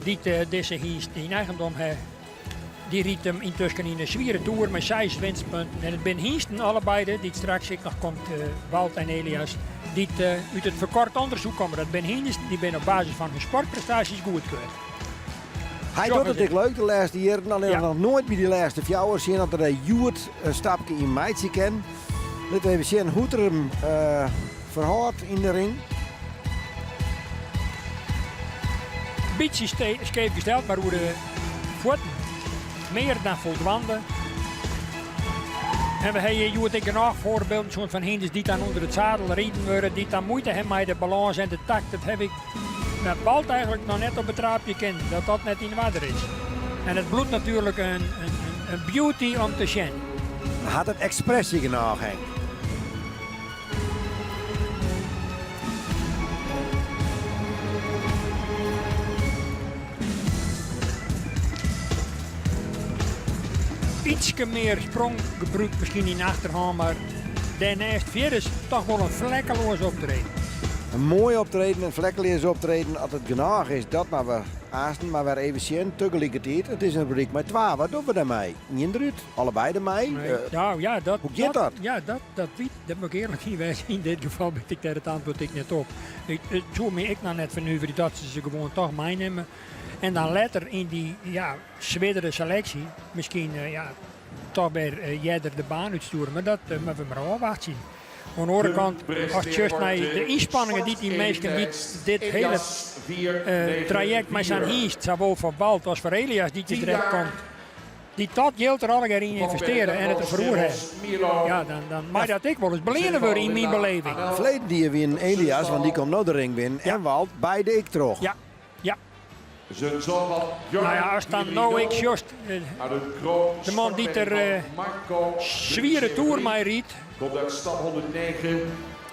Die deze hier in eigendom hebben. Die riet hem intussen in een zwieren toer met 6 winstpunten. En het ben Hiesten allebei, die straks nog komt, Walt en Elias, die uit het verkort onderzoek komen. Dat ben Hiesten, die ben op basis van hun sportprestaties goedkeurd. Hij doet het ook leuk de laatste jaren. Alleen nog nooit bij die laatste fjouwers zien dat er Joert een stapje in meidje ken. Laten we even zien hoe er hem verhoudt in de ring. Beetje scheef gesteld, maar hoe de voeten meer dan voldoende. En we hebben Joert ik nog voorbeelden zo'n van hinders die dan onder het zadel rieten worden, die dan moeite hebben met de balans en de takt. Dat heb ik met Balt eigenlijk nog net op het raapje kent, dat net in de water is. En het bloedt natuurlijk een beauty om te zien. Had het expressie genoeg, Henk? Ietsje meer spronggebruik misschien in de achterhand, maar daarnaast verder is toch wel een vlekkeloos optreden. Een mooi optreden, een vlekkeloos optreden. Als het genoeg is, dat maar we aasten, maar weer even zien. Tegelijkertijd, het is een rubriek met 2. Wat doen we daarmee? Niet eruit, allebei ermee. Hoe gaat dat? Ja, dat moet ik eerlijk niet wezen. In dit geval ben ik daar het antwoord ik net op. Zo me ik nou net van nu dat ze gewoon toch meenemen. En dan later in die zwiddere selectie, misschien toch bij Jeder de baan uitsturen. Maar dat moeten we maar afwachten. Aan de andere kant, als je naar de inspanningen die mensen dit hele traject met zijn hiest, zowel voor Balt als voor Elias die terecht komt, die dat geld er alle keer in investeren en het er verroer hebben. Ja, dan mag dat ik wel eens beleren worden in mijn beleving. Verleden die win Elias, want die komt nou de ring winnen. En Walt, beide ik terug. Ja. Nou ja, als dan nou ik just de man die er zwieren toer mij riet. Komt uit stap 109.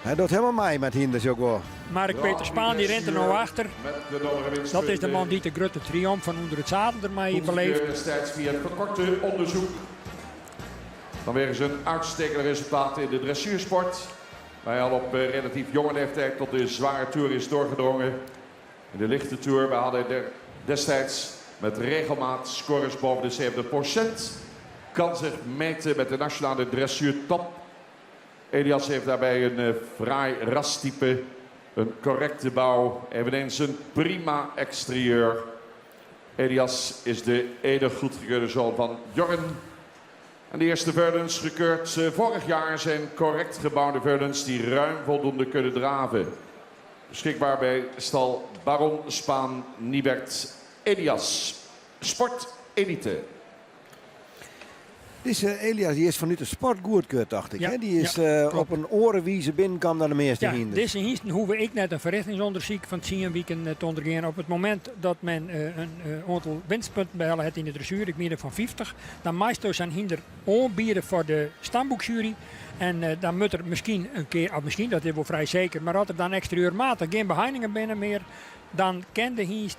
Hij doet helemaal mee met hinders ook wel. Mark-Peter Spaan die rent er nou achter. Met de overwinst Dat is de man die de grote triomf van onder het zadel ermee beleeft. Destijds via het verkorte onderzoek. Vanwege zijn uitstekende resultaten in de dressuursport. Waar hij al op relatief jonge leeftijd tot de zware toer is doorgedrongen. In de lichte toer behaalde hij destijds met regelmaat scores boven de 70%. Kan zich meten met de nationale dressuurtop. Elias heeft daarbij een fraai rastype, een correcte bouw, eveneens een prima exterieur. Elias is de enige goedgekeurde zoon van Jorren. En de eerste veulens gekeurd vorig jaar zijn correct gebouwde veulens die ruim voldoende kunnen draven. Beschikbaar bij stal Baron Spaan Niebert Elias. Sport Elite. Elias die is vanuit de sport goedkeurd, dacht ik. Ja, Hè? Die is ja, op een orenwiese binnenkant naar de meeste Ja, hinders. deze hiesten hoeven ik net een verrichtingsonderzoek van het Sienweekend te ondergaan. Op het moment dat men een aantal winstpunten behalen heeft in de dressuur, ik meer van 50, dan meestal zijn hinder aanbieden voor de stamboekjury. En dan moet er misschien een keer, of misschien dat is wel vrij zeker, maar als er dan exterieurmatig geen beheiningen binnen meer, dan kan de hiest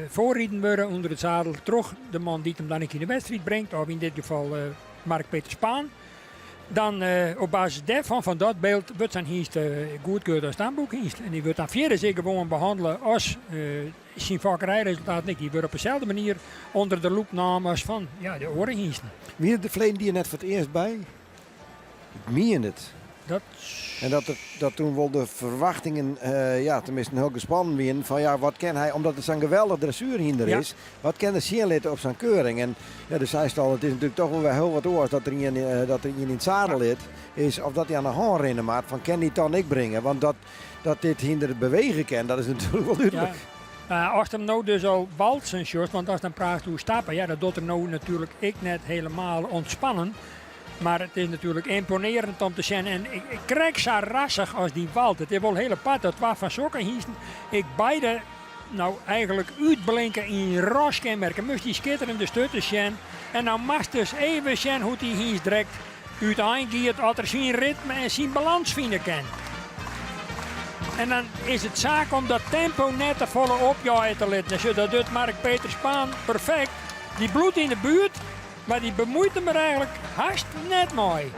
voorrijden worden onder het zadel. Terug de man die hem dan in de wedstrijd brengt, of in dit geval Mark-Peter Spaan. Dan op basis daarvan, van dat beeld, wordt zijn hiest goedkeurd als stamboekhiest. En die wordt dan verder zeker gewoon behandelen als zijn vakkerijresultaat niet. Die wordt op dezelfde manier onder de loep genomen als van de orenhiesten. Wie is de verleden die er net voor het eerst bij? Ik meen het. En dat toen wel de verwachtingen, tenminste heel gespannen werden van wat kan hij, omdat het zo'n geweldig dressuurhinder is, wat kan de zien letten op zijn keuring. En dus hij al, het is natuurlijk toch wel heel wat oors dat er iemand in het zadel zit, is of dat hij aan de hand rennen maakt van kan die dan ik brengen, want dat dit hinder bewegen kan, dat is natuurlijk wel duidelijk. Ja. Als hem nou dus al balt zijn short, want als dan praat hoe stappen, dat doet er nou natuurlijk ik net helemaal ontspannen. Maar het is natuurlijk imponerend om te zien. En ik krijg zo rassig als die valt. Het is wel een hele pad. Dat was van sokken hiesten. Ik beide nou eigenlijk uitblinken in raskenmerken. Moest die schitterende stutten zien. En nou mag dus even zien hoe die hiest direct uiteindelijk als er zijn ritme en zijn balans vinden kan. En dan is het zaak om dat tempo net te volle op te letten. Dat doet Mark-Peter Spaan perfect. Die bloed in de buurt. Maar die bemoeit hem er eigenlijk haast net mooi.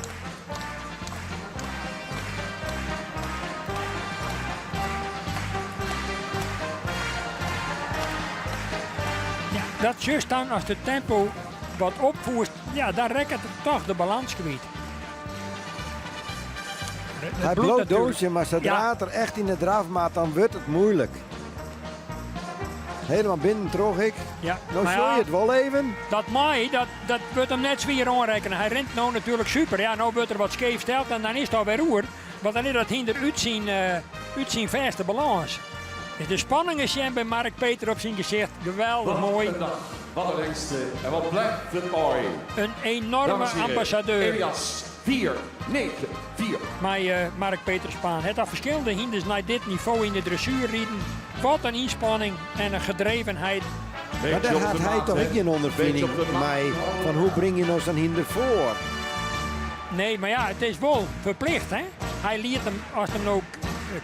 Ja, dat is juist dan als het tempo wat opvoert, dan rekt het toch de balans kwijt. Hij bloot doosje, maar zodra het er echt in de drafmaat, dan wordt het moeilijk. Helemaal binnen trog ik. Ja, nou show je het wel even. Dat Mai, dat wordt hem net zwier aanrekenen. Hij rent nou natuurlijk super. Ja, nou wordt er wat scheef stelt en dan is het alweer roer. Want dan is dat hinder uit zijn verste balans. Dus de spanning is bij Mark-Peter op zijn gezicht. Geweldig mooi. Wat de lengste en wat blijft het mooi. Een enorme ambassadeur. Elias 4-9-4. Maar Mark-Peter Spaan. Het had verschillende hinders naar dit niveau in de dressuur rieden. Wat een inspanning en een gedrevenheid. Maar daar had hij toch ook geen ondervinding mee van hoe breng je nou zo'n hinder voor? Nee, maar het is wel verplicht. Hè? Hij liet hem, als hem ook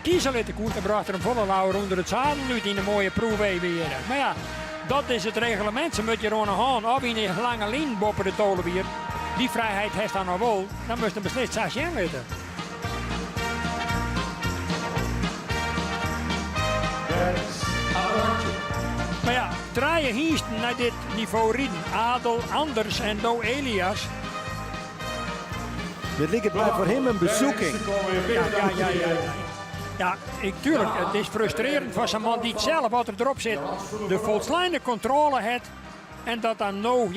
kiezen liet koert, dan bracht er een volle lauwer onder het zadel uit in een mooie proef weer. Maar dat is het reglement. Ze moet je gewoon gaan of in een lange lijn boppen de tolen weer. Die vrijheid heeft hij nog wel. Dan moest hij beslist 6 jaar weten. Maar draaien hiesten naar dit niveau rieden. Adel, Anders en Do Elias. Dit lijkt het maar voor hem een bezoeking. Ja, tuurlijk. Het is frustrerend voor zijn man die het zelf, wat er erop zit, de volslaande controle heeft. En dat dan nou,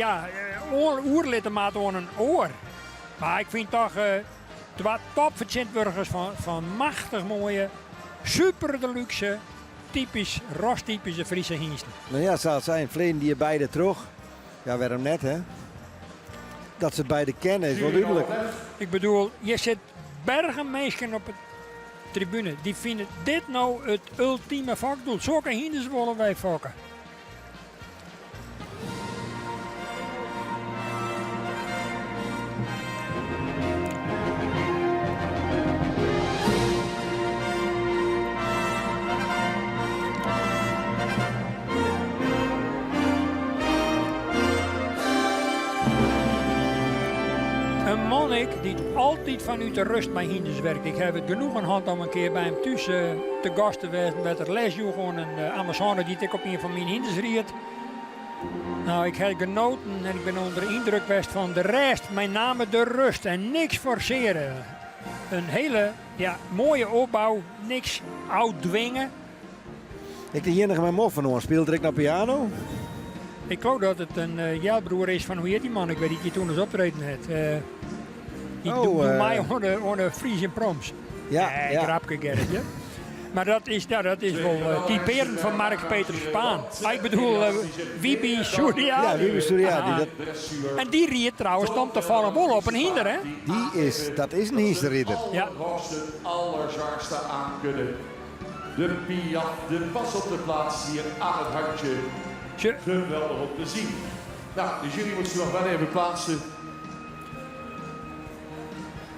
oerlitten maat aan een oor. Maar ik vind toch, twee topvertjentburgers van machtig mooie, super deluxe, typisch, rostypische Friese hiesten. Nou ja, zal het zijn, vleen die je beide terug. Ja, waarom net hè? Dat ze het beide kennen is wel duidelijk. Ik bedoel, je zit bergen mensen op de tribune. Die vinden dit nou het ultieme vakdoel. Zulke hinders willen wij fokken. Een man die altijd vanuit de rust met hinders werkt. Ik heb het genoeg gehad om een keer bij hem thuis te gast te wezen met het lesje. Gewoon een Amazone die ik op een van mijn hinders riet. Nou, ik heb genoten en ik ben onder de indruk geweest van de rest. Met name de rust en niks forceren. Een hele mooie opbouw, niks uitdwingen. Ik de enige met moffen speelde ik naar piano. Ik geloof dat het een jelbroer is van hoe heet die man? Ik weet niet, die toen eens optreden heeft. Die doet mij onder Friese proms. Ja. Grapje, Gerritje. Maar dat is wel typerend van Mark-Peter Spaan. Ik bedoel, Wiebe Surya. Ja, Wiebe Surya. En die riet trouwens stond te vallen bol op een hinder, hè? Dat is een hinderridder. Ja. Het allerzwaarste aan kunnen. De Piaf, de pas op de plaats hier aan het handje. Geweldig om te zien. Nou, de jury moet ze nog wel even plaatsen.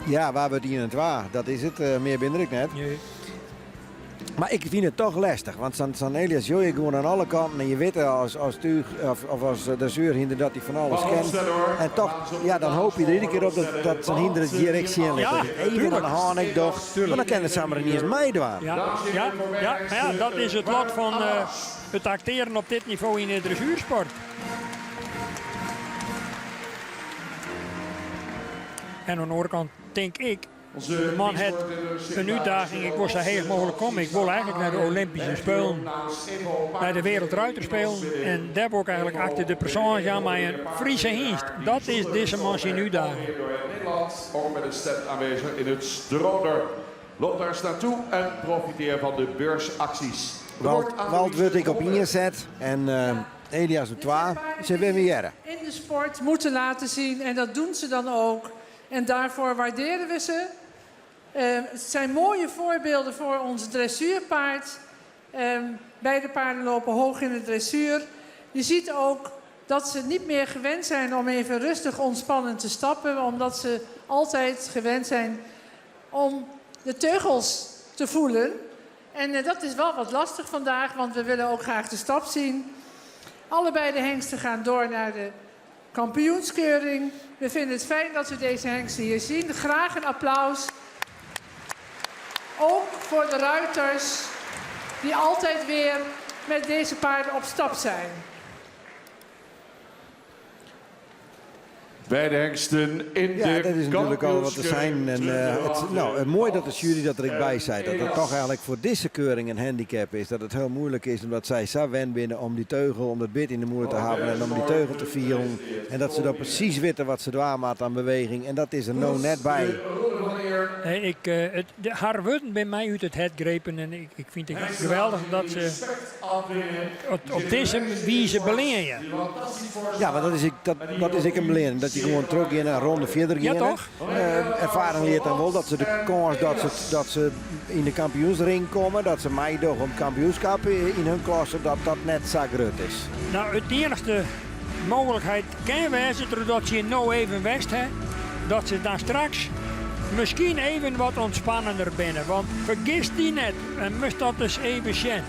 Ja, waar we het hier en het waar. Dat is het. Meer binnen ik net. Nee. Maar ik vind het toch lastig, want zo'n Elias Joje gewoon aan alle kanten. En je weet als tuig of als dresseur hinder dat hij van alles kent. En toch, dan hoop je er iedere keer op dat zo'n hinder het direct zien ligt. Even aan de haan ik toch. Maar dan kan het samen niet eens meedoen. Ja, dat is het lot van het acteren op dit niveau in de dressuursport. En aan de andere kant denk ik, de man heeft een uitdaging. Ik wil zo heel mogelijk komen. Ik wil eigenlijk naar de Olympische Spelen, naar de Wereldruiterspelen. En daar wil ik eigenlijk achter de persoon gaan met een Friese hingst. Dat is deze man zijn uitdaging. Nederland, ook met een stem aanwezig in het Stroder. Loop daar eens naartoe en profiteer van de beursacties. Walt wordt ik op ingezet en Elias op 2. Ze willen weer. In de sport moeten laten zien en dat doen ze dan ook. En daarvoor waarderen we ze. Het zijn mooie voorbeelden voor ons dressuurpaard. Beide paarden lopen hoog in de dressuur. Je ziet ook dat ze niet meer gewend zijn om even rustig ontspannen te stappen. Omdat ze altijd gewend zijn om de teugels te voelen. En dat is wel wat lastig vandaag, want we willen ook graag de stap zien. Allebei de hengsten gaan door naar de kampioenskeuring. We vinden het fijn dat we deze hengsten hier zien. Graag een applaus. Ook voor de ruiters die altijd weer met deze paarden op stap zijn. Beide hengsten in de dat is natuurlijk al wat te zijn. En, mooi dat de jury dat er ik bij zei. Dat het toch eigenlijk voor deze keuring een handicap is. Dat het heel moeilijk is omdat zij zo wen binnen om die teugel, om het bit in de moer te hebben en om die teugel te vieren. En dat ze dan precies weten wat ze dwaamaat aan beweging. En dat is er nou net bij. Haar woorden bij mij uit het het grepen en ik vind het geweldig dat ze op deze wijze beleren. Ja, maar dat is ik een belering. Dat je gewoon terug in een ronde verder gaat. Ja, toch? Ervaring leert dan wel dat ze de kans dat ze in de kampioensring komen, dat ze mij toch om kampioenschap in hun klasse, dat net zo groot is. Nou, het enige mogelijkheid kan wezen doordat je nou even west hebt, dat ze dan straks misschien even wat ontspannender binnen. Want vergis die net en moest dat dus even zien.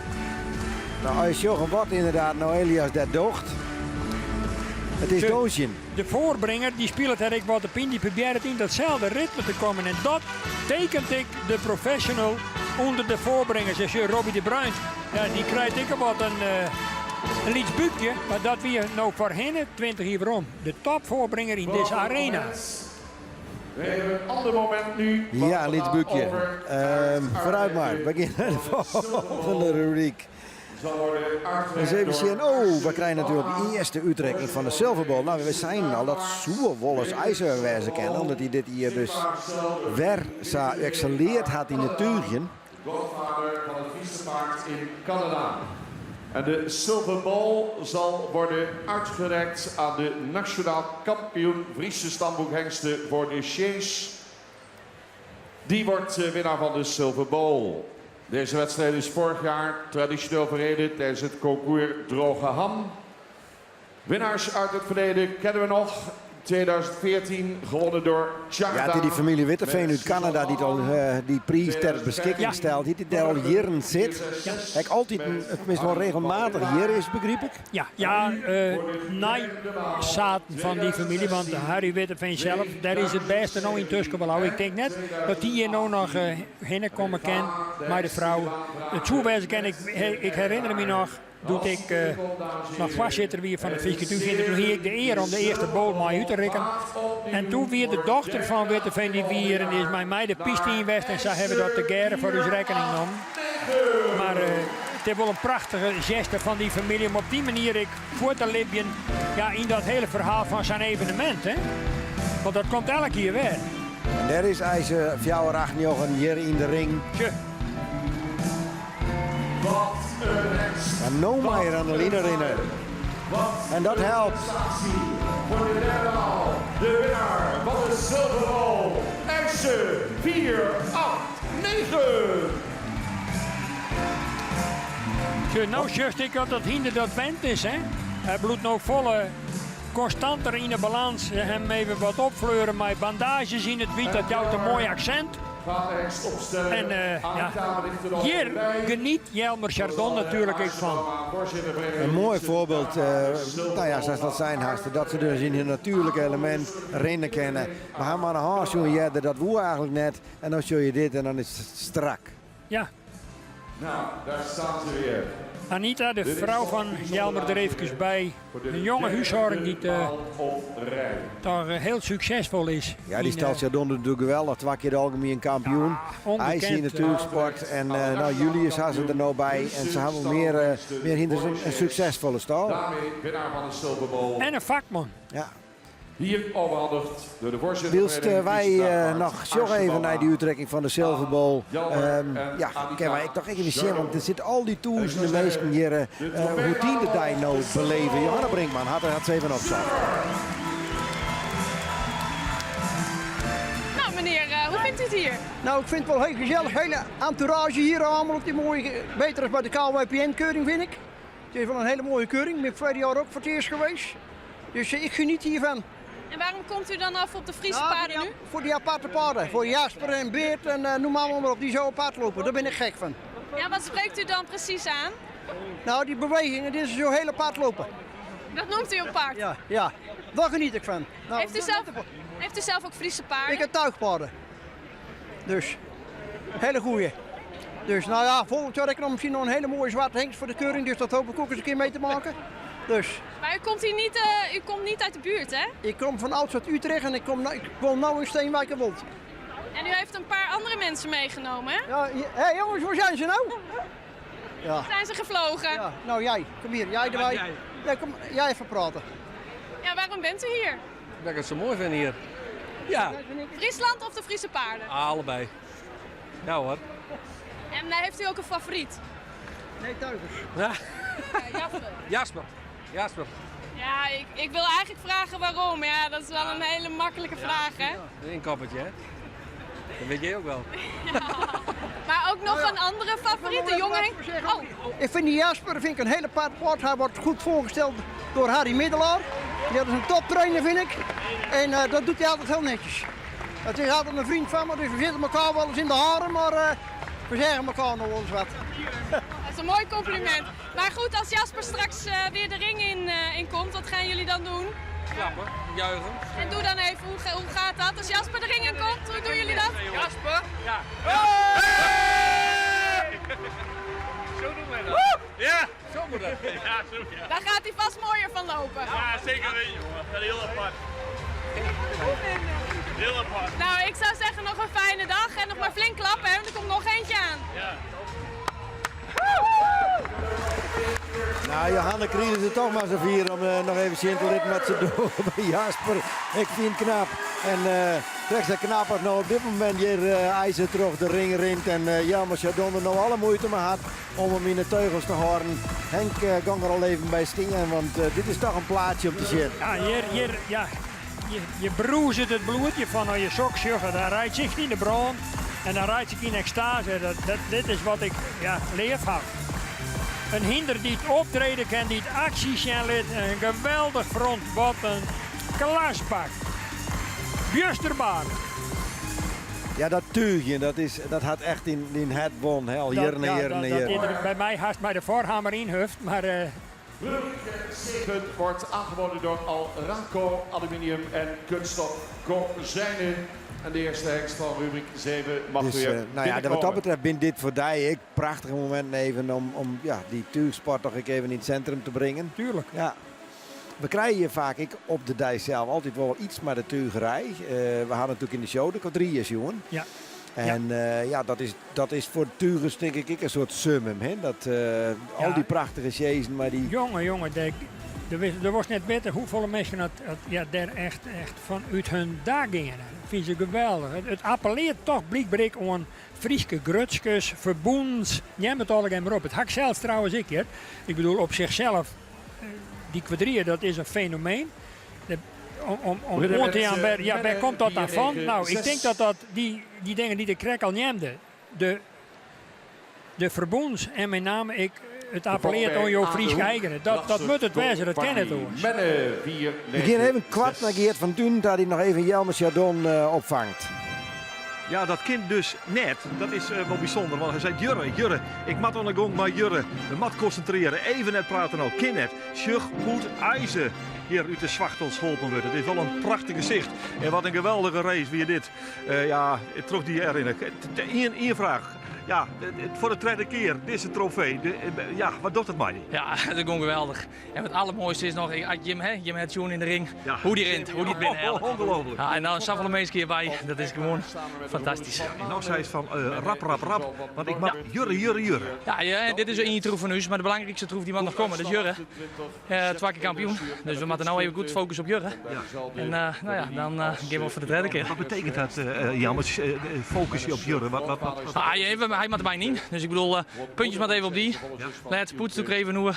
Nou, als Jochem wat inderdaad nou Elias dat docht. Het is doosje. De voorbringer die speelt het wat de pin, die probeert het in datzelfde ritme te komen. En dat tekent ik de professional onder de voorbringer. Zoals Robbie de Bruin. Ja, die krijgt ik wat een liets buikje. Maar dat weer nou voor hen 20 hier rond. De topvoorbringer in deze arena. We hebben een ander moment nu. Ja, een liets buikje. Vooruit maar. Begin de volgende rubriek. Dus even zien, we krijgen natuurlijk de eerste uitrekking van de Silverball. Nou, we zijn al dat Soerwollers ijzerwijze kennen, omdat hij dit hier dus weer zo excelleerd had in de tuurgen. Godvader van het fietsenpaard in Canada. En de Silverball zal worden uitgereikt aan de nationaal kampioen Friese stamboekhengsten voor de Chase. Die wordt winnaar van de Silverball. Deze wedstrijd is vorig jaar traditioneel verreden tijdens het concours Droge Ham. Winnaars uit het verleden kennen we nog. 2014 gewonnen door Chagda. Ja, die familie Witteveen uit Canada die al die prijs ter beschikking stelt, die al jaren zit. Ik altijd, tenminste wel regelmatig hier is, begreep ik. Ja, zaten van die familie, want Harry Witteveen zelf, daar is het beste nou in tussen. Ik denk net dat die hier nou nog heen komen kan, maar de vrouw. Het toewijzen ken ik herinner me nog. Doet ik nog voorzitter weer van het fiscatuur. Toen hier ik de eer om de eerste boot mij uit te rekken. En toen weer de dochter van Witteveen die weer en is mij de piste in West en zij hebben dat te geren voor uw rekening genomen. Maar het is wel een prachtige geste van die familie om op die manier ik voor te libben in dat hele verhaal van zijn evenement. Hè? Want dat komt elke keer weer. En daar is IJzer Fjouwerachtjochen hier in de ring. En no meer aan de lijn erin. En dat helpt. Voor de derde maal, de winnaar van de Silver Ball, IJzer 4-8-9. Nou, juist ik dat hinder dat wend is, hè. Hij bloedt nou volle constanter in de balans. Hem even wat opvleuren met bandages in het wiet, dat jouwt een mooi accent. En hier geniet Jelmer Chardon natuurlijk ik van. Een mooi voorbeeld, zoals dat zijn haast, dat ze dus in een natuurlijke element rennen kennen. Maar gaan maar naar huis doen, dat woe eigenlijk net. En dan show je dit en dan is het strak. Ja. Nou, daar staan ze weer. Anita, de vrouw van Jelmer, er even bij. Een jonge huishouding die toch heel succesvol is. Ja, die stelt Chardon natuurlijk geweldig. 2 keer de algemeen kampioen. Hij is hier natuurlijk sport. En Julius had ze er nou bij. En ze hebben meer hinders een succesvolle stal. Daarmee winnaar van de Silver Ball. En een vakman. Ja. Hier overhandigd door de voorzitter. Wilst wij nog zo even naar die uittrekking van de Silver Bowl. Kennen wij toch even zien, want er zitten al die duizenden mensen hier routine die nou beleven. Johanna Brinkman had ze even op zak. Nou meneer, hoe vindt u het hier? Nou, ik vind het wel heel gezellig. Hele entourage hier allemaal op die mooie, beter als bij de KWPN-keuring vind ik. Het is wel een hele mooie keuring. Ik ben vorig jaar ook voor het eerst geweest. Dus ik geniet hiervan. En waarom komt u dan af op de Friese paarden nu? Voor die aparte paarden. Voor Jasper en Beert en noem maar op, die zo apart lopen. Daar ben ik gek van. Ja, wat spreekt u dan precies aan? Nou, die bewegingen, die is zo heel apart lopen. Dat noemt u een paard? Ja. Daar geniet ik van. Nou, heeft u zelf ook Friese paarden? Ik heb tuigpaarden. Dus, hele goeie. Dus nou ja, volgend jaar heb ik nog misschien nog een hele mooie zwarte hengst voor de keuring. Dus dat hoop ik ook eens een keer mee te maken. Dus. Maar u komt hier niet, u komt niet uit de buurt, hè? Ik kom van ouds uit Utrecht en ik woon nu in Steenwijkerwold. En u heeft een paar andere mensen meegenomen, hè? Ja, hé jongens, waar zijn ze nou? Ja. Zijn ze gevlogen? Ja, nou jij, kom hier, jij erbij. Ja, kom jij even praten. Ja, waarom bent u hier? Dat ik het zo mooi vind hier. Ja. Friesland of de Friese paarden? Allebei. Ja hoor. En heeft u ook een favoriet? Nee, tuigers. Ja. Jasper. Jasper. Ja, ik wil eigenlijk vragen waarom. Ja, dat is wel een hele makkelijke vraag, hè? Een kappertje, hè? Dat weet jij ook wel. Ja. Maar ook nog een andere favoriet, de jonge Henk. Oh. Ik vind die Jasper een hele paard. Hij wordt goed voorgesteld door Harry Middelaar. Dat is een toptrainer, vind ik. En dat doet hij altijd heel netjes. Het is altijd een vriend van me, dus we zitten elkaar wel eens in de haren, maar we zeggen elkaar nog wel eens wat. Dat is een mooi compliment. Maar goed, als Jasper straks weer de ring in komt, wat gaan jullie dan doen? Klappen, juichen. En doe dan even, hoe gaat dat? Als Jasper de ring in komt, hoe doen jullie dat? Jasper? Ja. Zo doen wij dat. Ja, zo moet dat. Ja, zo, ja. Daar gaat hij vast mooier van lopen. Ja, zeker weten, jongen. Dat is heel apart. Heel apart. Nou, ik zou zeggen nog een fijne dag en nog maar flink klappen, hè, want er komt nog eentje aan. Ja. Nou, Johanna kreeg het toch maar zo vier om nog even zien te litten met ze doen bij Jasper. Ik vind het knap. En rechts de knap als nou op dit moment hier IJzer terug de ring rint. En Jelmer Chardon er nou alle moeite mee had om hem in de teugels te houden. Henk ging er al even bij stingen, want dit is toch een plaatje om te zien. Ja, je broezert het bloedje van je soksjuggen. Dan rijdt zich in de bron en dan rijdt zich in extase. Dit is wat ik leef had. Een hinder die het optreden kan, die het actie zijn lid. Een geweldig front. Wat een Klasbak. Bjusterbaar. Ja, dat tuigje, dat had echt in het won. Hè, al jaren en jaren en jaren. Bij mij haast bij de voorhamer inhuft, maar... Punt wordt aangeboden door Alraco Aluminium en Kunststof Kozijnen. En de eerste hengst van rubriek 7 mag Dus, weer wat dat betreft ben dit voor die ik prachtige moment even om die tuigsport toch even in het centrum te brengen. Tuurlijk. Ja. We krijgen hier vaak op de dij zelf altijd wel iets met de tuigerij. We hadden natuurlijk in de show de quadrilles, jongen. Ja. En dat is voor de tuigers denk ik een soort summum. Hè? Al die prachtige sjezen, maar die... Jongen, er was net weten hoeveel mensen daar echt vanuit hun dag gingen. Dat vind ik geweldig. Het appelleert toch blijkbaar aan Frieske grutskes, verboens, neem het allemaal maar op. Het hak zelfs trouwens ik hier. Ik bedoel op zichzelf, die quadrille dat is een fenomeen. Waar komt dat dan van? Nou, ik denk dat die dingen die de krek al neemde, de verboens en met name het appelleert aan jouw Frieske eigenen. Dat moet het wezen, dat ken het ons. We gaan even kwart naar Geert van Duin, dat hij nog even Jelmer Chardon opvangt. Ja, dat kind dus net. Dat is wel bijzonder. Want hij zei, Jurre, ik mat aan de gong, maar Jurre, we mat concentreren. Even net praten al. Kind net, schuch goed ijzer. Hier uit de Zwachtels geholpen wordt. Het is wel een prachtig gezicht. En wat een geweldige race wie dit. Ik trok die herinneren. Eén vraag. Ja, voor de tweede keer, deze trofee. Wat doet het mij? Ja, dat is gewoon geweldig. En het allermooiste is nog, Jim het Joen in de ring. Ja. Hoe die rent, hoe die het binnenhaalt. Ongelooflijk. Ja, en dan Saffel de keer bij. Dat is gewoon fantastisch. En nou zei ze van rap. Want ik mag Jurre. Ja, dit is een troef van u, maar de belangrijkste troef die mag nog komen. Dat is Jurre. Twakke kampioen. Dus we moeten nou even goed focussen op Jurre. En dan gaan we voor de derde keer. Wat betekent dat, Jan? Focus je op Jurre? Hij maakt erbij niet. Dus ik bedoel, puntjes maar even op die. Laat poets toe even hoe.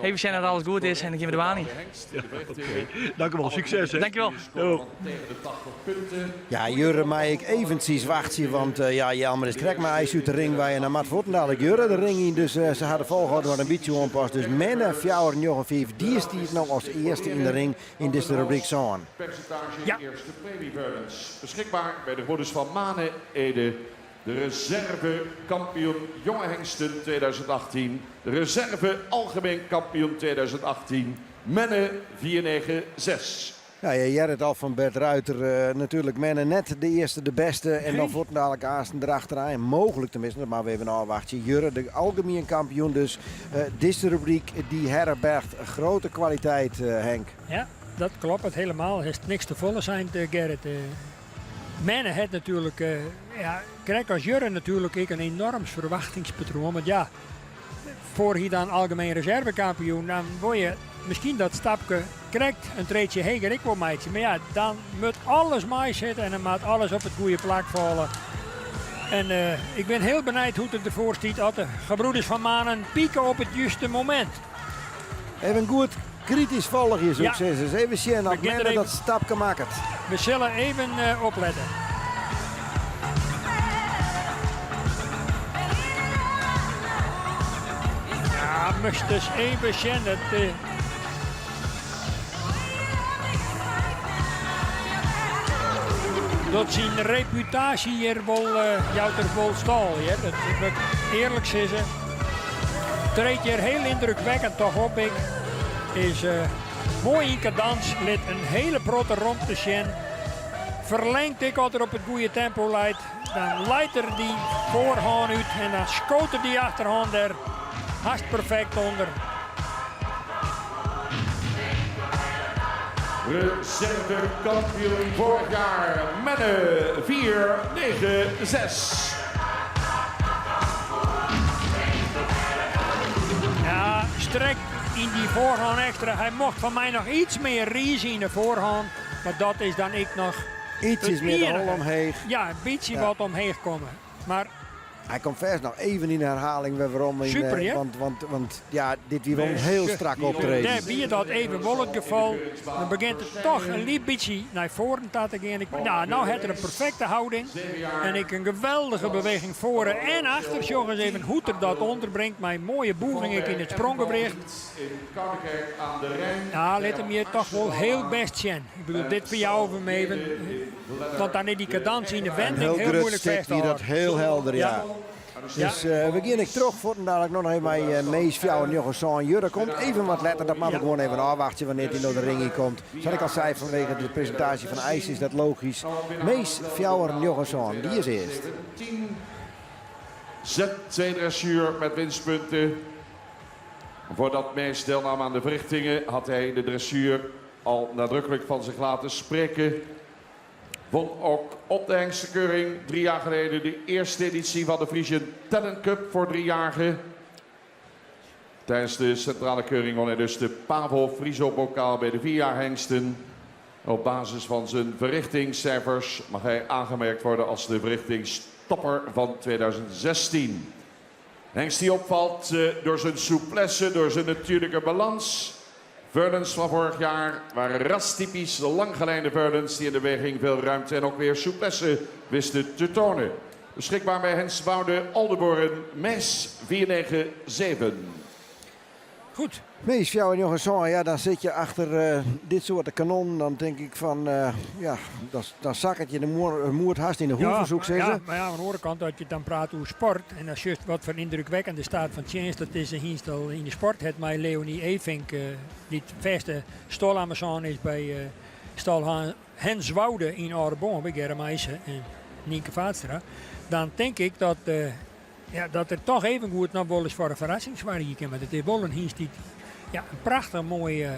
Even zien dat alles goed is en dan gaan we de baan in. Ja, dank u wel, succes hè. Dank je wel. Ja, Jurre, maar ik eventjes wachten, want Jelmer is krek, maar hij is uit de ring waar je naar Matt Voort Jurre de ring in, dus ze hadden volgehouden wat een beetje onpas. Dus Menne, 4 en 5, die is nog als eerste in de ring in deze rubriek zo'n. Ja. Eerste premiebeurens beschikbaar bij de broeders van Mane Ede. De reserve kampioen jonge hengsten 2018. De reserve algemeen kampioen 2018. Menne 496. Ja, je hebt het al van Bert Ruiter. Natuurlijk Menne net de eerste, de beste. En dan wordt dadelijk Aasten erachteraan. Mogelijk tenminste, maar we even afwachten. Jurre, de algemeen kampioen. Dus deze rubriek die herbergt grote kwaliteit, Henk. Ja, dat klopt het helemaal. Het is niks te volle zijn, Gerrit. Menne heeft natuurlijk, kijk als Jurre natuurlijk een enorm verwachtingspatroon. Want ja, voor je dan algemeen reservekampioen, dan word je misschien dat stapje krijgt een treetje heger, ik wil meidje. Maar ja, dan moet alles mee zitten en dan moet alles op het goede plak vallen. En ik ben heel benieuwd hoe het ervoor staat dat de gebroeders van Manen pieken op het juiste moment. Even goed kritisch volgen, zo zeggen ze. Even zien dat Menne dat stapje maakt. We zullen even opletten. Ja, moest dus even zien dat... dat zijn reputatie hier wel jouter vol stal. Dat moet eerlijk zeggen. Treedt hier heel indrukwekkend toch op ik. Is mooi in cadans, lid een hele protte rond te zien. Verlengt ik altijd op het goede tempo leidt. Dan leidt er die voorhand uit en dan schoot er die achterhand er haast perfect onder. Reserve kampioen vorig jaar, Menne 496. Ja, strekt in die voorhand extra. Hij mocht van mij nog iets meer riezen in de voorhand. Maar dat is dan ik nog... Ietsjes meer de hol omheen. Ja, een beetje wat omheen komen. Maar Hij komt vers nog even in herhaling waarom. Super, hè? Want ja, dit wie wel heel strak optreden. Daar wie dat even wel het geval. Dan begint het toch een lief beetje naar voren te gaan. Nou heeft er een perfecte houding. En ik een geweldige beweging voor en achter. Zorg eens even hoe er dat onderbrengt. Mijn mooie boeging in het spronggewricht. Ja, let hem hier toch wel heel best zien. Ik bedoel, dit voor jou over me even. Want dan is die cadans in de wending heel moeilijk vast te houden. Dat heel helder, ja. Dus we gaan terug voor en dadelijk nog even bij Mees, Fjouwer en Jochelsson. Jurre komt even wat letter, dat mag ik gewoon even afwachten wanneer hij door de ring hier komt. Zoals ik al zei, vanwege de presentatie van IJs is dat logisch. Mees, Fjouwer en Jochelsson, die is eerst. Z2 dressuur met winstpunten. Voordat Mees deelnam aan de verrichtingen had hij de dressuur al nadrukkelijk van zich laten spreken. Won ook op de hengstekeuring 3 jaar geleden de eerste editie van de Frisian Talent Cup voor 3-jarigen. Tijdens de centrale keuring won hij dus de Pavel Friso-bokaal bij de 4-jaar hengsten. Op basis van zijn verrichtingscijfers mag hij aangemerkt worden als de verrichtingstopper van 2016. Hengst die opvalt door zijn souplesse, door zijn natuurlijke balans. Verdens van vorig jaar waren rastypisch langgeleide verdens die in de beweging veel ruimte en ook weer souplesse wisten te tonen. Beschikbaar bij Henswoude Aldeboren, Mees 497. Goed. Mees, Fjouwer en Jochelsson, ja, dan zit je achter dit soort kanon. Dan denk ik van, ja, dan zakkert je de moerd haast in de hoevenzoek, zeggen ze. Ja, maar ja, aan de andere kant, dat je dan praat over sport. En als je wat voor indrukwekkende staat van Tjens, dat is in de sport. Het mij Leonie Evink, die het verste stolamazon is bij stal Henswoude in Aardeboom, bij Germeisen en Nienke Vaatstra. Dan denk ik dat, dat er toch even goed nog wel eens voor een verrassingswaarde kan. Maar het is wel een hingst die een prachtig mooie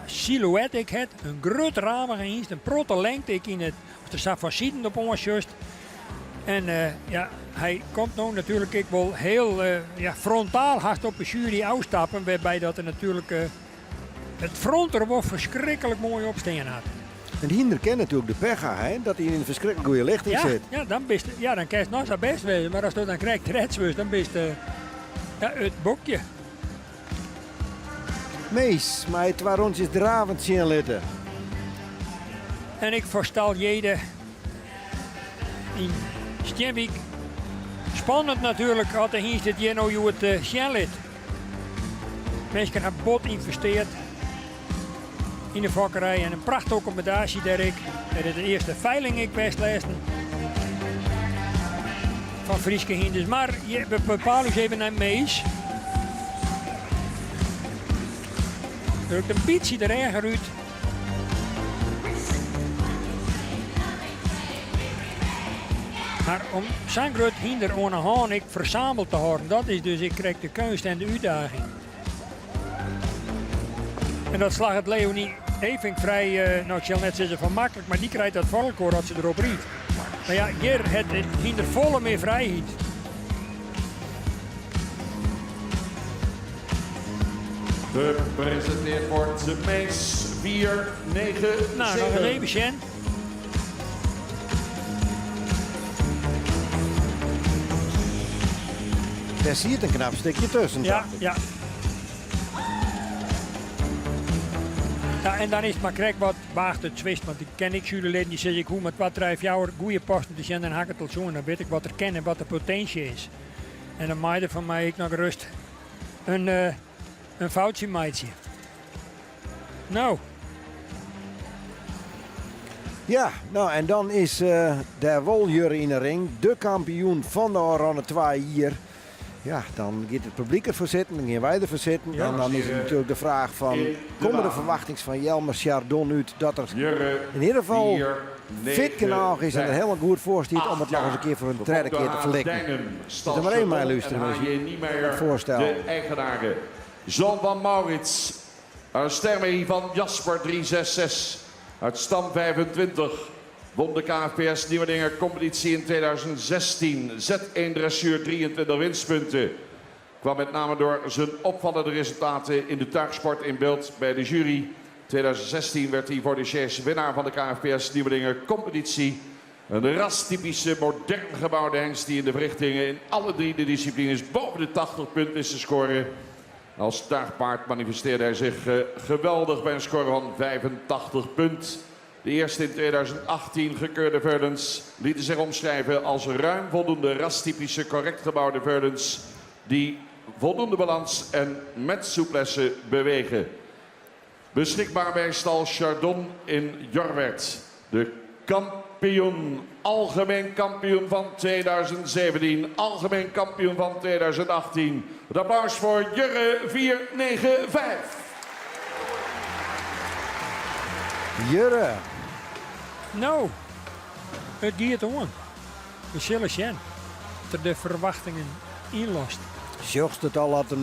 silhouet ik het. Een groot ramige hingst, een protte lengte ik in het. Of er staat van zitten op ons just. En hij komt nu natuurlijk ik wel heel frontaal haast op de jury uitstappen. Waarbij dat er natuurlijk het front er wel verschrikkelijk mooi op staan had. En Hinder kent natuurlijk de pech, hè, dat hij in een verschrikkelijk goede lichting zit. Ja, dan kan je nog zo best wezen. Maar als je dan krijgt reds, dan ben je het boekje. Mees, maar het waren rondjes dravend zien litten. En ik voorstel jede in Steenwijk. Spannend natuurlijk, had de hier zit nou hoe het zien lit. Mensen hebben bot investeerd in de fokkerij en een prachtige accommodatie daar ik. Dat is de eerste veiling ik best lezen van Frieske hinders. Maar we bepalen eens even naar Mees. Drukt een beetje de regen uit. Maar om zo'n groot hinder aan een haan ik verzameld te houden, dat is dus ik krijg de kunst en de uitdaging. En dat slag het Leonie Evink vrij, nou ik zal net zeggen van makkelijk, maar die krijgt dat volkoor als ze erop riet. Maar ja, hier het hinder volle meer vrijheid. Gepresenteerd wordt de Mees 497. Nou, nog eens even, Sjen. Daar zie je een knap stukje tussen. Ja. Ja, en dan is het maar krijg wat waagt het zwist, want ik ken jullie leden die zeggen ik hoe met wat drijf jou goede posten te zijn, dan hak het al zo en dan weet ik wat er ken en wat de potentie is. En dan maak je van mij ik nog rust een foutje maatje. Nou. Ja, nou en dan is de Woljurre in de ring, de kampioen van de Oranje 2 hier. Ja, dan gaat het publiek ervoor zitten, dan gaan wij ervoor zitten. Ja, en dan is het natuurlijk de vraag van, komen de verwachtingen van Jelmer Chardon uit dat er in ieder geval fit genoeg is en er helemaal goed voor staat om het nog eens een keer voor een derde keer te verlikken. Dat is maar één mij luisteren, voorstel. De eigenaren, John van Maurits, een stermee van Jasper 366 uit stam 25. Won de KFPS Nieuwedinger competitie in 2016. Z1 dressuur 23 winstpunten. Kwam met name door zijn opvallende resultaten in de tuigsport in beeld bij de jury. 2016 werd hij voor de chase winnaar van de KFPS Nieuwedinger competitie. Een rastypische, modern gebouwde hengst die in de verrichtingen in alle 3 de disciplines boven de 80 punten is te scoren. Als tuigpaard manifesteerde hij zich geweldig bij een score van 85 punten. De eerste in 2018 gekeurde Verdens lieten zich omschrijven als ruim voldoende rastypische, correct gebouwde Verdens die voldoende balans en met souplesse bewegen. Beschikbaar bij stal Chardon in Jorwert. De kampioen, algemeen kampioen van 2017, algemeen kampioen van 2018. Het applaus voor Jurre 495. Jurre. Nou, het gaat on. We zullen zien dat de verwachtingen inlost. Zocht het al als er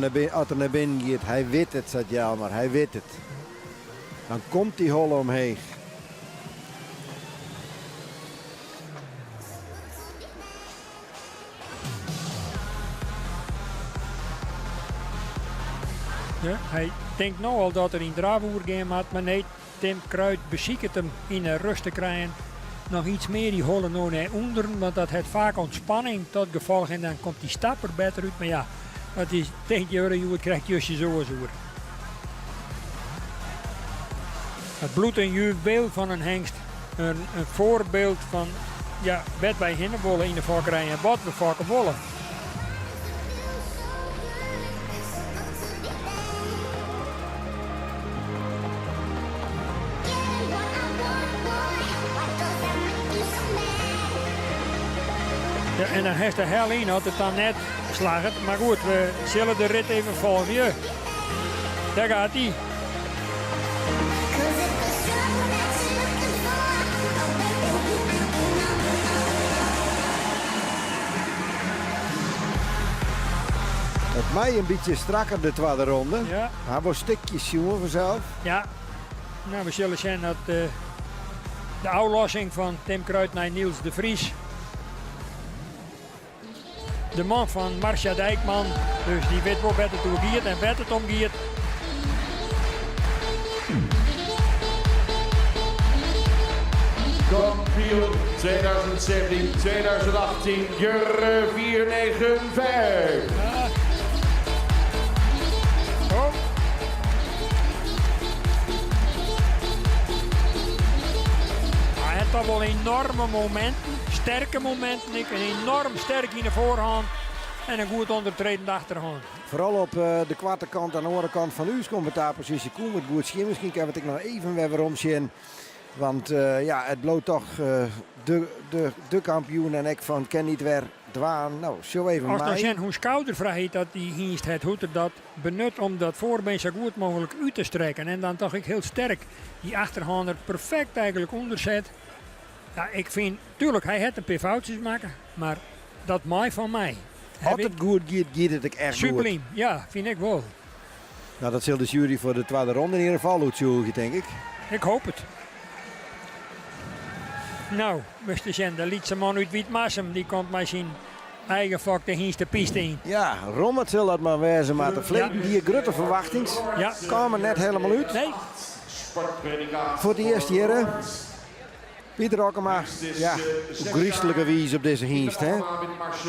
naar binnen gaat. Hij weet het, zegt Jelmer. Hij weet het. Dan komt die hol omheen. Ja, hij denkt nou al dat er een draafvoer game had, maar nee, Tim Kruid beziekt hem in een rust te krijgen. Nog iets meer die hollen nou naar onderen, want dat heeft vaak ontspanning tot gevolg en dan komt die stap er beter uit. Maar ja, dat is tegen Jurre, het krijgt je zo. Het bloed en juweel van een hengst. Een voorbeeld van ja, wat wij hinnen willen in de vakkerij en wat we vakken willen. Ja, en dan heeft de hel in, had het dan net geslagen. Maar goed, we zullen de rit even volgen. Ja. Daar gaat hij. Het mij een beetje strakker de tweede ronde. Ja. Hij was stukjes jongen vanzelf. Ja, nou we zullen zien dat de aflossing van Tim Kruid naar Niels de Vries. De man van Marcia Dijkman, dus die weet wel wat het omgeert en wat het omgeert. Kampioen 2017-2018, Jurre 495. Oh. Hij heeft toch wel enorme momenten, sterke momenten. Een enorm sterk in de voorhand en een goed ondertredend achterhand. Vooral op de kwarte kant aan de andere kant van uw commentaarpositie komt het goed zien. Misschien kan ik nog even weer waarom zien. Want ja, het bloot toch de kampioen en ik van ken niet weer dwaan. Nou, zo even als mij. nou zien hoe schoudervrijheid dat die hiest het, hoe dat benut om dat voorbeen zo goed mogelijk uit te strekken. En dan toch ik heel sterk die achterhand er perfect eigenlijk onder zet. Ja, ik vind, tuurlijk, hij had een paar foutjes maken, maar dat mij van mij. Als het goed gaat het ook echt subliem, goed. ja, vind ik wel. Nou, dat zal de jury voor de tweede ronde in ieder geval uitzoeken, denk ik. Ik hoop het. Nou, Mr. Jen, de lietse man uit Wietmassum, die komt mij zijn eigen vak de hienste piste in. Ja, Rommert zal dat maar wezen, maar de verleden die grote verwachtings kwamen net helemaal uit. Nee. Voor de eerste jaren. Pieter Okkema, ja, griezelijke wies op deze hienst, hè?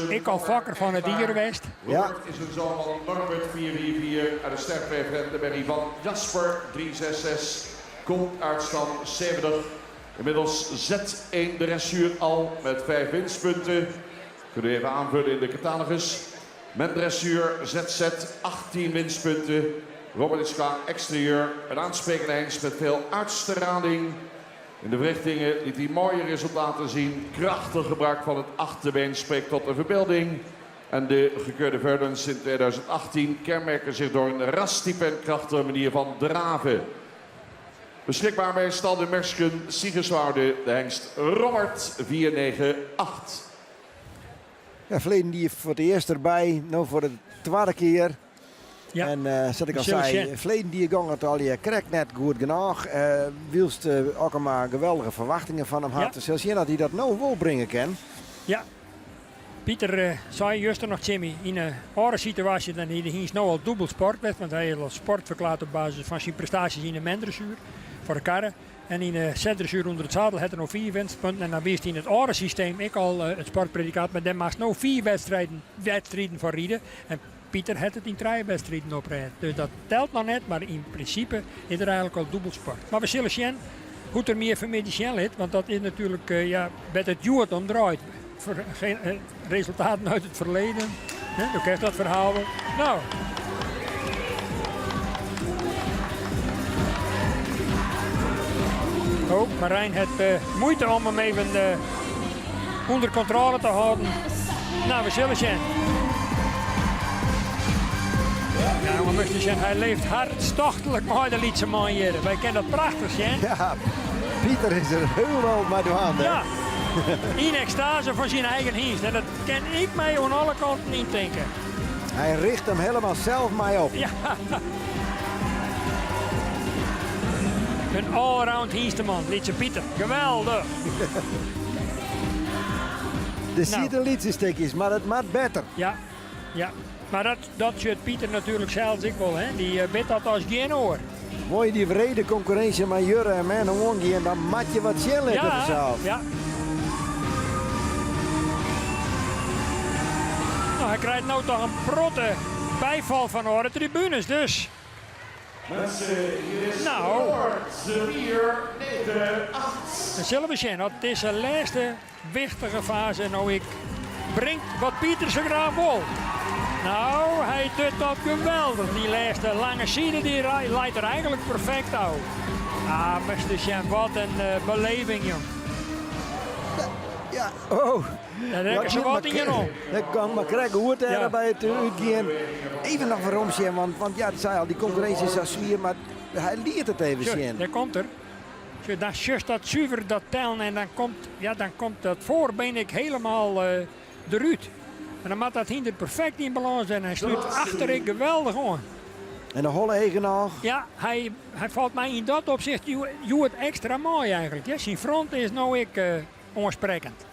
Ik al vakker van het dierenwest. Ja. Is een zoon van Norbert 444 uit de sterkweefrentenberry van Jasper 366. Komt uit stand 70. Inmiddels Z1 dressuur al met 5 winstpunten. Kunnen we even aanvullen in de catalogus. Men dressuur ZZ 18 winstpunten. Robert is qua exterieur. Een aansprekende hengst met veel uitstraling. In de verrichtingen liet hij mooie resultaten zien. Krachtig gebruik van het achterbeen spreekt tot de verbeelding. En de gekeurde Verdens in 2018 kenmerken zich door een rastype en krachtige manier van draven. Beschikbaar bij stal de Mersken Siegerswoude, de hengst Robert 498. Ja, verleden die voor het eerst erbij, nou voor de tweede keer. Ja. En zoals ik al zei, verleden die gang het al, je krijgt net goed genoeg. Wilst ook maar geweldige verwachtingen van hem had. Dus zien dat hij dat nou wel brengen kan. Ja. Pieter zei juist nog, Jimmy, in een andere situatie dan hij is nou al dubbel sport werd, want hij heeft al sport verklaard op basis van zijn prestaties in de mendressuur voor de karren. En in de centruur onder het zadel had er nog 4 winstpunten. En dan wist in het oude systeem ik al het sportpredicaat. Maar daar mag nog 4 wedstrijden voor rijden. En Pieter had het in 3 wedstrijden oprijden. Dus dat telt nog net, maar in principe is er eigenlijk al dubbelsport. Maar we zullen zien hoe er meer van medicijn ligt. Want dat is natuurlijk met het Juwet omdraaid. Geen resultaten uit het verleden. Dan krijg je dat verhaal wel. Nou. Oh, Marijn heeft moeite om hem even onder controle te houden. Nou, we zullen zien. Ja, we moeten zien, hij leeft hartstochtelijk maar de lietse man hier. Wij kennen dat prachtig zien. Ja, Pieter is er heel wel mee de hand. Ja, in extase van zijn eigen dienst. En dat kan ik mij aan alle kanten niet denken. Hij richt hem helemaal zelf mee op. Ja. Een allround diensteman, lietse Pieter. Geweldig. De ziet er lietsestikjes, maar het maakt beter. Ja, ja. Maar dat zit Pieter natuurlijk zelfs ik wel. Hè. Die weet dat als geen oor. Mooi die vrede concurrentie met Jurre en mijn omgaan, dan mat je wat zien lekker vanzelf. Ja. Nou, hij krijgt nou toch een protte bijval van de tribunes dus. Nou, dan zullen we zien. Dat is de laatste wichtige fase. Nou, ik brengt wat Pieter zo graag wil. Nou, hij doet dat geweldig. Die laatste lange zijde die leidt er eigenlijk perfect uit. Ah, Mr. Jean, wat een beleving, jong. Ja, oh. Daar rekken ze wat in je om. Dat kan maar krijgen hoe het er bij het uitgaan. Even nog waarom zien, want ja, het zei al, die concurrentie is zo zwier, maar hij leert het even zien. Daar komt er. Dan just dat zuiver dat tellen en dan komt dat voorbeen ik helemaal eruit. En dan moet dat hinder perfect in balans en hij sluit achter ik geweldig aan. En de holle hegen nog. Ja, hij valt mij in dat opzicht het extra mooi eigenlijk. Ja, zijn front is nou ik onsprekend.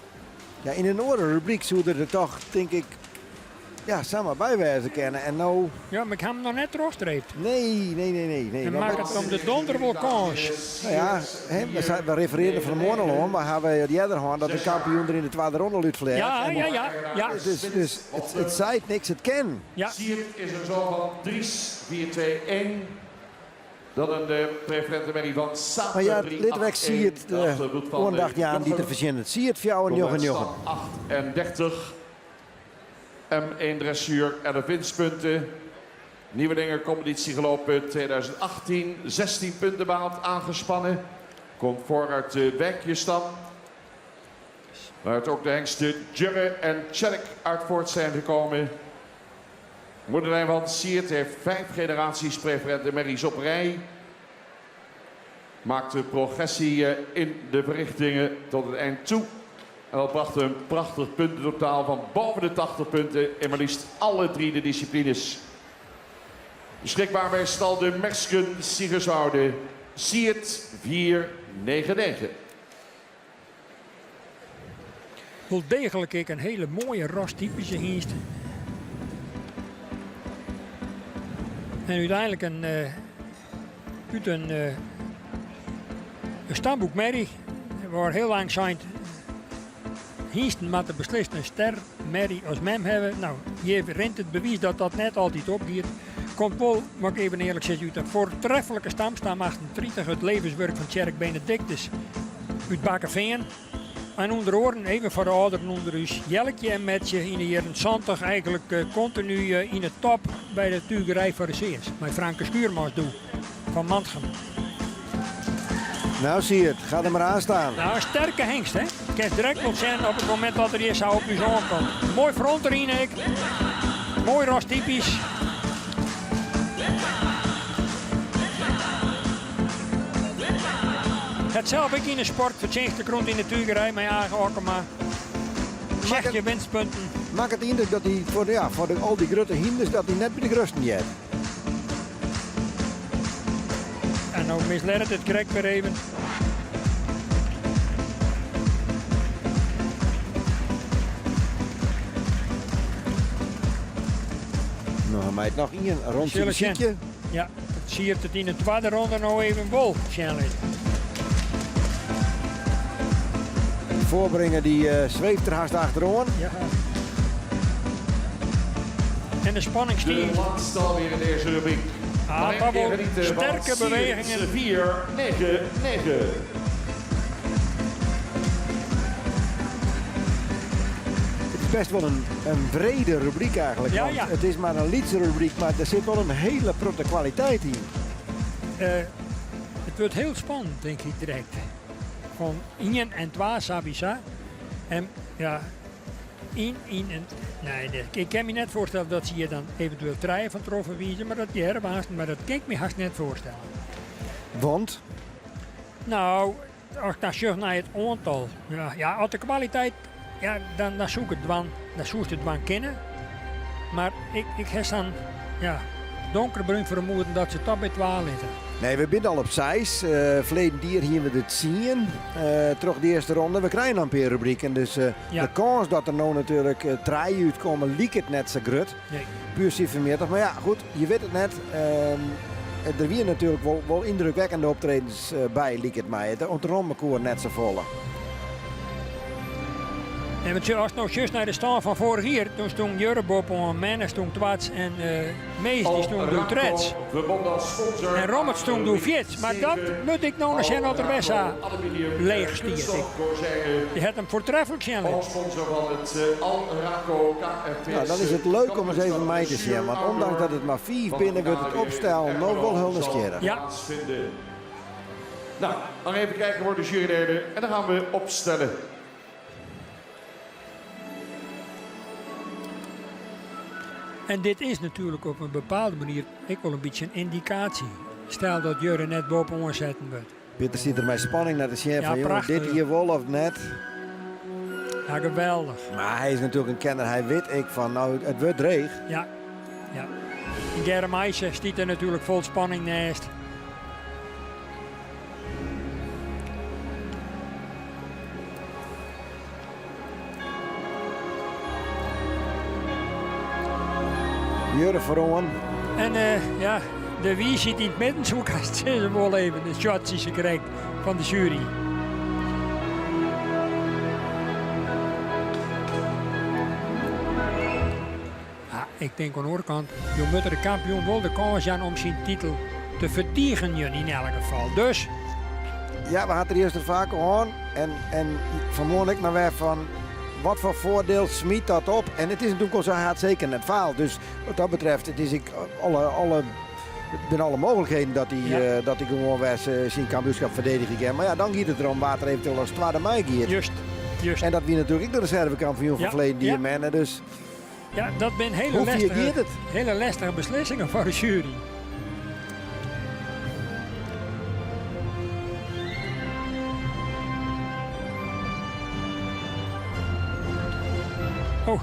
Ja, in een andere rubriek zouden er toch, denk ik, ja, samen bijwijzen kennen. En nou... Ja, maar ik heb hem nog net terugstreept. Nee. En maak het om de donderwolkans. Nou ja, we refereerden van de morgen al, maar hebben we die andere hand dat de kampioen er in de tweede ronde uitvleert. Ja. Dus het zei niks, het ken. Ja. Siert is een zo van Dries, 4-2-1. Dan een preferente mening van Sater. Maar ja, Lidweg zie het ondacht jaren die te verzinnen. Zie het voor jou en Joggen. 38. M1 dressuur en de winstpunten. Nieuwelingen competitie gelopen 2018. 16 punten behaald, aangespannen. Komt voor uit de Wijkjestam. Waaruit ook de hengsten Jurre en Tjellik uit voort zijn gekomen. Moederlijn van Siert heeft 5 generaties preferente merries op rij. Maakte progressie in de verrichtingen tot het eind toe. En dat bracht een prachtig puntentotaal van boven de 80 punten in maar liefst alle 3 de disciplines. Beschikbaar bij stal de Mersken Siegerswoude. Siert 499. Wel degelijk een hele mooie rastypische hingst. En uiteindelijk uit een stamboek merrie, waar heel lang zijn hingsten moeten beslissen een ster merrie als mem hebben. Nou, je rent het bewijs dat dat net altijd opgaat. Komt wel, mag ik even eerlijk zeggen, uit een voortreffelijke stam 38, het levenswerk van Tjerk Benedictus uit Bakkerveen. En onder oren, even voor de ouderen onder u, Jelkje en Metje in de jaren 70 eigenlijk continu in het top bij de tuigerij voor de Zeers. Met Franke Schuurmans doe, van Mantgem. Nou zie je het, ga er maar aan staan. Nou, een sterke hengst, hè. Ik kan direct nog zijn op het moment dat er eerst op je zoon komt. Mooi front erin, ik. Mooi rastypisch. Het zelf ik in de sport, verzinkt de grond in de tuigerij, maar ja, ook maar. Zeg je winstpunten. Maak het indruk dat hij voor al die grote hinders dat hij net bij de grusten jet. En nou misleidt het correct weer even. Nou, maar het nog een rondje muziekje. Ja, zie je het in de tweede ronde nou even vol, waarschijnlijk. voorbrengen die zweeft er haast achterom. Ja. En de spanning De stijgt. laatste alweer in deze rubriek. Ah, dat wel sterke bewegingen. 4, 9, 9. Het is best wel een brede rubriek eigenlijk. Ja, want ja. Het is maar een liedse rubriek, maar er zit wel een hele grote kwaliteit in. Het wordt heel spannend, denk ik direct. Van 1 en 2 Sabisa. En ja, 1 en... Nee, ik kan me net voorstellen dat ze hier dan eventueel 3 van troffen wiezen, maar dat die herbaast, maar dat kan ik me haast net voorstellen. Want? Nou, als ik dan zoek naar het aantal, ja, als de kwaliteit, ja, dan zoek ik het dwan, dan zoek het dwan kennen. Maar ik heb dan, ja, donkerbruin vermoeden dat ze toch bij 12 zitten. Nee, we zijn al op 6. Verleden dier hier we het zien. Terug de eerste ronde. We krijgen dan een paar rubrieken. Dus de kans dat er nou natuurlijk 3 uitkomen, liek het net zo groot. Nee. Puur cifermeertig. Maar ja, goed, je weet het net. Er weer natuurlijk wel indrukwekkende optredens bij, liek het mij. De ontrommekoer net zo volle. En als nou juist naar de stand van vorig jaar, toen stond Jurrebop en Menne stond Twats en Mees die stond door Trets. En Rommert stond door Fiets. Maar dat moet ik nou nog zijn dat er Wessa leeg stiert. Je hebt hem voortreffelijk zijn. Sponsor van het Alraco KFPS. Nou, dan is het leuk om eens even mee te zien. Want ondanks dat het maar 5 binnen wordt het opstel nog wel heel nieuwsgierig. Ja. Nou, dan even kijken voor de juryleden en dan gaan we opstellen. En dit is natuurlijk op een bepaalde manier ik wel een beetje een indicatie. Stel dat Jurre net boven ons zetten wordt. Peter ziet er met spanning naar de chef Ja, van jongen, prachtig. dit hier wel of net. Ja, geweldig. Maar hij is natuurlijk een kenner. Hij weet ik van, nou, het wordt dreig. Ja, ja. En Gerrit Meijsen stiet er natuurlijk vol spanning naast. Jurre Veroen. En ja, de wie zit in het midden, zo kan ze wel even de shots die ze krijgt van de jury. Ja, ik denk aan de andere kant, je moet de kampioen wel de kans aan om zijn titel te verdedigen in elk geval. Dus... Ja, we hadden er eerst vaak gehoord. En vanmorgen ik maar weer van... Wat voor voordeel smiet dat op? En het is natuurlijk al zo hard zeker net faal. Dus wat dat betreft, het is alle mogelijkheden dat hij dat hij gewoon weer zijn kampioenschap verdedigen kan. Maar ja, dan gaat het erom waar het eventueel als 2e mei gaat. Juist. En dat wie natuurlijk de reservekampioen van verleden die mannen. Dus ja, dat zijn hoe reageert het? hele lastige beslissingen voor de jury. Oh.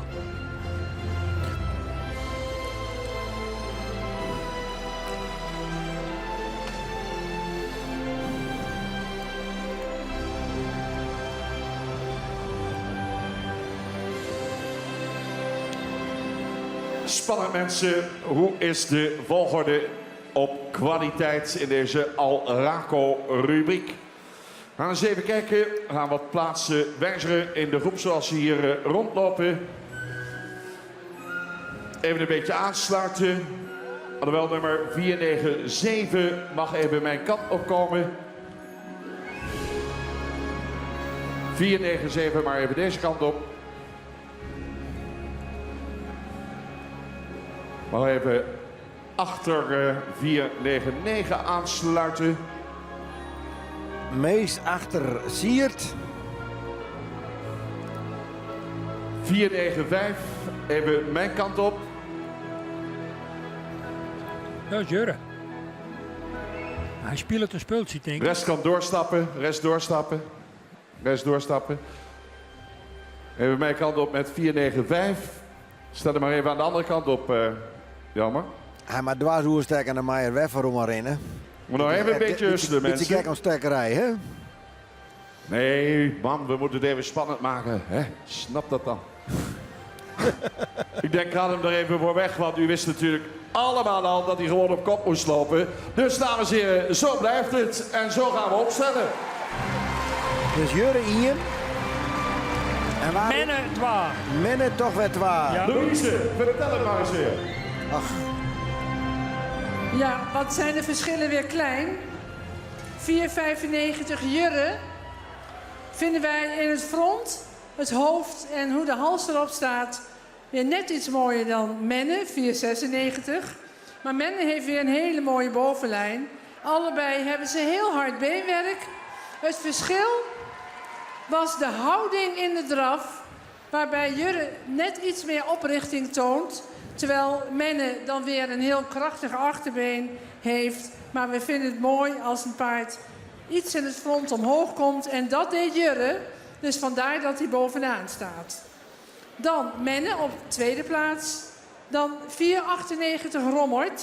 Spannend mensen, hoe is de volgorde op kwaliteit in deze Alraco rubriek? We gaan eens even kijken, we gaan wat plaatsen wijzigen in de groep zoals ze hier rondlopen. Even een beetje aansluiten. Alhoewel nummer 497 mag even mijn kant opkomen. 497 maar even deze kant op. Mag even achter 499 aansluiten. Mees achter Siert. 495, even mijn kant op. Dat is Jurre. Hij speelt een speeltje, denk ik. Rest kan doorstappen, rest doorstappen. Rest doorstappen. Even mijn kant op met 495. Stel er maar even aan de andere kant op, jammer. Hij maar dwarshoerstekken naar Meijer weg voor om rennen. Maar nou even een beetje rusten, mensen. Beetje gek aan stekkerij, hè? Nee, man, we moeten het even spannend maken. Hè? Snap dat dan? Ik denk, ga hem er even voor weg, want u wist natuurlijk allemaal al dat hij gewoon op kop moest lopen. Dus dames en heren, zo blijft het. En zo gaan we opstellen. Dus Jurre Ian. Menne 2. Menne toch weer 2. Ja. Louise, vertel het maar eens weer. Ach. Ja, wat zijn de verschillen weer klein. 4,95 Jurre vinden wij in het front, het hoofd en hoe de hals erop staat weer net iets mooier dan Menne, 4,96. Maar Menne heeft weer een hele mooie bovenlijn. Allebei hebben ze heel hard beenwerk. Het verschil was de houding in de draf, waarbij Jurre net iets meer oprichting toont. Terwijl Menne dan weer een heel krachtig achterbeen heeft. Maar we vinden het mooi als een paard iets in het front omhoog komt. En dat deed Jurre. Dus vandaar dat hij bovenaan staat. Dan Menne op tweede plaats. Dan 4,98 Rommert.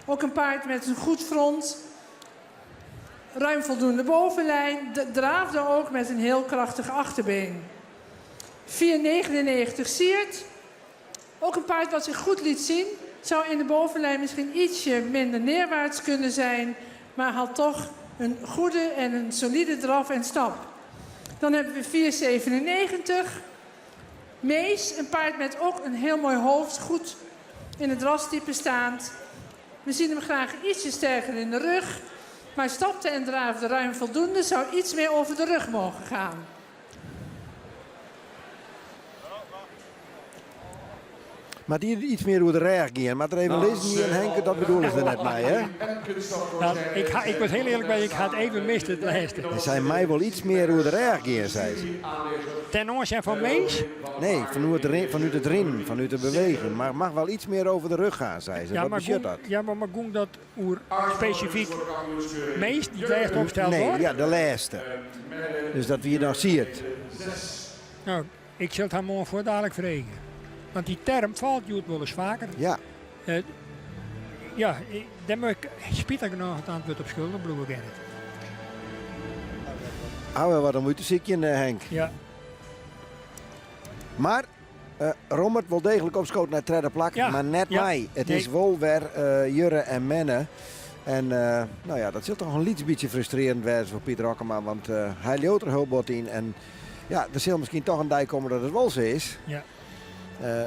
Ook een paard met een goed front. Ruim voldoende bovenlijn. Draafde ook met een heel krachtig achterbeen. 4,99 Siert. Ook een paard wat zich goed liet zien. Zou in de bovenlijn misschien ietsje minder neerwaarts kunnen zijn. Maar had toch een goede en een solide draf en stap. Dan hebben we 4,97. Mees, een paard met ook een heel mooi hoofd. Goed in het rastype staand. We zien hem graag ietsje sterker in de rug. Maar stapte en draafde ruim voldoende. Zou iets meer over de rug mogen gaan. Maar die iets meer hoe de reg gaan. Maar er even lezen niet en Henke, dat bedoelen ze net mij, hè? Nou, ik was heel eerlijk bij, ik had even mist het lijsten. Ze zei mij wel iets meer hoe de reg gaan, zei ze. Ten oorzake van Mees? Nee, vanuit het rennen, vanuit de beweging. Maar mag wel iets meer over de rug gaan, zei ze. Ja, Wat maar betekent dat? Ja, maar Goen dat oer specifiek Mees die lijst opstelt Nee, wordt? ja, de laatste. Dus dat wie je dan ziet. Nou, ik zal het hem morgen voor dadelijk vregen. Want die term valt je wel eens vaker. Ja. Ja, daar moet ik spietig nog het antwoord op schulden, bloemen Gerrit. Hou wat een moeite ziekje, Henk. Ja. Maar Rommert wel degelijk opschoot naar het derde plak, Ja, maar net ja, mij. Het nee. is wel weer Jurre en Menne. En nou ja, dat zult toch een beetje frustrerend zijn voor Pieter Akkema, want hij loopt er heel bot in. En ja, er zal misschien toch een dijk komen dat het wel zo is. Ja.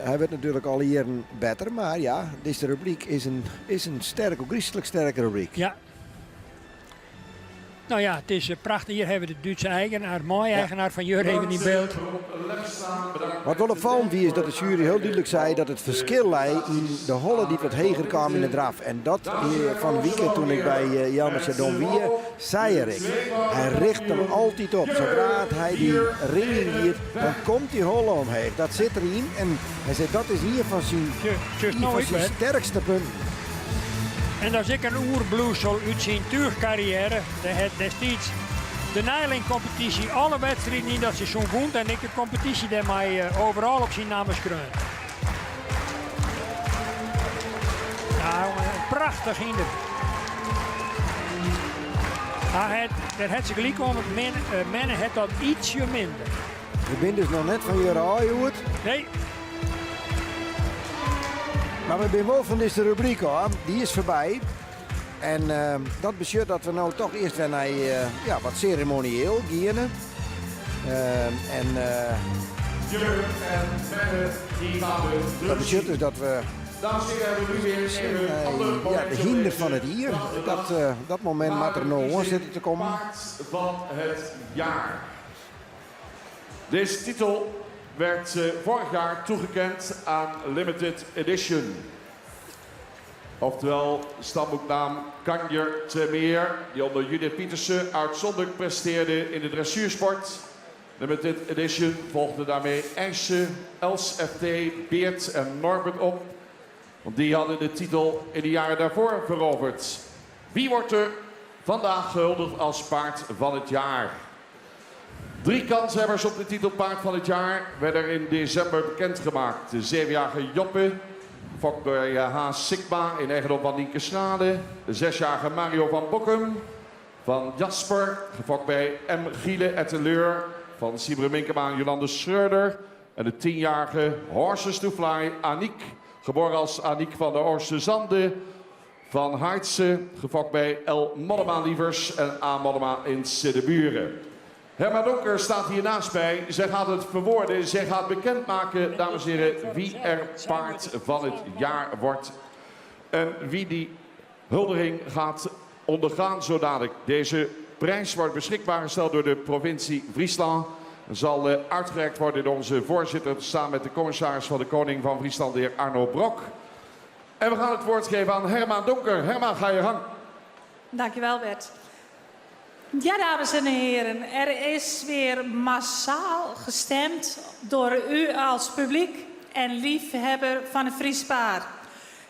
Hij werd natuurlijk al hier beter, maar ja, deze rubriek is een sterke, ook christelijk sterke rubriek. Ja. Nou ja, het is prachtig. Hier hebben we de Duitse eigenaar, mooi eigenaar van Jurre even in beeld. Wat wel opvallend wie is dat de jury heel duidelijk zei dat het verschil lei in de holle die wat heger kwam in de draf. En dat van weekend toen ik bij Jan Macedon wie, zei er ik. Hij richt hem altijd op. Zodra hij die ring hier, dan komt die holle omheen. Dat zit erin en hij zei dat is hier van zijn sterkste punt. En als ik een oerbloesel uit zijn tuurcarrière, de het destijds de Nijling-competitie, alle wedstrijden in dat seizoen vond en ik de competitie daar mij overal op zijn namen schreun. Nou, een prachtig hinder. Daar had ze gelijk om, Menne had dat ietsje minder. Je bent dus nog net van Jurre Aaihoed. Nee. Maar we zijn wel van deze rubriek hoor, die is voorbij. En dat betekent dat we nou toch eerst weer naar wat ceremonieel gaan. Dat betekent dus dat we de hinder van het hier, dat moment moet er nou aan zitten te komen. Van het jaar. Deze titel werd vorig jaar toegekend aan Limited Edition. Oftewel stamboeknaam Kanjer te Meer, die onder Judith Pietersen uitzonderlijk presteerde in de dressuursport. Limited Edition volgde daarmee Eijsje, Els FT, Beert en Norbert op. Want die hadden de titel in de jaren daarvoor veroverd. Wie wordt er vandaag gehuldigd als paard van het jaar? 3 kanshebbers op de titel paard van het jaar werden in december bekendgemaakt. De 7-jarige Joppe, gefokt door H. Sigma in eigendom van Nienke Snade. De 6-jarige Mario van Bokkum van Jasper, gefokt bij M. Giele Etteleur van Sibre Minkema en Jolande Schreuder. En de 10-jarige Horses to Fly Aniek, geboren als Aniek van der Oosterse Zande van Hartse, gefokt bij L. Mollema Lievers en A. Mollema in Siddeburen. Herma Donker staat hier naast mij. Zij gaat het verwoorden. Zij gaat bekendmaken, dames en heren, wie er paard van het jaar wordt. En wie die huldiging gaat ondergaan zo dadelijk. Deze prijs wordt beschikbaar gesteld door de provincie Friesland. Zal uitgereikt worden door onze voorzitter samen met de commissaris van de Koning van Friesland, de heer Arno Brok. En we gaan het woord geven aan Herma Donker. Herma, ga je gang. Dankjewel, Bert. Ja, dames en heren, er is weer massaal gestemd door u als publiek en liefhebber van het Fries paard.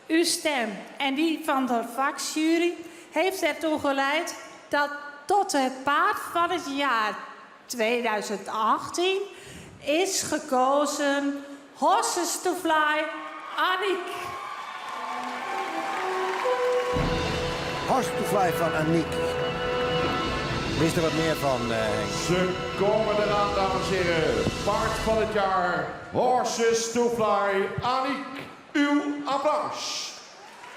Uw stem en die van de vakjury heeft ertoe geleid dat tot het paard van het jaar 2018 is gekozen Horses to Fly Aniek. Horses to Fly van Aniek. Wist er wat meer van, Henk? Ze komen eraan, dames en heren. Paard van het jaar, Horses to Fly Aniek. Uw applaus.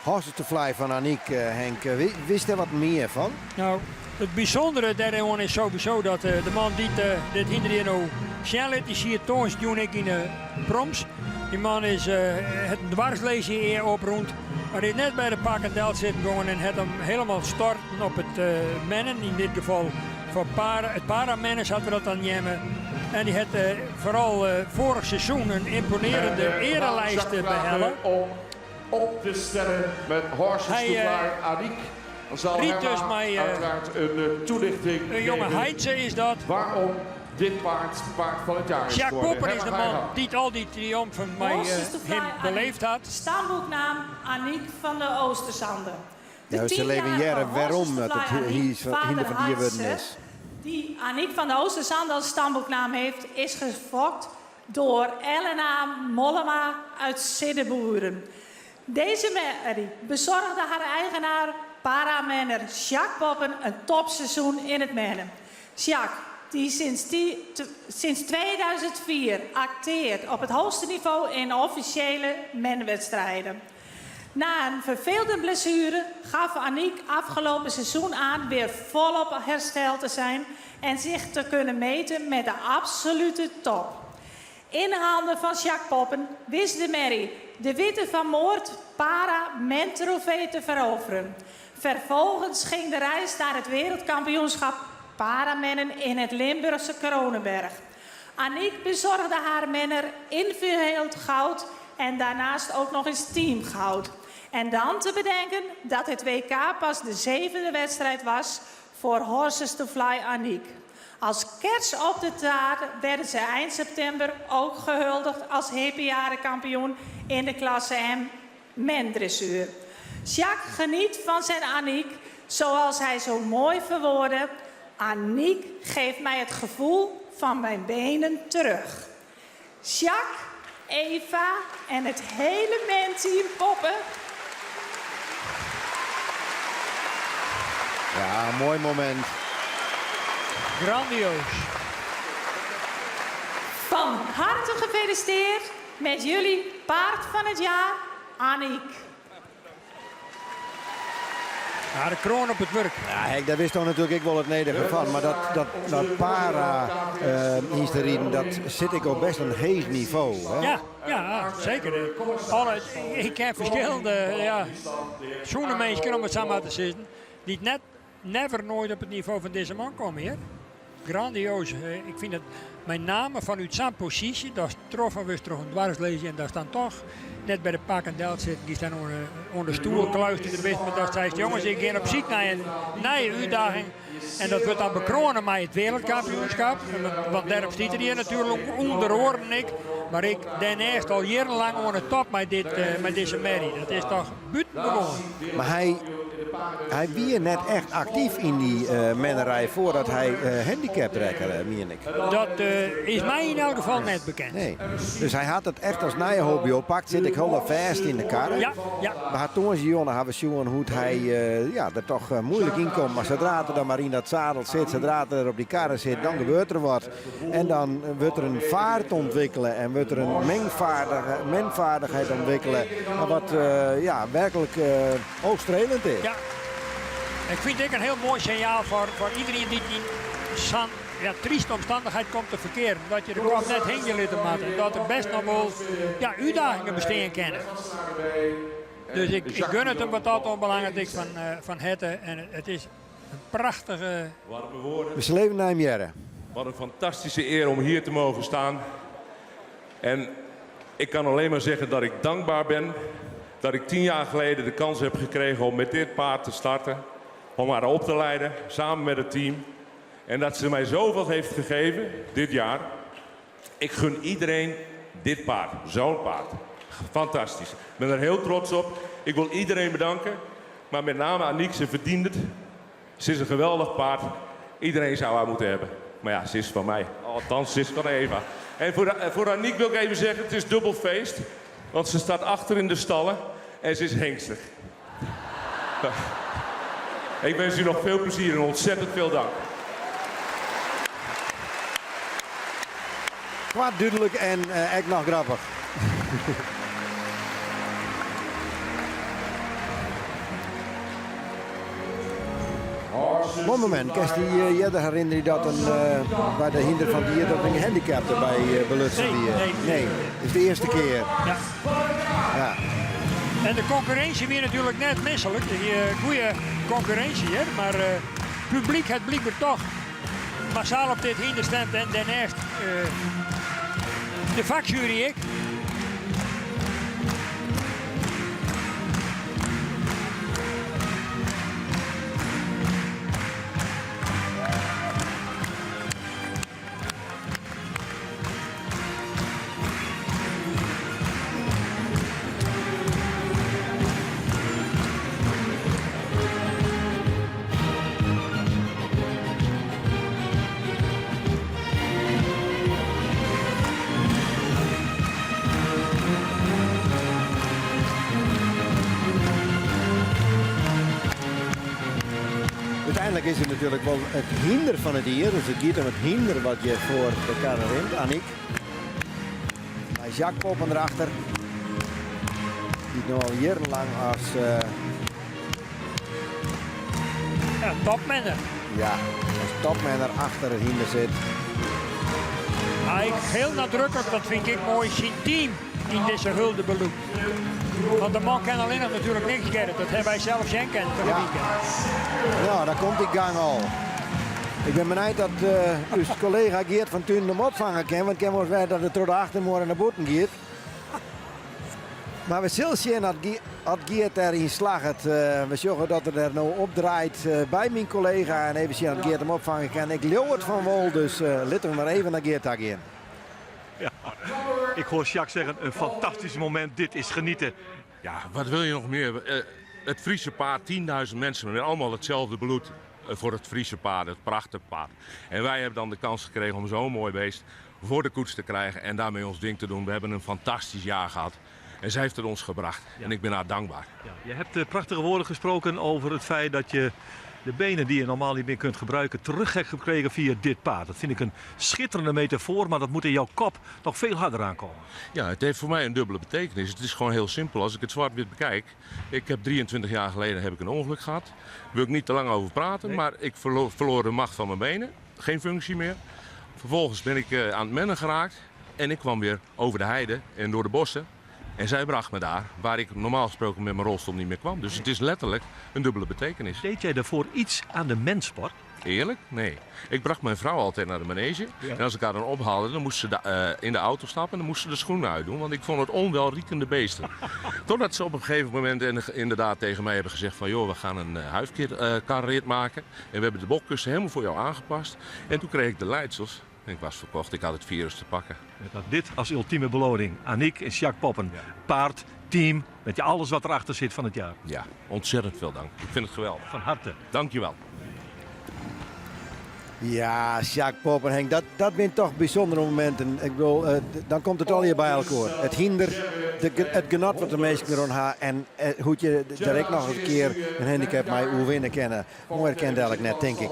Horses to Fly van Aniek, Henk. Wist er wat meer van? Nou, het bijzondere daarin is sowieso dat de man die dit hinderlijk nou snel is, die zie je toons doen ik in de proms. Die man is het dwarslezen eer oprond. Maar hij net bij de Pakendel zitten gewoon en het hem helemaal storten op het mennen. In dit geval voor het paramennen hadden we dat aan nemen. En die had vooral vorig seizoen een imponerende erelijst behellen. Om op te stellen met Horses to Fly Aniek. Dan zal dus mij, uiteraard een toelichting een jonge geven Heidse is dat. Waarom dit paard van het jaar is Jacques geworden. Popper is de man die al die triomfen mij beleefd had. Stamboeknaam Aniek van de Oosterzanden. Ja, ze leven jaren waarom het hier van die worden is. Die Aniek van de Oosterzanden als stamboeknaam heeft, is gefokt door Elena Mollema uit Siddeburen. Deze merrie bezorgde haar eigenaar, paramenner Jacques Poppen, een topseizoen in het mennen. Jacques, die sinds 2004 acteert op het hoogste niveau in officiële menwedstrijden. Na een vervelende blessure gaf Aniek afgelopen seizoen aan weer volop hersteld te zijn en zich te kunnen meten met de absolute top. In handen van Jacques Poppen wist de merrie de Witte van Moord para-men-trofee te veroveren. Vervolgens ging de reis naar het wereldkampioenschap paramennen in het Limburgse Kronenberg. Aniek bezorgde haar menner individueel goud en daarnaast ook nog eens teamgoud. En dan te bedenken dat het WK pas de 7e wedstrijd was voor Horses to Fly Aniek. Als kers op de taart werden ze eind september ook gehuldigd als hepenjarenkampioen in de klasse M mendressuur. Jacques geniet van zijn Aniek, zoals hij zo mooi verwoordde. Aniek geeft mij het gevoel van mijn benen terug. Jacques, Eva en het hele menteam Poppen. Ja, een mooi moment. Grandioos. Van harte gefeliciteerd met jullie paard van het jaar, Aniek. Ja, de kroon op het werk. Ja, Henk, daar wist toch natuurlijk ik wel het nederige van. Maar dat para-hysterie, dat zit ik op best een heeg niveau. Hè? Ja, zeker. Ik heb verschillende schoenenmensen om het samen te zitten. Die never nooit op het niveau van deze man komen hier. Grandioos. Ik vind het met name vanuit zijn positie, dat troffen we toch een dwarslezen en daar staan toch net bij de Pakendel zitten, die staan onder de stoel kluisteren de maar dat zei jongens, ik ga op zoek naar een uitdaging en dat wordt dan bekronen met het wereldkampioenschap, want daarop zit er hier natuurlijk onder oren ik, maar ik den eerst al jarenlang onder de top met deze merrie. Dat is toch buitengewoon. Maar hij wie net echt actief in die mennerij voordat hij handicapt raakte, meen ik. Dat is mij in elk geval net bekend. Nee. Dus hij had het echt als hobby oppakt. Zit ik heel vast in de kar. Ja. We hadden toen Jonne hebben zien hoe hij er toch moeilijk in komt. Maar zodra hij dan maar in dat zadel zit, zodra hij er op die karren zit, dan gebeurt er wat. En dan wordt er een vaart ontwikkelen en wordt er een mengvaardigheid ontwikkelen. Wat werkelijk oogstrelend is. Ja. Ik vind dit een heel mooi signaal voor iedereen die zijn ja, trieste omstandigheid komt te verkeren. Dat je de kop net heen gelaten had. En dat er best nog wel uitdagingen bestaan kennen. Dus ik gun het hem wat dat onbelangrijk van Hette. En het is een prachtige... Warme woorden. We leven naar Nijmegen. Wat een fantastische eer om hier te mogen staan. En ik kan alleen maar zeggen dat ik dankbaar ben dat ik 10 jaar geleden de kans heb gekregen om met dit paard te starten. Om haar op te leiden, samen met het team. En dat ze mij zoveel heeft gegeven, dit jaar. Ik gun iedereen dit paard, zo'n paard. Fantastisch. Ik ben er heel trots op. Ik wil iedereen bedanken. Maar met name Aniek, ze verdient het. Ze is een geweldig paard. Iedereen zou haar moeten hebben. Maar ja, ze is van mij. Althans, ze is van Eva. En voor Aniek wil ik even zeggen, het is dubbel feest. Want ze staat achter in de stallen en ze is hengstig. Ik wens u nog veel plezier en ontzettend veel dank. Kwaad duidelijk en echt nog grappig. Op een moment, kan je je herinneren dat bij de hinder van dier dat een gehandicapte bij belutsen die? Nee, dat is de eerste keer. Ja. Ja. En de concurrentie weer natuurlijk net misselijk. Goede concurrentie, hè? Maar het publiek het blijkbaar toch massaal op dit hinder stemt. En daarnaast de vakjury, ik. Uiteindelijk is het natuurlijk wel het hinder van het dier. Dus het gaat om het hinder wat je voor de karren wint, Aniek. Hij is Jacques Poppen erachter. Die nu al jarenlang als... Ja, topmanner. Ja, als topmanner achter het hinder zit. Hij heel nadrukkelijk, dat vind ik mooi, zijn team in deze hulde beloept. Want de man kan alleen nog natuurlijk niks kennen. Dat hebben wij zelf zijn kent van het weekend. Ja, daar komt die gang al. Ik ben benieuwd dat uw collega Geert van Thun hem opvangen kan. Want ik kan wel weten dat het door de achtermorgen naar boven gaat. Maar we zullen zien dat Geert erin slaagt. We zorgen dat er nou opdraait bij mijn collega. En even zien dat Geert hem opvangen kan. Ik leeuw het van wol, dus laten we maar even naar Geert gaan. Ja, ik hoor Jacques zeggen, een fantastisch moment, dit is genieten. Ja, wat wil je nog meer? Het Friese paard, 10.000 mensen met allemaal hetzelfde bloed voor het Friese paard, het prachtige paard. En wij hebben dan de kans gekregen om zo'n mooi beest voor de koets te krijgen en daarmee ons ding te doen. We hebben een fantastisch jaar gehad. En zij heeft het ons gebracht. Ja. En ik ben haar dankbaar. Ja, je hebt prachtige woorden gesproken over het feit dat je de benen die je normaal niet meer kunt gebruiken terug hebt gekregen via dit paard. Dat vind ik een schitterende metafoor, maar dat moet in jouw kop nog veel harder aankomen. Ja, het heeft voor mij een dubbele betekenis. Het is gewoon heel simpel. Als ik het zwart-wit bekijk. Ik heb 23 jaar geleden heb ik een ongeluk gehad. Daar wil ik niet te lang over praten, maar ik verloor de macht van mijn benen. Geen functie meer. Vervolgens ben ik aan het mennen geraakt. En ik kwam weer over de heide en door de bossen. En zij bracht me daar, waar ik normaal gesproken met mijn rolstoel niet meer kwam. Dus het is letterlijk een dubbele betekenis. Deed jij daarvoor iets aan de menssport? Eerlijk? Nee. Ik bracht mijn vrouw altijd naar de manege. Ja. En als ik haar dan ophaalde, dan moest ze in de auto stappen en dan moest ze de schoenen uitdoen. Want ik vond het onwelriekende beesten. Totdat ze op een gegeven moment inderdaad tegen mij hebben gezegd van... joh, we gaan een huifkarrit maken. En we hebben de bokkussen helemaal voor jou aangepast. En toen kreeg ik de leidsels. Ik was verkocht, ik had het virus te pakken. Met dit als ultieme beloning. Aniek en Jacques Poppen. Ja. Paard, team, met alles wat erachter zit van het jaar. Ja, ontzettend veel dank. Ik vind het geweldig. Van harte. Dankjewel. Ja, Jacques Poppen, Henk, dat zijn toch bijzondere momenten. Ik bedoel, dan komt het al hier bij elkaar. Het hinder, het genot wat de meesten erom hebben en hoe je direct nog een keer een handicap mij hoe winnen kennen. Mooi herkend eigenlijk net, denk ik.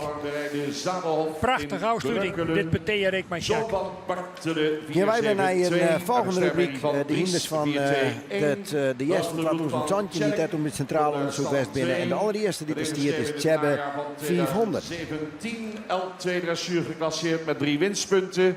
Prachtig afsluiting. Dit betekent ik mijn Jacques. Ja, wij zijn naar een volgende rubriek. De hinders van de eerste van 2020 die toen met Centraal Onderzoek West binnen. En de allereerste die er stiert is Tjebbe 500. 17 LP tweede dressuur geclasseerd met 3 winstpunten.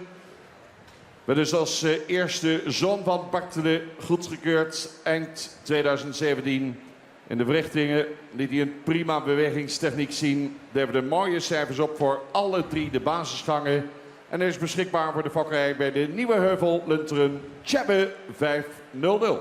We dus als eerste zoon van Bartelen goedgekeurd eind 2017. In de verrichtingen liet hij een prima bewegingstechniek zien. Daar hebben we de mooie cijfers op voor alle 3 de basisgangen. En hij is beschikbaar voor de fokkerij bij de Nieuwe Heuvel Lunteren Tjebbe 500.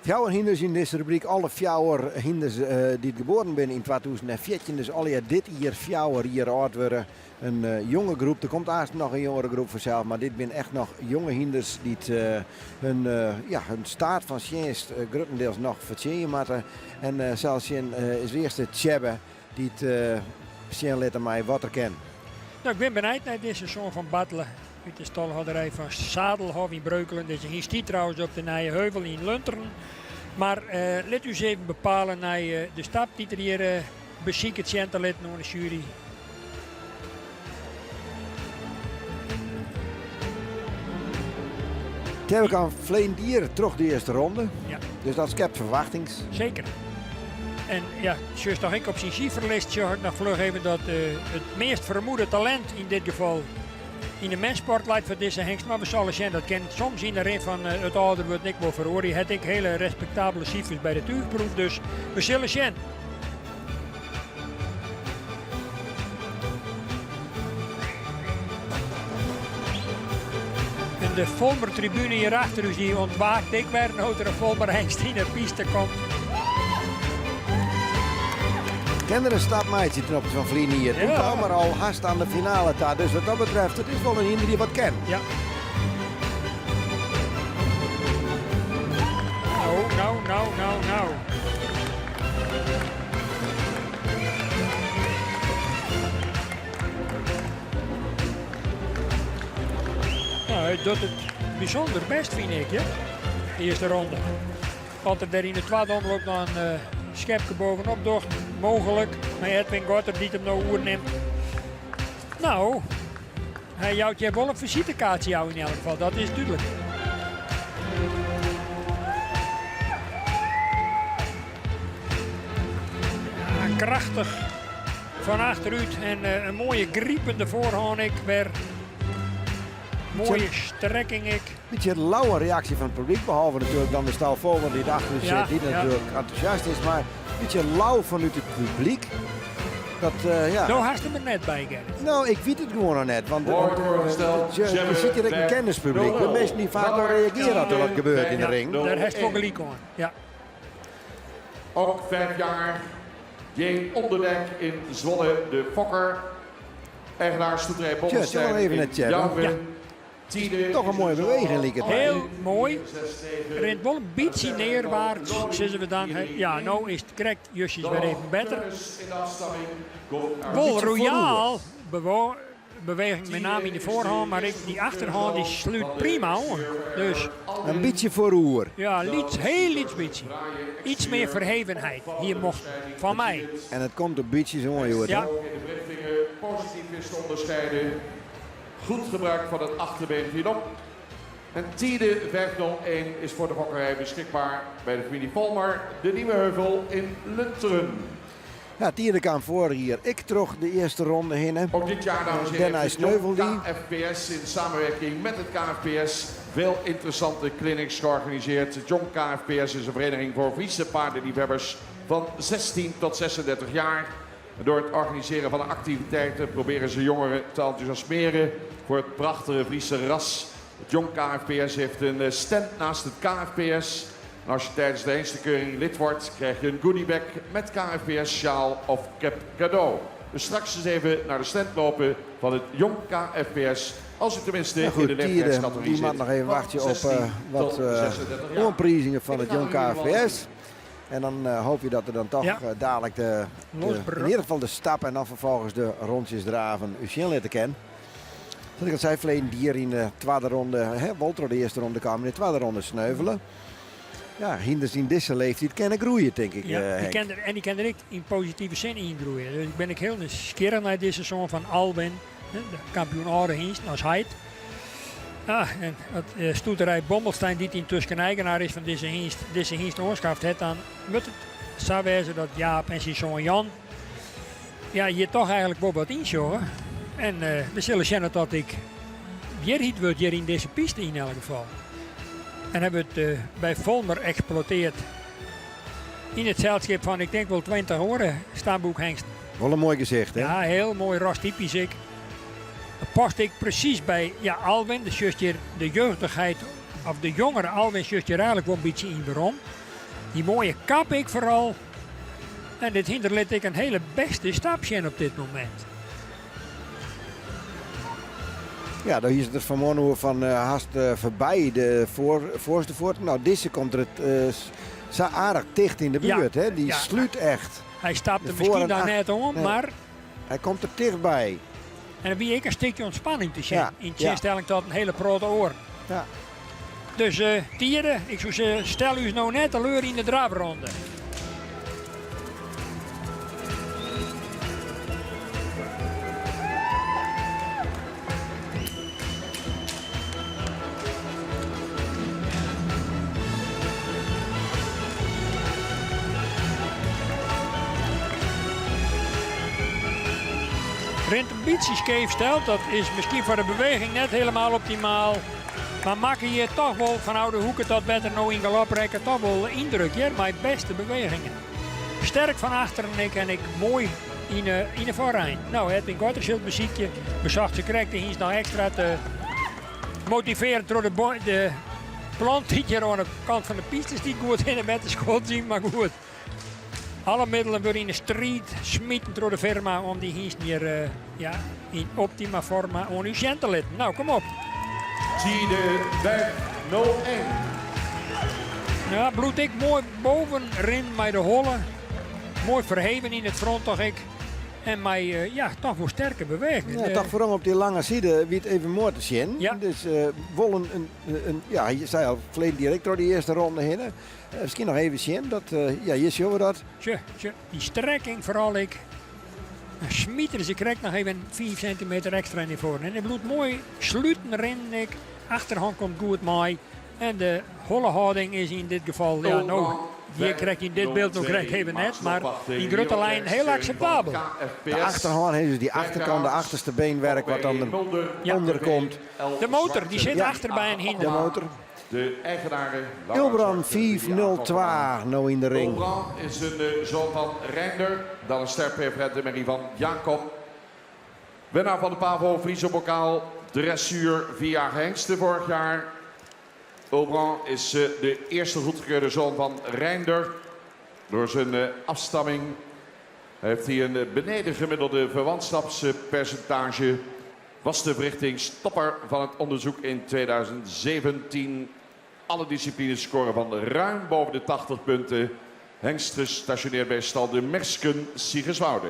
Fjouwerhinders in deze rubriek, alle fjouwerhinders die geboren zijn in 2014. Dus al dit hier fjouwer hier oud worden. Een jonge groep, er komt haast nog een jongere groep vanzelf, maar dit zijn echt nog jonge hinders die hun staat van dienst grotendeels nog verzinnen moeten. En zelfs is eerste Tjebbe die het zien laten mij wat er kan. Nou, ik ben benieuwd naar deze zoon van Bartelen. Uit de stalhouderij van Zadelhof in Breukelen. Deze hier stiet trouwens op de Nieuwe Heuvel in Lunteren. Maar let u eens even bepalen naar de stap die er hier beziekt zijn te letten door de jury. Toen heb ik aan Vleendier terug de eerste ronde. Ja. Dus dat is cap verwachtings. Zeker. En ja, zoals toch ik op zijn cijferlijst zag ik nog vlug even dat het meest vermoede talent in dit geval in de menssport leidt voor deze hengst. Maar we zullen zien, dat kan soms in de ring van het ouder wordt ik wel verhoord. Had ik hele respectabele cijfers bij de tuigproef, dus we zullen zien. En de Volmer-tribune hierachter, dus die ontwaakt. Ik werd nou er een Volmer-hengst in de piste komt. Ken er een stapmeidje ten opzichte van Vleendier. Ja. Doet al maar al haast aan de finale daar. Dus wat dat betreft, het is wel een hinder die wat kent. Ja. Nou. Nou, hij doet het bijzonder best, vind ik, hè? De eerste ronde. Want er daar in de tweede omloop nog een schepje bovenop door. Mogelijk. Maar Edwin Gotter die hem nou oerneemt. Nou, hij jouwt je wel een visitekaartje jou in elk geval. Dat is duidelijk. Ja, krachtig van achteruit en een mooie griepende voorhand. Ik weer mooie strekking. Ik. Beetje een lauwe reactie van het publiek. Behalve natuurlijk dan de stal Volmer die daarachter zit. Ja, Die ja. natuurlijk enthousiast is. Maar een beetje lauw vanuit het publiek. Dat, ja. Nou, haast hem er net bij, Gerrit. Nou, ik weet het gewoon nog net. Want je ziet hier een kennispubliek. De mensen die vaak nog reageren op wat gebeurt in de ring. Daar heeft het gelijk aan. Ja. Ook 5 jaar. Jeen Onderdek in Zwolle, de fokker. Eigenaar Stoeterij Tja, Bommelstein toch even in het checken. Jouwen. Ja. Toch een mooie beweging, liep het. Heel mooi. Rent wel een beetje neerwaarts, zeggen we dan. Ja, nou is het correct, justjes weer even beter. Wel royaal beweging met name in de voorhand, maar die achterhand die sluit prima hoor. Dus, een beetje voor roer. ja, heel iets beetje. Iets meer verhevenheid. Hier mocht van mij. En het komt een beetje zo mooi hoor. Ja. In de berichtingen positief is te onderscheiden. Goed gebruik van het achterbeen hierop. En Tiede 501 is voor de fokkerij beschikbaar bij de familie Volmer, de Nieuwe Heuvel in Lunteren. Ja, Tiede kwam voor hier. Ik terug de eerste ronde heen. Ook dit jaar, dames en heren, Dennis heeft de Sneuvel die. KFPS in samenwerking met het KFPS veel interessante clinics georganiseerd. De John KFPS is een vereniging voor Friese paardenliefhebbers van 16 tot 36 jaar. Door het organiseren van activiteiten proberen ze jongeren te enthousiasmeren voor het prachtige Friese ras. Het Jong KFPS heeft een stand naast het KFPS. En als je tijdens de hengstekeuring lid wordt, krijg je een goodiebag met KFPS-sjaal of cap cadeau. Dus straks eens even naar de stand lopen van het Jong KFPS. Als u tenminste Ja, in goed, de Tiede, leeftijdscategorie die zit. mag nog even wachten op 16 wat tot 36 jaar. oorprijzingen van het Jong KFPS. En dan hoop je dat er dan toch Ja. dadelijk in ieder geval de stap en dan vervolgens de rondjes draven Ucien laten kennen. Dat ik al zei, Vleendier in de tweede ronde, Wolter de eerste ronde kwam in de tweede ronde sneuvelen. Ja, hinders in deze leeftijd kunnen groeien, denk ik. Ja, Henk. die kan er in positieve zin in groeien. Dus ik ben ik heel nieuwsgierig naar deze seizoen van Alben, de kampioen Oude-Hingst, als Heid. Ah, en het stoeterij Bommelstein, die intussen eigenaar is van deze Hingst oorschaft heeft, dan moet het zo wezen dat Jaap en zijn zoon Jan ja, je toch eigenlijk wel wat inschouwen. En we zullen zien dat ik weer iets wordt hier in deze piste in elk geval. En hebben we het bij Volmer exploiteerd. In het zeilschip van, ik denk wel 20 oren, staanboekhengst. Wel een mooi gezicht, hè? Ja, heel mooi rastypisch ik. Past ik precies bij Alwin, de zusje, de jeugdigheid, of de jongere Alwin zusje er eigenlijk wel een beetje in waarom. Die mooie kap ik vooral. En dit hinderliet ik een hele beste stapje op dit moment. Ja, dan is het er vanmorgen van haast voorbij de voorste voort. Nou, deze komt er zo aardig dicht in de buurt, hè? Die sluit echt. Hij stapte De voor- misschien en daar ach- net om, nee. maar... Hij komt er dichtbij. En dan ben ik een stukje ontspanning te zien. Ja, In ja. tegenstelling tot een hele prote oor. Ja. Dus dieren, ik zou zeggen, stel u nou net teleur in de draafronde. Rint een beetje scheef stelt, dat is misschien voor de beweging net helemaal optimaal. Maar maken je toch wel van oude hoeken tot beter nou in galop rekken, toch wel indruk. Hier mijn beste bewegingen. Sterk van achteren en ik mooi in de vooreind. Nou, het een korter muziekje. Bezocht ze krijgt de hiens nou extra te motiveren door de plant die hier aan de kant van de pistes die goed in de met de school zien, maar goed. Alle middelen worden in de street smieten door de firma om die hiens meer in optima forma aan uw te letten. Nou, kom op. Zie de weg 0-1. Ja, bloed ik mooi bovenin met de hollen. Mooi verheven in het front toch ik. En mij toch wel sterke bewegingen. Ja, toch vooral op die lange zijde wie het even mooi te zien. Ja. Dus wollen ja, je zei al verleden direct door die eerste ronde heen. Misschien nog even zien, dat, je zien we dat. Tje, die strekking vooral ik. Smieten, ze krijgt nog even 5 centimeter extra in voren. En het bloed mooi sluiten erin. Ik. Achterhand komt goed mooi. En de holle houding is in dit geval, ja, nou, je krijgt in dit beeld nog krijgt even net, maar in grote lijn heel acceptabel. De achterhand heeft dus die achterkant, de achterste beenwerk wat dan eronder komt. De motor, die zit achter bij een hinder. De motor. De eigenaren. Ilbrand 5-0-2 nou in de ring. Ilbrand is een zoon van Reinder. Dan een sterpreferentie van Jacob. Winnaar van de Pavo Friese bokaal. Dressuur via Hengsten vorig jaar. Ilbrand is de eerste goedgekeurde zoon van Reinder. Door zijn afstamming heeft hij een beneden gemiddelde verwantschapspercentage. Was de verrichtingstopper van het onderzoek in 2017. Alle disciplines scoren van ruim boven de 80 punten. Hengst gestationeerd bij stal de Mersken Siegerswoude.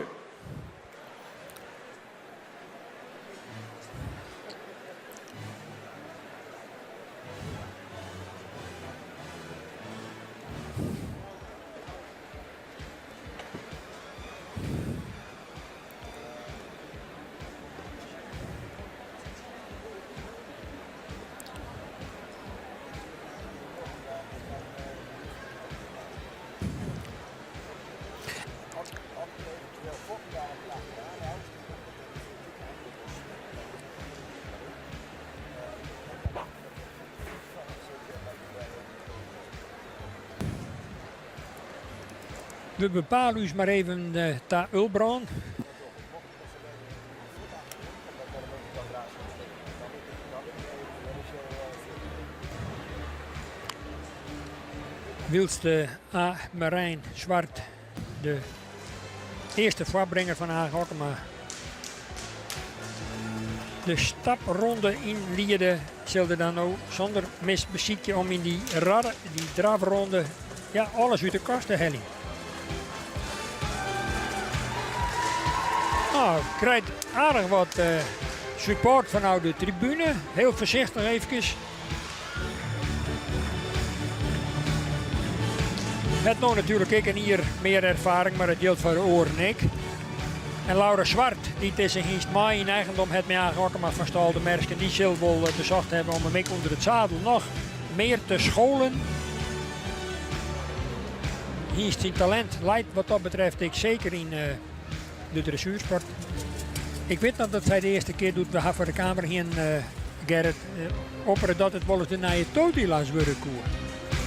We bepalen dus maar even ta Ilbrand. Wilste A. Marijn Zwart, de eerste voorbrenger van A. Hokkema. De stapronde in Lierde zullen dan ook zonder misbeziekje om in die drafronde alles uit de kast te hellen. Nou, krijgt aardig wat support vanuit de tribune. Heel voorzichtig even. Het nou natuurlijk ik en hier meer ervaring, maar het geldt voor de oren ik. En Laura Zwart, die tussen Hienst Maai in eigendom het mee aangehokken, maar van stal de Mersken, die zal wel bezocht hebben om hem onder het zadel nog meer te scholen. Hienst zijn talent leidt wat dat betreft ik zeker in de dressuursport. Ik weet nog dat zij de eerste keer doet, we gaan voor de kamer heen, Gerrit, opperen dat het wel eens de nieuwe Totilas worden koer.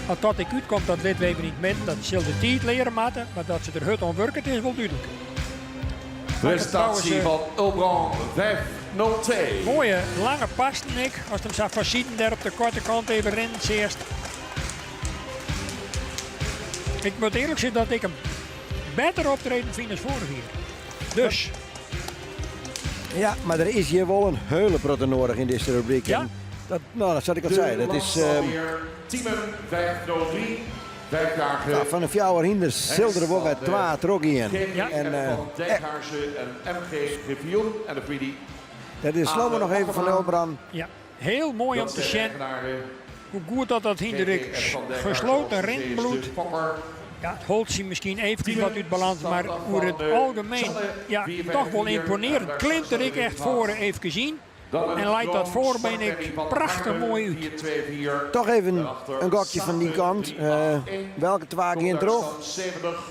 Als dat ik uitkomt, dat weten we even niet met, dat ze de tijd leren matten, maar dat ze er hut aan werken, is wel duidelijk. Prestatie van Ulbrand 5-0-2. Mooie lange passen, ik. Als hem zou voorzien, daar op de korte kant even rennen, eerst. Ik moet eerlijk zeggen dat ik hem beter optreden vind als vorig jaar. Dus. Ja, maar er is hier wel een hele protte nodig in deze rubriek. Ja? En dat zat ik al zeggen. Dat is Teamen 5-0-3. ja, van de fjouwer hinders zilder we met 2 trok in. Ja. En van Dijkhuizen en MG Griffioen en de Friedi. dat is slow nog even van Ulbrand. Ja, heel mooi om te zien hoe goed dat hinderik gesloten ringbloed. Ja, het holt zich misschien even wat uit balans, maar hoe het algemeen ja, toch wel imponerend. Klimt er ik echt voor even gezien. En leidt dat voorbeen ik prachtig mooi uit. Toch even een gokje van die kant. Welke 2 in terug?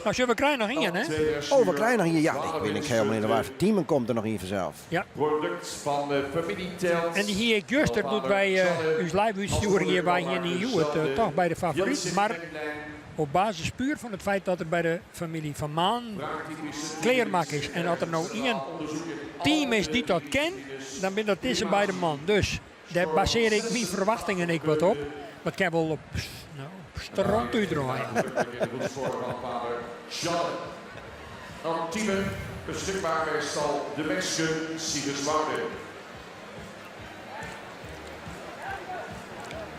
Nou, we krijgen nog in, hè? Oh, we krijgen nog in. Ja, ik ben ik helemaal in de war. Teamen komt er nog in vanzelf. Ja. Product van de familie Telt. En die hier Juster doet bij uw lijfuitsturing hier bij hier in Joet toch bij de favoriet. Maar op basis puur van het feit dat er bij de familie Van Maan kleermak is. En dat er nou één team is die dat kent, dan ben dat deze beide man. Dus daar baseer ik mijn verwachtingen ik wat op. Maar ik heb wel op stront uitdraaien. Teamen beschikbaar zal de Mexican Siegerswoude.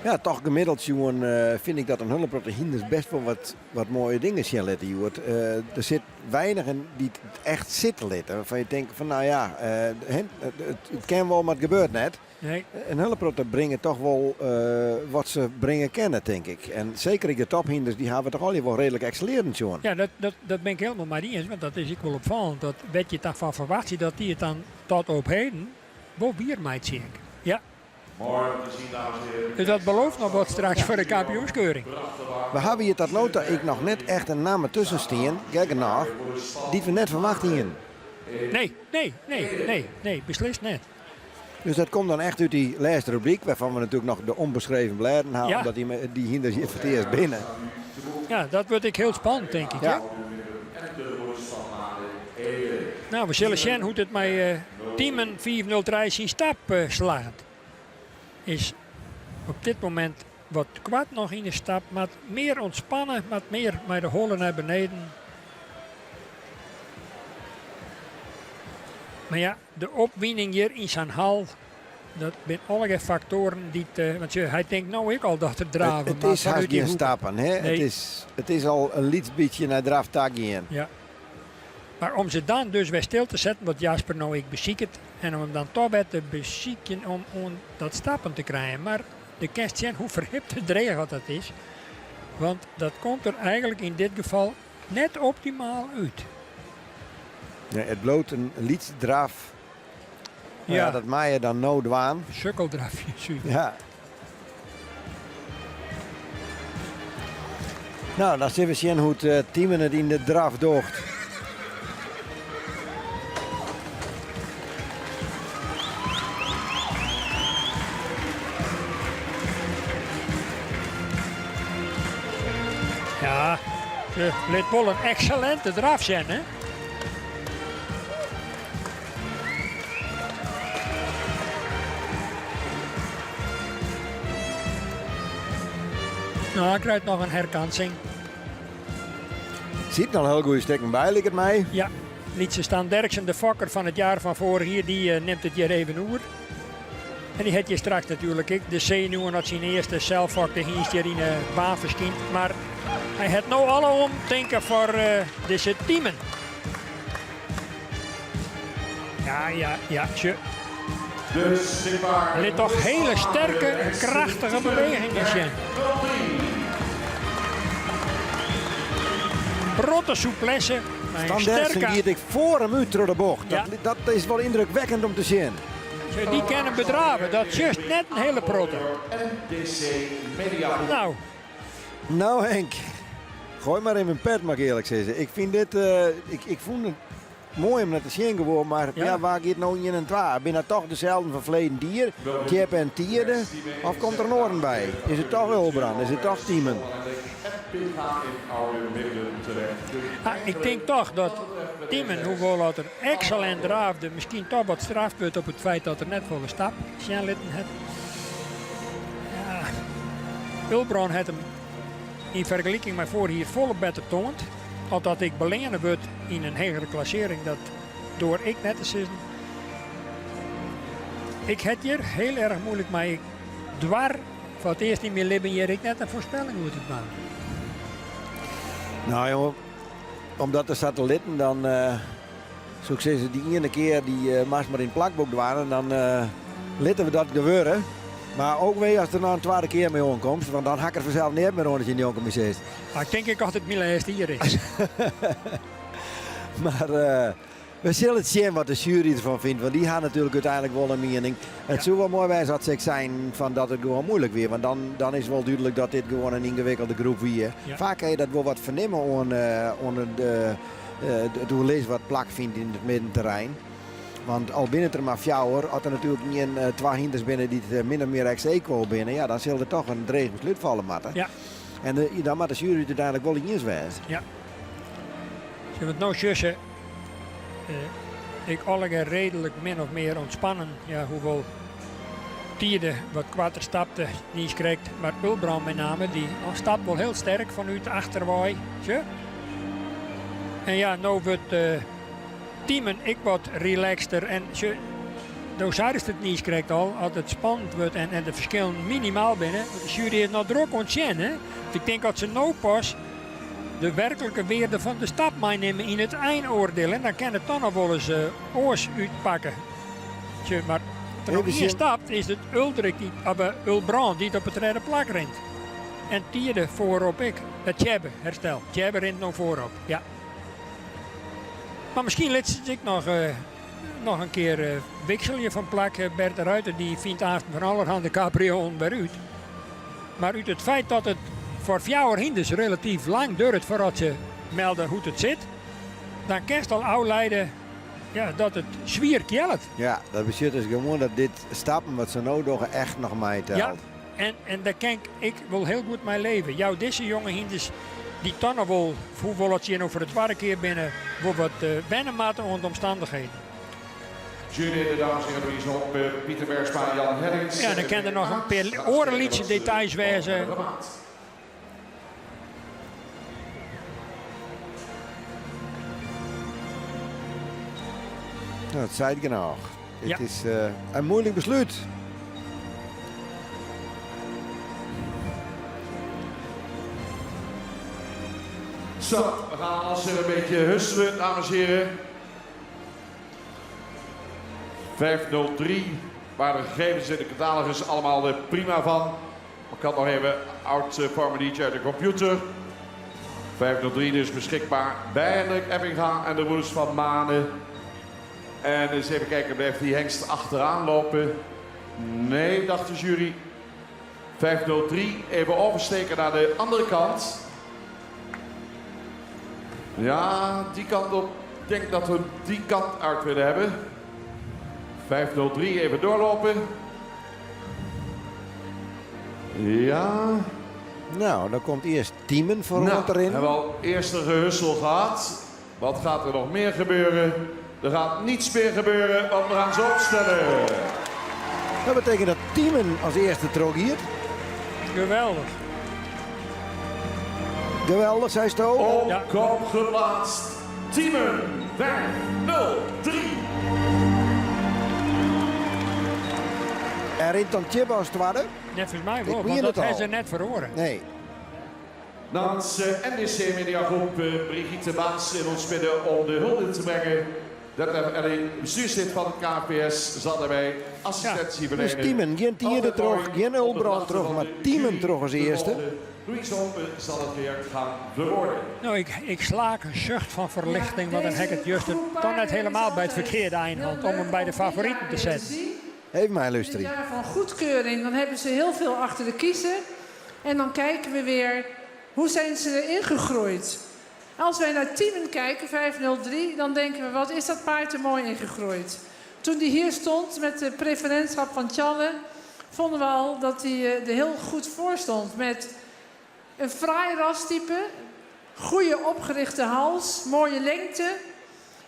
Ja, toch gemiddeld, jongen, vind ik dat een hulprotte hinders best wel wat mooie dingen zien laten, jongen. Er zit weinig in die het echt zitten laten. Waarvan je denkt van, nou ja, het kan wel, maar het gebeurt net. Nee. En hulprotten brengen toch wel wat ze brengen kennen, denk ik. En zeker de tophinders, die hebben toch al wel redelijk excellerend, jongen. Ja, dat ben ik helemaal maar niet eens, want dat is ik wel opvallend. Dat weet je toch van verwacht je dat die het dan tot op heden wel weer meid zie ik. Ja. Mooi om te zien, dames en heren. Dus dat belooft nog wat straks voor de kampioenskeuring. We hebben hier tot nota ik nog net echt een naam tussen staan, kijk nog, die we net verwachten hier. Nee, beslist net. Dus dat komt dan echt uit die laatste rubriek, waarvan we natuurlijk nog de onbeschreven bladen halen, Ja. omdat die hinders hier voor het eerst binnen. Ja, dat wordt ik heel spannend, denk ik. Ja. Nou, we zullen zien hoe het met teamen 4-0-3 zijn stap slaat. Is op dit moment wat kwad nog in de stap, maar meer ontspannen, maar meer met de hollen naar beneden. Maar ja, de opwinning hier in zijn hal, dat zijn allerlei factoren die want hij denkt nou ik al dat er draven. Het maar is vanuit haast die geen hoek- stappen, hè? Nee. Het is al een lietsbietje naar draftak in. Ja. Maar om ze dan dus weer stil te zetten, wat Jasper nou ik beziekt, en om hem dan toch weer te bezieken om dat stappen te krijgen. Maar de kerst zien hoe verhipt het dreig dat is. Want dat komt er eigenlijk in dit geval net optimaal uit. Ja, het bloot een lietsdraf. Ja. Ja. Dat maai je dan nou dwaan. Sukkeldrafje, super. Ja. Nou, dan zullen we zien hoe het teamen het in de draf doogt. Ja, ze liet wel een excellente draf zijn, hè? Nou, hij krijgt nog een herkansing. Ziet nog een heel goede stekken bij, lijkt het mij. Ja, Lietse Stan Derksen, de fokker van het jaar van vorig jaar, die neemt het hier even oer. En die had je straks natuurlijk ik. De zenuwen had zijn eerste zelfvak de hienst hier in de baan verschijnt. Maar hij had nou alle omdenken voor deze teamen. Ja, ze. Dus Er ligt toch hele sterke, krachtige bewegingen zijn. Rotte souplesse. maar een Stan Derksen sterke- giet ik voor hem uit door de bocht. Ja. Dat is wel indrukwekkend om te zien. Die kennen bedraven, dat is juist net een hele protte. NDC Media. Nou Henk, gooi maar in mijn pet mag ik eerlijk zeggen. Ik vind dit, ik vond het mooi om naar te zien gewoon, maar ja, waar gaat nou 1 en 2? Ben dat toch dezelfde van verleden dier? Tjep en Tierde? Of komt er een oren bij? Is het toch Ulbrand? Is het toch Tiemen? Ik denk toch dat Tiemen, hoewel dat er excellent draafde, misschien toch wat straf wordt op het feit dat er net voor een stap zijn litten het. Ja, Ulbrand had hem in vergelijking met voor hier volle beter toont. Omdat ik belenen word in een hogere klassering, dat door ik net te zitten. Ik heb hier heel erg moeilijk, maar ik dwar voor het eerst in mijn leven hier ik net een voorspelling moeten maken. Nou jongen, omdat er satellieten dan, zoals ze die ene keer die maar in het plakboek waren, dan litten we dat gebeuren. Maar ook weer als er nou een tweede keer mee omkomt, want dan hak ik er vanzelf niet meer rond als je niet onkomt zit. Ik denk altijd mijn eerste hier is. Maar we zullen het zien wat de jury ervan vindt, want die gaan natuurlijk uiteindelijk wel een mening. Het zou wel mooi wijs dat zijn van dat het gewoon moeilijk weer, want dan is wel duidelijk dat dit gewoon een ingewikkelde groep weer. Ja. Vaak kan je dat wel wat vernemen onder de lezen wat plak vindt in het middenterrein. Want al binnen er maar 4 had er natuurlijk niet 2 hinders binnen die het min of meer ex-equal binnen. Ja, dan zal er toch een dreig besluit vallen matten. Ja. En dan moet de jury uiteindelijk wel in eens wijzen. Ja. Zullen we het nou zussen? Ik alle redelijk min of meer ontspannen. Ja, hoewel Tierde wat kwater stapte, niet krijgt. Maar Ulbrand met name, die stapt wel heel sterk vanuit de achterwaai. Zo. En ja, nou wordt Tiemen ik wat relaxter. En nou is het niet krijgt al, als het spannend wordt en de verschillen minimaal binnen. De jury is nog druk ontzettend. Ik denk dat ze nou pas de werkelijke waarde van de stap meenemen in het eindoordeel. En dan kan het dan nog wel eens oors uitpakken. Maar als er nog hier stapt, is het Ulbrand die op het derde plak rent. En Tierde voorop ik. Het Tjebbe herstel. Tjebbe rent nog voorop. Ja. Maar misschien let ik nog een keer wikselje van plak. Bert de Ruiter die vindt van allerhande capriolen bij uit. Maar uit het feit dat het voor 4 hinders relatief lang duurt voordat ze melden hoe het zit, dan kan je al uitleiden dat het zwier kjellet. Ja, dat betekent dus gewoon dat dit stappen wat ze nou doen echt nog mij telt. Ja, en daar kan ik wil heel goed mijn leven. Deze jonge hinders die tonnen wel, hoewel het je over de tweede keer binnen, voor wat binnenmaten onder de omstandigheden. Jury, de dames en heren, is op Pieter Bergsma en Jan Herrings. Ja, dan kan er nog een paar orenliedje details wezen. Nou, dat zei ik genoeg. Het is een moeilijk besluit. Zo, we gaan als een beetje husselen, dames en heren. 503, waar de gegevens in de catalogus allemaal prima van. Ik had nog even oud formuliertje uit de computer. 503 dus beschikbaar bij Hendrik Ebbinga en de Roes van Manen. En eens even kijken, blijft die hengst achteraan lopen? Nee, dacht de jury. 503, even oversteken naar de andere kant. Ja, die kant op. Ik denk dat we die kant uit willen hebben. 503, even doorlopen. Ja. Nou, dan komt eerst Tiemen voor ons erin. We hebben al eerst een gehussel gehad. Wat gaat er nog meer gebeuren? Er gaat niets meer gebeuren, want we gaan ze opstellen. Dat betekent dat Tiemen als eerste trok hier. Geweldig. Geweldig, zei Sto. Op kop geplaatst. Tiemen 503. Er rint dan Tjibbe als het ware. Net volgens mij wel, want dat hebben ze net verhoren. Nee. Namens NDC Mediagroep Brigitte Baas in ons midden om de hulde te brengen. Dat alleen bestuurslid van het KPS zal daarbij assistentie verlenen. Dus Tiemen, geen Tierde terug, geen Ulbrand terug, maar Tiemen terug als eerste. Louise Hompen zal het weer gaan verwoorden. Nou, ik slaak een zucht van verlichting, want dan heb ik het juist toch net helemaal bij het verkeerde eindhand om hem bij de favorieten te zetten. Even mij luisteren. Het jaar van goedkeuring, dan hebben ze heel veel achter de kiezen. En dan kijken we weer, hoe zijn ze erin gegroeid? Als wij naar Tiemen kijken, 503, dan denken we, wat is dat paard er mooi ingegroeid. Toen die hier stond met de preferentschap van Tjalle, vonden we al dat hij er heel goed voor stond. Met een fraai rastype, goede opgerichte hals, mooie lengte.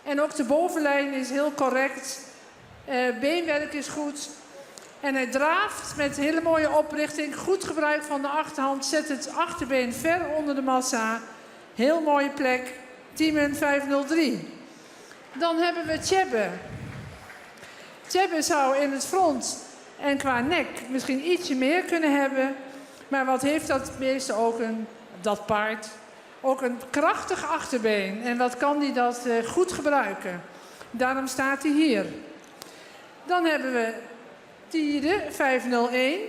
En ook de bovenlijn is heel correct. Beenwerk is goed. En hij draaft met hele mooie oprichting. Goed gebruik van de achterhand. Zet het achterbeen ver onder de massa. Heel mooie plek. Tiemen 503. Dan hebben we Tjebbe. Tjebbe zou in het front en qua nek misschien ietsje meer kunnen hebben. Maar wat heeft dat beest ook dat paard? Ook een krachtig achterbeen. En wat kan hij dat goed gebruiken? Daarom staat hij hier. Dan hebben we Tiede, 501.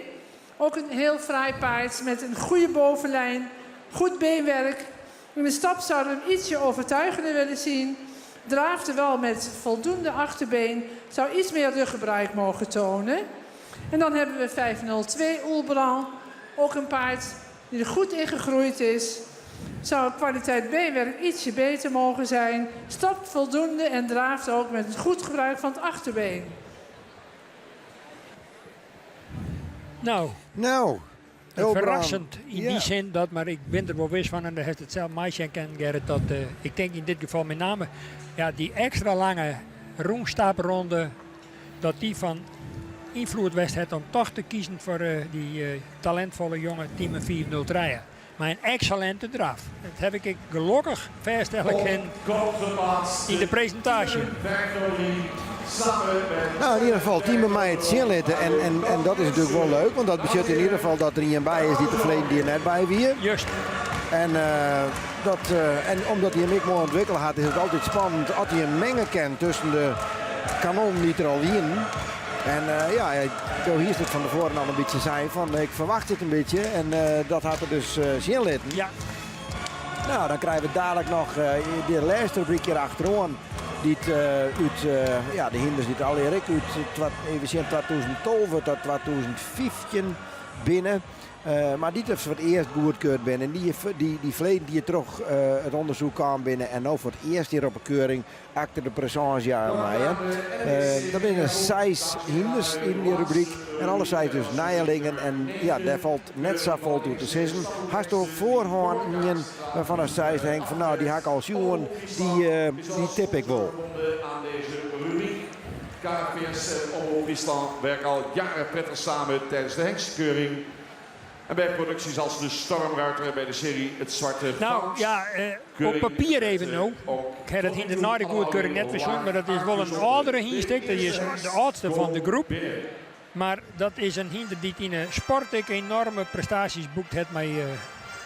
Ook een heel fraai paard met een goede bovenlijn. Goed beenwerk. In de stap zouden we hem ietsje overtuigender willen zien. Draafde wel met voldoende achterbeen. Zou iets meer ruggebruik mogen tonen. En dan hebben we 502 Oelbran. Ook een paard die er goed in gegroeid is. Zou kwaliteit beenwerk ietsje beter mogen zijn. Stapt voldoende en draaft ook met het goed gebruik van het achterbeen. Nou, verrassend in die zin dat, maar ik ben er wel wist van en daar heeft het zelf Maisje en Gerrit, dat ik denk in dit geval met name die extra lange roemstapronde, dat die van invloed was het om toch te kiezen voor die talentvolle jonge Tiemen 403. Maar een excellente draf. Dat heb ik gelukkig vaststellen in de presentatie. Nou, in ieder geval, Tiemen mij het zien laten. En dat is natuurlijk wel leuk, want dat betekent in ieder geval dat er iemand bij is die te verleden die er net bij weer. Juist. En omdat hij hem ik mooi ontwikkeld had, is het altijd spannend als hij een mengen kent tussen de kanon die er al in. En hier is het van tevoren al een beetje zijn van ik verwacht het een beetje. En dat had er dus zien laten. Ja. Nou, dan krijgen we dadelijk nog de laatste rubriek hier achterom. Die de hinders die het al uit 2012 tot 2015 binnen. Maar die heeft voor het eerst goedkeurd binnen. Die verleden die je terug het onderzoek kwam binnen. En nu voor het eerst hier op een keuring achter de presence aan mij. Er zijn 6 hinders in die rubriek. En alle 6 dus nijelingen. En ja, daar valt net zo vol toe te zitten. Hast je ook voorhand waarvan als 6 denkt van nou die hak al zien, die tip ik wel. Aan deze rubriek. KVS en Omroep Friesland werken al jaren prettig samen tijdens de hengstkeuring. En bij producties als de Stormruiter bij de serie Het Zwarte Goud. Op papier even nou. Ik heb het hinder na de goedkeuring net verzoend, maar dat is wel een oudere hinstek. Dat is de oudste van de groep. Maar dat is een hinder die in een sport enorme prestaties boekt het met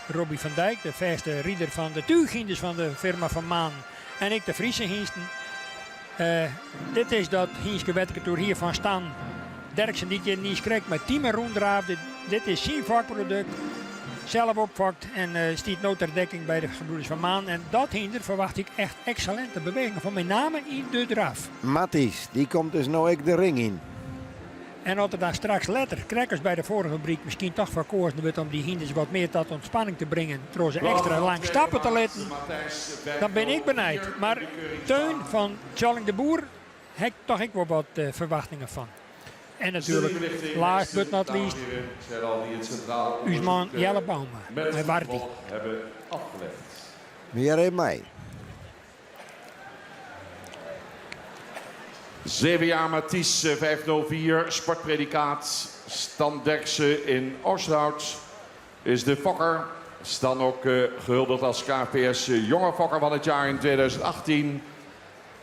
Robbie van Dijk, de vaste rieder van de tuughinders van de firma Van Maan. En ik de Friese hingsten. Dit is dat hinske wetkentoer hier van Stan Derksen die je niet krijgt met Tiemen ronddraafde. Dit is zijn vakproduct. Zelf opvakt en stiet no ter dekking bij de gebroeders Van Maan. En dat hinder verwacht ik echt excellente bewegingen van met name in de draf. Matthijs, die komt dus nou ook de ring in. En als er dan straks letterkrekkers bij de vorige rubriek misschien toch verkozen wordt om die hinders wat meer tot ontspanning te brengen. Door ze extra lang stappen te laten. Dan ben ik benijd. Maar Teun van Tjalling de Boer heb ik toch ook wel wat verwachtingen van. En natuurlijk, last but not least, Usman Jelleboom. Met Warti. Hebben afgelegd. Meer in mij. 7 jaar Mathies 504, sportpredicaat. Stan Derksen in Oosterhout is de fokker. Stan ook gehuldigd als KPS jonge fokker van het jaar in 2018.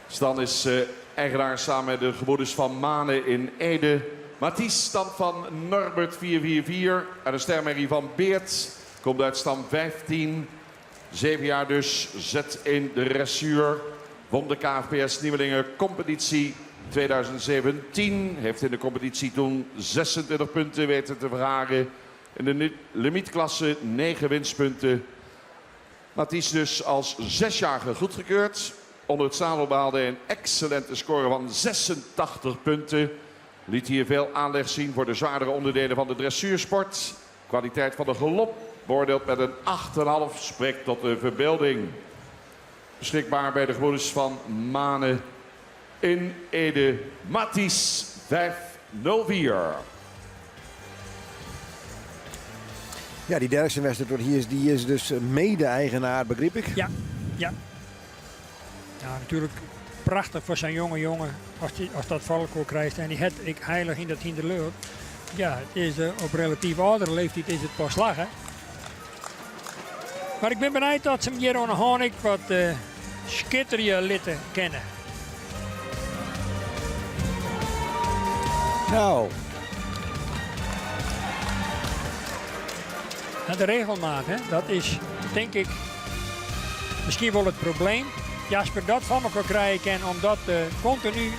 Stan is eigenaar samen met de gebroeders Van Manen in Ede. Mathies stamt van Norbert 444 uit de stermerrie van Beert. Komt uit stam 15. 7 jaar dus, zet in de dressuur. Won de KFPS Nieuwelingen competitie 2017. Heeft in de competitie toen 26 punten weten te vergaren. In de limietklasse 9 winstpunten. Mathies dus als 6-jarige goedgekeurd. Onder het zadel behaalde een excellente score van 86 punten. Liet hier veel aanleg zien voor de zwaardere onderdelen van de dressuursport. Kwaliteit van de galop beoordeeld met een 8,5 spreekt tot de verbeelding. beschikbaar bij de gebroeders van Mane in Ede. Matties 504. Ja, die Derksen-wedstrijd die is dus mede-eigenaar, begreep ik? Ja. Ja, natuurlijk prachtig voor zijn jonge jongen als dat valko krijgt. En die het ik heilig in dat hinderleut. Ja, het is op relatief oudere leeftijd is het pas slag, hè. Maar ik ben benieuwd dat ze hem hier aan de Honig wat schitterende litten kennen. Nou. En de regelmaat, hè, dat is denk ik misschien wel het probleem. Jasper dat van elkaar krijgen kan, omdat continu,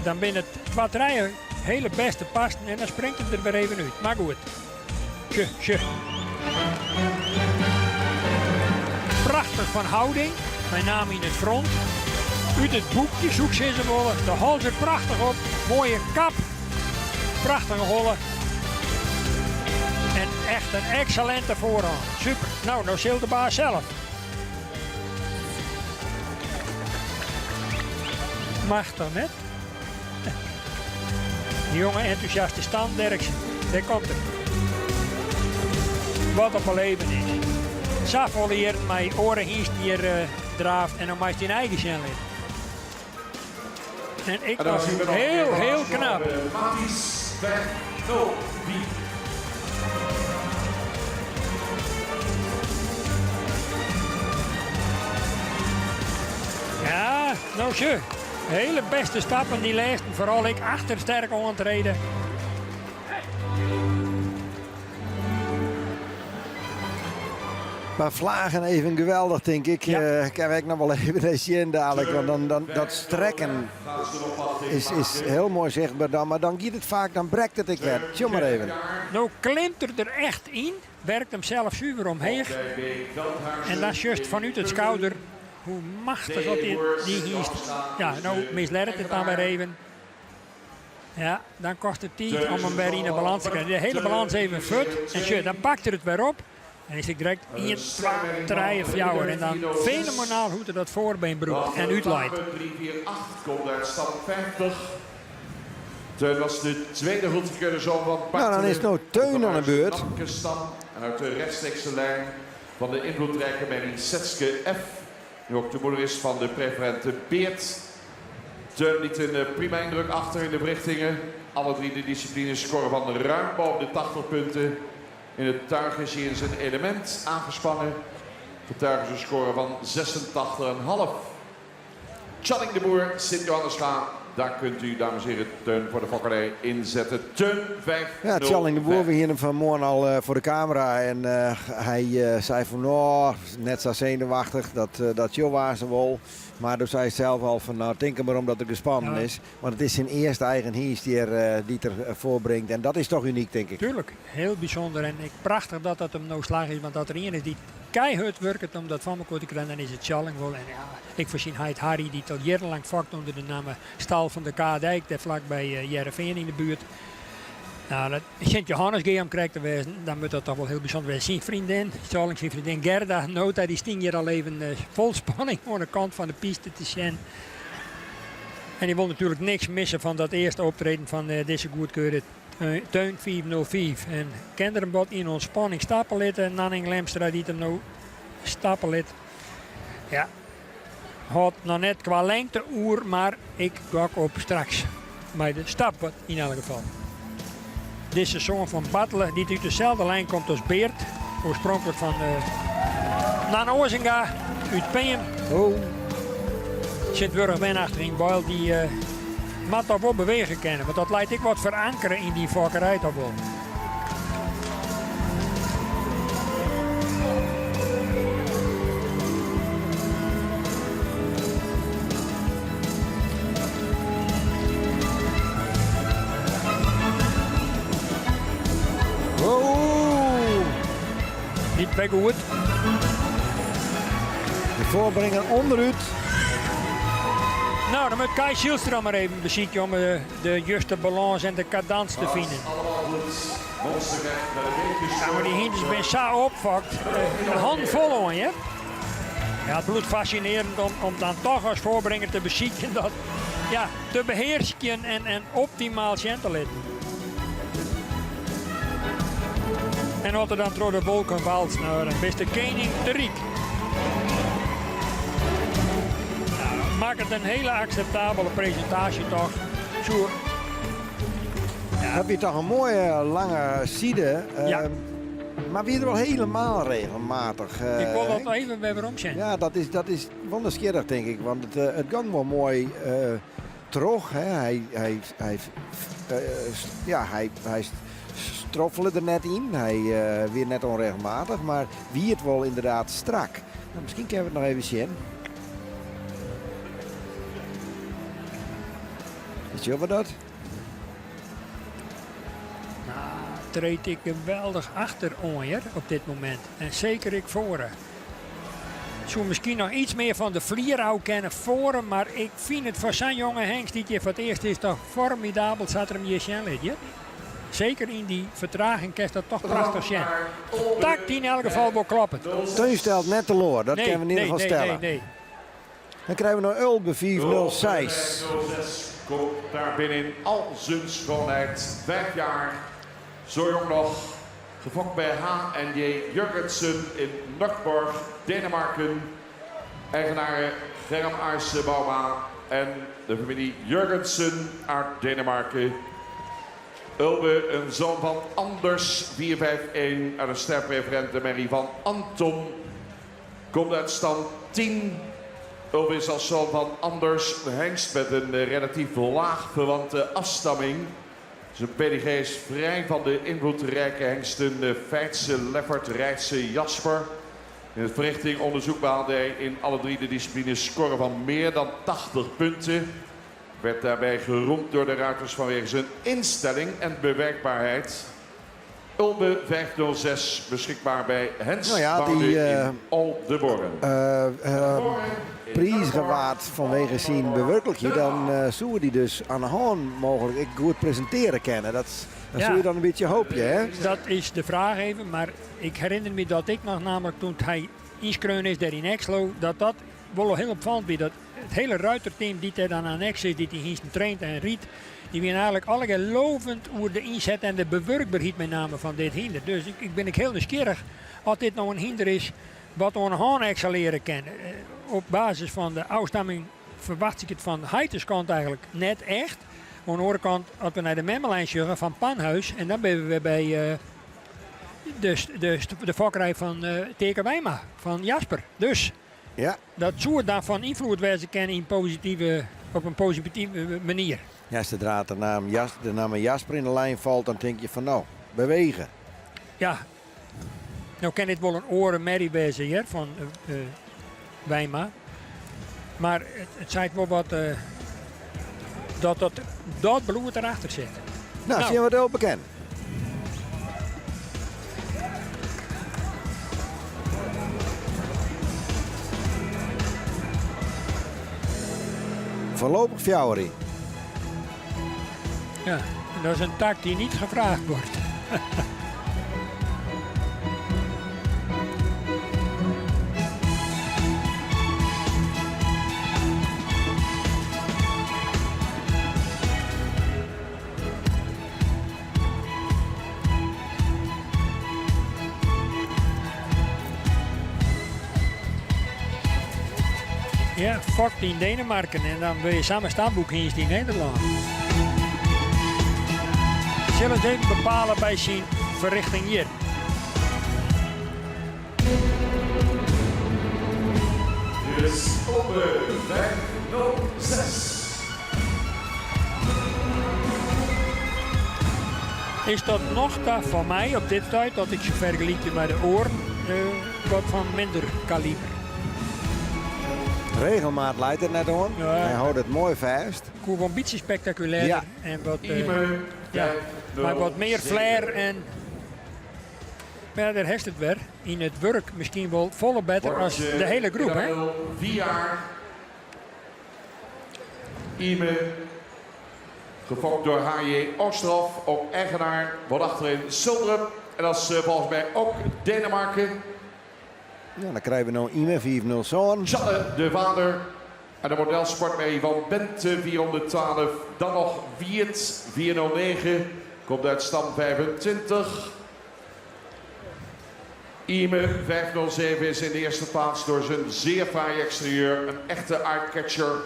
dan binnen het batterijen hele beste pasten en dan springt het er weer even uit. Maar goed. Prachtig van houding, met name in het front. Uit het boekje zoek ze willen. De hals er prachtig op. Mooie kap. Prachtige hollen. En echt een excellente voorhand. Super. Nou zult de baas zelf. Mag toch net? Die jonge enthousiaste stand, Derksen. Daar komt er. Wat op een leven is. Safol hier met oren hier draaft en dan maakt hij een eigen zin in. En ik was heel knap. Matties 504. Ja, nou zo. Hele beste stappen die lijst. Vooral ik achter sterk ontreden. Maar vlagen even geweldig, denk ik. Ja. Ik heb nog wel even de zien dadelijk. Want dan dat strekken is heel mooi zichtbaar dan. Maar dan giet het vaak, dan brekt het ik weer. Tjoe maar even. Nou klimt er echt in. Werkt hem zelf zuiver omheen. En dan just vanuit het schouder. Hoe machtig dat die hiest. Ja, nou misleidt het dan weer even. Ja, dan kost het tijd om hem weer in de balans te krijgen. De hele balans even fut. En shit, dan pakt er het weer op. En is het direct 1, 2, 3 of 4. En dan fenomenaal hoe hij dat voorbeen broekt en uitleidt. 348 komt uit stand 50. Teun was de tweede goedgekeurde zoon van Bartelen. Nou, dan is nou Teun aan de beurt. En uit de rechtstreekse lijn van de invloedrijke mening Setske F. Die ook de moeder is van de preferente Beert. Teun liet een prima indruk achter in de berichtingen. Alle 3 de disciplines scoren van ruim boven de 80 punten. In het tuig is hij in zijn element aangespannen. Getuigen ze scoren van 86,5. Channing de Boer, Sint-Johannesga. Daar kunt u, dames en heren, Teun voor de fokkerij inzetten. Teun 5. Ja, Channing de Boer, we hier hem vanmorgen al voor de camera. En hij zei van, oh, net zo zenuwachtig, dat was ze wel. Maar toen zei hij zelf al van, nou, denk er maar om dat er gespannen is. Want het is zijn eerste eigen hies die er voorbrengt. En dat is toch uniek, denk ik. Tuurlijk, heel bijzonder. En prachtig dat dat hem nou slag is. Want dat er iemand is die keihard werkt om dat van elkaar te krijgen, dan is het Channing wel. En ja, ik voorzien hij het Harry, die al jarenlang vakt onder de naam Stal van de Kaardijk. Daar vlakbij Jereveen in de buurt. Nou, dat Sint-Johannes Geam krijgt te wezen, dan moet dat toch wel heel bijzonder zijn. Zijn vriendin, Charling, zijn vriendin Gerda Nota, die sting hier al even vol spanning aan de kant van de piste te zien. En die wil natuurlijk niks missen van dat eerste optreden van deze goedkeurde Teun 505. En kende hem wat in ontspanning Stapelid en Nanning Lemstra die hem nou Stapelid. Ja, had nog net qua lengte oer, maar ik ga op straks. Maar de stap wat in elk geval. Deze zoon van Battelen, die uit dezelfde lijn komt als Beert. Oorspronkelijk van Nan Ozinga uit Peem. Oh. Sint-Wurg ben achterin Boyle, die mag toch wel bewegen kennen. Want dat leidt ik wat verankeren in die vakkerij toch wel. Niet bij goed. De voorbrenger onderuit. Nou, dan moet Kai Schielstra maar even bezieken om de juiste balans en de cadans te vinden. Nou, maar die hinders ben zo opvakt. Een handvol aan je. Ja, het bloed fascinerend om dan toch als voorbrenger te bezieken dat, ja, te beheersen en optimaal zijn te letten. En wat er dan door de wolken valt naar een beste koning de Riek. Nou, maakt het een hele acceptabele presentatie toch. Zo. Ja. Heb je toch een mooie lange side. Ja. Maar wie er wel helemaal regelmatig. Ik wil dat nog even bij waarom zijn. Ja, dat is wonderschierig denk ik. Want het ging wel mooi terug. Hè. Hij stroffelde er net in. Hij weer net onregelmatig. Maar wie het wel inderdaad strak. Nou, misschien kunnen we het nog even zien. Weet je wat dat? Treed ik geweldig achter Onjer op dit moment. En zeker ik voren. Zou misschien nog iets meer van de vlierhouw kennen voren. Maar ik vind het voor zo'n jonge hengst die hier voor het eerst is toch formidabel. Zat er hem hier zijn, zeker in die vertraging kerst dat toch prachtig zijn. Takt in elk geval wel kloppen. Teun stelt net te loor, dat kunnen we in ieder geval stellen. Nee. Dan krijgen we nog Ulbe 506. Komt daar binnen in al zijn schoonheid. 5 jaar, zo jong nog. Gefokt bij H&J Jurgensen in Nugborg, Denemarken. Eigenaren Germ Aarse Bauma en de familie Jurgensen uit Denemarken. Ulbe, een zoon van Anders, 451, uit een sterpreferente Mary van Anton. Komt uit stand 10. Ulbe is als zoon van Anders, een hengst met een relatief laag verwante afstamming. Zijn pedigee is vrij van de invloedrijke hengsten Feitse, Leffert, Rijtse, Jasper. In het verrichting-onderzoek behaalde hij in alle 3 de disciplines scoren van meer dan 80 punten. Werd daarbij geroemd door de ruiters vanwege zijn instelling en bewerkbaarheid. Ulbe 506 beschikbaar bij Hens in Oldenborn. Prijsgewaard vanwege zijn bewerkelijkheid, dan zouden die dus aan de hand mogelijk ik goed presenteren kennen. Dat zou je dan een beetje hoopje, hè? Dat is de vraag even, maar ik herinner me dat ik nog namelijk toen hij inskreun is daar in Exlo, dat wel heel opvallend was. Dat het hele ruiterteam die er dan aan Ex is, die Hingsten traint en riet, die zijn eigenlijk alle lovend over de inzet en de bewerkbaarheid met name van dit hinder. Dus ik ben heel nieuwsgierig als dit nou een hinder is wat we aan de hand excelleren kennen. Op basis van de afstamming verwacht ik het van de Heiterskant eigenlijk net echt. Aan de andere kant, als we naar de memmelijn zeggen van Panhuis, en dan zijn we bij de fokkerij van Teke Wijma, van Jasper. Dus ja, dat zou dan van invloed wezen kennen op een positieve manier. Ja, zodra de naam Jasper in de lijn valt, dan denk je van nou, bewegen. Ja, nou kan dit wel een orenmerrie wezen hier van Wijma. Maar het zei wel wat dat bloed erachter zit. Nou, zien we het wel bekend. Voorlopig Fjouwerie. Ja, en dat is een taak die niet gevraagd wordt. Ja, fokt in Denemarken en dan wil je samen stamboek in Nederland. Zullen ze even bepalen bij zijn verrichting hier. Dit is Ulbe 506. Is dat nog daar voor mij op dit tijd dat ik je vergelijk met de oren wat van minder kaliber. Regelmaat leidt het net om. Ja. Hij houdt het mooi vast. Koe een beetje spectaculair ja. En wat, maar wat meer flair en maar daar heeft het weer in het werk misschien wel volle beter als de hele groep. Hè? 4 jaar. Ime. Gefokt door H.J. Oosterhof, ook eigenaar. Wordt achterin Suldrup. En dat is volgens mij ook Denemarken. Ja, dan krijgen we nou Ime 5-0 zoon. Janne, de vader. En de modelsportmerrie van Bente 412. Dan nog Wiert 409. Komt uit stam 25. Ime 507 is in de eerste plaats door zijn zeer fraai exterieur. Een echte eyecatcher.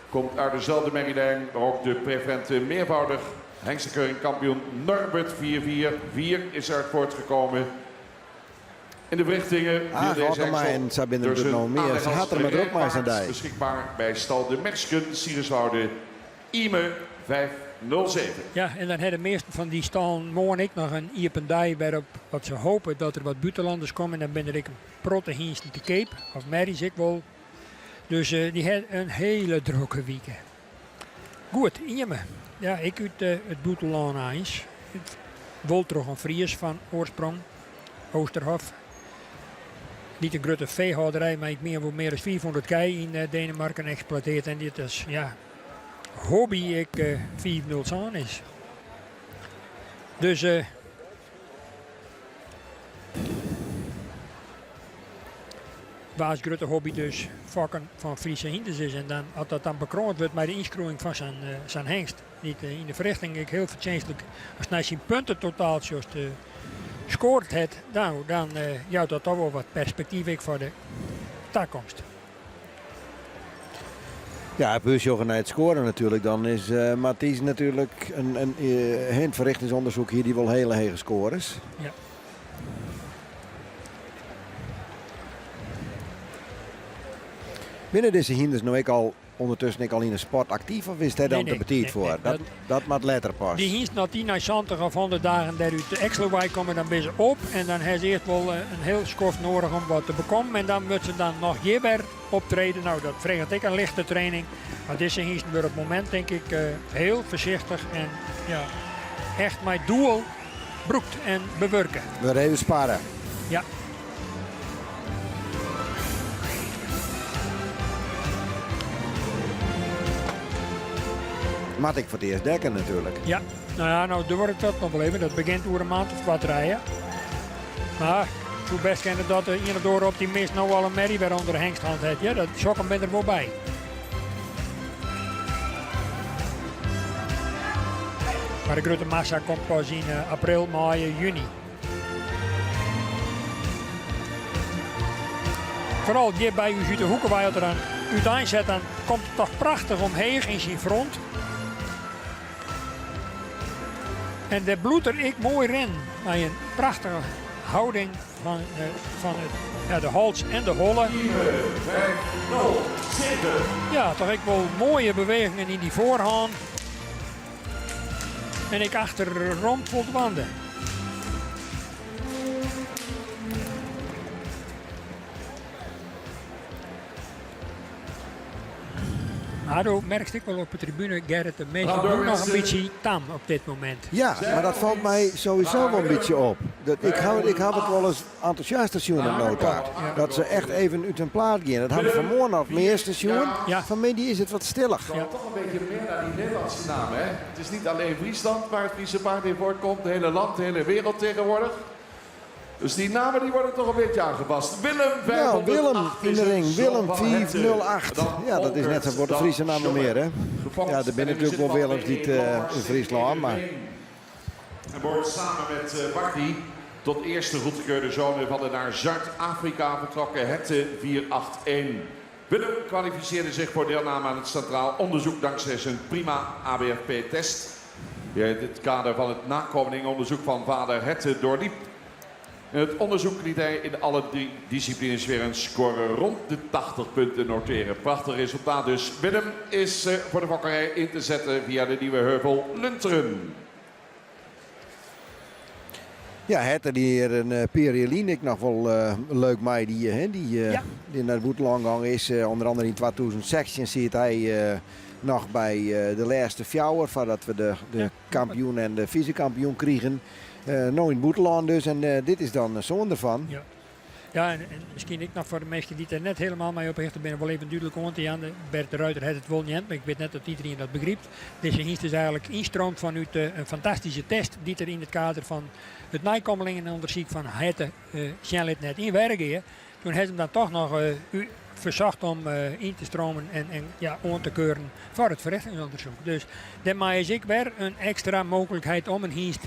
Komt uit dezelfde merrielijn. Maar ook de prevente meervoudig hengstenkeuring kampioen Norbert 4 is uit voortgekomen. In de verrichtingen en Sabine doet nog meer. Ze had er met ook maar zijn dij. Beschikbaar bij stal de Mersken, Sieriswoude, Ime 507. Ja, en dan hebben de meeste van die stallen morgen ik nog een Iependij waarop wat ze hopen dat er wat buitenlanders komen. En dan ben ik een proteïnst te Cape, of Mary's ik wel. Dus die had een hele drukke weekend. Goed, Ime. Ja, ik uit het buitenland eens. Het Woltrog en Fries van oorsprong, Oosterhof. Niet een grote veehouderij, maar ik meer dan 400 kei in Denemarken exploiteert. En dit is, ja, hobby ik 4-0 aan is. Dus was grote hobby dus vakken van Friese hinders is. En dan, als dat dan bekroond wordt met de inschroeiing van zijn hengst. Niet in de verrichting ik heel verdienstelijk. Als hij zijn punten totaal zoals scoort het, nou, dan jouwt dat toch wel wat perspectief ik voor de toekomst. Ja, plus je naar het scoren natuurlijk. Dan is Mathies natuurlijk een verrichtingsonderzoek hier die wel hele hege scores. Ja. Binnen deze hinders nou ik al ondertussen al in een sport actief of is hij dan te betiet voor? Dat maakt later pas. Die hinst na 10 naar 70 of 100 dagen dat uit de Exelwijk komen, dan ben ze op. En dan hebben ze eerst wel een heel skof nodig om wat te bekomen. En dan moet ze dan nog weer optreden. Nou, dat vraagt ik een lichte training. Maar deze hinst wordt op het moment denk ik heel voorzichtig. En ja, echt mijn doel broekt en bewerken. We even sparen. Ja. Maat ik voor het eerst dekken natuurlijk. Ja, nou ja, nou door ik dat nog wel even. Dat begint over een maand of wat rijden. Maar ik zou best kennen dat de ene door optimist nou al een merrie weer onder de hengsthand heeft. Ja, dat schokken ben er wel bij. Maar de grote massa komt pas in april, mei, juni. Vooral hier bij u ziet de hoeken waar je er aan uiteindelijk zet, dan komt het toch prachtig omheen in zijn front. En de bloed er ik mooi ren. Met een prachtige houding van de hals en de hollen. 5, 0, 7. Ja, toch ik wel mooie bewegingen in die voorhand. En ik achter rond vol wanden. Maar dan merk ik wel op de tribune, Gerrit, de meesten doen nog een beetje tam op dit moment. Ja, maar dat valt mij sowieso wel een beetje op. Ik heb het wel eens enthousiast station op notaat. Dat ze echt even uit hun plaat gaan. Dat hebben we vanmorgen nog meer station. Ja. Van mij die is het wat stiller. Ja. Toch een beetje meer naar die Nederlandse namen. Hè? Het is niet alleen Friesland waar het Friese paard in voortkomt. Het hele land, de hele wereld tegenwoordig. Dus die namen die worden toch een beetje aangepast. Willem 508 Willem in de ring. Willem 408. Ja, dat is net zo voor de Friese namen meer, hè. Ja, er zijn natuurlijk wel Willems die in Friesland, maar... En wordt samen met Barty tot eerste goedgekeurde zone van de naar Zuid-Afrika vertrokken Hette 481. Willem kwalificeerde zich voor deelname aan het centraal onderzoek dankzij zijn prima ABFP-test. Die in het kader van het nakomelingonderzoek van vader Hette doorliep. In het onderzoek liet hij in alle 3 disciplines weer een score rond de 80 punten noteren. Prachtig resultaat dus. Willem is voor de fokkerij in te zetten via de nieuwe heuvel Lunteren. Ja, Hette die hier een Pierre ik nog wel leuk mee die naar de Boetelangang is. Onder andere in 2016 zit hij nog bij de laatste fjouwer voordat we de kampioen en de vice-kampioen kregen. Nou in het Boeteland dus en dit is dan zo'n ervan. Ja, ja en misschien ik nog voor de meesten die er net helemaal mee op heeft, ben ik wel even duidelijk aan. Bert de Ruiter heeft het wel niet, maar ik weet net dat iedereen dat begrijpt. Deze hinst is eigenlijk instroomt vanuit een fantastische test die er in het kader van het nakomelingen en onderzoek van Hette net in werken. toen heeft hem dan toch nog verzocht om in te stromen en aan te keuren voor het verrichtingsonderzoek. Dus daarmee is ik weer een extra mogelijkheid om een dienst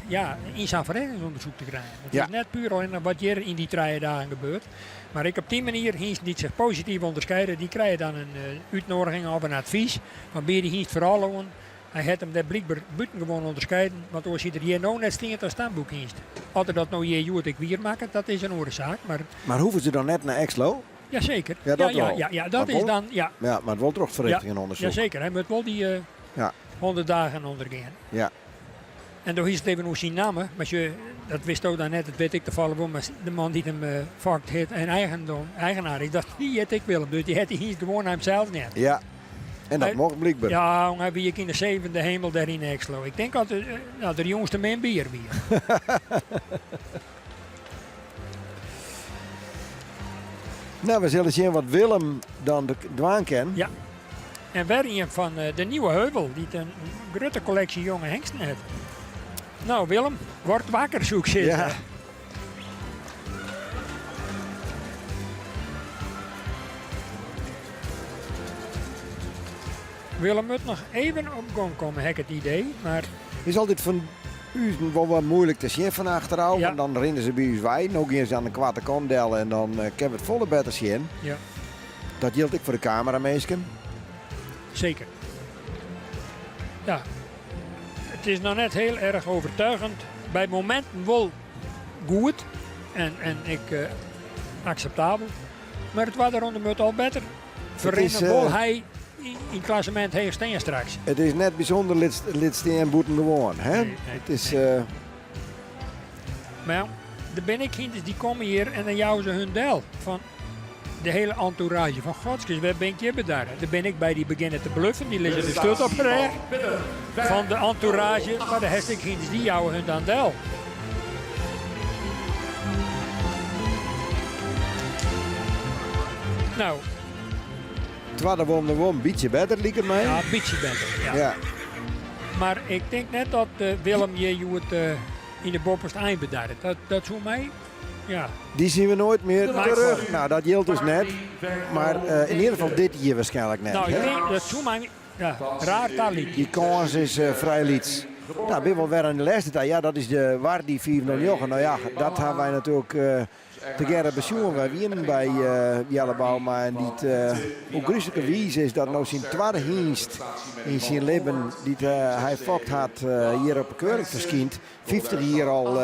in zijn verrichtingsonderzoek te krijgen. Het is net puur alleen wat hier in die 3 dagen gebeurt. Maar ik op die manier, diensten die zich positief onderscheiden, die krijgen dan een uitnodiging of een advies. Maar bij die dienst vooral gewoon, hij heeft hem daar blijkbaar buitengewoon onderscheiden. Want als je er hier nou net stinkt als stamboekdienst. Altijd dat nou je ik weer maken, dat is een oorzaak. Maar hoeven ze dan net naar Exlo? Jazeker. Ja, dat wel. Ja, dat is dan. Ja, maar het wordt toch verrichtingen onderzoek. Jazeker, hij moet wel die 100 dagen ondergaan. Ja. En toen is het even hoe zijn namen, maar dat wist ook dan net, dat weet ik toevallig wel, maar de man die hem vakt heeft en eigenaar is, die had ik Willem, dus die had hij gewoon aan hemzelf net. Ja, en dat mocht blijkbaar. Ja, hij wie ik in de 7e hemel daar in Exlo. Ik denk dat de jongste man bier weer. Nou, we zullen zien wat Willem dan dwaan kan. Ja. En weer een van de Nieuwe Heuvel, die een grote collectie jonge hengsten heeft. Nou Willem, word wakker zoek zitten. Ja. Willem moet nog even op gang komen, heb ik het idee. Maar het is altijd van u wel wat moeilijk te zien van achteruit. Ja. En dan rennen ze bij u wij. Nog eens aan de kwarte kant delen en dan kan het volle beter zien. Ja. Dat geldt ik voor de camerameesken. Zeker. Ja. Het is nog net heel erg overtuigend. Bij momenten wel goed en ik acceptabel. Maar het was eronder moet al beter. Verrennen wel hij in het klassement heeft steen straks. Het is net bijzonder lid steen boeten gewoon. Hè? Nee. Het is... Maar ja, er ben ik kinderen die komen hier en dan jouwen ze hun deel van de hele entourage van Godskes. Waar ben je bij daar? Dan ben ik bij die beginnen te bluffen. Die liggen de stut opgerecht van de entourage. Maar de rest kinderen die jouwen hun dan deel. Nou. Het was gewoon een beetje beter, liep het mij. Ja, een beetje beter. Ja. Maar ik denk net dat Willem je het in de bopperst eindbeduidt. Dat zo mij. Ja. Die zien we nooit meer terug. Nou, dat geldt dus net. Maar in ieder geval dit hier waarschijnlijk net. Nou, ik denk dat zo mij raar taal. Die kans is vrij liets. Nou, ben wel weer aan de laatste tijd. Ja, dat is de Wardi 409. Nou ja, dat hebben wij natuurlijk te gerden bezoeken. Wij winnen bij Jelle Bouma. En hoe gruwelijke wijze is dat nou zijn tweede dienst in zijn leven die hij fokt had hier op de keuring verschijnt. 50 hier al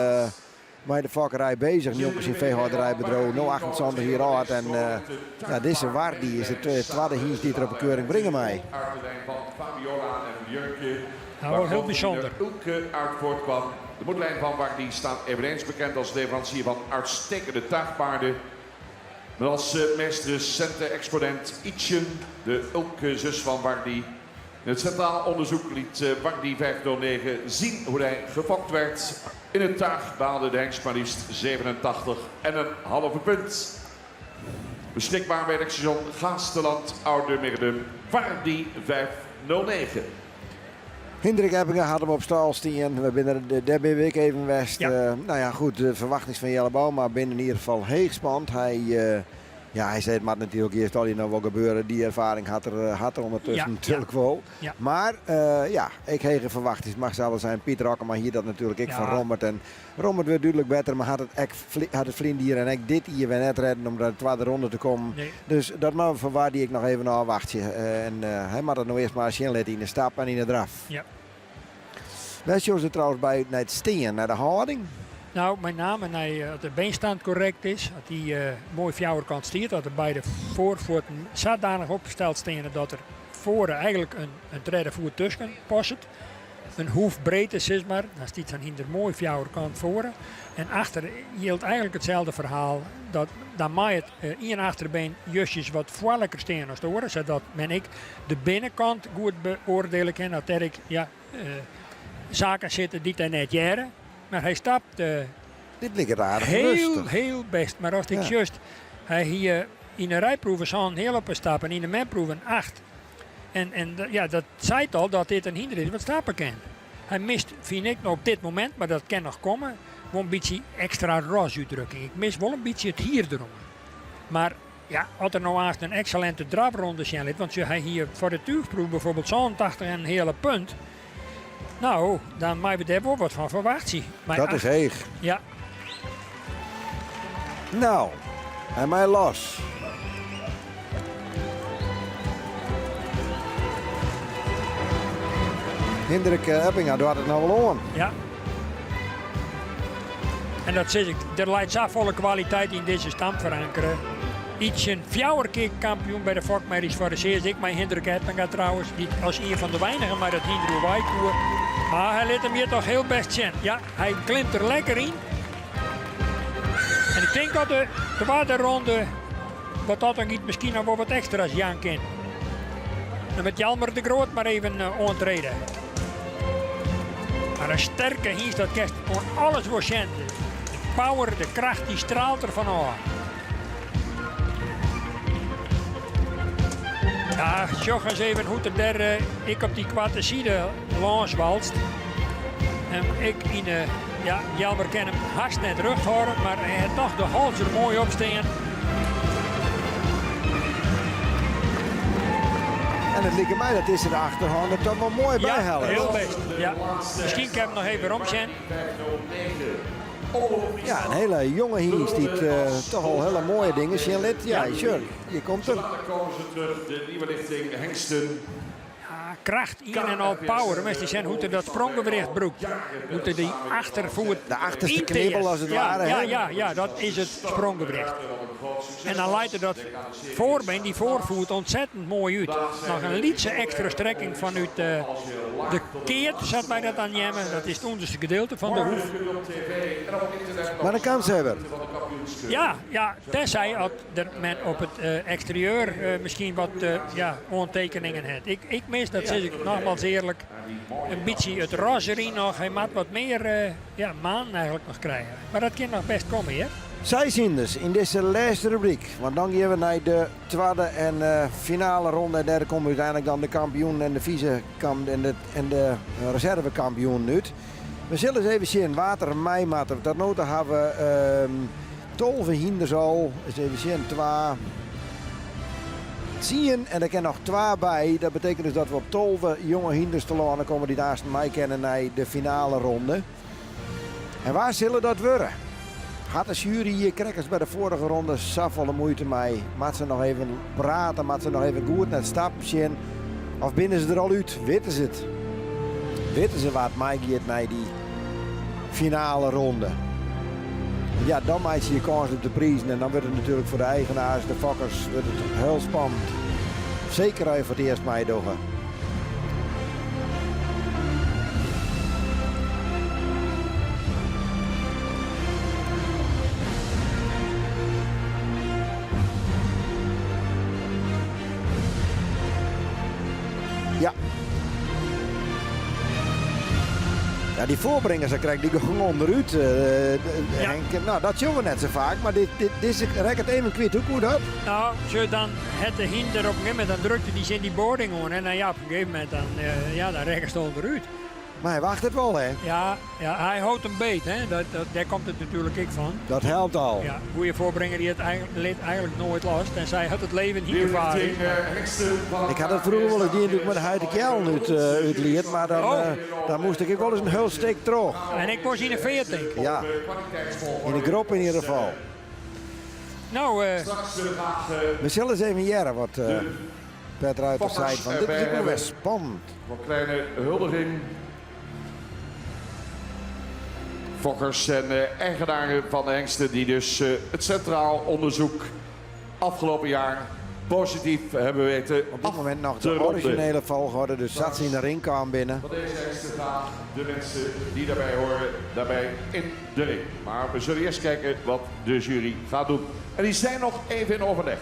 bij de vakkerij bezig. Nu ook eens in veehouderijbedrijf. Nu 28 hier al had. En deze Wardi is het tweede dienst die er op de keuring brengen mij. Nou, heel bijzonder. Ulke uit voortkwam. De moederlijn van Wardi staat eveneens bekend als leverancier van uitstekende tuigpaarden. Met als meest recente exponent Ietjen, de Ulke zus van Wardi. In het centraal onderzoek liet Wardi 509 zien hoe hij gefokt werd. In het tuig behaalde de hengst maar liefst 87,5 punt. Beschikbaar bij het station Gaasteland, Oude Middem, Wardi 509. Hendrik Ebbingen had hem op stal staan. We binnen daar ben ik even west. Ja. Nou ja, goed, de verwachting van Jelle Bouma binnen in ieder geval heel gespannen. Hij zei het maar natuurlijk eerst al nou wel gebeuren. Die ervaring had er ondertussen natuurlijk wel. Ja. Maar ik heb geen verwachting. Het mag zelfs zijn Piet Rakkema hier dat natuurlijk ik van Rommert. En Rommert werd duidelijk beter, maar had het vriend hier en ik dit hier weer net redden om naar de tweede ronde te komen. Nee. Dus dat maar van waar die ik nog even naar wachtje. Hij mag het nou eerst maar zien in de stap en in de draf. Ja. Wij zien ze trouwens bij naar het steen, naar de houding. Nou, met name dat de beenstand correct is, dat die mooi fjouwerkant stiert, dat er beide voorvoeten zodanig opgesteld staan dat er voor eigenlijk een derde voet tussen past. Een hoefbreedte is maar, dan stiet dan hinder mooi fjouwerkant voor. En achter geldt eigenlijk hetzelfde verhaal, dat dan maakt het in achterbeen justjes wat voorlijker staan als de oren, zodat men ik de binnenkant goed beoordelen kan, dat er zaken zitten die er net jaren. Maar hij stapt dit ligt aardig heel best. Maar als ik juist, hij hier in een rijproeven zo'n heel op een stap en in de menproeven 8. En dat zei het al dat dit een hindernis is wat stappen kan. Hij mist, vind ik, op dit moment, maar dat kan nog komen, wel een beetje extra rosuitdrukking. Ik mis wel een beetje het hier erom. Maar ja, als er nou haast een excellente drafronde zijn, want je hij hier voor de tuigproef bijvoorbeeld 87 en een hele punt. Nou, dan mag je daar wel wat van verwacht zien. Maar Dat is heeg. Ja. Nou, en mij los. Hendrik Eppinga doet het nou wel aan. Ja. En dat zeg ik, er lijkt zo volle kwaliteit in deze stam verankeren. Iets een 4 keer kampioen bij de Fokmerries voor de CS. Ik mijn Hendrik Eppinga trouwens, die als een van de weinigen maar dat Hindro Wijkoer. Maar hij liet hem hier toch heel best zien. Ja, hij klimt er lekker in. En ik denk dat de tweede ronde, wat dat dan niet misschien nog wel wat extra's Jan kan. En met Jalmer de Groot maar even ontreden. Maar een sterke hingst, dat kerst gewoon alles wordt zien. De power, de kracht, die straalt er van af. Ja, zocht eens even hoe de derde ik op die kwarte zijde langs walst. En ik in de, ja, Jalmer kan hem haast net terughouden, maar hij heeft toch de hals er mooi op staan. En het lijkt mij dat is er de achterhand er toch wel mooi bij helpt. Heel best. Ja. Misschien kan ik hem nog even omzien. Ja, een hele jonge hingst die toch al hele mooie dingen zien liet. Ja, sure, je komt er. Dan komen ze terug, de nieuwe lichting hengsten. Kracht, in en al power. Maar die zijn hoe er dat spronggewricht broekt. Hoe er die achtervoet. De achterste knibbel als het ware. Ja, dat is het spronggewicht. En dan leidt er dat voorbeen, die voorvoet, ontzettend mooi uit. Nog een lietse extra strekking vanuit de keert, zat mij dat aan nemen. Dat is het onderste gedeelte van de hoef. Maar een kanshebber. Ja, tenzij men op het exterieur misschien wat aantekeningen heeft. Ik mis, dat zeg ik nogmaals eerlijk, een beetje het rozerie nog. Hij moet wat meer maan eigenlijk nog krijgen. Maar dat kan nog best komen, hè? Zij zien dus in deze laatste rubriek. Want dan gaan we naar de tweede en finale ronde. En daar komen uiteindelijk dan de kampioen en de vice-kampioen en de reservekampioen uit. We zullen eens even zien, water en meimatten. Tot nota hebben we 12 hinders al. Eens even zien, 10 en er kan nog 2 bij. Dat betekent dus dat we op 12 jonge hinders te landen komen die naast mij kennen naar de finale ronde. En waar zullen dat worden? Gaat de jury hier kijkers bij de vorige ronde zoveel moeite mee? Maat ze nog even praten, maat ze nog even goed naar het stapje? Of binnen ze er al uit? Weten ze het? Weten ze wat mij gaat naar die finale ronde? Ja, dan maak je kans op de prijzen en dan wordt het natuurlijk voor de eigenaars, de fokkers, wordt het heel spannend. Zeker even voor het eerst mij doen. Ja. Ja, die voorbrengers, dan krijg die gewoon onderuit. Henk, nou, dat zien we net zo vaak, maar dit rekt het even kwijt. Hoe moet dat? Nou, zo dan het de hinder op een gegeven moment, dan drukte die in die boarding aan. En dan ja, op een gegeven moment, dan rekken ze onderuit. Maar hij wacht het wel, hè? Ja, hij houdt hem beet, hè. Daar komt het natuurlijk ik van. Dat helpt al. Ja, goede voorbrenger die het eigenlijk nooit last. En zij had het leven niet ervaren. Ik had het vroeger wel eens die natuurlijk met de huid Kjell uitleerd, maar dan moest ik wel eens een heel steek terug. En ik was in de 14. Ja, in de groep in ieder geval. Nou, we zullen eens even jaren wat Peter Ruiter zei. Van, dit is ook wel spannend. Een kleine huldiging. Fokkers en eigenaren van de hengsten die dus het centraal onderzoek afgelopen jaar positief hebben weten. Op dit moment nog de originele volgorde, dus zat ze in de ring kwam binnen. Van deze hengsten gaan de mensen die daarbij horen, daarbij in de ring. Maar we zullen eerst kijken wat de jury gaat doen. En die zijn nog even in overleg.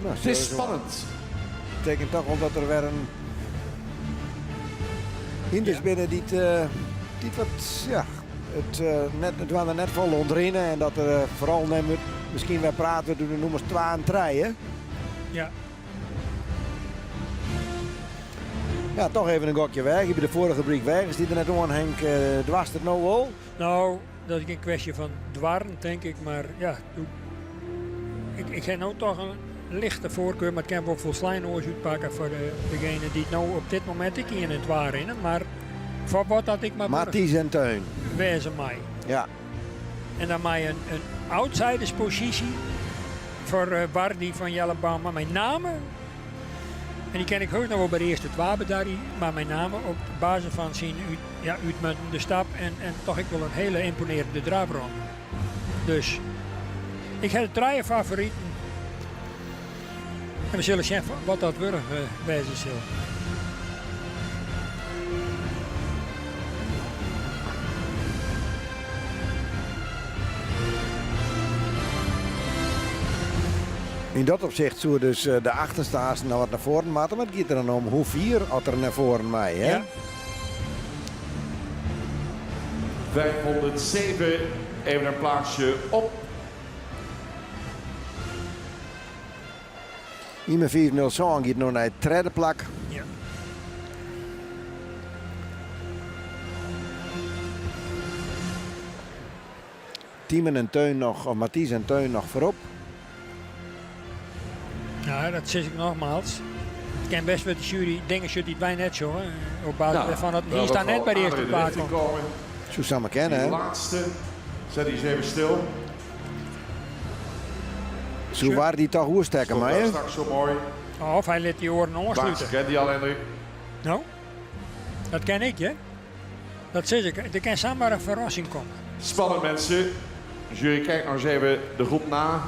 Nou, het is spannend. Dat betekent toch wel dat er weer een hinders binnen die wat, ja, het waren er net vol ontrennen en dat er vooral misschien weer praten, we noemen 2 en 3, hè? Ja. Ja, toch even een gokje weg. Je bij de vorige rubriek weg. Is die er net aan, Henk? Dwars het nou wel? Nou, dat is een kwestie van dwarren, denk ik. Maar ja, ik heb nou toch een lichte voorkeur, maar ik heb ook volslijn oors uitpakken voor degene die het nou op dit moment ik in het waren. Maar voor wat dat ik maar Mathies en Teun. wezen mij. Ja. En dan mij een outsiderspositie voor Wardy van Jellebaan. Mijn namen, en die ken ik heus nog wel bij de eerste Twabedarrie, maar mijn namen op basis van zijn uitmuntende stap en toch ik wel een hele imponerende drafronde. Dus ik heb de 3 favorieten. En we zullen zien wat dat wordt wezen zal. In dat opzicht zou dus de achterstaars nou wat naar voren maken, maar het gaat er dan om hoe 4 als er naar voren mij, hè? Ja. 507, even een plaatsje op. Ime 4-0 Song gaat nu naar het derde plak. Ja. Tiemen en Teun nog, of Mathies en Teun nog voorop. Ja, dat zeg ik nogmaals. Ik ken best wel de jury, dingen die wij net zo. Hè. Op basis van het, hier staat net bij de eerste plaats. Zo samen kennen, De hè? laatste, zet die eens even stil. Zo waren die toch oerstekken, maar hè? Straks zo mooi. Of hij liet die oren Baas, aansluiten. ken die al, Hendrik? Nou, dat ken ik, hè? Dat zeg ik. Er kan samen een verrassing komen. Spannend, mensen. Jury, kijk nou eens even de groep na.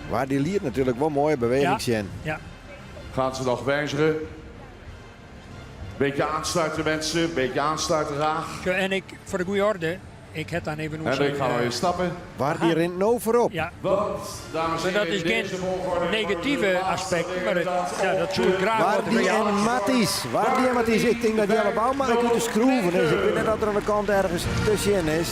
Waar die liet natuurlijk wel mooie beweging zien. Ja. Gaan ze nog wijzigen? Beetje aansluiten, mensen. Beetje aansluiten graag. Ja, en ik, voor de goede orde, ik heb dan even nog Hendrik, gaan we weer stappen. Waar die rent nou voorop? Ja. Want, dames en Maar heren, dat is geen negatieve aspect, maar dat zou ik graag Waar wat die en Mathies? Waar die en Mathies? Ik denk dat die allemaal maar uit de schroeven is. Ik weet net dat er aan de kant ergens tussenin is.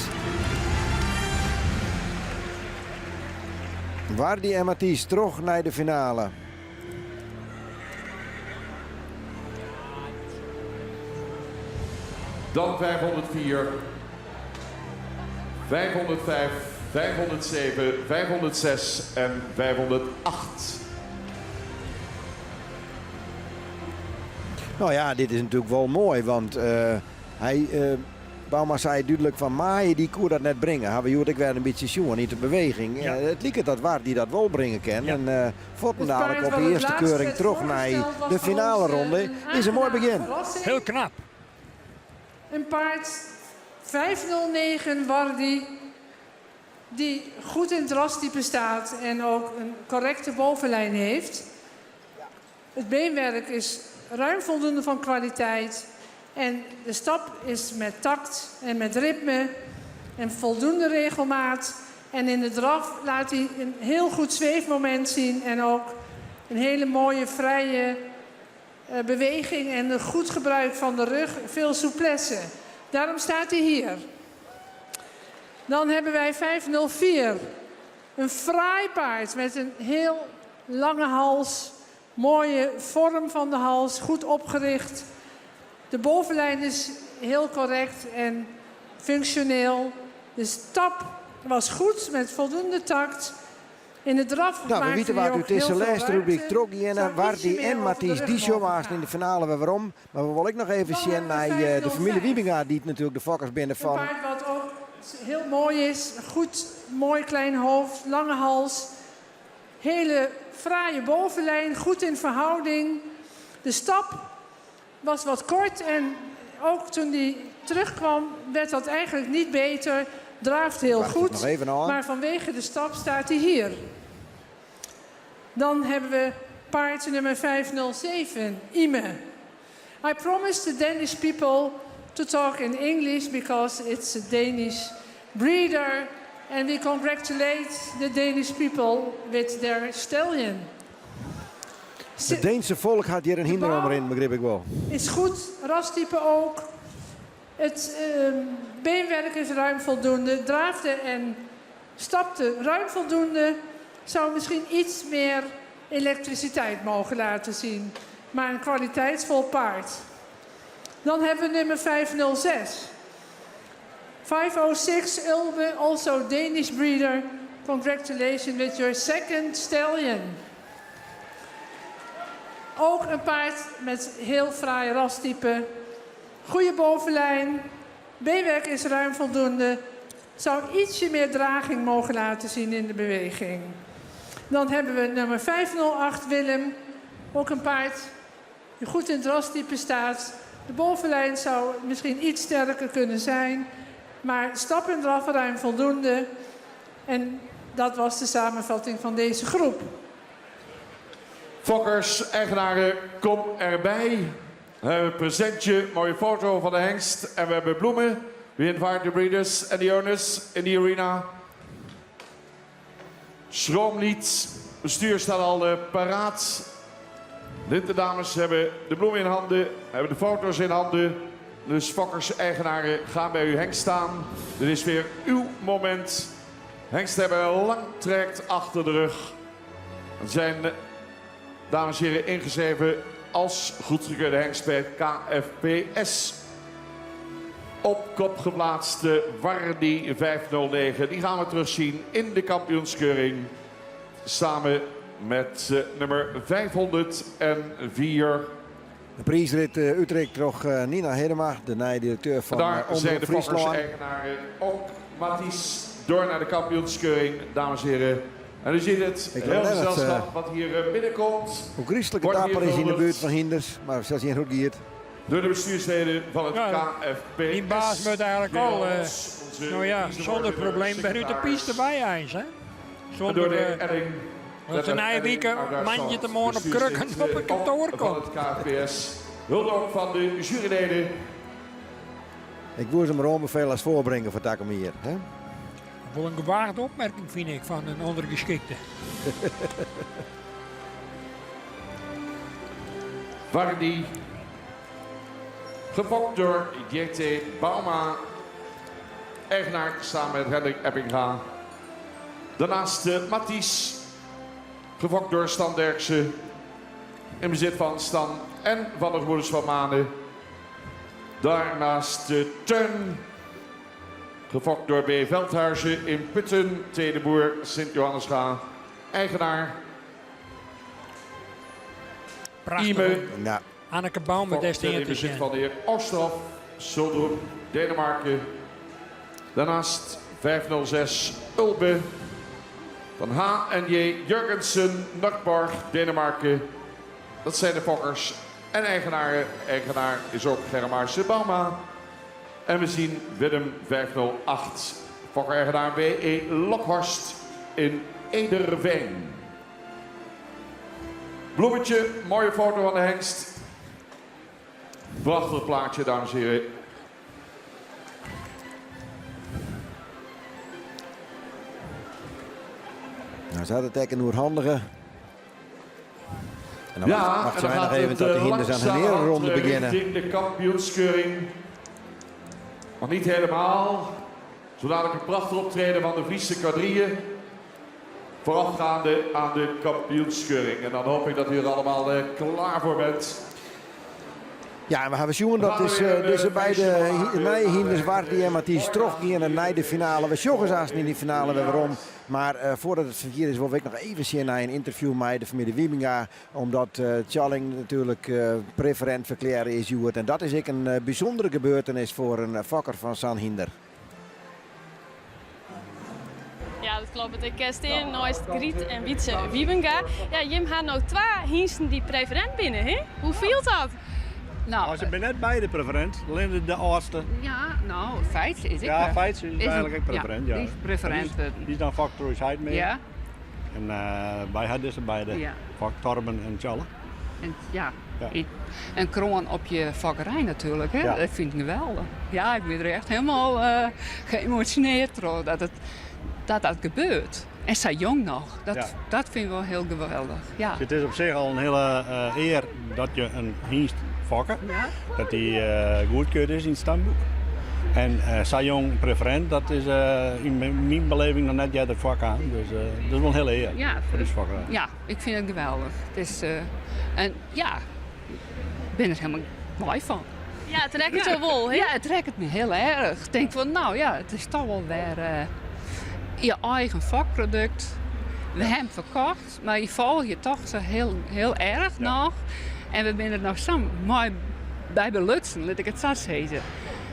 Waar die en Mathies terug naar de finale. Dan 504, 505, 507, 506 en 508. Nou ja, dit is natuurlijk wel mooi, want Bouma zei duidelijk van Maaien die kon dat net brengen. Hebben we ik weer een beetje zien, niet de beweging. Ja. Het liep dat waar die dat wel brengen kan. Ja. En Forten dadelijk op wat de het eerste laatst keuring werd terug naar voorgesteld was de voor finale ons, ronde. Is een mooi begin. verrassing. Heel knap. Een paard 509 Wardy, die goed in het rastype staat en ook een correcte bovenlijn heeft. Het beenwerk is ruim voldoende van kwaliteit. En de stap is met tact en met ritme en voldoende regelmaat. En in de draf laat hij een heel goed zweefmoment zien en ook een hele mooie vrije beweging en een goed gebruik van de rug, veel souplesse. Daarom staat hij hier. Dan hebben wij 504. Een fraai paard met een heel lange hals. Mooie vorm van de hals, goed opgericht. De bovenlijn is heel correct en functioneel. De stap was goed met voldoende tact. In de draf Nou, we weten wat u tussen de laatste rubriek trok die en Wardy en Mathies. Die show was in de finale weer waarom. Maar we willen ook nog even zien naar de familie Wiebinga, die natuurlijk de fokkers binnen Een van. paard wat ook heel mooi is. Goed, mooi klein hoofd, lange hals. Hele fraaie bovenlijn, goed in verhouding. De stap was wat kort en ook toen die terugkwam werd dat eigenlijk niet beter. Draaft heel Wacht goed, nog even aan. maar vanwege de stap staat hij hier. Dan hebben we paard nummer 507, Ime. I promised the Danish people to talk in English because it's a Danish breeder. And we congratulate the Danish people with their stallion. Het Deense volk had hier een hindernommer in, begreep ik wel. Is goed, rastype ook. Het beenwerk is ruim voldoende. Draafde en stapte ruim voldoende. Zou misschien iets meer elektriciteit mogen laten zien. Maar een kwaliteitsvol paard. Dan hebben we nummer 506. 506 Ulbe, also Danish breeder. Congratulations with your second stallion. Ook een paard met heel fraai rastype. Goede bovenlijn. B-werk is ruim voldoende. Zou ietsje meer draging mogen laten zien in de beweging. Dan hebben we nummer 508 Willem. Ook een paard die goed in het rastype staat. De bovenlijn zou misschien iets sterker kunnen zijn. Maar stap en draf ruim voldoende. En dat was de samenvatting van deze groep. Fokkers, eigenaren, kom erbij. We hebben een presentje, mooie foto van de hengst. En we hebben bloemen. We invite the breeders and the owners in the arena. Schroom niet. Bestuur staat al paraat. De dames hebben de bloemen in handen, hebben de foto's in handen. Dus Fokkers, eigenaren, gaan bij uw hengst staan. Dit is weer uw moment. Hengsten hebben een lang traject achter de rug. Het zijn, dames en heren, ingeschreven als goedgekeurde hengst bij het KFPS. Op kop geplaatste Wardi 509. Die gaan we terugzien in de kampioenskeuring. Samen met nummer 504. De prijsrit Utrecht droeg Nina Hedema, de directeur van Daar zijn de Fokkers Friesland. eigenaren ook Mathies door naar de kampioenskeuring, dames en heren. En u ziet het, heel gezelschap wat hier binnenkomt. Hoe christelijke Wordt dapper hier is in de vervolgd buurt van Hinders, maar zelfs niet goed geëerd. door de bestuursleden van het Ja, KFPS. Die baas moet eigenlijk al, nou ja, zonder probleem bij u de piste bij eens, hè? En door Zonder de Edding. dat een eiweken mandje te morgen op krukken op een kantoor van komt. het KFPS. Hulde ook van de juryleden. Ik wil ze maar onbeveel als voorbrengen voor Takom hier. Hè? Wel een gewaagde opmerking vind ik van een ondergeschikte. Wardi. Gefokt door J.T. Bauma. Eigenaar samen met Hendrik Eppinga. Daarnaast Mathies. Gefokt door Stan Derksen. In bezit van Stan en van de gebroeders van Manen. Daarnaast Teun. Gefokt door B. Veldhuizen in Putten. Tedeboer Sint-Johannesga. Eigenaar. Ime. Ja. Anneke Bouwme destijds in bezit van de heer Oosterhof. Zuldroep, Denemarken. Daarnaast 506 Ulbe. Van H&J Jurgensen, Nakborg, Denemarken. Dat zijn de Fokkers en eigenaren. Eigenaar is ook Germaarse Bauma. En we zien Willem 508. Fokker-eigenaar B.E. Lokhorst in Ederveen. Bloemetje, mooie foto van de hengst. Prachtig plaatje, dames en heren. Nou, ze hadden het een handige. En dan Ja, wachten en wij dan nog gaat even het tot de Hinders aan hun ronde beginnen. richting de kampioenskeuring. Nog niet helemaal. Zo dadelijk een prachtig optreden van de Friese quadrille. Voorafgaande aan de kampioenskeuring. En dan hoop ik dat u er allemaal klaar voor bent. Ja, en we hebben zien dat is dus bij de Hinders Wardi en Mathies teruggaan naar de finale. We joggen zelfs niet in de finale, waarom. Maar voordat het hier is, wil ik nog even zien naar een interview met de familie Wieminga. Omdat Tjalling natuurlijk preferent verklaren is. En dat is ook een bijzondere gebeurtenis voor een Fokker van San Hinder. Ja, dat klopt. Ik steen naast Griet en Wietse Wiebenga. Ja, Jim had nou 2 hingsten die preferent binnen, hè? Hoe viel dat? Nou, ze zijn net beide preferent, alleen de oudste. Ja, nou, Feits is ik. Ja, Feits is eigenlijk ook preferent. Ja, die is preferent. Die is dan factorisheid mee. Ja. En bij haar is er beide, Ja. Torben en Tjalle. En, ja. Ja. En kroon op je vakkerij natuurlijk, hè? Ja. Dat vind ik geweldig. Ja, ik ben er echt helemaal geëmotioneerd door dat gebeurt. En zij jong nog, dat vind ik wel heel geweldig. Ja. Het is op zich al een hele eer dat je een hingst fokker, dat die goedkeurd is in het stamboek. En Sajong preferent, dat is in mijn beleving nog net jij dat vak aan. Dus dat is wel een hele eer voor de vakkerij. Ja, ik vind het geweldig. Het is, en ja, ik ben er helemaal blij van. Ja, het trekt het zo wel, hè? Ja, het trekt het me heel erg. Ik denk van, nou ja, het is toch wel weer je eigen vakproduct. We hebben verkocht, maar je volgt je toch zo heel erg nog. En we zijn er nog zo mooi bij belutsen, laat ik het zo zeggen.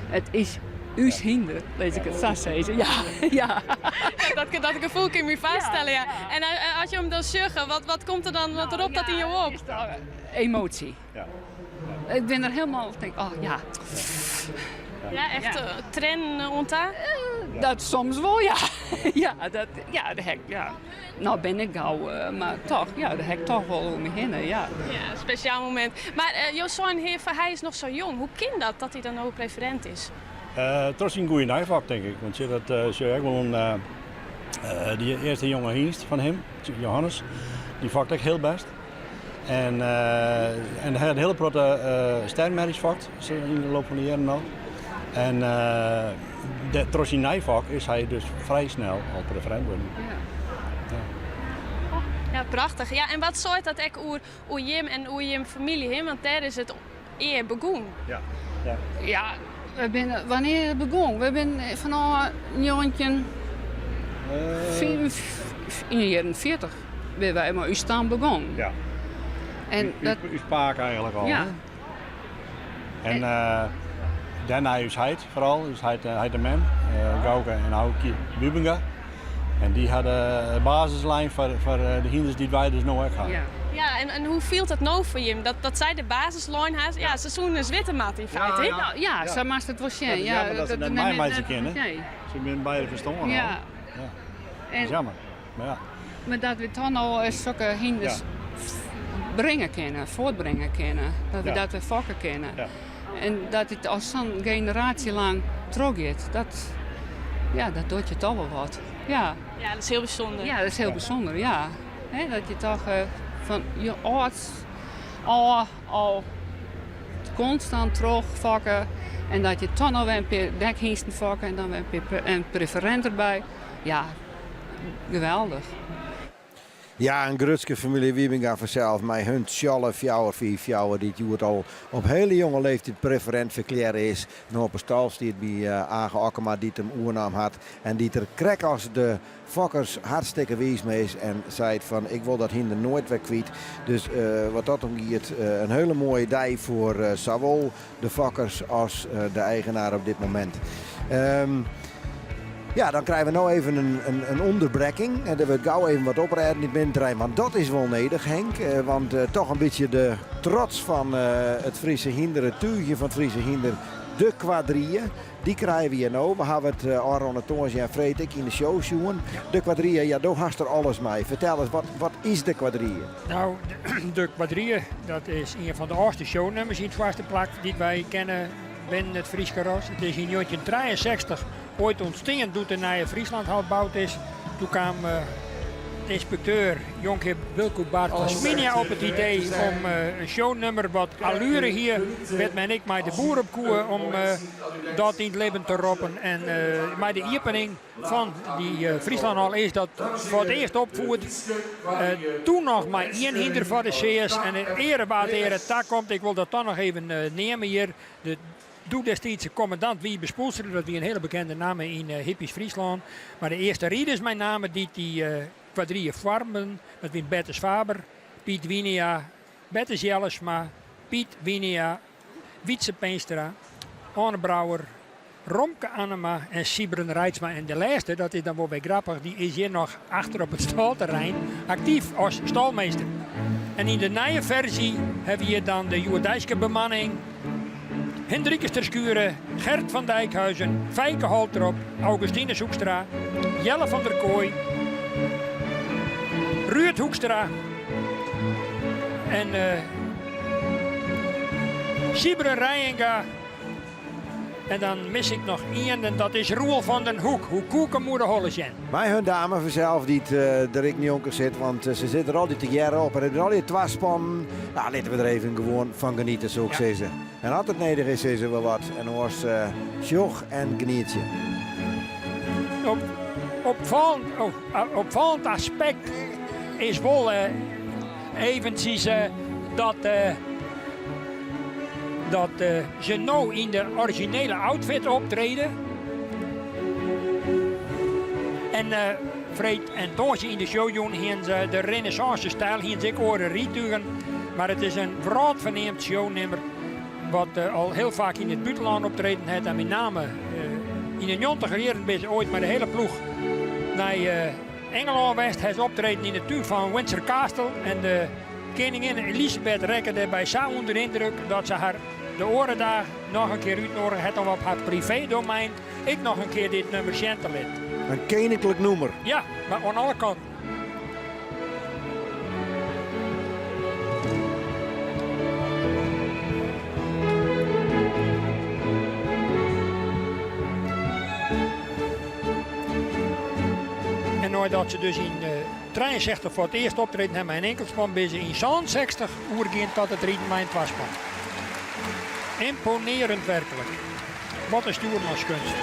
Het is uw hinder, laat ik het zo zeggen. Ja, ja. Dat gevoel kan je me vaststellen, ja. En als je hem dan zegt, wat komt er dan, wat roept dat in je op? Emotie. Ja. Ik ben er helemaal, denk oh ja. Ja, echt trainen onta? Dat soms wel, ja. Ja. Nou ben ik gauw, maar toch, ja, daar heb ik toch wel om me heen, ja. Ja, een speciaal moment. Maar jouw zoon, hij is nog zo jong. Hoe kan dat hij dan ook preferent is? Trots een goede nijvak, denk ik. Want je dat gewoon die eerste jonge dienst van hem, Johannes, die vakt echt heel best. En hij had een hele grote sterrenmerries vakt in de loop van de jaren al. En trots die nijvak is hij dus vrij snel al preferent worden. Ja, prachtig. Ja, en wat zorgt dat ook over Jim en over je familie heen? Want daar is het eer begonnen. Ja, wanneer het begon? We zijn vanaf een jongetje in de jaren 40 ben wij maar uw staan begonnen. Ja. En uw spaak eigenlijk al. Ja. En daarna is hij vooral, dus hij de man, Gauke en Aukje Bubenga. En die hadden de basislijn voor de hinders die wij dus nog ook hadden. Ja, en hoe viel het nou voor je? Dat zij de basislijn had? Ja, seizoen is witte mat in feite. Ja, zo maakt het wel zien. Ja, maar dat is net mijn meisje kennen. Ze zijn beide verstonden. Ja. Dat is jammer. Maar dat we toch nog zulke hinders brengen kunnen, voortbrengen kunnen. Dat we dat we fokken kunnen. Ja. En dat het al zo'n generatie lang teruggaat, dat doet je toch wel wat. Ja, dat is heel bijzonder. Ja, dat is heel bijzonder, ja. He, dat je toch van je arts al constant terugvakken en dat je toch nog weer een paar dekhingsten vakken en dan weer een preferent erbij. Ja, geweldig. Ja, een Grutske familie Wiebinga vanzelf. Met hun 12 jaar, 5 jaar, die het al op hele jonge leeftijd preferent verklaren is. Nog op een stal staat bij Age Akkema die het hem oernaam had. En die er krek als de fokkers hartstikke wees mee is. En zei van ik wil dat hinder nooit weer kwijt. Dus wat dat omgeeft, een hele mooie dag voor zowel de fokkers als de eigenaar op dit moment. Ja, dan krijgen we nou even een onderbrekking. En dan we gauw even wat oprijden in het binnenterrein. Want dat is wel nodig, Henk. Want toch een beetje de trots van het Friese hinder, het tuigje van het Friese hinder, de quadrille. Die krijgen we hier nou. We hebben het Aron Toonsje en Freek in de show zien. De quadrille, ja, daar hast er alles mee. Vertel eens, wat is de quadrille? Nou, de quadrille, dat is een van de oudste shownummers in het Zwaarste Plak die wij kennen binnen het Fries karos. Het is in 1963 ooit ontstaan toen de nieuwe Frieslandhal gebouwd is. Toen kwam de inspecteur Jonkheer Wilco Baart-Lasminia op het idee om een shownummer wat allure hier werd men ik met de boer op koer om dat in het leven te roepen. En met de opening van die Frieslandhal is dat voor het eerst opvoerd. Toen nog maar één hinder voor de CS en een erebaat tak komt. Ik wil dat dan nog even nemen hier. Doe destijds de commandant wie bespoelster, dat wie een hele bekende naam in hippies Friesland. Maar de eerste rieders mijn namen die quadrille vormen. Dat wie Bertus Faber, Piet Winia, Bertus Jellesma, Piet Winia, Wietse Peenstra, Anne Brouwer, Romke Annema en Sibren Reitsma. En de laatste, dat is dan wel weer grappig, die is hier nog achter op het stalterrein actief als stalmeester. En in de nieuwe versie hebben we hier dan de Joerdijske bemanning. Hendrikus Terskuren, Gert van Dijkhuizen, Fijke Holtrop, Augustine Hoekstra, Jelle van der Kooi, Ruud Hoekstra en Sibren Rijenga. En dan mis ik nog één en dat is Roel van den Hoek. Hoe koeken moeder Hollesjen. Mij hun dame vanzelf die er ik niet onker zit, want ze zitten er altijd te jaren op. En er is altijd twee spannen. Nou, laten we er even gewoon van genieten, zo ik ze. En als het nederig is, is er wel wat. En dan was sjog en genietje. Opvallend aspect is wel eventjes dat ze nou in de originele outfit optreden. En Freed en Toosje in de show doen ze de renaissance-stijl, hier ik horen rietuigen. Maar het is een vooral verneemd shownummer, wat al heel vaak in het buitenland optreden heeft. En met name in de 90 jaren ben ze ooit met de hele ploeg naar Engeland West. Hij is optreden in de tuin van Windsor Castle. En de koningin Elisabeth rekkerde bij zo onder de indruk dat ze haar de oren daar nog een keer uitnodigen heeft om op haar privédomein ik nog een keer dit nummer chanten liet. Een koninklijk nummer. Ja, maar aan alle kanten. En nadat ze dus in 63 voor het eerst optreden hebben met een enkelspan, ben ze in 60 oergeend tot het rieten met een twaspan. Imponerend werkelijk. Wat een stoermanskunst.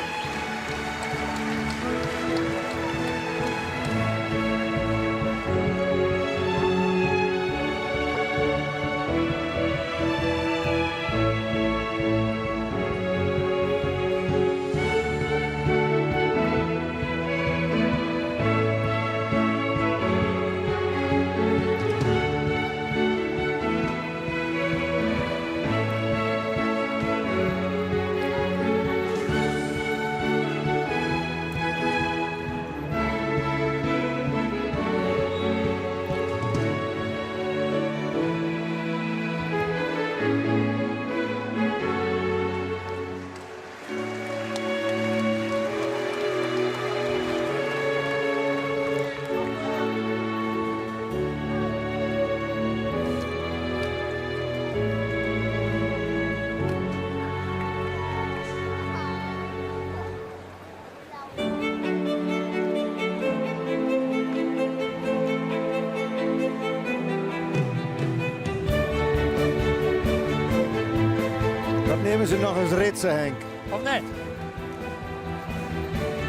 Nemen ze nog eens ritsen, Henk. Of net?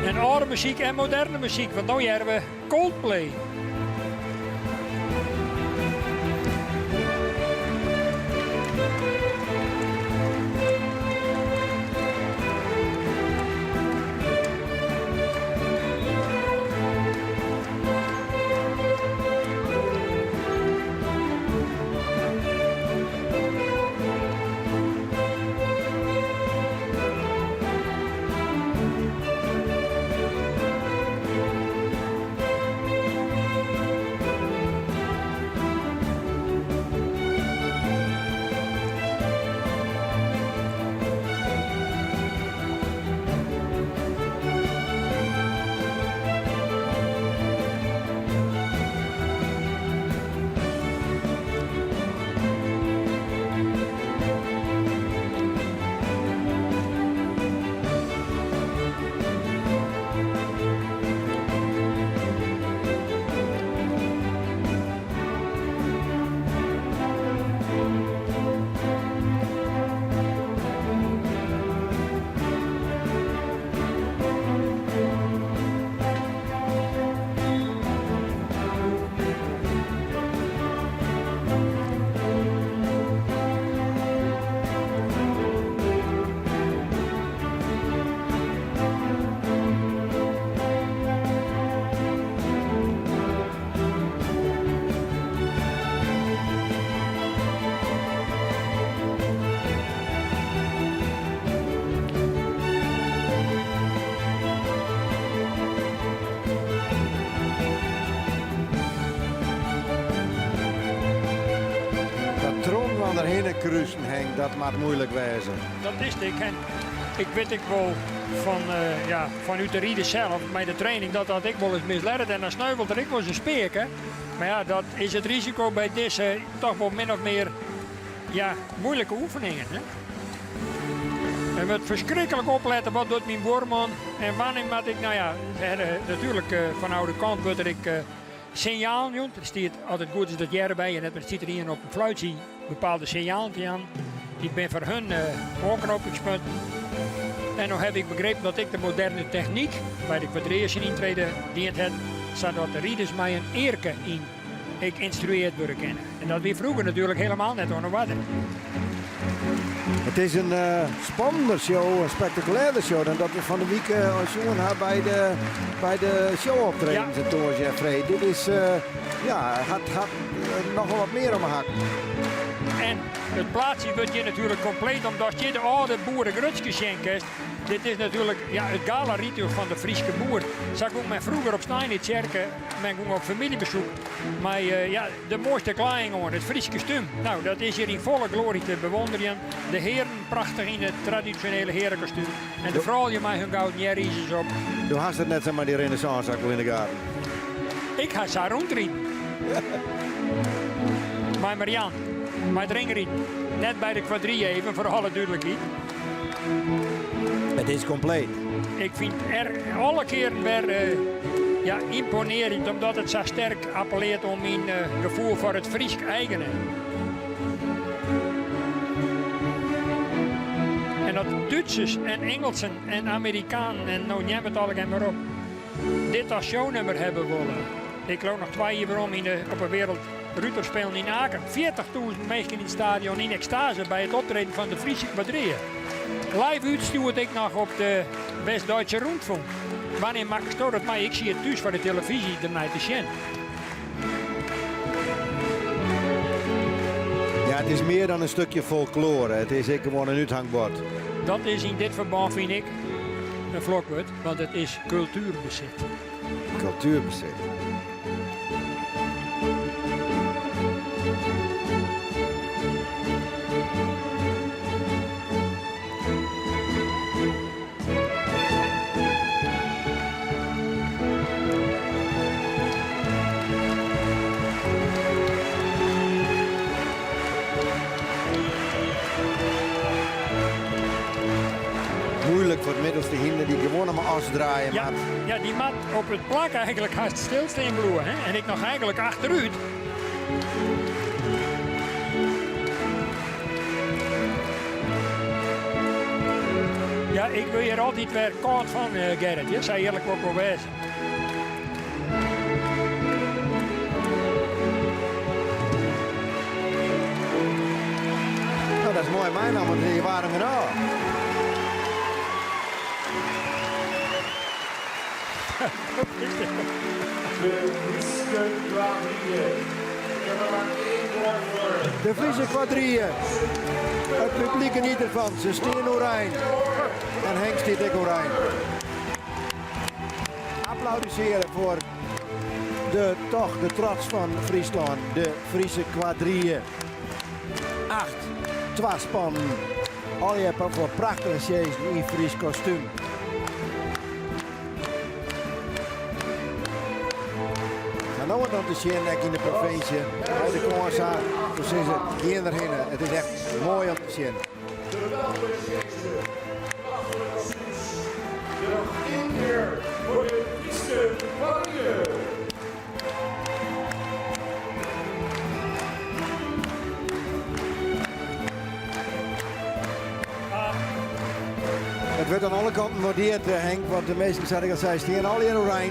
En oude muziek en moderne muziek, want nu hebben we Coldplay. Daarheen cruisen, Henk, dat maakt moeilijk wezen. Dat is het. Ik weet ik wel vanuit de rieden zelf, met de training, dat ik wel eens misleid en dan sneuvelt er ik wel eens een speer. Maar ja, dat is het risico bij deze toch wel min of meer moeilijke oefeningen. Hè? En moet verschrikkelijk opletten wat doet mijn boorman en wanneer moet ik, natuurlijk van de oude kant wordt ik signaal, er staat altijd goed is dat jij erbij en het staat er hier op een fluitje bepaalde signaaltje aan. Ik ben voor hun oorknopingspunt. En nu heb ik begrepen dat ik de moderne techniek, waar ik voor de eerste intreden dient heb, zodat de rieders mij een eerke in ik instrueerd worden kennen. En dat weer vroeger natuurlijk helemaal net onder water. Het is een spannender show, een spectaculairder show dan dat we van de week jongen hadden bij de showoptredens in Toors Jeffrey. Dit is, gaat nogal wat meer om mijn hak. En het plaatsje wordt je natuurlijk compleet omdat je de oude boerengrutskes schenkt. Dit is natuurlijk het gala-ritueel van de Friese boer. Zag ik ook mij vroeger op Stein in Tjerken, men ging op familiebezoek. Maar de mooiste kleding, het Friese kostuum. Nou, dat is hier in volle glorie te bewonderen. De heren prachtig in het traditionele herenkostuum. En de vrouwen met hun gouden jerry's op. Du hast het net zeg maar die renaissance in de gaten. Ik ga ze rondrieden. Maar Marian, maar dringerie. Net bij de quadrille even, voor alle duidelijkheid. Het is compleet. Ik vind er alle keer weer imponerend, omdat het zo sterk appelleert om mijn gevoel voor het Fries eigene. En dat Duitsers en Engelsen en Amerikanen en nou neem het allemaal maar op. Dit als shownummer hebben willen. Ik loop nog 2 jaar waarom op een wereld Ruter spelen in Aken. 40.000 mensen in het stadion in extase bij het optreden van de Friese quadrille. Live uitstuurde ik nog op de West-Duitse Rundfunk. Wanneer mag ik het maar? Ik zie het thuis voor de televisie ernaar te zien. Ja, het is meer dan een stukje folklore. Het is gewoon een uithangbord. Dat is in dit verband, vind ik, een vlokwoord, want het is cultuurbezit. Cultuurbezit. Moeilijk voor het middelste hinder die gewoon aan mijn as draaien. Ja, die mat op het plak eigenlijk haast stilstaan bloeien. En ik nog eigenlijk achteruit. Ja, ik wil hier altijd weer koud van, Gerrit. Je zei eerlijk ook wel wezen. Nou, dat is mooi mijn naam, want die waren er al. De Friese quadrille. Het publiek geniet ervan. Ze staan oranje. En Henk staat ook oranje. Applaudisseren voor de trots van Friesland. De Friese quadrille. 8 twaalfspannen. Al je hebt voor prachtige sjees in Fries kostuum. En dan wordt het te zien in de provincie. Bij de Koorsa. Dus is het hier erheen. Het is echt mooi om te zien. Het wordt aan alle kanten gewaardeerd, Henk, want de meesten zeggen al zei, staan al in oranje.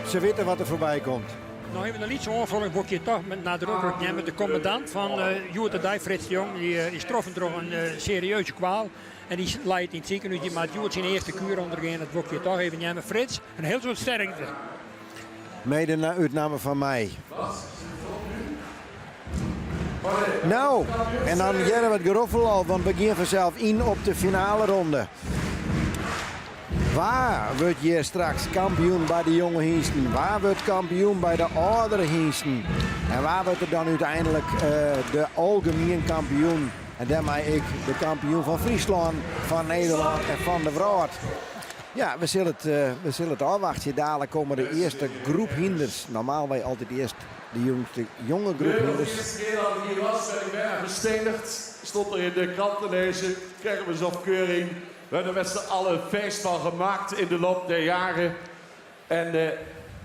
Ze weten wat er voorbij komt. Nou even een liedje onvolgend boekje toch met nadrukkelijk nemen. De commandant van Joert de Dij, Frits de Jong, die is troffen door een serieuze kwaal. En die leidt in het ziekenhuis, die maakt Joert zijn eerste kuur ondergaan. Het boekje toch even nemen. Frits, een heel soort sterkte. Mede naar uitname van mij. Nou, en dan jaren we het geroffel al, want we beginnen vanzelf in op de finale ronde. Waar wordt je straks kampioen bij de jonge hiesten? Waar wordt kampioen bij de oudere hiesten? En waar wordt er dan uiteindelijk de algemeen kampioen? En daarmee ik de kampioen van Friesland, van Nederland en van de wereld. Ja, we zullen het afwachten. Dadelijk komen de eerste groep hinders. Normaal wij altijd eerst de jonge groep hinders. De eerste keer dat ik hier was, ben ik bijna verstenigd. Stond er in de krant te lezen. Kregen we zo'n afkeuring. We hebben er met z'n allen een feest van gemaakt in de loop der jaren. En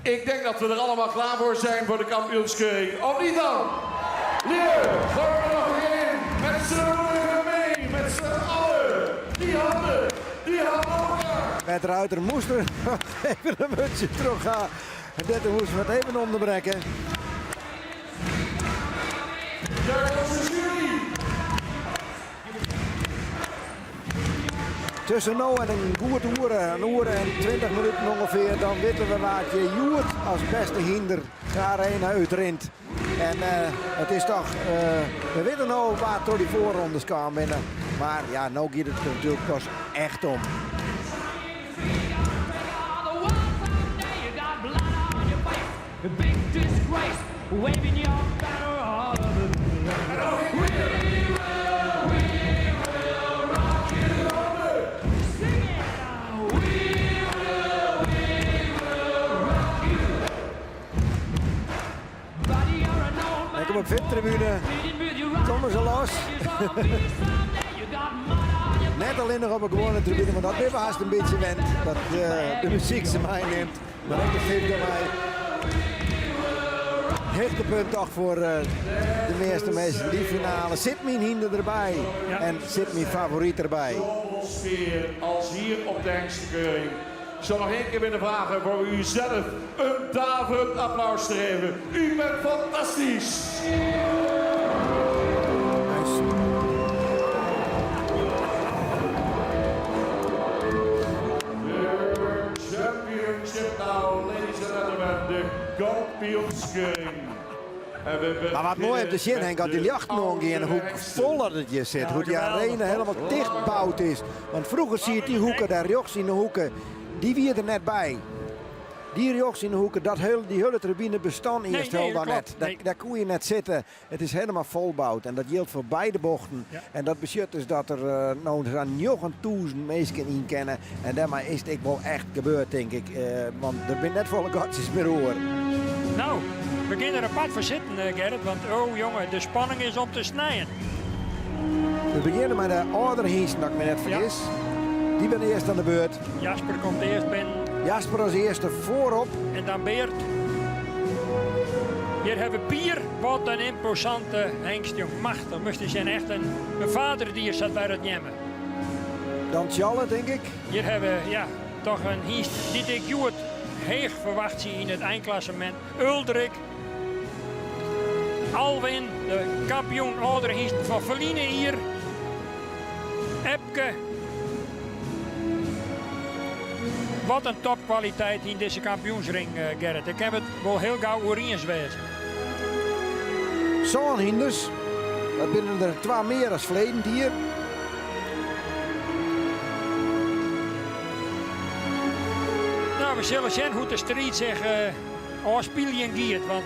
ik denk dat we er allemaal klaar voor zijn voor de kampioenskeuring. Of niet dan? Hier, gooi er nog in. Met z'n allen mee. Met z'n allen. Die handen elkaar. Met Ruiter moest er even een mutsje terug gaan. En dit moest we het even onderbreken. Daar komt de jury. Tussen nou en een uur en 20 minuten ongeveer, dan weten we waar je Joert als beste hinder de arena uitrint. En het is toch, we weten nou waar door die voorrondes kan binnen. Maar ja, nou gaat het er natuurlijk pas echt om. The big disgrace, waving your banner all over the place. We will rock you. Sing it now. We will rock you. Buddy, you're an old man. Ik op VIP-tribune. Komen ze los. Net alleen nog op een gewone tribune, maar dat ben we haast een beetje wend. Dat de muziek ze mij neemt. Maar dat geeft er mij. Hoogtepunt toch voor de meeste mensen. Die finale zit mijn hinder erbij. Ja. En zit mijn favoriet erbij. Zoveel sfeer als hier op de Hengstekeuring. Ik zal nog één keer willen vragen voor u zelf een daverend applaus te geven. U bent fantastisch. Championship now, ladies and gentlemen, de kampioenskeuring. Maar wat mooi op de zin, Henk, dat die jacht nog een hoe voller het je zit. Hoe die arena helemaal dichtbouwd is. Want vroeger zie je die hoeken, daar rechts in de hoeken, die wie er net bij. Die rechts in de hoeken, die hele tribune bestond eerst helemaal net. Daar kon je net zitten. Het is helemaal volbouwd en dat geldt voor beide bochten. Ja. En dat betekent dus dat er nou 9.000 mensen in kennen. En daarmee is het wel echt gebeurd, denk ik. Want er zijn net volle gatjes meer hoor. Nou, we kunnen er apart voor zitten, Gerrit. Want oh jongen, de spanning is om te snijden. We beginnen met de ouderhingsten, dat ik me net vergis. Ja. Die ben eerst aan de beurt. Jasper komt eerst binnen. Jasper als eerste voorop. En dan Beert. Hier hebben we Pier. Wat een imposante hengst, jong. Machtig. Moest zijn echt een vader die hier zat bij het nemen. Dan Tjalle, denk ik. Hier hebben we ja, toch een hengst die ik Joert heeg verwacht zie in het eindklassement. Uldrik. Alwin, de kampioen ouderhingst van Verline hier. Epke. Wat een topkwaliteit in deze kampioensring, Gerrit. Ik heb het wel heel gauw Oriens wezen. Zo'n hinders. Dat binnen er 2 meer als verleden hier. Nou, we zullen zien hoe de strijd zich afspelen giet. Want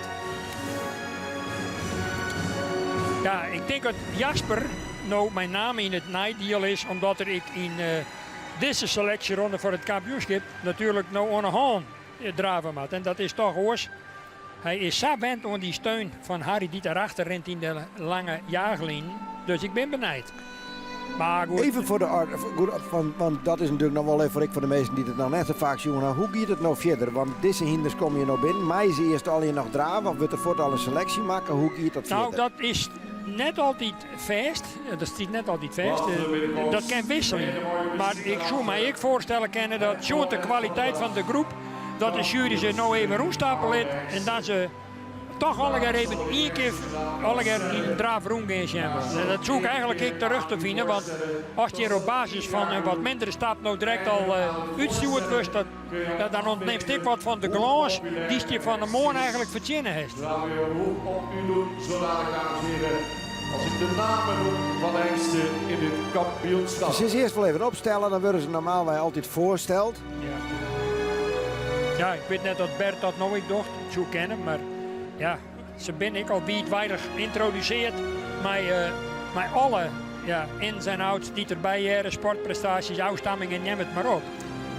ja, ik denk dat Jasper nou mijn naam in het naaideal is. Omdat er ik in deze selectieronde voor het kampioenschap natuurlijk nou aan de hand draven moet. En dat is toch oors. Hij is zo bent aan die steun van Harry die daarachter rent in de lange jaaglijn. Dus ik ben benijd. Maar goed. Even voor de orde, want dat is natuurlijk nog wel even voor de mensen die het nou net zo vaak zien. Hoe gaat het nou verder? Want deze hinders komen je nou binnen. Maar is eerst al je nog draven of wordt er voort al een selectie maken? Hoe gaat dat verder? Nou, dat is net altijd vast. Dat is net altijd vast. Dat kan wisselen. Maar ik zou mij voorstellen kennen dat zo'n de kwaliteit van de groep, dat de jury ze nou even roestapelen en dat ze toch allegaar even 1 keer allegaar in draaf roem gaan. Dat zoek eigenlijk ik terug te vinden, want als je op basis van een wat mindere stap nou direct al uitstuurt was, dan ontneemt ik wat van de glans die je van de morgen eigenlijk verdienen heeft. Laten we een roep op u doen, zodanig dames en heren, als ik de namen noem van de hengsten in dit kampioenschap. Ze is eerst wel even opstellen, dan worden ze normaal wij altijd voorsteld. Ja, ik weet net dat Bert dat nog ik dacht, zo kennen, maar ja, ze ben ik al weinig geïntroduceerd. Maar alle ins en outs die erbij hebben, sportprestaties, afstammingen, neem het maar op.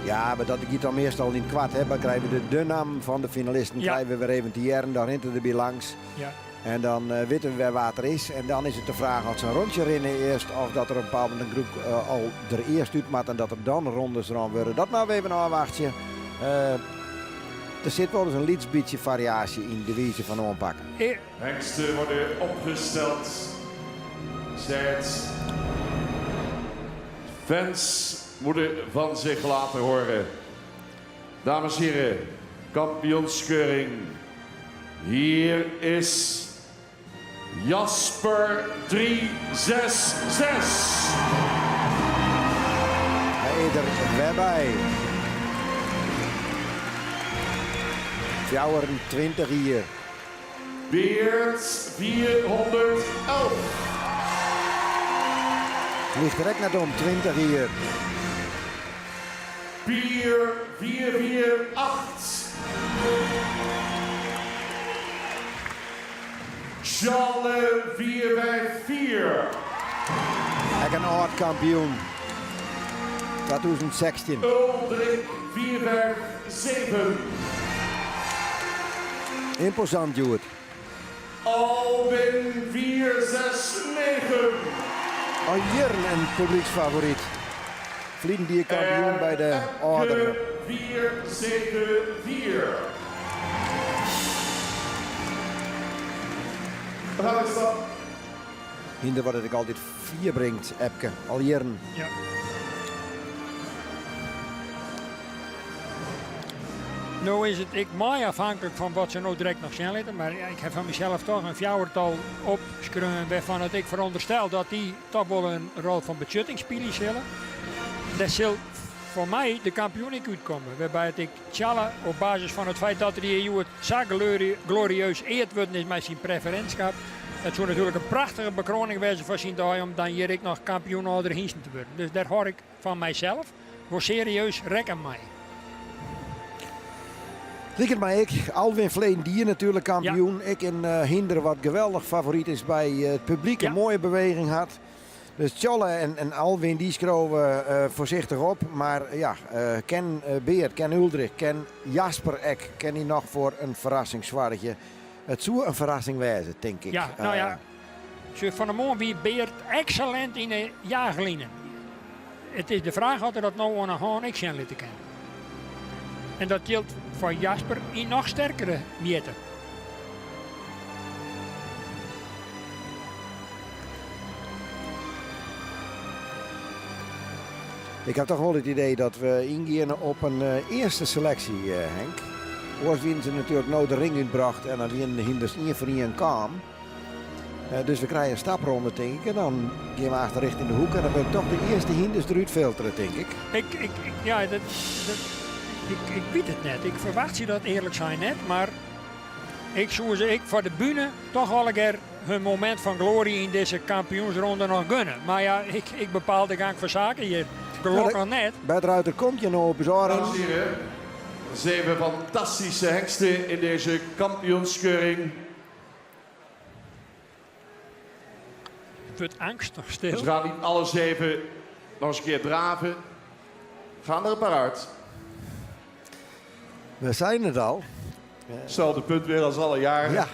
Ja, maar dat ik het dan meestal in het kwart heb, dan krijgen we de naam van de finalisten, krijgen we weer even te jaren, dan rent er bij langs. Ja. En dan weten we weer wat er is. En dan is het de vraag als ze een rondje rennen eerst, of dat er een bepaalde groep al er eerst uit maakt en dat er dan rondes rond worden. Dat nou even een afwachtje. Er zit wel eens een liets beetje variatie in de wijze van aanpakken. Hengsten worden opgesteld. Zet. Fans moeten van zich laten horen. Dames en heren, kampioenskeuring. Hier is Jasper 366. Hij er weer bij. 24 hier. Beert 411. Ligt direct naar om 20 hier. Pier 448. Charles 454. En een oud kampioen. 2016. Uldrik 457. Imposant, Joert. Alwin 469. Al jaren een publieksfavoriet. Vliegen die kampioen bij de ouderen. 474. Wat is dat? Hinder wat het altijd 4 brengt, Epke. Al jaren. Ja. Nou is het ik mij afhankelijk van wat ze nou direct nog zijn laten, maar ja, ik heb van mezelf toch een fjouwertal opgeschreven waarvan het ik veronderstel dat die toch wel een rol van betjutting spelen zullen. Dat zal voor mij de kampioen ik uitkomen, waarbij het ik tjallen op basis van het feit dat er hier het zo glorieus eerd wordt is met zijn preferentschap. Het zou natuurlijk een prachtige bekroning wezen voor zijn dag om dan hier ik nog kampioen ouder Hingsten te worden. Dus daar hoor ik van mijzelf, voor serieus rekken mij. Lieket mij ik, Alwin Vleen die natuurlijk kampioen. Ja. Ik in Hinder wat geweldig favoriet is bij het publiek. Een mooie beweging had. Dus Tjolle en Alwin die schroven voorzichtig op. Maar ja, ken Beert, ken Uldrik, ken Jasper Ek. Ken die nog voor een verrassingswaardige. Het zou een verrassing wezen, denk ik. Ja, nou ja. Van de morgen wie Beert excellent in de jaargelinen. Het is de vraag of dat nou aan een haan ik zijn te kennen. En dat geldt voor Jasper in nog sterkere mate. Ik heb toch wel het idee dat we ingaan op een eerste selectie, Henk. Ooit winnen ze natuurlijk nou de ring inbracht en dan winnen de Hinders 1 voor 1 kwam. Dus we krijgen een stapronde, denk ik. En dan gaan we achter richting de hoek en dan wil ik toch de eerste Hinders eruit filteren, denk ik. Ik weet het net. Ik verwacht ze dat eerlijk zijn net. Maar ik zou ze voor de bühne toch wel een keer hun moment van glorie in deze kampioensronde nog gunnen. Maar ja, ik bepaal de gang van zaken hier. Gelukkig net. Bij het Ruiter komt je nog op bezorgen. Dames en heren, 7 fantastische hengsten in deze kampioenskeuring. Het wordt angstig stil. Ze gaan niet alle 7 nog eens een keer draven. Gaan er een paar uit. We zijn het al. Hetzelfde punt weer als alle jaren. Ja.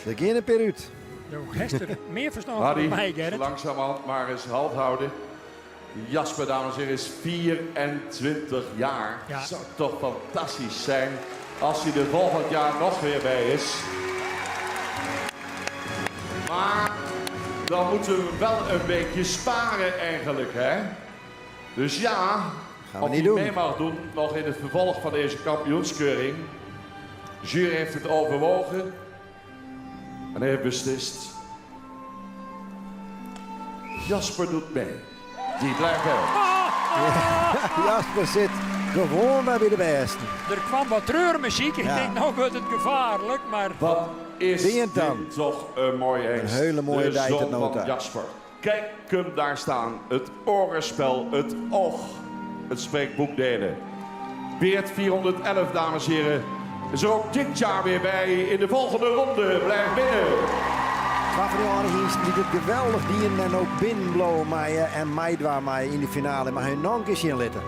We gaan een per uit. Nou, Hester, meer verstand dan mij, Gerrit. Langzamerhand maar eens half houden. Jasper, dames en heren, is 24 jaar. Ja. Het zou toch fantastisch zijn als hij er volgend jaar nog weer bij is. Maar dan moeten we wel een beetje sparen eigenlijk, hè? Dus ja, gaan we of niet hij doen. mee mag doen, nog in het vervolg van deze kampioenskeuring. De jury heeft het overwogen en heeft beslist. Jasper doet mee. Die blijft wel. Jasper zit gewoon bij de beste. Er kwam wat treurmuziek. Ik denk, nou wordt het gevaarlijk, maar... Wat is Wie dit dan? toch een mooie hengst. Een hele mooie de dijt zoon het nota. van Jasper. Kijk hem daar staan. Het orenspel, het oog. Het spreekt boekdelen. Beert 411, dames en heren. Is er ook dit jaar weer bij in de volgende ronde. Blijf binnen. Favorianen die het geweldig dienen en ook binnenblowen mij en Maidwa mij in de finale. Maar hij nog een keer litten.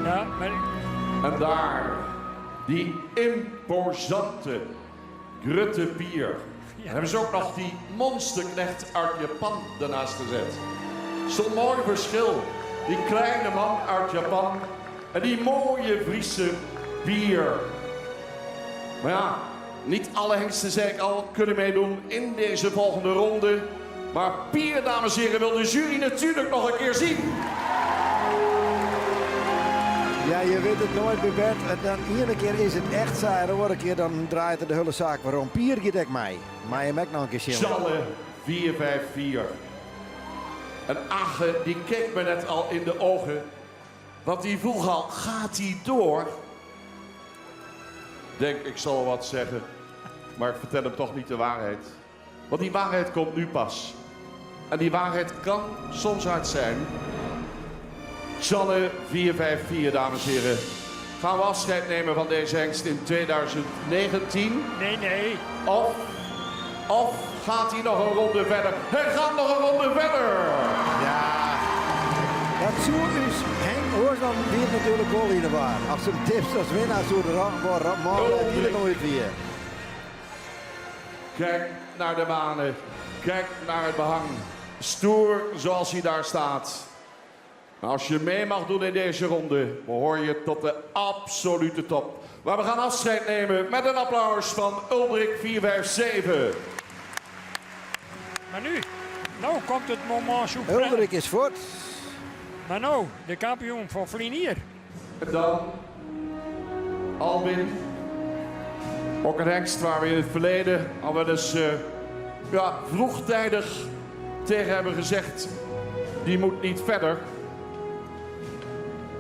Ja, maar... En daar, die imposante Grutte Pier. Dan hebben ze ook nog die monsterknecht uit Japan ernaast gezet. Zo'n mooi verschil. Die kleine man uit Japan en die mooie Friese Pier. Maar ja, niet alle hengsten, zei ik al, kunnen meedoen in deze volgende ronde. Maar Pier, dames en heren, wil de jury natuurlijk nog een keer zien. Ja, je weet het nooit bij Bert. Dan ene keer is het echt saai, de andere keer dan draait het de hele zaak. Waarom Pier gaat ik mij? Maar je maakt nog een keer zien. Challe 454. En Age, die keek me net al in de ogen. Want die vroeg al, gaat hij door? Denk, ik zal wat zeggen. Maar ik vertel hem toch niet de waarheid. Want die waarheid komt nu pas. En die waarheid kan soms hard zijn. Challe 454, dames en heren. Gaan we afscheid nemen van deze hengst in 2019? Nee. Of gaat hij nog een ronde verder? Hij gaat nog een ronde verder! Ja. Dat zo is Henk Oorsland weer natuurlijk wel in de waar. Als zijn tips als winnaar zo worden, maar hier nooit weer. Kijk naar de manen. Kijk naar het behang. Stoer zoals hij daar staat. Als je mee mag doen in deze ronde, behoor je tot de absolute top. Maar we gaan afscheid nemen met een applaus van Uldrik 457. Maar nu, nou komt het moment suprême. Uldrik is voort. Maar nou, de kampioen van Vlinier. En dan Albin. Ook een hengst waar we in het verleden al wel eens vroegtijdig tegen hebben gezegd, die moet niet verder.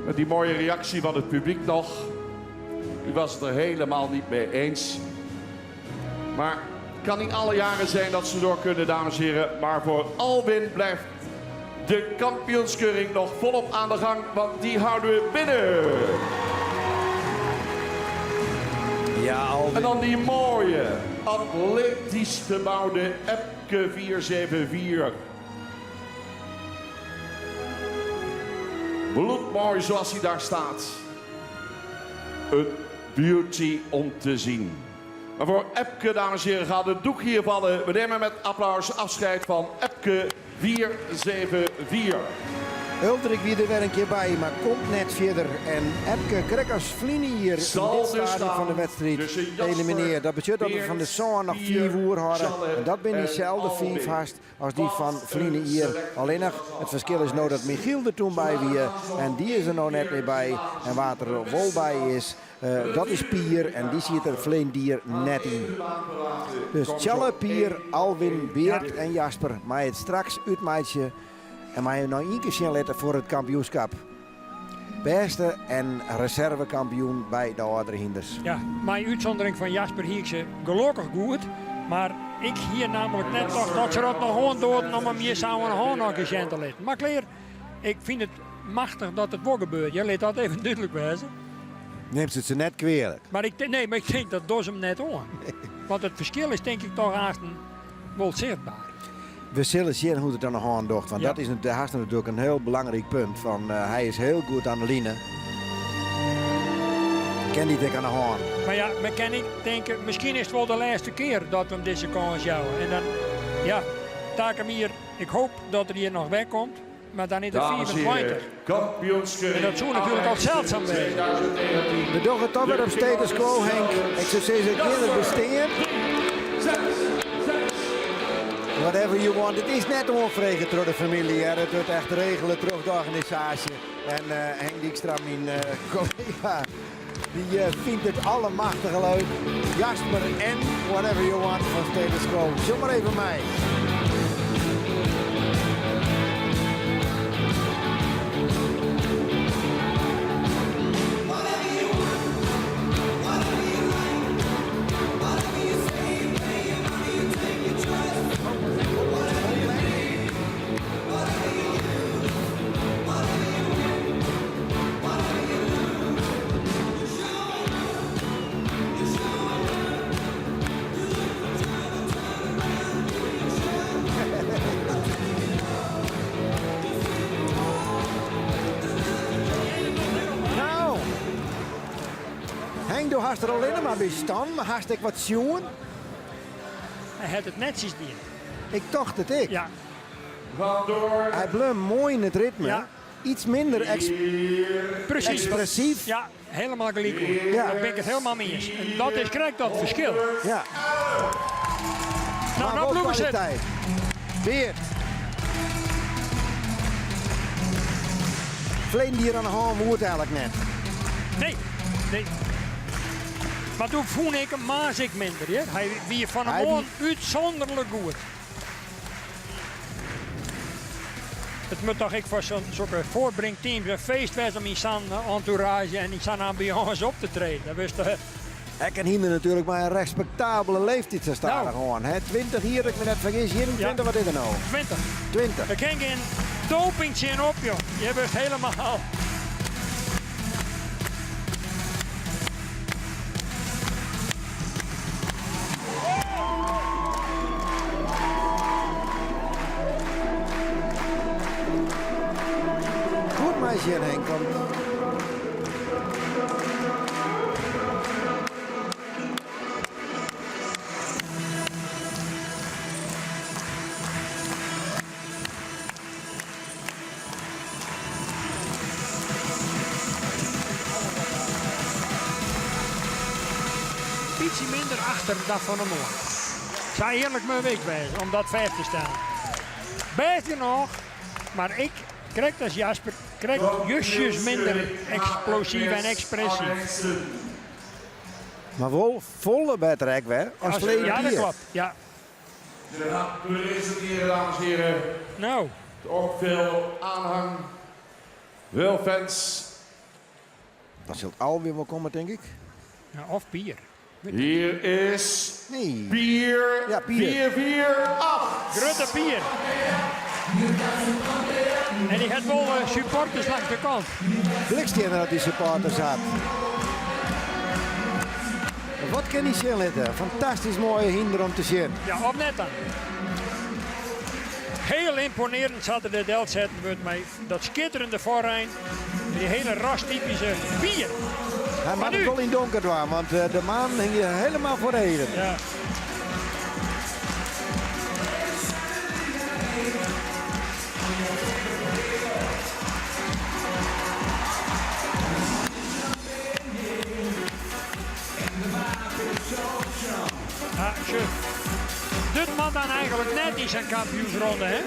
Met die mooie reactie van het publiek nog. U was het er helemaal niet mee eens. Maar het kan niet alle jaren zijn dat ze door kunnen, dames en heren. Maar voor Albin blijft de kampioenskeuring nog volop aan de gang. Want die houden we binnen. Ja, Albin. En dan die mooie, atletisch gebouwde Epke 474. Bloedmooi zoals hij daar staat. Een beauty om te zien. Maar voor Epke, dames en heren, gaat het doek hier vallen. We nemen met applaus afscheid van Epke 474. Uldrik wie er weer een keer bij, maar komt net verder. En Epke Krekkers Vlinier in dit stadium van de wedstrijd elimineert. Dat betekent dat we van de zon nog 4 uur hadden. En dat ben diezelfde 5 haast als die van Vlinier. Alleen nog, het verschil is nou dat Michiel er toen bij weer. En die is er nou net meer bij. En waar er wel bij is, dat is Pier. En die ziet er Vlinier net in. Dus Challe, Pier, Alwin, Beert en Jasper. Maar het straks uitmaatje. En maar je nog één keer zien letten voor het kampioenschap. Beste en reservekampioen bij de oudere hinders. Ja, mijn uitzondering van Jasper Hiekse gelukkig goed. Maar ik hier namelijk net toch dat ze dat nog gewoon doden om hem hier samen een hand nog eens te laten. Maar Claire, ik vind het machtig dat het wel gebeurt. Je laat dat even duidelijk wezen. Neemt het ze net kwalijk. Maar ik denk dat doet hem net aan. Want het verschil is denk ik toch haast wel zichtbaar. We zullen zien hoe het dan nog aan doet. Want dat is natuurlijk een heel belangrijk punt. Hij is heel goed aan de lijnen. Ken die dik aan de hand. Maar ja, maar kan ik denken, misschien is het wel de laatste keer dat we hem deze kans jouwen. En dan, ja, Takemir, ik hoop dat er hier nog wegkomt. Maar dan is het 24. En dat zou natuurlijk al zeldzaam zijn. We doen het toch weer op status quo, Henk. Ik zou zeggen, kinderen besteden. Whatever you want. Het is net onvregen door de familie. Hè. Het wordt echt regelen door de organisatie. En Henk Dijkstra, mijn collega, die vindt het allemachtige leuk. Jasper en Whatever You Want van Status Quo. Zoek maar even mij. Henk, hast er alleen maar bij staan, maar hast ik wat zien? Hij had het netjes die. Ik dacht het ik. Ja. Hij bleef mooi in het ritme. Ja. Iets minder expressief. Ja, helemaal gelijk. Ja. Daar ben ik het helemaal mee eens. En dat is correct dat verschil. Ja. Nou bloemen ze. Beert. Vleen die hier aan de hand moet eigenlijk net. Nee. Maar toen voel ik hem maas ik minder. Hè? Hij wie van hem aan uitzonderlijk goed. Het moet toch ik voor zo'n voorbrengteam een feest wezen om in zijn entourage en in zijn ambiance op te treden. Dat wist Ik en hier natuurlijk maar een respectabele leeftijd te staan gewoon. Hè? 20 hier, ik me net vergis, 21, wat is er nou? 20. 20. Er kan geen dopingtje in op, joh. Je hebt het helemaal. Goed meisje Henk, want ietsje minder achter dan van de morgen. Zou eerlijk mijn week wezen om dat vijf te staan. Beter nog, maar ik krijg als Jasper, krijg justjes minder explosief en expressief. maar wel volle betrek weer. Als Ja, dat klopt. Ja. De presenteren, dames en heren. Nou. Ook veel aanhang. Veel fans. Dat zult alweer wel komen, denk ik. Ja, of bier. Hier is nee. bier. Ja, bier. 4-4-8. Grote bier. En die had wel supporters langs de kant. Blikstien dat die supporters had. Wat kan die zien letten? Fantastisch mooie hinder om te zien. Ja, op net dan. Heel imponerend zaten de delzetten met mij. Dat schitterende voorrein. Die hele rastypische bier. Hij mag het wel in donker doen, want de maan hing je helemaal voor heden. Ja. Ja, dit man dan eigenlijk net in zijn kampioensronde, hè?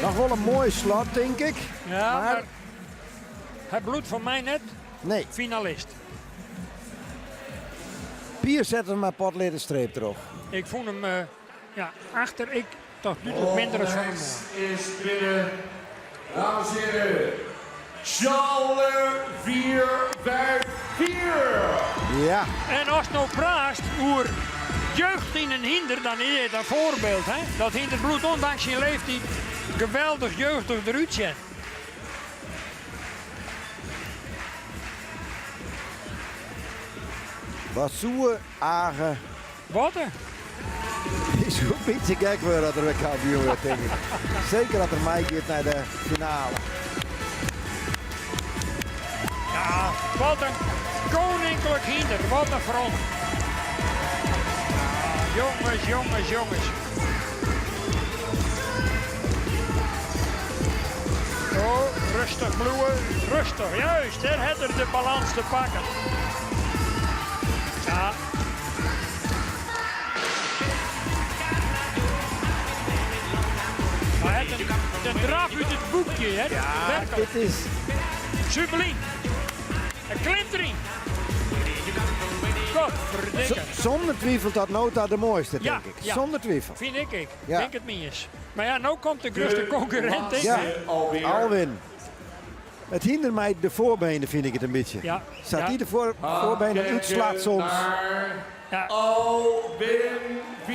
Nog wel een mooi slot, denk ik. Ja, maar hij bloedt voor mij net. Nee. Finalist. Pier zetten we maar potleden streep erop. Ik vond hem achter. Ik toch duidelijk minder dan van hem. Is binnen. Dames en heren. Charles 4-5-4. Ja. En als het nou praat over jeugd in een hinder, dan is het een voorbeeld. Hè? Dat hinderbloed, ondanks zijn leeftijd, geweldig jeugdig eruit zet. Wat zoe Agen. Wat er? Is goed een beetje gek worden dat er weer kampioen wordt, denk ik. Zeker dat er Mike gaat naar de finale. Ja, wat een koninklijk hinder. Wat een front. Ja, jongens, jongens, jongens. Oh, rustig bloeien. Rustig, juist. Daar had er de balans te pakken. Ja. Hij had de draf uit het boekje, hè? Ja, dit is... Subliem. Een klimt erin. Godverdikke. Zonder twijfel dat Nota de mooiste, Ja, denk ik. ja. Zonder twijfel. Vind ik. Ja. Denk het niet eens. Maar ja, nou komt de grootste concurrent, denk ik. Ja, Alwin. Het hindert mij de voorbenen, vind ik het een beetje. Ja. Staat hij de voorbenen uitslaat soms. Ja. Alwin 4-6-9.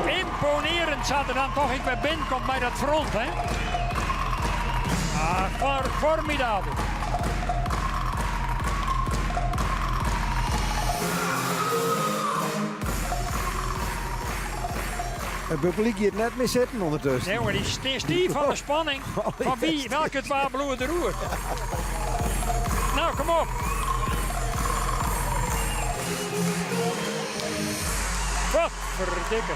Imponerend zat er dan toch ik bij binnenkomt bij dat front, hè? Ah, formidabel. Het publiek hier net meer zitten ondertussen. Nee, maar die is stief van de spanning. Van wie, welke twee bloeien de roer. Nou, kom op. Wat verdikke.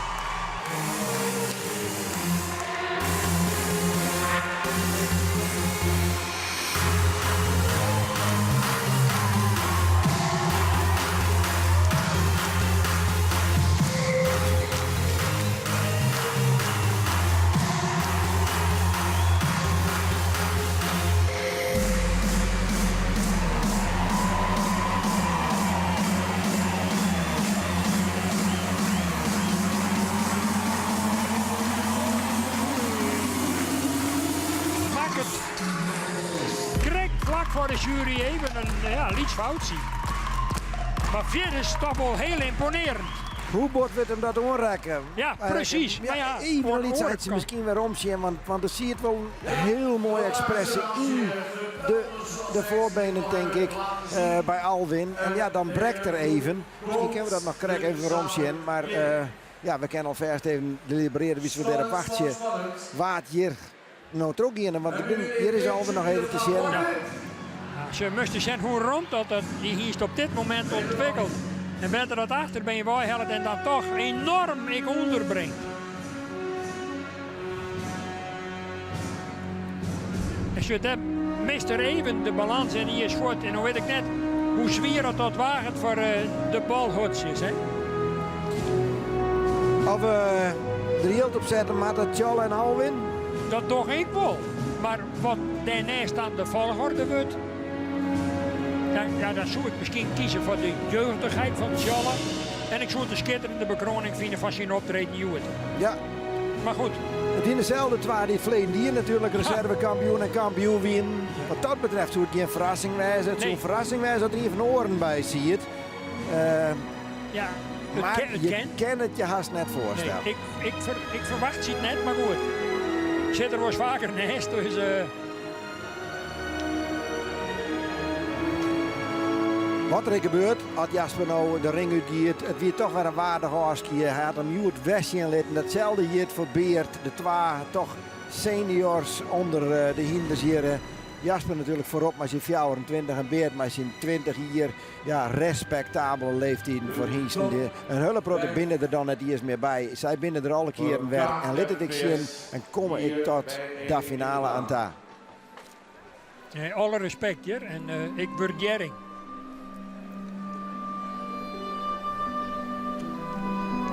voor de jury even een lietsfout zien. Maar verder is het toch wel heel imponerend. Hoe wordt het hem dat onrekken? Ja, precies. Maar ja, even iets uit misschien weer omzien, want er zie je wel een heel mooie expressie in de voorbenen, denk ik, bij Alwin. En ja, dan brekt er even. Misschien kunnen we dat nog correct even weer omzien, maar ja, we kunnen alvast even delibereren wie we daar op wachtje. Waard hier nou toch in, want hier is Alwin nog even te zien. Ja. Ze moesten zien hoe rond dat die hier op dit moment ontwikkelt. En beter dat achter ben je bijhelt en dan toch enorm ik onderbrengt. Als je dat mist er even de balans en die is goed. En dan weet ik net hoe zwier dat waagt voor de balhotsjes. Of we er heel op zetten, maar dat Tjal en Alwin? Dat toch ik wel. Maar wat daarnaast aan de volgorde wordt. Dan zou ik misschien kiezen voor de jeugdigheid van Tjalle. En ik zou de schitterende bekroning vinden van zijn optreden Hewitt. Ja. Maar goed. Het in dezelfde twee die verleden hier natuurlijk reservekampioen en kampioen winnen. Wat dat betreft zou het geen verrassing wijzen. Het zou een verrassing wijzen dat er hier van oren bij ziet. Ja, maar je kan het je haast net voorstellen. Nee, ik verwacht het net, maar goed. Ik zit er wel eens vaker naast, dus... Wat er gebeurt, als Jasper nou de ring uitgeeft, het weer toch weer een waardig hartje. Hij had hem goed westje litten. Datzelfde hier voor Beert, de twee toch seniors onder de hinders hier. Jasper natuurlijk voorop met zijn 24 en Beert met zijn 20 hier. Ja, respectabele leeftijd voor Hinsen. Een hulprotte binnen er dan net eerst meer bij. Zij binnen er alle keren weer en liet het ik zien en kom ik tot de finale aan ta. Nee, alle respect hier en ik waardering.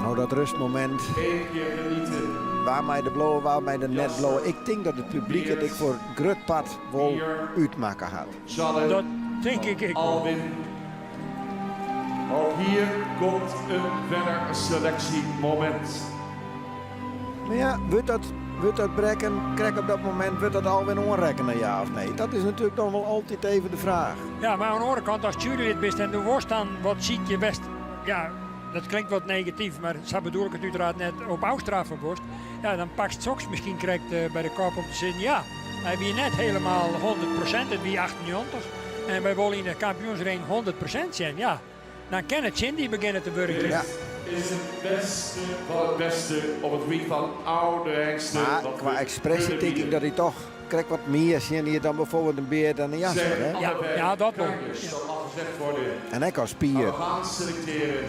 Nou, dat rustmoment. Waar mij de blauwe, waar mij de net blauwe. Ik denk dat het publiek het ik voor Grutpad wel uitmaken had. Dat denk ik Alwin. Ook hier komt een verder selectiemoment. Maar ja, wordt dat breken, krijg op dat moment, wordt dat Alwin onrekkenen, ja of nee? Dat is natuurlijk dan wel altijd even de vraag. Ja, maar aan de andere kant, als jurylid bent en de worst dan wat ziet je best... Ja, dat klinkt wat negatief, maar zo bedoel ik het uiteraard net op oudstraffen wordt. Ja, dan pakt Sox misschien krijgt bij de kop om te zeggen, ja, hij wie net helemaal 100%, het wie 98. En wij willen in de kampioensring 100% zijn, ja. Dan kan het zin die beginnen te werken. Ja. Is het beste van het beste op het gebied van oude hengsten. Maar qua expressie denk ik dat hij toch krijgt wat meer zien hier dan bijvoorbeeld een Beert en een Jasper. Hè? Ja, dat wel. Zal al gezegd worden. En ik als Pier. We gaan selecteren.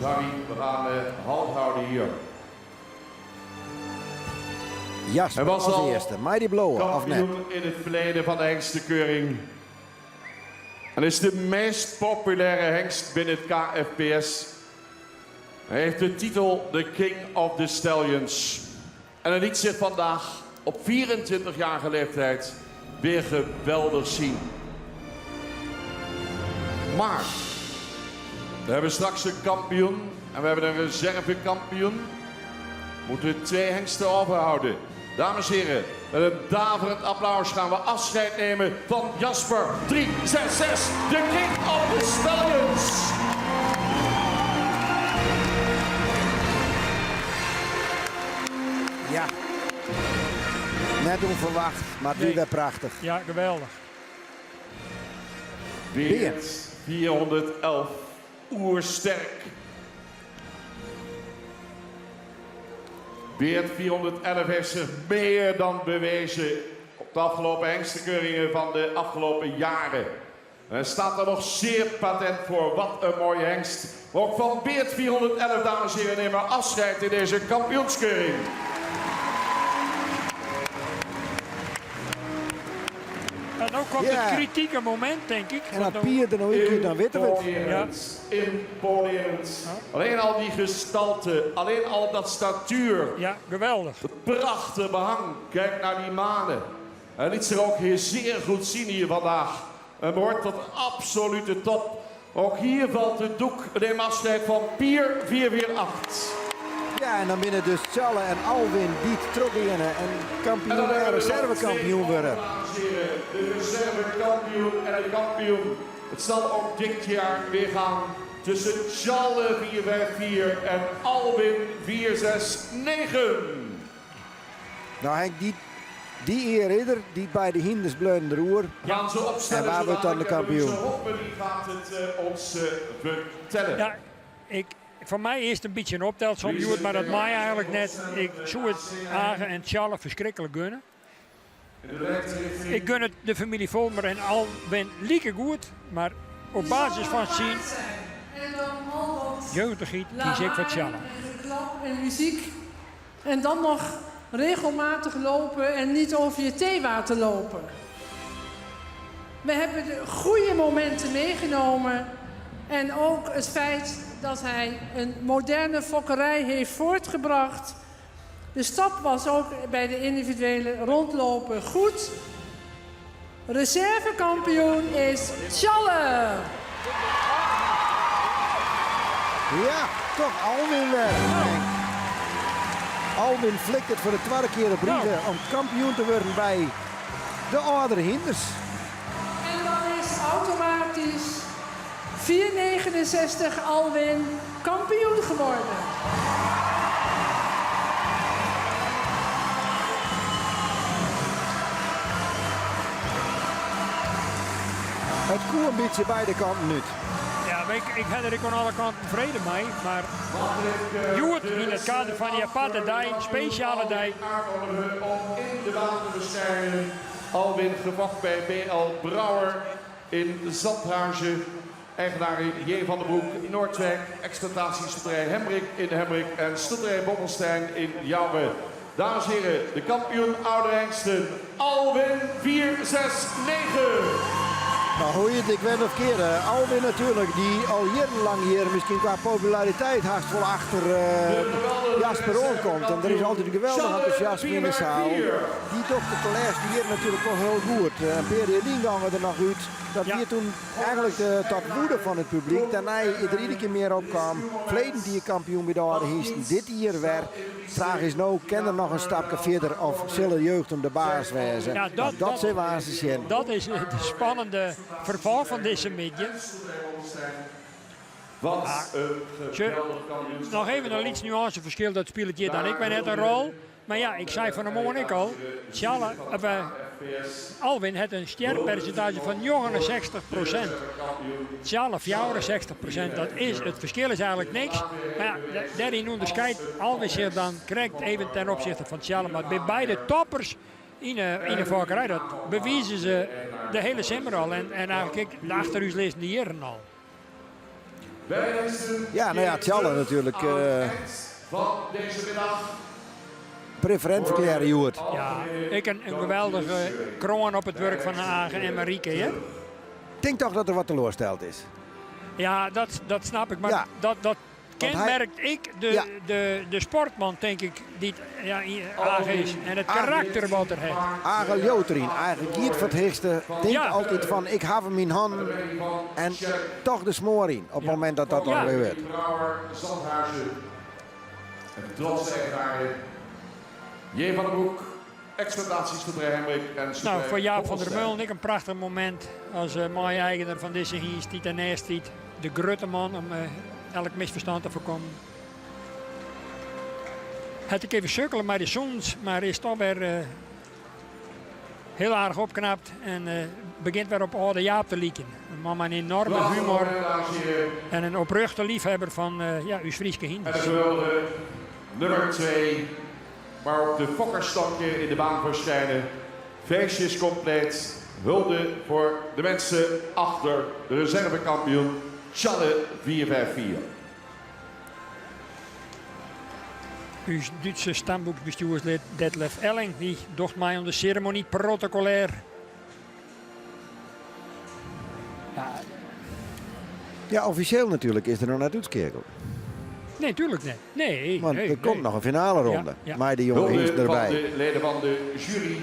Sorry, we gaan hand houden hier. Jasper was als al eerste. Mighty Blower, of net? Kampioen in het verleden van de hengstenkeuring. En is de meest populaire hengst binnen het KFPS. Hij heeft de titel The King of the Stallions. En hij liet zich vandaag op 24-jarige leeftijd weer geweldig zien. Maar we hebben straks een kampioen en we hebben een reservekampioen. Moeten we 2 hengsten overhouden. Dames en heren, met een daverend applaus gaan we afscheid nemen van Jasper 366, de King of the Stallions. Ja. Net onverwacht, maar nu weer prachtig. Ja, geweldig. Beert 411, oersterk. Beert 411 heeft zich meer dan bewezen op de afgelopen hengstenkeuringen van de afgelopen jaren. En hij staat er nog zeer patent voor. Wat een mooie hengst. Ook van Beert 411, dames en heren, nemen we afscheid in deze kampioenskeuring. En ook komt het kritieke moment, denk ik. En dat Pier er nog een keer, dan weten we het. Imponerend. Alleen al die gestalte, alleen al dat statuur. Ja, geweldig. Het prachtige behang. Kijk naar die manen. Hij liet zich ook heel zeer goed zien hier vandaag. En behoort tot absolute top. Ook hier valt de doek. We nemen afscheid van Pier 448. Ja, en dan binnen dus Tjalle en Alwin die terugwinnen en kampioen en reservekampioen worden. De reservekampioen en de kampioen. Het zal ook dit jaar weer gaan tussen Tjalle 4-5-4 en Alwin 4-6-9. Nou Henk, die eerder die bij de Hinders bleun de roer. Gaan ze opstellen, en waar wordt dan de kampioen? Die gaat het ons vertellen. Ja, voor mij is het een beetje een optelsom, maar dat mij eigenlijk net. Ik zou het Agen en Tjalle verschrikkelijk gunnen. Ik gun het de familie Volmer en Alwin lieke goed, maar op basis van zien jeugdigiet kies ik voor Tjalle. En muziek. En dan nog regelmatig lopen en niet over je theewater lopen. We hebben de goede momenten meegenomen. En ook het feit dat hij een moderne fokkerij heeft voortgebracht. De stap was ook bij de individuele rondlopen goed. Reservekampioen is Tjalle. Ja, toch Alwin weer. Alwin flikt het voor de tweede keer op brieven om kampioen te worden bij de oudere Hinders. En dan is automatisch 4,69 Alwin kampioen geworden. Het koe een beetje beide kanten nu. Ja, ik had er aan alle kanten vrede mee, maar Joet in het kader van die aparte dag, speciale dag. Om in de baan te verschijnen. Alwin gewacht bij B.L. Brouwer in Zandhuizen. Eigenaar J. van der Broek in Noordwijk. Exploitatiesstoeterij Hemrik in Hemrik en stoeterij Bommelstein in Jouwen. Dames en heren, de kampioen oude hengsten Alwin 4-6-9. Nou hoe je het, ik weet nog keren. Alwin natuurlijk, die al jarenlang hier misschien qua populariteit haast wel achter Jasper Oon komt. En er is altijd een geweldig enthousiasme in de zaal. Die dochter Colers die hier natuurlijk wel heel goed. Een periode gangen er nog uit. Dat hier toen eigenlijk tot woede van het publiek. Daarna er iedere keer meer opkwam. Verleden die kampioen bij de oude hiesten. Dit hier weer. Vraag is nou, ken er nog een stapje verder of zullen jeugd om de baas wezen? Ja, dat zijn waar ze zien. Dat is het spannende verval van deze midje. Wat nog even een iets nuanceverschil, dat speelt hier dan ik ben net een rol. Maar ja, ik zei van de morgen ik al, Alwin heeft een sterrenpercentage van 69%. Tjalle 64%, dat is, het verschil is eigenlijk niks. Maar ja, daarin onderscheidt Alwin zich dan correct even ten opzichte van Tjalle. Maar bij beide toppers in de vakkerij, dat bewijzen ze de hele zomer al. En eigenlijk de achterhuis lezen die heren al. Ja, nou ja, Tjalle natuurlijk. Van deze middag. Preferent verklaren, Joert. Ja, ik een geweldige kroon op het werk van Hagen en Marieke. Hè? Ik denk toch dat er wat teleursteld is. Ja, dat snap ik. Maar ja. dat kenmerkt ik de sportman, denk ik, die Hagen is. En het karakter wat er heeft. Hagen Joterin, eigenlijk hier voor het hoogste. Denk altijd van, ik heb hem in handen. En toch de smoor in, op het moment dat dat dan weer werd. Zandhuizen. En trots eigenaar J. van der Broek, exploitatiesstoeterij Hemrik en nou, voor Jaap van der Meulen, ik een prachtig moment als mooie eigenaar van deze hier die daarnaast ziet. De Grutteman, om elk misverstand te voorkomen. Had ik even sukkelen met de Soens, maar is toch weer heel aardig opknapt en begint weer op oude Jaap te lieken. Een man met een enorme humor en een oprechte liefhebber van uw Frieske Hinders. Nummer 2. Maar ook de fokkerstokje in de baan verschijnen. Feestjes compleet. Hulde voor de mensen achter de reservekampioen Tjalle 454. Uw Duitse stamboekbestuurslid Detlef Elling die docht mij om de ceremonie protocolair. Ja, officieel natuurlijk is er nog naar Doetskerkel. Nee, tuurlijk niet. Nee. Want er komt nog een finale ronde. Maar de jongen is erbij. Van de leden van de jury.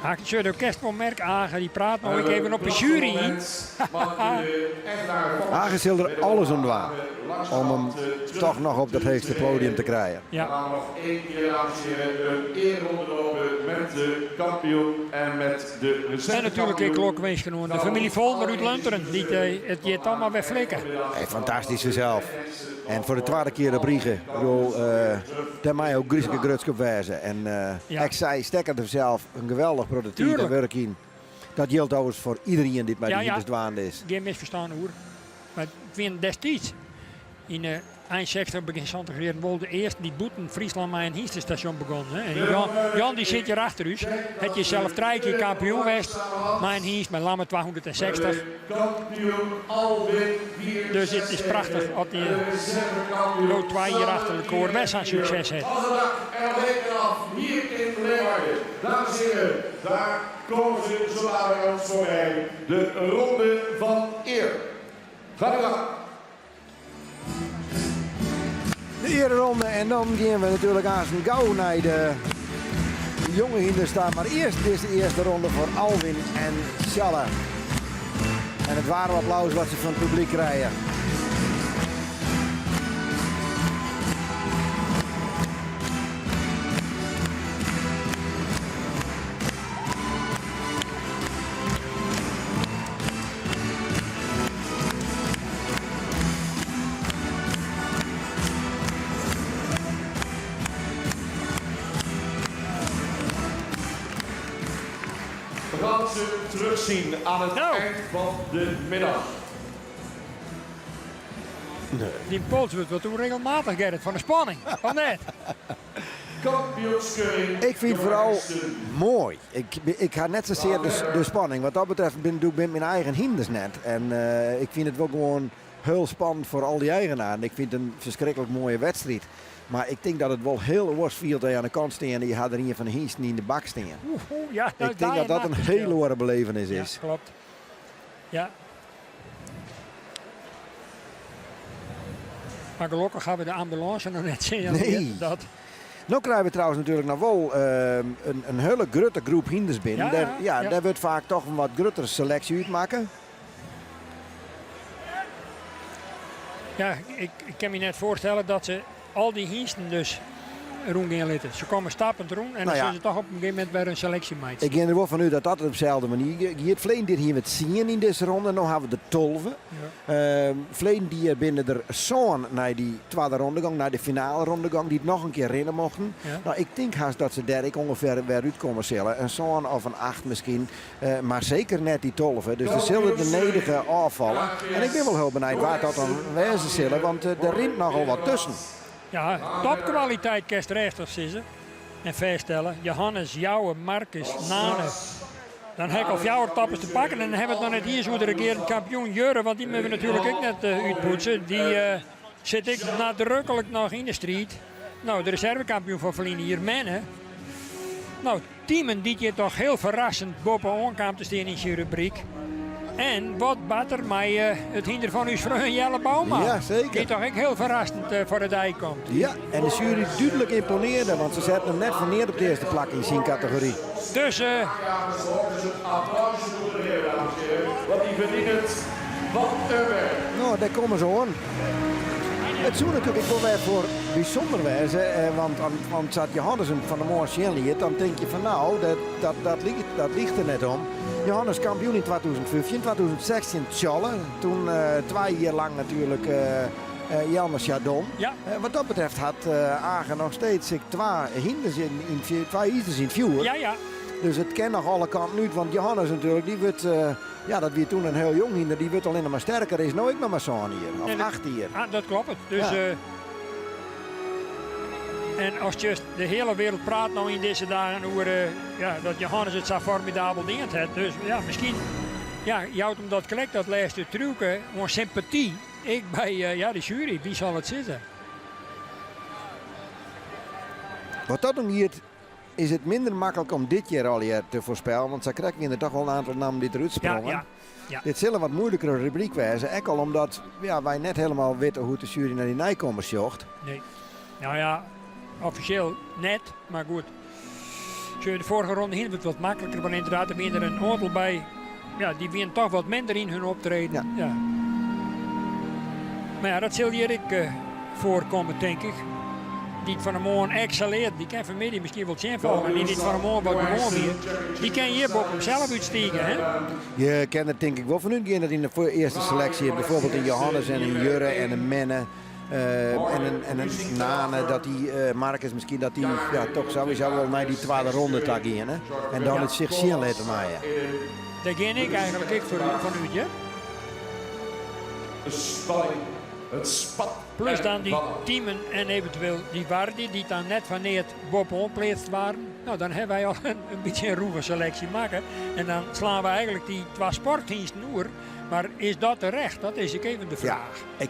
Ik zou de orkest wel merken, Agen, die praat nog even op de jury in. Agen zal er alles om doen om hem toch nog op dat hoogste podium te krijgen. Ja. We gaan nog 1 keer, dames en heren, een eerronde lopen met de kampioen en met de recente En natuurlijk ik ook wees genoemd. De familie Volmer uit Lunteren, die het je allemaal weer flikken. Hey, fantastisch zelf. En voor de tweede keer op Riegen. Daar mij ook Grieske Grutskop wijzen. En ik zei, stekker er zelf een geweldig productief werk in. Dat geldt overigens voor iedereen die bij de Hieters dwaande is. Geen misverstaan hoor. Maar ik vind destijds in eind 60 begin 70 geleden wel de eerste die boeten Friesland met een Hiestenstation begonnen. En Jan die zit hier achter u. Het je zelf 3 keer kampioen geweest. Mijn Hiest met Lamme 260. Dus het is prachtig dat hij ook 2 jaar achter de koor best aan succes heeft. En dan rekenen af hier in Leeuwarden. Dames en heren, daar komen ze zo dadelijk voorbij. De ronde van eer. Ga de gang. De eerste ronde en dan gaan we natuurlijk aan zijn gauw naar de jonge hinders staan. Maar eerst is de eerste ronde voor Alwin en Sjalle. En het warme applaus wat ze van het publiek krijgen. We gaan ze terugzien aan het eind van de middag. Die Pools wordt wat regelmatig, Gerrit, van de spanning. Of net? Kampioenskeuring. Ik vind het vooral mooi. Ik ga net zozeer de spanning. Wat dat betreft doe ik mijn eigen hinders net. En ik vind het wel gewoon heel spannend voor al die eigenaren. Ik vind het een verschrikkelijk mooie wedstrijd. Maar ik denk dat het wel heel worst viel dat je aan de kant staan en je gaat er een van de hiesten in de bak staan. Ja, ik denk dat dat een hele hoge belevenis is. Ja, klopt. Ja. Maar gelukkig gaan we de ambulance nog net zien. Nee. Nou krijgen we trouwens natuurlijk nog wel een hele grote groep hinders binnen. Daar wordt vaak toch een wat grotere selectie uitmaken. Ja, ik kan me net voorstellen dat ze al die hiesten dus roen gaan litten. Ze komen stappend roen en dan zullen ze toch op een gegeven moment weer een selectie maken. Ik ga er wel van u dat dat op dezelfde manier. Je hebt vleen die hier met zien in deze ronde. Nu hebben we de 12. Vleen die er binnen de zo'n naar die tweede rondegang, naar de finale rondegang, die het nog een keer rennen mochten. Ja. Nou, ik denk haast dat ze daar ongeveer weer uitkomen zullen. Een zo'n of een 8 misschien. Maar zeker net die 12. Dus er zullen de nedige afvallen. En ik ben wel heel benieuwd waar dat dan wezen zullen. Want er rint nogal wat tussen. Ja, topkwaliteit kerstrechters is het. En vaststellen, Johannes, Jouwe, Marcus, Nane. Dan heb ik al jouw tappers te pakken. En dan hebben we het nog net hier zo de regerend kampioen Jurre. Want die moeten we natuurlijk ook net uitpoetsen. Die zit ik nadrukkelijk nog in de street. Nou, de reservekampioen van Verlien hier, Menne. Nou, Tiemen die je toch heel verrassend boven kwam te staan in zijn rubriek. En wat batter met het hinder van uw vrouw Jelle Bouma. Ja, zeker. Die toch ook heel verrassend voor de dijk komt. Ja, en de jury duidelijk imponeerde, want ze zetten hem net van neer op de eerste plak in zijn categorie. Dus applaus voor de heer, dames en heren. Want die verdient het. Wat een werk. Nou, daar komen ze aan. Het zou natuurlijk wel weer voor bijzonder wezen, want zat Johannes van de Moorschellië, dan denk je van nou, dat ligt er net om. Johannes kampioen in 2015, 2016 Tjalle. Toen 2 jaar lang natuurlijk Jelmer Chardon. Ja. Wat dat betreft had Agen nog steeds 2 hinders in vuur. Ja, ja. Dus het kent nog alle kanten uit, want Johannes natuurlijk, die wordt, dat weer toen een heel jong hinder, die wordt alleen maar sterker, is nou ik nog maar zo'n hier, of 8 hier. Ah, dat klopt. Dus, Ja. en als je de hele wereld praat nou in deze dagen over dat Johannes het zo formidabel dient heeft. Dus ja, misschien jouwt hem dat gelijk dat laatste trucken, gewoon sympathie. Ik bij de jury, wie zal het zitten? Wat dat dan hier is het minder makkelijk om dit jaar al hier te voorspellen, want ze krijgen er toch wel een aantal namen die eruit sprongen. Ja. Dit zal een wat moeilijkere rubriek wijzen, ook al omdat wij net helemaal weten hoe de jury naar die nijkomers zocht. Nee. Nou ja, officieel net, maar goed. Zo de vorige ronde ging het wat makkelijker, maar inderdaad er weer er een aantal bij. Ja, die winnen toch wat minder in hun optreden. Ja. Maar ja, dat zal hier ook voorkomen, denk ik. Die van de morgen excelleert, die kan vanmiddag misschien wel zien vallen, maar die niet van de morgen wat gewoon weer. Die kan hier op hemzelf uitsteken, hè? Je kent het denk ik wel van hun dat in de eerste selectie, bijvoorbeeld een Johannes en een Jurre en een Menne. En een Nane, dat die Marcus misschien dat die toch sowieso wel naar die tweede ronde gaan gaan. En dan het zich zien laten maaien. Daar ging ik eigenlijk ook van u, ja? De spanning, het spat. Plus dan die teamen en eventueel die Wardi die dan net van het Bob onpleest waren. Nou, dan hebben wij al een beetje een roeve selectie maken. En dan slaan we eigenlijk die twee sportdiensten door. Maar is dat terecht? Dat is even de vraag. Ja,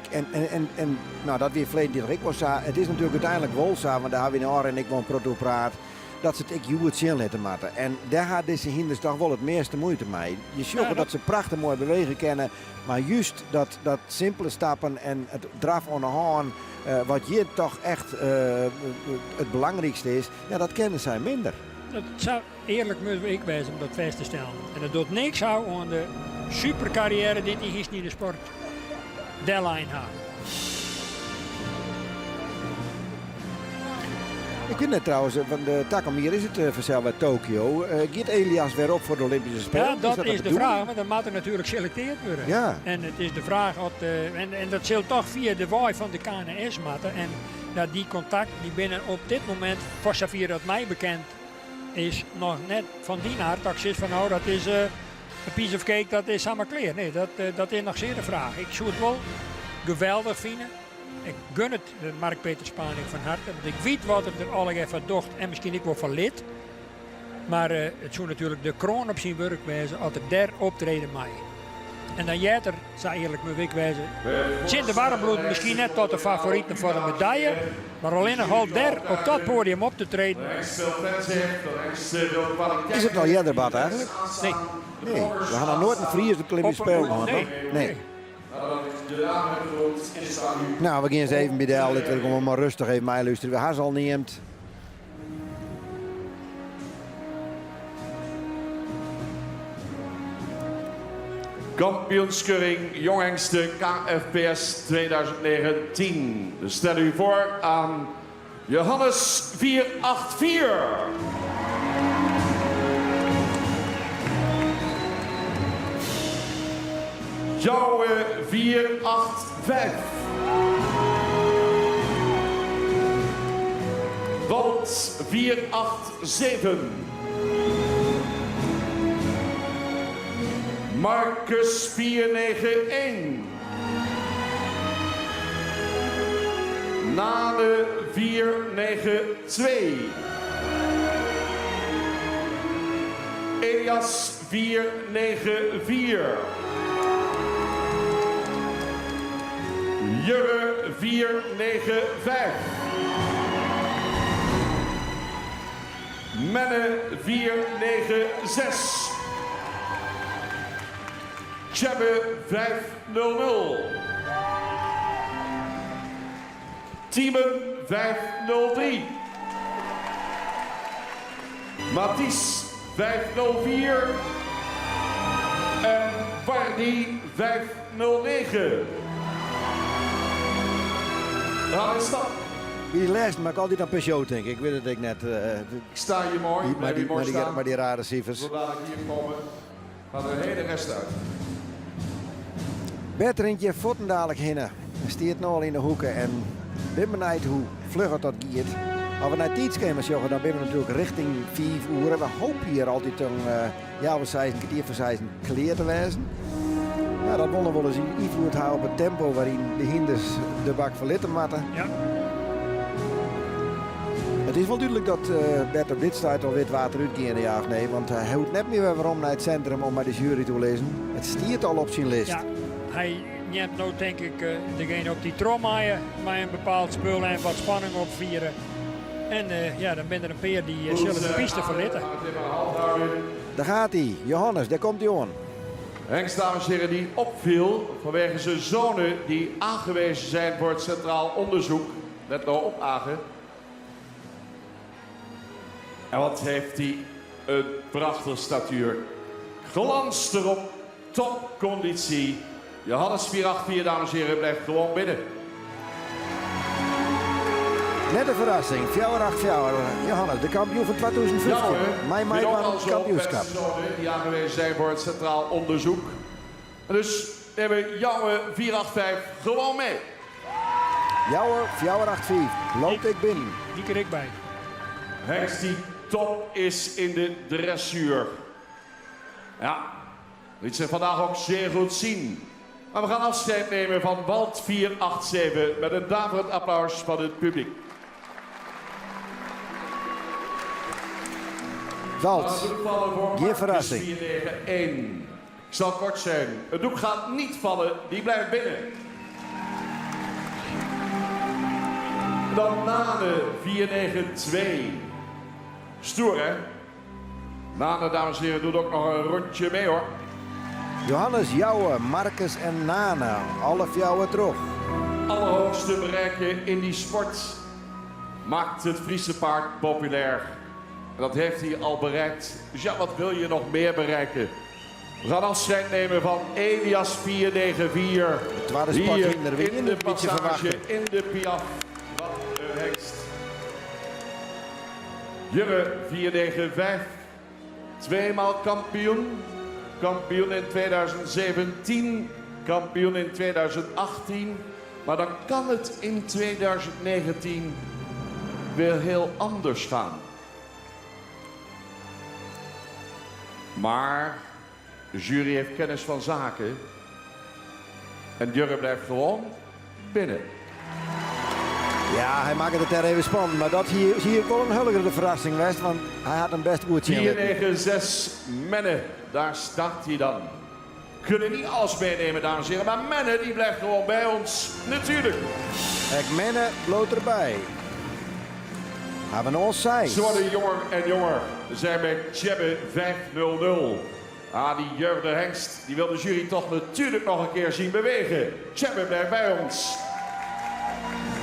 nou, dat weer verleden keer ik was. Het is natuurlijk uiteindelijk wel zo, want daar hebben we in en ik wel proto praat. Dat ze het ik het zien laten maken. En daar gaat deze hinders toch wel het meeste moeite mee. Je ziet dat ze prachtig mooi bewegen kennen. Maar juist dat simpele stappen en het draf aan de haan. Wat hier toch echt het belangrijkste is. Ja, dat kennen zij minder. Dat zou eerlijk moeten ik wijzen om dat vast te stellen. En dat doet niks aan de supercarrière die hij niet de sport deadline had. Ik weet net trouwens, van de Takamir is het vanzelf bij Tokio. Gaat Elias weer op voor de Olympische Spelen? Ja, dat is de vraag, maar dat moet er natuurlijk geselecteerd worden. Ja. En het is de vraag, en dat zal toch via de waai van de KNS moeten. En ja, die contact die binnen op dit moment, voor zover dat mij bekend is, nog net van die aard. Dat is van nou, dat is een piece of cake, dat is samen kleer. Nee, dat is nog zeer de vraag. Ik zou het wel geweldig vinden. Ik gun het Mark-Peter Spaning van harte. Want ik weet wat er al even docht en misschien ik wel van lid. Maar het zou natuurlijk de kroon op zijn werk wijzen als er daar optreden mij. En dan jij er, zou eerlijk mijn week wijzen. Sint de Warmbloed misschien net tot de favorieten voor de medaille. Maar alleen nog al daar op dat podium op te treden. Is het al eerder bad eigenlijk? Nee. Nee, we gaan nog nooit een Fries op de Olympische Spelen gehad. Nee. Nou, we gaan eens even bij de L. Ik wil maar rustig even mij luisteren. We gaan ze al neemt. Kampioenskeuring Jonghengsten KFPS 2019. Dus stel u voor aan Johannes 484. Jouwe 485. Walt 487. Marcus 491. Nane 492. Elias 494. Jurre 495. Menne 496. Tjebbe 500. Tiemen 503. Mathies 504. En Wardi 509. Nou, is dat. Die laatste maak altijd aan Peugeot, denk ik. Ik weet het ik net. Ik sta hier mooi. Maar die rare cijfers. Zodra ik hier komen, gaat de hele rest uit. Bertrandje voeten dadelijk hinnen. Hij staat nu al in de hoeken en ben benieuwd hoe vlug het dat gaat. Als we naar tijdschema's joggen, dan ben we natuurlijk richting 5 uur. We hopen hier altijd een kwartier voor 6 kleer te wijzen. Ja, dat willen we wel eens invloed houden op het tempo waarin de hinders de bak verlitten moeten. Ja. Het is wel duidelijk dat Bert op dit stuit al wit water uitgaan, ja of nee. Want hij houdt net meer weer om naar het centrum om bij de jury te lezen. Het stiert al op zijn list. Ja, hij neemt nou denk ik degene op die trommaaien met een bepaald spul en wat spanning opvieren. En ja, dan ben er een paar die zullen de piste verlitten. Daar gaat hij. Johannes, daar komt hij aan. Hengst, dames en heren, die opviel vanwege zijn zonen die aangewezen zijn voor het Centraal Onderzoek. Let nou op, Agen. En wat heeft hij een prachtige statuur. Glans erop, topconditie. Johannes 484, dames en heren, blijft gewoon binnen. Net een verrassing, 4-8-4. Johannes, de kampioen van 2015. Ja hoor, Mei van het kampioenschap. Die aangewezen zijn voor het Centraal Onderzoek. En dus nemen we Jouwe 485 gewoon mee. Jouwe 484, loopt ik binnen. Die kreeg ik bij. Hengst die top is in de dressuur. Ja, liet ze vandaag ook zeer goed zien. Maar we gaan afscheid nemen van Walt 487 met een daverend applaus van het publiek. Walt, je verrassing. 491. Ik zal kort zijn. Het doek gaat niet vallen, die blijft binnen. Dan Nane 492. Stoer hè? Nane, dames en heren, doet ook nog een rondje mee hoor. Johannes, Jouwe, Marcus en Nane, alle Jouwe terug. Allerhoogste bereiken in die sport maakt het Friese paard populair. En dat heeft hij al bereikt. Dus ja, wat wil je nog meer bereiken? We gaan afscheid nemen van Elias 494. Het waren sporthinder, weer in de passage, in de Piaf. Wat een hengst. Jurre 495. Tweemaal kampioen. Kampioen in 2017. Kampioen in 2018. Maar dan kan het in 2019 weer heel anders gaan. Maar de jury heeft kennis van zaken. En Jurre blijft gewoon binnen. Ja, hij maakt het er even spannend. Maar dat zie je wel een hulligere verrassing, West. Want hij had een best goed zien. 496 Menne, daar staat hij dan. Kunnen niet alles meenemen, dames en heren. Maar Menne, die blijft gewoon bij ons. Natuurlijk. Kijk, Menne bloot erbij. Hebben we ons zij. Ze worden jonger en jonger. We zijn bij Tjebbe 500. Ah, die Jurre de Hengst, die wil de jury toch natuurlijk nog een keer zien bewegen. Tjebbe blijft bij ons.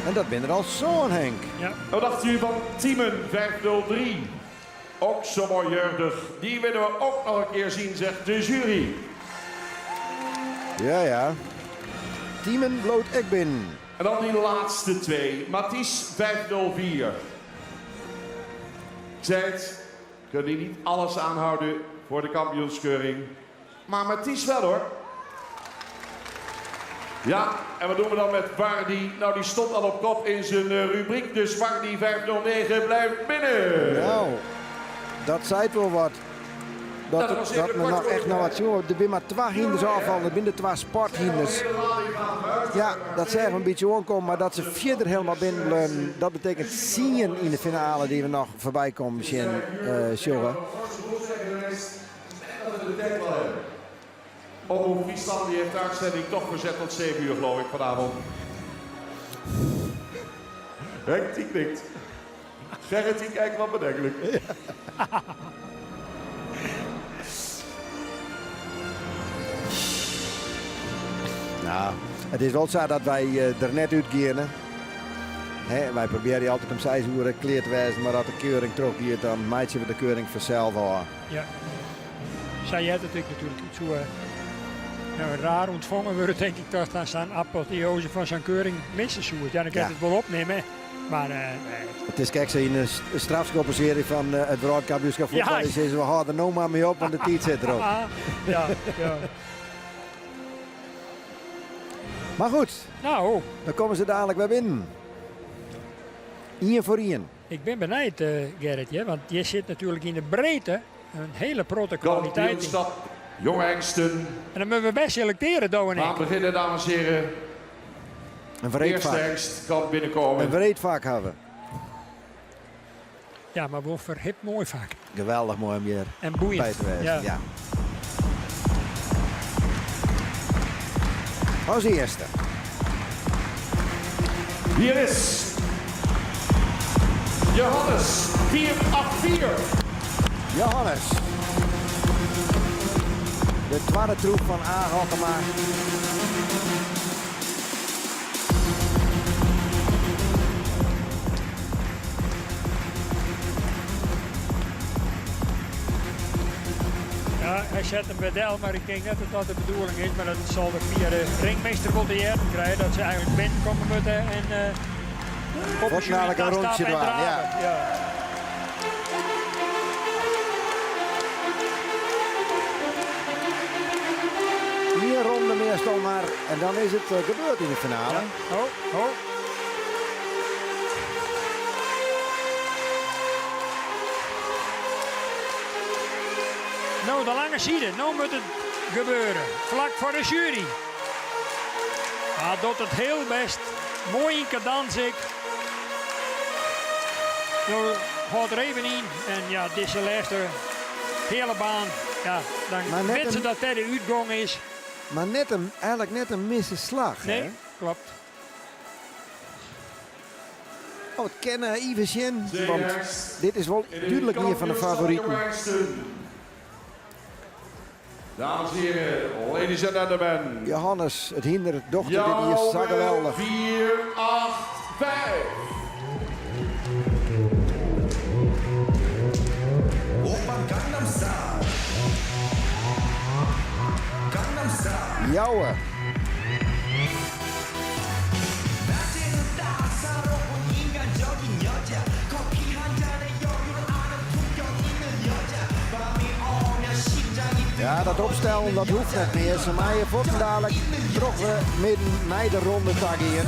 En dat ben er al zo'n Henk. Ja. Wat dacht u van Tiemen 503? Ook zo mooi jeugdig. Die willen we ook nog een keer zien, zegt de jury. Ja, ja. Tiemen bloot ik bin. En dan die laatste twee. Mathies 504. Ik zei het, kunnen die niet alles aanhouden voor de kampioenskeuring. Maar Mathies wel hoor. Ja, en wat doen we dan met Wardy? Nou, die stond al op kop in zijn rubriek. Dus Wardy 509 blijft binnen. Nou, dat zei het wel wat. Dat me nog echt nog wat zo. Er zijn maar 2 hinders afvallen. Er zijn 2 sporthinders. Ja, dat zeggen we een beetje onkomen. Maar dat ze verder helemaal binnen blijven, dat betekent zien in de finale die we nog voorbij komen. Sjoggen. Omroep Friesland die heeft de uitzending toch verzet tot 7 uur geloof ik vanavond. Henk die knikt. Gerrit die kijkt wat bedenkelijk. Nou, het is wel zo dat wij er net uitgaan. Wij proberen altijd om 6 uur kleer te wijzen, maar als de keuring teruggeeft, dan maken we de keuring vanzelf al. Ja. Zij had het natuurlijk zo raar ontvangen worden, denk ik, dat dan zijn apotheose van zijn keuring missen zoet. Ja, dan kan je het wel opnemen. Maar het is kijk, in de strafschoppenserie van het wereldkampioenschap voetbal is we houden er nou maar mee op, want de tijd zit erop. Ja. Maar goed, nou, dan komen ze dadelijk weer binnen. 1 voor 1. Ik ben benieuwd, Gerrit, want je zit natuurlijk in de breedte een hele grote kwaliteit in. Jonge Hengsten. En dan moeten we best selecteren, Do en ik. We gaan beginnen, dames en heren. Een eerste hengst kan binnenkomen. Een breed vak hebben. Ja, maar wel verhip mooi vak. Geweldig mooi om hier en boeiend. bij te wijzen. Ja. Als eerste. Hier is Johannes 484. Johannes. De tweede troep van A. Hokkema. zet een bedel, maar ik denk net dat dat de bedoeling is. Maar dat zal de via de ringmeester Voltaire krijgen. Dat ze eigenlijk binnenkomen moeten en op Wordt namelijk een rondje en doen, draven. ja. Hier ronde meestal maar en dan is het gebeurd in de finale. Oh. Nou, de lange zijde. Nou moet het gebeuren. Vlak voor de jury. Hij doet het heel best. Mooi in cadans ik. Nou, gaat er even in. En ja, deze laatste hele baan. Ja, dan weten ze dat de uitgang is. Maar eigenlijk net een misse slag. Nee, hè? klopt. Oh, het kennen even zien. Want dit is wel duidelijk meer van de favorieten. Dames en heren, ladies and gentlemen. Johannes, het hinder, dochter, dit hier is zo geweldig. 4, 8, 5. Jouwe. Ja, dat opstellen dat hoeft net meer. Ze maaien voeten dadelijk toch we midden naar de ronde tag in.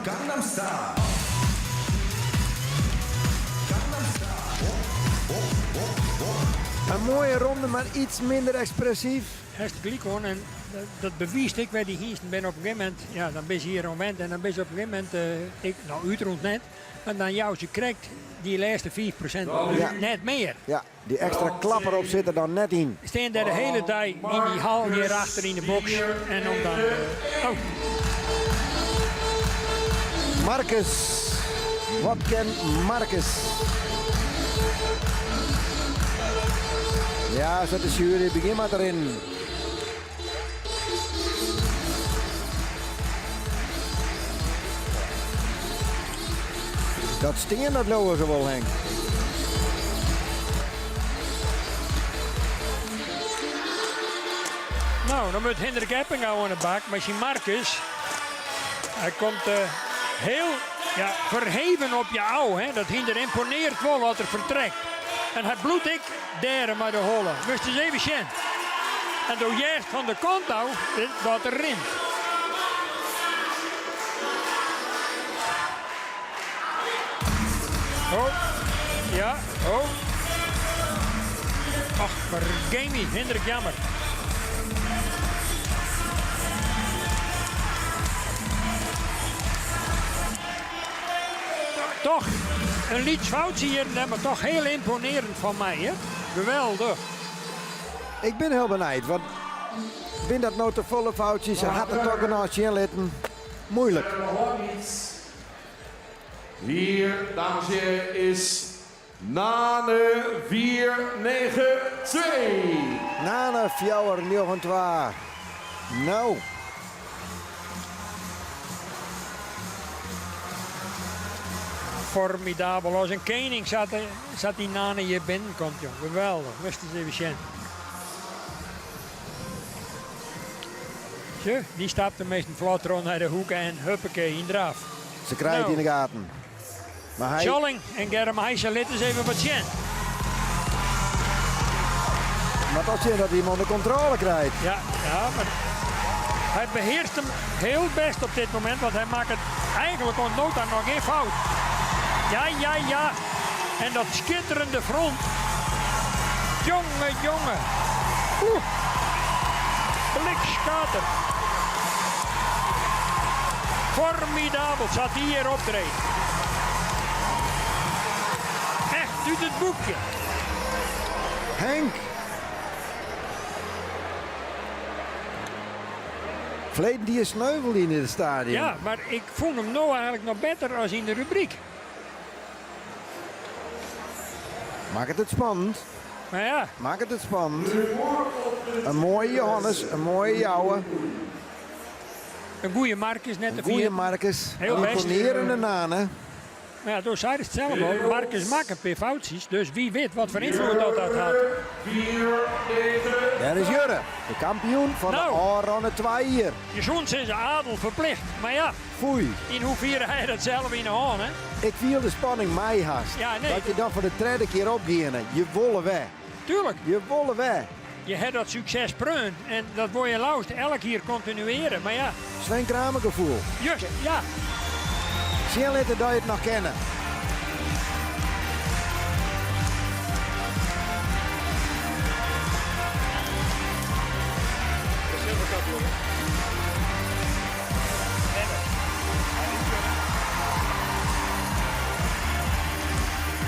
Gangnam Style. Een mooie ronde, maar iets minder expressief. Hartstikke gewoon en dat bewijst ik bij die hiesten ben op een gegeven moment, ja, dan ben je hier moment en dan ben je op een gegeven moment, uitrond net, maar dan jou je krijgt die laatste 4% net meer. Ja, die extra klap erop zit er dan net in. Staan daar de hele dag in die hal hier achter in de box en om dan... Marcus. Wat ken Marcus? Ja, zet de jury, begin maar erin. Dat sting dat lopen ze wel, Henk. Nou, dan moet Hendrik Eppinga aan de bak, maar zie Marcus, hij komt heel verheven op je ouw. Dat hinder imponeert wel wat er vertrekt. En hij bloedt ik daar maar de holen. Moest eens even zien. En door juist van de kant nou, dat erin. Oh, ja, oh. Ach, maar Gamey, Hendrik jammer. Toch een lied fout hier, maar toch heel imponerend van mij, hè? Geweldig. Ik ben heel benieuwd, want ben dat nou te volle foutjes? Hij had het toch een nachtje inletten. Moeilijk. Hier, dames en heren, is Nane 492. Nane 492. Nou. Formidabel. Als een koning zat die Nane hier binnenkomt, joh. Geweldig. Wist eens even zien. Zo, die stapt de meest vlot rond naar de hoek en huppakee, in draf. Ze krijgt in de gaten. Maar hij... Scholling en Germ Heijsen liet eens even wat zien. Maar dat zien dat hij hem onder controle krijgt. Ja, maar hij beheerst hem heel best op dit moment, want hij maakt het eigenlijk ontnood aan nog geen fout. Ja. En dat schitterende front. Jongen. Blikskater. Formidabel, zat hij hier optreden. uit het boekje. Henk. Verleden die is sneuvel in het stadion. Ja, maar ik vond hem nou eigenlijk nog beter als in de rubriek. Maak het spannend. Maar ja. Maak het spannend. Een mooie Johannes, een mooie Jouwe. Een goede Marcus net Een goede Marcus. Heel best. Imponerende Nane. Maar ja, toen zei hij het zelf al. Marcus maakt een paar foutjes. Dus wie weet wat voor invloed dat had. Daar is Jurre, de kampioen van de Oranje 2 hier. Je zoon zijn ze adel verplicht. Maar ja, Foei. in hoeverre hij dat zelf in de hand, hè? Ik viel de spanning mij haast. Ja, nee. Dat je dan voor de derde keer opgeven. Je wolle weg. Tuurlijk. Je wolle weg. Je hebt dat succes preun. En dat wil je lauwst elke keer continueren. Maar ja. Sven Kramer gevoel. Juist, ja. Zie later dat je het nog kennen.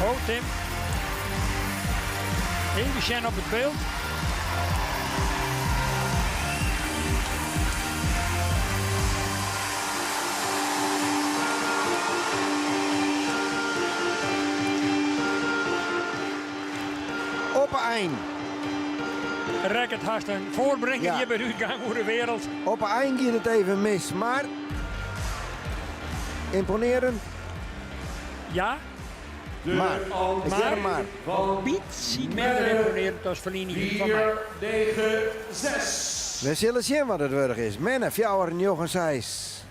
Oh, Tim. Even Sjen op het beeld. Op een eind. Rek het haast een voorbrengen Ja. hier bij de uitgang voor de wereld. Op een eind ging het even mis, maar imponerend. Ja. Maar, ik zeg hem maar. Beetje minder imponerend als Verlini van mij. 4-9-6. We zullen zien wat het werk is. Menne, Fjouwer en Jochen Seijs.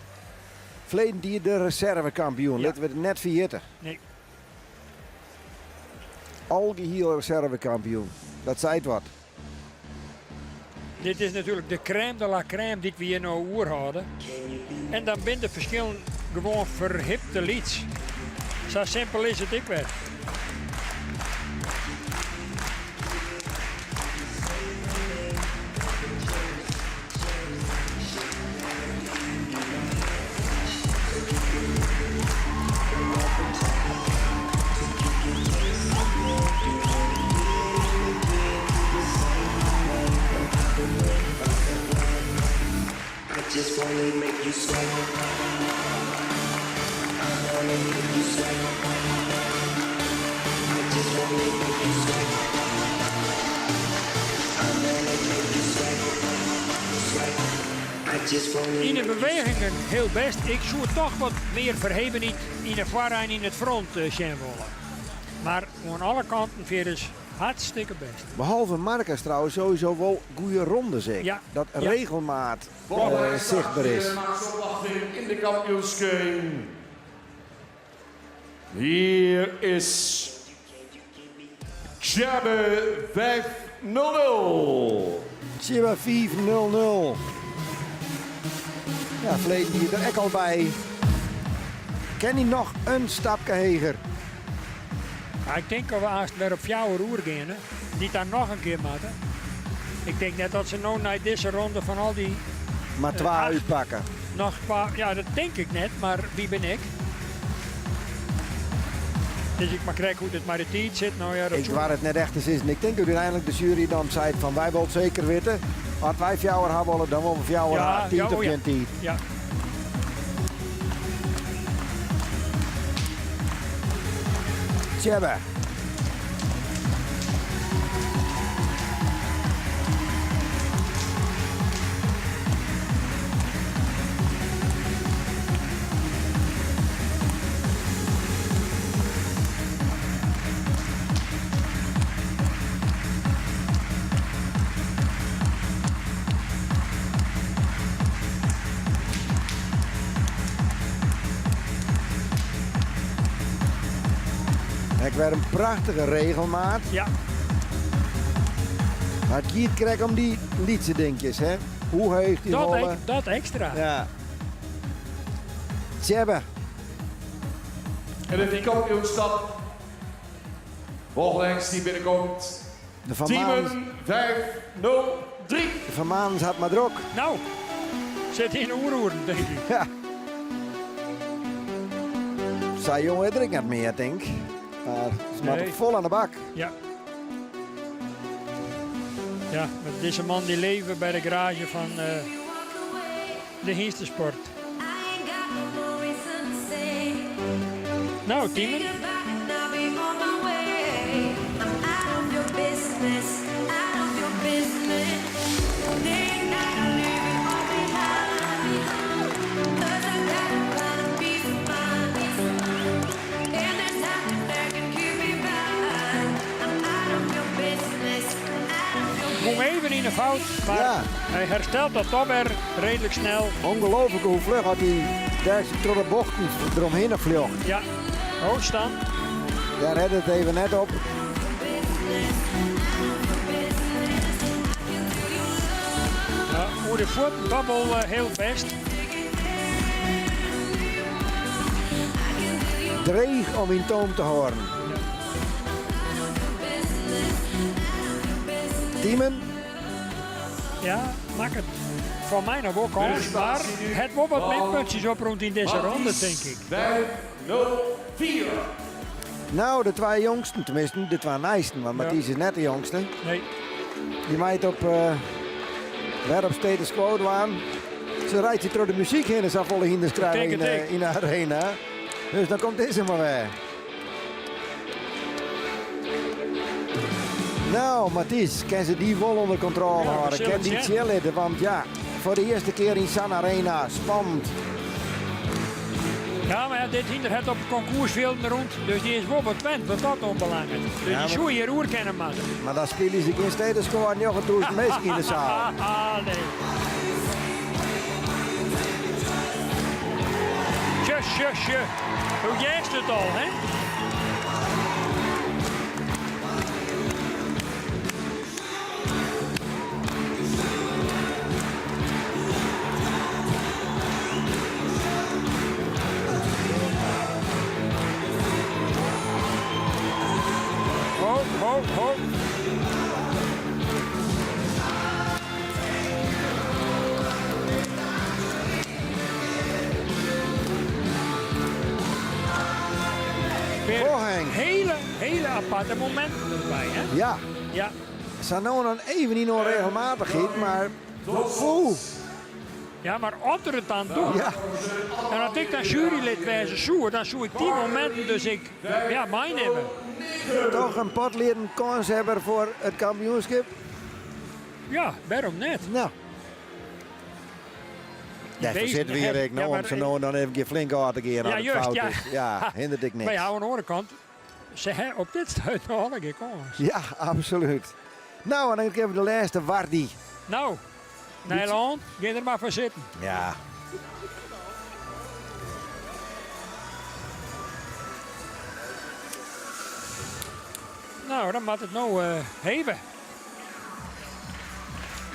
Verleden die de reservekampioen. Laten we het net vergeten. Nee. Algeheel reservekampioen. Dat zei het wat. Dit is natuurlijk de crème de la crème die we hier nou oer hadden. En dan zijn de verschillen gewoon verhipte lieds. Zo simpel is het ik weer. Just wanna make you sweat. I wanna make you sweat. I just wanna make you sweat. I wanna make you sweat. Sweat. I just wanna In de bewegingen heel best. Ik zou toch wat meer verheven niet in de voor en in het front zijn willen. Maar aan alle kanten weer is hartstikke best. Behalve Marcus trouwens sowieso wel goede ronde zeg. Ja. Dat Ja. regelmaat Volgende zichtbaar is. in de kampioensking. Hier is Tjabbe 5-0. Tjibba 5-0-0. Ja, verleden die er ook al bij. Ken hij nog een stapje heger? Ja, ik denk dat we haast weer op jouw roer gaan. Hè. Die daar nog een keer moeten. Ik denk net dat ze nou na deze ronde van al die... Maar 2 uitpakken. Nog ja, dat denk ik net, maar wie ben ik? Dus ik maar krijg hoe het maar de tijd zit. Nou ja, dat Ik zo- waar het net echt is. En ik denk dat uiteindelijk de jury dan zei van wij willen het zeker weten. Als wij fjouwer hebben willen, dan willen we fjouwer Ja, hebben. 10 ja, of oh ja. geen 10. Ja. Tjebbe. Ik werd een prachtige regelmaat. Ja. Maar het giet krijg om die liedse dingetjes, hè? Hoe heug die Dat, rollen. dat extra. Ja. Tjebbe. En in de kampioenstap. Volgens die binnenkomt. De Van Maans, Teamen 5-0-3. de Van Maans had maar druk. Nou, zit in oeroeren, denk ik. Ja. Zij jongen, ik drink het meer, denk ik. Ze moeten vol aan de bak. Ja. Ja, met deze man die leven bij de garage van de Hienstensport. Nou, Timon. Kom even in de fout, maar hij herstelt dat toch weer redelijk snel. Ongelooflijk hoe vlug had hij daar door de bochten eromheen vloog. Ja, hoog staan. Daar had het even net op. Ja, hoe de voet, dat wel heel best. Dreig om in toom te horen. Timon? Ja, maak het voor mij nog wel kans, maar het wordt wat meer puntjes op rond in deze ronde, denk ik. 5-0-4. Nou, de twee jongsten, tenminste de twee nijsten, want Mathies is net de jongste. Nee. Die meid op weer op status quo aan. Ze rijdt hier door de muziek heen en ze volle hinders krijgen in de arena. Dus dan komt deze maar weer. Nou, Mathies, kan ze die wel onder controle houden? Kan die chillen? Want ja, voor de eerste keer in San Arena, spannend. Ja, maar dit hinder het op het concours rond, dus die is wel bekend, wat dat onbelangrijk. Dus Ja, die zou je roer kennen maken. Maar dan spelen ze geen status quo en nog een toerist mensen in de zaal. Nee. Tje. Hoe juist het al, hè? Ho. Hele aparte momenten erbij, hè? Ja. Ja. Ze nou dan even niet onregelmatigheid, maar... Oeh. Ja, maar als er het aan doet. Ja. En als ik dan jurylid wijze zoer, dan zoek ik die momenten dus ik mijn hebben. Toch een potleden kans hebben voor het kampioenschap? Ja, waarom net? Nou. Daarvoor zitten we hier ook nog om ze nou dan even flink aan te keren. Ja, juist, ja. Ja, hindert ik niks. Maar ja, aan de andere kant, ze hebben op dit stuit nog alle keer kans. Ja, absoluut. Nou, en dan hebben we de laatste Wardi. Nou, Nederland, ga er maar voor zitten. Ja. Nou, dan moet het nou hebben.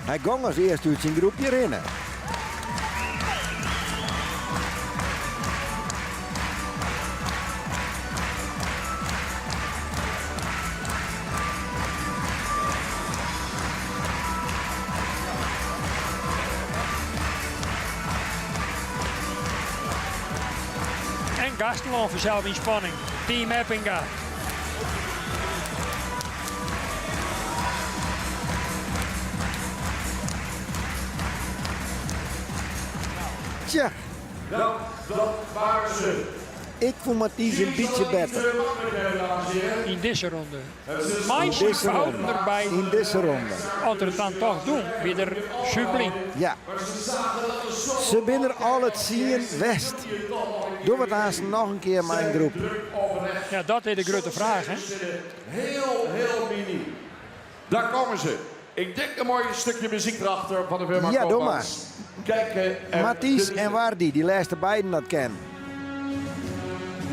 Hij ging als eerste uit zijn groepje rennen. En Gastelon vanzelf in spanning. Team Eppinga. Tja. Dat waren ze. Ik vond Mathies een beetje beter. In deze ronde. Maar fouten erbij. In deze ronde. Als we het dan toch doen, weer subliem. Ja. Ze binnen al het zien West. Doe wat aan ze nog een keer mijn groep. Ja, dat is de grote vraag, hè? Heel mini. Daar komen ze. Ik denk een mooi stukje muziek erachter van de firma Ja, doe maar. Koopmans. Kijken. Mathies en Wardi, die laatste beiden dat kennen.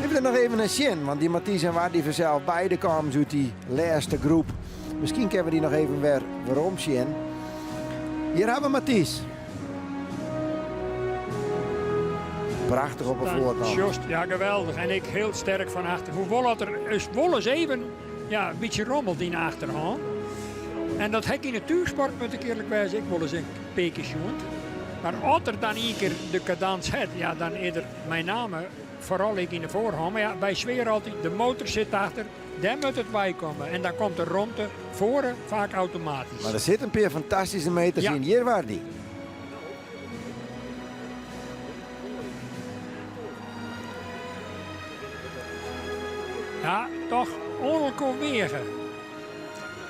Ik wil er nog even een zin, want die Mathies en Wardi vanzelf beide kwamen uit die laatste groep. Misschien kunnen we die nog even weer waarom zien. Hier hebben we Mathies. Prachtig op een voorkant. Just, ja, geweldig. En ik heel sterk van achter. Hoewel het er is wel eens even een beetje rommelt in de achterhand. En dat hek in de natuursport moet ik eerlijk wijzen, ik wil eens een peekje doen. Maar als er dan een keer de cadans heeft, ja, dan is er mijn naam vooral ik in de voorhand. Maar ja, wij zweren altijd, de motor zit achter, daar moet het bij komen. En dan komt de ronde voren vaak automatisch. Maar er zit een paar fantastische meters Ja. in. Hier waar die. Ja, toch ongelooflijk wegen.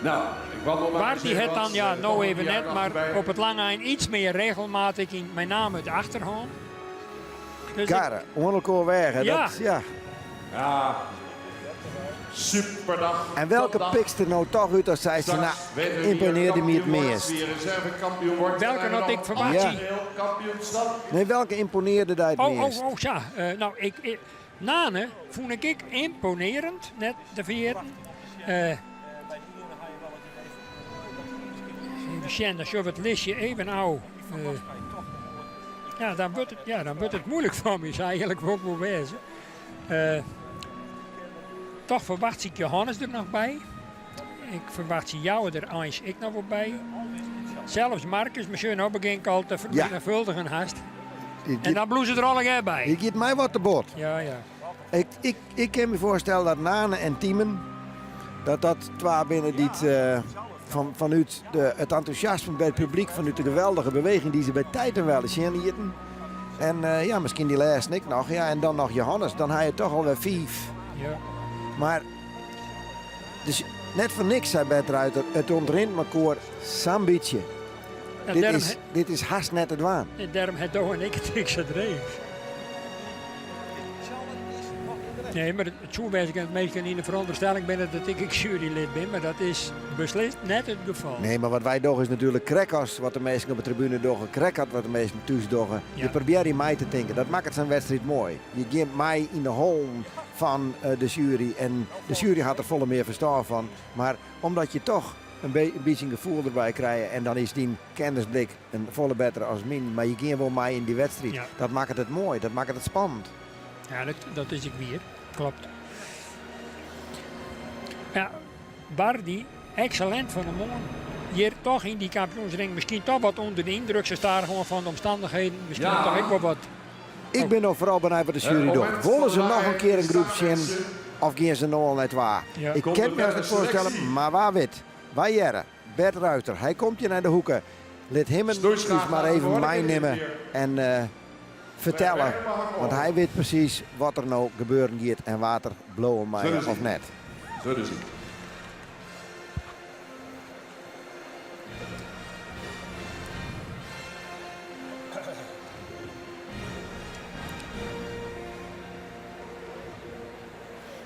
Nou, ik wandel maar. Waar die het dan, ja, nou even net, maar op het lange eind iets meer regelmatig in, met name de achterhand. Dus Karren, ongelooflijk wegen. Ja. Dat, ja. Ja, superdag. En welke Topdag. pikst er nou toch uit als zij ze Straks weten we wie imponeerde me het kampioen wordt, meest? wie reservekampioen wordt. Welke En had dan ik verwacht? Ja. heel kampioenschap. Nee, welke imponeerde daar het meest? Oh, ja. Nou, Nane vond ik imponerend, net de veren. Even zien, als je het listje even hou. Dan wordt het moeilijk voor me, is eigenlijk ook wel wezen. Toch verwacht ik Johannes er nog bij. Ik verwacht jou er eens ik nog wel bij. Zelfs Marcus, misschien ook begin ik al te vervuldigen haast. En dan bloezen er alle bij. Je geeft mij wat te bot. Ja. Ik kan me voorstellen dat Nane en Tiemen, dat twee binnen die vanuit het enthousiasme bij het publiek, vanuit de geweldige beweging die ze bij tijd en wel eens zien lieten. En misschien die laatste ik nog. Ja, en dan nog Johannes, dan ga je toch alweer 5. Ja. Maar dus net voor niks zei Bert Ruiter, het ontrint me koor zo'n beetje. Ja, Dit is haast net het waan. En daarom het Doe en ik het niks dreef. Nee, maar het zo wijs ik het meestal in de veronderstelling ben dat ik jurylid ben, maar dat is beslist net het geval. Nee, maar wat wij doen is natuurlijk krekkers, wat de meesten op de tribune doen, krekkert wat de meesten thuis doen. Ja. Je probeert in mij te denken, dat maakt het zijn wedstrijd mooi. Je geeft mij in de hol van de jury en de jury had er volle meer verstaan van. Maar omdat je toch een beetje een gevoel erbij krijgt en dan is die kennisblik een volle betere als min, maar je geeft wel mij in die wedstrijd. Ja. Dat maakt het mooi, dat maakt het spannend. Ja, dat is ik weer. Klopt. Ja, Bardi, excellent van de man. Hier toch in die kampioensring misschien toch wat onder de indruk. Ze staan gewoon van de omstandigheden. Misschien Ja. toch ik wel wat. Ik ben nog vooral benieuwd wat de jury doet. Willen ze nog een keer een groepje in of gaan ze nog al net waar? Ja. Ik Komt kan er me met niet een voorstellen, selectie? maar waar wit? Waar jaren? Bert Ruiter, hij komt je naar de hoeken. Laat hem het dus maar even meenemen en vertellen. Want hij weet precies wat er nou gebeuren gaat en wat er blowen mij Zullen we of zien. net. Zullen we zien.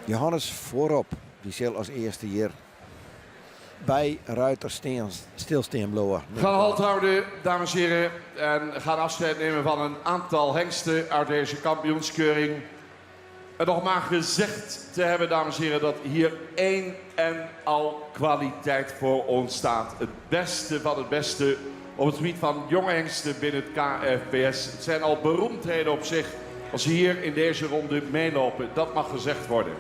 Johannes voorop, die zal als eerste hier bij Ruiter stilstaan blowen. Gaan halt houden, dames en heren. En gaan afscheid nemen van een aantal hengsten uit deze kampioenskeuring. En nog maar gezegd te hebben, dames en heren, dat hier één en al kwaliteit voor ons staat. Het beste van het beste op het gebied van jonge hengsten binnen het KFPS. Het zijn al beroemdheden op zich als ze hier in deze ronde meelopen. Dat mag gezegd worden.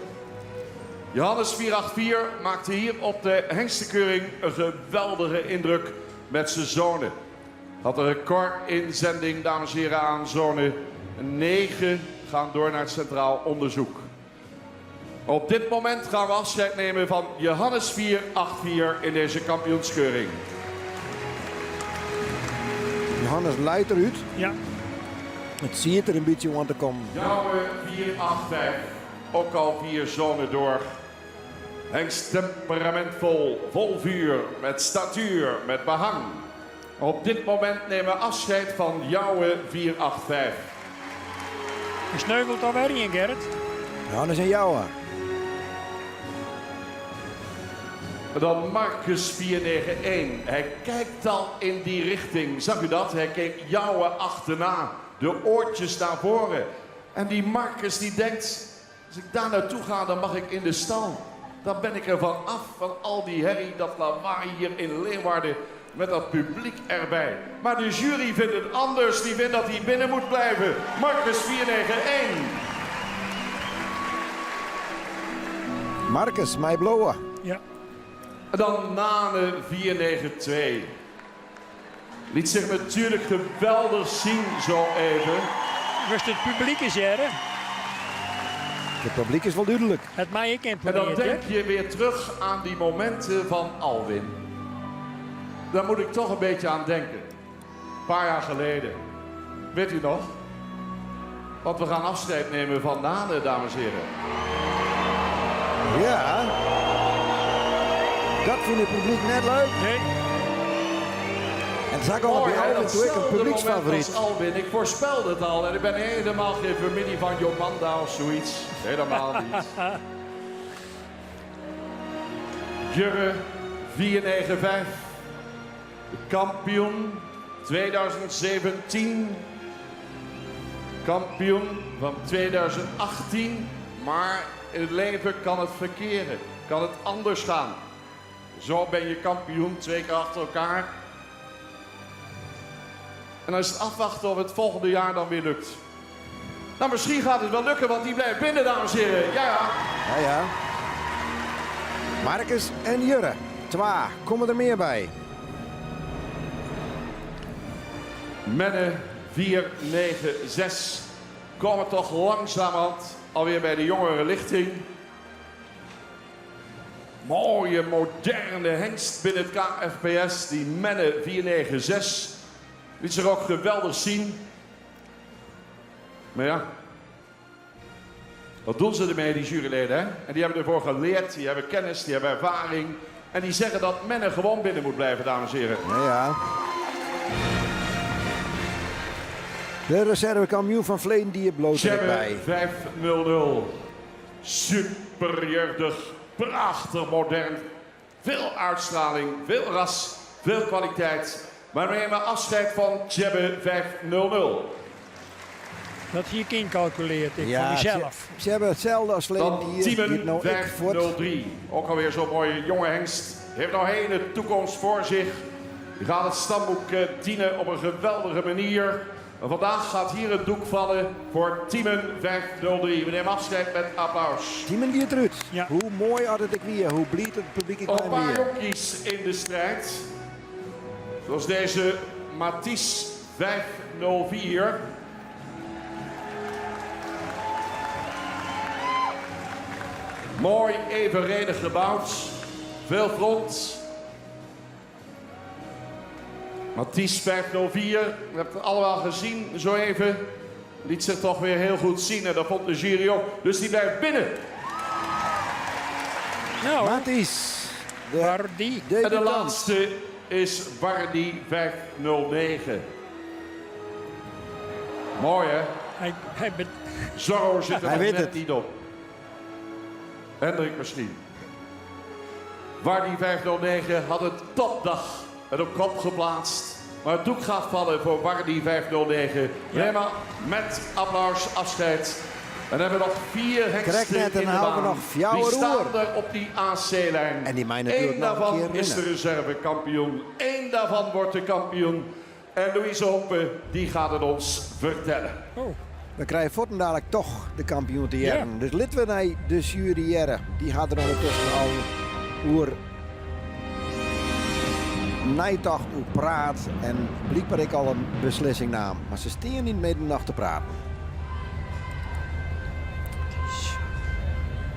Johannes 484 maakte hier op de hengstenkeuring een geweldige indruk met zijn zonen. Had een recordinzending, dames en heren, aan zonen. 9 gaan door naar het Centraal Onderzoek. Op dit moment gaan we afscheid nemen van Johannes 484 in deze kampioenskeuring. Johannes luidt eruit. Ja. Het ziet er een beetje aan te komen. Jouwe 485, ook al 4 zonen door. Hengst temperamentvol, vol vuur, met statuur, met behang. Op dit moment nemen we afscheid van Jouwe 485. Je sneuvelt alweer in, Gerrit. Johannes en jou. Dan Marcus 491. Hij kijkt al in die richting. Zag u dat? Hij keek Jouwe achterna. De oortjes naar voren. En die Marcus die denkt, als ik daar naartoe ga, dan mag ik in de stal. Dan ben ik er van af, van al die herrie, dat lawaai hier in Leeuwarden. Met dat publiek erbij. Maar de jury vindt het anders. Die vindt dat hij binnen moet blijven. Marcus 491. Marcus, mij blowen. Ja. En dan Nane 492. Liet zich natuurlijk geweldig zien zo even. Rust het publiek is hier, hè? Het publiek is wel duidelijk. Het mij ik En dan imponeert, hè? denk je weer terug aan die momenten van Alwin. Daar moet ik toch een beetje aan denken. Een paar jaar geleden. Weet u nog? Want we gaan afscheid nemen van Nane, dames en heren. Ja. Dat vindt het publiek net leuk. Nee. En dat zag ik al bij Alwin toen ik een publieksfavoriet. Alwin, ik voorspelde het al en ik ben helemaal geen familie van Jomanda of zoiets. Helemaal niet. Jurre 495. De kampioen 2017. Kampioen van 2018. Maar in het leven kan het verkeren. Kan het anders gaan. Zo ben je kampioen 2 keer achter elkaar. En dan is het afwachten of het volgende jaar dan weer lukt. Nou, misschien gaat het wel lukken, want die blijft binnen, dames en heren. Ja, ja. Ja, ja. Marcus en Jurre. 2. Komen er meer bij? Menne 496 komen toch langzamerhand alweer bij de jongere lichting. Mooie, moderne hengst binnen het KFPS, die Menne 496. Liet zich ook geweldig zien. Maar ja, wat doen ze ermee, die juryleden? Hè? En die hebben ervoor geleerd, die hebben kennis, die hebben ervaring. En die zeggen dat Menne gewoon binnen moet blijven, dames en heren. Ja, ja. De reservekampioen van Vleen die je bloot erbij. 500. Super jeugdig, prachtig modern. Veel uitstraling, veel ras, veel kwaliteit. Maar we nemen afscheid van Jebbe 500. Dat hier incalculeerd ik van mezelf. Ze hebben hetzelfde als Vleen Dan die Tiemen nou ik voort. 503. Ook alweer zo'n mooie jonge hengst. Heeft nog een hele toekomst voor zich. Die gaat het stamboek dienen op een geweldige manier. En vandaag gaat hier het doek vallen voor Tiemen 503. We nemen afscheid met applaus. Tiemen die het ruut. Ja. Hoe mooi had het ik weer. Hoe blied het publiek ik Een ben paar weer. jonkies in de strijd. Zoals deze Mathies 504. Mooi evenredig gebouwd. Veel front. Mathies 504. We hebben het allemaal gezien zo even. Liet zich toch weer heel goed zien en dat vond de jury ook. Dus die blijft binnen. Nou, Mathies. Wardy. En de laatste is Wardy 509. Mooi hè? Zorro zit er Hij nog weet net het. niet op. Hendrik misschien. Wardy 509 had een topdag en op kop geplaatst. Maar het doek gaat vallen voor Wardy 509. We nemen met applaus afscheid. En dan hebben we nog 4 hengsten net en in de houden we baan. nog fjouwer Die staan oer. er op die AC-lijn. En die mij natuurlijk Eén nog een daarvan keer is de winnen. reservekampioen. 1 daarvan wordt de kampioen. En Louise Hoppe, die gaat het ons vertellen. We krijgen voortaan dadelijk toch de kampioen te jaren. Dus lid we naar de jury jaren. Die gaat er ondertussen al oer nijtacht hoe praat. En blijkbaar ik al een beslissing nam. Maar ze staan niet middernacht te praten.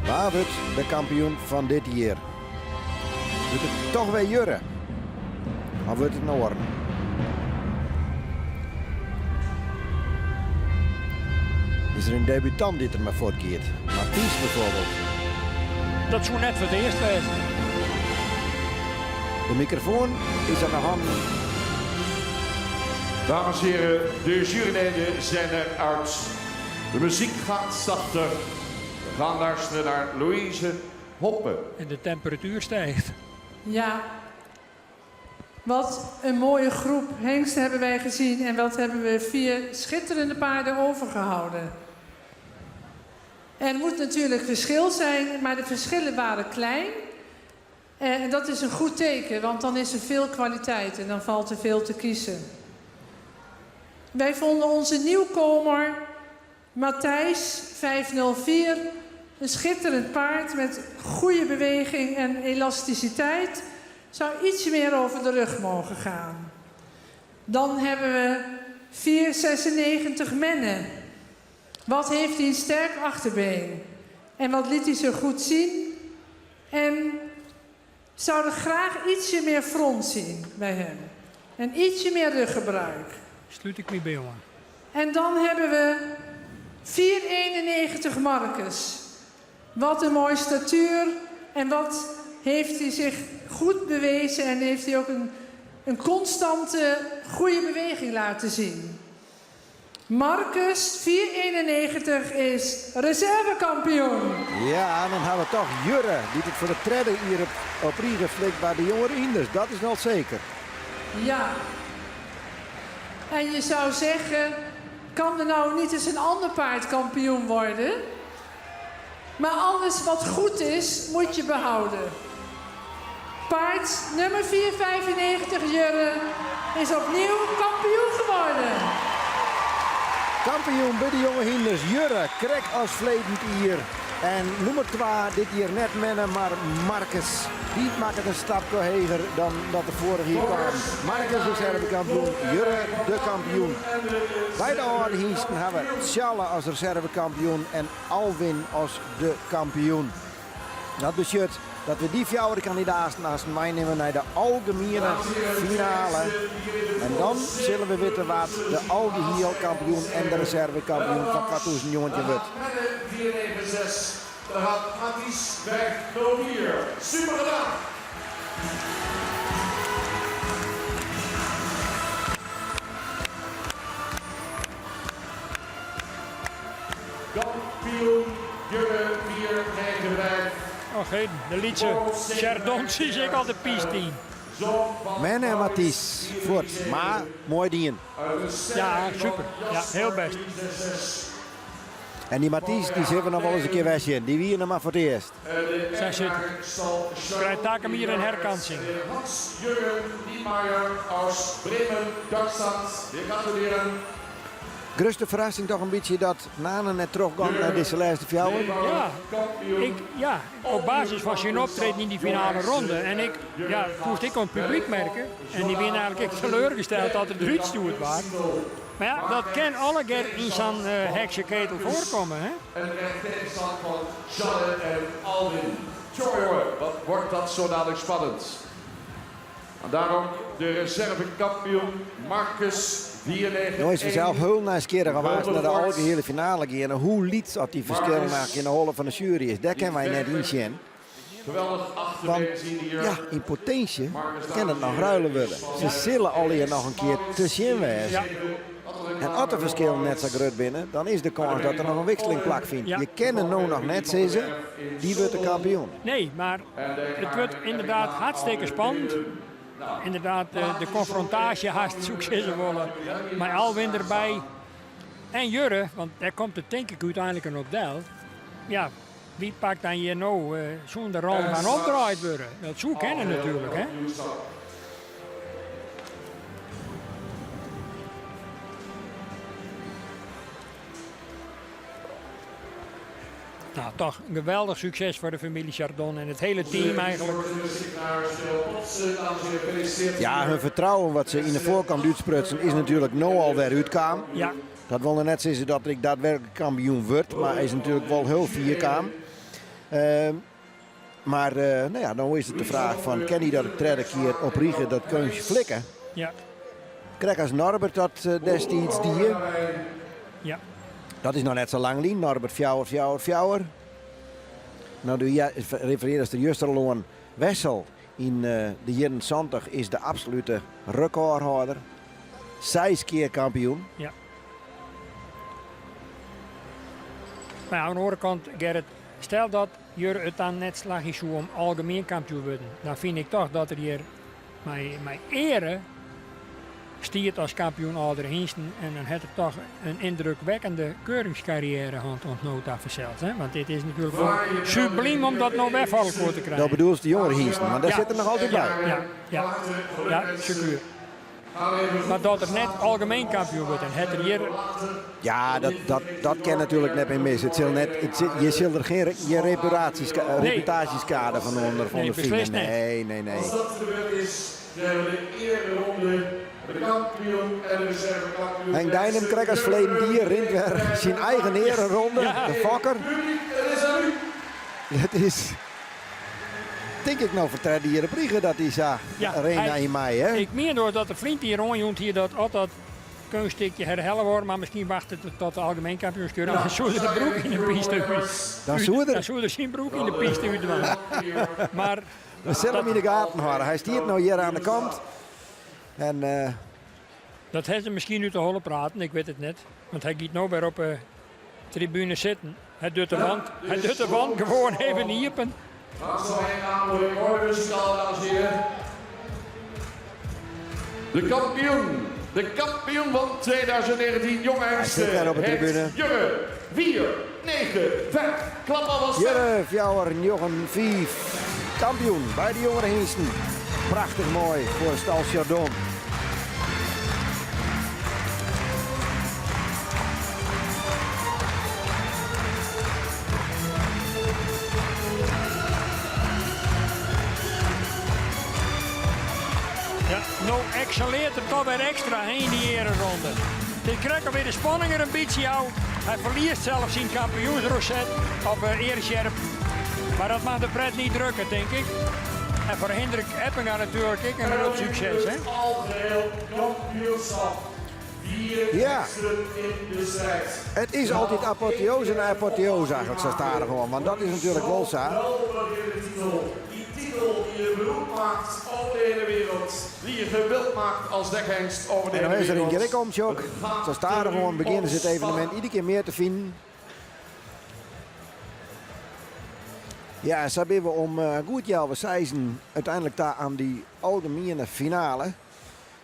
Waar wordt de kampioen van dit jaar? Wordt het toch weer Jurre? Of wordt het Noorden? Is er een debutant die er maar voortkeert? Mathies bijvoorbeeld. Dat zou net voor het eerst wezen. De microfoon is aan de hand. Dames en heren, de juryleden zijn eruit. De muziek gaat zachter. We gaan luisteren naar Louise Hoppe. En de temperatuur stijgt. Ja, wat een mooie groep hengsten hebben wij gezien. En wat hebben we 4 schitterende paarden overgehouden. Er moet natuurlijk verschil zijn, maar de verschillen waren klein. En dat is een goed teken, want dan is er veel kwaliteit en dan valt er veel te kiezen. Wij vonden onze nieuwkomer Matthijs 504 een schitterend paard met goede beweging en elasticiteit. Zou iets meer over de rug mogen gaan. Dan hebben we 496 Menne. Wat heeft hij een sterk achterbeen. En wat liet hij zo goed zien. En zou er graag ietsje meer front zien bij hem. En ietsje meer ruggebruik. Sluit ik me bij aan. En dan hebben we 4,91 Marcus. Wat een mooie statuur. En wat heeft hij zich goed bewezen. En heeft hij ook een constante goede beweging laten zien. Marcus, 4,91 is reservekampioen. Ja, dan hebben we toch Jurre, die het voor de tredde hier op Riegen flikt bij de jongere Hinders. Dat is wel zeker. Ja. En je zou zeggen, kan er nou niet eens een ander paard kampioen worden? Maar alles wat goed is, moet je behouden. Paard nummer 495, Jurre, is opnieuw kampioen geworden. Kampioen bij de jonge Hinders, Jurre, krek als vledend hier. En nummer 2, dit hier net mennen, maar Marcus, die maakt het een stapje hoger dan dat de vorige hier kwam. Marcus is reservekampioen, Jurre de kampioen. Bij de oude hingsten hebben we Sjalle als reservekampioen en Alwin als de kampioen. Dat betekent dat we die 4 kandidaten naast mij nemen naar de algemene finale. En dan zullen we weten wat de algeheel kampioen en de reservekampioen van 2000 wordt. 496, daar had Matthijs Berg-Novier. Super gedaan! Kampioen Jurre 495. Och, de liedje Chardon zie ik al de pies 10. Men en Matthijs, voort, maar mooi dien. Ja, super. Ja, heel best. En die Matthijs, die zullen we nog wel eens een keer wegzien. Die wieren maar voor het eerst. Zij zit. Krijgt taak hem hier een herkansing. Hans-Jürgen Niemeyer aus Bremen, Duitsland. We gratuleren. Grootste verrassing toch een beetje dat Nane net teruggaat naar deze laatste 4 Ja, op basis van zijn optreden in die finale ronde. En moest ik aan het publiek merken. En die ben eigenlijk echt teleurgesteld dat het eruit stuurd was. Maar ja, dat kan alle keer in zo'n heksenketel voorkomen. Hè? En de tegenstand van Sjalle en Alwin. Jongen, wat wordt dat zo dadelijk spannend. En daarom de reservekampioen Marcus 94. Nou is we zelf heel nieuwsgierig geweest naar de algehele finale gaan. En hoe liet dat die verschil maken in de holle van de jury is. Daar kennen wij net in zien. Geweldig achterbeen zien hier. Ja, in potentie kan het nog ruilen worden. Ze zullen al hier nog een keer te zien wezen. En als de verschillen net zo groot binnen, dan is de kans dat er nog een wisseling plaatsvindt. Je kent het nou nog net zeggen, die wordt de kampioen. Nee, maar het wordt inderdaad hartstikke spannend. Inderdaad, de confrontatie haast succes willen. Maar Alwin erbij. En Jurre, want daar komt het denk ik uiteindelijk een op deel. Ja, wie pakt dan hier nou zonder rol gaan opdraaid worden? Dat zou kennen natuurlijk, hè? Nou, toch een geweldig succes voor de familie Chardon en het hele team eigenlijk. Ja, hun vertrouwen wat ze in de voorkant uitsprutsen is natuurlijk nou alweer uitkwam. Ja. Dat wil net zeggen dat ik daadwerkelijk kampioen word, maar hij is natuurlijk wel heel vierkaam. Maar nou ja, dan is het de vraag van, kan hij dat de derde keer op Riegen dat kunstje flikken? Ja. Krijg als Norbert dat destijds die. Ja. Dat is nog net zo lang lien. Norbert fjouwer. Nou, de refereerders de Justerloon Wessel in de 71 is de absolute recordhouder. 6 keer kampioen. Ja. Maar aan de andere kant, Gerrit, stel dat Jurre het dan net slag is om algemeen kampioen worden. Dan vind ik toch dat er hier mijn ere stiert als kampioen ouder Hingsten. En dan heeft het toch een indrukwekkende keuringscarrière ontnood verzeld. Want dit is natuurlijk wel subliem om dat nou wegvallen voor te krijgen. Dat bedoelt de jongere Hingsten, maar daar zit er nog altijd bij. Ja, zeker. Maar dat er net algemeen kampioen wordt en het er hier. Ja, dat kan natuurlijk net mee mis. Je zult er geen reputatieskade van onder van de vrienden. Nee. Als dat gebeurd is, dan hebben we de eerste ronde De kampioen en de reservekampioen. Henk Dijnem krijgt als verleden dier rint weer zijn eigen herenronde. De Fokker. Het is, denk ik nou, vertelde hier de Brieger dat hij zag. Arena in mei, hè? Ik meen door dat de vriend hier rondjoent hier dat altijd een stukje herhellen worden, maar misschien wachten tot de algemeen kampioenschap. Dan zou de broek in de piste. Dan zou er zijn broek in de piste uit. Maar we zullen hem in de gaten houden. Hij stiert nou hier aan de kant. En, dat heeft ze misschien nu te horen praten, ik weet het net. Want hij gaat nou weer op de tribune zitten. Hij doet de wand gewoon even niepen. De kampioen van 2019, jonge hengsten. Hij zit daar op de tribune. Jurre, 4, 9, 5. Klap al Jurre, Fjouwer, Jochen, 5. Kampioen bij de jongere hengsten. Prachtig mooi voor Stal Chardon. Nou excelleert er toch weer extra heen die ereronde. Die krijgt alweer de spanning er een beetje uit. Hij verliest zelfs zijn kampioensrocet op Erescherp. Maar dat mag de pret niet drukken, denk ik. En voor Hendrik Eppinger natuurlijk een groot succes, hè? Algeheel kampioenschap. Ja, het is altijd apotheose en apotheose eigenlijk, zo staat er gewoon. Want dat is natuurlijk wel zo. Die titel die je beroemd maakt over de hele wereld. Die je gewild maakt als dekhengst over de En dan hele is er wereld. een Gerrikomtje ook. Zo staat er gewoon, beginnen ze het evenement iedere keer meer te vinden. Ja, zo hebben we om goed jaar we zeizen uiteindelijk daar aan die algemene finale.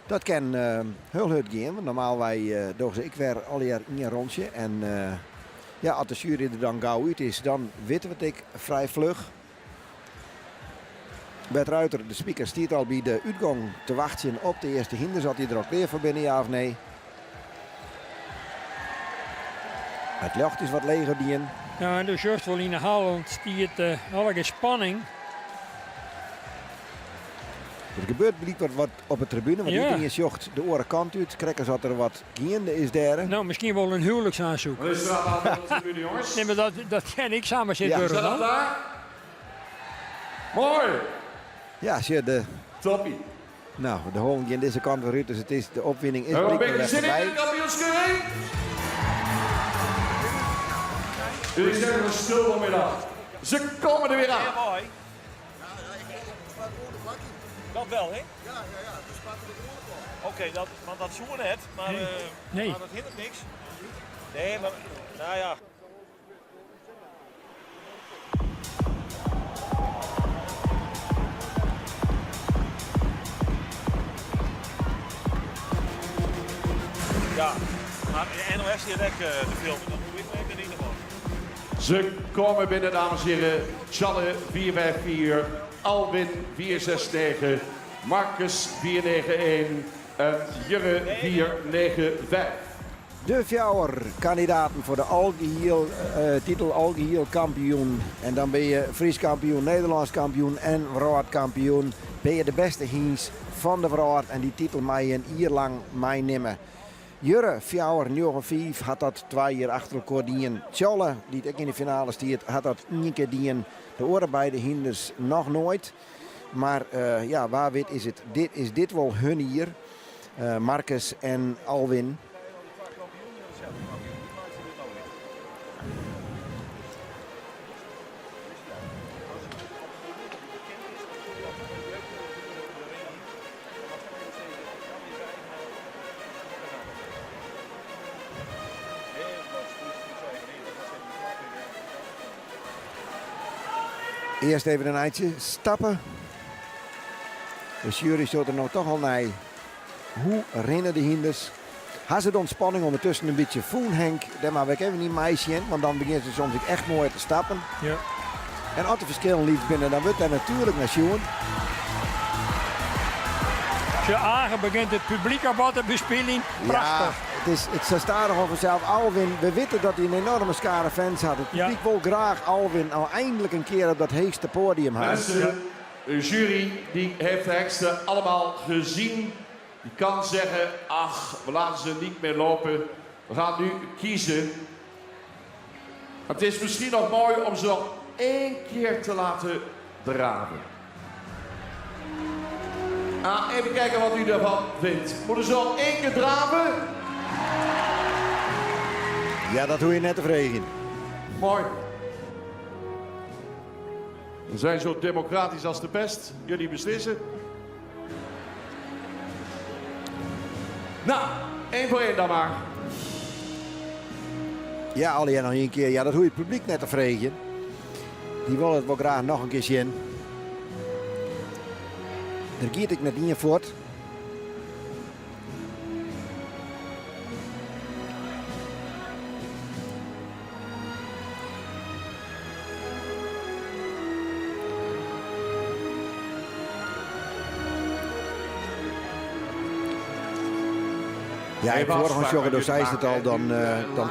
Dat kan heel hard gaan, want normaal wij doen ik weer al jaar in een rondje. En ja, als de jury er dan gauw uit is, dan weten we het ik vrij vlug. Bert Ruiter, de speaker, stiert al bij de uitgang te wachten op de eerste hinder. Zat hij er ook weer voor binnen, ja of nee? Het lucht is wat leger die in. Ja, en dus juist wel in de hal stiert alle spanning. Er gebeurt blijkbaar wat op de tribune, want iedereen is jocht de oren kant uit. Krekkers had er wat gaande is daar. Nou, misschien wel een huwelijksaanzoek. Wat is er aan de tribune, jongens? Nee, maar dat ken ik samen zitten. Ja. Is dat daar? Mooi. Ja, zie de... Toppie. Nou, de honing in deze kant weer uit, dus het is, de opwinning is Een blijkbaar beetje zin in voorbij. de kampioenskeuring. Jullie zeggen een stil vanmiddag. Ze komen er weer aan. Ja, mooi. Dat wel, hè? Ja. Oké, want dat zoeken net, maar, Nee. maar dat hindert niks. Nee, maar, nou ja. Ja, maar de NOS direct de film, dan moet ik me in ieder geval. Ze komen binnen, dames en heren. Challe 454, Alwin 469, Marcus 491 en Jurre 495. De Fjouwer kandidaten voor de titel algeheel kampioen. En dan ben je Fries kampioen, Nederlands kampioen en wereldkampioen. Ben je de beste hings van de wereld en die titel mag je een jaar lang meenemen. Jurre Fjouwer, 9-5, had dat 2 jaar achter elkaar dien. Tjolle, die ook in de finale stiert, had dat 1 keer dien. De oren bij de hinders nog nooit. Maar ja, waar wit is het? Is dit wel hun hier? Marcus en Alwin. Eerst even een eindje stappen. De jury zult er nou toch al naar. Hoe rennen de hinders? Had ze de ontspanning ondertussen een beetje voelen, Henk? Daar maar ik even niet meisje in, want dan beginnen ze soms echt mooi te stappen. Ja. En als de verschillen liefst binnen, dan wordt daar natuurlijk naar Sjoen. Als je aange begint het publiek aan wat te bespelen. Prachtig. Ja, het staat er over zelf. Alwin, we weten dat hij een enorme schare fans had. Het publiek wil graag Alwin al eindelijk een keer op dat heegste podium hebben. Mensen, de jury die heeft de hengsten allemaal gezien. Die kan zeggen, ach, we laten ze niet meer lopen. We gaan nu kiezen. Het is misschien nog mooi om ze nog 1 keer te laten draven. Even kijken wat u ervan vindt. Moeten ze nog 1 keer draven? Ja, dat doe je net tevreden. Mooi. We zijn zo democratisch als de pest. Jullie beslissen. Nou, 1 voor 1 dan maar. Ja, alleen nog 1 keer. Ja, dat doe je het publiek net tevreden. Die wil het wel graag nog een keer zien. Daar giet ik net niet in voort. Ja, in vorige joggen, dus zei het al, dan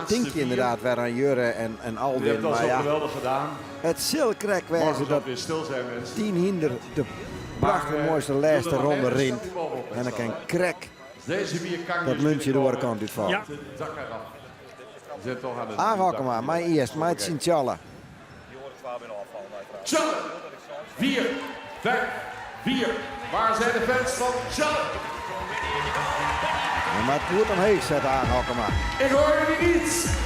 tink je inderdaad weer aan Jurre en Alwin. Je hebt dat Maar zo ja, geweldig gedaan. het zilkrek Morgen wijze zal dat het weer stil zijn, mensen. 10 hinder de prachtige mooiste laatste ronde rint. En dan kan krek Deze 4 kanjers dat muntje de kant uitvallen. Ja. Dak eraf. We zijn toch aan het... Aanhakken maar, mij eerst, mij het Sint-Jalle. Tjalle! 4, 5, 4. Waar zijn de fans van Tjalle? Ja, maar het moet omheen zetten, aanhakken maar. Ik hoor jullie niet.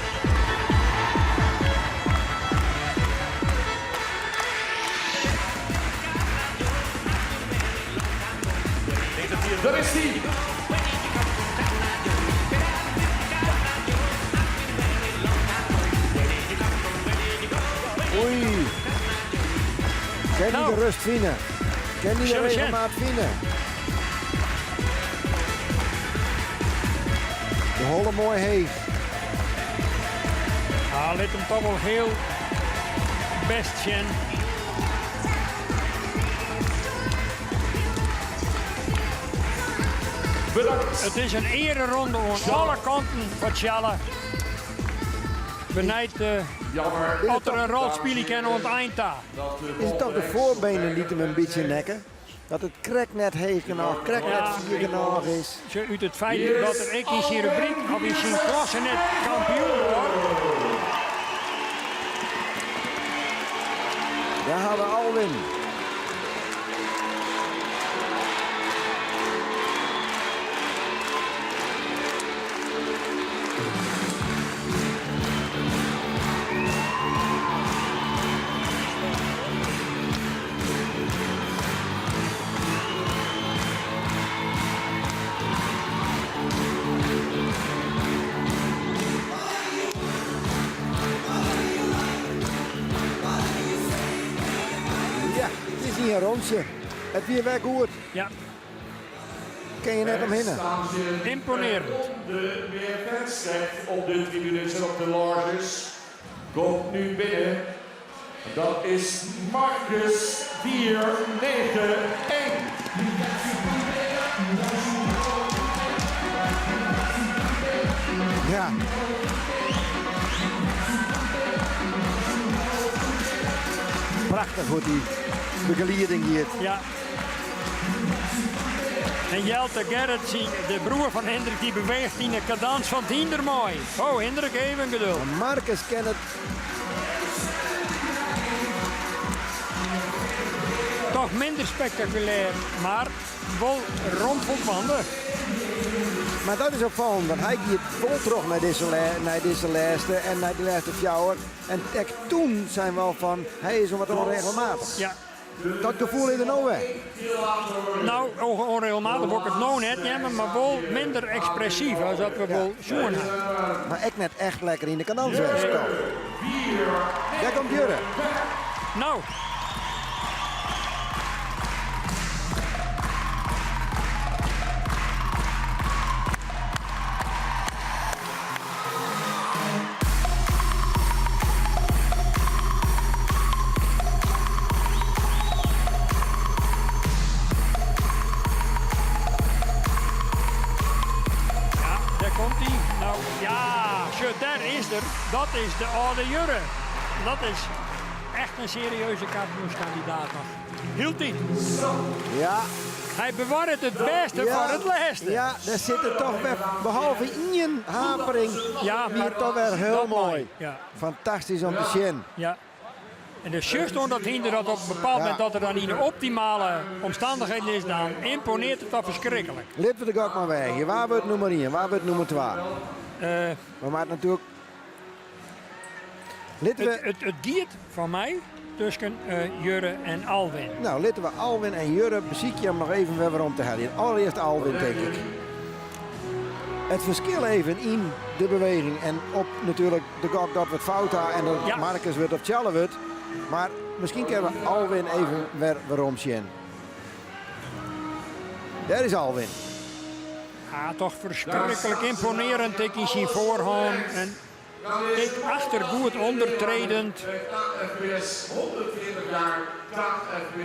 Daar is hij. Oei. Ken je Nou. de rust vinden? Ken je de Shall we regelmaat vinden? De holle mooi heet. Hij liet hem toch wel heel best zien. Bedankt. Het is een ereronde aan alle kanten van Tjalle. Benijd Jammer. dat er een rol spelen kan aan het eind daar. Is het toch de voorbenen die hem een beetje nekken? Dat het krek net heet genoeg, krek net 4 genoeg is. Zo uit het feit dat er ik in zijn rubriek al in zijn klasse net kampioen wordt. Daar hadden we Alwin. Ja, het is niet een rondje. Het weer weg goed. Ja. Ken je net omheen? Imponerend. De meer fans krijgt op de tribunes en op de loges. Komt nu binnen. Dat is Marcus 491. Ja. Prachtig hoe die begeleiding hier. Ja. En Jelte Gerritsen, de broer van Hendrik, die beweegt in de cadans van Hindermooi. Oh, Hendrik, even geduld. Marcus kent het. Toch minder spectaculair, maar wel rondvolwaardig. Maar dat is opvallend, want hij gaat vol terug naar deze lijsten en naar de laatste fjouwer. En toen zijn we al van, hij is wat onregelmatig. Ja. Dat gevoel is er nou weg. Nou, onregelmatig wordt het nou net, ja, maar wel minder expressief als dat we wel zoen hadden. Maar ik net echt lekker in de cadans geweest. Daar komt Jurre. Nou. Dat is de oude Jurre. Dat is echt een serieuze kampioenskandidaat nog. Hield hij. Ja, Hij bewaart het beste voor het laatste. Ja, daar zit er toch weer, behalve één hapering, Ja, maar toch weer heel dat mooi. Ja. Fantastisch om te zien. Ja. En de juist omdat hinder dat op een bepaald moment dat er dan in de optimale omstandigheden is, dan imponeert het toch verschrikkelijk. Laten we de gok maar weg. Waar wordt nummer 1? Waar wordt nummer 2? We maken natuurlijk... Het giet van mij tussen Jurre en Alwin. Nou, laten we Alwin en Jurre beziek je hem nog even weer waarom te halen. Allereerst Alwin, denk ik. Het verschil even in de beweging en op natuurlijk de gok dat we het fout hebben en dat Marcus wordt of Tjalle wordt. Maar misschien kunnen we Alwin even weer waarom zien. Daar is Alwin. Ja, toch verschrikkelijk imponerend. Ik in zijn voorhand en ik achter goed ondertredend.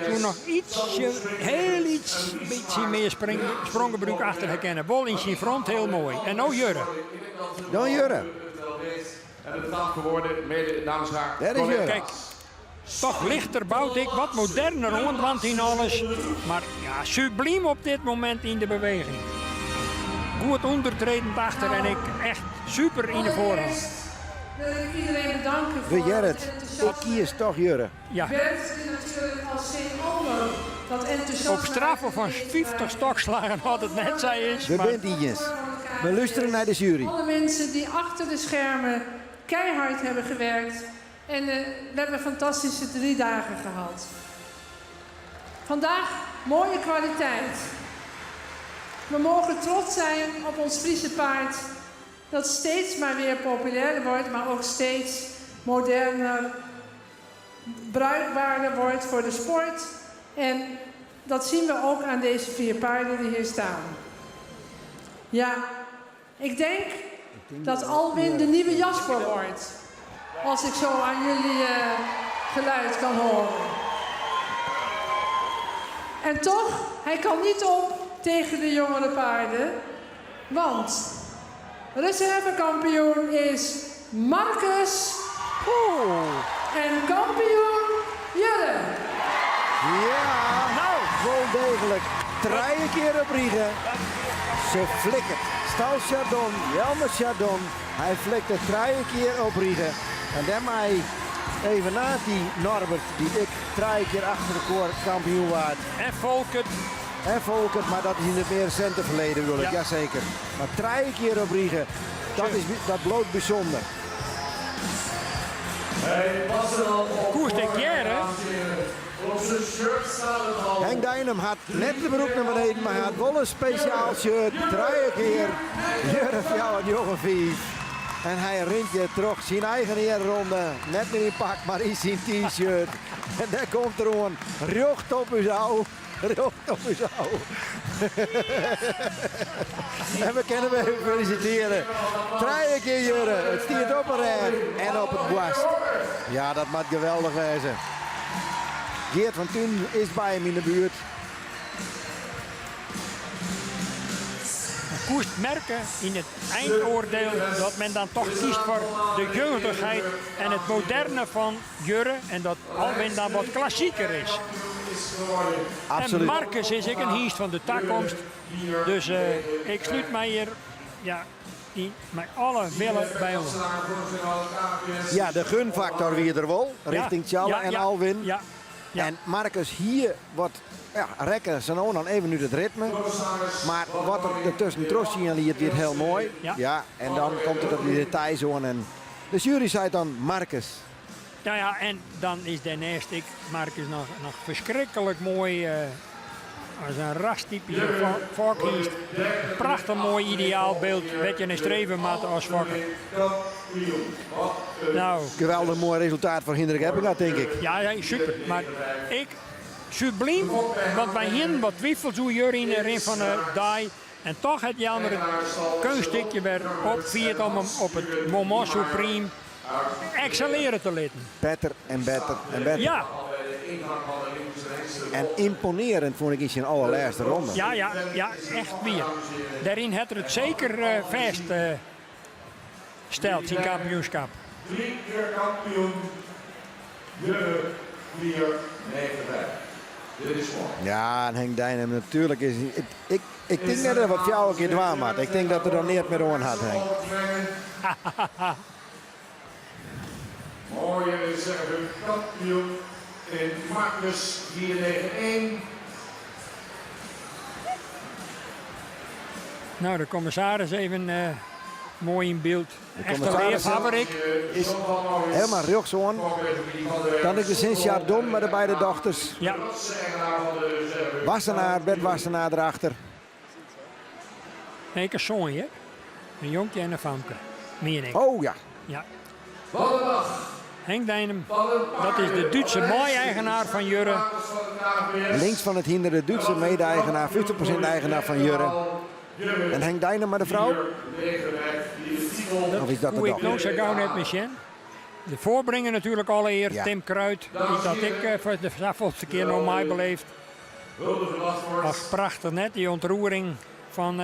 Toen nog ietsje, heel iets, beetje meer sprongenbroek achter herkennen. Bol in zijn front heel mooi. En nou Jurre. Dan Jurre. En het gaat geworden, mede namens haar. Daar is Jurre. Kijk, toch lichter bouwt ik, wat moderner rondwand in alles. Maar ja, subliem op dit moment in de beweging. Goed ondertredend achter en ik echt super in de voorhand. Wil ik iedereen bedanken voor We Gerrit, ik kies toch Jurre. Ja. Bert die natuurlijk als Sint-Almer dat enthousiasme... Op straffen van 50 stokslagen wat het net zei is. We maar... bent iets. We luisteren naar de jury. Alle mensen die achter de schermen keihard hebben gewerkt. En we hebben een fantastische 3 dagen gehad. Vandaag mooie kwaliteit. We mogen trots zijn op ons Friese paard. Dat steeds maar weer populairder wordt, maar ook steeds moderner, bruikbaarder wordt voor de sport. En dat zien we ook aan deze 4 paarden die hier staan. Ja, ik denk dat Alwin de nieuwe Jasper wordt. Als ik zo aan jullie geluid kan horen. En toch, hij kan niet op tegen de jongere paarden. Want reservekampioen is Marcus. En kampioen Jurre. Ja, nou, wel degelijk. 3 keer op Riegen. Ze flikkert. Stal Chardon, Jelmer Chardon. Hij flikkert 3 keer op Riegen. En daarmee even na die Norbert, die ik 3 keer achter de koor kampioen waard. En Volkert. En Volkert, maar dat is in het meer recente verleden wil ik, jazeker. Maar 3 keer op Riegen, dat bloot bijzonder. Koers de Kjere. Henk Dijnem had net de broek naar beneden, maar hij had wel een speciaal shirt. 3 keer Jurre Fjouwer jongen 5. En hij rint je terug zijn eigen eerronde. Net niet in pak, maar in zijn t-shirt. En daar komt er gewoon recht op uw zou. Recht op uw zou. En we kunnen hem even feliciteren. 3 keer Jurre. Het stiert op een rij en op het borst. Ja, dat moet geweldig wezen. Geert van Thun is bij hem in de buurt. Koest merken in het eindoordeel dat men dan toch kiest voor de jeugdigheid en het moderne van Jurre. En dat Alwin dan wat klassieker is. Absoluut. En Marcus is ik een hiest van de toekomst. Dus ik sluit mij hier met alle willen bij ons. Ja, de gunfactor wie er wel. Richting Tjalle en Alwin. Ja. En Marcus hier wordt rekken ze nou dan even nu het ritme. Maar wat er tussen trots signaleert weer heel mooi. Ja, en dan komt het op die detailzone. En de jury zei dan Marcus. Nou ja, en dan is daarnaast ik Marcus nog verschrikkelijk mooi. Als een rastypische vakhiest. Een prachtig mooi ideaalbeeld. Wat je een streven maakt als vakker. Nou. Geweldig mooi resultaat voor Hendrik Eppinga, denk ik. Ja, super. Maar ik, subliem, want wij hier wat twijfels hoe jullie erin van de die. En toch het jammer het kunststukje weer opviert om hem op het moment supreme excelleren te laten. Beter en beter en beter. Ja. En imponerend vond ik in zijn allerlaatste ronde. Ja, echt weer. Daarin had het zeker vast stelt zijn kampioenschap. 3 keer kampioen, Jurre 4, 9, 5. Ja, en Henk Dijnem natuurlijk is... Ik denk net dat wat jou een keer dwaam had. Ik denk dat er dan niet meer aan had, Henk. Mooie reserve kampioen in Marcus 491. Nou, de commissaris even mooi in beeld. Echt een leerfabrik. Is helemaal rechtsom. Dan is de Sint-Chardon met de beide dochters. Ja. Wassenaar, Bert Wassenaar erachter. Nee, een zoon, hè? Een jonkje en een famke. Meer ik. Oh ja. Ja. Henk Dijnem, dat is de Duitse mooi-eigenaar van Jurre. Links van het hinder de Duitse mede-eigenaar, 50% eigenaar van Jurre. En Henk Dijnem met de vrouw? Of is dat de Hoe ik dochter? nog zo gauw net misschien. De voorbrengen natuurlijk allereerst, Ja. Tim Kruid. Die dat ik voor de zoveelste keer nog mij beleefd. Ach, prachtig net, die ontroering van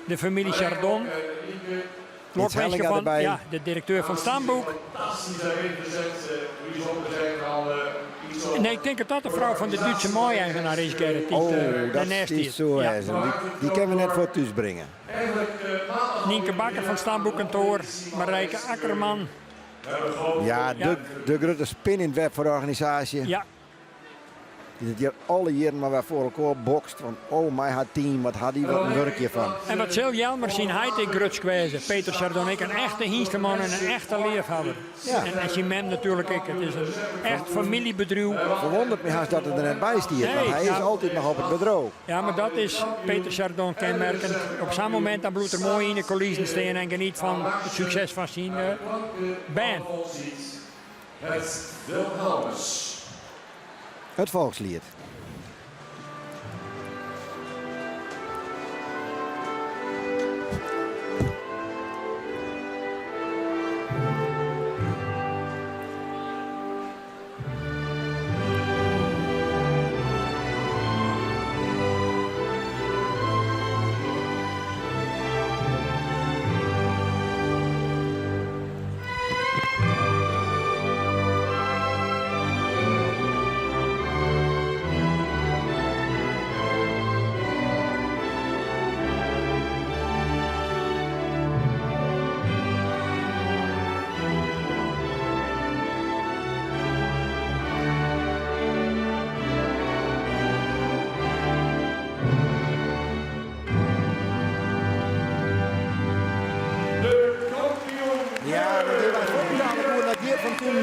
de familie Chardon. Lokmeester van, erbij. ja, de directeur van Stamboek. Nee, ik denk dat dat de vrouw van de Duitse mooi-eigenaar is, Gerrit. Die Oh, dat daarnaast is zo. Ja. Ja. Die kunnen we net voor thuis brengen. Nienke Bakker van Stamboekkantoor. Marijke Akkerman. Ja, de grote spin in het web voor de organisatie. Ja. Die hier alle jaren maar weer voor elkaar bokst. Van, oh, mijn had team, wat had hij wat een werkje van. En wat Sil Jelmer zien hij in Grutskwijze. Peter Chardonnay, een echte hiensteman en een echte leerhouder. Ja. En Simem natuurlijk ook. Het is een echt familiebedrijf. Verwondert me haast dat het er net bij stiert. Want hij is altijd nog op het bedrijf. Ja, maar dat is Peter Chardon kenmerkend. Op zo'n moment dan bloedt er mooi in de coulissen staan en geniet van het succes van zijn band. Het Wilhelmus. Het volkslied.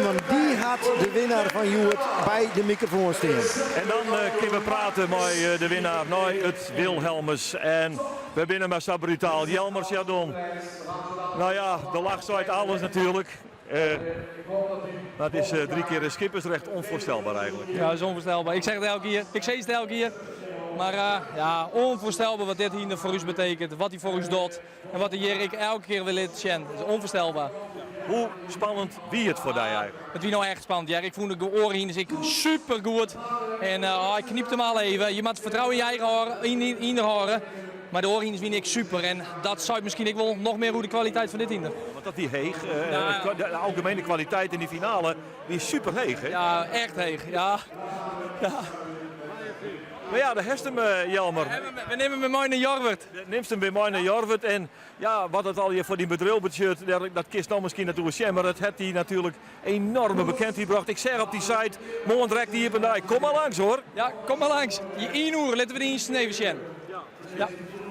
Want die had de winnaar van Joert bij de microfoon staan. En dan kunnen we praten met de winnaar, nou, het Wilhelmus. En we binnen met zo brutaal. Jelmer Chardon. Nou ja, de lach zwaait alles natuurlijk. Maar het is 3 keer een schippersrecht, onvoorstelbaar eigenlijk. Ja, dat is onvoorstelbaar. Ik zeg het elke keer. Ik zeg het elke keer. Maar ja, onvoorstelbaar wat dit hier voor u betekent. Wat hij voor u doet. En wat hij hier elke keer wil laten zien. Dat is onvoorstelbaar. Hoe spannend wie het voor jou eigenlijk? Het was nou echt spannend. Ja, ik vond de oren hier super goed. En ik kniepte hem al even. Je moet vertrouwen in je eigen horen, in de horen. Maar de oren vind ik super. En dat zou misschien ik wel nog meer hoe de kwaliteit van dit hinder. Want dat die heeg, de algemene kwaliteit in die finale, die is super heeg. Hè? Ja, echt heeg. Ja. Ja. Maar ja, de heeft hem, Jelmer. We nemen hem mee naar Jorwert. Neemt hem weer mee naar Jorwert. En ja, wat het al je voor die bedrijfbudget, dat kist dan misschien naartoe een maar het heeft hij natuurlijk enorme bekendheid gebracht. Ik zeg op die site, morgen direct die hier vandaan. Kom maar langs hoor. Ja, kom maar langs. Je 1 uur, laten we die eens even zien. Ja.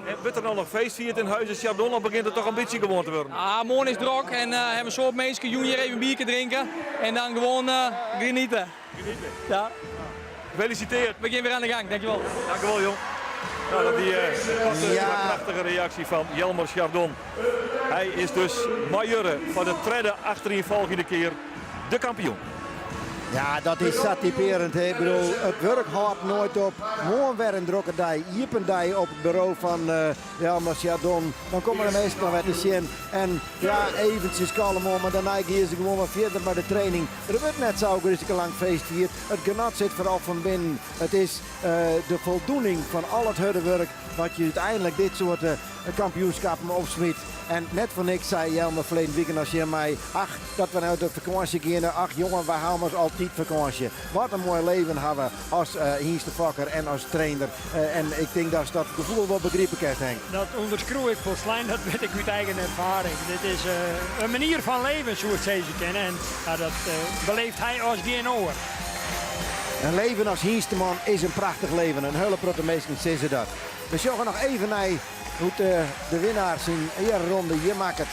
En wordt er dan nog feest vierd in Huizen Chardon, of begint het toch een beetje gewoon te worden? Ah, morgen is druk en hebben een soort mensen hier even een biertje drinken. En dan gewoon genieten. Genieten? Ja. Gefeliciteerd. We gaan weer aan de gang, dankjewel. Dankjewel jong. Nou, dat die prachtige reactie van Jelmer Chardon. Hij is dus majeur voor de tweede achtereenvolgende keer de kampioen. Ja, dat is typerend. Ik bedoel, het werk houdt nooit op. Morgen weer een drukke dag, jippendij op het bureau van Jelmer Chardon. Dan komen de meesten nog weer te zien. En ja, eventjes kalm, maar daarna gaan ze gewoon weer verder met de training. Er wordt net zo lang feest viert. Het genot zit vooral van binnen. Het is de voldoening van al het harde werk wat je uiteindelijk dit soort kampioenschappen opsmiet. En net voor niks zei Jelmer verleden weekend als je mij, ach, dat we nou de vakantie gaan. Ach jongen, we houden ons altijd vakantie. Wat een mooi leven hebben we als Hienste Fokker en als trainer. En ik denk dat dat gevoel wel begrepen krijgt, Henk. Dat onderschroef ik volslijn, dat weet ik uit eigen ervaring. Dit is een manier van leven, zoals ze kennen. En dat beleeft hij als geen oor. Een leven als Hiensteman is een prachtig leven. Een hele grote mensen zeggen dat. We zorgen nog even naar hoe de winnaars in de eerste ronde hier maken.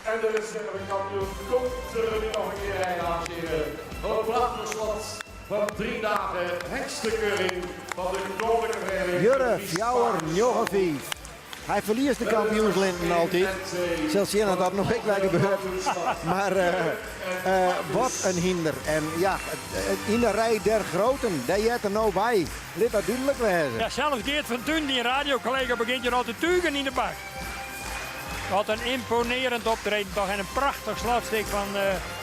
En de reservekampioen komt er nu nog een keer heen, dames en heren. Op afgeslot van 3 dagen hekstekeuring van de Koninklijke Vereniging. Jurre Fjouwer Njoggevief. Hij verliest de kampioenslinten altijd. Zelfs hier dat nog ik wel gebeurd. Maar wat een hinder. En ja, in de rij der groten, daar je er nou bij. Dit dat duidelijk wezen. Ja, zelfs Geert van Thun, die radiocollega, begint je al te tuigen in de bak. Wat een imponerend optreden toch en een prachtig slotstick van...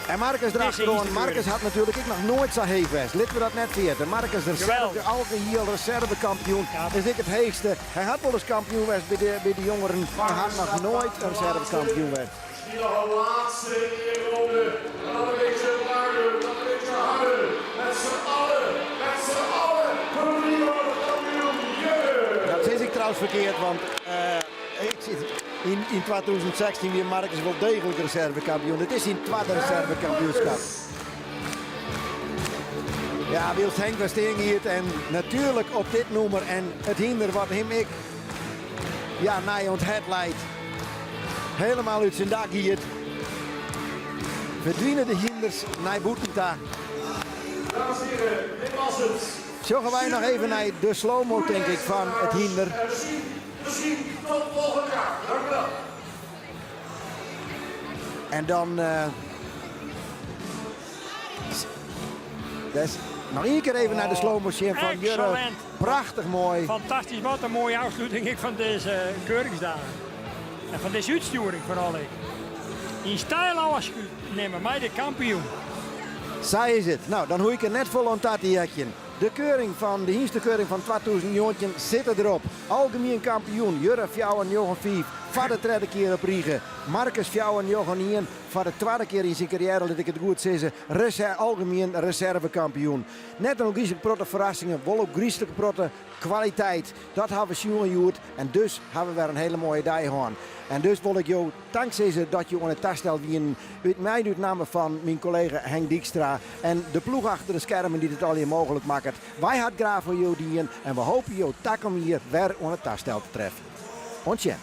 En Marcus erachter. Marcus had natuurlijk ik nog nooit zo heeg geweest. Laten we dat net weten. Marcus de algeheel reservekampioen. Ja. Is ik het heegste. Hij had wel eens kampioen geweest bij de jongeren. Maar hij had nog nooit een reservekampioen geweest. Misschien nog een laatste ronde. En dan een beetje langer, dan een beetje harder. Met z'n allen. Kampioen. Dat is ik trouwens verkeerd, want ik zit in 2016 weer Marcus wel degelijk reservekampioen. Het is zijn tweede reservekampioenschap. Ja, Wils Henk was hier en natuurlijk op dit nummer en het hinder wat hem ik naar ons het leidt. Helemaal uit zijn dak hier. Verdwijnen de hinders naar Boetenta. Dames en heren, dit was het. Zo gaan wij nog even naar de slow-mo denk ik van het hinder. Misschien tot volgende jaar. Dank u wel. En dan dus nog één keer even naar de slow motion van Jurre. Prachtig mooi. Fantastisch, wat een mooie afsluiting ik van deze keuringsdagen. En van deze uitsturing vooral ik. In stijl alles nemen, mij de kampioen. Zij is het. Nou, dan hoor ik er net vol aan Tatiekje. De keuring van de Hienste-keuring van 2019 zit erop. Algemeen kampioen Jurre Fjouwer Njoggevief. Voor de tweede keer op Riegen. Marcus Fjouwer Njoggenien. Voor de tweede keer in zijn carrière, dat ik het goed zeggen. Algemeen reservekampioen. Net een griezelijke protte verrassingen. Wel ook griezelijke protte kwaliteit. Dat hebben we zien en dus hebben we weer een hele mooie dag gehad. En dus wil ik jou dankzij dat je aan het tas stelt wie een uit mijn uitname van mijn collega Henk Dijkstra en de ploeg achter de schermen die dit al hier mogelijk maken. Wij hadden graag voor jou dienen en we hopen jou tak om hier weer aan het tas te treffen. Ontje.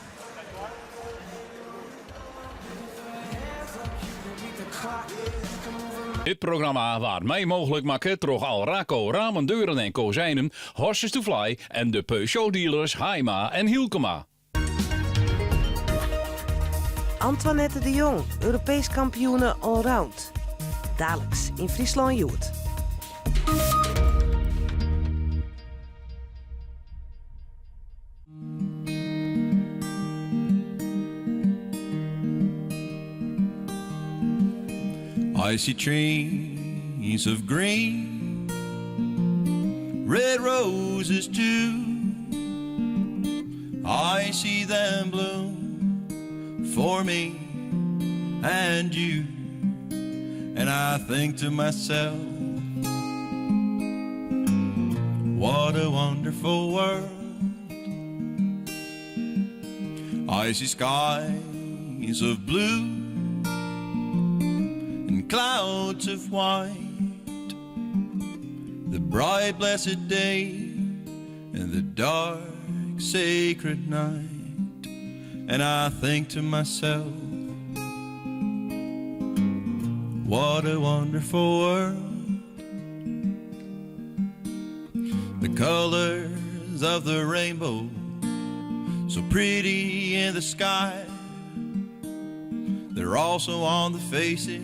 Dit programma waar mij mogelijk maken door Alraco ramen, deuren en kozijnen, Horses to Fly en de Peugeot dealers Haima en Hielkema. Antoinette de Jong, Europees kampioene allround. Dadelijks in Friesland Youth. I see trees of green, red roses too. I see them bloom for me and you. And I think to myself, what a wonderful world. I see skies of blue, clouds of white, the bright blessed day and the dark sacred night. And I think to myself, what a wonderful world. The colors of the rainbow, so pretty in the sky, they're also on the faces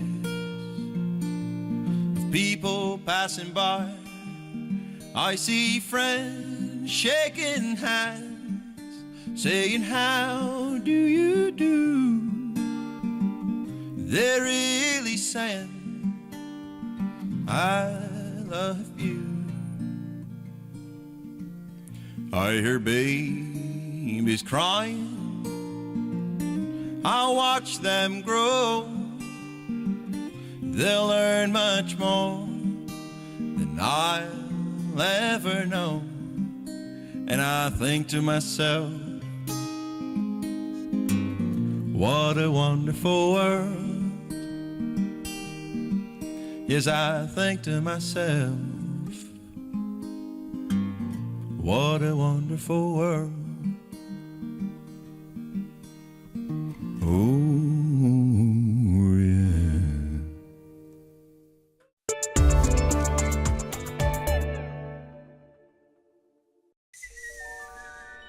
people passing by. I see friends shaking hands, saying how do you do. They're really saying I love you. I hear babies crying, I watch them grow. They'll learn much more than I'll ever know. And I think to myself, what a wonderful world. Yes, I think to myself, what a wonderful world. Oh, yeah.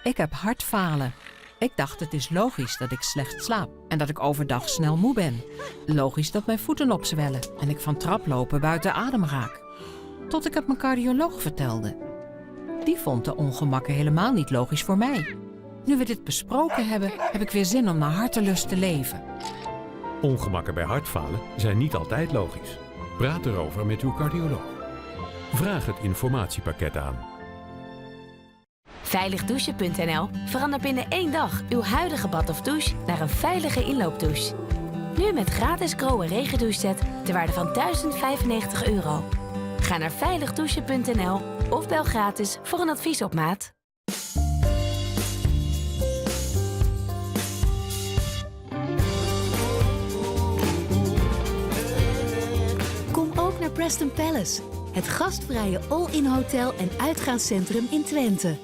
Ik heb hartfalen. Ik dacht het is logisch dat ik slecht slaap en dat ik overdag snel moe ben. Logisch dat mijn voeten opzwellen en ik van traplopen buiten adem raak. Tot ik het mijn cardioloog vertelde. Die vond de ongemakken helemaal niet logisch voor mij. Nu we dit besproken hebben, heb ik weer zin om naar hartelust te leven. Ongemakken bij hartfalen zijn niet altijd logisch. Praat erover met uw cardioloog. Vraag het informatiepakket aan. Veiligdouchen.nl verandert binnen 1 dag uw huidige bad of douche naar een veilige inloopdouche. Nu met gratis Grohe regendoucheset ter waarde van €1095. Ga naar veiligdouchen.nl of bel gratis voor een advies op maat. Kom ook naar Preston Palace, het gastvrije all-in hotel en uitgaanscentrum in Twente.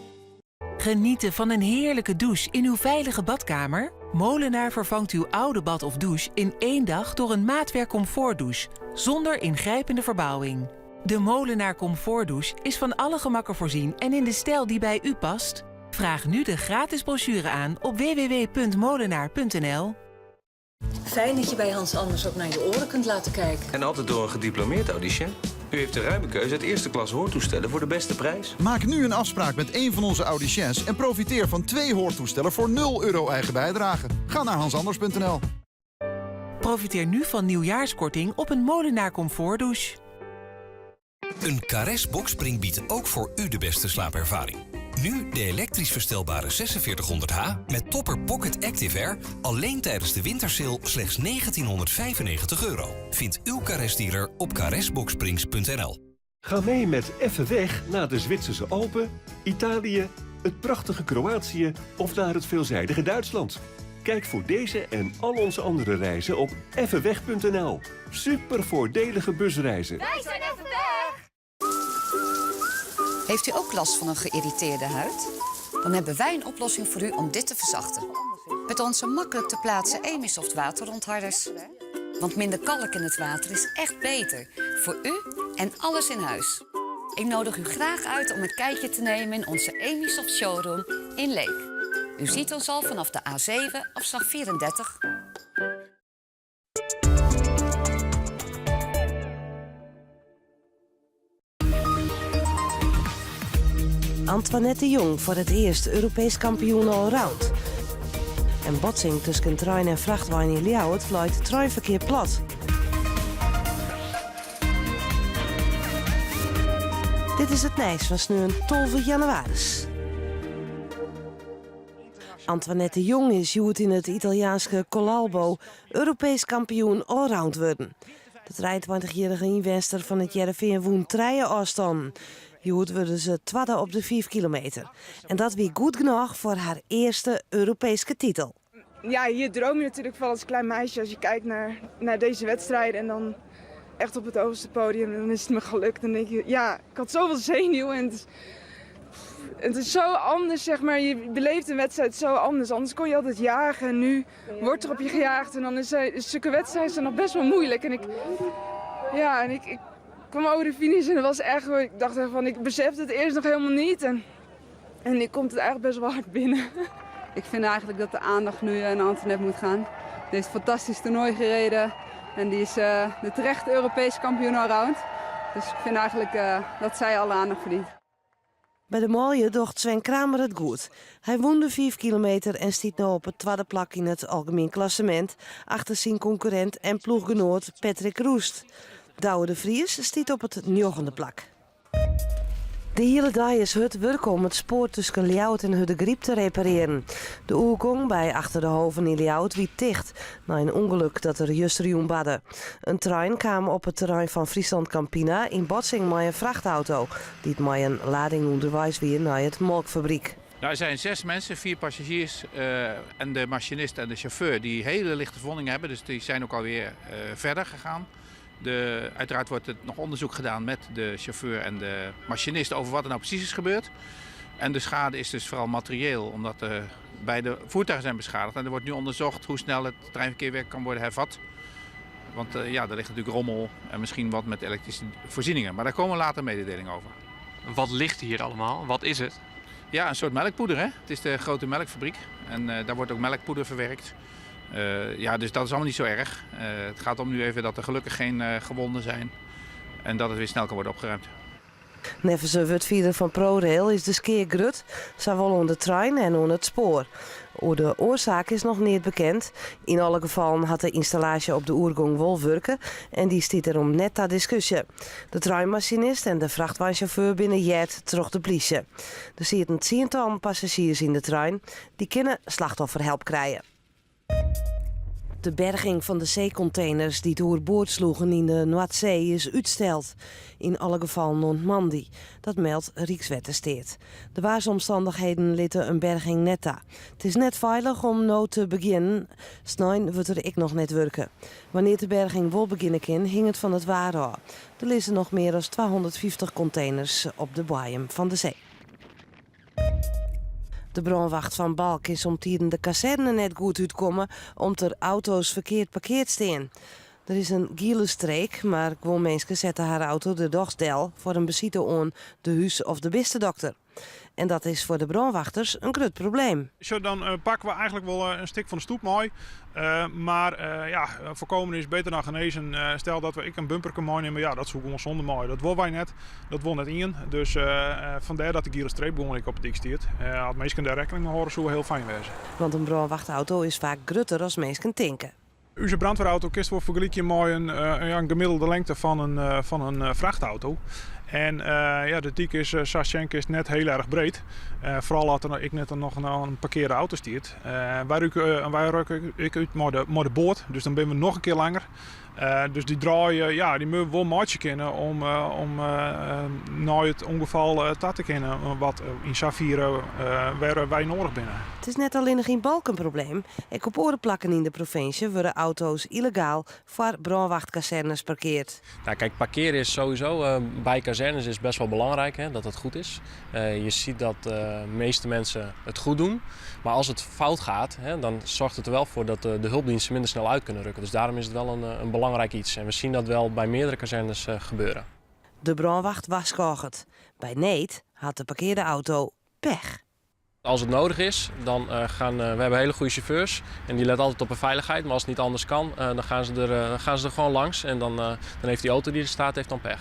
Genieten van een heerlijke douche in uw veilige badkamer? Molenaar vervangt uw oude bad of douche in 1 dag door een maatwerk comfortdouche, zonder ingrijpende verbouwing. De Molenaar comfortdouche is van alle gemakken voorzien en in de stijl die bij u past. Vraag nu de gratis brochure aan op www.molenaar.nl. Fijn dat je bij Hans Anders ook naar je oren kunt laten kijken. En altijd door een gediplomeerd audicien. U heeft de ruime keuze uit eerste klas hoortoestellen voor de beste prijs. Maak nu een afspraak met een van onze audiciëns en profiteer van 2 hoortoestellen voor €0 eigen bijdrage. Ga naar hansanders.nl. Profiteer nu van nieuwjaarskorting op een Molenaar comfortdouche. Een Caress Boxspring biedt ook voor u de beste slaapervaring. Nu de elektrisch verstelbare 4600H met topper Pocket Active Air alleen tijdens de wintersale slechts €1995. Vind uw Caress dealer op caressboxsprings.nl. Ga mee met Effe Weg naar de Zwitserse Alpen, Italië, het prachtige Kroatië of naar het veelzijdige Duitsland. Kijk voor deze en al onze andere reizen op effenweg.nl. Super voordelige busreizen. Wij zijn even weg! Heeft u ook last van een geïrriteerde huid? Dan hebben wij een oplossing voor u om dit te verzachten. Met onze makkelijk te plaatsen Emisoft waterontharders. Want minder kalk in het water is echt beter. Voor u en alles in huis. Ik nodig u graag uit om een kijkje te nemen in onze Emisoft showroom in Leek. U ziet ons al vanaf de A7 afslag 34. Antoinette de Jong voor het eerst Europees kampioen allround. Een botsing tussen trein en vrachtwagen in Ljouwert vlijt het treinverkeer plat. Dit is het nieuws van nu 12 januari. Antoinette de Jong is joet in het Italiaanse Colalbo Europees kampioen allround worden. De 23-jarige inwenster van het Jereveen woont 3 afstand. Joet worden ze tweede op de 5 kilometer. En dat wie goed genoeg voor haar eerste Europese titel. Ja, hier droom je natuurlijk van als klein meisje als je kijkt naar deze wedstrijden en dan echt op het hoogste podium. En dan is het me gelukt. Dan denk je, ja, ik had zoveel zenuw en het is zo anders, zeg maar. Je beleeft een wedstrijd zo anders. Anders kon je altijd jagen en nu wordt er op je gejaagd. En dan is zulke wedstrijden zijn nog best wel moeilijk. En ik kwam over de finish en dat was echt, ik dacht echt van, ik besefte het eerst nog helemaal niet. En nu komt het eigenlijk best wel hard binnen. Ik vind eigenlijk dat de aandacht nu naar Antoinette moet gaan. Die heeft een fantastisch toernooi gereden en die is de terechte Europese kampioen allround. Dus ik vind eigenlijk dat zij alle aandacht verdient. Bij de mooie docht Sven Kramer het goed. Hij won de 5 kilometer en stiet nu op het tweede plak in het algemeen klassement achter zijn concurrent en ploeggenoot Patrick Roest. Douwe de Vries stiet op het 9e plak. De hele dag is het werk om het spoor tussen Ljouwert en Huddegriep te repareren. De oergong bij Achter de Hoven in Ljouwert wie dicht na een ongeluk dat er juist rioen badde. Een trein kwam op het terrein van Friesland Campina in botsing met een vrachtauto die het met een lading onderwijs weer naar het melkfabriek. Nou, er zijn 6 mensen, 4 passagiers en de machinist en de chauffeur die hele lichte verwondingen hebben. Dus die zijn ook alweer verder gegaan. Uiteraard wordt er nog onderzoek gedaan met de chauffeur en de machinist over wat er nou precies is gebeurd. En de schade is dus vooral materieel, omdat beide voertuigen zijn beschadigd. En er wordt nu onderzocht hoe snel het treinverkeer weer kan worden hervat. Want ja, er ligt natuurlijk rommel en misschien wat met elektrische voorzieningen. Maar daar komen later mededelingen over. Wat ligt hier allemaal? Wat is het? Ja, een soort melkpoeder. Hè? Het is de grote melkfabriek en daar wordt ook melkpoeder verwerkt. Ja, dus dat is allemaal niet zo erg. Het gaat om nu even dat er gelukkig geen gewonden zijn en dat het weer snel kan worden opgeruimd. Nevens de wetvier van ProRail is de skeer grut, zowel onder de trein en onder het spoor. De oorzaak is nog niet bekend. In alle gevallen had de installatie op de oergong wel werken en die stiet erom net ter discussie. De treinmachinist en de vrachtwagenchauffeur binnen jet terug de politie. Er zitten 10-tal passagiers in de trein die kunnen slachtofferhelp krijgen. De berging van de zeecontainers die doorboord sloegen in de Noordzee is uitgesteld. In alle gevallen ontman die. Dat meldt Rijkswaterstaat. De waarsomstandigheden litten een berging net aan. Het is net veilig om nou te beginnen. Snijn wordt er ik nog net werken. Wanneer de berging wel beginnen kan, hing het van het waar af. Er liggen nog meer dan 250 containers op de bodem van de zee. De brandwacht van Balk is om tieren de kazerne net goed uitkomen omdat er auto's verkeerd parkeerd staan. Er is een gele streek, maar gewoon mensen zetten haar auto de dagsdel voor een bezitter aan de huis of de bistendokter. En dat is voor de brandwachters een groot probleem. Zo, dan pakken we eigenlijk wel een stuk van de stoep mooi. Maar voorkomen is beter dan genezen. Stel dat ik een bumper kan meenemen, ja, dat is gewoon zonde mooi. Dat wil wij net, dat wil net in. Dus vandaar dat de gele streep gewoon op het dik stiert. Als mensen daar rekening mee horen, zou heel fijn wezen. Want een brandwachtauto is vaak groter als mensen denken. Onze brandweerauto kiest voor vergelijking met een gemiddelde lengte van een vrachtauto. En de dik is, Sasjenk is net heel erg breed. Vooral als ik net nog een parkeerde auto stiert. Wij rukken uit met de boord, dus dan ben we nog een keer langer. Dus die draaien, die moeten wel maatje kennen om naar het ongeval te kennen. Wat in Safiro waar wij nodig zijn. Het is net alleen nog geen balkenprobleem. Ook op orenplakken in de provincie worden auto's illegaal voor brandwachtkazernes parkeerd. Nou, kijk, parkeren is sowieso bij kazernes is best wel belangrijk, hè, dat het goed is. Je ziet dat de meeste mensen het goed doen. Maar als het fout gaat, hè, dan zorgt het er wel voor dat de hulpdiensten minder snel uit kunnen rukken. Dus daarom is het wel een belangrijk iets. En we zien dat wel bij meerdere kazernes gebeuren. De brandwacht waarschuwt. Bij Neet had de parkeerde auto pech. Als het nodig is, dan we hebben hele goede chauffeurs en die letten altijd op de veiligheid. Maar als het niet anders kan, dan gaan ze er gewoon langs. En dan heeft die auto die er staat, heeft dan pech.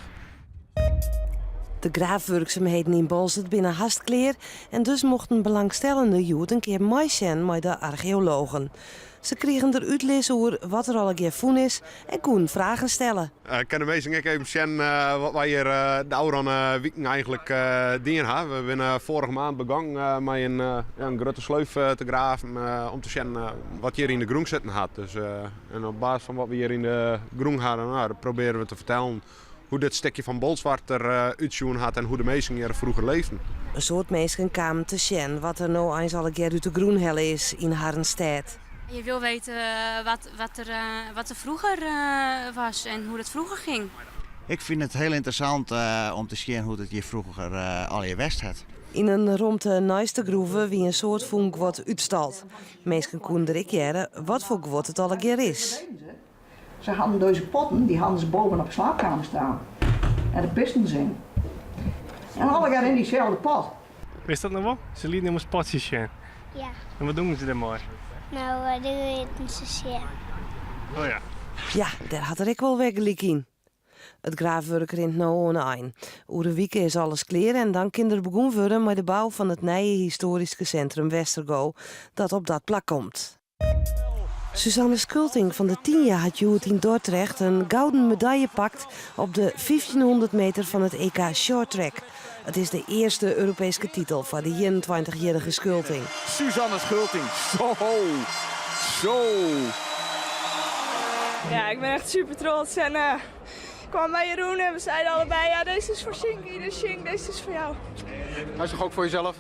De graafwerkzaamheden in Bolzert binnen hastkleer en dus mochten belangstellende jood een keer meezien met de archeologen. Ze kregen er uitlezen over wat er al een keer voen is en konden vragen stellen. Ik kan de meesten even zien wat wij hier de oude weken eigenlijk dienen hebben. We zijn vorige maand begonnen met een grote sleuf te graven om te zien wat hier in de groen zitten had. Dus, en op basis van wat we hier in de groen hadden, proberen we te vertellen hoe dit stukje van Bolzwart eruit had en hoe de mensen hier vroeger leefden. Een soort mensen kwamen te zien wat er nou eens al een keer uit de groenhelle is in Harrenstedt. Je wil weten wat er vroeger was en hoe het vroeger ging. Ik vind het heel interessant om te zien hoe het hier vroeger al je west had. In een rond de naaiste groeven wie een soort vonk wordt uitstald. Mensen konden er jaren wat voor geword het al een keer is. Ze hadden deze potten, die hadden ze boven op de slaapkamer staan. En de pisten ze in. En alle gaan in diezelfde pot. Wist dat nog wel? Ze lieten hem potjes zien. Ja. En wat doen ze dan maar? Nou, dat weten ze zien. Oh ja. Ja, daar had er ik wel weggelijk in. Het graafwerk rint nou aan. Oer een week is alles klaar en dan kan er begonnen worden met de bouw van het nieuwe historische centrum Westergo dat op dat plak komt. Suzanne Schulting van de 10 jaar had Joet in Dordrecht een gouden medaille pakt op de 1500 meter van het EK Shorttrack. Het is de eerste Europese titel voor de 21-jarige Schulting. Suzanne Schulting, zo. Ja, ik ben echt super trots en ik kwam bij Jeroen en we zeiden allebei, ja, deze is voor Shinky, dus Shink, deze is voor jou. Hij is toch ook voor jezelf?